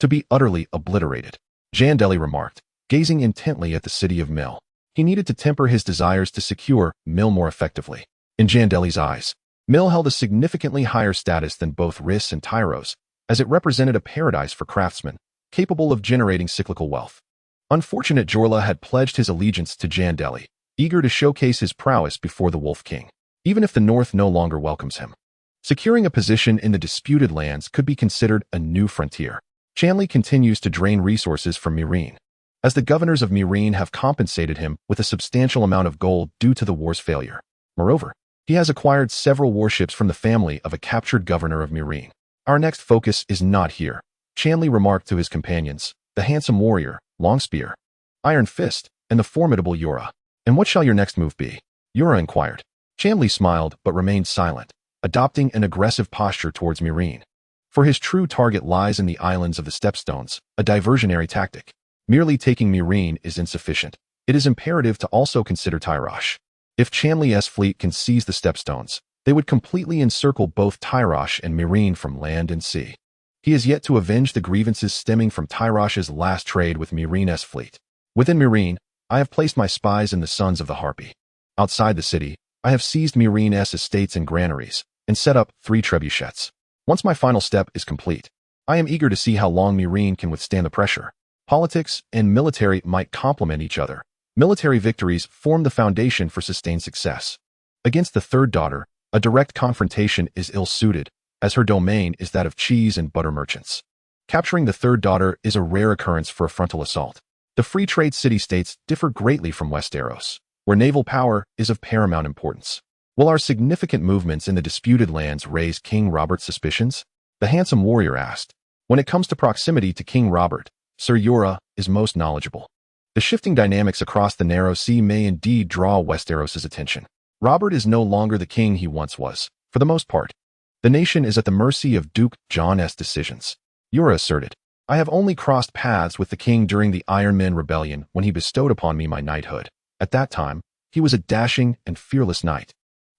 to be utterly obliterated," Jandeli remarked, gazing intently at the city of Mill. He needed to temper his desires to secure Mill more effectively. In Jandeli's eyes, Mill held a significantly higher status than both Rhys and Tyro's, as it represented a paradise for craftsmen, capable of generating cyclical wealth. Unfortunate Jorla had pledged his allegiance to Jandeli, eager to showcase his prowess before the Wolf King, even if the North no longer welcomes him. Securing a position in the disputed lands could be considered a new frontier. Chanley continues to drain resources from Meereen, as the governors of Meereen have compensated him with a substantial amount of gold due to the war's failure. Moreover, he has acquired several warships from the family of a captured governor of Meereen. "Our next focus is not here," Chanley remarked to his companions, the handsome warrior, Longspear, Iron Fist, and the formidable Yura. "And what shall your next move be?" Yura inquired. Chanley smiled but remained silent, adopting an aggressive posture towards Meereen. For his true target lies in the islands of the Stepstones, a diversionary tactic. Merely taking Meereen is insufficient. It is imperative to also consider Tyrosh. If Chanley's fleet can seize the Stepstones, they would completely encircle both Tyrosh and Meereen from land and sea. He has yet to avenge the grievances stemming from Tyrosh's last trade with Meereen's fleet. Within Meereen, I have placed my spies in the Sons of the Harpy. Outside the city, I have seized Meereen's estates and granaries, and set up 3 trebuchets. Once my final step is complete, I am eager to see how long Meereen can withstand the pressure. Politics and military might complement each other. Military victories form the foundation for sustained success. Against the third daughter, a direct confrontation is ill-suited, as her domain is that of cheese and butter merchants. Capturing the third daughter is a rare occurrence for a frontal assault. The free trade city-states differ greatly from Westeros, where naval power is of paramount importance. Will our significant movements in the disputed lands raise King Robert's suspicions? The handsome warrior asked. When it comes to proximity to King Robert, Sir Yura is most knowledgeable. The shifting dynamics across the narrow sea may indeed draw Westeros's attention. Robert is no longer the king he once was, for the most part. The nation is at the mercy of Duke Jon's decisions. Yura asserted. I have only crossed paths with the king during the Iron Men Rebellion when he bestowed upon me my knighthood. At that time, he was a dashing and fearless knight.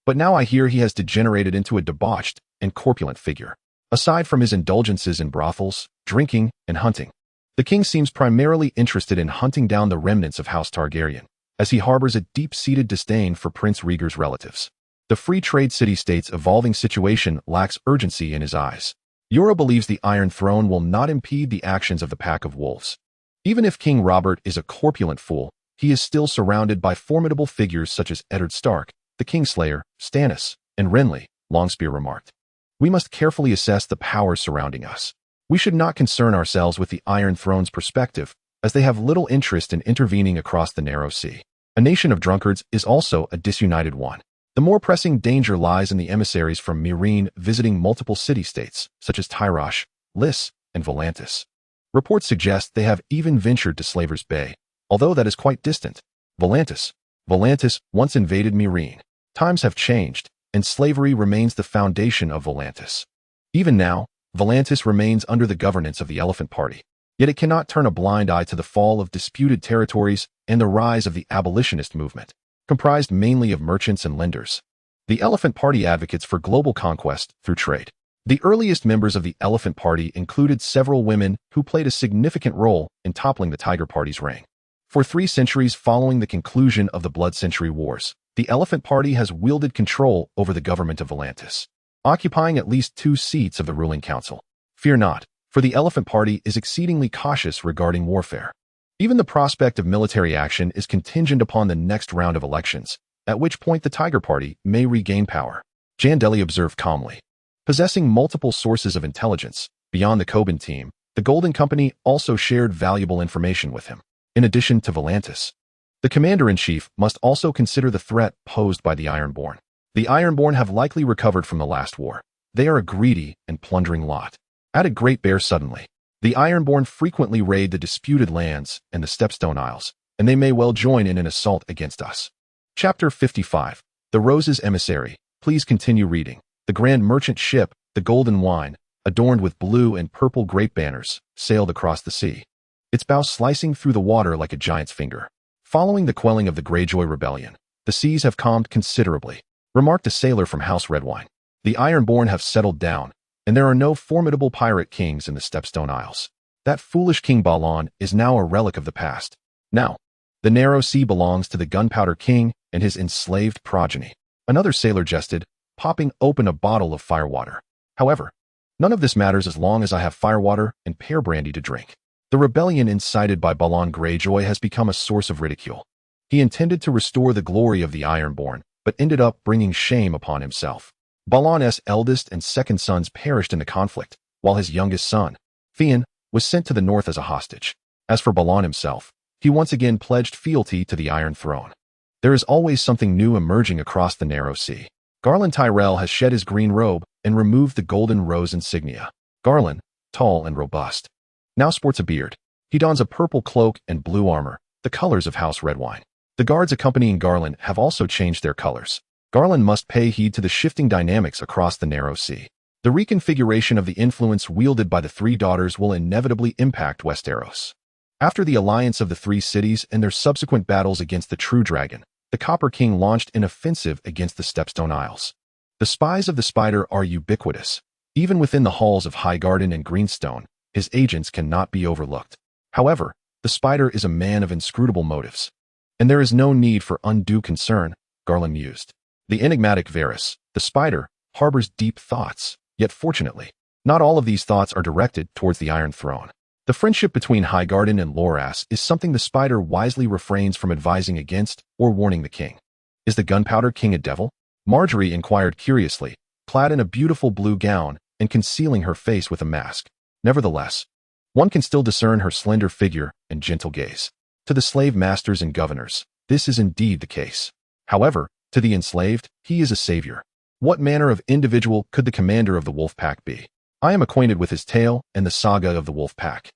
But now I hear he has degenerated into a debauched and corpulent figure. Aside from his indulgences in brothels, drinking, and hunting, the king seems primarily interested in hunting down the remnants of House Targaryen, as he harbors a deep-seated disdain for Prince Rhaegar's relatives. The free trade city-state's evolving situation lacks urgency in his eyes. Yura believes the Iron Throne will not impede the actions of the pack of wolves. Even if King Robert is a corpulent fool, he is still surrounded by formidable figures such as Eddard Stark, the Kingslayer, Stannis, and Renly, Longspear remarked. We must carefully assess the powers surrounding us. We should not concern ourselves with the Iron Throne's perspective, as they have little interest in intervening across the narrow sea. A nation of drunkards is also a disunited one. The more pressing danger lies in the emissaries from Meereen visiting multiple city-states, such as Tyrosh, Lys, and Volantis. Reports suggest they have even ventured to Slaver's Bay, although that is quite distant. Volantis once invaded Meereen. Times have changed, and slavery remains the foundation of Volantis. Even now, Volantis remains under the governance of the Elephant Party, yet it cannot turn a blind eye to the fall of disputed territories and the rise of the abolitionist movement, comprised mainly of merchants and lenders. The Elephant Party advocates for global conquest through trade. The earliest members of the Elephant Party included several women who played a significant role in toppling the Tiger Party's reign. For 3 centuries following the conclusion of the Blood Century Wars, the Elephant Party has wielded control over the government of Volantis, occupying at least 2 seats of the ruling council. Fear not, for the Elephant Party is exceedingly cautious regarding warfare. Even the prospect of military action is contingent upon the next round of elections, at which point the Tiger Party may regain power. Jandeli observed calmly. Possessing multiple sources of intelligence, beyond the Coben team, the Golden Company also shared valuable information with him. In addition to Volantis, the Commander-in-Chief must also consider the threat posed by the Ironborn. The Ironborn have likely recovered from the last war. They are a greedy and plundering lot. Added Great Bear suddenly. The Ironborn frequently raid the disputed lands and the Stepstone Isles, and they may well join in an assault against us. Chapter 55. The Rose's Emissary. Please continue reading. The grand merchant ship, the Golden Wine, adorned with blue and purple grape banners, sailed across the sea, its bow slicing through the water like a giant's finger. Following the quelling of the Greyjoy rebellion, the seas have calmed considerably, remarked a sailor from House Redwine. The Ironborn have settled down, and there are no formidable pirate kings in the Stepstone Isles. That foolish King Balon is now a relic of the past. Now, the narrow sea belongs to the Gunpowder King and his enslaved progeny. Another sailor jested, popping open a bottle of firewater. However, none of this matters as long as I have firewater and pear brandy to drink. The rebellion incited by Balon Greyjoy has become a source of ridicule. He intended to restore the glory of the Ironborn, but ended up bringing shame upon himself. Balon's eldest and second sons perished in the conflict, while his youngest son, Theon, was sent to the north as a hostage. As for Balon himself, he once again pledged fealty to the Iron Throne. There is always something new emerging across the narrow sea. Garland Tyrell has shed his green robe and removed the golden rose insignia. Garland, tall and robust, now sports a beard. He dons a purple cloak and blue armor, the colors of House Redwine. The guards accompanying Garland have also changed their colors. Garland must pay heed to the shifting dynamics across the narrow sea. The reconfiguration of the influence wielded by the 3 daughters will inevitably impact Westeros. After the alliance of the 3 cities and their subsequent battles against the True Dragon, the Copper King launched an offensive against the Stepstone Isles. The spies of the Spider are ubiquitous. Even within the halls of Highgarden and Greenstone, his agents cannot be overlooked. However, the Spider is a man of inscrutable motives, and there is no need for undue concern, Garland mused. The enigmatic Varys, the Spider, harbors deep thoughts, yet fortunately, not all of these thoughts are directed towards the Iron Throne. The friendship between Highgarden and Loras is something the Spider wisely refrains from advising against or warning the king. Is the Gunpowder King a devil? Marjorie inquired curiously, clad in a beautiful blue gown and concealing her face with a mask. Nevertheless, one can still discern her slender figure and gentle gaze. To the slave masters and governors, this is indeed the case. However, to the enslaved, he is a savior. What manner of individual could the commander of the wolfpack be? I am acquainted with his tale and the saga of the wolfpack.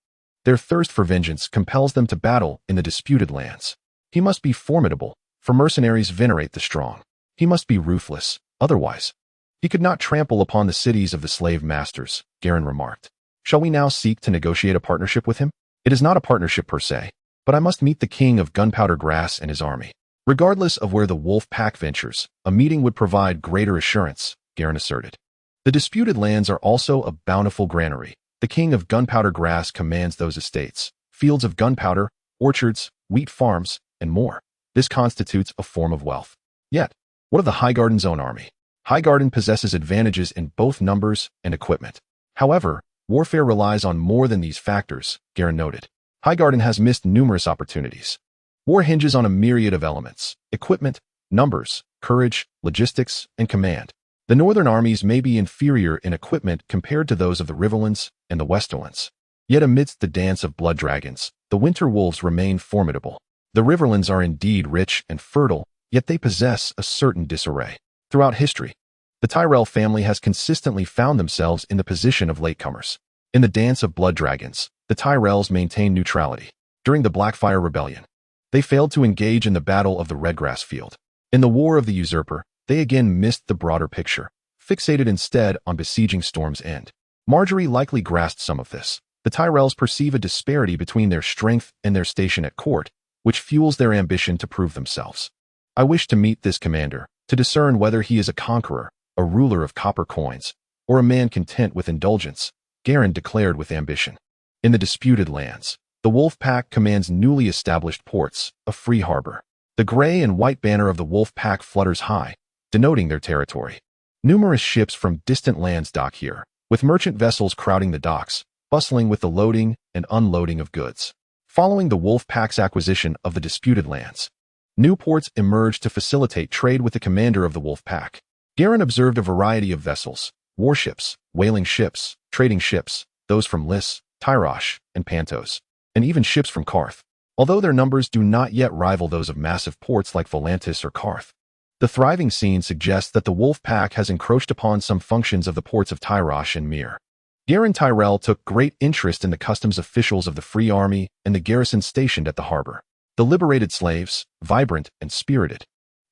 Their thirst for vengeance compels them to battle in the disputed lands. He must be formidable, for mercenaries venerate the strong. He must be ruthless, otherwise he could not trample upon the cities of the slave masters, Garen remarked. Shall we now seek to negotiate a partnership with him? It is not a partnership per se, but I must meet the king of Gunpowder Grass and his army. Regardless of where the wolf pack ventures, a meeting would provide greater assurance, Garen asserted. The disputed lands are also a bountiful granary. The king of Gunpowder Grass commands those estates, fields of gunpowder, orchards, wheat farms, and more. This constitutes a form of wealth. Yet, what of the Highgarden's own army? Highgarden possesses advantages in both numbers and equipment. However, warfare relies on more than these factors, Garen noted. Highgarden has missed numerous opportunities. War hinges on a myriad of elements: equipment, numbers, courage, logistics, and command. The northern armies may be inferior in equipment compared to those of the Riverlands and the Westerlands. Yet amidst the dance of blood dragons, the winter wolves remain formidable. The Riverlands are indeed rich and fertile, yet they possess a certain disarray. Throughout history, the Tyrell family has consistently found themselves in the position of latecomers. In the dance of blood dragons, the Tyrells maintained neutrality. During the Blackfire Rebellion, they failed to engage in the Battle of the Redgrass Field. In the War of the Usurper, they again missed the broader picture, fixated instead on besieging Storm's End. Marjorie likely grasped some of this. The Tyrells perceive a disparity between their strength and their station at court, which fuels their ambition to prove themselves. I wish to meet this commander, to discern whether he is a conqueror, a ruler of copper coins, or a man content with indulgence, Garin declared with ambition. In the disputed lands, the Wolfpack commands newly established ports, a free harbor. The gray and white banner of the Wolfpack flutters high, denoting their territory. Numerous ships from distant lands dock here, with merchant vessels crowding the docks, bustling with the loading and unloading of goods. Following the Wolfpack's acquisition of the disputed lands, new ports emerged to facilitate trade with the commander of the Wolfpack. Garin observed a variety of vessels: warships, whaling ships, trading ships, those from Lys, Tyrosh, and Pantos, and even ships from Karth. Although their numbers do not yet rival those of massive ports like Volantis or Karth, the thriving scene suggests that the Wolfpack has encroached upon some functions of the ports of Tyrosh and Myr. Garin Tyrell took great interest in the customs officials of the Free Army and the garrison stationed at the harbor. The liberated slaves, vibrant and spirited,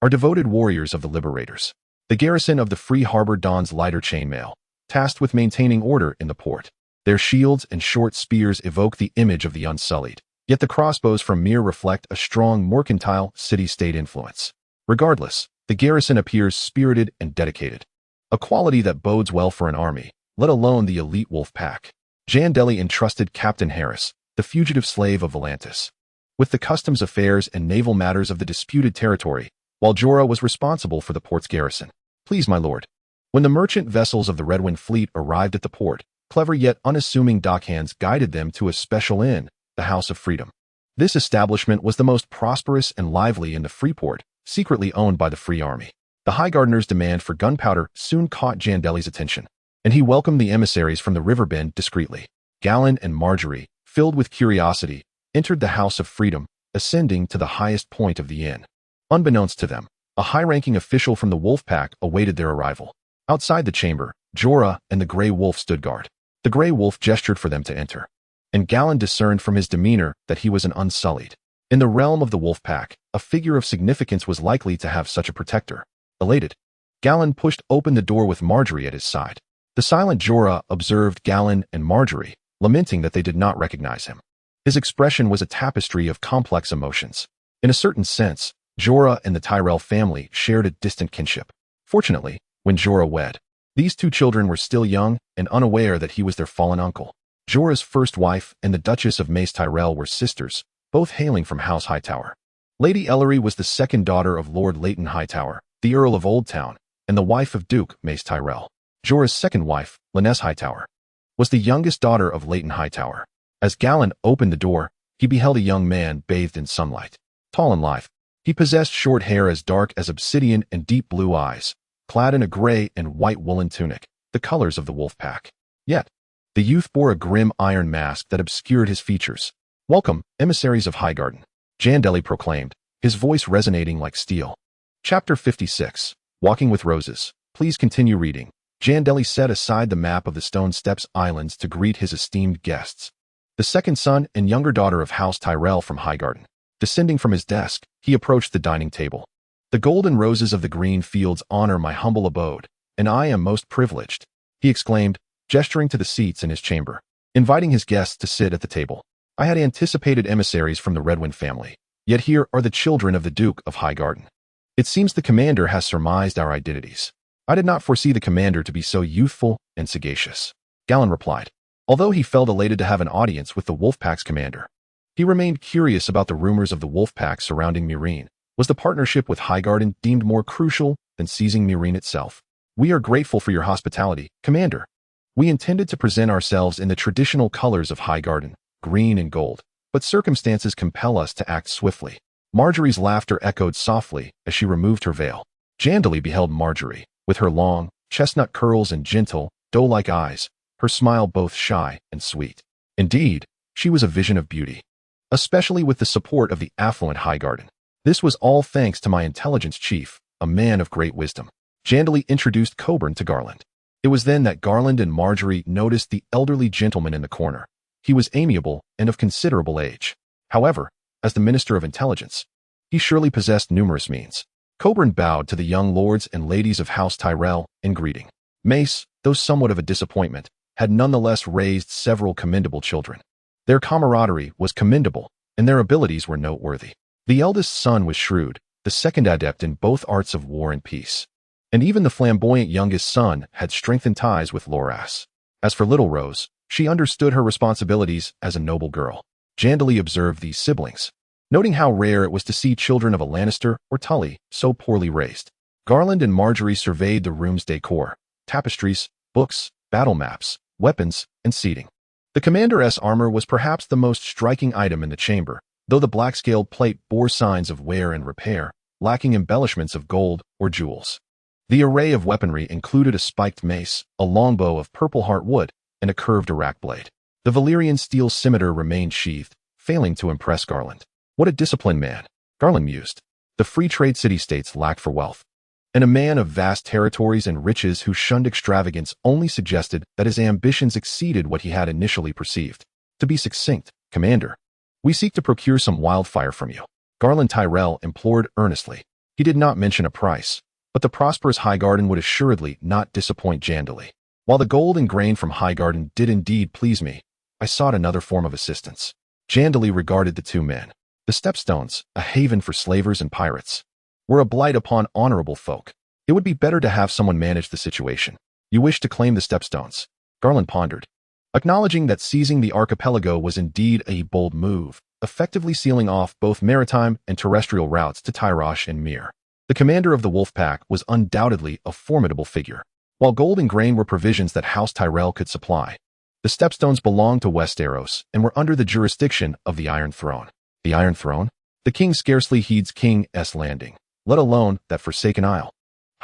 are devoted warriors of the liberators. The garrison of the Free Harbor dons lighter chainmail, tasked with maintaining order in the port. Their shields and short spears evoke the image of the unsullied, yet the crossbows from Myr reflect a strong mercantile city-state influence. Regardless, the garrison appears spirited and dedicated, a quality that bodes well for an army, let alone the elite Wolfpack. Jandeli entrusted Captain Harris, the fugitive slave of Volantis, with the customs affairs and naval matters of the disputed territory, while Jorah was responsible for the port's garrison. Please, my lord. When the merchant vessels of the Redwind fleet arrived at the port, clever yet unassuming dockhands guided them to a special inn, the House of Freedom. This establishment was the most prosperous and lively in the Freeport, secretly owned by the Free Army. The Highgardener's demand for gunpowder soon caught Jandeli's attention, and he welcomed the emissaries from the riverbend discreetly. Galen and Marjorie, filled with curiosity, entered the House of Freedom, ascending to the highest point of the inn. Unbeknownst to them, a high-ranking official from the Wolfpack awaited their arrival. Outside the chamber, Jorah and the Grey Wolf stood guard. The Grey Wolf gestured for them to enter, and Galen discerned from his demeanor that he was an unsullied. In the realm of the Wolfpack, a figure of significance was likely to have such a protector. Elated, Galen pushed open the door with Marjorie at his side. The silent Jorah observed Galen and Marjorie, lamenting that they did not recognize him. His expression was a tapestry of complex emotions. In a certain sense, Jorah and the Tyrell family shared a distant kinship. Fortunately, when Jorah wed, these two children were still young and unaware that he was their fallen uncle. Jorah's first wife and the Duchess of Mace Tyrell were sisters, both hailing from House Hightower. Lady Ellery was the second daughter of Lord Leighton Hightower, the Earl of Oldtown, and the wife of Duke Mace Tyrell. Jorah's second wife, Lynesse Hightower, was the youngest daughter of Leighton Hightower. As Galen opened the door, he beheld a young man bathed in sunlight. Tall and lithe, he possessed short hair as dark as obsidian and deep blue eyes, clad in a gray and white woolen tunic, the colors of the Wolfpack. Yet, the youth bore a grim iron mask that obscured his features. "Welcome, emissaries of Highgarden," Jandeli proclaimed, his voice resonating like steel. Chapter 56, Walking with Roses. Please continue reading. Jandeli set aside the map of the Stone Steps Islands to greet his esteemed guests. The second son and younger daughter of House Tyrell from Highgarden. Descending from his desk, he approached the dining table. "The golden roses of the green fields honor my humble abode, and I am most privileged," he exclaimed, gesturing to the seats in his chamber, inviting his guests to sit at the table. "I had anticipated emissaries from the Redwind family, yet here are the children of the Duke of Highgarden. It seems the commander has surmised our identities. I did not foresee the commander to be so youthful and sagacious," Galen replied. Although he felt elated to have an audience with the Wolfpack's commander, he remained curious about the rumors of the Wolfpack surrounding Meereen. Was the partnership with Highgarden deemed more crucial than seizing Meereen itself? "We are grateful for your hospitality, Commander. We intended to present ourselves in the traditional colors of Highgarden, green and gold, but circumstances compel us to act swiftly," Marjorie's laughter echoed softly as she removed her veil. Jandeli beheld Marjorie, with her long, chestnut curls and gentle, doe-like eyes, her smile both shy and sweet. Indeed, she was a vision of beauty, especially with the support of the affluent Highgarden. This was all thanks to my intelligence chief, a man of great wisdom. Jandeli introduced Coburn to Garland. It was then that Garland and Marjorie noticed the elderly gentleman in the corner. He was amiable and of considerable age. However, as the Minister of Intelligence, he surely possessed numerous means. Coburn bowed to the young lords and ladies of House Tyrell in greeting. Mace, though somewhat of a disappointment, had nonetheless raised several commendable children. Their camaraderie was commendable, and their abilities were noteworthy. The eldest son was shrewd, the second adept in both arts of war and peace. And even the flamboyant youngest son had strengthened ties with Loras. As for little Rose, she understood her responsibilities as a noble girl. Jandeli observed these siblings, noting how rare it was to see children of a Lannister or Tully so poorly raised. Garland and Marjorie surveyed the room's decor, tapestries, books, battle maps, weapons, and seating. The commander's armor was perhaps the most striking item in the chamber, though the black-scaled plate bore signs of wear and repair, lacking embellishments of gold or jewels. The array of weaponry included a spiked mace, a longbow of purple heart wood, and a curved arak blade. The Valyrian steel scimitar remained sheathed, failing to impress Garland. What a disciplined man, Garland mused. The free trade city-states lacked for wealth, and a man of vast territories and riches who shunned extravagance only suggested that his ambitions exceeded what he had initially perceived. To be succinct, Commander, we seek to procure some wildfire from you, Garland Tyrell implored earnestly. He did not mention a price, but the prosperous Highgarden would assuredly not disappoint Jandeli. While the gold and grain from Highgarden did indeed please me, I sought another form of assistance. Jandeli regarded the two men. The Stepstones, a haven for slavers and pirates, were a blight upon honorable folk. It would be better to have someone manage the situation. You wish to claim the Stepstones? Garland pondered, acknowledging that seizing the archipelago was indeed a bold move, effectively sealing off both maritime and terrestrial routes to Tyrosh and Myr. The commander of the wolfpack was undoubtedly a formidable figure. While gold and grain were provisions that House Tyrell could supply, the Stepstones belonged to Westeros and were under the jurisdiction of the Iron Throne. The Iron Throne? The king scarcely heeds King's Landing, let alone that forsaken isle.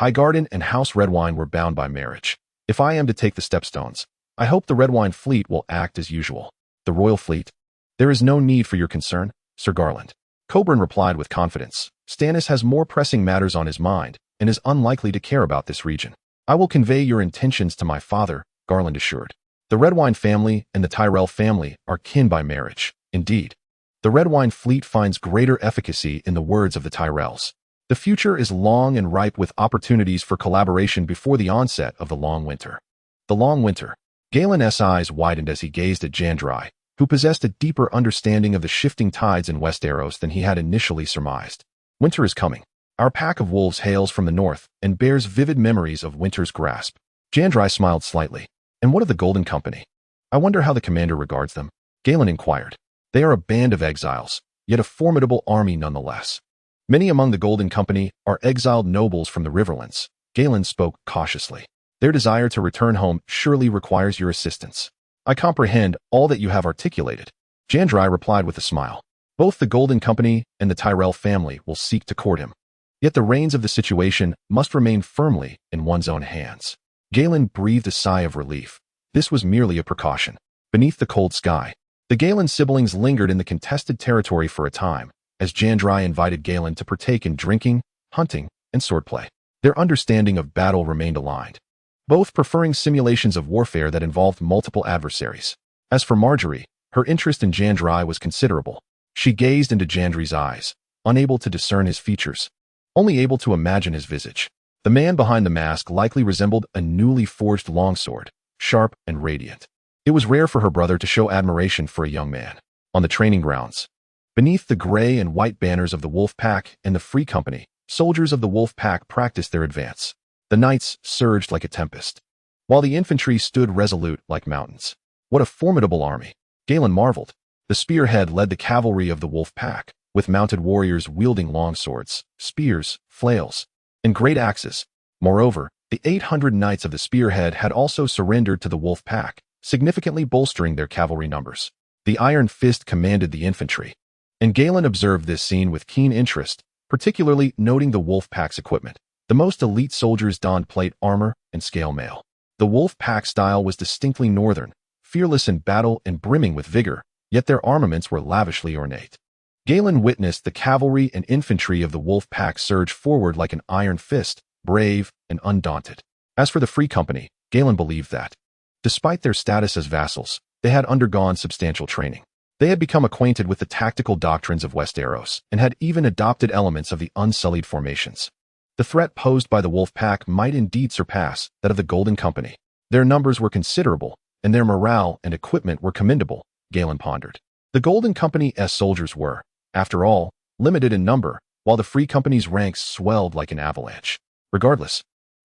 Highgarden and House Redwine were bound by marriage. If I am to take the Stepstones, I hope the Redwine fleet will act as usual. The royal fleet? There is no need for your concern, Sir Garland. Coburn replied with confidence. Stannis has more pressing matters on his mind and is unlikely to care about this region. I will convey your intentions to my father, Garland assured. The Redwine family and the Tyrell family are kin by marriage. Indeed, the Redwine fleet finds greater efficacy in the words of the Tyrells. The future is long and ripe with opportunities for collaboration before the onset of the long winter. The long winter. Galen's eyes widened as he gazed at Jandeli, who possessed a deeper understanding of the shifting tides in Westeros than he had initially surmised. Winter is coming. Our pack of wolves hails from the north and bears vivid memories of winter's grasp. Jandeli smiled slightly. And what of the Golden Company? I wonder how the commander regards them. Galen inquired. They are a band of exiles, yet a formidable army nonetheless. Many among the Golden Company are exiled nobles from the Riverlands. Galen spoke cautiously. Their desire to return home surely requires your assistance. I comprehend all that you have articulated. Jandeli replied with a smile. Both the Golden Company and the Tyrell family will seek to court him. Yet the reins of the situation must remain firmly in one's own hands. Galen breathed a sigh of relief. This was merely a precaution. Beneath the cold sky, the Galen siblings lingered in the contested territory for a time, as Jandeli invited Galen to partake in drinking, hunting, and swordplay. Their understanding of battle remained aligned, both preferring simulations of warfare that involved multiple adversaries. As for Marjorie, her interest in Jandeli was considerable. She gazed into Jandeli's eyes, unable to discern his features, only able to imagine his visage. The man behind the mask likely resembled a newly forged longsword, sharp and radiant. It was rare for her brother to show admiration for a young man. On the training grounds, beneath the gray and white banners of the Wolfpack and the Free Company, soldiers of the Wolfpack practiced their advance. The knights surged like a tempest, while the infantry stood resolute like mountains. What a formidable army! Galen marveled. The spearhead led the cavalry of the Wolfpack, with mounted warriors wielding longswords, spears, flails, and great axes. Moreover, the 800 knights of the spearhead had also surrendered to the Wolfpack, significantly bolstering their cavalry numbers. The Iron Fist commanded the infantry, And Galen observed this scene with keen interest, particularly noting the wolfpack's equipment. The most elite soldiers donned plate armor and scale mail. The wolfpack style was distinctly northern, fearless in battle and brimming with vigor, yet their armaments were lavishly ornate. Galen witnessed the cavalry and infantry of the wolfpack surge forward like an iron fist, brave and undaunted. As for the Free Company, Galen believed that, despite their status as vassals, they had undergone substantial training. They had become acquainted with the tactical doctrines of Westeros and had even adopted elements of the unsullied formations. The threat posed by the wolfpack might indeed surpass that of the Golden Company. Their numbers were considerable, and their morale and equipment were commendable, Galen pondered. The Golden Company's soldiers were, after all, limited in number, while the Free Company's ranks swelled like an avalanche. Regardless,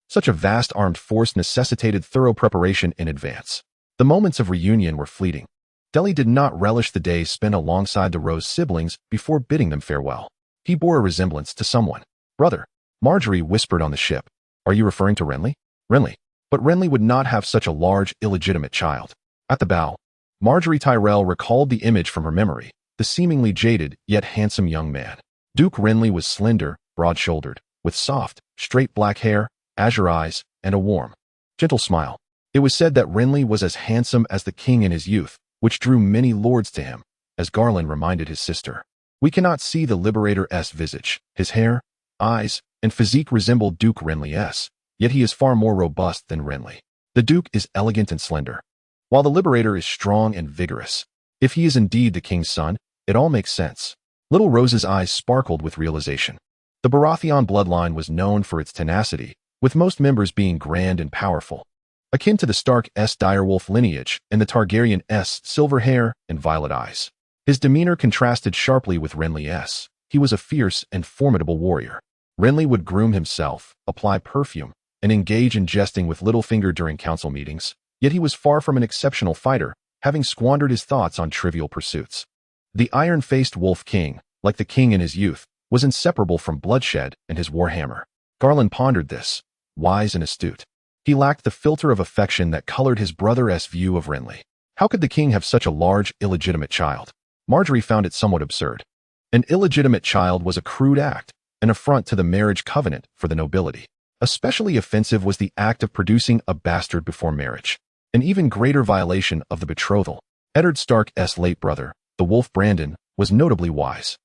such a vast armed force necessitated thorough preparation in advance. The moments of reunion were fleeting. Jandeli did not relish the days spent alongside the Rose siblings before bidding them farewell. He bore a resemblance to someone. Brother, Marjorie whispered on the ship. Are you referring to Renly? Renly. But Renly would not have such a large, illegitimate child. At the bow, Marjorie Tyrell recalled the image from her memory, the seemingly jaded yet handsome young man. Duke Renly was slender, broad-shouldered, with soft, straight black hair, azure eyes, and a warm, gentle smile. It was said that Renly was as handsome as the king in his youth, which drew many lords to him, as Garland reminded his sister. We cannot see the liberator's visage. His hair, eyes, and physique resemble Duke Renly's, yet he is far more robust than Renly. The Duke is elegant and slender, while the liberator is strong and vigorous. If he is indeed the king's son, it all makes sense. Little Rose's eyes sparkled with realization. The Baratheon bloodline was known for its tenacity, with most members being grand and powerful, akin to the Stark's direwolf lineage and the Targaryen's silver hair and violet eyes. His demeanor contrasted sharply with Renly's. He was a fierce and formidable warrior. Renly would groom himself, apply perfume, and engage in jesting with Littlefinger during council meetings, yet he was far from an exceptional fighter, having squandered his thoughts on trivial pursuits. The iron-faced Wolf King, like the king in his youth, was inseparable from bloodshed and his warhammer. Garland pondered this, wise and astute. He lacked the filter of affection that colored his brother's view of Renly. How could the king have such a large, illegitimate child? Marjorie found it somewhat absurd. An illegitimate child was a crude act, an affront to the marriage covenant for the nobility. Especially offensive was the act of producing a bastard before marriage. An even greater violation of the betrothal. Eddard Stark's late brother, the Wolf Brandon, was notably wise.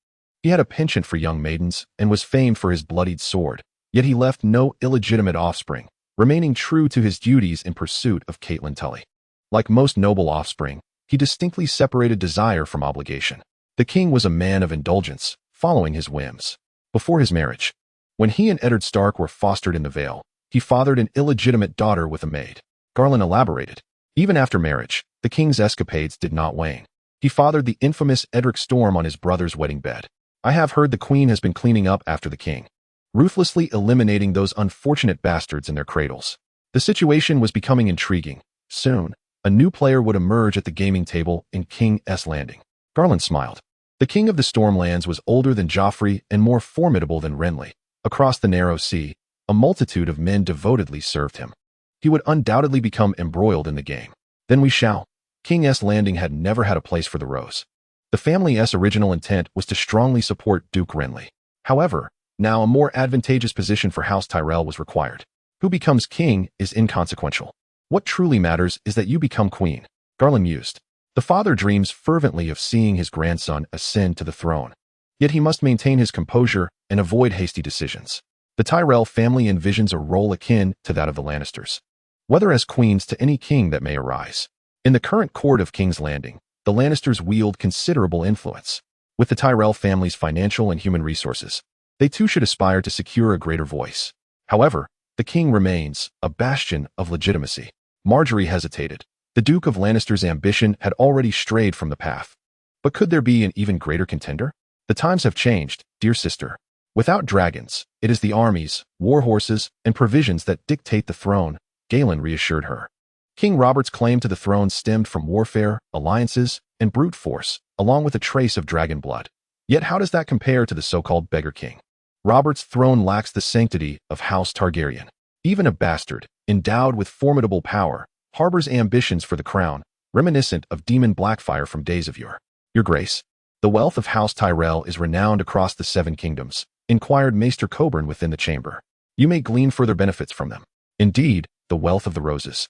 He had a penchant for young maidens and was famed for his bloodied sword, yet he left no illegitimate offspring, remaining true to his duties in pursuit of Catelyn Tully. Like most noble offspring, he distinctly separated desire from obligation. The king was a man of indulgence, following his whims. Before his marriage, when he and Eddard Stark were fostered in the Vale, he fathered an illegitimate daughter with a maid. Garland elaborated. Even after marriage, the king's escapades did not wane. He fathered the infamous Edric Storm on his brother's wedding bed. I have heard the queen has been cleaning up after the king, ruthlessly eliminating those unfortunate bastards in their cradles. The situation was becoming intriguing. Soon, a new player would emerge at the gaming table in King's Landing. Garland smiled. The king of the Stormlands was older than Joffrey and more formidable than Renly. Across the narrow sea, a multitude of men devotedly served him. He would undoubtedly become embroiled in the game. Then we shall. King's Landing had never had a place for the Rose. The family's original intent was to strongly support Duke Renly. However, now a more advantageous position for House Tyrell was required. Who becomes king is inconsequential. What truly matters is that you become queen, Garland mused. The father dreams fervently of seeing his grandson ascend to the throne. Yet he must maintain his composure and avoid hasty decisions. The Tyrell family envisions a role akin to that of the Lannisters, whether as queens to any king that may arise. In the current court of King's Landing, the Lannisters wield considerable influence. With the Tyrell family's financial and human resources, they too should aspire to secure a greater voice. However, the king remains a bastion of legitimacy. Marjorie hesitated. The Duke of Lannister's ambition had already strayed from the path. But could there be an even greater contender? The times have changed, dear sister. Without dragons, it is the armies, war horses, and provisions that dictate the throne, Galen reassured her. King Robert's claim to the throne stemmed from warfare, alliances, and brute force, along with a trace of dragon blood. Yet how does that compare to the so-called beggar king? Robert's throne lacks the sanctity of House Targaryen. Even a bastard, endowed with formidable power, harbors ambitions for the crown, reminiscent of demon Blackfyre from days of yore. Your Grace, The wealth of House Tyrell is renowned across the Seven Kingdoms, inquired Maester Coburn within the chamber. You may glean further benefits from them. Indeed, the wealth of the roses,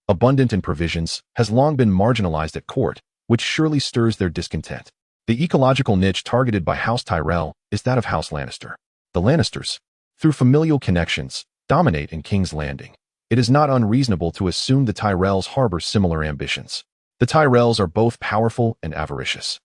abundant in provisions, has long been marginalized at court, which surely stirs their discontent. The ecological niche targeted by House Tyrell is that of House Lannister. The Lannisters, through familial connections, dominate in King's Landing. It is not unreasonable to assume the Tyrells harbor similar ambitions. The Tyrells are both powerful and avaricious.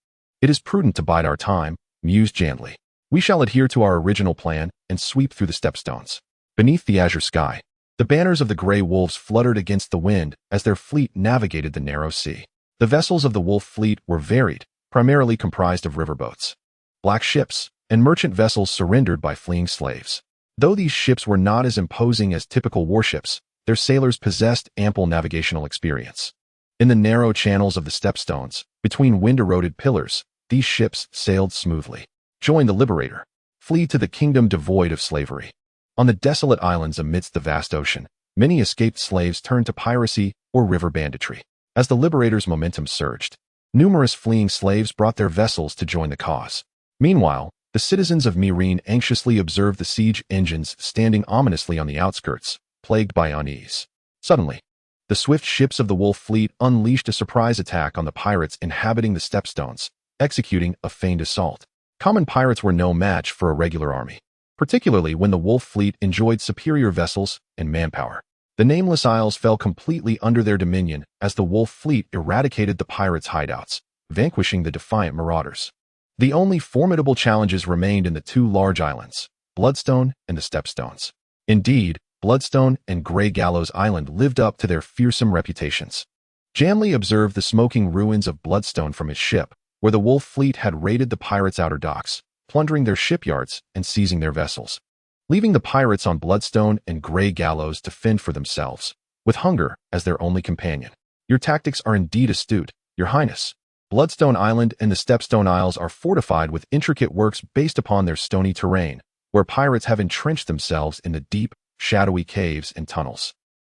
It is prudent to bide our time, mused Jandeli. We shall adhere to our original plan and sweep through the stepstones. Beneath the azure sky, the banners of the Grey Wolves fluttered against the wind as their fleet navigated the narrow sea. The vessels of the Wolf fleet were varied, primarily comprised of riverboats, black ships, and merchant vessels surrendered by fleeing slaves. Though these ships were not as imposing as typical warships, their sailors possessed ample navigational experience. In the narrow channels of the stepstones, between wind-eroded pillars, these ships sailed smoothly. Join the liberator. Flee to the kingdom devoid of slavery. On the desolate islands amidst the vast ocean, many escaped slaves turned to piracy or river banditry. As the liberator's momentum surged, numerous fleeing slaves brought their vessels to join the cause. Meanwhile, the citizens of Meereen anxiously observed the siege engines standing ominously on the outskirts, plagued by unease. Suddenly, the swift ships of the Wolf fleet unleashed a surprise attack on the pirates inhabiting the stepstones, executing a feigned assault. Common pirates were no match for a regular army, particularly when the Wolf fleet enjoyed superior vessels and manpower. The Nameless Isles fell completely under their dominion as the Wolf fleet eradicated the pirates' hideouts, vanquishing the defiant marauders. The only formidable challenges remained in the two large islands, Bloodstone and the Stepstones. Indeed, Bloodstone and Grey Gallows Island lived up to their fearsome reputations. Jandeli observed the smoking ruins of Bloodstone from his ship, where the Wolf fleet had raided the pirates' outer docks, plundering their shipyards and seizing their vessels, leaving the pirates on Bloodstone and Grey Gallows to fend for themselves, with hunger as their only companion. Your tactics are indeed astute, Your Highness. Bloodstone Island and the Stepstone Isles are fortified with intricate works based upon their stony terrain, where pirates have entrenched themselves in the deep, shadowy caves and tunnels.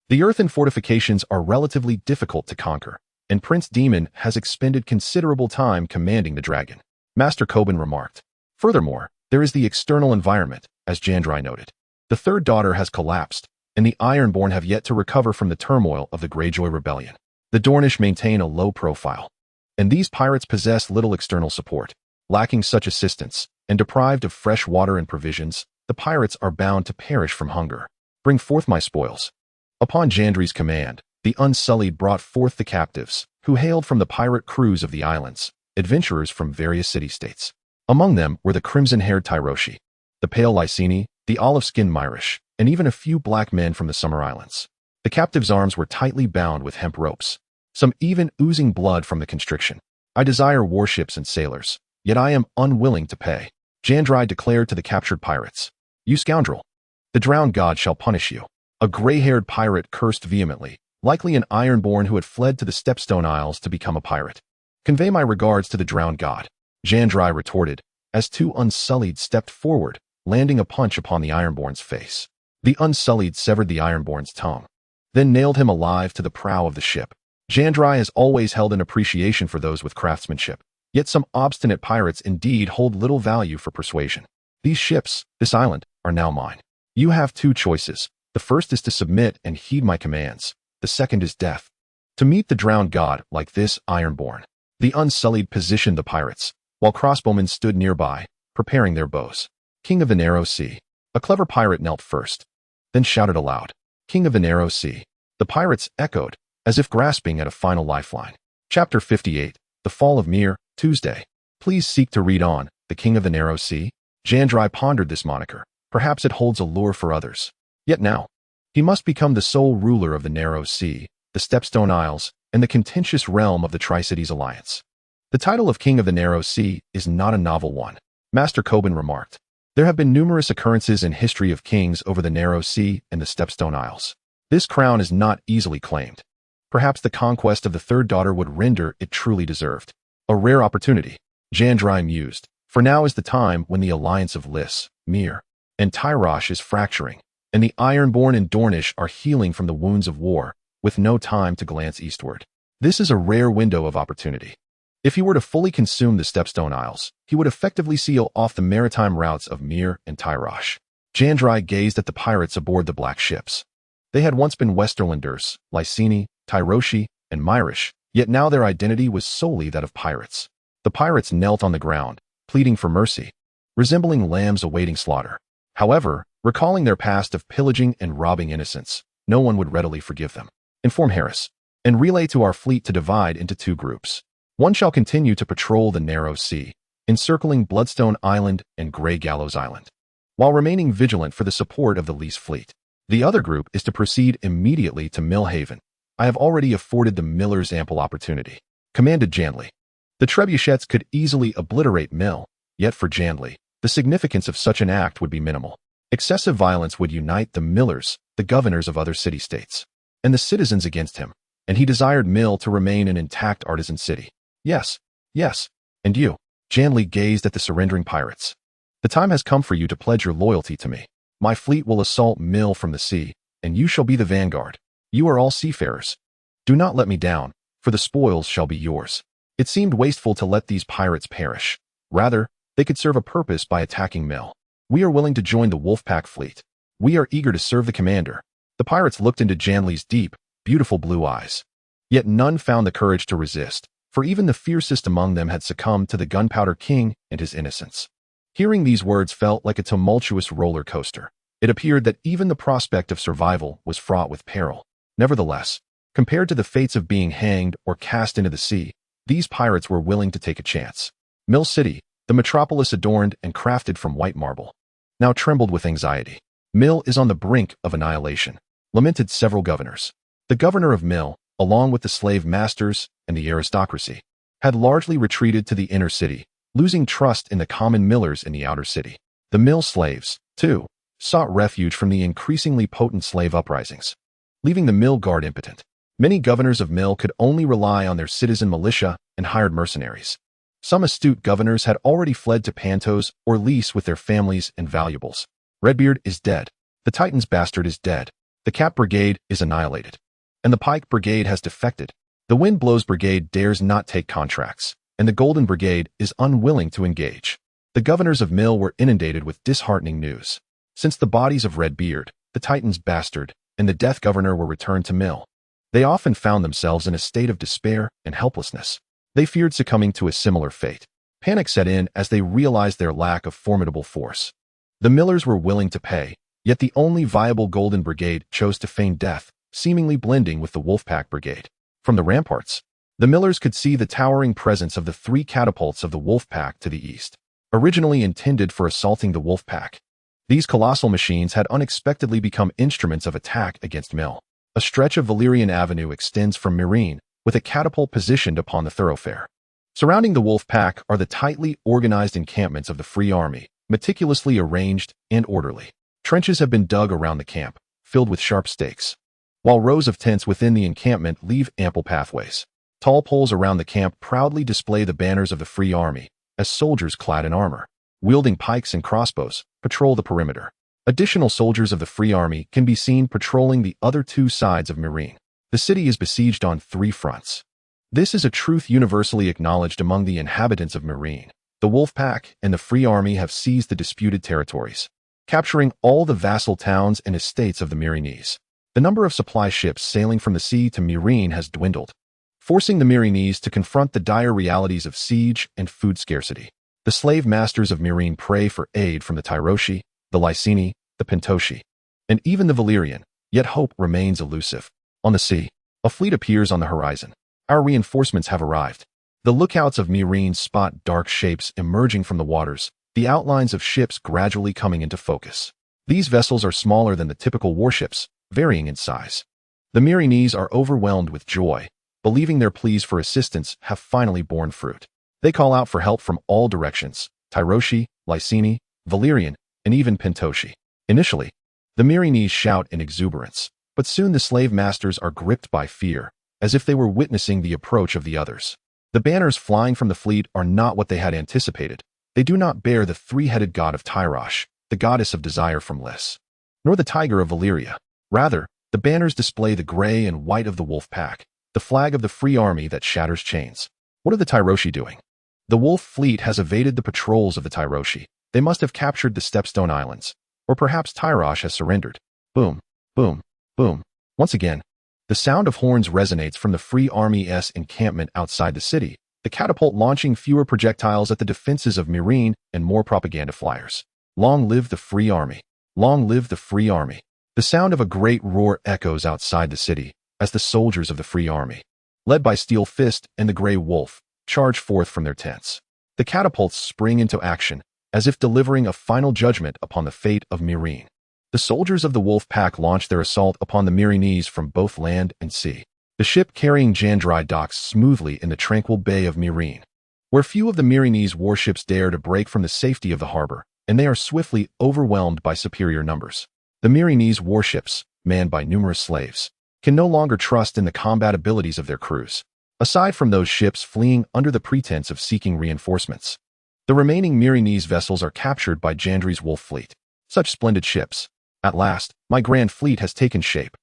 The earthen fortifications are relatively difficult to conquer, and Prince Demon has expended considerable time commanding the dragon, Master Coburn remarked. Furthermore, there is the external environment, as Jandeli noted. The third daughter has collapsed, and the Ironborn have yet to recover from the turmoil of the Greyjoy Rebellion. The Dornish maintain a low profile, and these pirates possess little external support. Lacking such assistance, and deprived of fresh water and provisions, the pirates are bound to perish from hunger. Bring forth my spoils. Upon Jandeli's command, the Unsullied brought forth the captives, who hailed from the pirate crews of the islands, adventurers from various city-states. Among them were the crimson-haired Tyroshi, the pale Lyseni, the olive-skinned Myrish, and even a few black men from the Summer Islands. The captives' arms were tightly bound with hemp ropes, some even oozing blood from the constriction. I desire warships and sailors, yet I am unwilling to pay, Jandeli declared to the captured pirates. You scoundrel! The drowned god shall punish you. A gray-haired pirate cursed vehemently, likely an Ironborn who had fled to the Stepstone Isles to become a pirate. Convey my regards to the drowned god, Jandeli retorted, as two Unsullied stepped forward, landing a punch upon the Ironborn's face. The Unsullied severed the Ironborn's tongue, then nailed him alive to the prow of the ship. Jandeli has always held an appreciation for those with craftsmanship, yet some obstinate pirates indeed hold little value for persuasion. These ships, this island, are now mine. You have two choices. The first is to submit and heed my commands. The second is death. To meet the drowned god like this Ironborn, the Unsullied positioned the pirates, while crossbowmen stood nearby, preparing their bows. King of the Narrow Sea. A clever pirate knelt first, then shouted aloud, King of the Narrow Sea. The pirates echoed, as if grasping at a final lifeline. Chapter 58, The Fall of Myr, Tuesday. Please seek to read on, the King of the Narrow Sea. Jandeli pondered this moniker. Perhaps it holds a lure for others. Yet now, he must become the sole ruler of the Narrow Sea, the Stepstone Isles, and the contentious realm of the Tri-Cities Alliance. The title of King of the Narrow Sea is not a novel one, Master Coburn remarked. There have been numerous occurrences in history of kings over the Narrow Sea and the Stepstone Isles. This crown is not easily claimed. Perhaps the conquest of the third daughter would render it truly deserved. A rare opportunity, Jandeli mused, for now is the time when the alliance of Lys, Myr, and Tyrosh is fracturing, and the Ironborn and Dornish are healing from the wounds of war, with no time to glance eastward. This is a rare window of opportunity. If he were to fully consume the Stepstone Isles, he would effectively seal off the maritime routes of Myr and Tyro. Jandeli gazed at the pirates aboard the black ships. They had once been Westerlanders, Lyseni, Tyroshi, and Myrish, yet now their identity was solely that of pirates. The pirates knelt on the ground, pleading for mercy, resembling lambs awaiting slaughter. However, recalling their past of pillaging and robbing innocents, no one would readily forgive them. Inform Harris, and relay to our fleet to divide into 2 groups. One shall continue to patrol the narrow sea, encircling Bloodstone Island and Grey Gallows Island, while remaining vigilant for the support of the Lease fleet. The other group is to proceed immediately to Mill Haven. I have already afforded the millers ample opportunity, commanded Jandeli. The trebuchets could easily obliterate Mill, yet for Jandeli, the significance of such an act would be minimal. Excessive violence would unite the millers, the governors of other city-states, and the citizens against him, and he desired Mill to remain an intact artisan city. Yes, yes, and you? Jandeli gazed at the surrendering pirates. The time has come for you to pledge your loyalty to me. My fleet will assault Mill from the sea, and you shall be the vanguard. You are all seafarers. Do not let me down, for the spoils shall be yours. It seemed wasteful to let these pirates perish. Rather, they could serve a purpose by attacking Mill. We are willing to join the wolfpack fleet. We are eager to serve the commander. The pirates looked into Jandeli's deep, beautiful blue eyes. Yet none found the courage to resist, for even the fiercest among them had succumbed to the Gunpowder King and his innocence. Hearing these words felt like a tumultuous roller coaster. It appeared that even the prospect of survival was fraught with peril. Nevertheless, compared to the fates of being hanged or cast into the sea, these pirates were willing to take a chance. Mill City, the metropolis adorned and crafted from white marble, now trembled with anxiety. Mill is on the brink of annihilation, lamented several governors. The governor of Mill, along with the slave masters and the aristocracy, had largely retreated to the inner city, losing trust in the common millers in the outer city. The mill slaves, too, sought refuge from the increasingly potent slave uprisings, leaving the mill guard impotent. Many governors of Mill could only rely on their citizen militia and hired mercenaries. Some astute governors had already fled to Pantos or Lease with their families and valuables. Redbeard is dead. The Titan's bastard is dead. The Cap Brigade is annihilated. And the Pike Brigade has defected. The Windblows Brigade dares not take contracts, and the Golden Brigade is unwilling to engage. The governors of Mill were inundated with disheartening news. Since the bodies of Redbeard, the Titan's bastard, and the Death Governor were returned to Mill, they often found themselves in a state of despair and helplessness. They feared succumbing to a similar fate. Panic set in as they realized their lack of formidable force. The millers were willing to pay, yet the only viable Golden Brigade chose to feign death, seemingly blending with the Wolfpack Brigade. From the ramparts, the millers could see the towering presence of the 3 catapults of the Wolfpack to the east, originally intended for assaulting the Wolfpack. These colossal machines had unexpectedly become instruments of attack against Mill. A stretch of Valyrian Avenue extends from Meereen, with a catapult positioned upon the thoroughfare. Surrounding the Wolfpack are the tightly organized encampments of the Free Army, meticulously arranged and orderly. Trenches have been dug around the camp, filled with sharp stakes, while rows of tents within the encampment leave ample pathways. Tall poles around the camp proudly display the banners of the Free Army, as soldiers clad in armor, wielding pikes and crossbows, patrol the perimeter. Additional soldiers of the Free Army can be seen patrolling the other 2 sides of Meereen. The city is besieged on 3 fronts. This is a truth universally acknowledged among the inhabitants of Meereen. The Wolfpack and the Free Army have seized the disputed territories, capturing all the vassal towns and estates of the Meereenese. The number of supply ships sailing from the sea to Meereen has dwindled, forcing the Meereenese to confront the dire realities of siege and food scarcity. The slave masters of Meereen pray for aid from the Tyroshi, the Lyseni, the Pentoshi, and even the Valyrian, yet hope remains elusive. On the sea, a fleet appears on the horizon. Our reinforcements have arrived. The lookouts of Meereen spot dark shapes emerging from the waters, the outlines of ships gradually coming into focus. These vessels are smaller than the typical warships, varying in size. The Meereenese are overwhelmed with joy, believing their pleas for assistance have finally borne fruit. They call out for help from all directions: Tyroshi, Lyseni, Valyrian, and even Pentoshi. Initially, the Meereenese shout in exuberance, but soon the slave masters are gripped by fear, as if they were witnessing the approach of the others. The banners flying from the fleet are not what they had anticipated. They do not bear the 3-headed god of Tyro, the goddess of desire from Lys, nor the tiger of Valyria. Rather, the banners display the gray and white of the Wolfpack, the flag of the Free Army that shatters chains. What are the Tyroshi doing? The wolf fleet has evaded the patrols of the Tyroshi. They must have captured the Stepstone Islands. Or perhaps Tyrosh has surrendered. Boom, boom, boom. Once again, the sound of horns resonates from the Free Army's encampment outside the city, the catapult launching fewer projectiles at the defenses of Meereen and more propaganda flyers. Long live the Free Army! Long live the Free Army! The sound of a great roar echoes outside the city as the soldiers of the Free Army, led by Steel Fist and the Grey Wolf, charge forth from their tents. The catapults spring into action, as if delivering a final judgment upon the fate of Meereen. The soldiers of the Wolfpack launch their assault upon the Meereenese from both land and sea. The ship carrying Jandeli docks smoothly in the tranquil bay of Meereen, where few of the Meereenese warships dare to break from the safety of the harbor, and they are swiftly overwhelmed by superior numbers. The Meereenese warships, manned by numerous slaves, can no longer trust in the combat abilities of their crews, aside from those ships fleeing under the pretense of seeking reinforcements. The remaining Meereenese vessels are captured by Jandeli's wolf fleet. Such splendid ships! At last, my grand fleet has taken shape.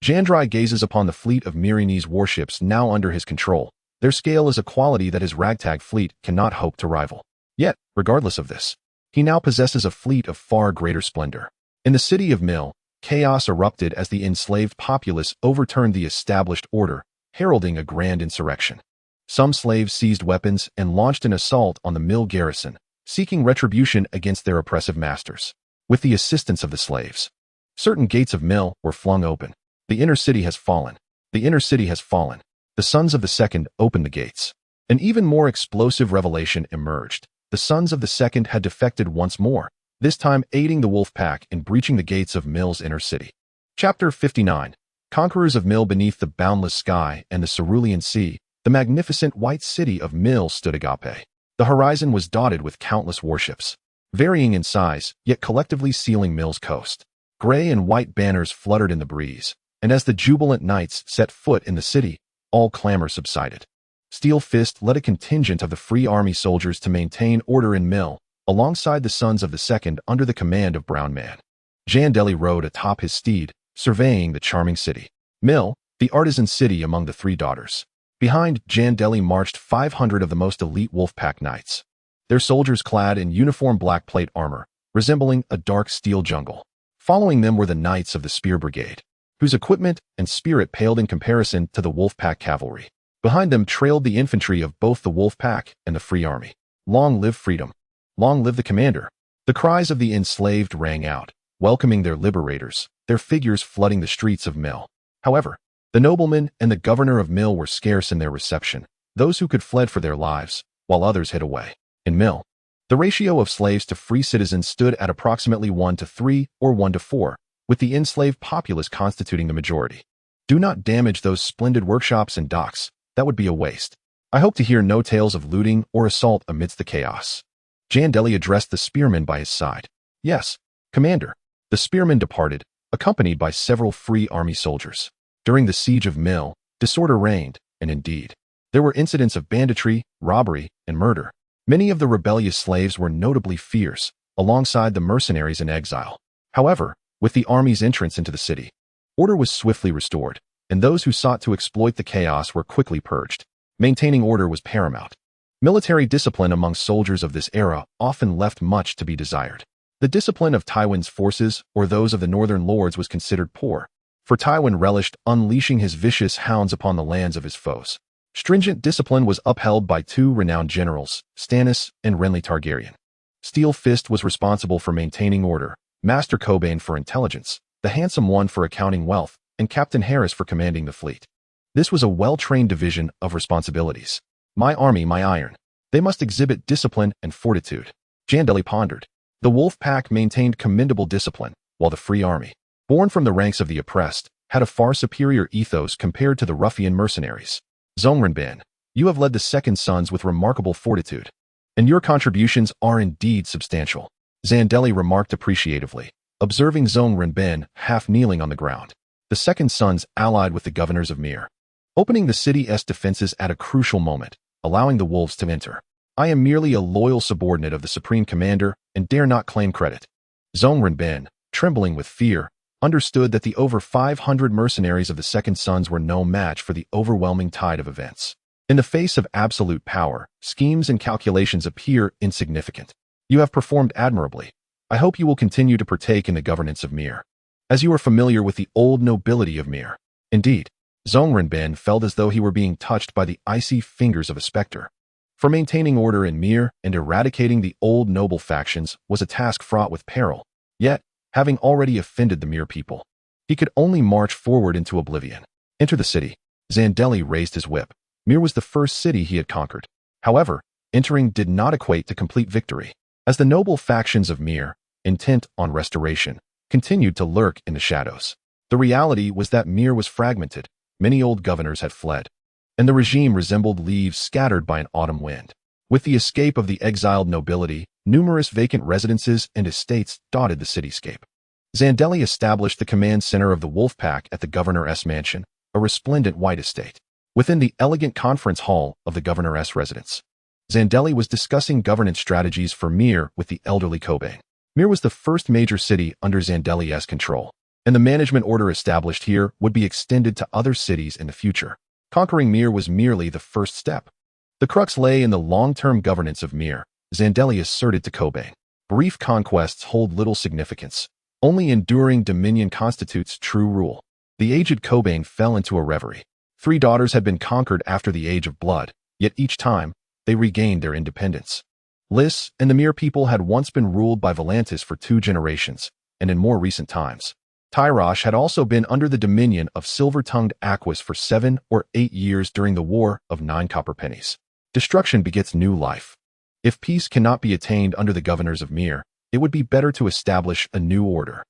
Jandeli gazes upon the fleet of Meereenese warships now under his control. Their scale is a quality that his ragtag fleet cannot hope to rival. Yet, regardless of this, he now possesses a fleet of far greater splendor. In the city of Mill, chaos erupted as the enslaved populace overturned the established order, heralding a grand insurrection. Some slaves seized weapons and launched an assault on the Mill garrison, seeking retribution against their oppressive masters. With the assistance of the slaves, certain gates of Mill were flung open. The inner city has fallen. The inner city has fallen. The sons of the second opened the gates. An even more explosive revelation emerged. The sons of the second had defected once more, this time aiding the Wolfpack in breaching the gates of Mill's inner city. Chapter 59. Conquerors of Mill. Beneath the boundless sky and the cerulean sea, the magnificent white city of Mill stood agape. The horizon was dotted with countless warships, varying in size, yet collectively sealing Mill's coast. Gray and white banners fluttered in the breeze, and as the jubilant knights set foot in the city, all clamor subsided. Steel Fist led a contingent of the Free Army soldiers to maintain order in Mill, alongside the sons of the second under the command of Brown Man. Jandeli rode atop his steed, surveying the charming city. Mill, the artisan city among the three daughters. Behind Jandeli marched 500 of the most elite Wolfpack knights, their soldiers clad in uniform black plate armor, resembling a dark steel jungle. Following them were the Knights of the Spear Brigade, whose equipment and spirit paled in comparison to the Wolfpack cavalry. Behind them trailed the infantry of both the Wolfpack and the Free Army. Long live freedom! Long live the commander! The cries of the enslaved rang out, welcoming their liberators, their figures flooding the streets of Mill. However, the noblemen and the governor of Mill were scarce in their reception. Those who could fled for their lives, while others hid away. In Mill, the ratio of slaves to free citizens stood at approximately 1 to 3 or 1 to 4, with the enslaved populace constituting the majority. Do not damage those splendid workshops and docks. That would be a waste. I hope to hear no tales of looting or assault amidst the chaos. Jandeli addressed the spearman by his side. Yes, Commander. The spearman departed, accompanied by several Free Army soldiers. During the siege of Mill, disorder reigned, and indeed, there were incidents of banditry, robbery, and murder. Many of the rebellious slaves were notably fierce, alongside the mercenaries in exile. However, with the army's entrance into the city, order was swiftly restored, and those who sought to exploit the chaos were quickly purged. Maintaining order was paramount. Military discipline among soldiers of this era often left much to be desired. The discipline of Tywin's forces or those of the northern lords was considered poor, for Tywin relished unleashing his vicious hounds upon the lands of his foes. Stringent discipline was upheld by two renowned generals, Stannis and Renly Targaryen. Steel Fist was responsible for maintaining order, Master Cobain for intelligence, the Handsome One for accounting wealth, and Captain Harris for commanding the fleet. This was a well-trained division of responsibilities. My army, my iron. They must exhibit discipline and fortitude. Jandeli pondered. The Wolfpack maintained commendable discipline, while the Free Army, born from the ranks of the oppressed, had a far superior ethos compared to the ruffian mercenaries. Zongrenben, you have led the Second Sons with remarkable fortitude, and your contributions are indeed substantial. Jandeli remarked appreciatively, observing Zongrenben half kneeling on the ground. The Second Sons allied with the governors of Myr, opening the city's defenses at a crucial moment, allowing the wolves to enter. I am merely a loyal subordinate of the Supreme Commander and dare not claim credit. Zongrenben, trembling with fear, understood that the over 500 mercenaries of the Second Sons were no match for the overwhelming tide of events. In the face of absolute power, schemes and calculations appear insignificant. You have performed admirably. I hope you will continue to partake in the governance of Mir, as you are familiar with the old nobility of Mir. Indeed, Zhongrenben felt as though he were being touched by the icy fingers of a specter. For maintaining order in Mir and eradicating the old noble factions was a task fraught with peril. Yet, having already offended the Mir people, he could only march forward into oblivion. Enter the city. Jandeli raised his whip. Mir was the first city he had conquered. However, entering did not equate to complete victory, as the noble factions of Mir, intent on restoration, continued to lurk in the shadows. The reality was that Mir was fragmented. Many old governors had fled, and the regime resembled leaves scattered by an autumn wind. With the escape of the exiled nobility, numerous vacant residences and estates dotted the cityscape. Jandeli established the command center of the wolfpack at the governor's mansion, a resplendent white estate. Within the elegant conference hall of the governor's residence, Jandeli was discussing governance strategies for Mir with the elderly Cobain. Mir was the first major city under Jandeli's control, and the management order established here would be extended to other cities in the future. Conquering Mir was merely the first step. The crux lay in the long-term governance of Mir, Jandeli asserted to Cobain. Brief conquests hold little significance. Only enduring dominion constitutes true rule. The aged Cobain fell into a reverie. 3 daughters had been conquered after the Age of Blood, yet each time, they regained their independence. Lys and the Mir people had once been ruled by Volantis for 2 generations, and in more recent times, Tyro had also been under the dominion of silver-tongued Aquas for 7 or 8 years during the War of 9 copper pennies. Destruction begets new life. If peace cannot be attained under the governors of Mir, it would be better to establish a new order,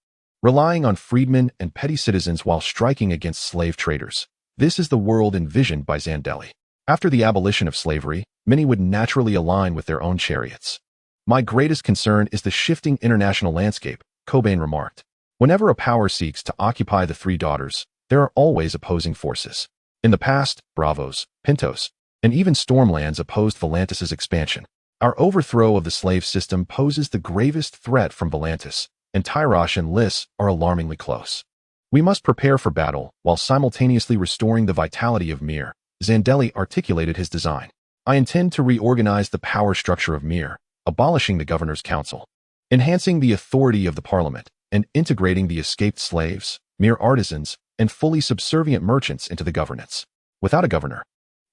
relying on freedmen and petty citizens while striking against slave traders. This is the world envisioned by Jandeli. After the abolition of slavery, many would naturally align with their own chariots. My greatest concern is the shifting international landscape, Cobain remarked. Whenever a power seeks to occupy the 3 daughters, there are always opposing forces. In the past, Bravos, Pintos, and even Stormlands opposed Volantis' expansion. Our overthrow of the slave system poses the gravest threat from Volantis, and Tyro and Lys are alarmingly close. We must prepare for battle while simultaneously restoring the vitality of Mir. Jandeli articulated his design. I intend to reorganize the power structure of Mir, abolishing the governor's council, enhancing the authority of the parliament, and integrating the escaped slaves, Mir artisans, and fully subservient merchants into the governance. Without a governor,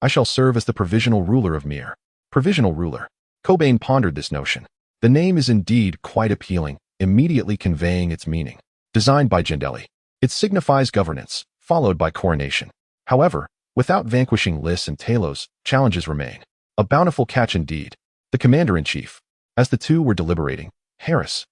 I shall serve as the provisional ruler of Mir. Provisional ruler. Cobain pondered this notion. The name is indeed quite appealing, immediately conveying its meaning. Designed by Jandeli, it signifies governance, followed by coronation. However, without vanquishing Lys and Talos, challenges remain. A bountiful catch indeed. The commander-in-chief. As the two were deliberating, Harris,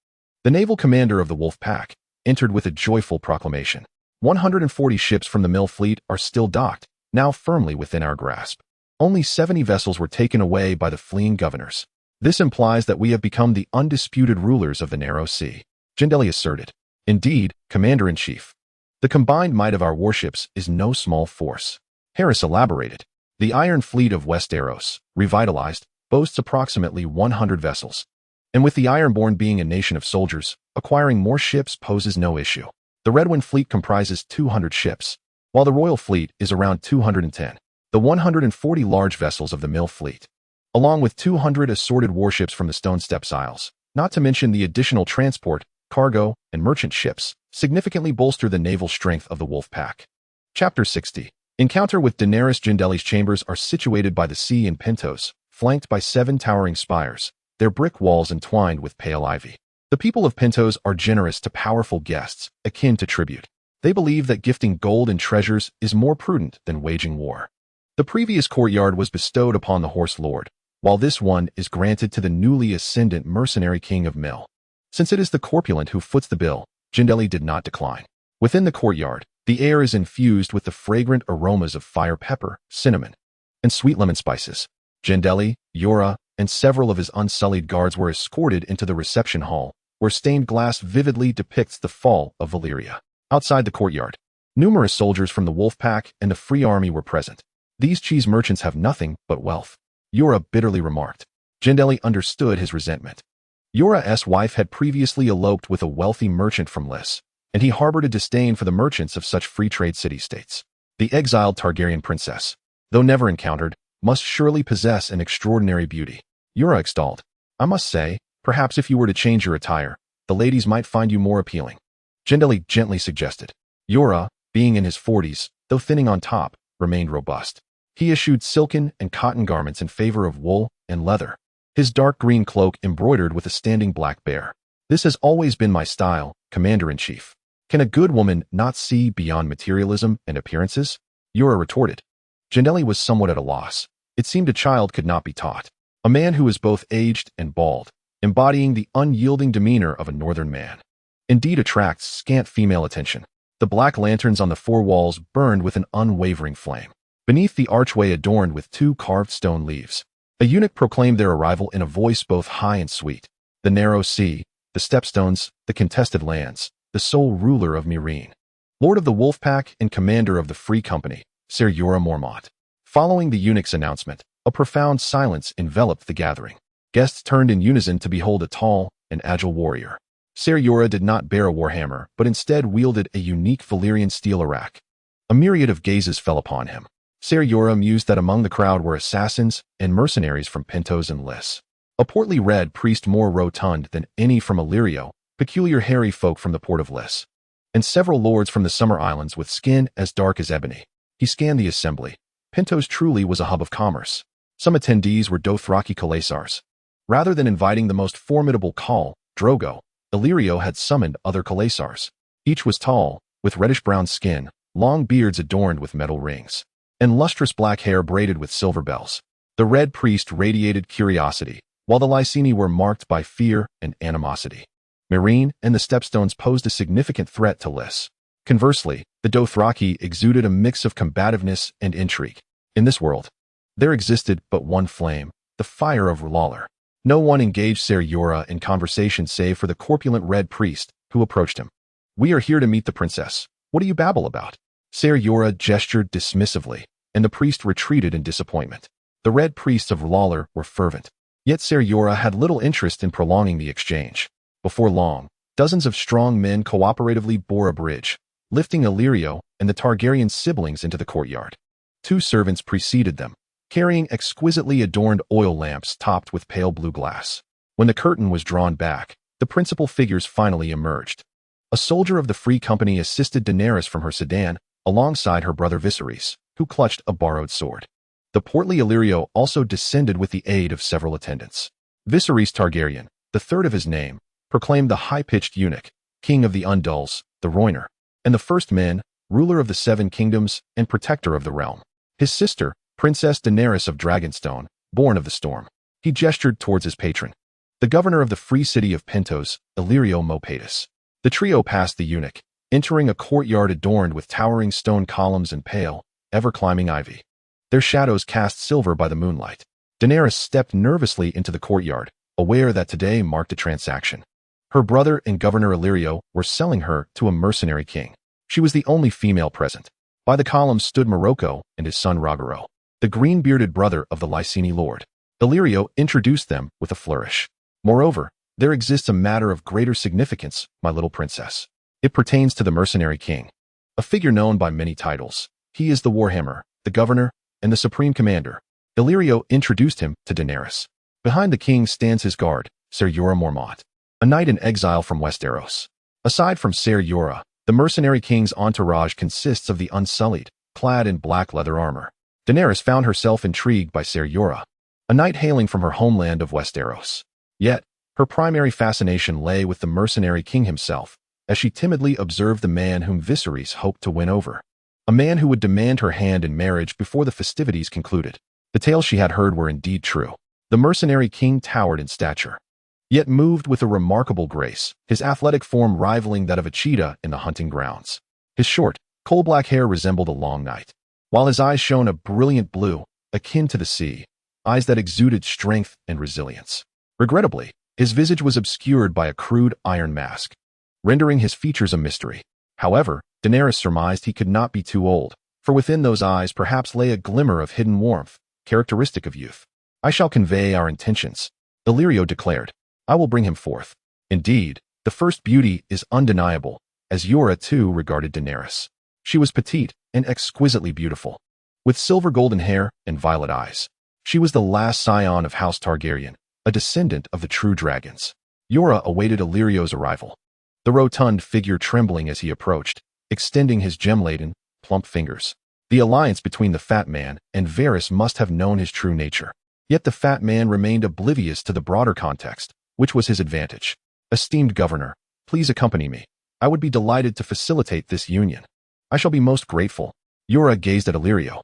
the naval commander of the Wolf Pack, entered with a joyful proclamation. 140 ships from the Mill fleet are still docked, now firmly within our grasp. Only 70 vessels were taken away by the fleeing governors. This implies that we have become the undisputed rulers of the narrow sea, Jandeli asserted. Indeed, commander-in-chief, the combined might of our warships is no small force. Harris elaborated. The Iron Fleet of Westeros, revitalized, boasts approximately 100 vessels. And with the Ironborn being a nation of soldiers, acquiring more ships poses no issue. The Redwind Fleet comprises 200 ships, while the Royal Fleet is around 210. The 140 large vessels of the Mill Fleet, along with 200 assorted warships from the Stone Steps Isles, not to mention the additional transport, cargo, and merchant ships, significantly bolster the naval strength of the Wolf Pack. Chapter 60. Encounter with Daenerys. Jandeli's chambers are situated by the sea in Pintos, flanked by 7 towering spires, their brick walls entwined with pale ivy. The people of Pintos are generous to powerful guests, akin to tribute. They believe that gifting gold and treasures is more prudent than waging war. The previous courtyard was bestowed upon the Horse Lord, while this one is granted to the newly ascendant mercenary king of Mill. Since it is the corpulent who foots the bill, Jandeli did not decline. Within the courtyard, the air is infused with the fragrant aromas of fire pepper, cinnamon, and sweet lemon spices. Jandeli, Yora, and several of his unsullied guards were escorted into the reception hall, where stained glass vividly depicts the fall of Valyria. Outside the courtyard, numerous soldiers from the Wolf Pack and the Free Army were present. These cheese merchants have nothing but wealth, Yora bitterly remarked. Jandeli understood his resentment. Yora's wife had previously eloped with a wealthy merchant from Lys, and he harbored a disdain for the merchants of such free trade city-states. The exiled Targaryen princess, though never encountered, must surely possess an extraordinary beauty. Yura extolled. I must say, perhaps if you were to change your attire, the ladies might find you more appealing. Jandeli gently suggested. Yura, being in his 40s, though thinning on top, remained robust. He eschewed silken and cotton garments in favor of wool and leather. His dark green cloak embroidered with a standing black bear. This has always been my style, Commander-in-Chief. Can a good woman not see beyond materialism and appearances? Yura retorted. Jandeli was somewhat at a loss. It seemed a child could not be taught. A man who was both aged and bald, embodying the unyielding demeanor of a northern man, indeed attracts scant female attention. The black lanterns on the 4 walls burned with an unwavering flame. Beneath the archway adorned with 2 carved stone leaves, a eunuch proclaimed their arrival in a voice both high and sweet. The narrow sea, the stepstones, the contested lands, the sole ruler of Meereen. Lord of the Wolfpack and commander of the Free Company, Ser Yura Mormont. Following the eunuch's announcement, a profound silence enveloped the gathering. Guests turned in unison to behold a tall and agile warrior. Ser Yura did not bear a warhammer, but instead wielded a unique Valyrian steel arak. A myriad of gazes fell upon him. Ser Yura mused that among the crowd were assassins and mercenaries from Pentos and Lys. A portly red priest more rotund than any from Illyrio, peculiar hairy folk from the port of Lys, and several lords from the Summer Islands with skin as dark as ebony. He scanned the assembly. Pentos truly was a hub of commerce. Some attendees were Dothraki Khalasars. Rather than inviting the most formidable Khal, Drogo, Illyrio had summoned other Khalasars. Each was tall, with reddish-brown skin, long beards adorned with metal rings, and lustrous black hair braided with silver bells. The red priest radiated curiosity, while the Lyseni were marked by fear and animosity. Meereen and the Stepstones posed a significant threat to Lys. Conversely, the Dothraki exuded a mix of combativeness and intrigue. In this world, there existed but one flame, the fire of R'hllor. No one engaged Ser Yura in conversation save for the corpulent red priest, who approached him. We are here to meet the princess. What do you babble about? Ser Yura gestured dismissively, and the priest retreated in disappointment. The red priests of R'hllor were fervent. Yet Ser Yura had little interest in prolonging the exchange. Before long, dozens of strong men cooperatively bore a bridge, lifting Illyrio and the Targaryen siblings into the courtyard. 2 servants preceded them, carrying exquisitely adorned oil lamps topped with pale blue glass. When the curtain was drawn back, the principal figures finally emerged. A soldier of the Free Company assisted Daenerys from her sedan, alongside her brother Viserys, who clutched a borrowed sword. The portly Illyrio also descended with the aid of several attendants. Viserys Targaryen, the third of his name, proclaimed the high-pitched eunuch, king of the Undulls, the Roiner, and the first men, ruler of the 7 kingdoms and protector of the realm. His sister, Princess Daenerys of Dragonstone, born of the storm. He gestured towards his patron, the governor of the free city of Pentos, Illyrio Mopatis. The trio passed the eunuch, entering a courtyard adorned with towering stone columns and pale, ever-climbing ivy. Their shadows cast silver by the moonlight. Daenerys stepped nervously into the courtyard, aware that today marked a transaction. Her brother and Governor Illyrio were selling her to a mercenary king. She was the only female present. By the columns stood Morocco and his son Rogero, the green-bearded brother of the Lyseni lord. Illyrio introduced them with a flourish. Moreover, there exists a matter of greater significance, my little princess. It pertains to the mercenary king, a figure known by many titles. He is the Warhammer, the governor, and the supreme commander. Illyrio introduced him to Daenerys. Behind the king stands his guard, Ser Yura Mormont, a knight in exile from Westeros. Aside from Ser Yura, the mercenary king's entourage consists of the Unsullied, clad in black leather armor. Daenerys found herself intrigued by Ser Yura, a knight hailing from her homeland of Westeros. Yet, her primary fascination lay with the mercenary king himself, as she timidly observed the man whom Viserys hoped to win over. A man who would demand her hand in marriage before the festivities concluded. The tales she had heard were indeed true. The mercenary king towered in stature, yet moved with a remarkable grace, his athletic form rivaling that of a cheetah in the hunting grounds. His short, coal-black hair resembled a long night, while his eyes shone a brilliant blue, akin to the sea, eyes that exuded strength and resilience. Regrettably, his visage was obscured by a crude iron mask, rendering his features a mystery. However, Daenerys surmised he could not be too old, for within those eyes perhaps lay a glimmer of hidden warmth, characteristic of youth. I shall convey our intentions, Illyrio declared. I will bring him forth. Indeed, the first beauty is undeniable, as Yura too regarded Daenerys. She was petite and exquisitely beautiful, with silver golden hair and violet eyes. She was the last scion of House Targaryen, a descendant of the true dragons. Jorah awaited Illyrio's arrival, the rotund figure trembling as he approached, extending his gem-laden, plump fingers. The alliance between the fat man and Varys must have known his true nature. Yet the fat man remained oblivious to the broader context, which was his advantage. Esteemed governor, please accompany me. I would be delighted to facilitate this union. I shall be most grateful. Jorah gazed at Illyrio,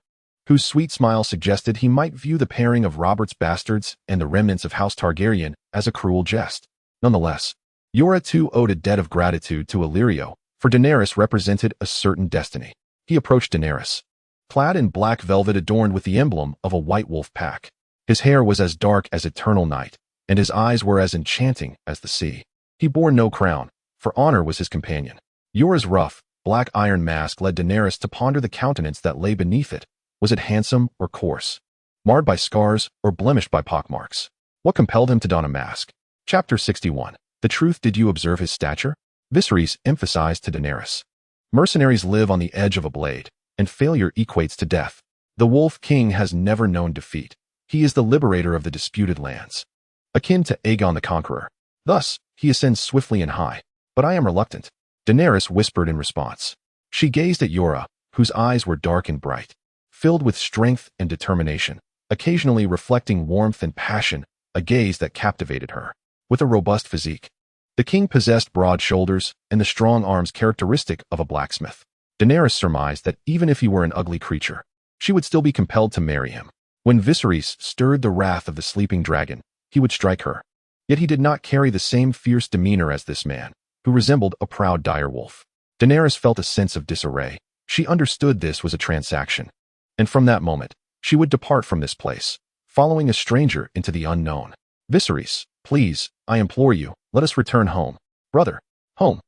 whose sweet smile suggested he might view the pairing of Robert's bastards and the remnants of House Targaryen as a cruel jest. Nonetheless, Jorah too owed a debt of gratitude to Illyrio, for Daenerys represented a certain destiny. He approached Daenerys, clad in black velvet adorned with the emblem of a white wolf pack. His hair was as dark as eternal night, and his eyes were as enchanting as the sea. He bore no crown, for honor was his companion. Jorah's rough, black iron mask led Daenerys to ponder the countenance that lay beneath it. Was it handsome or coarse? Marred by scars or blemished by pockmarks? What compelled him to don a mask? Chapter 61. The truth. Did you observe his stature? Viserys emphasized to Daenerys. Mercenaries live on the edge of a blade, and failure equates to death. The Wolf King has never known defeat. He is the liberator of the disputed lands, akin to Aegon the Conqueror. Thus, he ascends swiftly and high. But I am reluctant, Daenerys whispered in response. She gazed at Jorah, whose eyes were dark and bright, filled with strength and determination, occasionally reflecting warmth and passion, a gaze that captivated her. With a robust physique, the king possessed broad shoulders and the strong arms characteristic of a blacksmith. Daenerys surmised that even if he were an ugly creature, she would still be compelled to marry him. When Viserys stirred the wrath of the sleeping dragon, he would strike her. Yet he did not carry the same fierce demeanor as this man, who resembled a proud direwolf. Daenerys felt a sense of disarray. She understood this was a transaction, and from that moment, she would depart from this place, following a stranger into the unknown. Viserys, please, I implore you, let us return home. Brother, home.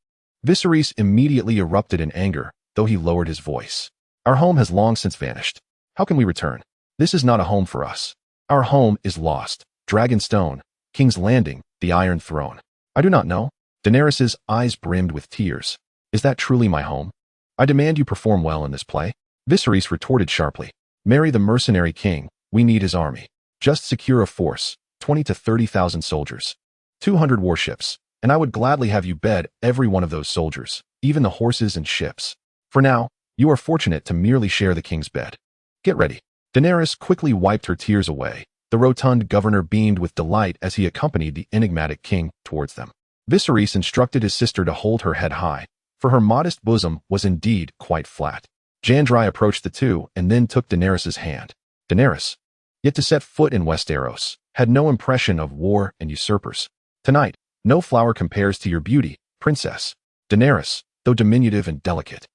Viserys immediately erupted in anger, though he lowered his voice. Our home has long since vanished. How can we return? This is not a home for us. Our home is lost. Dragonstone, King's Landing, the Iron Throne. I do not know. Daenerys's eyes brimmed with tears. Is that truly my home? I demand you perform well in this play. Viserys retorted sharply. Marry the mercenary king. We need his army. Just secure a force, 20 to 30,000 soldiers, 200 warships, and I would gladly have you bed every one of those soldiers, even the horses and ships. For now, you are fortunate to merely share the king's bed. Get ready. Daenerys quickly wiped her tears away. The rotund governor beamed with delight as he accompanied the enigmatic king towards them. Viserys instructed his sister to hold her head high, for her modest bosom was indeed quite flat. Jandeli approached the two and then took Daenerys's hand. Daenerys, yet to set foot in Westeros, had no impression of war and usurpers. Tonight, no flower compares to your beauty, princess. Daenerys, though diminutive and delicate,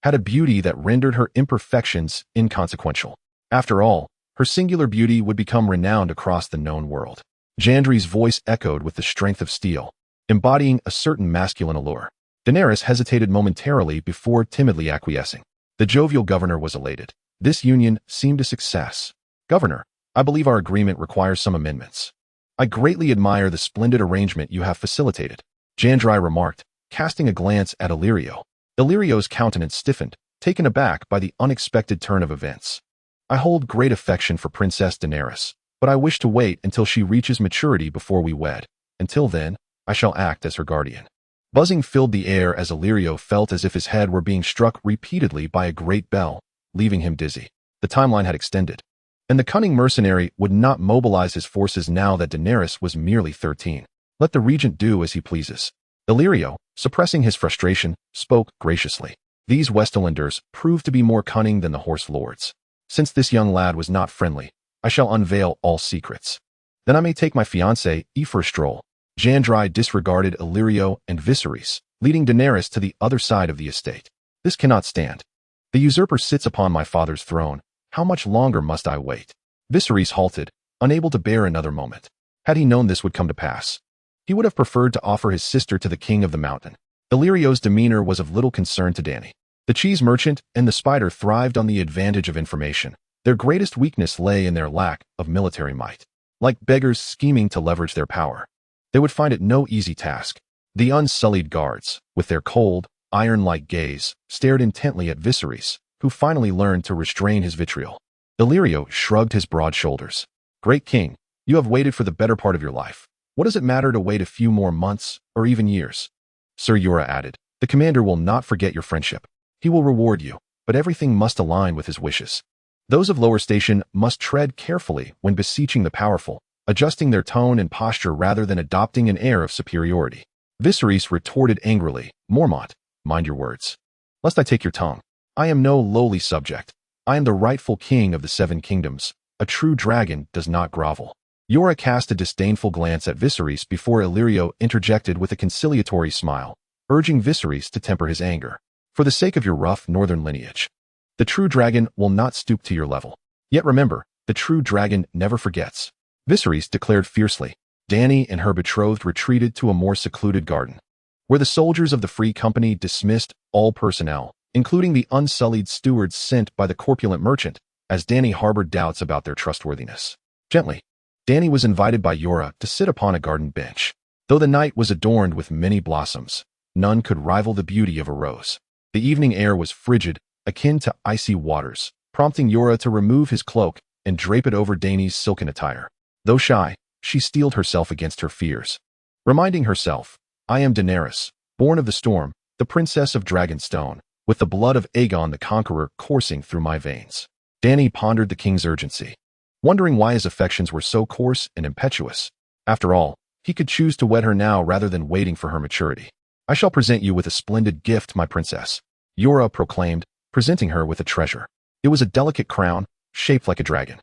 had a beauty that rendered her imperfections inconsequential. After all, her singular beauty would become renowned across the known world. Jandri's voice echoed with the strength of steel, embodying a certain masculine allure. Daenerys hesitated momentarily before timidly acquiescing. The jovial governor was elated. This union seemed a success. Governor, I believe our agreement requires some amendments. I greatly admire the splendid arrangement you have facilitated, Jandeli remarked, casting a glance at Illyrio. Illyrio's countenance stiffened, taken aback by the unexpected turn of events. I hold great affection for Princess Daenerys, but I wish to wait until she reaches maturity before we wed. Until then, I shall act as her guardian. Buzzing filled the air as Illyrio felt as if his head were being struck repeatedly by a great bell, leaving him dizzy. The timeline had extended, and the cunning mercenary would not mobilize his forces now that Daenerys was merely 13. Let the regent do as he pleases. Illyrio, suppressing his frustration, spoke graciously. These Westlanders proved to be more cunning than the horse lords. Since this young lad was not friendly, I shall unveil all secrets. Then I may take my fiancée, for a stroll. Jandeli disregarded Illyrio and Viserys, leading Daenerys to the other side of the estate. This cannot stand. The usurper sits upon my father's throne. How much longer must I wait? Viserys halted, unable to bear another moment. Had he known this would come to pass, he would have preferred to offer his sister to the king of the mountain. Illyrio's demeanor was of little concern to Dany. The cheese merchant and the spider thrived on the advantage of information. Their greatest weakness lay in their lack of military might. Like beggars scheming to leverage their power, they would find it no easy task. The unsullied guards, with their cold, iron-like gaze, stared intently at Viserys, who finally learned to restrain his vitriol. Illyrio shrugged his broad shoulders. Great king, you have waited for the better part of your life. What does it matter to wait a few more months or even years? Sir Yura added, the commander will not forget your friendship. He will reward you, but everything must align with his wishes. Those of lower station must tread carefully when beseeching the powerful, adjusting their tone and posture rather than adopting an air of superiority. Viserys retorted angrily, Mormont, mind your words. Lest I take your tongue. I am no lowly subject. I am the rightful king of the Seven Kingdoms. A true dragon does not grovel. Yura cast a disdainful glance at Viserys before Illyrio interjected with a conciliatory smile, urging Viserys to temper his anger. For the sake of your rough northern lineage, the true dragon will not stoop to your level. Yet remember, the true dragon never forgets. Viserys declared fiercely. Dany and her betrothed retreated to a more secluded garden, where the soldiers of the Free Company dismissed all personnel, including the unsullied stewards sent by the corpulent merchant, as Dany harbored doubts about their trustworthiness. Gently, Dany was invited by Yura to sit upon a garden bench. Though the night was adorned with many blossoms, none could rival the beauty of a rose. The evening air was frigid, akin to icy waters, prompting Yura to remove his cloak and drape it over Dany's silken attire. Though shy, she steeled herself against her fears, reminding herself, I am Daenerys, born of the storm, the princess of Dragonstone, with the blood of Aegon the Conqueror coursing through my veins. Dany pondered the king's urgency, wondering why his affections were so coarse and impetuous. After all, he could choose to wed her now rather than waiting for her maturity. I shall present you with a splendid gift, my princess, Yura proclaimed, presenting her with a treasure. It was a delicate crown, shaped like a dragon.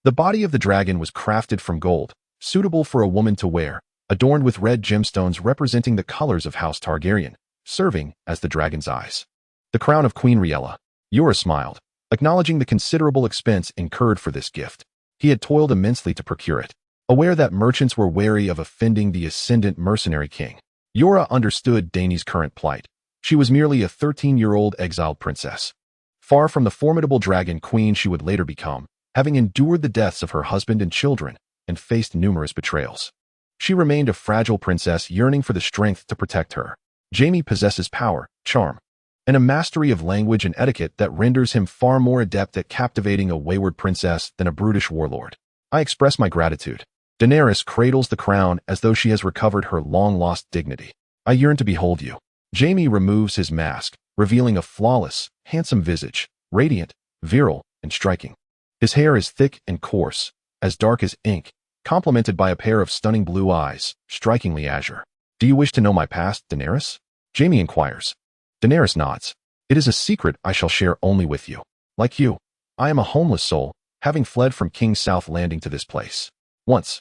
The body of the dragon was crafted from gold, suitable for a woman to wear, adorned with red gemstones representing the colors of House Targaryen, serving as the dragon's eyes. The crown of Queen Riella. Yura smiled, acknowledging the considerable expense incurred for this gift. He had toiled immensely to procure it, aware that merchants were wary of offending the ascendant mercenary king. Yura understood Dany's current plight. She was merely a 13-year-old exiled princess, far from the formidable dragon queen she would later become, having endured the deaths of her husband and children and faced numerous betrayals. She remained a fragile princess yearning for the strength to protect her. Jaime possesses power, charm, and a mastery of language and etiquette that renders him far more adept at captivating a wayward princess than a brutish warlord. I express my gratitude. Daenerys cradles the crown as though she has recovered her long-lost dignity. I yearn to behold you. Jaime removes his mask, revealing a flawless, handsome visage, radiant, virile, and striking. His hair is thick and coarse, as dark as ink, complemented by a pair of stunning blue eyes, strikingly azure. Do you wish to know my past, Daenerys? Jaime inquires. Daenerys nods. It is a secret I shall share only with you. Like you, I am a homeless soul, having fled from King's South Landing to this place. Once,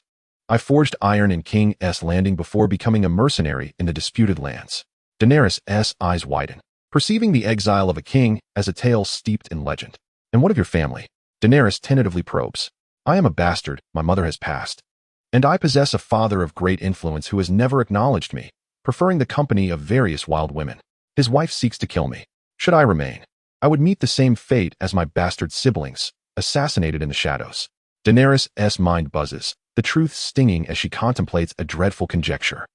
I forged iron in King's Landing before becoming a mercenary in the disputed lands. Daenerys' eyes widen, perceiving the exile of a king as a tale steeped in legend. And what of your family? Daenerys tentatively probes. I am a bastard, my mother has passed. And I possess a father of great influence who has never acknowledged me, preferring the company of various wild women. His wife seeks to kill me. Should I remain, I would meet the same fate as my bastard siblings, assassinated in the shadows. Daenerys' mind buzzes, the truth stinging as she contemplates a dreadful conjecture.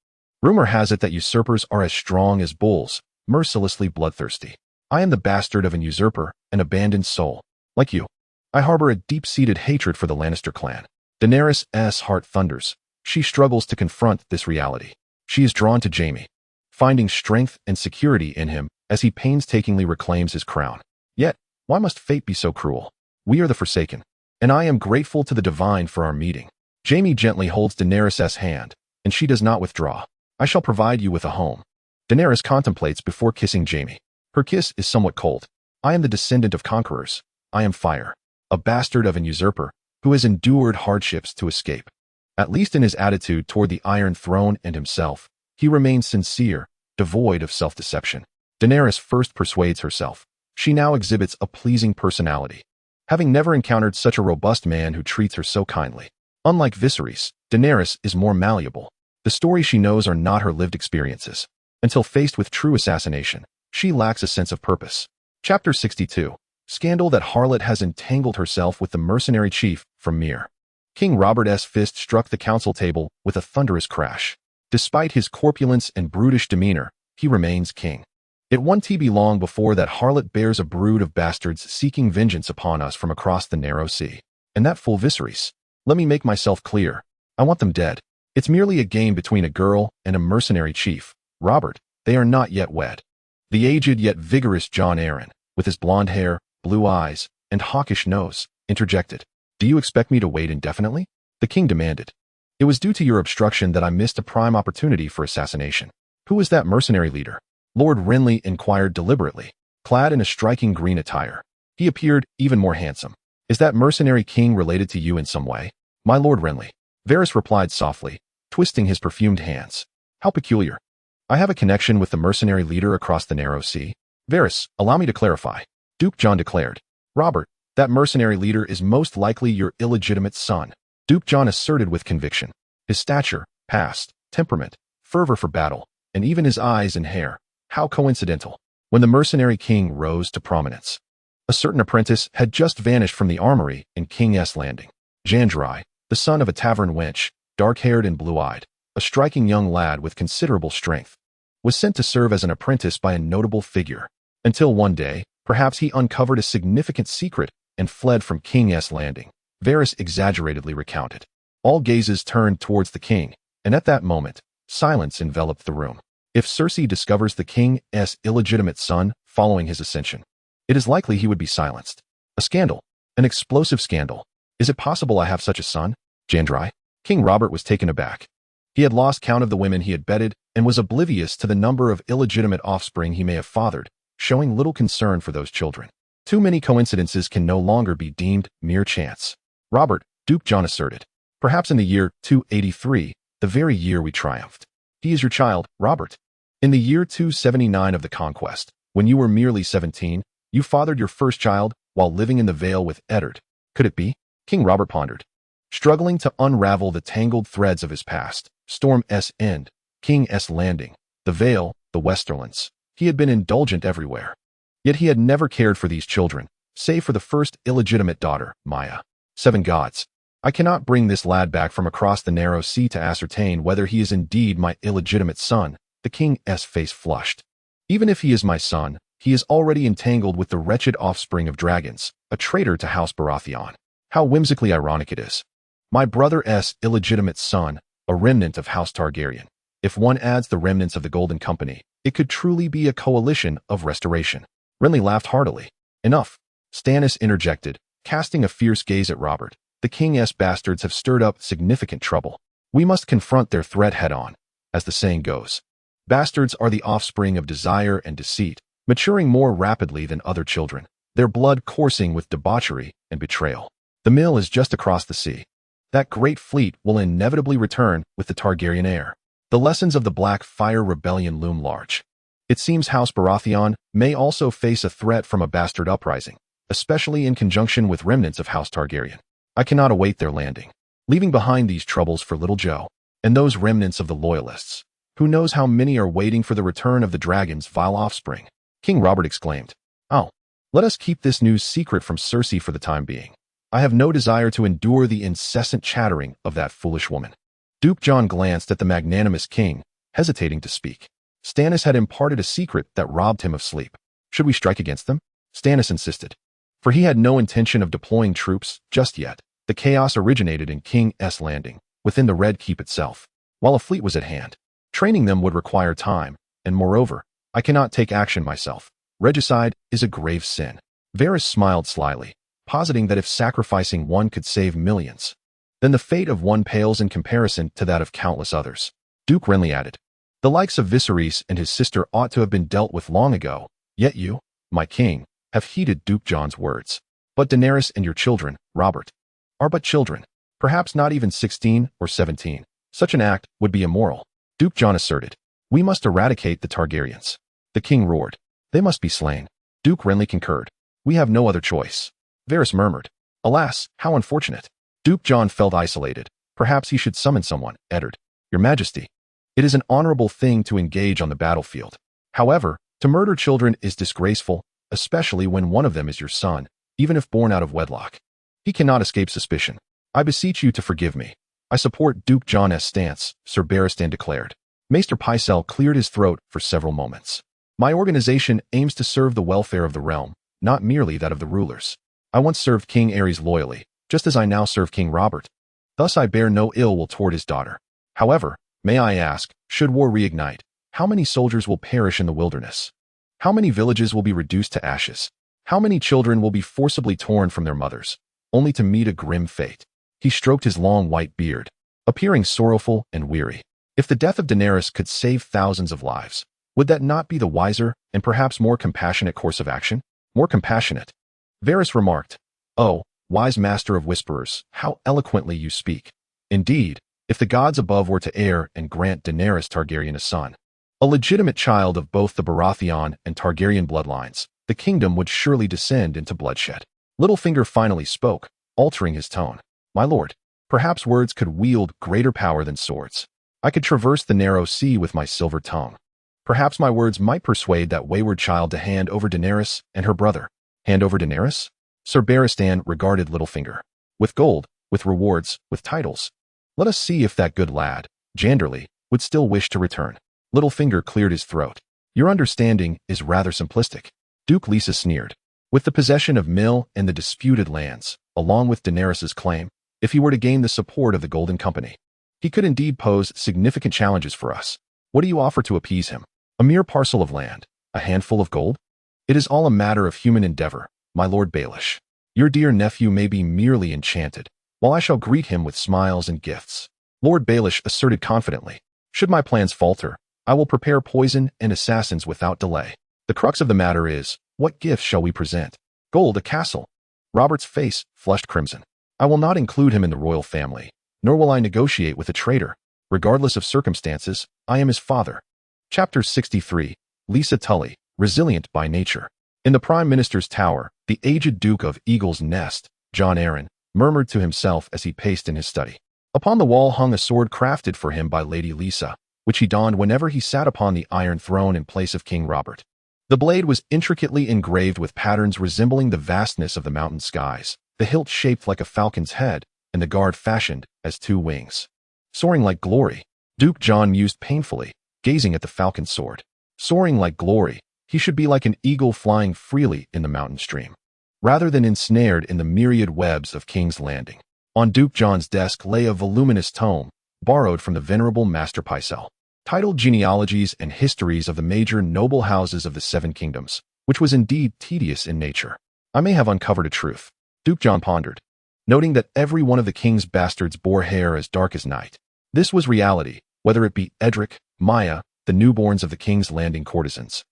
Rumor has it that usurpers are as strong as bulls, mercilessly bloodthirsty. I am the bastard of an usurper, an abandoned soul. Like you, I harbor a deep-seated hatred for the Lannister clan. Daenerys' heart thunders. She struggles to confront this reality. She is drawn to Jaime, finding strength and security in him as he painstakingly reclaims his crown. Yet, why must fate be so cruel? We are the Forsaken, and I am grateful to the Divine for our meeting. Jaime gently holds Daenerys' hand, and she does not withdraw. I shall provide you with a home. Daenerys contemplates before kissing Jaime. Her kiss is somewhat cold. I am the descendant of conquerors. I am fire, a bastard of an usurper who has endured hardships to escape. At least in his attitude toward the Iron Throne and himself, he remains sincere, devoid of self-deception. Daenerys first persuades herself. She now exhibits a pleasing personality, having never encountered such a robust man who treats her so kindly. Unlike Viserys, Daenerys is more malleable. The stories she knows are not her lived experiences. Until faced with true assassination, she lacks a sense of purpose. Chapter 62. Scandal that harlot has entangled herself with the mercenary chief from Myr. King Robert's fist struck the council table with a thunderous crash. Despite his corpulence and brutish demeanor, he remains king. It won't be long before that harlot bears a brood of bastards seeking vengeance upon us from across the narrow sea. And that fool Viserys. Let me make myself clear. I want them dead. It's merely a game between a girl and a mercenary chief. Robert, they are not yet wed. The aged yet vigorous John Aaron, with his blonde hair, blue eyes, and hawkish nose, interjected. Do you expect me to wait indefinitely? The king demanded. It was due to your obstruction that I missed a prime opportunity for assassination. Who is that mercenary leader? Lord Renly inquired deliberately, clad in a striking green attire. He appeared even more handsome. Is that mercenary king related to you in some way? My Lord Renly. Varys replied softly, twisting his perfumed hands. How peculiar. I have a connection with the mercenary leader across the narrow sea. Varys, allow me to clarify. Duke John declared. Robert, that mercenary leader is most likely your illegitimate son. Duke John asserted with conviction. His stature, past, temperament, fervor for battle, and even his eyes and hair. How coincidental. When the mercenary king rose to prominence, a certain apprentice had just vanished from the armory in King's Landing. Jandeli, the son of a tavern wench, dark-haired and blue-eyed, a striking young lad with considerable strength, was sent to serve as an apprentice by a notable figure, until one day, perhaps he uncovered a significant secret and fled from King's Landing. Varys exaggeratedly recounted. All gazes turned towards the king, and at that moment, silence enveloped the room. If Cersei discovers the king's illegitimate son following his ascension, it is likely he would be silenced. A scandal. An explosive scandal. Is it possible I have such a son? Jandeli? King Robert was taken aback. He had lost count of the women he had bedded and was oblivious to the number of illegitimate offspring he may have fathered, showing little concern for those children. Too many coincidences can no longer be deemed mere chance. Robert, Duke John asserted. Perhaps in the year 283, the very year we triumphed. He is your child, Robert. In the year 279 of the conquest, when you were merely 17, you fathered your first child while living in the Vale with Eddard. Could it be? King Robert pondered. Struggling to unravel the tangled threads of his past, Storm's End, King's Landing, the Vale, the Westerlands. He had been indulgent everywhere. Yet he had never cared for these children, save for the first illegitimate daughter, Maya. 7 gods. I cannot bring this lad back from across the narrow sea to ascertain whether he is indeed my illegitimate son. The king's face flushed. Even if he is my son, he is already entangled with the wretched offspring of dragons, a traitor to House Baratheon. How whimsically ironic it is. My brother's illegitimate son, a remnant of House Targaryen. If one adds the remnants of the Golden Company, it could truly be a coalition of restoration. Renly laughed heartily. Enough. Stannis interjected, casting a fierce gaze at Robert. The king's bastards have stirred up significant trouble. We must confront their threat head-on, as the saying goes. Bastards are the offspring of desire and deceit, maturing more rapidly than other children, their blood coursing with debauchery and betrayal. The mill is just across the sea. That great fleet will inevitably return with the Targaryen heir. The lessons of the Black Fire Rebellion loom large. It seems House Baratheon may also face a threat from a bastard uprising, especially in conjunction with remnants of House Targaryen. I cannot await their landing, leaving behind these troubles for Little Joe, and those remnants of the Loyalists. Who knows how many are waiting for the return of the dragon's vile offspring? King Robert exclaimed. Oh, let us keep this news secret from Cersei for the time being. I have no desire to endure the incessant chattering of that foolish woman. Duke John glanced at the magnanimous king, hesitating to speak. Stannis had imparted a secret that robbed him of sleep. Should we strike against them? Stannis insisted. For he had no intention of deploying troops just yet. The chaos originated in King's Landing, within the Red Keep itself, while a fleet was at hand. Training them would require time, and moreover, I cannot take action myself. Regicide is a grave sin. Varys smiled slyly, positing that if sacrificing one could save millions, then the fate of one pales in comparison to that of countless others. Duke Renly added, the likes of Viserys and his sister ought to have been dealt with long ago, yet you, my king, have heeded Duke John's words. But Daenerys and your children, Robert, are but children, perhaps not even 16 or 17. Such an act would be immoral. Duke John asserted. We must eradicate the Targaryens. The king roared. They must be slain. Duke Renly concurred. We have no other choice. Varys murmured. Alas, how unfortunate. Duke John felt isolated. Perhaps he should summon someone. Eddard. Your Majesty. It is an honorable thing to engage on the battlefield. However, to murder children is disgraceful, especially when one of them is your son, even if born out of wedlock. He cannot escape suspicion. I beseech you to forgive me. I support Duke John's stance, Sir Barristan declared. Maester Pycelle cleared his throat for several moments. My organization aims to serve the welfare of the realm, not merely that of the rulers. I once served King Aerys loyally, just as I now serve King Robert. Thus I bear no ill will toward his daughter. However, may I ask, should war reignite, how many soldiers will perish in the wilderness? How many villages will be reduced to ashes? How many children will be forcibly torn from their mothers, only to meet a grim fate? He stroked his long white beard, appearing sorrowful and weary. If the death of Daenerys could save thousands of lives, would that not be the wiser and perhaps more compassionate course of action? More compassionate. Varys remarked, "Oh, wise master of whisperers, how eloquently you speak. Indeed, if the gods above were to err and grant Daenerys Targaryen a son, a legitimate child of both the Baratheon and Targaryen bloodlines, the kingdom would surely descend into bloodshed." Littlefinger finally spoke, altering his tone. "My lord, perhaps words could wield greater power than swords. I could traverse the narrow sea with my silver tongue. Perhaps my words might persuade that wayward child to hand over Daenerys and her brother." Hand over Daenerys? Sir Barristan regarded Littlefinger. "With gold, with rewards, with titles. Let us see if that good lad, Jandeli, would still wish to return." Littlefinger cleared his throat. "Your understanding is rather simplistic." Duke Lysa sneered. "With the possession of Mill and the disputed lands, along with Daenerys's claim, if he were to gain the support of the Golden Company, he could indeed pose significant challenges for us. What do you offer to appease him? A mere parcel of land? A handful of gold? It is all a matter of human endeavor, my Lord Baelish. Your dear nephew may be merely enchanted, while I shall greet him with smiles and gifts." Lord Baelish asserted confidently, "Should my plans falter, I will prepare poison and assassins without delay. The crux of the matter is, what gifts shall we present? Gold, a castle?" Robert's face flushed crimson. "I will not include him in the royal family, nor will I negotiate with a traitor. Regardless of circumstances, I am his father." Chapter 63. Lysa Tully, resilient by nature. In the Prime Minister's tower, the aged Duke of Eagle's Nest, Jon Arryn, murmured to himself as he paced in his study. Upon the wall hung a sword crafted for him by Lady Lysa, which he donned whenever he sat upon the Iron Throne in place of King Robert. The blade was intricately engraved with patterns resembling the vastness of the mountain skies, the hilt shaped like a falcon's head, and the guard fashioned as two wings. Soaring like glory, Duke Jon mused painfully, gazing at the falcon's sword. Soaring like glory, he should be like an eagle flying freely in the mountain stream, rather than ensnared in the myriad webs of King's Landing. On Duke Jon's desk lay a voluminous tome, borrowed from the venerable Master Pycelle, titled Genealogies and Histories of the Major Noble Houses of the Seven Kingdoms, which was indeed tedious in nature. "I may have uncovered a truth," Duke Jon pondered, noting that every one of the king's bastards bore hair as dark as night. This was reality, whether it be Edric, Maya, the newborns of the King's Landing courtesans,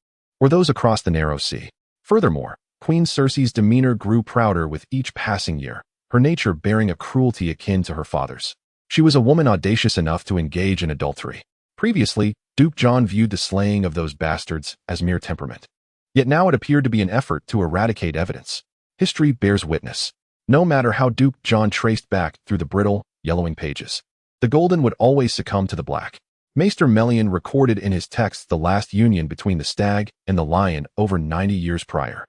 or those across the narrow sea. Furthermore, Queen Cersei's demeanor grew prouder with each passing year, her nature bearing a cruelty akin to her father's. She was a woman audacious enough to engage in adultery. Previously, Duke Jon viewed the slaying of those bastards as mere temperament. Yet now it appeared to be an effort to eradicate evidence. History bears witness. No matter how Duke Jon traced back through the brittle, yellowing pages, the golden would always succumb to the black. Maester Melian recorded in his texts the last union between the Stag and the Lion over 90 years prior.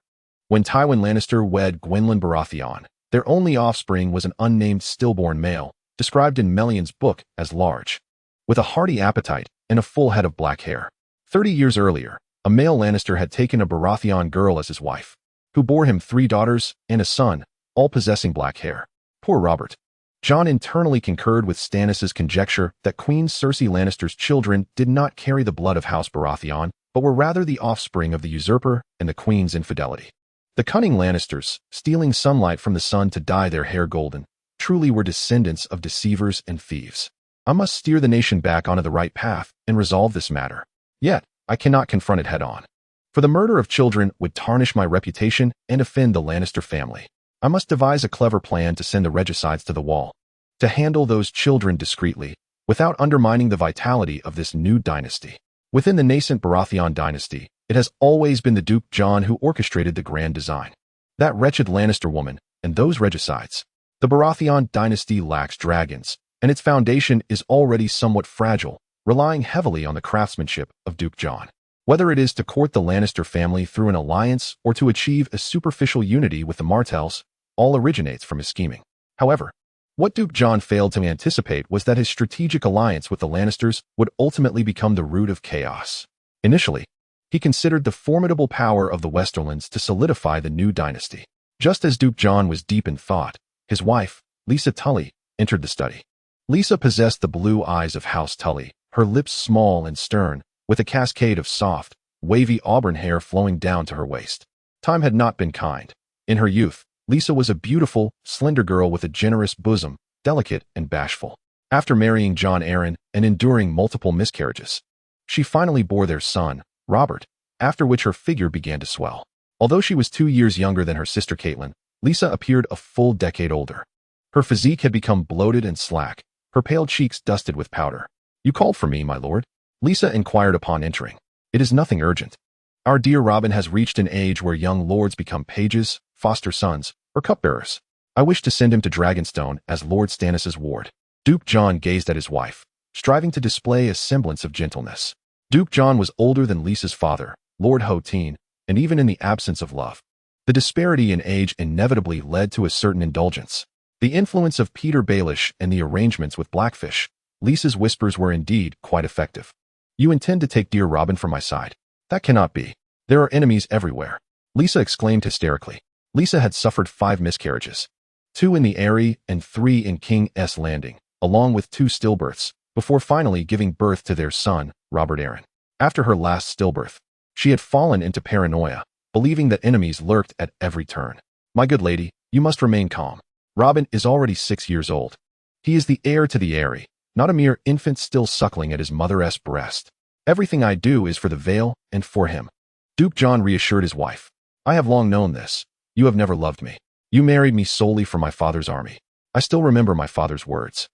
When Tywin Lannister wed Gwynlyn Baratheon, their only offspring was an unnamed stillborn male, described in Melian's book as large, with a hearty appetite and a full head of black hair. 30 years earlier, a male Lannister had taken a Baratheon girl as his wife, who bore him 3 daughters and a son, all possessing black hair. Poor Robert. Jon internally concurred with Stannis's conjecture that Queen Cersei Lannister's children did not carry the blood of House Baratheon, but were rather the offspring of the usurper and the queen's infidelity. The cunning Lannisters, stealing sunlight from the sun to dye their hair golden, truly were descendants of deceivers and thieves. I must steer the nation back onto the right path and resolve this matter. Yet, I cannot confront it head-on. For the murder of children would tarnish my reputation and offend the Lannister family. I must devise a clever plan to send the regicides to the wall, to handle those children discreetly, without undermining the vitality of this new dynasty. Within the nascent Baratheon dynasty, it has always been the Duke Jon who orchestrated the grand design. That wretched Lannister woman, and those regicides. The Baratheon dynasty lacks dragons, and its foundation is already somewhat fragile, relying heavily on the craftsmanship of Duke Jon. Whether it is to court the Lannister family through an alliance or to achieve a superficial unity with the Martells, all originates from his scheming. However, what Duke Jon failed to anticipate was that his strategic alliance with the Lannisters would ultimately become the root of chaos. Initially, he considered the formidable power of the Westerlands to solidify the new dynasty. Just as Duke Jon was deep in thought, his wife, Lysa Tully, entered the study. Lisa possessed the blue eyes of House Tully, her lips small and stern, with a cascade of soft, wavy auburn hair flowing down to her waist. Time had not been kind. In her youth, Lisa was a beautiful, slender girl with a generous bosom, delicate and bashful. After marrying John Arryn and enduring multiple miscarriages, she finally bore their son, Robert, after which her figure began to swell. Although she was 2 years younger than her sister Catelyn, Lisa appeared a full decade older. Her physique had become bloated and slack, her pale cheeks dusted with powder. "You called for me, my lord?" Lisa inquired upon entering. "It is nothing urgent. Our dear Robin has reached an age where young lords become pages, foster sons, or cupbearers. I wish to send him to Dragonstone as Lord Stannis's ward." Duke John gazed at his wife, striving to display a semblance of gentleness. Duke John was older than Lisa's father, Lord Hotine, and even in the absence of love, the disparity in age inevitably led to a certain indulgence. The influence of Peter Baelish and the arrangements with Blackfish, Lisa's whispers were indeed quite effective. "You intend to take dear Robin from my side? That cannot be. There are enemies everywhere," Lisa exclaimed hysterically. Lisa had suffered 5 miscarriages, 2 in the Eyrie and 3 in King's Landing, along with 2 stillbirths, before finally giving birth to their son, Robert Arryn. After her last stillbirth, she had fallen into paranoia, believing that enemies lurked at every turn. "My good lady, you must remain calm. Robin is already 6 years old. He is the heir to the Eyrie, not a mere infant still suckling at his mother's breast. Everything I do is for the Vale and for him." Duke John reassured his wife. "I have long known this. You have never loved me. You married me solely for my father's army. I still remember my father's words.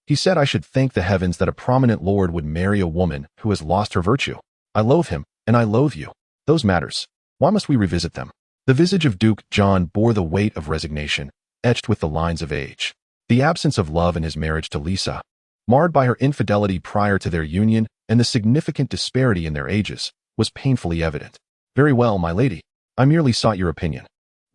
He said I should thank the heavens that a prominent lord would marry a woman who has lost her virtue. I loathe him, and I loathe you. Those matters. Why must we revisit them?" The visage of Duke John bore the weight of resignation, etched with the lines of age. The absence of love in his marriage to Lisa, marred by her infidelity prior to their union and the significant disparity in their ages, was painfully evident. "Very well, my lady. I merely sought your opinion,"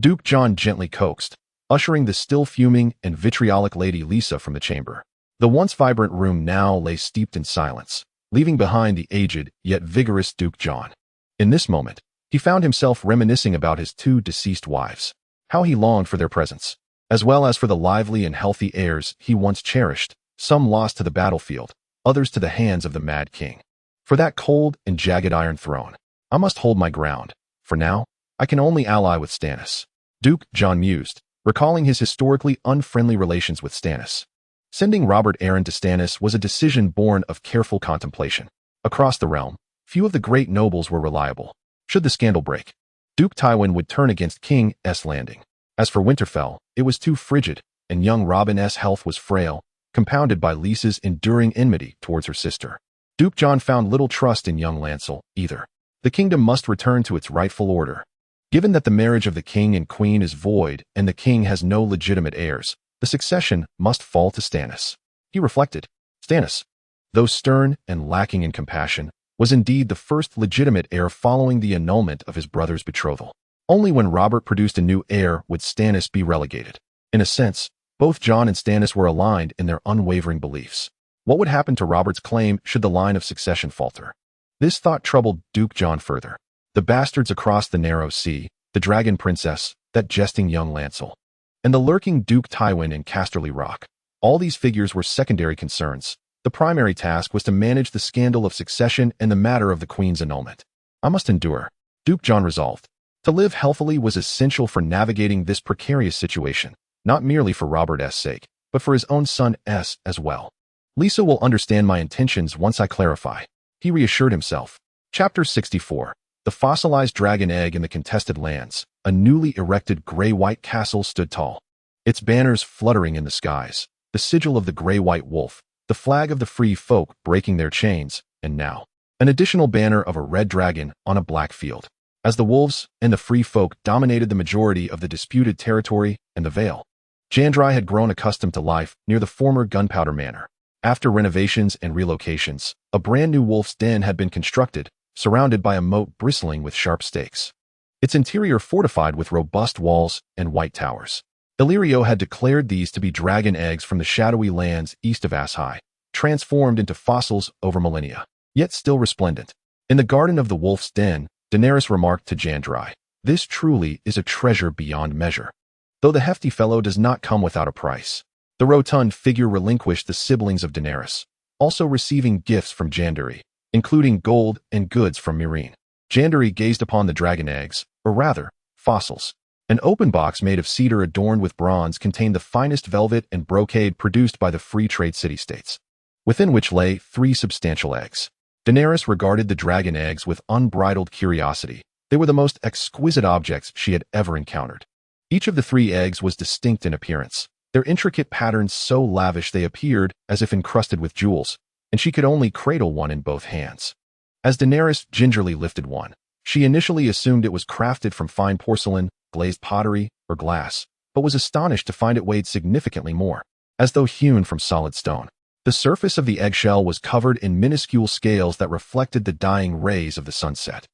Duke John gently coaxed, ushering the still fuming and vitriolic Lady Lisa from the chamber. The once vibrant room now lay steeped in silence, leaving behind the aged yet vigorous Duke John. In this moment, he found himself reminiscing about his 2 deceased wives. How he longed for their presence, as well as for the lively and healthy heirs he once cherished, some lost to the battlefield, others to the hands of the Mad King. For that cold and jagged iron throne, I must hold my ground. For now, I can only ally with Stannis. Duke John mused, recalling his historically unfriendly relations with Stannis. Sending Robert Arryn to Stannis was a decision born of careful contemplation. Across the realm, few of the great nobles were reliable. Should the scandal break, Duke Tywin would turn against King's Landing. As for Winterfell, it was too frigid, and young Robin's health was frail, compounded by Lisa's enduring enmity towards her sister. Duke John found little trust in young Lancel, either. The kingdom must return to its rightful order. Given that the marriage of the king and queen is void and the king has no legitimate heirs, the succession must fall to Stannis. He reflected. Stannis, though stern and lacking in compassion, was indeed the first legitimate heir following the annulment of his brother's betrothal. Only when Robert produced a new heir would Stannis be relegated. In a sense, both Jon and Stannis were aligned in their unwavering beliefs. What would happen to Robert's claim should the line of succession falter? This thought troubled Duke Jon further. The bastards across the narrow sea, the dragon princess, that jesting young Lancel, and the lurking Duke Tywin in Casterly Rock. All these figures were secondary concerns. The primary task was to manage the scandal of succession and the matter of the queen's annulment. I must endure, Duke Jon resolved. To live healthily was essential for navigating this precarious situation, not merely for Robert's sake, but for his own son's as well. Lisa will understand my intentions once I clarify, he reassured himself. Chapter 64. The fossilized dragon egg in the contested lands. A newly erected gray-white castle stood tall, its banners fluttering in the skies, the sigil of the gray-white wolf, the flag of the free folk breaking their chains, and now, an additional banner of a red dragon on a black field. As the wolves and the free folk dominated the majority of the disputed territory and the Vale, Jandeli had grown accustomed to life near the former gunpowder manor. After renovations and relocations, a brand new wolf's den had been constructed, surrounded by a moat bristling with sharp stakes. Its interior fortified with robust walls and white towers. Illyrio had declared these to be dragon eggs from the shadowy lands east of Ass High, transformed into fossils over millennia, yet still resplendent. In the garden of the wolf's den, Daenerys remarked to Jandeli, "This truly is a treasure beyond measure, though the hefty fellow does not come without a price." The rotund figure relinquished the siblings of Daenerys, also receiving gifts from Jandeli, including gold and goods from Meereen. Jandeli gazed upon the dragon eggs, or rather, fossils. An open box made of cedar adorned with bronze contained the finest velvet and brocade produced by the free trade city-states, within which lay 3 substantial eggs. Daenerys regarded the dragon eggs with unbridled curiosity. They were the most exquisite objects she had ever encountered. Each of the 3 eggs was distinct in appearance, their intricate patterns so lavish they appeared as if encrusted with jewels, and she could only cradle one in both hands. As Daenerys gingerly lifted one, she initially assumed it was crafted from fine porcelain, glazed pottery, or glass, but was astonished to find it weighed significantly more, as though hewn from solid stone. The surface of the eggshell was covered in minuscule scales that reflected the dying rays of the sunset,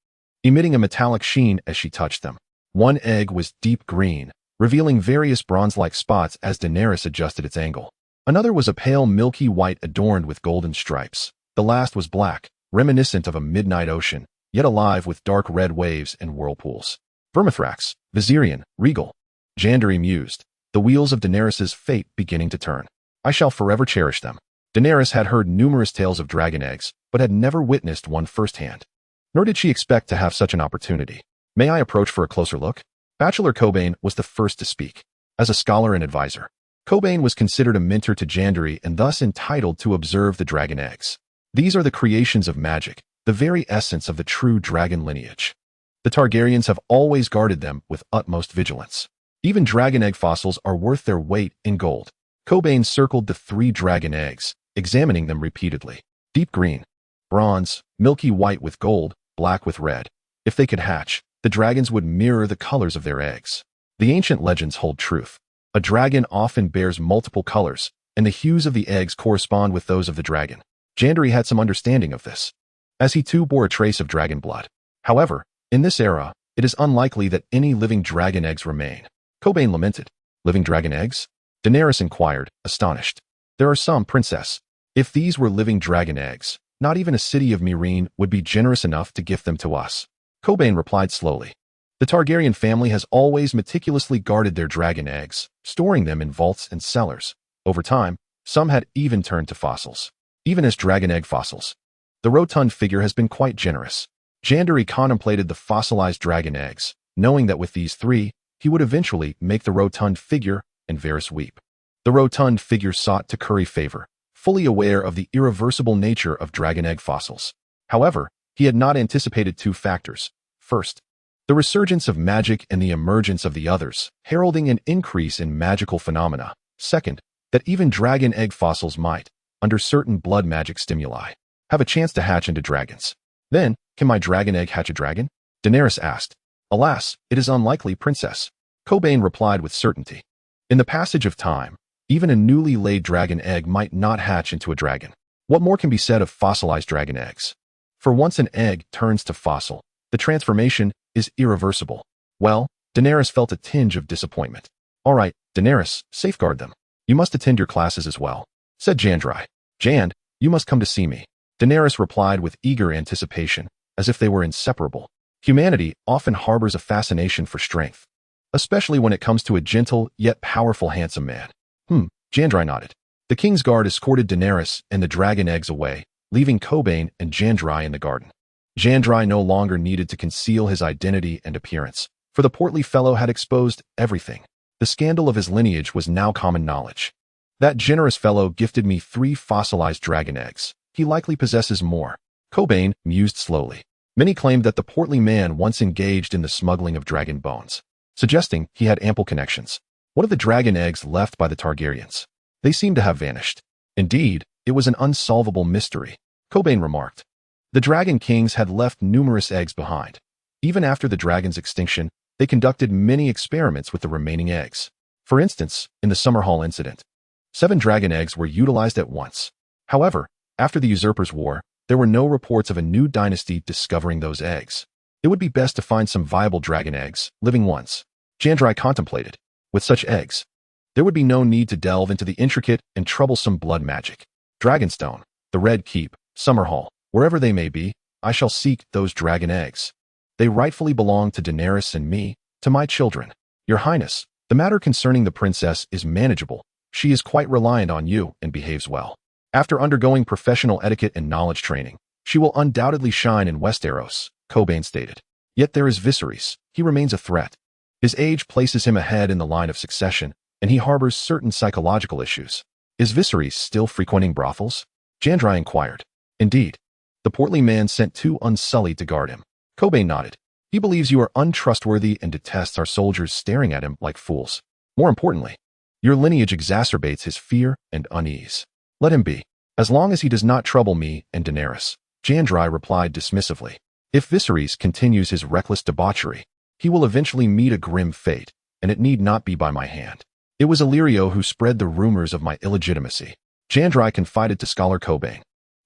emitting a metallic sheen as she touched them. One egg was deep green, revealing various bronze-like spots as Daenerys adjusted its angle. Another was a pale milky white adorned with golden stripes. The last was black, reminiscent of a midnight ocean, yet alive with dark red waves and whirlpools. Vermithrax, Valyrian, regal. Jandeli mused, the wheels of Daenerys' fate beginning to turn. I shall forever cherish them. Daenerys had heard numerous tales of dragon eggs, but had never witnessed one firsthand. Nor did she expect to have such an opportunity. May I approach for a closer look? Bachelor Cobain was the first to speak. As a scholar and advisor, Cobain was considered a mentor to Jandeli and thus entitled to observe the dragon eggs. These are the creations of magic, the very essence of the true dragon lineage. The Targaryens have always guarded them with utmost vigilance. Even dragon egg fossils are worth their weight in gold. Cobain circled the 3 dragon eggs, examining them repeatedly. Deep green, bronze, milky white with gold, black with red. If they could hatch, the dragons would mirror the colors of their eggs. The ancient legends hold truth. A dragon often bears multiple colors, and the hues of the eggs correspond with those of the dragon. Jandeli had some understanding of this, as he too bore a trace of dragon blood. However, in this era, it is unlikely that any living dragon eggs remain. Cobain lamented. Living dragon eggs? Daenerys inquired, astonished. There are some, princess. If these were living dragon eggs, not even a city of Meereen would be generous enough to gift them to us. Cobain replied slowly. The Targaryen family has always meticulously guarded their dragon eggs, storing them in vaults and cellars. Over time, some had even turned to fossils. Even as dragon egg fossils. The rotund figure has been quite generous. Jandeli contemplated the fossilized dragon eggs, knowing that with these 3, he would eventually make the rotund figure and Varys weep. The rotund figure sought to curry favor, fully aware of the irreversible nature of dragon egg fossils. However, he had not anticipated 2 factors. First, the resurgence of magic and the emergence of the others, heralding an increase in magical phenomena. Second, that even dragon egg fossils might, under certain blood magic stimuli, have a chance to hatch into dragons. Then, can my dragon egg hatch a dragon? Daenerys asked. Alas, it is unlikely, princess. Cobain replied with certainty. In the passage of time, even a newly laid dragon egg might not hatch into a dragon. What more can be said of fossilized dragon eggs? For once an egg turns to fossil, the transformation is irreversible. Well, Daenerys felt a tinge of disappointment. All right, Daenerys, safeguard them. You must attend your classes as well, said Jandeli. Jand, you must come to see me. Daenerys replied with eager anticipation, as if they were inseparable. Humanity often harbors a fascination for strength, especially when it comes to a gentle yet powerful handsome man. Jandeli nodded. The King's Guard escorted Daenerys and the dragon eggs away, leaving Cobain and Jandeli in the garden. Jandeli no longer needed to conceal his identity and appearance, for the portly fellow had exposed everything. The scandal of his lineage was now common knowledge. That generous fellow gifted me 3 fossilized dragon eggs. He likely possesses more. Cobain mused slowly. Many claimed that the portly man once engaged in the smuggling of dragon bones, suggesting he had ample connections. What of the dragon eggs left by the Targaryens? They seem to have vanished. Indeed, it was an unsolvable mystery, Cobain remarked. The Dragon Kings had left numerous eggs behind. Even after the dragon's extinction, they conducted many experiments with the remaining eggs. For instance, in the Summerhall incident, 7 dragon eggs were utilized at once. However, after the Usurpers' War, there were no reports of a new dynasty discovering those eggs. It would be best to find some viable dragon eggs, living ones. Jandeli contemplated. With such eggs, there would be no need to delve into the intricate and troublesome blood magic. Dragonstone, the Red Keep, Summerhall, wherever they may be, I shall seek those dragon eggs. They rightfully belong to Daenerys and me, to my children. Your Highness, the matter concerning the princess is manageable. She is quite reliant on you and behaves well. After undergoing professional etiquette and knowledge training, she will undoubtedly shine in Westeros, Cobain stated. Yet there is Viserys. He remains a threat. His age places him ahead in the line of succession, and he harbors certain psychological issues. Is Viserys still frequenting brothels? Jandeli inquired. Indeed. The portly man sent 2 unsullied to guard him. Cobain nodded. He believes you are untrustworthy and detests our soldiers staring at him like fools. More importantly, your lineage exacerbates his fear and unease. Let him be, as long as he does not trouble me and Daenerys, Jandeli replied dismissively. If Viserys continues his reckless debauchery, he will eventually meet a grim fate, and it need not be by my hand. It was Illyrio who spread the rumors of my illegitimacy. Jandeli confided to Scholar Cobain.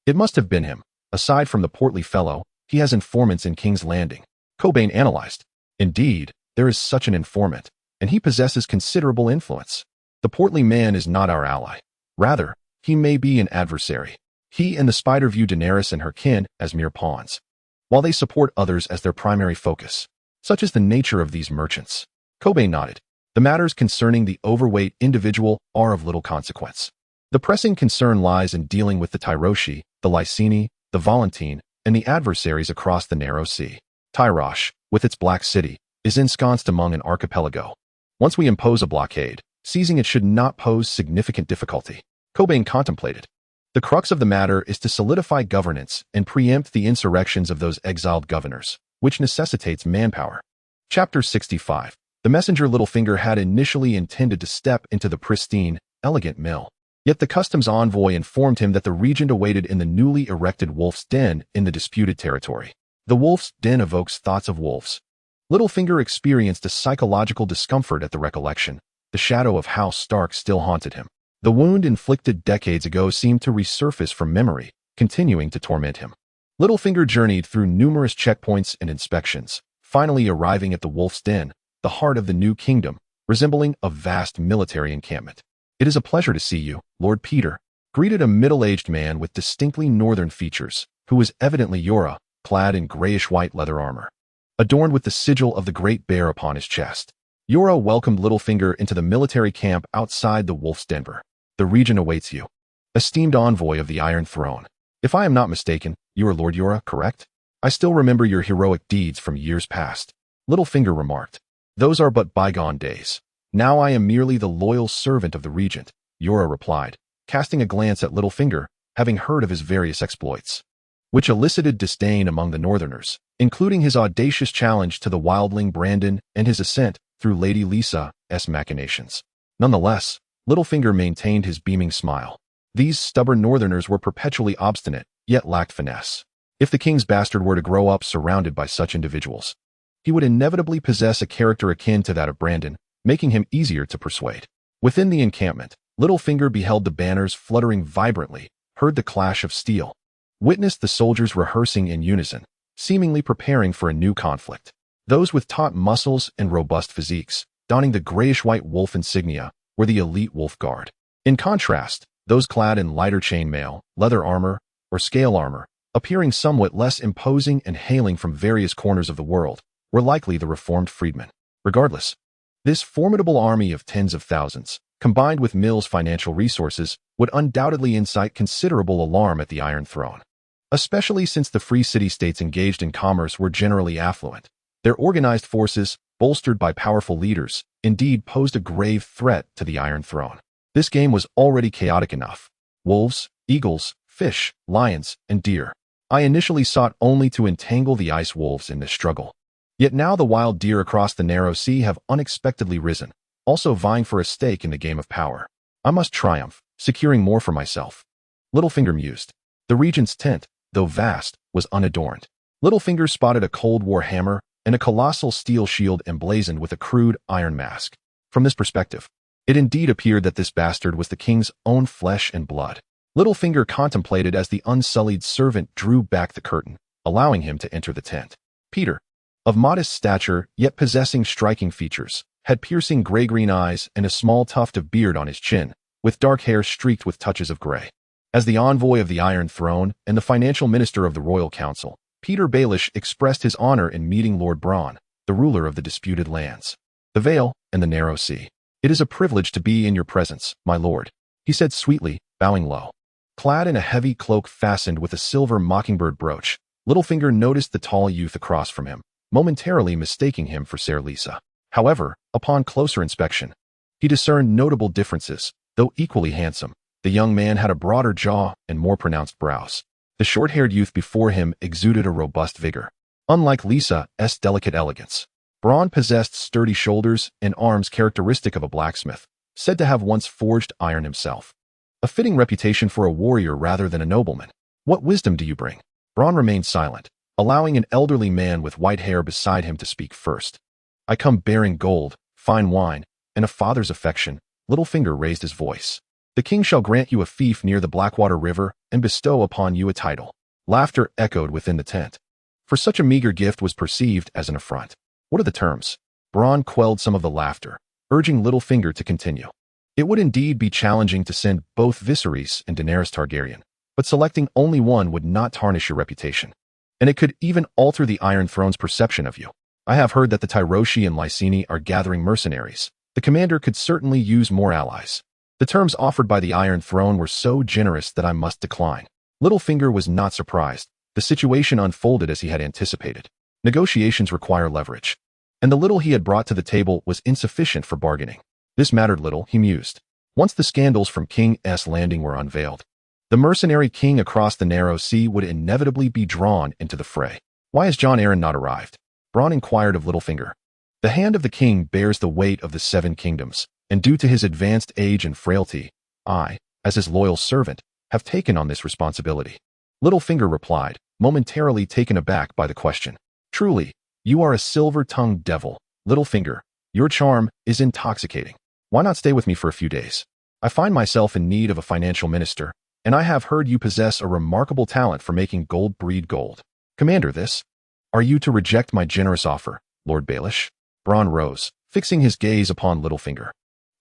It must have been him. Aside from the portly fellow, he has informants in King's Landing. Cobain analyzed. Indeed, there is such an informant, and he possesses considerable influence. The portly man is not our ally. Rather, he may be an adversary. He and the spider view Daenerys and her kin as mere pawns, while they support others as their primary focus. Such is the nature of these merchants. Cobain nodded. The matters concerning the overweight individual are of little consequence. The pressing concern lies in dealing with the Tyroshi, the Lyseni, the Volantene, and the adversaries across the narrow sea. Tyro, with its black city, is ensconced among an archipelago. Once we impose a blockade, seizing it should not pose significant difficulty. Cobain contemplated. The crux of the matter is to solidify governance and preempt the insurrections of those exiled governors, which necessitates manpower. Chapter 65. The messenger Littlefinger had initially intended to step into the pristine, elegant mill. Yet the customs envoy informed him that the regent awaited in the newly erected Wolf's Den in the disputed territory. The Wolf's Den evokes thoughts of wolves. Littlefinger experienced a psychological discomfort at the recollection. The shadow of House Stark still haunted him. The wound inflicted decades ago seemed to resurface from memory, continuing to torment him. Littlefinger journeyed through numerous checkpoints and inspections, finally arriving at the Wolf's Den, the heart of the new kingdom, resembling a vast military encampment. It is a pleasure to see you, Lord Peter, greeted a middle-aged man with distinctly northern features, who was evidently Yora, clad in grayish-white leather armor, adorned with the sigil of the Great Bear upon his chest. Yora welcomed Littlefinger into the military camp outside the Wolf's Den. The regent awaits you. Esteemed envoy of the Iron Throne. If I am not mistaken, you are Lord Yora, correct? I still remember your heroic deeds from years past. Littlefinger remarked. Those are but bygone days. Now I am merely the loyal servant of the regent, Yora replied, casting a glance at Littlefinger, having heard of his various exploits, which elicited disdain among the northerners, including his audacious challenge to the wildling Brandon and his ascent through Lady Lysa's machinations. Nonetheless, Littlefinger maintained his beaming smile. These stubborn northerners were perpetually obstinate, yet lacked finesse. If the king's bastard were to grow up surrounded by such individuals, he would inevitably possess a character akin to that of Brandon, making him easier to persuade. Within the encampment, Littlefinger beheld the banners fluttering vibrantly, heard the clash of steel, witnessed the soldiers rehearsing in unison, seemingly preparing for a new conflict. Those with taut muscles and robust physiques, donning the grayish-white wolf insignia, were the elite wolf guard. In contrast, those clad in lighter chainmail, leather armor, or scale armor, appearing somewhat less imposing and hailing from various corners of the world, were likely the reformed freedmen. Regardless, this formidable army of tens of thousands, combined with Mill's financial resources, would undoubtedly incite considerable alarm at the Iron Throne. Especially since the free city-states engaged in commerce were generally affluent. Their organized forces, bolstered by powerful leaders, indeed posed a grave threat to the Iron Throne. This game was already chaotic enough. Wolves, eagles, fish, lions, and deer. I initially sought only to entangle the ice wolves in this struggle. Yet now the wild deer across the narrow sea have unexpectedly risen, also vying for a stake in the game of power. I must triumph, securing more for myself. Littlefinger mused. The regent's tent, though vast, was unadorned. Littlefinger spotted a Cold War hammer and a colossal steel shield emblazoned with a crude iron mask. From this perspective, it indeed appeared that this bastard was the king's own flesh and blood. Littlefinger contemplated as the unsullied servant drew back the curtain, allowing him to enter the tent. Peter, of modest stature yet possessing striking features, had piercing gray-green eyes and a small tuft of beard on his chin, with dark hair streaked with touches of gray. As the envoy of the Iron Throne and the financial minister of the Royal Council, Peter Baelish expressed his honor in meeting Lord Bronn, the ruler of the disputed lands, the Vale, and the Narrow Sea. "It is a privilege to be in your presence, my lord," he said sweetly, bowing low. Clad in a heavy cloak fastened with a silver mockingbird brooch, Littlefinger noticed the tall youth across from him, momentarily mistaking him for Ser Lisa. However, upon closer inspection, he discerned notable differences. Though equally handsome, the young man had a broader jaw and more pronounced brows. The short-haired youth before him exuded a robust vigor. Unlike Lisa's delicate elegance, Bronn possessed sturdy shoulders and arms characteristic of a blacksmith, said to have once forged iron himself. A fitting reputation for a warrior rather than a nobleman. "What wisdom do you bring?" Bronn remained silent, allowing an elderly man with white hair beside him to speak first. "I come bearing gold, fine wine, and a father's affection." Littlefinger raised his voice. "The king shall grant you a fief near the Blackwater River and bestow upon you a title." Laughter echoed within the tent, for such a meager gift was perceived as an affront. "What are the terms?" Bronn quelled some of the laughter, urging Littlefinger to continue. It would indeed be challenging to send both Viserys and Daenerys Targaryen, but selecting only one would not tarnish your reputation. And it could even alter the Iron Throne's perception of you. I have heard that the Tyroshi and Lyseni are gathering mercenaries. The commander could certainly use more allies. The terms offered by the Iron Throne were so generous that I must decline. Littlefinger was not surprised. The situation unfolded as he had anticipated. Negotiations require leverage, and the little he had brought to the table was insufficient for bargaining. This mattered little, he mused. Once the scandals from King's Landing were unveiled, the mercenary king across the narrow sea would inevitably be drawn into the fray. "Why has Jon Arryn not arrived?" Bronn inquired of Littlefinger. "The hand of the king bears the weight of the 7 kingdoms, and due to his advanced age and frailty, I, as his loyal servant, have taken on this responsibility." Littlefinger replied, momentarily taken aback by the question. "Truly, you are a silver-tongued devil, Littlefinger. Your charm is intoxicating. Why not stay with me for a few days? I find myself in need of a financial minister, and I have heard you possess a remarkable talent for making gold breed gold. Commander, this? Are you to reject my generous offer, Lord Baelish?" Bronn rose, fixing his gaze upon Littlefinger.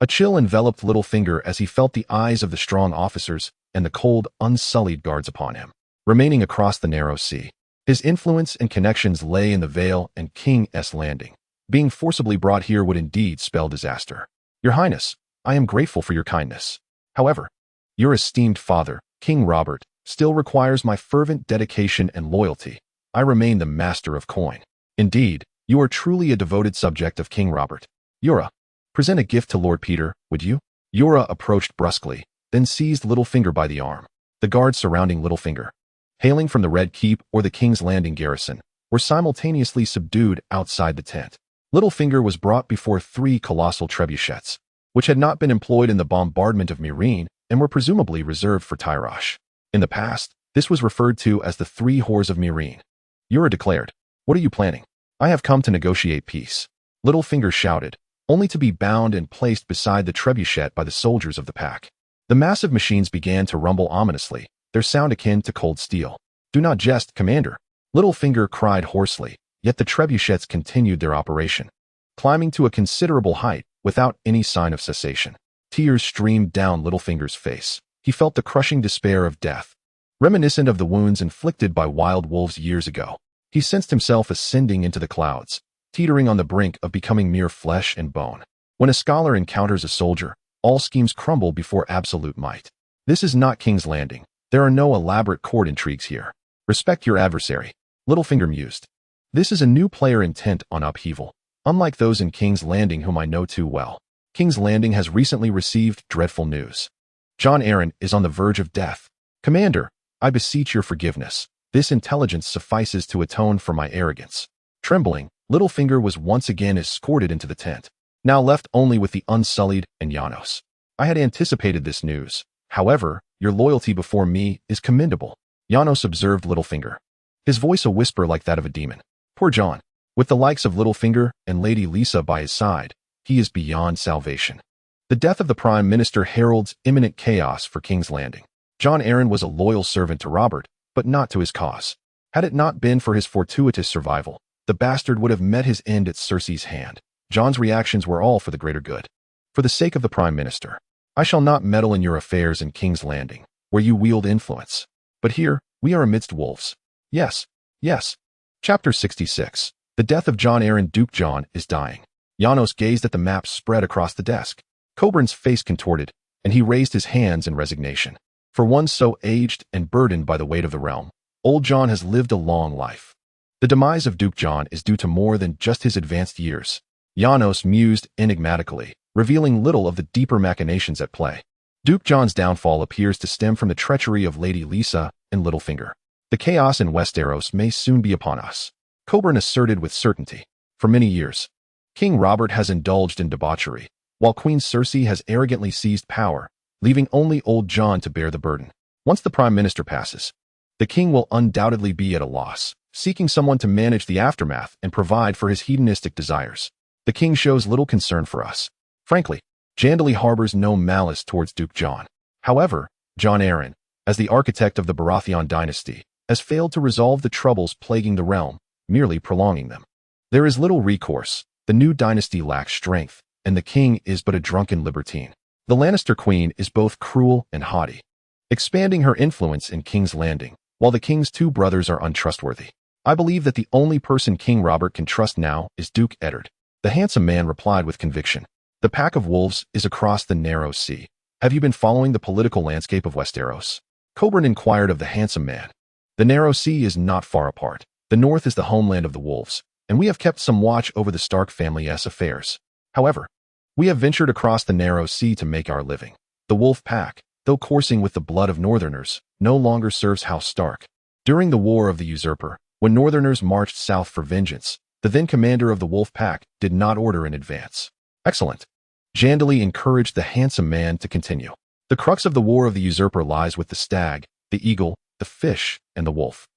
A chill enveloped Littlefinger as he felt the eyes of the strong officers and the cold, unsullied guards upon him. Remaining across the narrow sea, his influence and connections lay in the Vale and King's Landing. Being forcibly brought here would indeed spell disaster. "Your Highness, I am grateful for your kindness. However, your esteemed father, King Robert, still requires my fervent dedication and loyalty. I remain the master of coin. Indeed, you are truly a devoted subject of King Robert. Yura, present a gift to Lord Peter, would you?" Yura approached brusquely, then seized Littlefinger by the arm. The guards surrounding Littlefinger, hailing from the Red Keep or the King's Landing garrison, were simultaneously subdued outside the tent. Littlefinger was brought before 3 colossal trebuchets, which had not been employed in the bombardment of Meereen and were presumably reserved for Tyrosh. In the past, this was referred to as the 3 Whores of Meereen. Yura declared, "What are you planning?" "I have come to negotiate peace," Littlefinger shouted, only to be bound and placed beside the trebuchet by the soldiers of the pack. The massive machines began to rumble ominously, their sound akin to cold steel. "Do not jest, Commander," Littlefinger cried hoarsely, yet the trebuchets continued their operation, climbing to a considerable height without any sign of cessation. Tears streamed down Littlefinger's face. He felt the crushing despair of death, reminiscent of the wounds inflicted by wild wolves years ago. He sensed himself ascending into the clouds, teetering on the brink of becoming mere flesh and bone. When a scholar encounters a soldier, all schemes crumble before absolute might. This is not King's Landing. There are no elaborate court intrigues here. Respect your adversary, Littlefinger mused. This is a new player intent on upheaval, unlike those in King's Landing whom I know too well. King's Landing has recently received dreadful news. Jon Arryn is on the verge of death. Commander, I beseech your forgiveness. This intelligence suffices to atone for my arrogance. Trembling, Littlefinger was once again escorted into the tent, now left only with the unsullied and Janos. I had anticipated this news. However, your loyalty before me is commendable, Janos observed Littlefinger, his voice a whisper like that of a demon. Poor Jon. With the likes of Littlefinger and Lady Lisa by his side, he is beyond salvation. The death of the Prime Minister heralds imminent chaos for King's Landing. Jon Arryn was a loyal servant to Robert, but not to his cause. Had it not been for his fortuitous survival, the bastard would have met his end at Cersei's hand. Jon's reactions were all for the greater good. For the sake of the Prime Minister, I shall not meddle in your affairs in King's Landing, where you wield influence. But here, we are amidst wolves. Yes, yes. Chapter 66. The death of Jon Arryn. Duke Jon is dying. Janos gazed at the map spread across the desk. Coburn's face contorted, and he raised his hands in resignation. For one so aged and burdened by the weight of the realm, old John has lived a long life. The demise of Duke John is due to more than just his advanced years. Janos mused enigmatically, revealing little of the deeper machinations at play. Duke John's downfall appears to stem from the treachery of Lady Lisa and Littlefinger. The chaos in Westeros may soon be upon us, Coburn asserted with certainty. For many years, King Robert has indulged in debauchery, while Queen Cersei has arrogantly seized power, leaving only old John to bear the burden. Once the Prime Minister passes, the king will undoubtedly be at a loss, seeking someone to manage the aftermath and provide for his hedonistic desires. The king shows little concern for us. Frankly, Jandeli harbors no malice towards Duke John. However, Jon Arryn, as the architect of the Baratheon dynasty, has failed to resolve the troubles plaguing the realm, merely prolonging them. There is little recourse. The new dynasty lacks strength, and the king is but a drunken libertine. The Lannister queen is both cruel and haughty, expanding her influence in King's Landing, while the king's two brothers are untrustworthy. I believe that the only person King Robert can trust now is Duke Eddard. The handsome man replied with conviction. The pack of wolves is across the narrow sea. Have you been following the political landscape of Westeros? Coburn inquired of the handsome man. The narrow sea is not far apart. The north is the homeland of the wolves, and we have kept some watch over the Stark family's affairs. However, we have ventured across the narrow sea to make our living. The wolf pack, though coursing with the blood of northerners, no longer serves House Stark. During the War of the Usurper, when northerners marched south for vengeance, the then commander of the wolf pack did not order in advance. Excellent. Jandeli encouraged the handsome man to continue. The crux of the War of the Usurper lies with the stag, the eagle, the fish, and the wolf.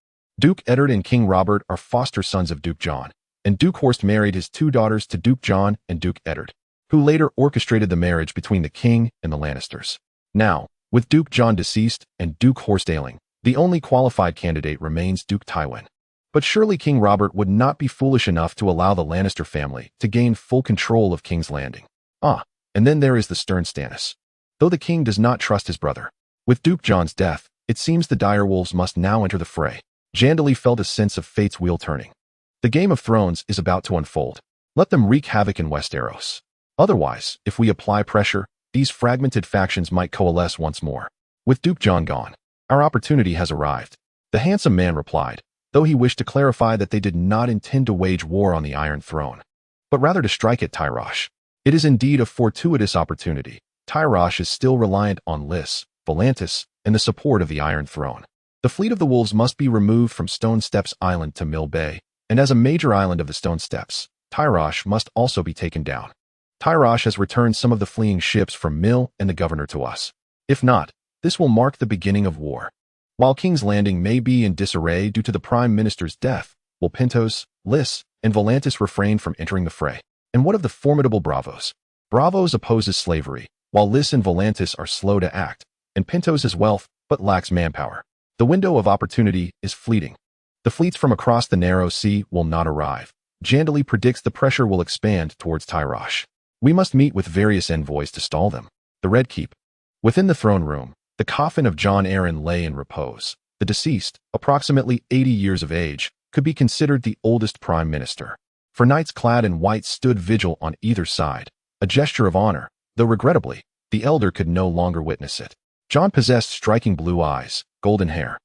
Duke Eddard and King Robert are foster sons of Duke John, and Duke Horst married his two daughters to Duke John and Duke Eddard, who later orchestrated the marriage between the king and the Lannisters. Now, with Duke John deceased and Duke Horst ailing, the only qualified candidate remains Duke Tywin. But surely King Robert would not be foolish enough to allow the Lannister family to gain full control of King's Landing. And then there is the stern Stannis. Though the king does not trust his brother, with Duke John's death, it seems the direwolves must now enter the fray. Jandeli felt a sense of fate's wheel turning. The Game of Thrones is about to unfold. Let them wreak havoc in Westeros. Otherwise, if we apply pressure, these fragmented factions might coalesce once more. With Duke John gone, our opportunity has arrived. The handsome man replied, though he wished to clarify that they did not intend to wage war on the Iron Throne, but rather to strike at Tyro. It is indeed a fortuitous opportunity. Tyro is still reliant on Lys, Volantis, and the support of the Iron Throne. The fleet of the wolves must be removed from Stone Steps Island to Mill Bay, and as a major island of the Stone Steps, Tyro must also be taken down. Tyro has returned some of the fleeing ships from Mill and the governor to us. If not, this will mark the beginning of war. While King's Landing may be in disarray due to the Prime Minister's death, will Pentos, Lys, and Volantis refrain from entering the fray? And what of the formidable Bravos? Bravos opposes slavery, while Lys and Volantis are slow to act, and Pentos has wealth but lacks manpower. The window of opportunity is fleeting. The fleets from across the narrow sea will not arrive. Jandeli predicts the pressure will expand towards Tyro. We must meet with various envoys to stall them. The Red Keep. Within the throne room, the coffin of Jon Arryn lay in repose. The deceased, approximately 80 years of age, could be considered the oldest prime minister. For knights clad in white stood vigil on either side, a gesture of honor, though regrettably, the elder could no longer witness it. Jon possessed striking blue eyes, golden hair,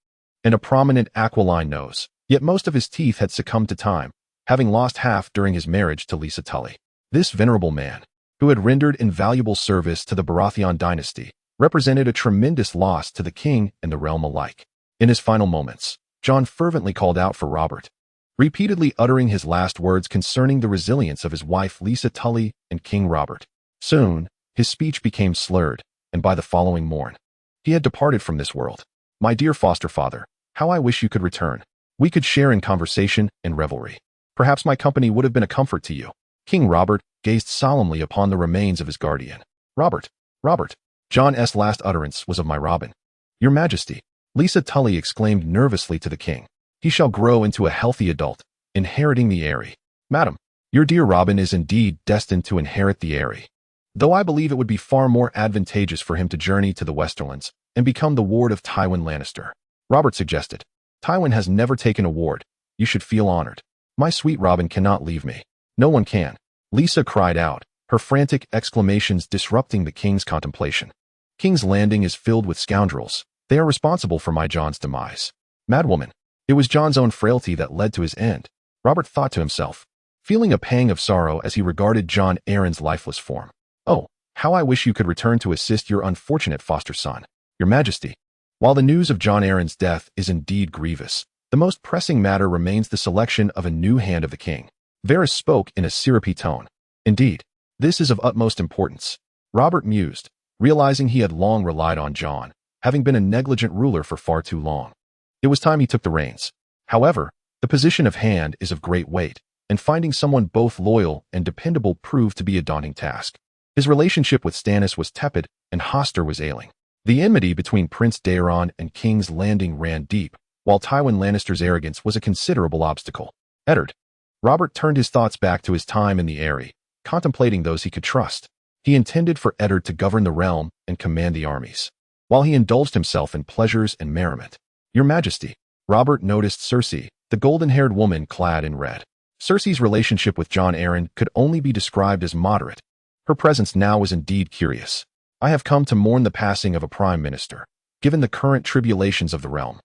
and a prominent aquiline nose, yet most of his teeth had succumbed to time, having lost half during his marriage to Lisa Tully. This venerable man, who had rendered invaluable service to the Baratheon dynasty, represented a tremendous loss to the king and the realm alike. In his final moments, Jon fervently called out for Robert, repeatedly uttering his last words concerning the resilience of his wife Lisa Tully and King Robert. Soon, his speech became slurred, and by the following morn, he had departed from this world. My dear foster father, how I wish you could return. We could share in conversation and revelry. Perhaps my company would have been a comfort to you. King Robert gazed solemnly upon the remains of his guardian. Robert, Robert. Jon's last utterance was of my Robin. Your Majesty, Lisa Tully exclaimed nervously to the king. He shall grow into a healthy adult, inheriting the Eyrie. Madam, your dear Robin is indeed destined to inherit the Eyrie. Though I believe it would be far more advantageous for him to journey to the Westerlands and become the ward of Tywin Lannister. Robert suggested. Tywin has never taken a ward. You should feel honored. My sweet Robin cannot leave me. No one can. Lisa cried out, her frantic exclamations disrupting the king's contemplation. King's Landing is filled with scoundrels. They are responsible for my Jon's demise. Madwoman. It was Jon's own frailty that led to his end, Robert thought to himself, feeling a pang of sorrow as he regarded Jon Arryn's lifeless form. Oh, how I wish you could return to assist your unfortunate foster son, Your Majesty. While the news of Jon Arryn's death is indeed grievous, the most pressing matter remains the selection of a new hand of the king. Varys spoke in a syrupy tone. Indeed, this is of utmost importance. Robert mused, realizing he had long relied on Jon, having been a negligent ruler for far too long. It was time he took the reins. However, the position of hand is of great weight, and finding someone both loyal and dependable proved to be a daunting task. His relationship with Stannis was tepid, and Hoster was ailing. The enmity between Prince Daeron and King's Landing ran deep, while Tywin Lannister's arrogance was a considerable obstacle. Eddard. Robert turned his thoughts back to his time in the Eyrie, contemplating those he could trust. He intended for Eddard to govern the realm and command the armies, while he indulged himself in pleasures and merriment. Your Majesty. Robert noticed Cersei, the golden-haired woman clad in red. Cersei's relationship with Jon Arryn could only be described as moderate. Her presence now was indeed curious. I have come to mourn the passing of a prime minister, given the current tribulations of the realm.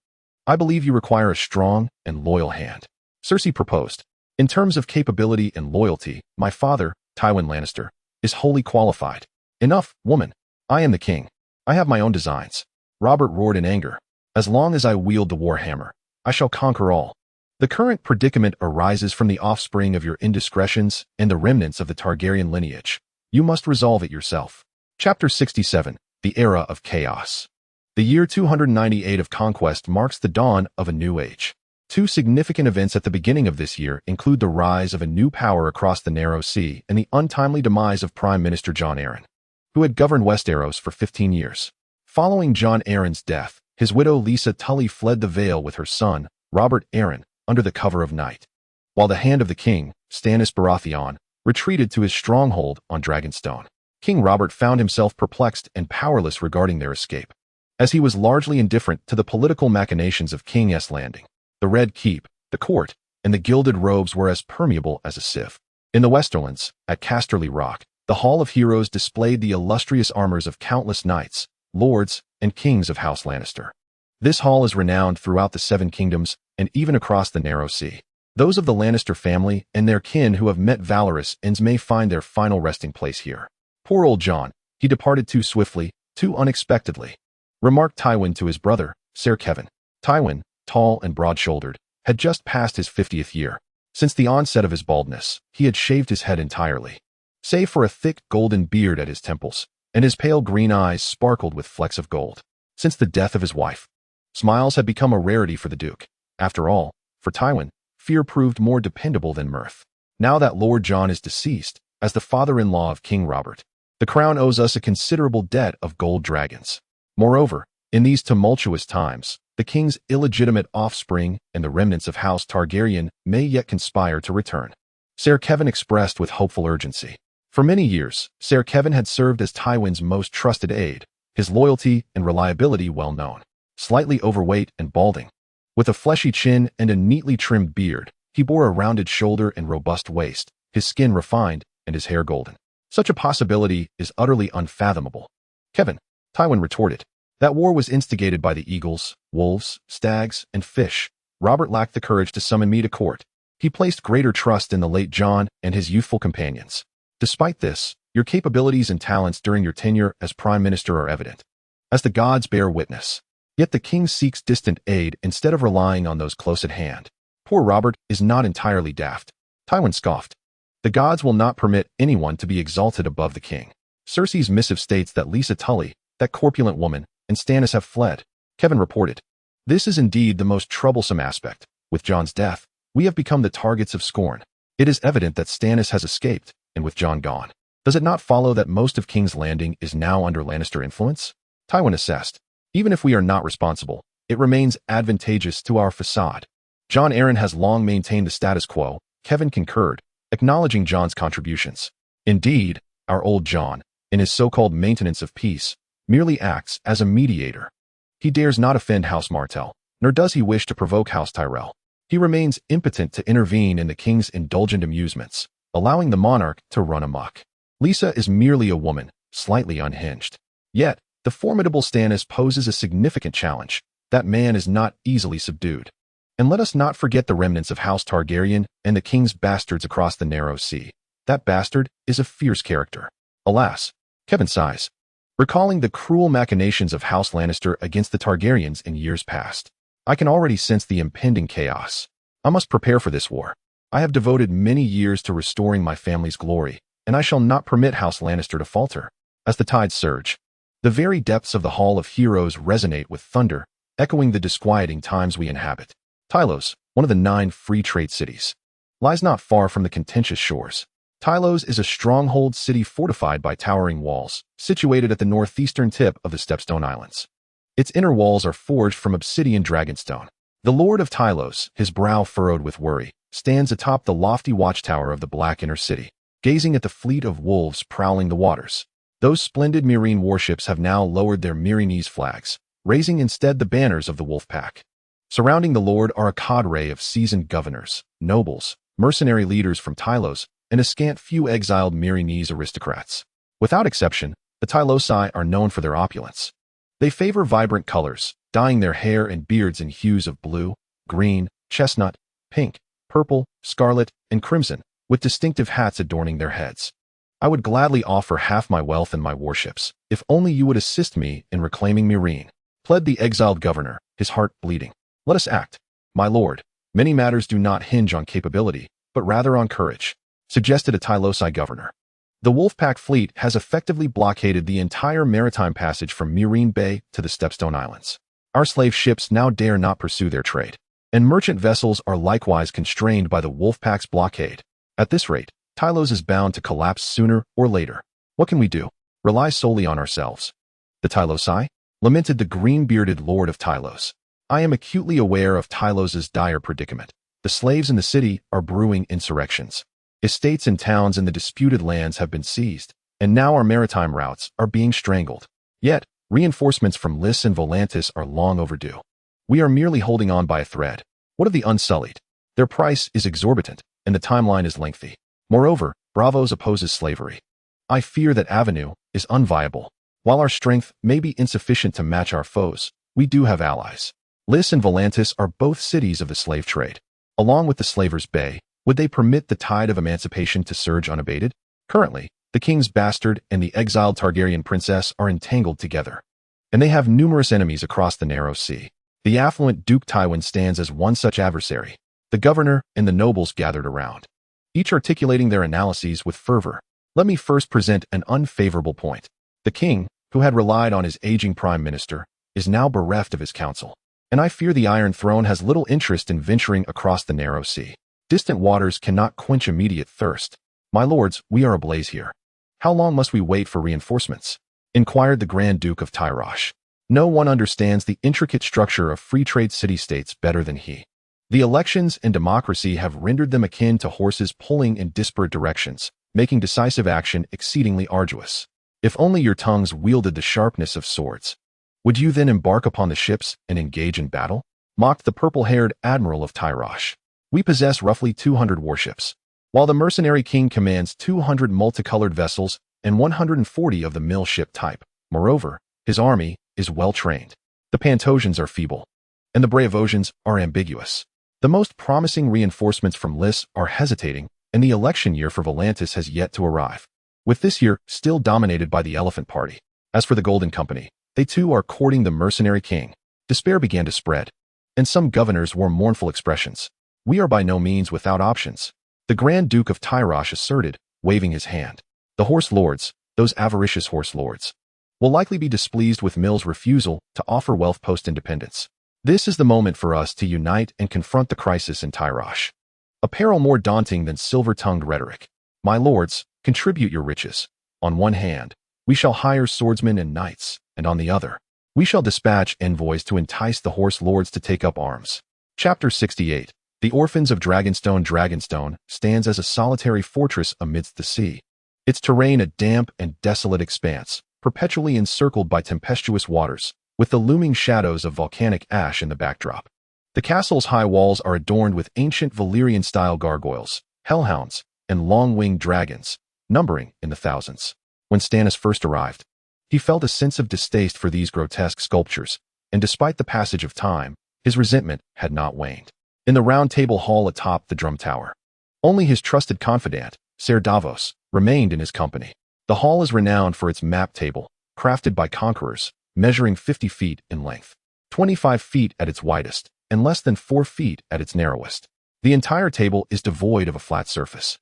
I believe you require a strong and loyal hand. Cersei proposed. In terms of capability and loyalty, my father, Tywin Lannister, is wholly qualified. Enough, woman. I am the king. I have my own designs. Robert roared in anger. As long as I wield the warhammer, I shall conquer all. The current predicament arises from the offspring of your indiscretions and the remnants of the Targaryen lineage. You must resolve it yourself. Chapter 67, The Era of Chaos. The year 298 of conquest marks the dawn of a new age. Two significant events at the beginning of this year include the rise of a new power across the Narrow Sea and the untimely demise of Prime Minister Jon Arryn, who had governed Westeros for 15 years. Following Jon Arryn's death, his widow Lisa Tully fled the Vale with her son, Robert Arryn, under the cover of night, while the hand of the king, Stannis Baratheon, retreated to his stronghold on Dragonstone. King Robert found himself perplexed and powerless regarding their escape, as he was largely indifferent to the political machinations of King's Landing. The Red Keep, the court, and the gilded robes were as permeable as a sieve. In the Westerlands, at Casterly Rock, the Hall of Heroes displayed the illustrious armors of countless knights, lords, and kings of House Lannister. This hall is renowned throughout the Seven Kingdoms and even across the Narrow Sea. Those of the Lannister family and their kin who have met valorous ends may find their final resting place here. Poor old Jon, he departed too swiftly, too unexpectedly, remarked Tywin to his brother, Ser Kevan. Tywin, tall and broad-shouldered, had just passed his 50th year. Since the onset of his baldness, he had shaved his head entirely, save for a thick golden beard at his temples, and his pale green eyes sparkled with flecks of gold. Since the death of his wife, smiles had become a rarity for the Duke. After all, for Tywin, fear proved more dependable than mirth. Now that Lord Jon is deceased, as the father-in-law of King Robert, the crown owes us a considerable debt of gold dragons. Moreover, in these tumultuous times, the king's illegitimate offspring and the remnants of House Targaryen may yet conspire to return. Ser Kevan expressed with hopeful urgency. For many years, Ser Kevan had served as Tywin's most trusted aide, his loyalty and reliability well known. Slightly overweight and balding, with a fleshy chin and a neatly trimmed beard, he bore a rounded shoulder and robust waist, his skin refined and his hair golden. Such a possibility is utterly unfathomable. Kevan, Tywin retorted. That war was instigated by the eagles, wolves, stags, and fish. Robert lacked the courage to summon me to court. He placed greater trust in the late Jon and his youthful companions. Despite this, your capabilities and talents during your tenure as prime minister are evident, as the gods bear witness. Yet the king seeks distant aid instead of relying on those close at hand. Poor Robert is not entirely daft. Tywin scoffed. The gods will not permit anyone to be exalted above the king. Cersei's missive states that Lisa Tully, that corpulent woman, and Stannis have fled, Kevan reported. This is indeed the most troublesome aspect. With Jon's death, we have become the targets of scorn. It is evident that Stannis has escaped, and with Jon gone, does it not follow that most of King's Landing is now under Lannister influence? Tywin assessed. Even if we are not responsible, it remains advantageous to our facade. Jon Arryn has long maintained the status quo, Kevan concurred, acknowledging Jon's contributions. Indeed, our old Jon, in his so-called maintenance of peace, merely acts as a mediator. He dares not offend House Martell, nor does he wish to provoke House Tyrell. He remains impotent to intervene in the king's indulgent amusements, allowing the monarch to run amok. Lisa is merely a woman, slightly unhinged. Yet, the formidable Stannis poses a significant challenge. That man is not easily subdued. And let us not forget the remnants of House Targaryen and the king's bastards across the narrow sea. That bastard is a fierce character. Alas, Kevin sighs, recalling the cruel machinations of House Lannister against the Targaryens in years past. I can already sense the impending chaos. I must prepare for this war. I have devoted many years to restoring my family's glory, and I shall not permit House Lannister to falter. As the tides surge, the very depths of the Hall of Heroes resonate with thunder, echoing the disquieting times we inhabit. Tylos, one of the 9 free trade cities, lies not far from the contentious shores. Tylos is a stronghold city fortified by towering walls, situated at the northeastern tip of the Stepstone Islands. Its inner walls are forged from obsidian dragonstone. The Lord of Tylos, his brow furrowed with worry, stands atop the lofty watchtower of the Black Inner City, gazing at the fleet of wolves prowling the waters. Those splendid Meereen warships have now lowered their Meereenese flags, raising instead the banners of the wolfpack. Surrounding the Lord are a cadre of seasoned governors, nobles, mercenary leaders from Tylos, and a scant few exiled Meereenese aristocrats. Without exception, the Tylosi are known for their opulence. They favor vibrant colors, dyeing their hair and beards in hues of blue, green, chestnut, pink, purple, scarlet, and crimson, with distinctive hats adorning their heads. I would gladly offer half my wealth and my warships, if only you would assist me in reclaiming Meereen, pled the exiled governor, his heart bleeding. Let us act. My lord, many matters do not hinge on capability, but rather on courage, suggested a Tylosi governor. The Wolfpack fleet has effectively blockaded the entire maritime passage from Meereen Bay to the Stepstone Islands. Our slave ships now dare not pursue their trade, and merchant vessels are likewise constrained by the Wolfpack's blockade. At this rate, Tylos is bound to collapse sooner or later. What can we do? Rely solely on ourselves. The Tylosi? Lamented the green-bearded lord of Tylos. I am acutely aware of Tylos's dire predicament. The slaves in the city are brewing insurrections. Estates and towns in the disputed lands have been seized, and now our maritime routes are being strangled. Yet, reinforcements from Lys and Volantis are long overdue. We are merely holding on by a thread. What of the Unsullied? Their price is exorbitant, and the timeline is lengthy. Moreover, Braavos opposes slavery. I fear that avenue is unviable. While our strength may be insufficient to match our foes, we do have allies. Lys and Volantis are both cities of the slave trade. Along with the Slavers' Bay, would they permit the tide of emancipation to surge unabated? Currently, the king's bastard and the exiled Targaryen princess are entangled together, and they have numerous enemies across the narrow sea. The affluent Duke Tywin stands as one such adversary. The governor and the nobles gathered around, each articulating their analyses with fervor. Let me first present an unfavorable point. The king, who had relied on his aging prime minister, is now bereft of his counsel, and I fear the Iron Throne has little interest in venturing across the narrow sea. Distant waters cannot quench immediate thirst. My lords, we are ablaze here. How long must we wait for reinforcements? Inquired the Grand Duke of Tyrosh. No one understands the intricate structure of free trade city-states better than he. The elections and democracy have rendered them akin to horses pulling in disparate directions, making decisive action exceedingly arduous. If only your tongues wielded the sharpness of swords. Would you then embark upon the ships and engage in battle? Mocked the purple-haired admiral of Tyrosh. We possess roughly 200 warships, while the mercenary king commands 200 multicolored vessels and 140 of the mill ship type. Moreover, his army is well-trained. The Pantosians are feeble, and the Braavosians are ambiguous. The most promising reinforcements from Lys are hesitating, and the election year for Volantis has yet to arrive, with this year still dominated by the Elephant Party. As for the Golden Company, they too are courting the mercenary king. Despair began to spread, and some governors wore mournful expressions. We are by no means without options, the Grand Duke of Tyrosh asserted, waving his hand. The horse lords, those avaricious horse lords, will likely be displeased with Mill's refusal to offer wealth post-independence. This is the moment for us to unite and confront the crisis in Tyrosh. A peril more daunting than silver-tongued rhetoric. My lords, contribute your riches. On one hand, we shall hire swordsmen and knights, and on the other, we shall dispatch envoys to entice the horse lords to take up arms. Chapter 68. The Orphans of Dragonstone. Dragonstone stands as a solitary fortress amidst the sea, its terrain a damp and desolate expanse, perpetually encircled by tempestuous waters, with the looming shadows of volcanic ash in the backdrop. The castle's high walls are adorned with ancient Valyrian-style gargoyles, hellhounds, and long-winged dragons, numbering in the thousands. When Stannis first arrived, he felt a sense of distaste for these grotesque sculptures, and despite the passage of time, his resentment had not waned. In the round table hall atop the drum tower, only his trusted confidant, Ser Davos, remained in his company. The hall is renowned for its map table, crafted by conquerors, measuring 50 feet in length, 25 feet at its widest, and less than 4 feet at its narrowest. The entire table is devoid of a flat surface,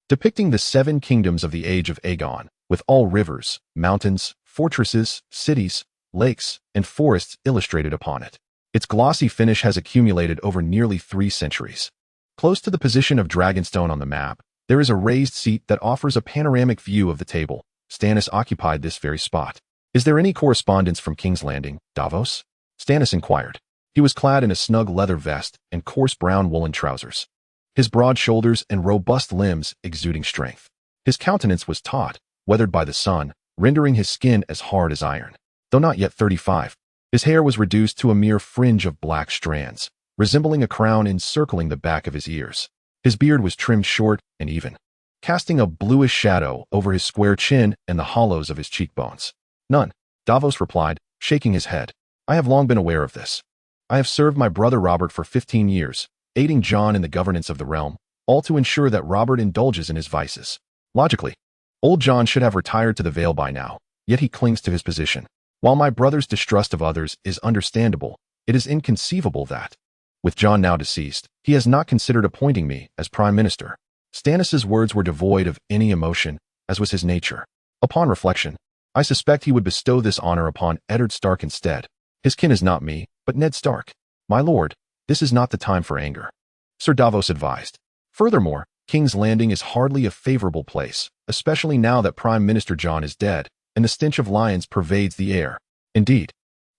depicting the 7 kingdoms of the Age of Aegon, with all rivers, mountains, fortresses, cities, lakes, and forests illustrated upon it. Its glossy finish has accumulated over nearly 3 centuries. Close to the position of Dragonstone on the map, there is a raised seat that offers a panoramic view of the table. Stannis occupied this very spot. "Is there any correspondence from King's Landing, Davos?" Stannis inquired. He was clad in a snug leather vest and coarse brown woolen trousers, his broad shoulders and robust limbs exuding strength. His countenance was taut, weathered by the sun, rendering his skin as hard as iron. Though not yet 35, his hair was reduced to a mere fringe of black strands, resembling a crown encircling the back of his ears. His beard was trimmed short and even, casting a bluish shadow over his square chin and the hollows of his cheekbones. "None," Davos replied, shaking his head. "I have long been aware of this. I have served my brother Robert for 15 years, aiding Jon in the governance of the realm, all to ensure that Robert indulges in his vices. Logically, old Jon should have retired to the Vale by now, yet he clings to his position. While my brother's distrust of others is understandable, it is inconceivable that, with Jon now deceased, he has not considered appointing me as Prime Minister." Stannis's words were devoid of any emotion, as was his nature. Upon reflection, "I suspect he would bestow this honor upon Eddard Stark instead. His kin is not me, but Ned Stark. My lord, this is not the time for anger," Ser Davos advised. "Furthermore, King's Landing is hardly a favorable place, especially now that Prime Minister Jon is dead, and the stench of lions pervades the air. Indeed,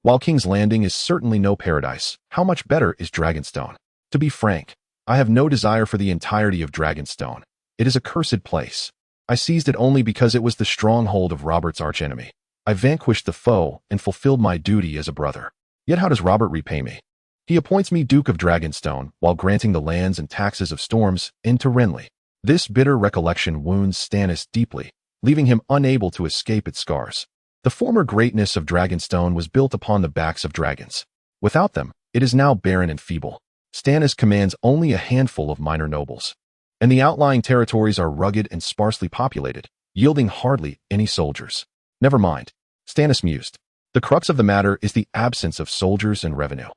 while King's Landing is certainly no paradise, how much better is Dragonstone? To be frank, I have no desire for the entirety of Dragonstone. It is a cursed place. I seized it only because it was the stronghold of Robert's archenemy. I vanquished the foe and fulfilled my duty as a brother. Yet how does Robert repay me? He appoints me Duke of Dragonstone while granting the lands and taxes of Storms into Renly. This bitter recollection wounds Stannis deeply, leaving him unable to escape its scars. The former greatness of Dragonstone was built upon the backs of dragons. Without them, it is now barren and feeble. Stannis commands only a handful of minor nobles, and the outlying territories are rugged and sparsely populated, yielding hardly any soldiers. Never mind, Stannis mused. The crux of the matter is the absence of soldiers and revenue.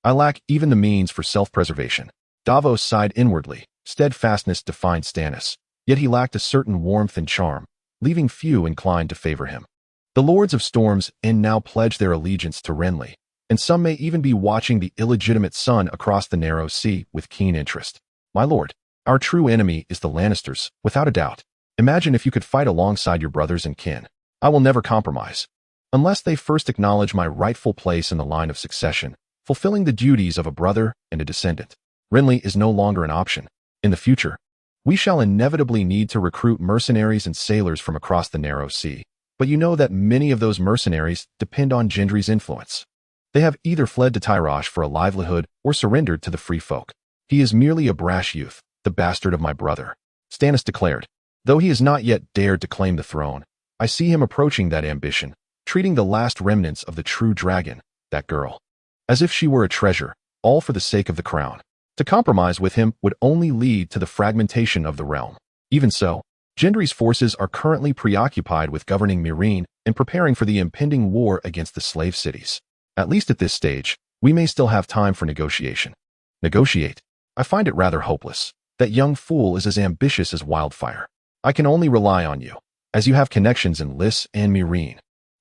I lack even the means for self-preservation. Davos sighed inwardly. Steadfastness defined Stannis, yet he lacked a certain warmth and charm, leaving few inclined to favor him. The Lords of Storm's End now pledge their allegiance to Renly, and some may even be watching the illegitimate son across the narrow sea with keen interest. My lord, our true enemy is the Lannisters, without a doubt. Imagine if you could fight alongside your brothers and kin. I will never compromise, unless they first acknowledge my rightful place in the line of succession, fulfilling the duties of a brother and a descendant. Renly is no longer an option. In the future, we shall inevitably need to recruit mercenaries and sailors from across the narrow sea, but you know that many of those mercenaries depend on Gendry's influence. They have either fled to Tyrosh for a livelihood or surrendered to the free folk. He is merely a brash youth, the bastard of my brother," Stannis declared. "Though he has not yet dared to claim the throne, I see him approaching that ambition, treating the last remnants of the true dragon, that girl, as if she were a treasure, all for the sake of the crown. To compromise with him would only lead to the fragmentation of the realm. Even so, Gendry's forces are currently preoccupied with governing Meereen and preparing for the impending war against the slave cities. At least at this stage, we may still have time for negotiation." "Negotiate? I find it rather hopeless. That young fool is as ambitious as wildfire. I can only rely on you, as you have connections in Lys and Meereen."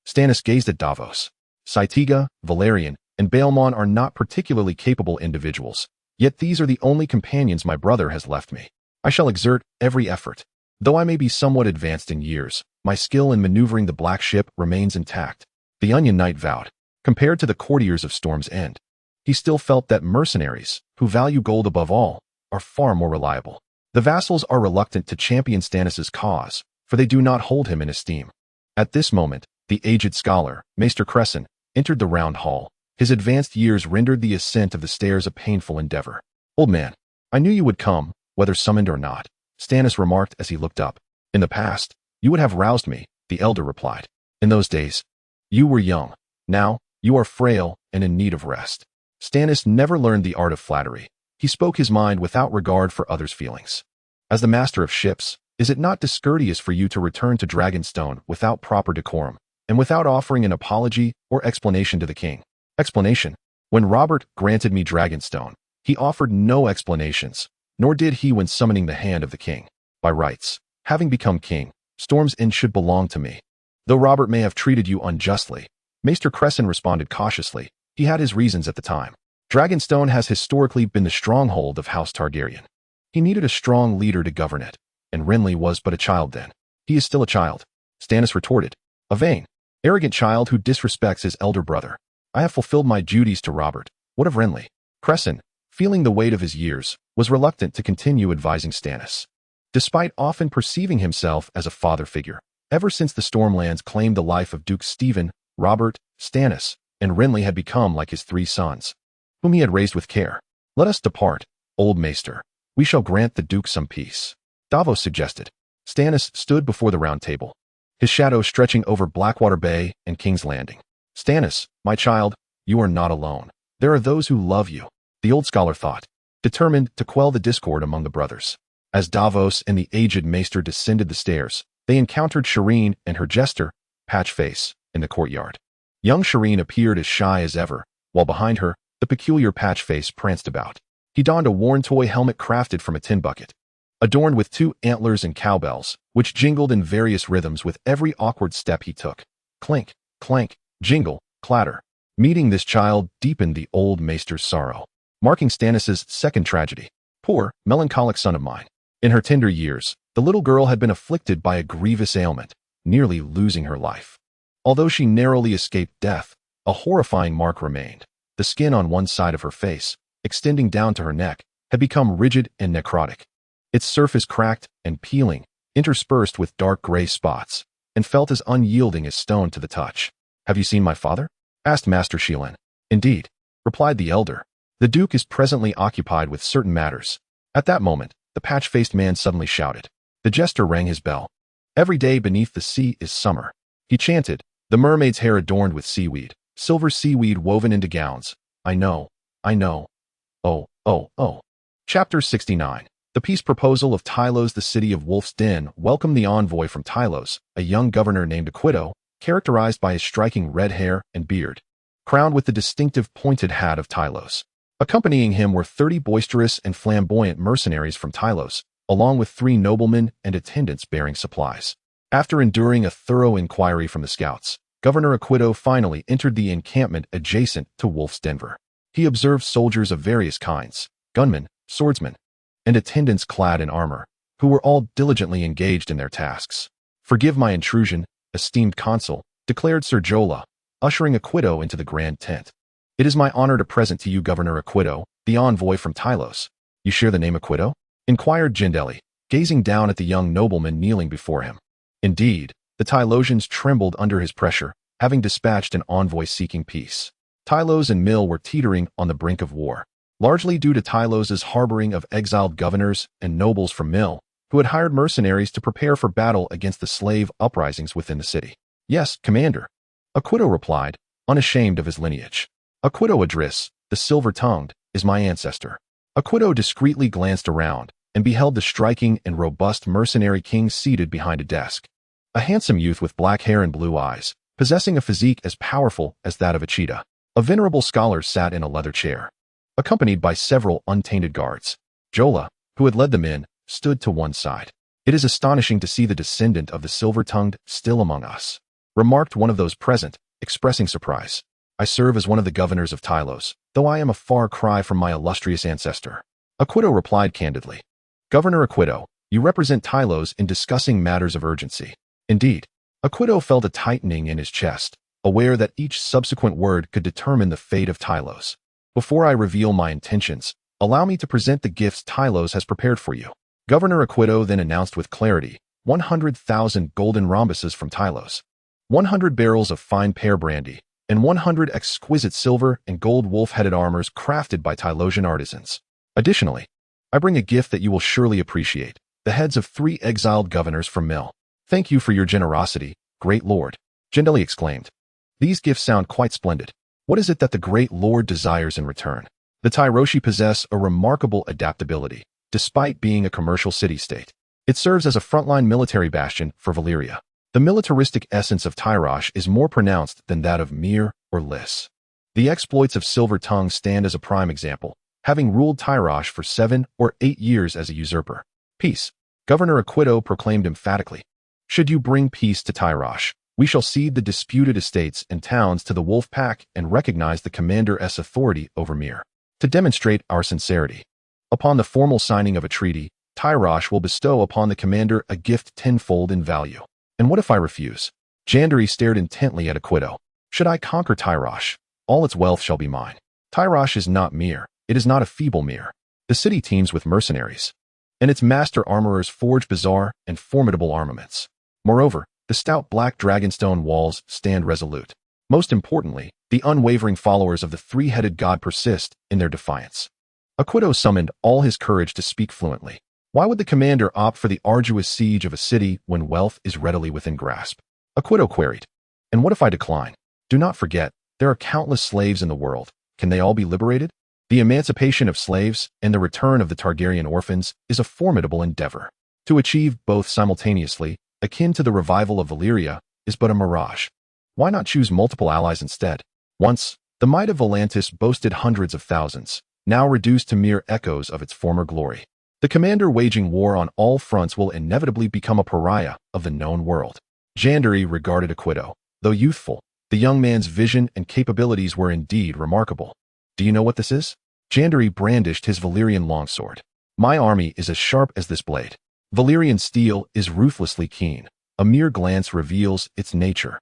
Stannis gazed at Davos. Saitiga, Valyrian, and Baelmon are not particularly capable individuals, yet these are the only companions my brother has left me. I shall exert every effort. Though I may be somewhat advanced in years, my skill in maneuvering the Black Ship remains intact. The Onion Knight vowed. Compared to the courtiers of Storm's End, he still felt that mercenaries, who value gold above all, are far more reliable. The vassals are reluctant to champion Stannis' cause, for they do not hold him in esteem. At this moment, the aged scholar, Maester Crescent, entered the round hall. His advanced years rendered the ascent of the stairs a painful endeavor. "Old man, I knew you would come, whether summoned or not," Stannis remarked as he looked up. "In the past, You would have roused me, the elder replied. In those days, you were young. Now, you are frail and in need of rest. Stannis never learned the art of flattery. He spoke his mind without regard for others' feelings. As the master of ships, is it not discourteous for you to return to Dragonstone without proper decorum, and without offering an apology or explanation to the king? Explanation. When Robert granted me Dragonstone, he offered no explanations, nor did he when summoning the hand of the king. By rights, having become king, Storm's End should belong to me. Though Robert may have treated you unjustly, Maester Cresson responded cautiously. He had his reasons at the time. Dragonstone has historically been the stronghold of House Targaryen. He needed a strong leader to govern it, and Renly was but a child then. He is still a child, Stannis retorted. A vain, arrogant child who disrespects his elder brother. I have fulfilled my duties to Robert. What of Renly? Cresson, feeling the weight of his years, was reluctant to continue advising Stannis. Despite often perceiving himself as a father figure, ever since the Stormlands claimed the life of Duke Stephen, Robert, Stannis, and Renly had become like his 3 sons, whom he had raised with care. Let us depart, old maester. We shall grant the Duke some peace, Davos suggested. Stannis stood before the round table, his shadow stretching over Blackwater Bay and King's Landing. Stannis, my child, you are not alone. There are those who love you, the old scholar thought, determined to quell the discord among the brothers. As Davos and the aged maester descended the stairs, they encountered Shireen and her jester, Patchface, in the courtyard. Young Shireen appeared as shy as ever, while behind her, the peculiar Patchface pranced about. He donned a worn toy helmet crafted from a tin bucket, adorned with 2 antlers and cowbells, which jingled in various rhythms with every awkward step he took. Clink, clank, jingle, clatter. Meeting this child deepened the old maester's sorrow, marking Stannis's second tragedy. Poor, melancholic son of mine. In her tender years, the little girl had been afflicted by a grievous ailment, nearly losing her life. Although she narrowly escaped death, a horrifying mark remained. The skin on one side of her face, extending down to her neck, had become rigid and necrotic. Its surface cracked and peeling, interspersed with dark gray spots, and felt as unyielding as stone to the touch. Have you seen my father? Asked Master Sheelan. Indeed, replied the elder. The Duke is presently occupied with certain matters. At that moment, the patch-faced man suddenly shouted. The jester rang his bell. Every day beneath the sea is summer. He chanted, the mermaid's hair adorned with seaweed, silver seaweed woven into gowns. I know. Oh. Chapter 69. The peace proposal of Tylos. The city of Wolf's Den welcomed the envoy from Tylos, a young governor named Aquito, characterized by his striking red hair and beard, crowned with the distinctive pointed hat of Tylos. Accompanying him were 30 boisterous and flamboyant mercenaries from Tylos, along with 3 noblemen and attendants bearing supplies. After enduring a thorough inquiry from the scouts, Governor Aquito finally entered the encampment adjacent to Wolf's Den. He observed soldiers of various kinds, gunmen, swordsmen, and attendants clad in armor, who were all diligently engaged in their tasks. Forgive my intrusion, esteemed consul, declared Sir Jorah, ushering Aquito into the grand tent. It is my honor to present to you Governor Aquito, the envoy from Tylos. You share the name Aquito? Inquired Jandeli, gazing down at the young nobleman kneeling before him. Indeed, the Tylosians trembled under his pressure, having dispatched an envoy seeking peace. Tylos and Mill were teetering on the brink of war, largely due to Tylos's harboring of exiled governors and nobles from Mill, who had hired mercenaries to prepare for battle against the slave uprisings within the city. Yes, Commander, Aquito replied, unashamed of his lineage. Aquito Adris, the silver-tongued, is my ancestor. Aquito discreetly glanced around and beheld the striking and robust mercenary king seated behind a desk. A handsome youth with black hair and blue eyes, possessing a physique as powerful as that of a cheetah. A venerable scholar sat in a leather chair, accompanied by several untainted guards. Jorah, who had led them in, stood to one side. It is astonishing to see the descendant of the silver-tongued still among us, remarked one of those present, expressing surprise. I serve as one of the governors of Tylos, though I am a far cry from my illustrious ancestor. Aquito replied candidly. Governor Aquito, you represent Tylos in discussing matters of urgency. Indeed, Aquito felt a tightening in his chest, aware that each subsequent word could determine the fate of Tylos. Before I reveal my intentions, allow me to present the gifts Tylos has prepared for you. Governor Aquito then announced with clarity, 100,000 golden rhombuses from Tylos, 100 barrels of fine pear brandy, and 100 exquisite silver and gold wolf-headed armors crafted by Tylosian artisans. Additionally, I bring a gift that you will surely appreciate, the heads of 3 exiled governors from Mill. Thank you for your generosity, great lord, Jandeli exclaimed. These gifts sound quite splendid. What is it that the great lord desires in return? The Tyroshi possess a remarkable adaptability, despite being a commercial city-state. It serves as a frontline military bastion for Valyria. The militaristic essence of Tyrosh is more pronounced than that of Myr or Lys. The exploits of Silver Tongue stand as a prime example, having ruled Tyrosh for 7 or 8 years as a usurper. Peace, Governor Aquito proclaimed emphatically. Should you bring peace to Tyrosh, we shall cede the disputed estates and towns to the wolfpack and recognize the commander's authority over Myr. To demonstrate our sincerity, upon the formal signing of a treaty, Tyrosh will bestow upon the commander a gift tenfold in value. And what if I refuse? Jandeli stared intently at Aquito. Should I conquer Tyrosh, all its wealth shall be mine. Tyrosh is not Myr. It is not a feeble Myr. The city teems with mercenaries, and its master armorers forge bizarre and formidable armaments. Moreover, the stout black dragonstone walls stand resolute. Most importantly, the unwavering followers of the three-headed god persist in their defiance. Aquito summoned all his courage to speak fluently. Why would the commander opt for the arduous siege of a city when wealth is readily within grasp? Aquito queried. And what if I decline? Do not forget, there are countless slaves in the world. Can they all be liberated? The emancipation of slaves and the return of the Targaryen orphans is a formidable endeavor. To achieve both simultaneously, akin to the revival of Valyria, is but a mirage. Why not choose multiple allies instead? Once, the might of Volantis boasted hundreds of thousands, now reduced to mere echoes of its former glory. The commander waging war on all fronts will inevitably become a pariah of the known world. Jandeli regarded Aquito. Though youthful, the young man's vision and capabilities were indeed remarkable. Do you know what this is? Jandeli brandished his Valyrian longsword. My army is as sharp as this blade. Valyrian steel is ruthlessly keen. A mere glance reveals its nature.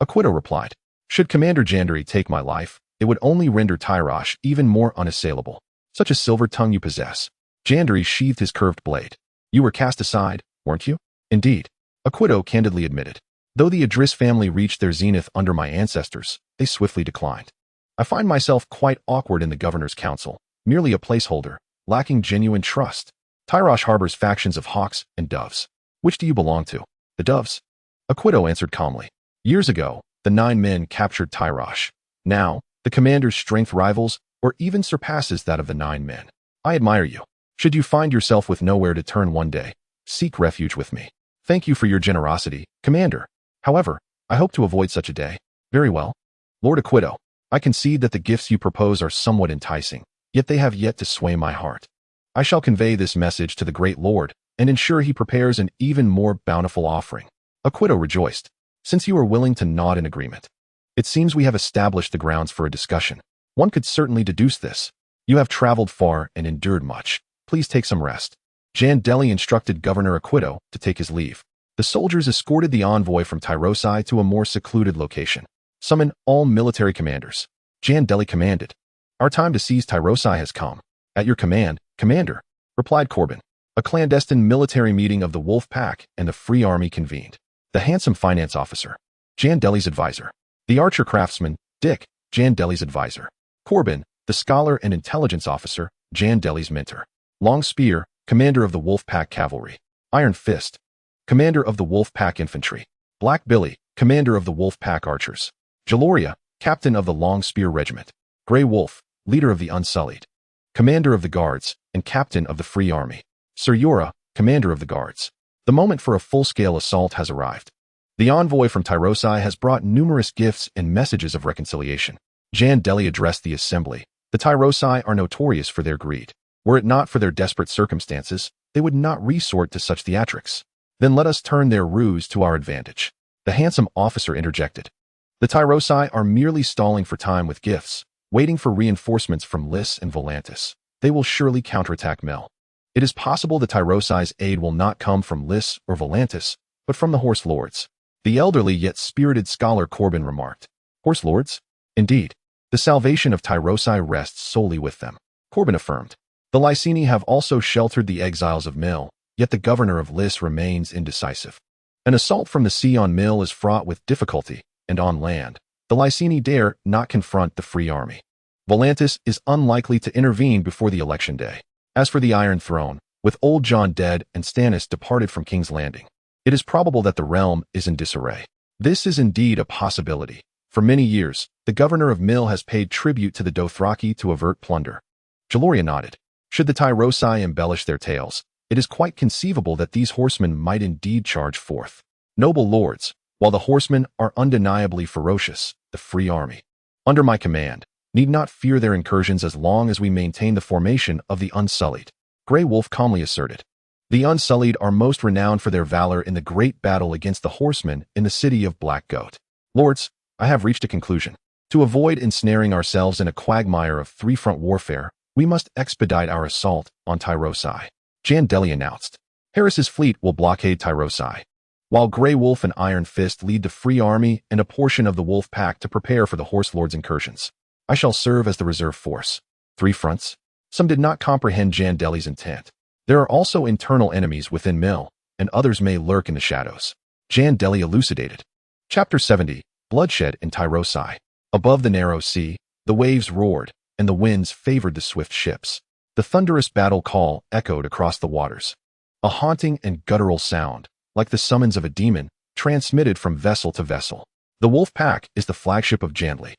Aquito replied. Should Commander Jandeli take my life, it would only render Tyrosh even more unassailable. Such a silver tongue you possess. Jandeli sheathed his curved blade. You were cast aside, weren't you? Indeed, Aquito candidly admitted. Though the Idris family reached their zenith under my ancestors, they swiftly declined. I find myself quite awkward in the governor's council, merely a placeholder, lacking genuine trust. Tyrosh harbors factions of hawks and doves. Which do you belong to? The doves? Aquito answered calmly. Years ago, the 9 men captured Tyrosh. Now, the commander's strength rivals or even surpasses that of the 9 men. I admire you. Should you find yourself with nowhere to turn one day, seek refuge with me. Thank you for your generosity, Commander. However, I hope to avoid such a day. Very well. Lord Aquito, I concede that the gifts you propose are somewhat enticing, yet they have yet to sway my heart. I shall convey this message to the great lord and ensure he prepares an even more bountiful offering. Aquito rejoiced. Since you are willing to nod in agreement, it seems we have established the grounds for a discussion. One could certainly deduce this. You have traveled far and endured much. Please take some rest. Jandeli instructed Governor Aquito to take his leave. The soldiers escorted the envoy from Tyrosi to a more secluded location. Summon all military commanders. Jandeli commanded. Our time to seize Tyrosi has come. At your command, Commander, replied Corbin. A clandestine military meeting of the Wolfpack and the Free Army convened. The handsome finance officer, Jandeli's advisor. The archer craftsman, Dick, Jandeli's advisor. Corbin, the scholar and intelligence officer, Jandeli's mentor. Long Spear, commander of the Wolfpack cavalry. Iron Fist, commander of the Wolfpack infantry. Black Billy, commander of the Wolfpack archers. Jaloria, captain of the Long Spear regiment. Grey Wolf, leader of the Unsullied, commander of the guards and captain of the Free Army. Sir Yura, commander of the guards. The moment for a full-scale assault has arrived. The envoy from Tyrosi has brought numerous gifts and messages of reconciliation. Jandeli addressed the assembly. The Tyrosi are notorious for their greed. Were it not for their desperate circumstances, they would not resort to such theatrics. Then let us turn their ruse to our advantage. The handsome officer interjected. The Tyrosi are merely stalling for time with gifts, waiting for reinforcements from Lys and Volantis. They will surely counterattack Mel. It is possible the Tyrosi's aid will not come from Lys or Volantis, but from the Horse Lords. The elderly yet spirited scholar Corbin remarked. Horse Lords? Indeed. The salvation of Tyrosi rests solely with them. Corbin affirmed. The Lyseni have also sheltered the exiles of Mil, yet the governor of Lys remains indecisive. An assault from the sea on Mil is fraught with difficulty, and on land, the Lyseni dare not confront the Free Army. Volantis is unlikely to intervene before the election day. As for the Iron Throne, with Old John dead and Stannis departed from King's Landing, It is probable that the realm is in disarray. This is indeed a possibility. For many years, the governor of Mill has paid tribute to the Dothraki to avert plunder. Jaloria nodded. Should the Tyrosi embellish their tales, it is quite conceivable that these horsemen might indeed charge forth. Noble lords, while the horsemen are undeniably ferocious, the free army, under my command, need not fear their incursions as long as we maintain the formation of the Unsullied, Grey Wolf calmly asserted. The Unsullied are most renowned for their valor in the great battle against the horsemen in the city of Black Goat. Lords, I have reached a conclusion. To avoid ensnaring ourselves in a quagmire of three-front warfare, we must expedite our assault on Tyrosi. Jandeli announced. Harris's fleet will blockade Tyrosi, while Grey Wolf and Iron Fist lead the Free Army and a portion of the Wolf Pack to prepare for the Horse Lord's incursions. I shall serve as the reserve force. 3 fronts? Some did not comprehend Jandeli's intent. There are also internal enemies within Mill, and others may lurk in the shadows. Jandeli elucidated. Chapter 70, Bloodshed in Tyrosi. Above the narrow sea, the waves roared, and the winds favored the swift ships. The thunderous battle call echoed across the waters. A haunting and guttural sound, like the summons of a demon, transmitted from vessel to vessel. The Wolf Pack is the flagship of Jandeli,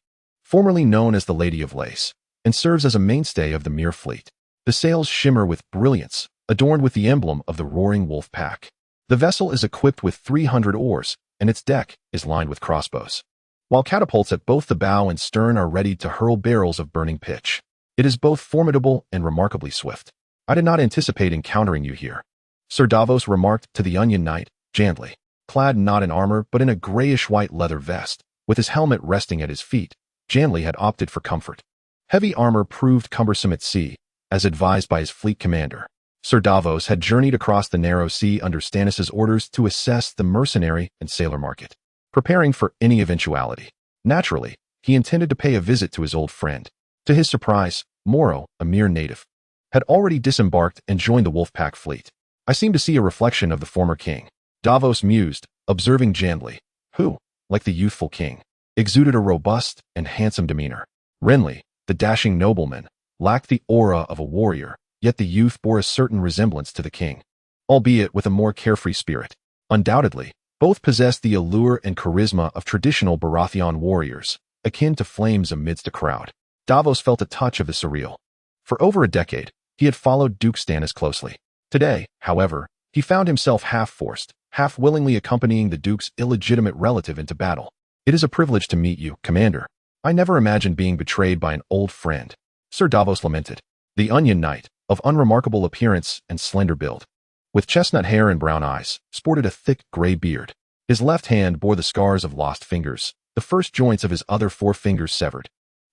formerly known as the Lady of Lace, and serves as a mainstay of the Mere fleet. The sails shimmer with brilliance, adorned with the emblem of the roaring Wolf Pack. The vessel is equipped with 300 oars, and its deck is lined with crossbows, while catapults at both the bow and stern are ready to hurl barrels of burning pitch. It is both formidable and remarkably swift. I did not anticipate encountering you here, Sir Davos remarked to the Onion Knight, Jandeli, clad not in armor but in a grayish-white leather vest, with his helmet resting at his feet. Jandeli had opted for comfort. Heavy armor proved cumbersome at sea, as advised by his fleet commander. Sir Davos had journeyed across the narrow sea under Stannis' orders to assess the mercenary and sailor market, preparing for any eventuality. Naturally, he intended to pay a visit to his old friend. To his surprise, Moro, a mere native, had already disembarked and joined the Wolfpack fleet. I seem to see a reflection of the former king, Davos mused, observing Jandeli, who, like the youthful king, exuded a robust and handsome demeanor. Renly, the dashing nobleman, lacked the aura of a warrior, yet the youth bore a certain resemblance to the king, albeit with a more carefree spirit. Undoubtedly, both possessed the allure and charisma of traditional Baratheon warriors, akin to flames amidst a crowd. Davos felt a touch of the surreal. For over a decade, he had followed Duke Stannis closely. Today, however, he found himself half-forced, half-willingly accompanying the Duke's illegitimate relative into battle. It is a privilege to meet you, Commander. I never imagined being betrayed by an old friend, Sir Davos lamented. The Onion Knight, of unremarkable appearance and slender build, with chestnut hair and brown eyes, sported a thick gray beard. His left hand bore the scars of lost fingers, the first joints of his other 4 fingers severed.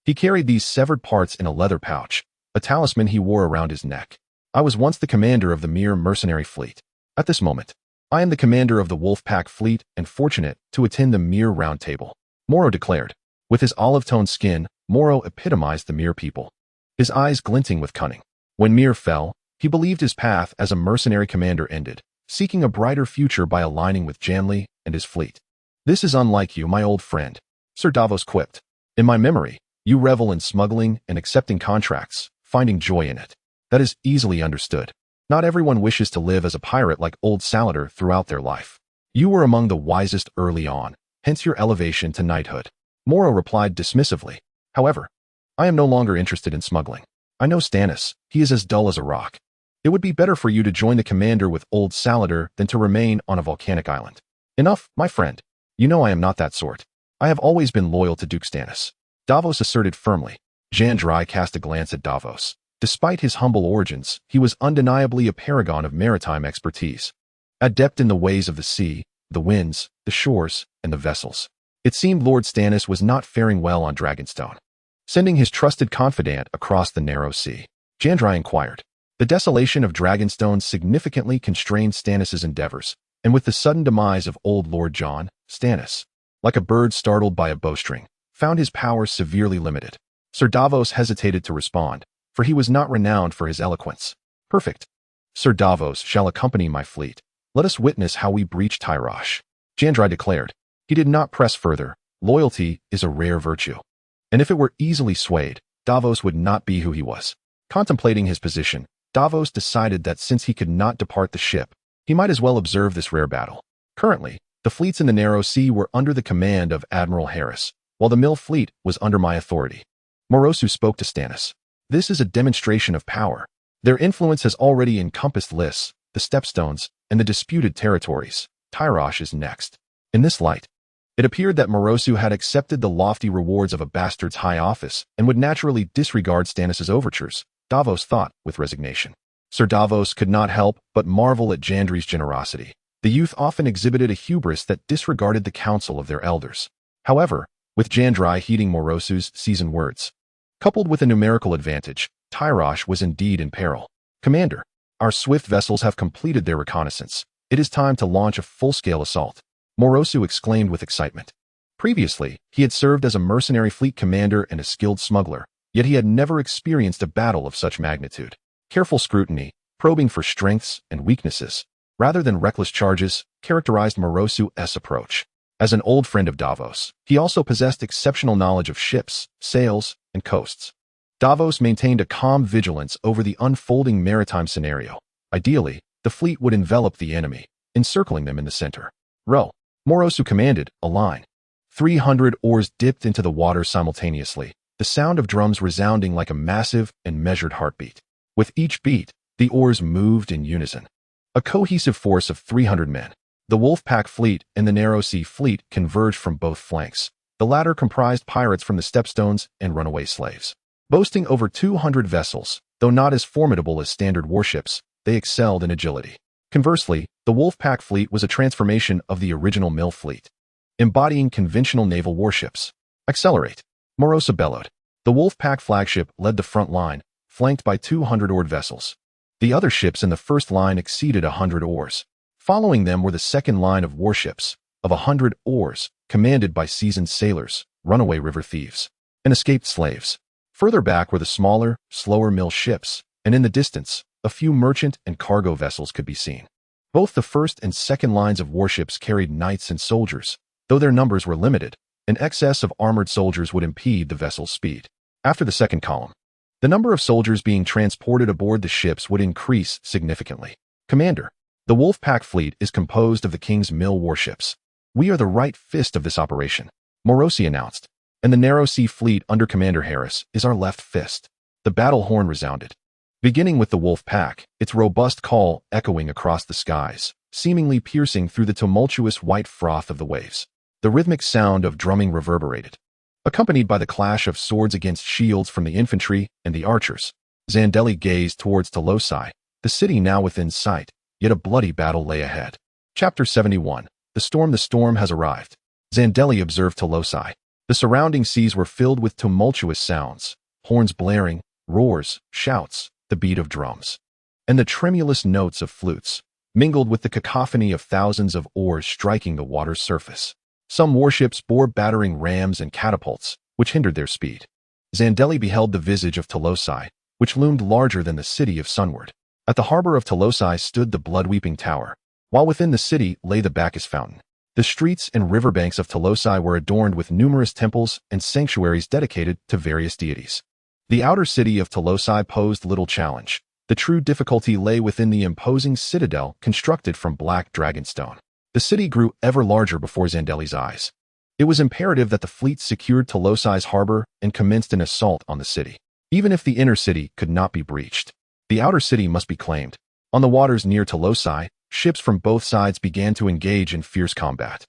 He carried these severed parts in a leather pouch, a talisman he wore around his neck. I was once the commander of the Mere mercenary fleet. At this moment, I am the commander of the Wolfpack fleet and fortunate to attend the Mere Round Table, Moro declared. With his olive-toned skin, Moro epitomized the Mere people, his eyes glinting with cunning. When Mere fell, he believed his path as a mercenary commander ended, seeking a brighter future by aligning with Jandeli and his fleet. This is unlike you, my old friend, Sir Davos quipped. In my memory, you revel in smuggling and accepting contracts, finding joy in it. That is easily understood. Not everyone wishes to live as a pirate like old Salader throughout their life. You were among the wisest early on, hence your elevation to knighthood. Moro replied dismissively. However, I am no longer interested in smuggling. I know Stannis, he is as dull as a rock. It would be better for you to join the commander with old Salader than to remain on a volcanic island. Enough, my friend. You know I am not that sort. I have always been loyal to Duke Stannis, Davos asserted firmly. Jandeli cast a glance at Davos. Despite his humble origins, he was undeniably a paragon of maritime expertise, adept in the ways of the sea, the winds, the shores, and the vessels. It seemed Lord Stannis was not faring well on Dragonstone, sending his trusted confidant across the narrow sea. Jandeli inquired. The desolation of Dragonstone significantly constrained Stannis' endeavors, and with the sudden demise of old Lord Jon, Stannis, like a bird startled by a bowstring, found his powers severely limited. Sir Davos hesitated to respond, for he was not renowned for his eloquence. Perfect. Sir Davos shall accompany my fleet. Let us witness how we breach Tyrosh, Jandeli declared. He did not press further. Loyalty is a rare virtue, and if it were easily swayed, Davos would not be who he was. Contemplating his position, Davos decided that since he could not depart the ship, he might as well observe this rare battle. Currently, the fleets in the Narrow Sea were under the command of Admiral Harris, while the Mill Fleet was under my authority. Morosu spoke to Stannis. This is a demonstration of power. Their influence has already encompassed Lys, the Stepstones, and the disputed territories. Tyro is next. In this light, it appeared that Morosu had accepted the lofty rewards of a bastard's high office and would naturally disregard Stannis' overtures, Davos thought with resignation. Sir Davos could not help but marvel at Jandeli's generosity. The youth often exhibited a hubris that disregarded the counsel of their elders. However, with Jandeli heeding Morosu's seasoned words, coupled with a numerical advantage, Tyro was indeed in peril. Commander, our swift vessels have completed their reconnaissance. It is time to launch a full-scale assault. Morosu exclaimed with excitement. Previously, he had served as a mercenary fleet commander and a skilled smuggler, yet he had never experienced a battle of such magnitude. Careful scrutiny, probing for strengths and weaknesses, rather than reckless charges, characterized Morosu's approach. As an old friend of Davos, he also possessed exceptional knowledge of ships, sails, and coasts. Davos maintained a calm vigilance over the unfolding maritime scenario. Ideally, the fleet would envelop the enemy, encircling them in the center. Row. Morosu commanded, a line. 300 oars dipped into the water simultaneously, the sound of drums resounding like a massive and measured heartbeat. With each beat, the oars moved in unison. A cohesive force of 300 men. The Wolfpack fleet and the Narrow Sea fleet converged from both flanks. The latter comprised pirates from the Stepstones and runaway slaves. Boasting over 200 vessels, though not as formidable as standard warships, they excelled in agility. Conversely, the Wolfpack fleet was a transformation of the original Mill fleet, embodying conventional naval warships. Accelerate. Morosu bellowed. The Wolfpack flagship led the front line, flanked by 200 oared vessels. The other ships in the first line exceeded 100 oars. Following them were the second line of warships, of 100 oars, commanded by seasoned sailors, runaway river thieves, and escaped slaves. Further back were the smaller, slower mill ships, and in the distance, a few merchant and cargo vessels could be seen. Both the first and second lines of warships carried knights and soldiers. Though their numbers were limited, an excess of armored soldiers would impede the vessel's speed. After the second column, the number of soldiers being transported aboard the ships would increase significantly. Commander, the Wolfpack fleet is composed of the King's Mill warships. We are the right fist of this operation, Morosi announced, and the Narrow Sea fleet under Commander Harris is our left fist. The battle horn resounded. Beginning with the Wolfpack, its robust call echoing across the skies, seemingly piercing through the tumultuous white froth of the waves. The rhythmic sound of drumming reverberated, accompanied by the clash of swords against shields from the infantry and the archers. Jandeli gazed towards Telosai, the city now within sight, yet a bloody battle lay ahead. Chapter 71. The storm has arrived. Jandeli observed Telosai. The surrounding seas were filled with tumultuous sounds, horns blaring, roars, shouts, the beat of drums, and the tremulous notes of flutes, mingled with the cacophony of thousands of oars striking the water's surface. Some warships bore battering rams and catapults, which hindered their speed. Jandeli beheld the visage of Telosai, which loomed larger than the city of Sunward. At the harbor of Telosai stood the blood-weeping tower, while within the city lay the Bacchus fountain. The streets and riverbanks of Telosai were adorned with numerous temples and sanctuaries dedicated to various deities. The outer city of Telosai posed little challenge. The true difficulty lay within the imposing citadel constructed from black dragonstone. The city grew ever larger before Jandeli's eyes. It was imperative that the fleet secured Telosai's harbor and commenced an assault on the city. Even if the inner city could not be breached, the outer city must be claimed. On the waters near Telosai, ships from both sides began to engage in fierce combat.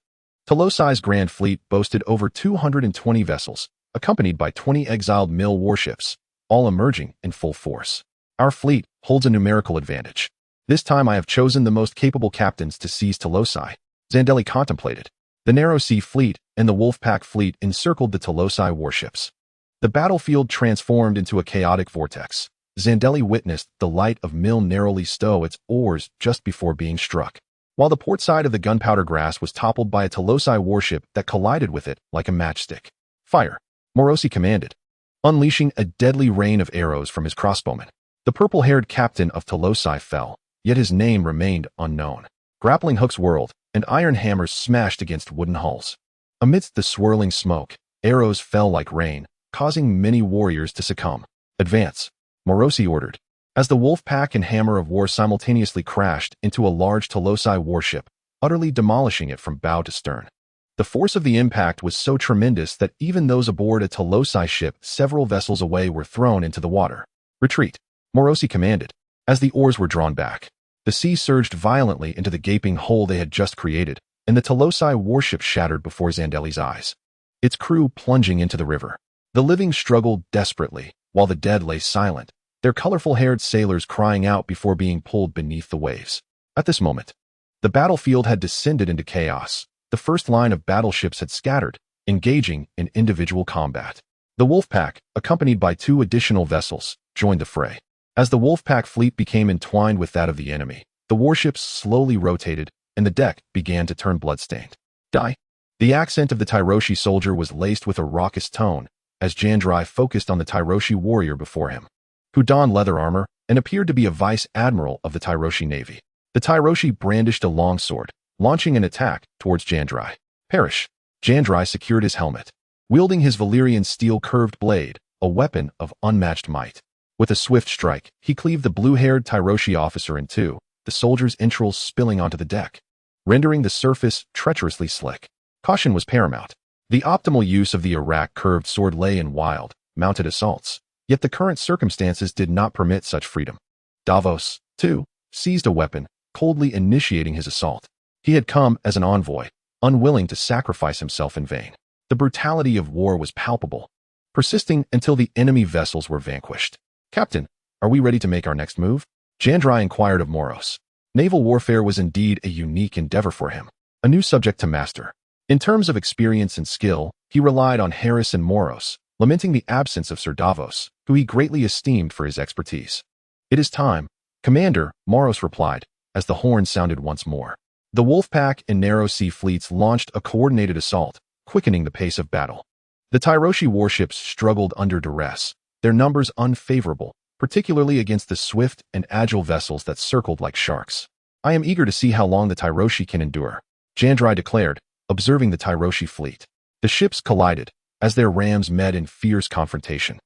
Telosai's grand fleet boasted over 220 vessels, accompanied by 20 exiled mill warships, all emerging in full force. Our fleet holds a numerical advantage. This time I have chosen the most capable captains to seize Telosai. Jandeli contemplated. The Narrow Sea fleet and the Wolfpack fleet encircled the Telosai warships. The battlefield transformed into a chaotic vortex. Jandeli witnessed the light of Mill narrowly stow its oars just before being struck, while the port side of the gunpowder grass was toppled by a Telosai warship that collided with it like a matchstick. Fire! Morosi commanded, unleashing a deadly rain of arrows from his crossbowmen. The purple-haired captain of Telosai fell, yet his name remained unknown. Grappling hooks whirled, and iron hammers smashed against wooden hulls. Amidst the swirling smoke, arrows fell like rain, causing many warriors to succumb. Advance, Morosi ordered. As the Wolfpack and Hammer of War simultaneously crashed into a large Telosai warship, utterly demolishing it from bow to stern. The force of the impact was so tremendous that even those aboard a Tolosi ship several vessels away were thrown into the water. "Retreat," Morosi commanded. As the oars were drawn back, the sea surged violently into the gaping hole they had just created, and the Tolosi warship shattered before Jandeli's eyes, its crew plunging into the river. The living struggled desperately, while the dead lay silent, their colorful-haired sailors crying out before being pulled beneath the waves. At this moment, the battlefield had descended into chaos. The first line of battleships had scattered, engaging in individual combat. The wolfpack, accompanied by 2 additional vessels, joined the fray. As the wolfpack fleet became entwined with that of the enemy, the warships slowly rotated, and the deck began to turn bloodstained. "Die!" The accent of the Tyroshi soldier was laced with a raucous tone, as Jandeli focused on the Tyroshi warrior before him, who donned leather armor and appeared to be a vice-admiral of the Tyroshi navy. The Tyroshi brandished a longsword, launching an attack towards Jandeli. "Perish!" Jandeli secured his helmet, wielding his Valyrian steel-curved blade, a weapon of unmatched might. With a swift strike, he cleaved the blue-haired Tyroshi officer in two, the soldier's entrails spilling onto the deck, rendering the surface treacherously slick. Caution was paramount. The optimal use of the Iraq curved sword lay in wild, mounted assaults, yet the current circumstances did not permit such freedom. Davos, too, seized a weapon, coldly initiating his assault. He had come as an envoy, unwilling to sacrifice himself in vain. The brutality of war was palpable, persisting until the enemy vessels were vanquished. "Captain, are we ready to make our next move?" Jandeli inquired of Moros. Naval warfare was indeed a unique endeavor for him, a new subject to master. In terms of experience and skill, he relied on Harris and Moros, lamenting the absence of Sir Davos, who he greatly esteemed for his expertise. "It is time, Commander," Moros replied, as the horn sounded once more. The Wolfpack and Narrow Sea fleets launched a coordinated assault, quickening the pace of battle. The Tyroshi warships struggled under duress, their numbers unfavorable, particularly against the swift and agile vessels that circled like sharks. "I am eager to see how long the Tyroshi can endure," Jandeli declared, observing the Tyroshi fleet. The ships collided, as their rams met in fierce confrontation,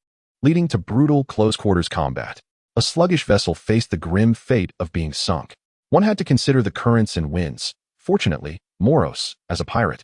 leading to brutal close-quarters combat. A sluggish vessel faced the grim fate of being sunk. One had to consider the currents and winds. Fortunately, Moros, as a pirate,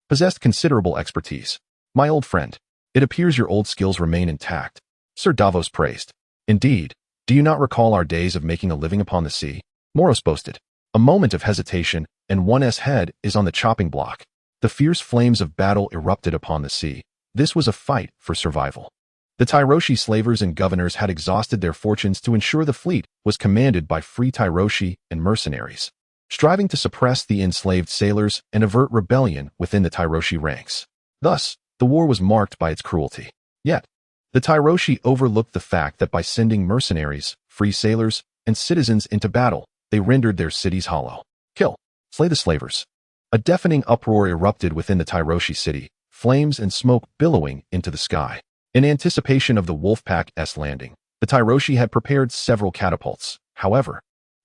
possessed considerable expertise. "My old friend, it appears your old skills remain intact," Sir Davos praised. "Indeed, do you not recall our days of making a living upon the sea?" Moros boasted. A moment of hesitation, and one's head is on the chopping block. The fierce flames of battle erupted upon the sea. This was a fight for survival. The Tyroshi slavers and governors had exhausted their fortunes to ensure the fleet was commanded by free Tyroshi and mercenaries, striving to suppress the enslaved sailors and avert rebellion within the Tyroshi ranks. Thus, the war was marked by its cruelty. Yet, the Tyroshi overlooked the fact that by sending mercenaries, free sailors, and citizens into battle, they rendered their cities hollow. "Kill, slay the slavers." A deafening uproar erupted within the Tyroshi city, flames and smoke billowing into the sky. In anticipation of the Wolfpack's landing, the Tyroshi had prepared several catapults. However,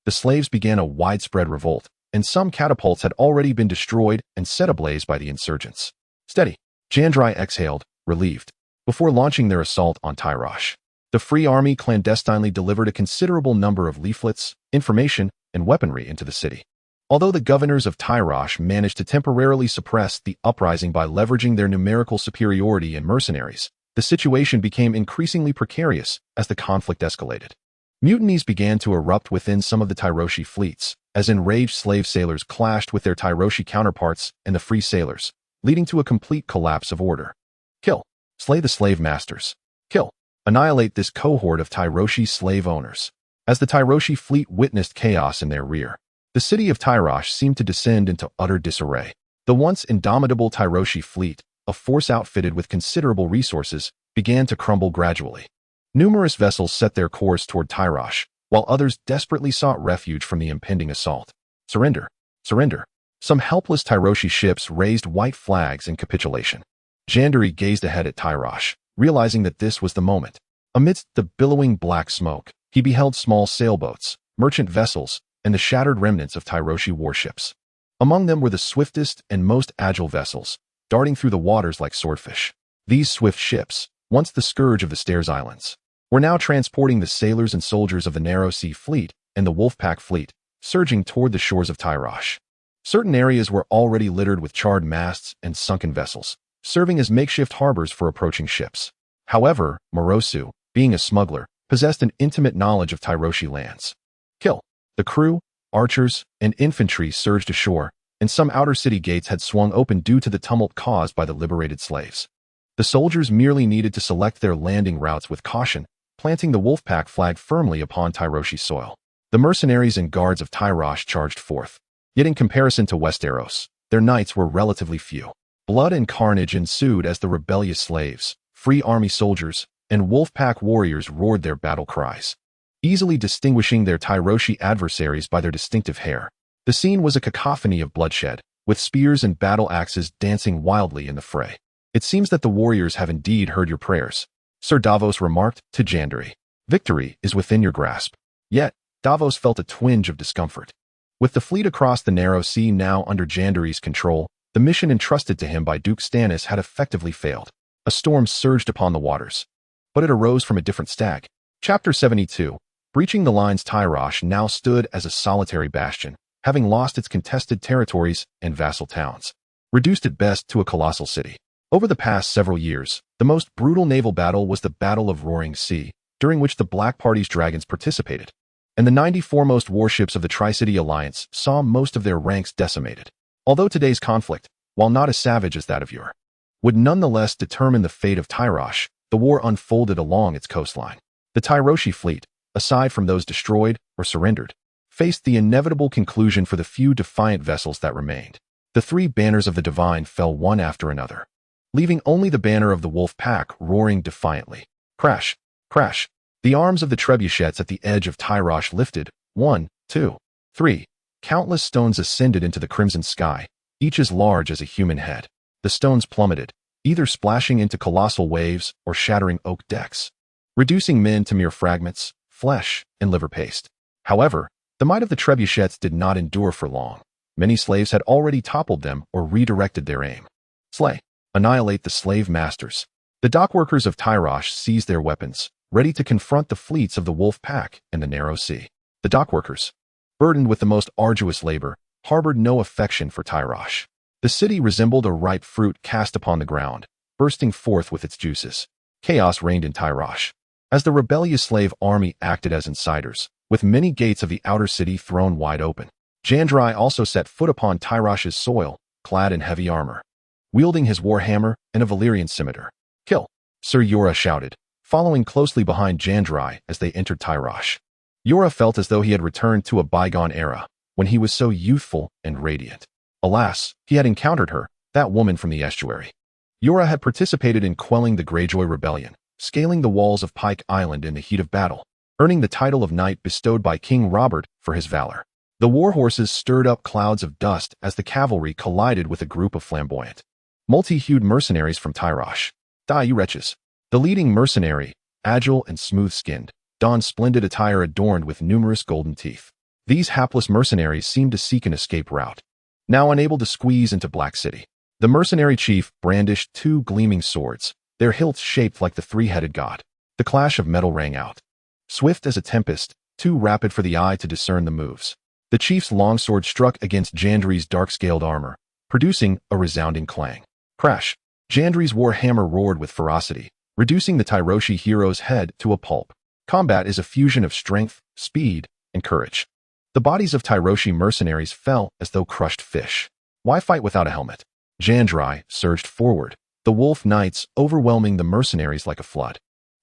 the slaves began a widespread revolt, and some catapults had already been destroyed and set ablaze by the insurgents. "Steady," Jandeli exhaled, relieved, before launching their assault on Tyro. The Free Army clandestinely delivered a considerable number of leaflets, information, and weaponry into the city. Although the governors of Tyro managed to temporarily suppress the uprising by leveraging their numerical superiority and mercenaries, the situation became increasingly precarious as the conflict escalated. Mutinies began to erupt within some of the Tyroshi fleets, as enraged slave sailors clashed with their Tyroshi counterparts and the free sailors, leading to a complete collapse of order. "Kill, slay the slave masters. Kill, annihilate this cohort of Tyroshi slave owners." As the Tyroshi fleet witnessed chaos in their rear, the city of Tyro seemed to descend into utter disarray. The once indomitable Tyroshi fleet, a force outfitted with considerable resources, began to crumble gradually. Numerous vessels set their course toward Tyro, while others desperately sought refuge from the impending assault. "Surrender! Surrender!" Some helpless Tyroshi ships raised white flags in capitulation. Jandeli gazed ahead at Tyro, realizing that this was the moment. Amidst the billowing black smoke, he beheld small sailboats, merchant vessels, and the shattered remnants of Tyroshi warships. Among them were the swiftest and most agile vessels, darting through the waters like swordfish. These swift ships, once the scourge of the Stairs Islands, were now transporting the sailors and soldiers of the Narrow Sea fleet and the Wolfpack fleet, surging toward the shores of Tyro. Certain areas were already littered with charred masts and sunken vessels, serving as makeshift harbors for approaching ships. However, Morosu, being a smuggler, possessed an intimate knowledge of Tyroshi lands. Kill. The crew, archers, and infantry surged ashore, and some outer city gates had swung open due to the tumult caused by the liberated slaves. The soldiers merely needed to select their landing routes with caution, planting the wolfpack flag firmly upon Tyroshi soil. The mercenaries and guards of Tyrosh charged forth. Yet in comparison to Westeros, their knights were relatively few. Blood and carnage ensued as the rebellious slaves, free army soldiers, and wolfpack warriors roared their battle cries, easily distinguishing their Tyroshi adversaries by their distinctive hair. The scene was a cacophony of bloodshed, with spears and battle axes dancing wildly in the fray. It seems that the warriors have indeed heard your prayers, Sir Davos remarked to Jandeli. Victory is within your grasp. Yet, Davos felt a twinge of discomfort. With the fleet across the narrow sea now under Jandeli's control, the mission entrusted to him by Duke Stannis had effectively failed. A storm surged upon the waters. But it arose from a different stag. Chapter 72. Breaching the lines. Tyrosh now stood as a solitary bastion, having lost its contested territories and vassal towns, reduced at best to a colossal city. Over the past several years, the most brutal naval battle was the Battle of Roaring Sea, during which the Black Party's dragons participated, and the 90 foremost warships of the Tri-City Alliance saw most of their ranks decimated. Although today's conflict, while not as savage as that of yore, would nonetheless determine the fate of Tyrosh, the war unfolded along its coastline. The Tyroshi fleet, aside from those destroyed or surrendered, faced the inevitable conclusion for the few defiant vessels that remained. The three banners of the Divine fell one after another, leaving only the banner of the wolf pack roaring defiantly. Crash, crash. The arms of the trebuchets at the edge of Tyrosh lifted. 1, 2, 3. Countless stones ascended into the crimson sky, each as large as a human head. The stones plummeted, either splashing into colossal waves or shattering oak decks, reducing men to mere fragments, flesh, and liver paste. However, the might of the trebuchets did not endure for long. Many slaves had already toppled them or redirected their aim. Slay. Annihilate the slave masters. The dockworkers of Tyrosh seized their weapons, ready to confront the fleets of the wolf pack and the narrow sea. The dockworkers, burdened with the most arduous labor, harbored no affection for Tyrosh. The city resembled a ripe fruit cast upon the ground, bursting forth with its juices. Chaos reigned in Tyrosh, as the rebellious slave army acted as insiders, with many gates of the outer city thrown wide open. Jandeli also set foot upon Tyrosh's soil, clad in heavy armor, wielding his warhammer and a Valyrian scimitar. Kill! Sir Jorah shouted, following closely behind Jandeli as they entered Tyrosh. Jorah felt as though he had returned to a bygone era, when he was so youthful and radiant. Alas, he had encountered her, that woman from the estuary. Jorah had participated in quelling the Greyjoy rebellion, scaling the walls of Pike Island in the heat of battle, earning the title of knight bestowed by King Robert for his valor. The war horses stirred up clouds of dust as the cavalry collided with a group of flamboyant, multi-hued mercenaries from Tyrosh. Die, you wretches! The leading mercenary, agile and smooth-skinned, donned splendid attire adorned with numerous golden teeth. These hapless mercenaries seemed to seek an escape route. Now unable to squeeze into Black City, the mercenary chief brandished two gleaming swords, their hilts shaped like the three-headed god. The clash of metal rang out, swift as a tempest, too rapid for the eye to discern the moves. The chief's longsword struck against Jandeli's dark-scaled armor, producing a resounding clang. Crash! Jandeli's warhammer roared with ferocity, reducing the Tyroshi hero's head to a pulp. Combat is a fusion of strength, speed, and courage. The bodies of Tyroshi mercenaries fell as though crushed fish. Why fight without a helmet? Jandeli surged forward, the wolf knights overwhelming the mercenaries like a flood.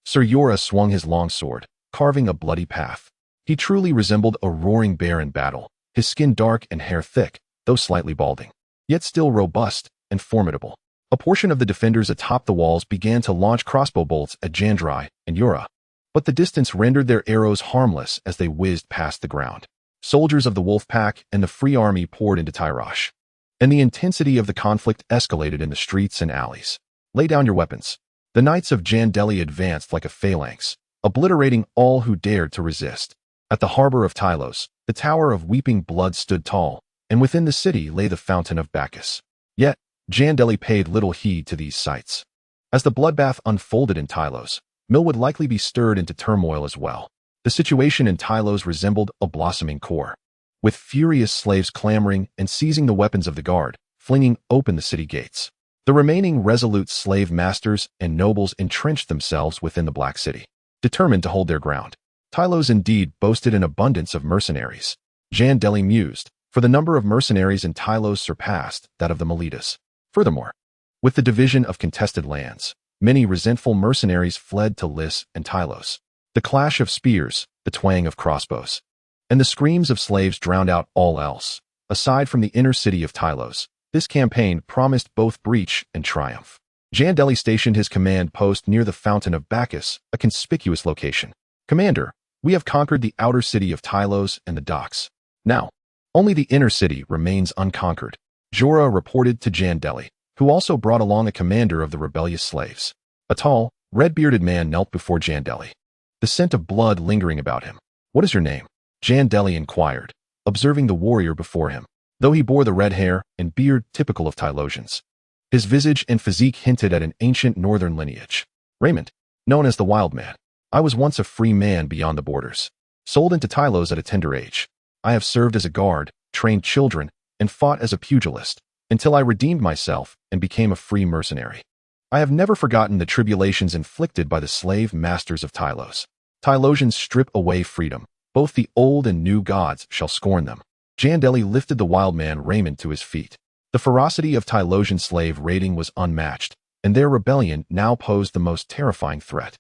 Sir Jorah swung his longsword, carving a bloody path. He truly resembled a roaring bear in battle, his skin dark and hair thick, though slightly balding, yet still robust and formidable. A portion of the defenders atop the walls began to launch crossbow bolts at Jandeli and Jorah, but the distance rendered their arrows harmless as they whizzed past the ground. Soldiers of the wolf pack and the free army poured into Tyrosh, and the intensity of the conflict escalated in the streets and alleys. Lay down your weapons. The knights of Jandeli advanced like a phalanx, obliterating all who dared to resist. At the harbor of Tylos, the Tower of Weeping Blood stood tall, and within the city lay the Fountain of Bacchus. Yet, Jandeli paid little heed to these sights. As the bloodbath unfolded in Tylos, Mill would likely be stirred into turmoil as well. The situation in Tylos resembled a blossoming core. with furious slaves clamoring and seizing the weapons of the guard, flinging open the city gates. The remaining resolute slave masters and nobles entrenched themselves within the Black City, determined to hold their ground. Tylos indeed boasted an abundance of mercenaries. Jandeli mused, for the number of mercenaries in Tylos surpassed that of the Melitas. Furthermore, with the division of contested lands, many resentful mercenaries fled to Lys and Tylos. The clash of spears, the twang of crossbows, and the screams of slaves drowned out all else. Aside from the inner city of Tylos, this campaign promised both breach and triumph. Jandeli stationed his command post near the Fountain of Bacchus, a conspicuous location. "Commander, we have conquered the outer city of Tylos and the docks. Now, only the inner city remains unconquered," Jorah reported to Jandeli, who also brought along a commander of the rebellious slaves. A tall, red-bearded man knelt before Jandeli, the scent of blood lingering about him. "What is your name?" Jandeli inquired, observing the warrior before him, though he bore the red hair and beard typical of Tylosians. His visage and physique hinted at an ancient northern lineage. "Raymond, known as the Wild Man. I was once a free man beyond the borders, sold into Tylos at a tender age. I have served as a guard, trained children, and fought as a pugilist, until I redeemed myself and became a free mercenary. I have never forgotten the tribulations inflicted by the slave masters of Tylos. Tylosians strip away freedom. Both the old and new gods shall scorn them." Jandeli lifted the wild man Raymond to his feet. The ferocity of Tylosian slave raiding was unmatched, and their rebellion now posed the most terrifying threat.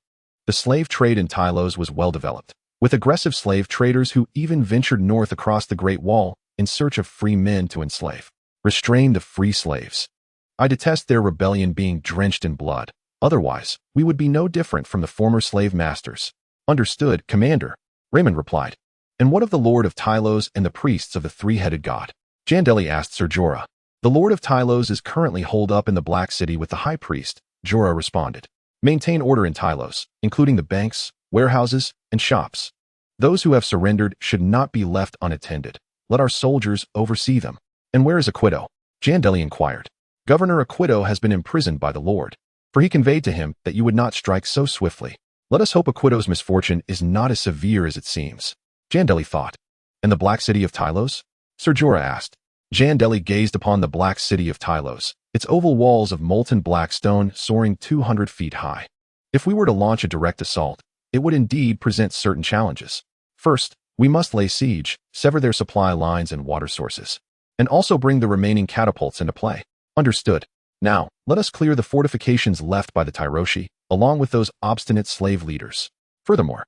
The slave trade in Tylos was well developed, with aggressive slave traders who even ventured north across the Great Wall in search of free men to enslave. "Restrain the free slaves. I detest their rebellion being drenched in blood. Otherwise, we would be no different from the former slave masters." "Understood, Commander," Raymond replied. "And what of the Lord of Tylos and the priests of the three-headed god?" Jandeli asked Sir Jorah. "The Lord of Tylos is currently holed up in the Black City with the High Priest," Jorah responded. "Maintain order in Tylos, including the banks, warehouses, and shops. Those who have surrendered should not be left unattended. Let our soldiers oversee them." "And where is Aquito?" Jandeli inquired. "Governor Aquito has been imprisoned by the Lord, for he conveyed to him that you would not strike so swiftly. Let us hope Aquito's misfortune is not as severe as it seems," Jandeli thought. "And the Black City of Tylos?" Sir Jorah asked. Jandeli gazed upon the Black City of Tylos, its oval walls of molten black stone soaring 200 feet high. "If we were to launch a direct assault, it would indeed present certain challenges. First, we must lay siege, sever their supply lines and water sources, and also bring the remaining catapults into play." "Understood. Now, let us clear the fortifications left by the Tyroshi, along with those obstinate slave leaders. Furthermore,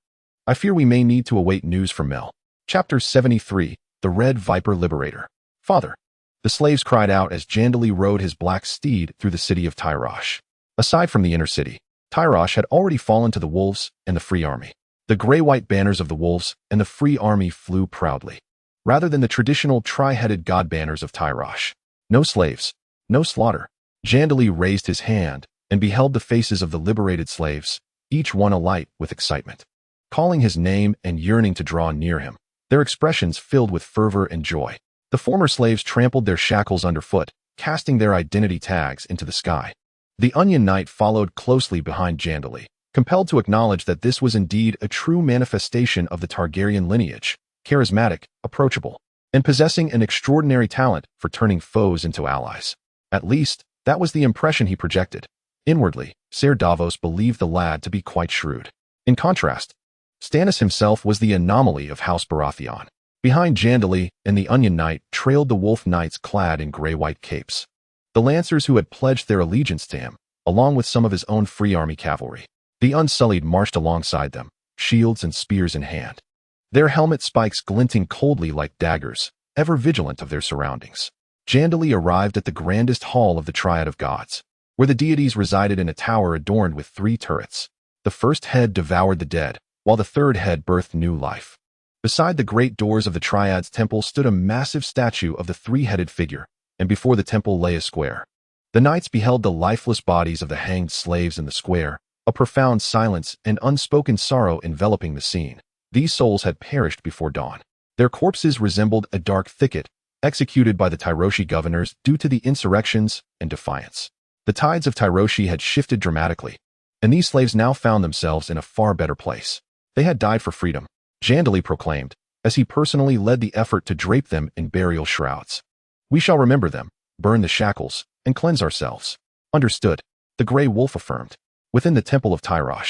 I fear we may need to await news from Mel." Chapter 73, The Red Viper Liberator. "Father," the slaves cried out as Jandeli rode his black steed through the city of Tyrosh. Aside from the inner city, Tyrosh had already fallen to the wolves and the free army. The gray-white banners of the wolves and the free army flew proudly, rather than the traditional tri-headed god banners of Tyrosh. "No slaves, no slaughter." Jandeli raised his hand and beheld the faces of the liberated slaves, each one alight with excitement. Calling his name and yearning to draw near him, their expressions filled with fervor and joy. The former slaves trampled their shackles underfoot, casting their identity tags into the sky. The Onion Knight followed closely behind Jandeli, compelled to acknowledge that this was indeed a true manifestation of the Targaryen lineage, charismatic, approachable, and possessing an extraordinary talent for turning foes into allies. At least, that was the impression he projected. Inwardly, Ser Davos believed the lad to be quite shrewd. In contrast, Stannis himself was the anomaly of House Baratheon. Behind Jandeli and the Onion Knight trailed the Wolf Knights clad in gray-white capes, the Lancers who had pledged their allegiance to him, along with some of his own free army cavalry. The Unsullied marched alongside them, shields and spears in hand, their helmet spikes glinting coldly like daggers, ever vigilant of their surroundings. Jandeli arrived at the grandest hall of the Triad of Gods, where the deities resided in a tower adorned with 3 turrets. The first head devoured the dead, while the third head birthed new life. Beside the great doors of the Triad's temple stood a massive statue of the 3-headed figure, and before the temple lay a square. The knights beheld the lifeless bodies of the hanged slaves in the square, a profound silence and unspoken sorrow enveloping the scene. These souls had perished before dawn. Their corpses resembled a dark thicket, executed by the Tyroshi governors due to the insurrections and defiance. The tides of Tyroshi had shifted dramatically, and these slaves now found themselves in a far better place. They had died for freedom, Jandeli proclaimed, as he personally led the effort to drape them in burial shrouds. "We shall remember them, burn the shackles, and cleanse ourselves." "Understood," the Grey Wolf affirmed. Within the temple of Tyro,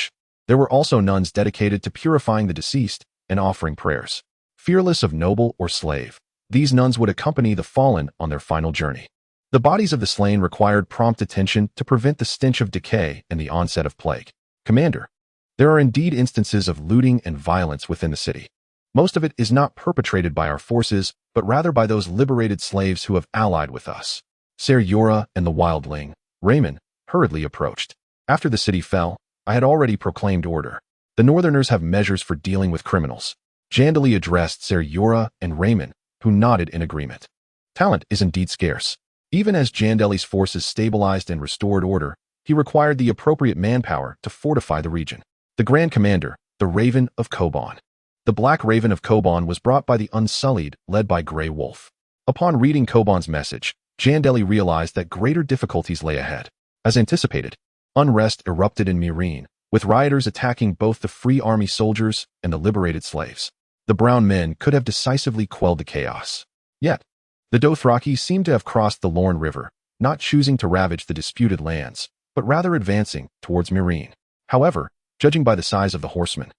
there were also nuns dedicated to purifying the deceased and offering prayers. Fearless of noble or slave, these nuns would accompany the fallen on their final journey. The bodies of the slain required prompt attention to prevent the stench of decay and the onset of plague. "Commander, there are indeed instances of looting and violence within the city. Most of it is not perpetrated by our forces, but rather by those liberated slaves who have allied with us." Ser Jorah and the wildling, Raymond, hurriedly approached. "After the city fell, I had already proclaimed order. The Northerners have measures for dealing with criminals." Jandeli addressed Ser Jorah and Raymond, who nodded in agreement. Talent is indeed scarce. Even as Jandeli's forces stabilized and restored order, he required the appropriate manpower to fortify the region. The Grand Commander, the Raven of Koban. The Black Raven of Koban was brought by the Unsullied, led by Grey Wolf. Upon reading Koban's message, Jandeli realized that greater difficulties lay ahead. As anticipated, unrest erupted in Meereen, with rioters attacking both the Free Army soldiers and the liberated slaves. The Brown Men could have decisively quelled the chaos. Yet, the Dothraki seemed to have crossed the Lorne River, not choosing to ravage the disputed lands, but rather advancing towards Meereen. However, judging by the size of the horsemen,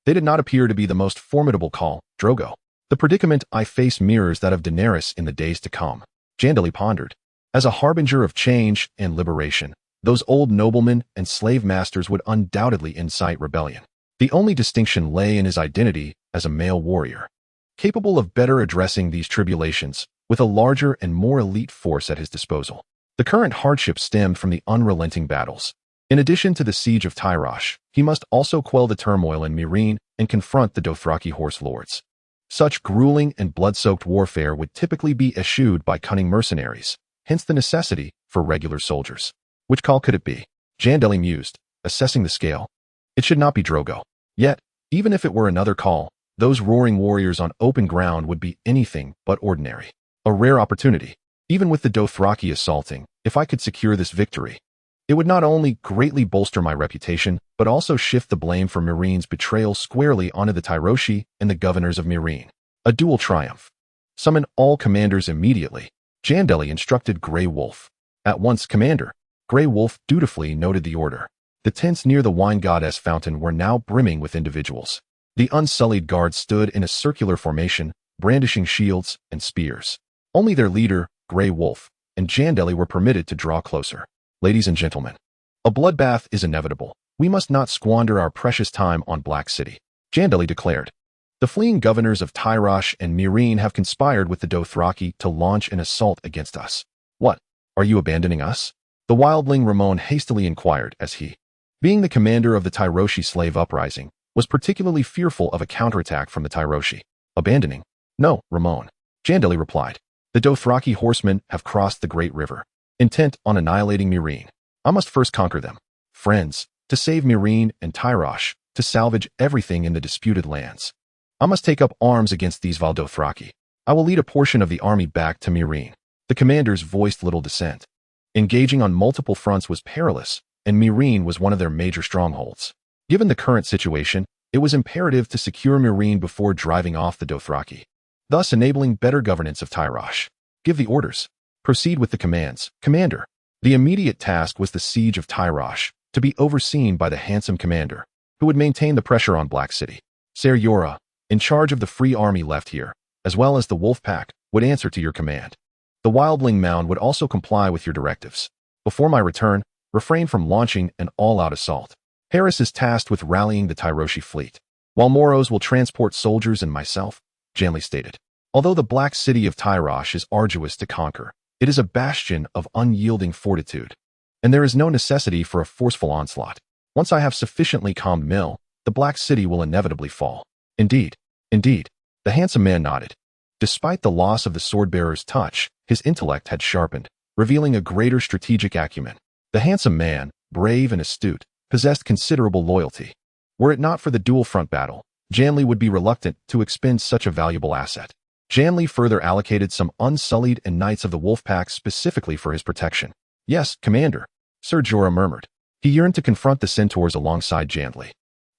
they did not appear to be the most formidable call, Drogo. "The predicament I face mirrors that of Daenerys in the days to come," Jandeli pondered. As a harbinger of change and liberation, those old noblemen and slave masters would undoubtedly incite rebellion. The only distinction lay in his identity as a male warrior, capable of better addressing these tribulations with a larger and more elite force at his disposal. The current hardship stemmed from the unrelenting battles. In addition to the siege of Tyro, he must also quell the turmoil in Meereen and confront the Dothraki horse lords. Such grueling and blood-soaked warfare would typically be eschewed by cunning mercenaries, hence the necessity for regular soldiers. Which call could it be? Jandeli mused, assessing the scale. It should not be Drogo. Yet, even if it were another call, those roaring warriors on open ground would be anything but ordinary. A rare opportunity. Even with the Dothraki assaulting, if I could secure this victory, it would not only greatly bolster my reputation, but also shift the blame for Meereen's betrayal squarely onto the Tyroshi and the governors of Meereen. A dual triumph. Summon all commanders immediately, Jandeli instructed Grey Wolf. At once, Commander. Grey Wolf dutifully noted the order. The tents near the wine goddess fountain were now brimming with individuals. The Unsullied Guard stood in a circular formation, brandishing shields and spears. Only their leader, Grey Wolf, and Jandeli were permitted to draw closer. "Ladies and gentlemen, a bloodbath is inevitable. We must not squander our precious time on Black City," Jandeli declared. "The fleeing governors of Tyro and Meereen have conspired with the Dothraki to launch an assault against us." "What? Are you abandoning us?" the wildling Ramon hastily inquired as he, being the commander of the Tyroshi slave uprising, was particularly fearful of a counterattack from the Tyroshi. "Abandoning? No, Ramon," Jandeli replied. "The Dothraki horsemen have crossed the Great River, intent on annihilating Meereen. I must first conquer them. Friends, to save Meereen and Tyro, to salvage everything in the disputed lands. I must take up arms against these vile Dothraki. I will lead a portion of the army back to Meereen." The commanders voiced little dissent. Engaging on multiple fronts was perilous, and Meereen was one of their major strongholds. Given the current situation, it was imperative to secure Meereen before driving off the Dothraki, thus enabling better governance of Tyro. "Give the orders. Proceed with the commands, Commander." The immediate task was the siege of Tyro, to be overseen by the handsome commander, who would maintain the pressure on Black City. Ser Jorah, in charge of the Free Army left here, as well as the Wolfpack, would answer to your command. The Wildling Mound would also comply with your directives. Before my return, refrain from launching an all-out assault. Harris is tasked with rallying the Tyroshi fleet, while Moros will transport soldiers and myself, Jandeli stated. Although the Black City of Tyro is arduous to conquer, it is a bastion of unyielding fortitude, and there is no necessity for a forceful onslaught. Once I have sufficiently calmed Mill, the Black City will inevitably fall. Indeed, the handsome man nodded. Despite the loss of the sword-bearer's touch, his intellect had sharpened, revealing a greater strategic acumen. The handsome man, brave and astute, possessed considerable loyalty. Were it not for the dual-front battle, Jandeli would be reluctant to expend such a valuable asset. Jandeli further allocated some Unsullied and Knights of the Wolfpack specifically for his protection. "Yes, Commander," Ser Jorah murmured. He yearned to confront the centaurs alongside Jandeli,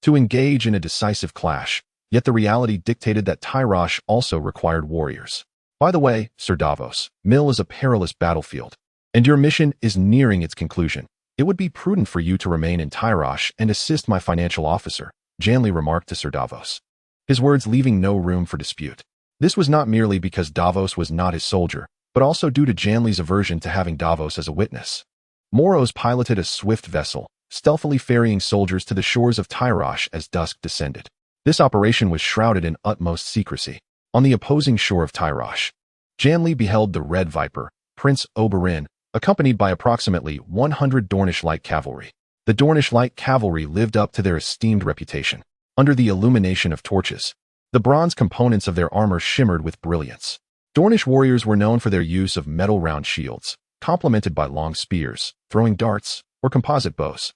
to engage in a decisive clash, Yet the reality dictated that Tyro also required warriors. By the way, Sir Davos, Mill is a perilous battlefield, and your mission is nearing its conclusion. It would be prudent for you to remain in Tyro and assist my financial officer, Jandeli remarked to Sir Davos, his words leaving no room for dispute. This was not merely because Davos was not his soldier, but also due to Jandeli's aversion to having Davos as a witness. Moros piloted a swift vessel, stealthily ferrying soldiers to the shores of Tyro as dusk descended. This operation was shrouded in utmost secrecy. On the opposing shore of Tyro, Jandeli beheld the Red Viper, Prince Oberyn, accompanied by approximately 100 Dornish light cavalry. The Dornish light cavalry lived up to their esteemed reputation. Under the illumination of torches, the bronze components of their armor shimmered with brilliance. Dornish warriors were known for their use of metal round shields, complemented by long spears, throwing darts, or composite bows.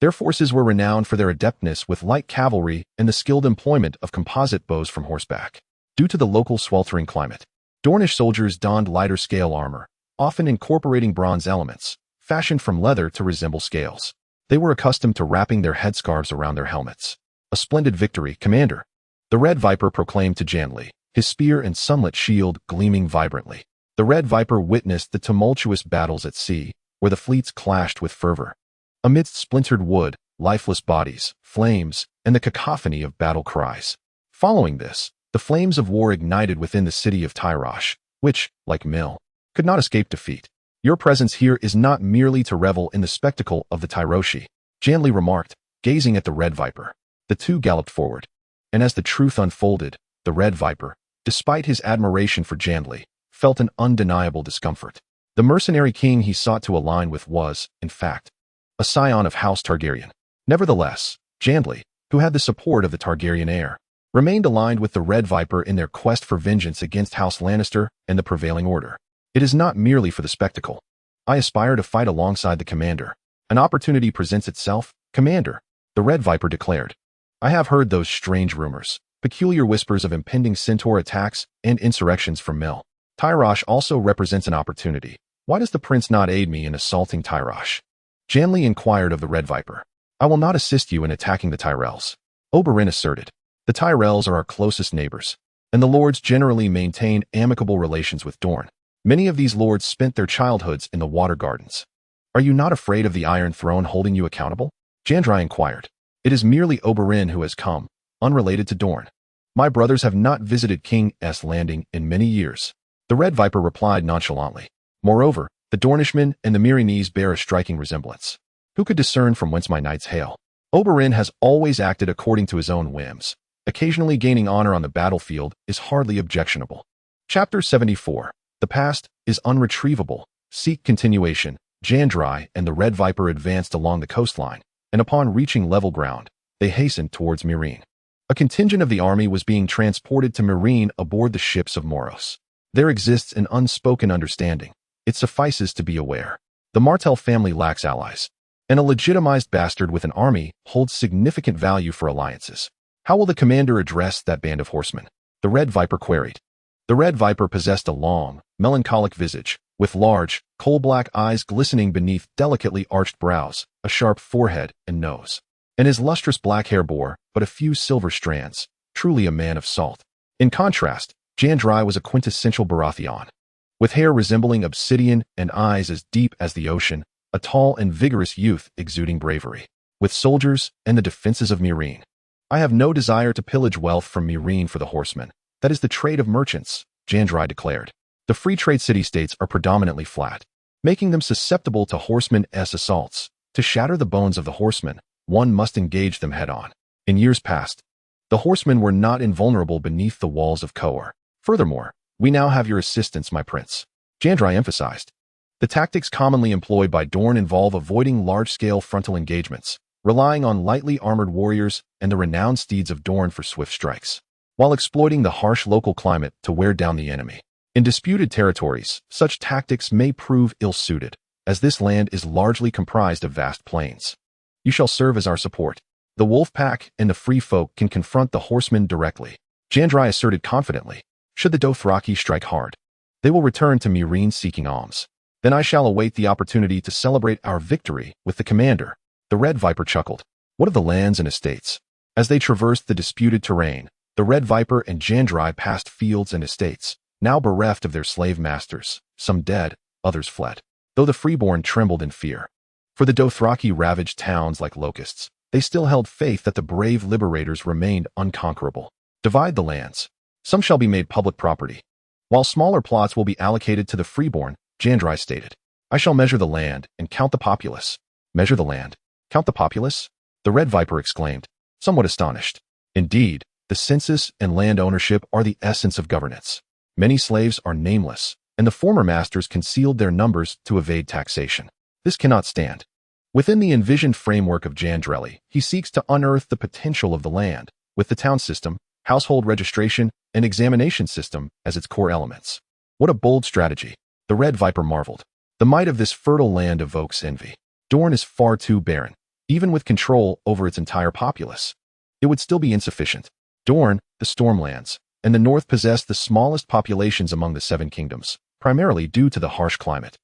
Their forces were renowned for their adeptness with light cavalry and the skilled employment of composite bows from horseback. Due to the local sweltering climate, Dornish soldiers donned lighter scale armor, often incorporating bronze elements, fashioned from leather to resemble scales. They were accustomed to wrapping their headscarves around their helmets. A splendid victory, Commander, the Red Viper proclaimed to Jandeli, his spear and sunlit shield gleaming vibrantly. The Red Viper witnessed the tumultuous battles at sea, where the fleets clashed with fervor. Amidst splintered wood, lifeless bodies, flames, and the cacophony of battle cries. Following this, the flames of war ignited within the city of Tyro, which, like Mill, could not escape defeat. Your presence here is not merely to revel in the spectacle of the Tyroshi, Jandeli remarked, gazing at the Red Viper. The two galloped forward, and as the truth unfolded, the Red Viper, despite his admiration for Jandeli, felt an undeniable discomfort. The mercenary king he sought to align with was, in fact, a scion of House Targaryen. Nevertheless, Jandeli, who had the support of the Targaryen heir, remained aligned with the Red Viper in their quest for vengeance against House Lannister and the prevailing order. It is not merely for the spectacle. I aspire to fight alongside the commander. An opportunity presents itself, Commander, the Red Viper declared. I have heard those strange rumors, peculiar whispers of impending centaur attacks and insurrections from Mill. Tyro also represents an opportunity. Why does the prince not aid me in assaulting Tyro? Jandeli inquired of the Red Viper. I will not assist you in attacking the Tyrells, Oberyn asserted. The Tyrells are our closest neighbors, and the lords generally maintain amicable relations with Dorne. Many of these lords spent their childhoods in the water gardens. Are you not afraid of the Iron Throne holding you accountable? Jandeli inquired. It is merely Oberyn who has come, unrelated to Dorne. My brothers have not visited King's Landing in many years. The Red Viper replied nonchalantly. Moreover, the Dornishmen and the Meereenese bear a striking resemblance. Who could discern from whence my knights hail? Oberyn has always acted according to his own whims. Occasionally gaining honor on the battlefield is hardly objectionable. Chapter 74. The past is unretrievable. Seek continuation. Jandeli and the Red Viper advanced along the coastline, and upon reaching level ground, they hastened towards Meereen. A contingent of the army was being transported to Meereen aboard the ships of Moros. There exists an unspoken understanding. It suffices to be aware. The Martell family lacks allies, and a legitimized bastard with an army holds significant value for alliances. How will the commander address that band of horsemen? The Red Viper queried. The Red Viper possessed a long, melancholic visage, with large, coal-black eyes glistening beneath delicately arched brows, a sharp forehead and nose. And his lustrous black hair bore but a few silver strands, truly a man of salt. In contrast, Jandeli was a quintessential Baratheon. With hair resembling obsidian and eyes as deep as the ocean, a tall and vigorous youth exuding bravery. With soldiers and the defenses of Meereen. I have no desire to pillage wealth from Meereen for the horsemen. That is the trade of merchants, Jandeli declared. The free trade city-states are predominantly flat, making them susceptible to horsemen's assaults. To shatter the bones of the horsemen, one must engage them head-on. In years past, the horsemen were not invulnerable beneath the walls of Kohor. Furthermore, we now have your assistance, my prince, Jandeli emphasized. The tactics commonly employed by Dorne involve avoiding large-scale frontal engagements, relying on lightly armored warriors and the renowned steeds of Dorne for swift strikes, while exploiting the harsh local climate to wear down the enemy. In disputed territories, such tactics may prove ill-suited, as this land is largely comprised of vast plains. You shall serve as our support. The wolfpack and the free folk can confront the horsemen directly, Jandeli asserted confidently. Should the Dothraki strike hard, they will return to Meereen seeking alms. Then I shall await the opportunity to celebrate our victory with the commander. The Red Viper chuckled. What of the lands and estates? As they traversed the disputed terrain, the The Red Viper and Jandeli passed fields and estates, now bereft of their slave masters, some dead, others fled, though the freeborn trembled in fear. For the Dothraki ravaged towns like locusts, they still held faith that the brave liberators remained unconquerable. Divide the lands. Some shall be made public property, while smaller plots will be allocated to the freeborn, Jandeli stated. I shall measure the land and count the populace. Measure the land? Count the populace? The Red Viper exclaimed, somewhat astonished. Indeed, the census and land ownership are the essence of governance. Many slaves are nameless, and the former masters concealed their numbers to evade taxation. This cannot stand. Within the envisioned framework of Jandeli, he seeks to unearth the potential of the land, with the town system, household registration, and examination system as its core elements. What a bold strategy, the Red Viper marveled. The might of this fertile land evokes envy. Dorne is far too barren, even with control over its entire populace. It would still be insufficient. Dorne, the Stormlands, and the North possess the smallest populations among the Seven Kingdoms, primarily due to the harsh climate.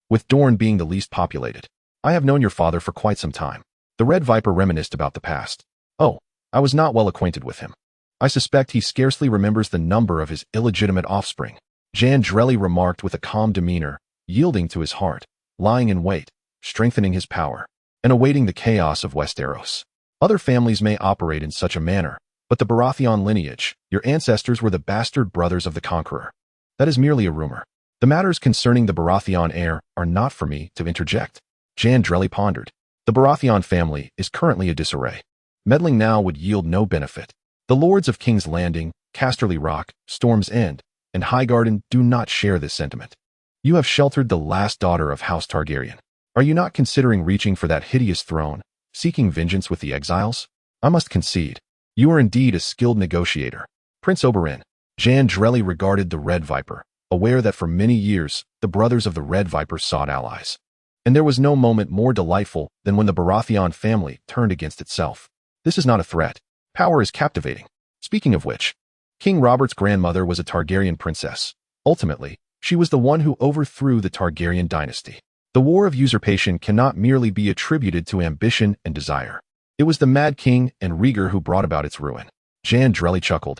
With Dorne being the least populated. I have known your father for quite some time. The Red Viper reminisced about the past. Oh, I was not well acquainted with him. I suspect he scarcely remembers the number of his illegitimate offspring. Jandeli remarked with a calm demeanor, yielding to his heart, lying in wait, strengthening his power, and awaiting the chaos of Westeros. Other families may operate in such a manner, but the Baratheon lineage, your ancestors were the bastard brothers of the Conqueror. That is merely a rumor. The matters concerning the Baratheon heir are not for me to interject. Jandeli pondered. The Baratheon family is currently a disarray. Meddling now would yield no benefit. The lords of King's Landing, Casterly Rock, Storm's End, and Highgarden do not share this sentiment. You have sheltered the last daughter of House Targaryen. Are you not considering reaching for that hideous throne, seeking vengeance with the exiles? I must concede. You are indeed a skilled negotiator. Prince Oberyn. Jandeli regarded the Red Viper, aware that for many years, the brothers of the Red Viper sought allies. And there was no moment more delightful than when the Baratheon family turned against itself. This is not a threat. Power is captivating. Speaking of which, King Robert's grandmother was a Targaryen princess. Ultimately, she was the one who overthrew the Targaryen dynasty. The war of usurpation cannot merely be attributed to ambition and desire. It was the Mad King and Rhaegar who brought about its ruin. Jandeli chuckled,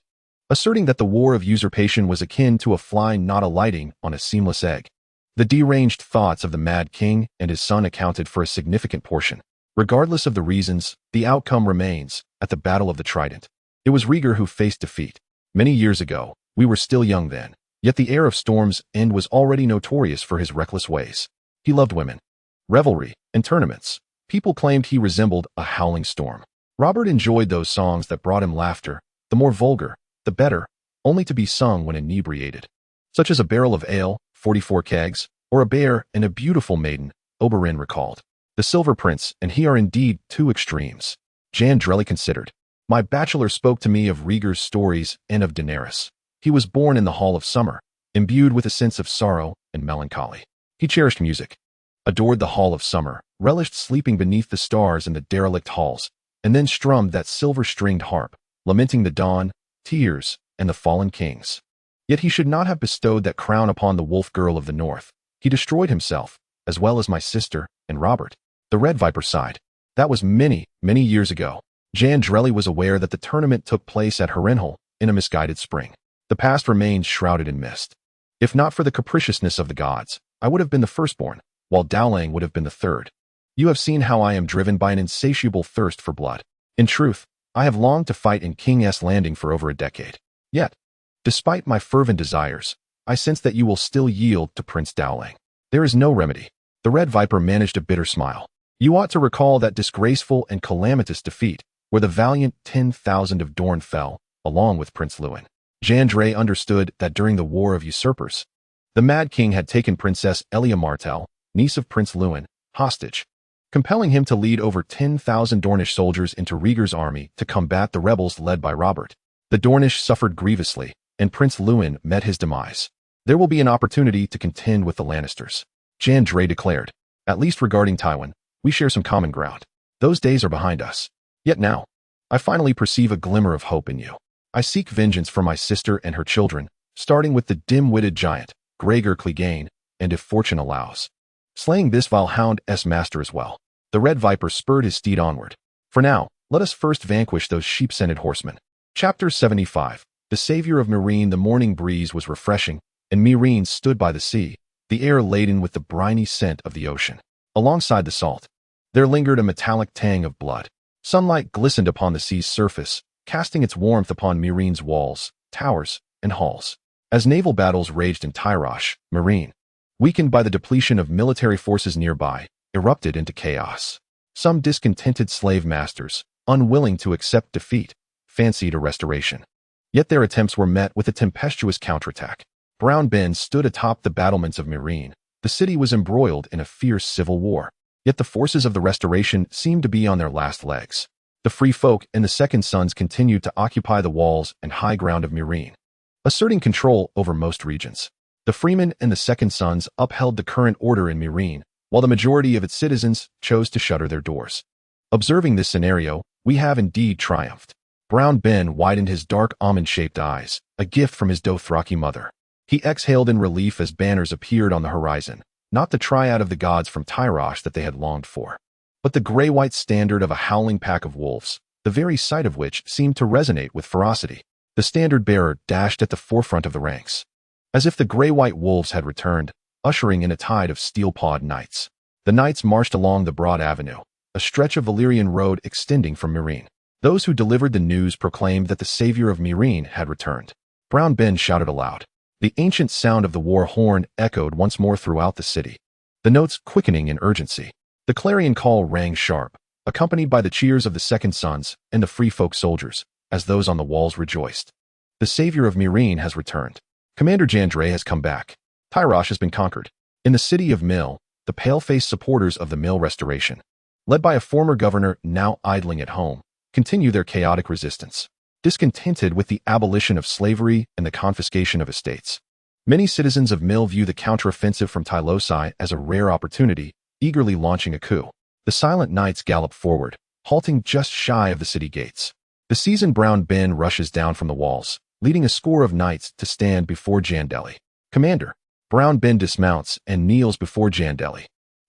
asserting that the war of usurpation was akin to a fly not alighting on a seamless egg. The deranged thoughts of the Mad King and his son accounted for a significant portion. Regardless of the reasons, the outcome remains. At the Battle of the Trident, it was Rhaegar who faced defeat. Many years ago, we were still young then, yet the heir of Storm's End was already notorious for his reckless ways. He loved women, revelry, and tournaments. People claimed he resembled a howling storm. Robert enjoyed those songs that brought him laughter, the more vulgar, the better, only to be sung when inebriated. Such as a barrel of ale, 44 kegs, or a bear and a beautiful maiden, Oberyn recalled. The Silver Prince and he are indeed two extremes. Jandeli considered. My bachelor spoke to me of Rhaegar's stories and of Daenerys. He was born in the Hall of Summer, imbued with a sense of sorrow and melancholy. He cherished music, adored the Hall of Summer, relished sleeping beneath the stars in the derelict halls, and then strummed that silver-stringed harp, lamenting the dawn, tears, and the fallen kings. Yet he should not have bestowed that crown upon the wolf girl of the north. He destroyed himself, as well as my sister and Robert. The Red Viper sighed. That was many, many years ago. Jandeli was aware that the tournament took place at Harrenhal in a misguided spring. The past remained shrouded in mist. If not for the capriciousness of the gods, I would have been the firstborn, while Dowling would have been the third. You have seen how I am driven by an insatiable thirst for blood. In truth, I have longed to fight in King's Landing for over a decade. Yet, despite my fervent desires, I sense that you will still yield to Prince Dowling. There is no remedy. The Red Viper managed a bitter smile. You ought to recall that disgraceful and calamitous defeat, where the valiant 10,000 of Dorne fell, along with Prince Lewin. Jandeli understood that during the War of Usurpers, the Mad King had taken Princess Elia Martell, niece of Prince Lewin, hostage, compelling him to lead over 10,000 Dornish soldiers into Rhaegar's army to combat the rebels led by Robert. The Dornish suffered grievously, and Prince Lewin met his demise. There will be an opportunity to contend with the Lannisters, Jandeli declared. At least regarding Tywin, we share some common ground. Those days are behind us. Yet now, I finally perceive a glimmer of hope in you. I seek vengeance for my sister and her children, starting with the dim-witted giant, Gregor Clegane, and if fortune allows, slaying this vile hound's master as well. The Red Viper spurred his steed onward. For now, let us first vanquish those sheep-scented horsemen. Chapter 75. The Savior of Meereen. The morning breeze was refreshing, and Meereen stood by the sea, the air laden with the briny scent of the ocean. Alongside the salt, there lingered a metallic tang of blood. Sunlight glistened upon the sea's surface, casting its warmth upon Meereen's walls, towers, and halls. As naval battles raged in Tyro, Meereen, weakened by the depletion of military forces nearby, erupted into chaos. Some discontented slave masters, unwilling to accept defeat, fancied a restoration. Yet their attempts were met with a tempestuous counterattack. Brown Ben stood atop the battlements of Meereen. The city was embroiled in a fierce civil war. Yet the forces of the restoration seemed to be on their last legs. The free folk and the Second Sons continued to occupy the walls and high ground of Meereen, asserting control over most regions. The freemen and the Second Sons upheld the current order in Meereen, while the majority of its citizens chose to shutter their doors. Observing this scenario, we have indeed triumphed. Brown Ben widened his dark almond-shaped eyes, a gift from his Dothraki mother. He exhaled in relief as banners appeared on the horizon, not the triad of the gods from Tyrosh that they had longed for, but the gray-white standard of a howling pack of wolves, the very sight of which seemed to resonate with ferocity. The standard-bearer dashed at the forefront of the ranks, as if the gray-white wolves had returned, ushering in a tide of steel-pawed knights. The knights marched along the broad avenue, a stretch of Valyrian road extending from Meereen. Those who delivered the news proclaimed that the savior of Meereen had returned. Brown Ben shouted aloud. The ancient sound of the war horn echoed once more throughout the city, the notes quickening in urgency. The clarion call rang sharp, accompanied by the cheers of the Second Sons and the free folk soldiers, as those on the walls rejoiced. The savior of Meereen has returned. Commander Jandeli has come back. Tyrosh has been conquered. In the city of Mill, the pale-faced supporters of the Mill restoration, led by a former governor now idling at home, continue their chaotic resistance. Discontented with the abolition of slavery and the confiscation of estates, many citizens of Mill view the counteroffensive from Tylosai as a rare opportunity, eagerly launching a coup. The silent knights gallop forward, halting just shy of the city gates. The seasoned Brown Ben rushes down from the walls, leading a score of knights to stand before Jandeli. Commander. Brown Ben dismounts and kneels before Jandeli.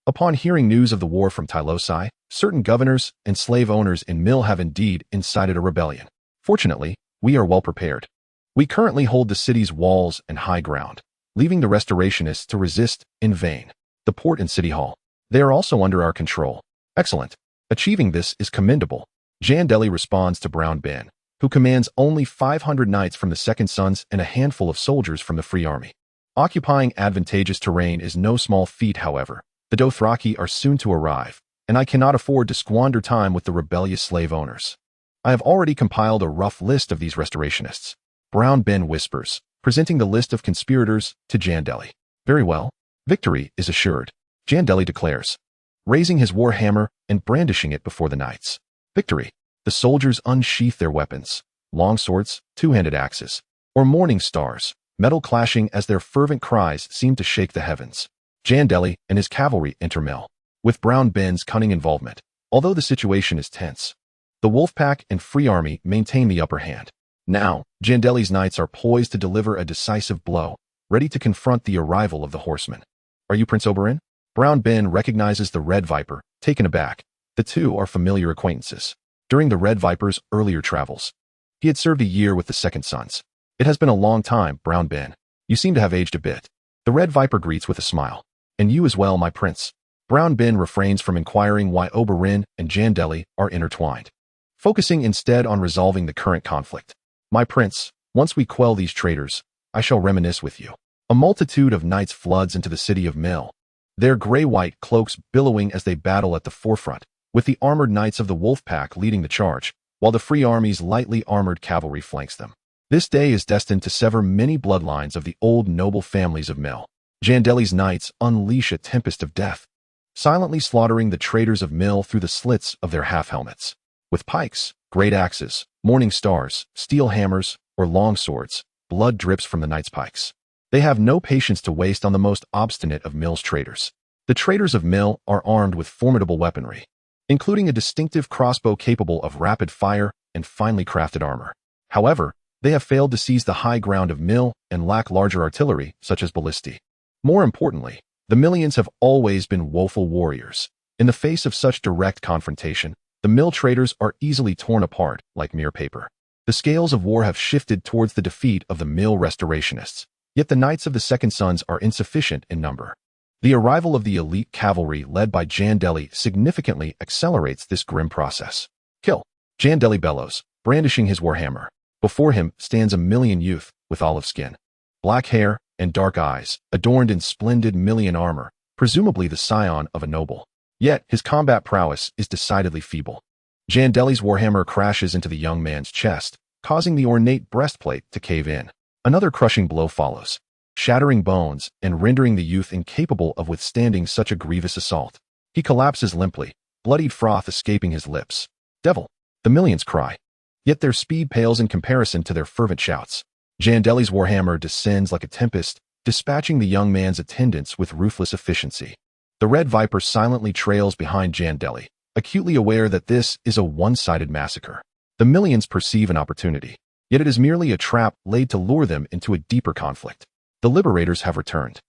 Upon hearing news of the war from Tylosai, certain governors and slave owners in Mill have indeed incited a rebellion. Fortunately, we are well prepared. We currently hold the city's walls and high ground, leaving the restorationists to resist in vain. The port and city hall. They are also under our control. Excellent. Achieving this is commendable. Jandeli responds to Brown Ben, who commands only 500 knights from the Second Sons and a handful of soldiers from the Free Army. Occupying advantageous terrain is no small feat, however. The Dothraki are soon to arrive, and I cannot afford to squander time with the rebellious slave owners. I have already compiled a rough list of these restorationists. Brown Ben whispers, presenting the list of conspirators to Jandeli. Very well. Victory is assured, Jandeli declares, raising his war hammer and brandishing it before the knights. Victory. The soldiers unsheath their weapons, long swords, two-handed axes, or morning stars, metal clashing as their fervent cries seem to shake the heavens. Jandeli and his cavalry enter Mill, with Brown Ben's cunning involvement. Although the situation is tense, the wolfpack and free army maintain the upper hand. Now, Jandeli's knights are poised to deliver a decisive blow, ready to confront the arrival of the horsemen. Are you Prince Oberyn? Brown Ben recognizes the Red Viper, taken aback. The two are familiar acquaintances. During the Red Viper's earlier travels, he had served a year with the Second Sons. It has been a long time, Brown Ben. You seem to have aged a bit. The Red Viper greets with a smile. And you as well, my prince. Brown Ben refrains from inquiring why Oberyn and Jandeli are intertwined, focusing instead on resolving the current conflict. My prince, once we quell these traitors, I shall reminisce with you. A multitude of knights floods into the city of Mill, their gray-white cloaks billowing as they battle at the forefront, with the armored knights of the Wolfpack leading the charge, while the Free Army's lightly armored cavalry flanks them. This day is destined to sever many bloodlines of the old noble families of Mill. Jandeli's knights unleash a tempest of death, silently slaughtering the traitors of Mill through the slits of their half-helmets. With pikes, great axes, morning stars, steel hammers, or long swords, blood drips from the knights' pikes. They have no patience to waste on the most obstinate of Mill's traitors. The traitors of Mill are armed with formidable weaponry, including a distinctive crossbow capable of rapid fire and finely crafted armor. However, they have failed to seize the high ground of Mill and lack larger artillery, such as ballistae. More importantly, the Millians have always been woeful warriors. In the face of such direct confrontation, the Mill traitors are easily torn apart like mere paper. The scales of war have shifted towards the defeat of the mill restorationists, yet the Knights of the Second Sons are insufficient in number. The arrival of the elite cavalry led by Jandeli significantly accelerates this grim process. Kill! Jandeli bellows, brandishing his warhammer. Before him stands a Millian youth with olive skin, black hair, and dark eyes, adorned in splendid Millian armor, presumably the scion of a noble. Yet his combat prowess is decidedly feeble. Jandeli's warhammer crashes into the young man's chest, causing the ornate breastplate to cave in. Another crushing blow follows, shattering bones and rendering the youth incapable of withstanding such a grievous assault. He collapses limply, bloodied froth escaping his lips. Devil! The Millians cry. Yet their speed pales in comparison to their fervent shouts. Jandeli's warhammer descends like a tempest, dispatching the young man's attendants with ruthless efficiency. The Red Viper silently trails behind Jandeli, acutely aware that this is a one-sided massacre. The Millians perceive an opportunity, yet it is merely a trap laid to lure them into a deeper conflict. The liberators have returned.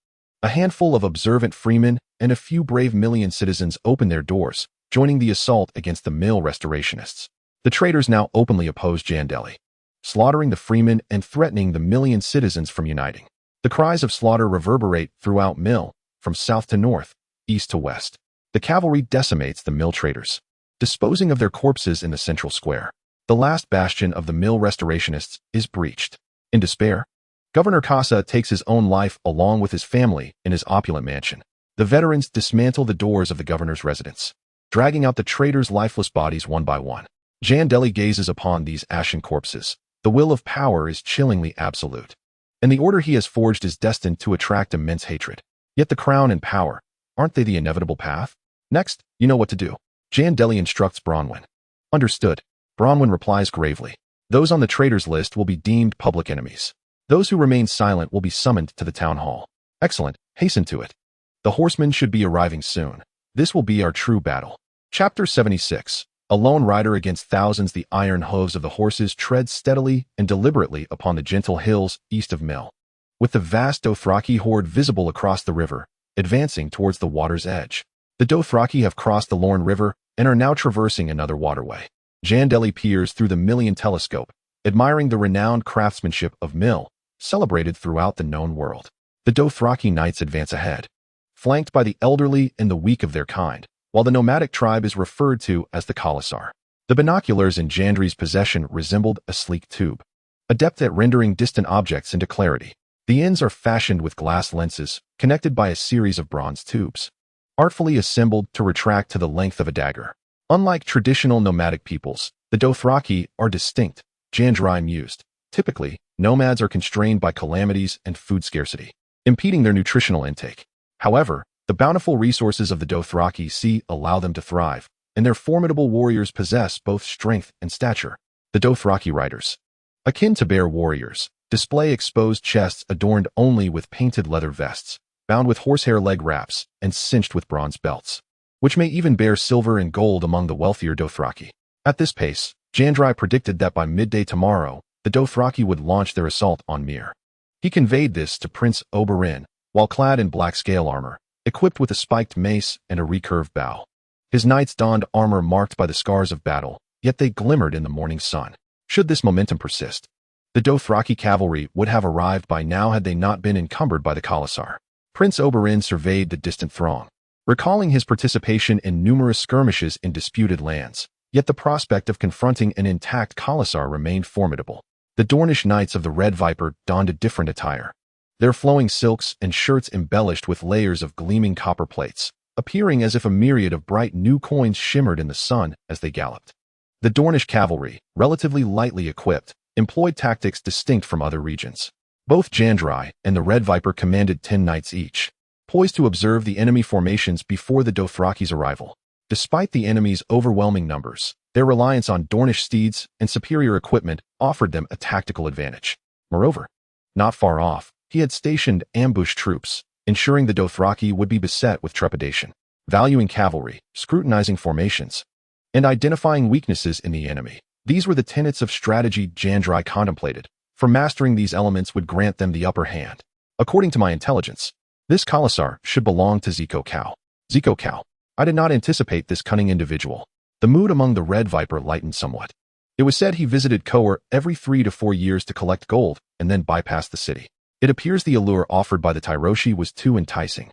A handful of observant freemen and a few brave Millian citizens open their doors, joining the assault against the mill restorationists. The traitors now openly oppose Jandeli, slaughtering the freemen and threatening the Millian citizens from uniting. The cries of slaughter reverberate throughout Mill, from south to north, east to west. The cavalry decimates the mill traitors, disposing of their corpses in the central square. The last bastion of the mill restorationists is breached. In despair, Governor Casa takes his own life along with his family in his opulent mansion. The veterans dismantle the doors of the governor's residence, dragging out the traitors' lifeless bodies one by one. Jandeli gazes upon these ashen corpses. The will of power is chillingly absolute, and the order he has forged is destined to attract immense hatred. Yet the crown and power, aren't they the inevitable path? Next, you know what to do. Jandeli instructs Bronwyn. Understood. Bronwyn replies gravely. Those on the traitors list will be deemed public enemies. Those who remain silent will be summoned to the town hall. Excellent. Hasten to it. The horsemen should be arriving soon. This will be our true battle. Chapter 76. A lone rider against thousands. The iron hooves of the horses tread steadily and deliberately upon the gentle hills east of Mill, with the vast Dothraki horde visible across the river, advancing towards the water's edge. The Dothraki have crossed the Lorne River and are now traversing another waterway. Jandeli peers through the Millian telescope, admiring the renowned craftsmanship of Mill, celebrated throughout the known world. The Dothraki knights advance ahead, flanked by the elderly and the weak of their kind, while the nomadic tribe is referred to as the Khalasar. The binoculars in Jandri's possession resembled a sleek tube, adept at rendering distant objects into clarity. The ends are fashioned with glass lenses, connected by a series of bronze tubes, artfully assembled to retract to the length of a dagger. Unlike traditional nomadic peoples, the Dothraki are distinct, Jandri mused. Typically, nomads are constrained by calamities and food scarcity, impeding their nutritional intake. However, the bountiful resources of the Dothraki Sea allow them to thrive, and their formidable warriors possess both strength and stature. The Dothraki riders, akin to bear warriors, display exposed chests adorned only with painted leather vests, bound with horsehair leg wraps and cinched with bronze belts, which may even bear silver and gold among the wealthier Dothraki. At this pace, Jandri predicted that by midday tomorrow, the Dothraki would launch their assault on Myr. He conveyed this to Prince Oberyn, while clad in black scale armor, equipped with a spiked mace and a recurved bow. His knights donned armor marked by the scars of battle, yet they glimmered in the morning sun. Should this momentum persist, the Dothraki cavalry would have arrived by now had they not been encumbered by the Khalasar. Prince Oberyn surveyed the distant throng, recalling his participation in numerous skirmishes in disputed lands, yet the prospect of confronting an intact Khalasar remained formidable. The Dornish knights of the Red Viper donned a different attire, their flowing silks and shirts embellished with layers of gleaming copper plates, appearing as if a myriad of bright new coins shimmered in the sun as they galloped. The Dornish cavalry, relatively lightly equipped, employed tactics distinct from other regions. Both Jandri and the Red Viper commanded 10 knights each, poised to observe the enemy formations before the Dothraki's arrival. Despite the enemy's overwhelming numbers, their reliance on Dornish steeds and superior equipment offered them a tactical advantage. Moreover, not far off, he had stationed ambush troops, ensuring the Dothraki would be beset with trepidation, valuing cavalry, scrutinizing formations, and identifying weaknesses in the enemy. These were the tenets of strategy Jandri contemplated, for mastering these elements would grant them the upper hand. According to my intelligence, this Khalasar should belong to Ziko Cal. Ziko Cal. I did not anticipate this cunning individual. The mood among the Red Viper lightened somewhat. It was said he visited Koer every 3 to 4 years to collect gold and then bypassed the city. It appears the allure offered by the Tyroshi was too enticing.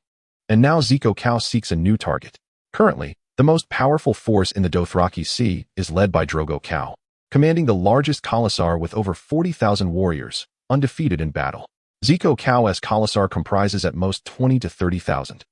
And now Zico Kao seeks a new target. Currently, the most powerful force in the Dothraki Sea is led by Drogo Kao, commanding the largest Khalasar with over 40,000 warriors, undefeated in battle. Zico Kao's Khalasar comprises at most 20 to 30,000,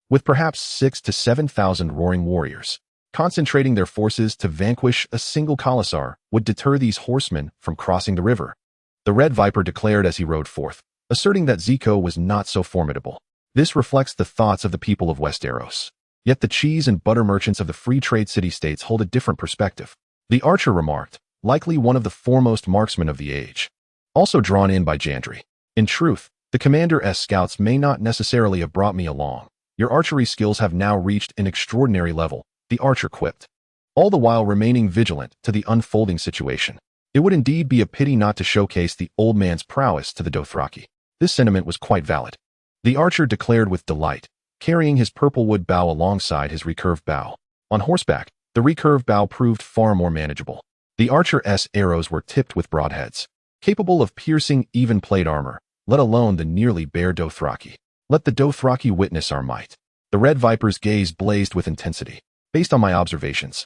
with perhaps 6 to 7,000 roaring warriors. Concentrating their forces to vanquish a single Khalasar would deter these horsemen from crossing the river. The Red Viper declared as he rode forth, asserting that Zico was not so formidable. This reflects the thoughts of the people of Westeros. Yet the cheese and butter merchants of the free trade city-states hold a different perspective. The archer remarked, likely one of the foremost marksmen of the age, also drawn in by Jandeli. In truth, the commander's scouts may not necessarily have brought me along. Your archery skills have now reached an extraordinary level, the archer quipped, all the while remaining vigilant to the unfolding situation. It would indeed be a pity not to showcase the old man's prowess to the Dothraki. This sentiment was quite valid. The archer declared with delight, carrying his purple-wood bow alongside his recurved bow. On horseback, the recurved bow proved far more manageable. The archer's arrows were tipped with broadheads, capable of piercing even plate armor, let alone the nearly bare Dothraki. Let the Dothraki witness our might. The Red Viper's gaze blazed with intensity. Based on my observations,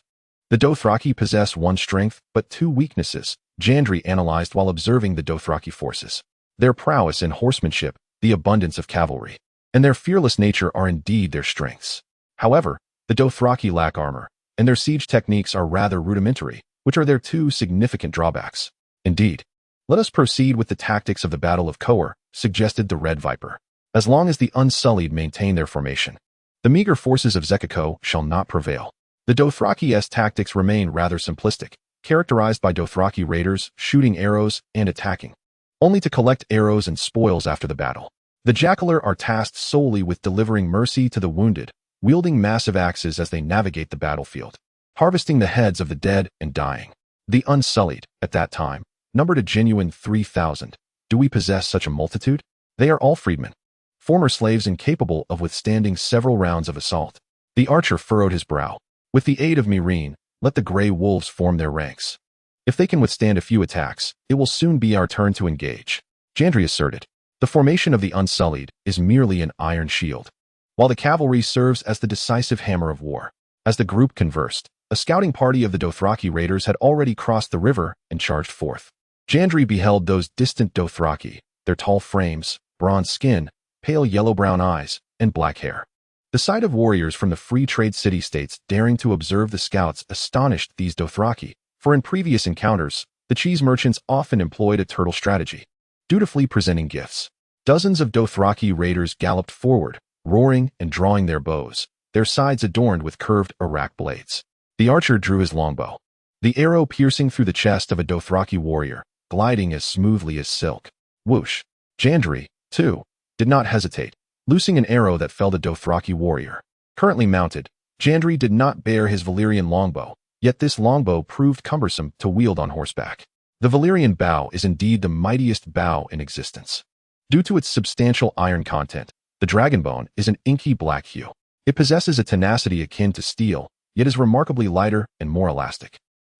the Dothraki possess one strength but two weaknesses, Jandeli analyzed while observing the Dothraki forces. Their prowess in horsemanship, the abundance of cavalry, and their fearless nature are indeed their strengths. However, the Dothraki lack armor, and their siege techniques are rather rudimentary, which are their two significant drawbacks. Indeed, let us proceed with the tactics of the Battle of Koer, suggested the Red Viper. As long as the Unsullied maintain their formation, the meager forces of Zekiko shall not prevail. The Dothraki's tactics remain rather simplistic, characterized by Dothraki raiders shooting arrows and attacking, only to collect arrows and spoils after the battle. The Jackalar are tasked solely with delivering mercy to the wounded, wielding massive axes as they navigate the battlefield, harvesting the heads of the dead and dying. The Unsullied, at that time, numbered a genuine 3,000. Do we possess such a multitude? They are all freedmen, former slaves incapable of withstanding several rounds of assault. The archer furrowed his brow. With the aid of Meereen, let the Grey Wolves form their ranks. If they can withstand a few attacks, it will soon be our turn to engage. Jandeli asserted. The formation of the Unsullied is merely an iron shield, while the cavalry serves as the decisive hammer of war. As the group conversed, a scouting party of the Dothraki raiders had already crossed the river and charged forth. Jandeli beheld those distant Dothraki, their tall frames, bronze skin, pale yellow-brown eyes, and black hair. The sight of warriors from the free trade city-states daring to observe the scouts astonished these Dothraki, for in previous encounters, the cheese merchants often employed a turtle strategy, dutifully presenting gifts. Dozens of Dothraki raiders galloped forward, roaring and drawing their bows, their sides adorned with curved arak blades. The archer drew his longbow, the arrow piercing through the chest of a Dothraki warrior, gliding as smoothly as silk. Whoosh! Jandeli, too, did not hesitate, loosing an arrow that felled a Dothraki warrior. Currently mounted, Jandeli did not bear his Valyrian longbow, yet this longbow proved cumbersome to wield on horseback. The Valyrian bow is indeed the mightiest bow in existence. Due to its substantial iron content, the dragonbone is an inky black hue. It possesses a tenacity akin to steel, yet is remarkably lighter and more elastic.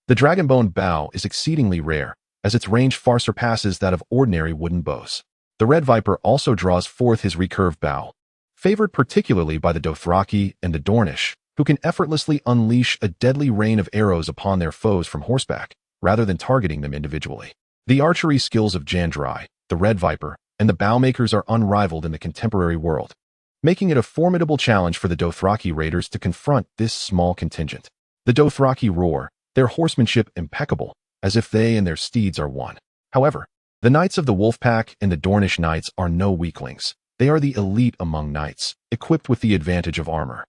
The dragonbone bow is exceedingly rare, as its range far surpasses that of ordinary wooden bows. The Red Viper also draws forth his recurved bow, favored particularly by the Dothraki and the Dornish, who can effortlessly unleash a deadly rain of arrows upon their foes from horseback, rather than targeting them individually. The archery skills of Jandeli, the Red Viper, and the bowmakers are unrivaled in the contemporary world, making it a formidable challenge for the Dothraki raiders to confront this small contingent. The Dothraki roar, their horsemanship impeccable, as if they and their steeds are one. However, the knights of the wolfpack and the Dornish knights are no weaklings. They are the elite among knights, equipped with the advantage of armor.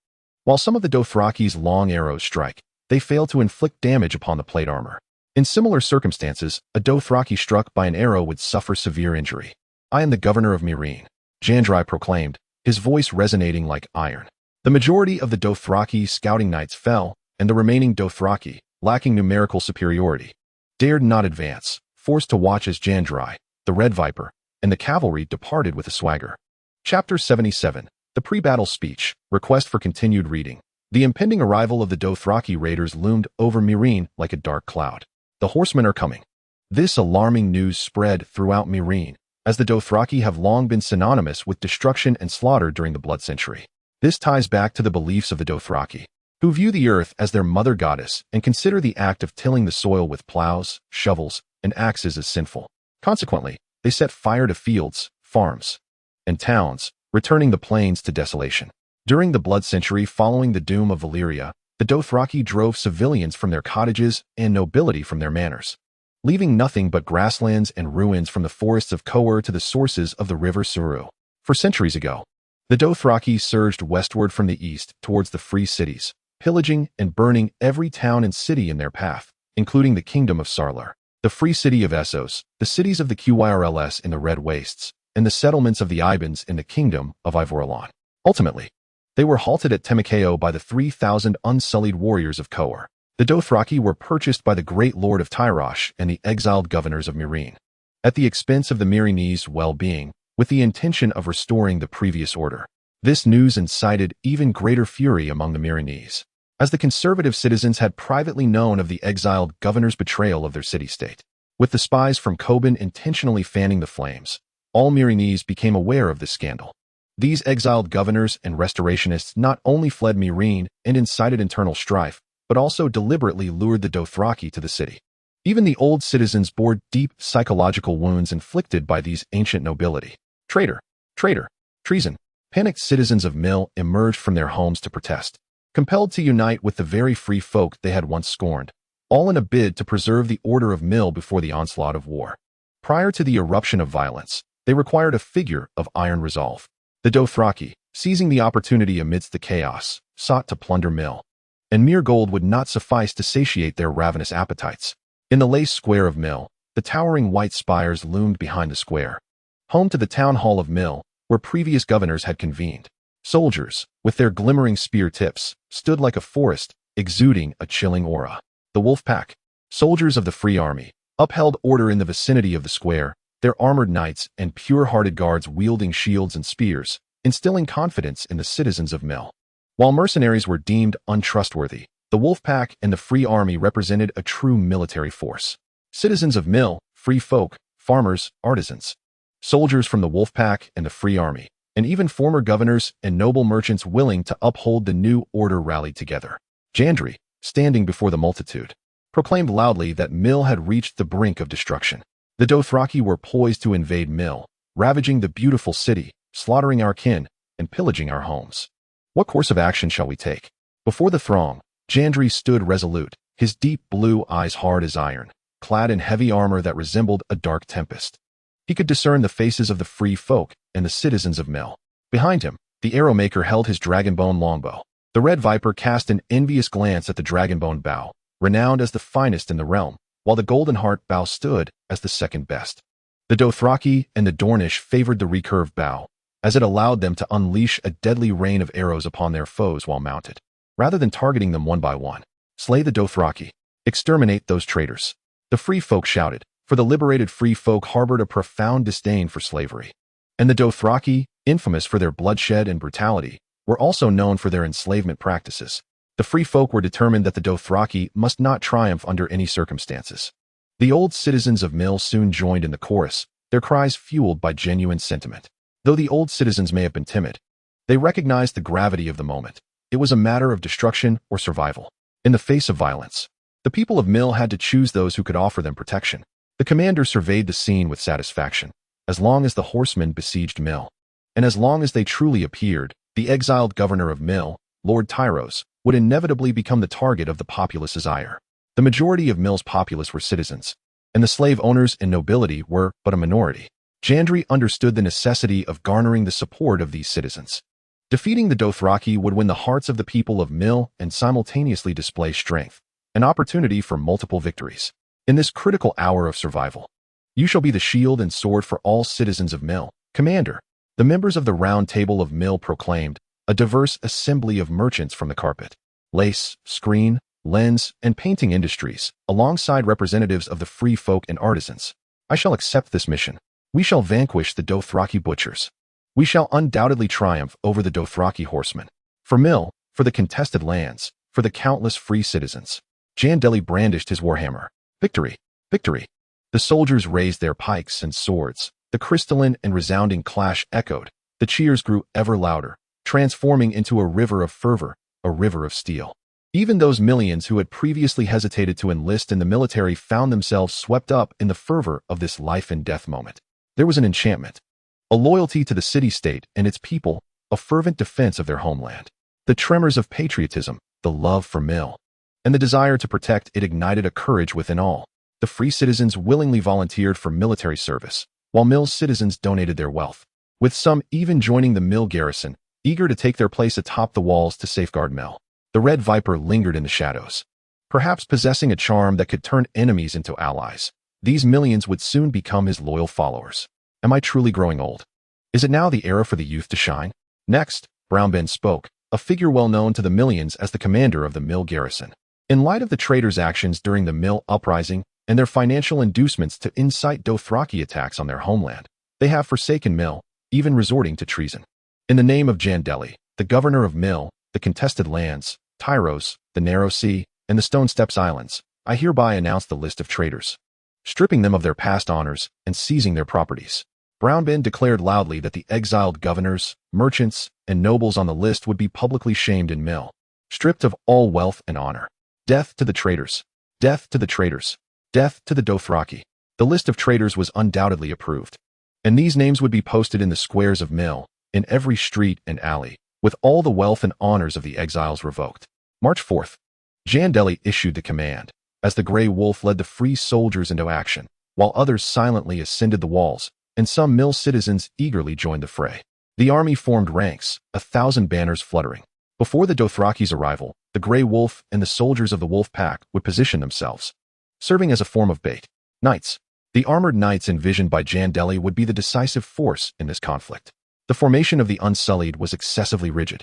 While some of the Dothraki's long arrows strike, they fail to inflict damage upon the plate armor. In similar circumstances, a Dothraki struck by an arrow would suffer severe injury. I am the governor of Meereen, Jandeli proclaimed, his voice resonating like iron. The majority of the Dothraki scouting knights fell, and the remaining Dothraki, lacking numerical superiority, dared not advance, forced to watch as Jandeli, the Red Viper, and the cavalry departed with a swagger. Chapter 77, The Pre-Battle Speech, Request for Continued Reading. The impending arrival of the Dothraki raiders loomed over Meereen like a dark cloud. The horsemen are coming. This alarming news spread throughout Meereen, as the Dothraki have long been synonymous with destruction and slaughter during the Blood Century. This ties back to the beliefs of the Dothraki, who view the earth as their mother goddess and consider the act of tilling the soil with plows, shovels, and axes as sinful. Consequently, they set fire to fields, farms, and towns, returning the plains to desolation. During the Blood Century following the doom of Valyria, the Dothraki drove civilians from their cottages and nobility from their manors, leaving nothing but grasslands and ruins from the forests of Coer to the sources of the river Suru. For centuries ago, the Dothraki surged westward from the east towards the free cities, pillaging and burning every town and city in their path, including the kingdom of Sarlar, the free city of Essos, the cities of the Qyrls in the Red Wastes, and the settlements of the Ibans in the kingdom of Ivorlon. Ultimately, they were halted at Temekeo by the 3,000 unsullied warriors of Coer. The Dothraki were purchased by the great lord of Tyrosh and the exiled governors of Meereen, at the expense of the Meereenese' well-being, with the intention of restoring the previous order. This news incited even greater fury among the Meereenese, as the conservative citizens had privately known of the exiled governor's betrayal of their city-state. With the spies from Coben intentionally fanning the flames, all Meereenese became aware of this scandal. These exiled governors and restorationists not only fled Meereen and incited internal strife, but also deliberately lured the Dothraki to the city. Even the old citizens bore deep psychological wounds inflicted by these ancient nobility. Traitor! Traitor! Treason! Panicked citizens of Mill emerged from their homes to protest, compelled to unite with the very free folk they had once scorned, all in a bid to preserve the order of Mill before the onslaught of war. Prior to the eruption of violence, they required a figure of iron resolve. The Dothraki, seizing the opportunity amidst the chaos, sought to plunder Mill, and mere gold would not suffice to satiate their ravenous appetites. In the lace square of Mill, the towering white spires loomed behind the square, home to the town hall of Mill, where previous governors had convened. Soldiers, with their glimmering spear tips, stood like a forest, exuding a chilling aura. The wolfpack, soldiers of the Free Army, upheld order in the vicinity of the square, their armored knights and pure-hearted guards wielding shields and spears, instilling confidence in the citizens of Mill. While mercenaries were deemed untrustworthy, the wolfpack and the Free Army represented a true military force. Citizens of Mill, free folk, farmers, artisans, soldiers from the wolfpack and the Free Army, and even former governors and noble merchants willing to uphold the new order rallied together. Jandeli, standing before the multitude, proclaimed loudly that Mill had reached the brink of destruction. The Dothraki were poised to invade Mill, ravaging the beautiful city, slaughtering our kin, and pillaging our homes. What course of action shall we take? Before the throng, Jandeli stood resolute, his deep blue eyes hard as iron, clad in heavy armor that resembled a dark tempest. He could discern the faces of the free folk and the citizens of Mill. Behind him, the arrowmaker held his dragonbone longbow. The red viper cast an envious glance at the dragonbone bow, renowned as the finest in the realm, while the golden heart bow stood as the second best. The Dothraki and the Dornish favored the recurved bow, as it allowed them to unleash a deadly rain of arrows upon their foes while mounted. Rather than targeting them one by one, slay the Dothraki, exterminate those traitors. The free folk shouted, for the liberated free folk harbored a profound disdain for slavery. And the Dothraki, infamous for their bloodshed and brutality, were also known for their enslavement practices. The free folk were determined that the Dothraki must not triumph under any circumstances. The old citizens of Mill soon joined in the chorus, their cries fueled by genuine sentiment. Though the old citizens may have been timid, they recognized the gravity of the moment. It was a matter of destruction or survival. In the face of violence, the people of Mill had to choose those who could offer them protection. The commander surveyed the scene with satisfaction. As long as the horsemen besieged Mill, and as long as they truly appeared, the exiled governor of Mill, Lord Tyros, would inevitably become the target of the populace's ire. The majority of Mill's populace were citizens, and the slave owners and nobility were but a minority. Jandeli understood the necessity of garnering the support of these citizens. Defeating the Dothraki would win the hearts of the people of Mill and simultaneously display strength, an opportunity for multiple victories. In this critical hour of survival, you shall be the shield and sword for all citizens of Mill, Commander. The members of the Round Table of Mill proclaimed, a diverse assembly of merchants from the carpet, lace, screen, lens, and painting industries, alongside representatives of the free folk and artisans. I shall accept this mission. We shall vanquish the Dothraki butchers. We shall undoubtedly triumph over the Dothraki horsemen. For Mill, for the contested lands, for the countless free citizens. Jandeli brandished his warhammer, Victory! Victory! The soldiers raised their pikes and swords. The crystalline and resounding clash echoed. The cheers grew ever louder, transforming into a river of fervor, a river of steel. Even those millions who had previously hesitated to enlist in the military found themselves swept up in the fervor of this life-and-death moment. There was an enchantment, a loyalty to the city-state and its people, a fervent defense of their homeland. The tremors of patriotism, the love for Mill, and the desire to protect it ignited a courage within all. The free citizens willingly volunteered for military service, while Mill's citizens donated their wealth, with some even joining the Mill garrison, eager to take their place atop the walls to safeguard Mill. The Red Viper lingered in the shadows, perhaps possessing a charm that could turn enemies into allies. These millions would soon become his loyal followers. Am I truly growing old? Is it now the era for the youth to shine? Next, Brownben spoke, a figure well known to the millions as the commander of the Mill garrison. In light of the traitors' actions during the Mill uprising and their financial inducements to incite Dothraki attacks on their homeland, they have forsaken Mill, even resorting to treason. In the name of Jandeli, the governor of Mill, the contested lands, Tyros, the Narrow Sea, and the Stone Steps Islands, I hereby announce the list of traitors, stripping them of their past honors and seizing their properties. Brownben declared loudly that the exiled governors, merchants, and nobles on the list would be publicly shamed in Mill, stripped of all wealth and honor. Death to the traitors! Death to the traitors! Death to the Dothraki! The list of traitors was undoubtedly approved, and these names would be posted in the squares of Mill, in every street and alley, with all the wealth and honors of the exiles revoked. March 4th, Jandeli issued the command, as the Grey Wolf led the free soldiers into action, while others silently ascended the walls, and some Mill citizens eagerly joined the fray. The army formed ranks, 1,000 banners fluttering. Before the Dothraki's arrival, the Grey Wolf and the soldiers of the Wolfpack would position themselves, serving as a form of bait. Knights. The armored knights envisioned by Jandeli would be the decisive force in this conflict. The formation of the Unsullied was excessively rigid,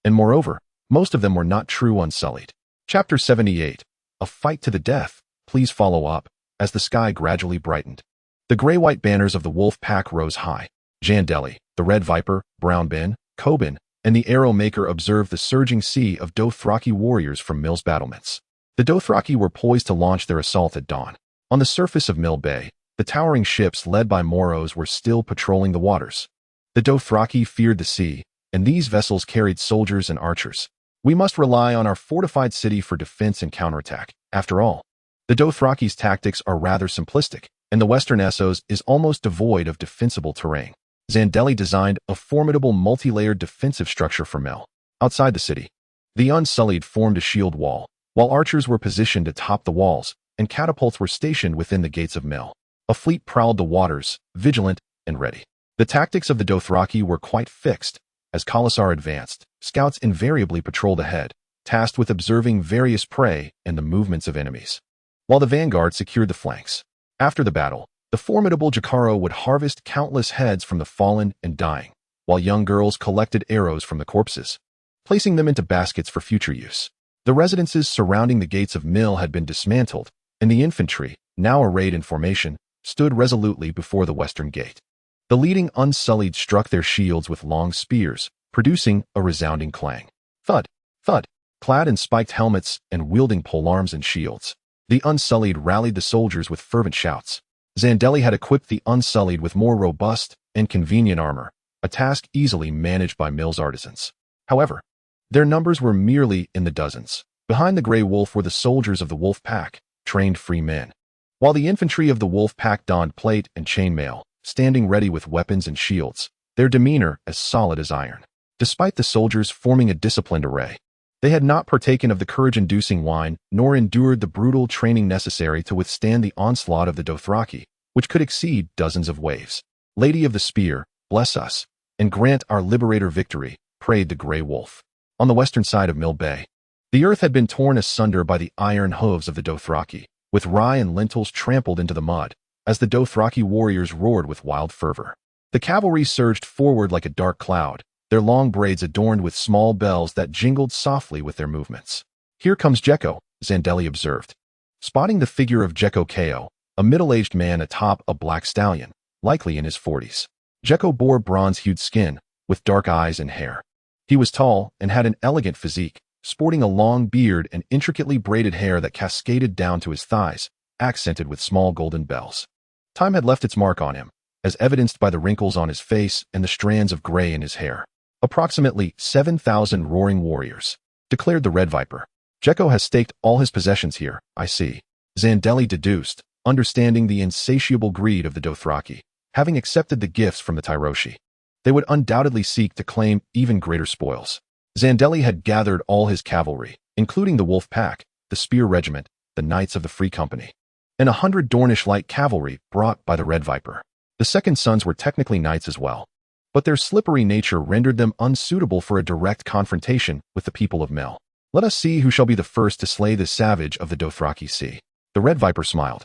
and moreover, most of them were not true Unsullied. Chapter 78. A fight to the death. Please follow up, as the sky gradually brightened. The gray-white banners of the wolf pack rose high. Jandeli, the Red Viper, Brownben, Coben, and the Arrow Maker observed the surging sea of Dothraki warriors from Mill's battlements. The Dothraki were poised to launch their assault at dawn. On the surface of Mill Bay, the towering ships led by Moros were still patrolling the waters. The Dothraki feared the sea, and these vessels carried soldiers and archers. We must rely on our fortified city for defense and counterattack. After all, the Dothraki's tactics are rather simplistic, and the western Essos is almost devoid of defensible terrain. Jandeli designed a formidable multi-layered defensive structure for Mill. Outside the city, the Unsullied formed a shield wall, while archers were positioned atop the walls, and catapults were stationed within the gates of Mill. A fleet prowled the waters, vigilant and ready. The tactics of the Dothraki were quite fixed. As Khalasar advanced, scouts invariably patrolled ahead, tasked with observing various prey and the movements of enemies, while the vanguard secured the flanks. After the battle, the formidable Jakaro would harvest countless heads from the fallen and dying, while young girls collected arrows from the corpses, placing them into baskets for future use. The residences surrounding the gates of Mill had been dismantled, and the infantry, now arrayed in formation, stood resolutely before the western gate. The leading Unsullied struck their shields with long spears, producing a resounding clang. Thud, thud, clad in spiked helmets and wielding polearms and shields. The Unsullied rallied the soldiers with fervent shouts. Jandeli had equipped the Unsullied with more robust and convenient armor, a task easily managed by Mill's artisans. However, their numbers were merely in the dozens. Behind the Grey Wolf were the soldiers of the Wolf Pack, trained free men, while the infantry of the Wolf Pack donned plate and chainmail, standing ready with weapons and shields, their demeanor as solid as iron. Despite the soldiers forming a disciplined array, they had not partaken of the courage-inducing wine, nor endured the brutal training necessary to withstand the onslaught of the Dothraki, which could exceed dozens of waves. Lady of the Spear, bless us, and grant our liberator victory, prayed the Grey Wolf. On the western side of Mill Bay, the earth had been torn asunder by the iron hooves of the Dothraki, with rye and lentils trampled into the mud, as the Dothraki warriors roared with wild fervor. The cavalry surged forward like a dark cloud, their long braids adorned with small bells that jingled softly with their movements. Here comes Jekko, Jandeli observed, spotting the figure of Jekko Ko, a middle-aged man atop a black stallion, likely in his 40s. Jekko bore bronze-hued skin, with dark eyes and hair. He was tall and had an elegant physique, sporting a long beard and intricately braided hair that cascaded down to his thighs, accented with small golden bells. Time had left its mark on him, as evidenced by the wrinkles on his face and the strands of gray in his hair. Approximately 7,000 roaring warriors, declared the Red Viper. Jekko has staked all his possessions here, I see. Jandeli deduced, understanding the insatiable greed of the Dothraki, having accepted the gifts from the Tyroshi. They would undoubtedly seek to claim even greater spoils. Jandeli had gathered all his cavalry, including the wolfpack, the spear regiment, the knights of the Free Company, and 100 Dornish light cavalry brought by the Red Viper. The second sons were technically knights as well, but their slippery nature rendered them unsuitable for a direct confrontation with the people of Mel. Let us see who shall be the first to slay this savage of the Dothraki Sea. The Red Viper smiled,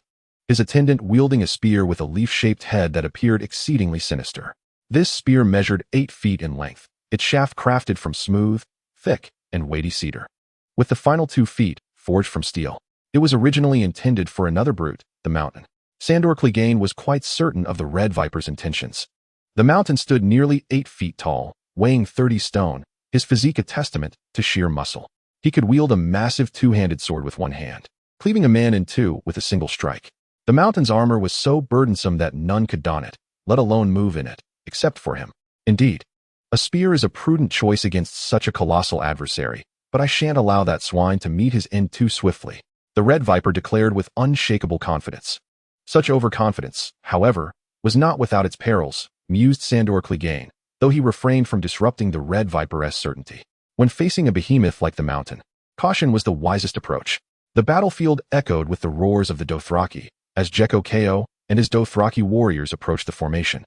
his attendant wielding a spear with a leaf-shaped head that appeared exceedingly sinister. This spear measured 8 feet in length, its shaft crafted from smooth, thick, and weighty cedar, with the final 2 feet forged from steel. It was originally intended for another brute, the Mountain. Sandor Clegane was quite certain of the Red Viper's intentions. The Mountain stood nearly 8 feet tall, weighing 30 stone, his physique a testament to sheer muscle. He could wield a massive two-handed sword with one hand, cleaving a man in two with a single strike. The Mountain's armor was so burdensome that none could don it, let alone move in it, except for him. Indeed, a spear is a prudent choice against such a colossal adversary, but I shan't allow that swine to meet his end too swiftly, the Red Viper declared with unshakable confidence. Such overconfidence, however, was not without its perils, mused Sandor Clegane, though he refrained from disrupting the Red Viper's certainty. When facing a behemoth like the Mountain, caution was the wisest approach. The battlefield echoed with the roars of the Dothraki, as Jekko Ko and his Dothraki warriors approached the formation.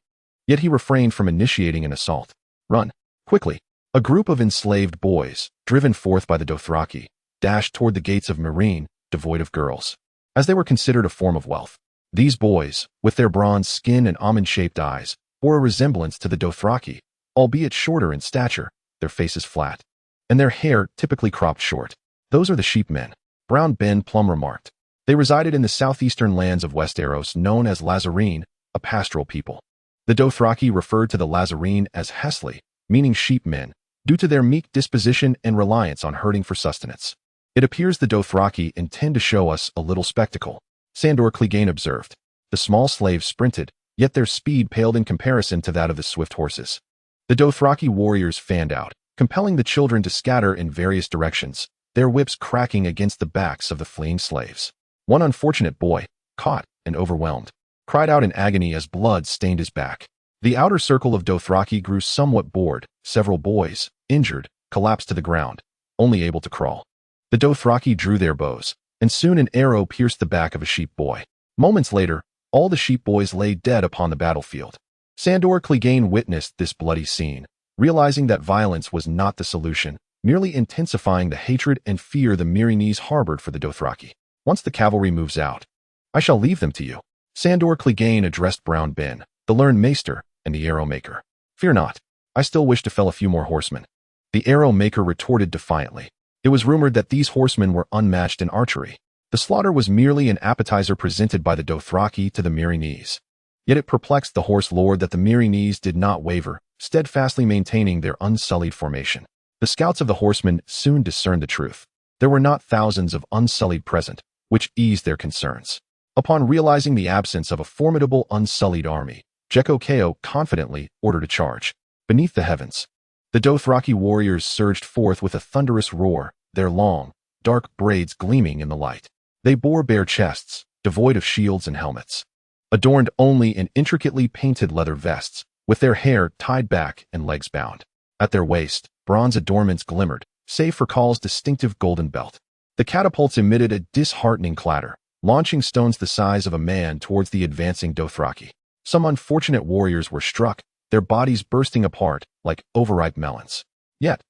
Yet he refrained from initiating an assault. Run, quickly. A group of enslaved boys, driven forth by the Dothraki, dashed toward the gates of Meereen, devoid of girls, as they were considered a form of wealth. These boys, with their bronze skin and almond-shaped eyes, bore a resemblance to the Dothraki, albeit shorter in stature, their faces flat, and their hair typically cropped short. Those are the sheep men, Brown Ben Plum remarked. They resided in the southeastern lands of Westeros known as Lazarene, a pastoral people. The Dothraki referred to the Lazarene as Hesli, meaning sheep men, due to their meek disposition and reliance on herding for sustenance. It appears the Dothraki intend to show us a little spectacle, Sandor Clegane observed. The small slaves sprinted, yet their speed paled in comparison to that of the swift horses. The Dothraki warriors fanned out, compelling the children to scatter in various directions, their whips cracking against the backs of the fleeing slaves. One unfortunate boy, caught and overwhelmed, cried out in agony as blood stained his back. The outer circle of Dothraki grew somewhat bored. Several boys, injured, collapsed to the ground, only able to crawl. The Dothraki drew their bows, and soon an arrow pierced the back of a sheep boy. Moments later, all the sheep boys lay dead upon the battlefield. Sandor Clegane witnessed this bloody scene, realizing that violence was not the solution, merely intensifying the hatred and fear the Meereenese harbored for the Dothraki. Once the cavalry moves out, I shall leave them to you. Sandor Clegane addressed Brown Ben, the learned maester, and the arrow maker. Fear not, I still wish to fell a few more horsemen. The arrow maker retorted defiantly. It was rumored that these horsemen were unmatched in archery. The slaughter was merely an appetizer presented by the Dothraki to the Meereenese. Yet it perplexed the horse lord that the Meereenese did not waver, steadfastly maintaining their unsullied formation. The scouts of the horsemen soon discerned the truth. There were not thousands of unsullied present, which eased their concerns. Upon realizing the absence of a formidable unsullied army, Jekko Ko confidently ordered a charge. Beneath the heavens, the Dothraki warriors surged forth with a thunderous roar, their long, dark braids gleaming in the light. They bore bare chests, devoid of shields and helmets, adorned only in intricately painted leather vests, with their hair tied back and legs bound. At their waist, bronze adornments glimmered, save for Khal's distinctive golden belt. The catapults emitted a disheartening clatter, launching stones the size of a man towards the advancing Dothraki. Some unfortunate warriors were struck, their bodies bursting apart like overripe melons. Yet,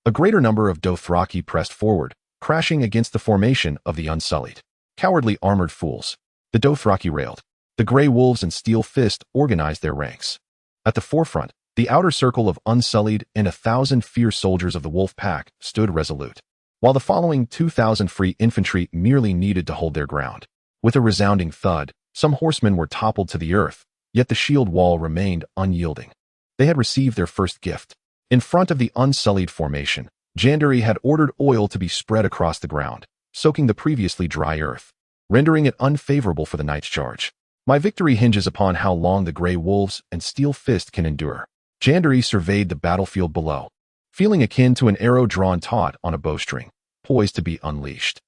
a greater number of Dothraki pressed forward, crashing against the formation of the Unsullied. Cowardly armored fools, the Dothraki railed. The Grey Wolves and Steel Fist organized their ranks. At the forefront, the outer circle of Unsullied and 1,000 fierce soldiers of the Wolfpack stood resolute, while the following 2,000 free infantry merely needed to hold their ground. With a resounding thud, some horsemen were toppled to the earth, yet the shield wall remained unyielding. They had received their first gift. In front of the Unsullied formation, Jandeli had ordered oil to be spread across the ground, soaking the previously dry earth. rendering it unfavorable for the knight's charge. My victory hinges upon how long the gray wolves and steel fist can endure. Jandeli surveyed the battlefield below, feeling akin to an arrow drawn taut on a bowstring, poised to be unleashed.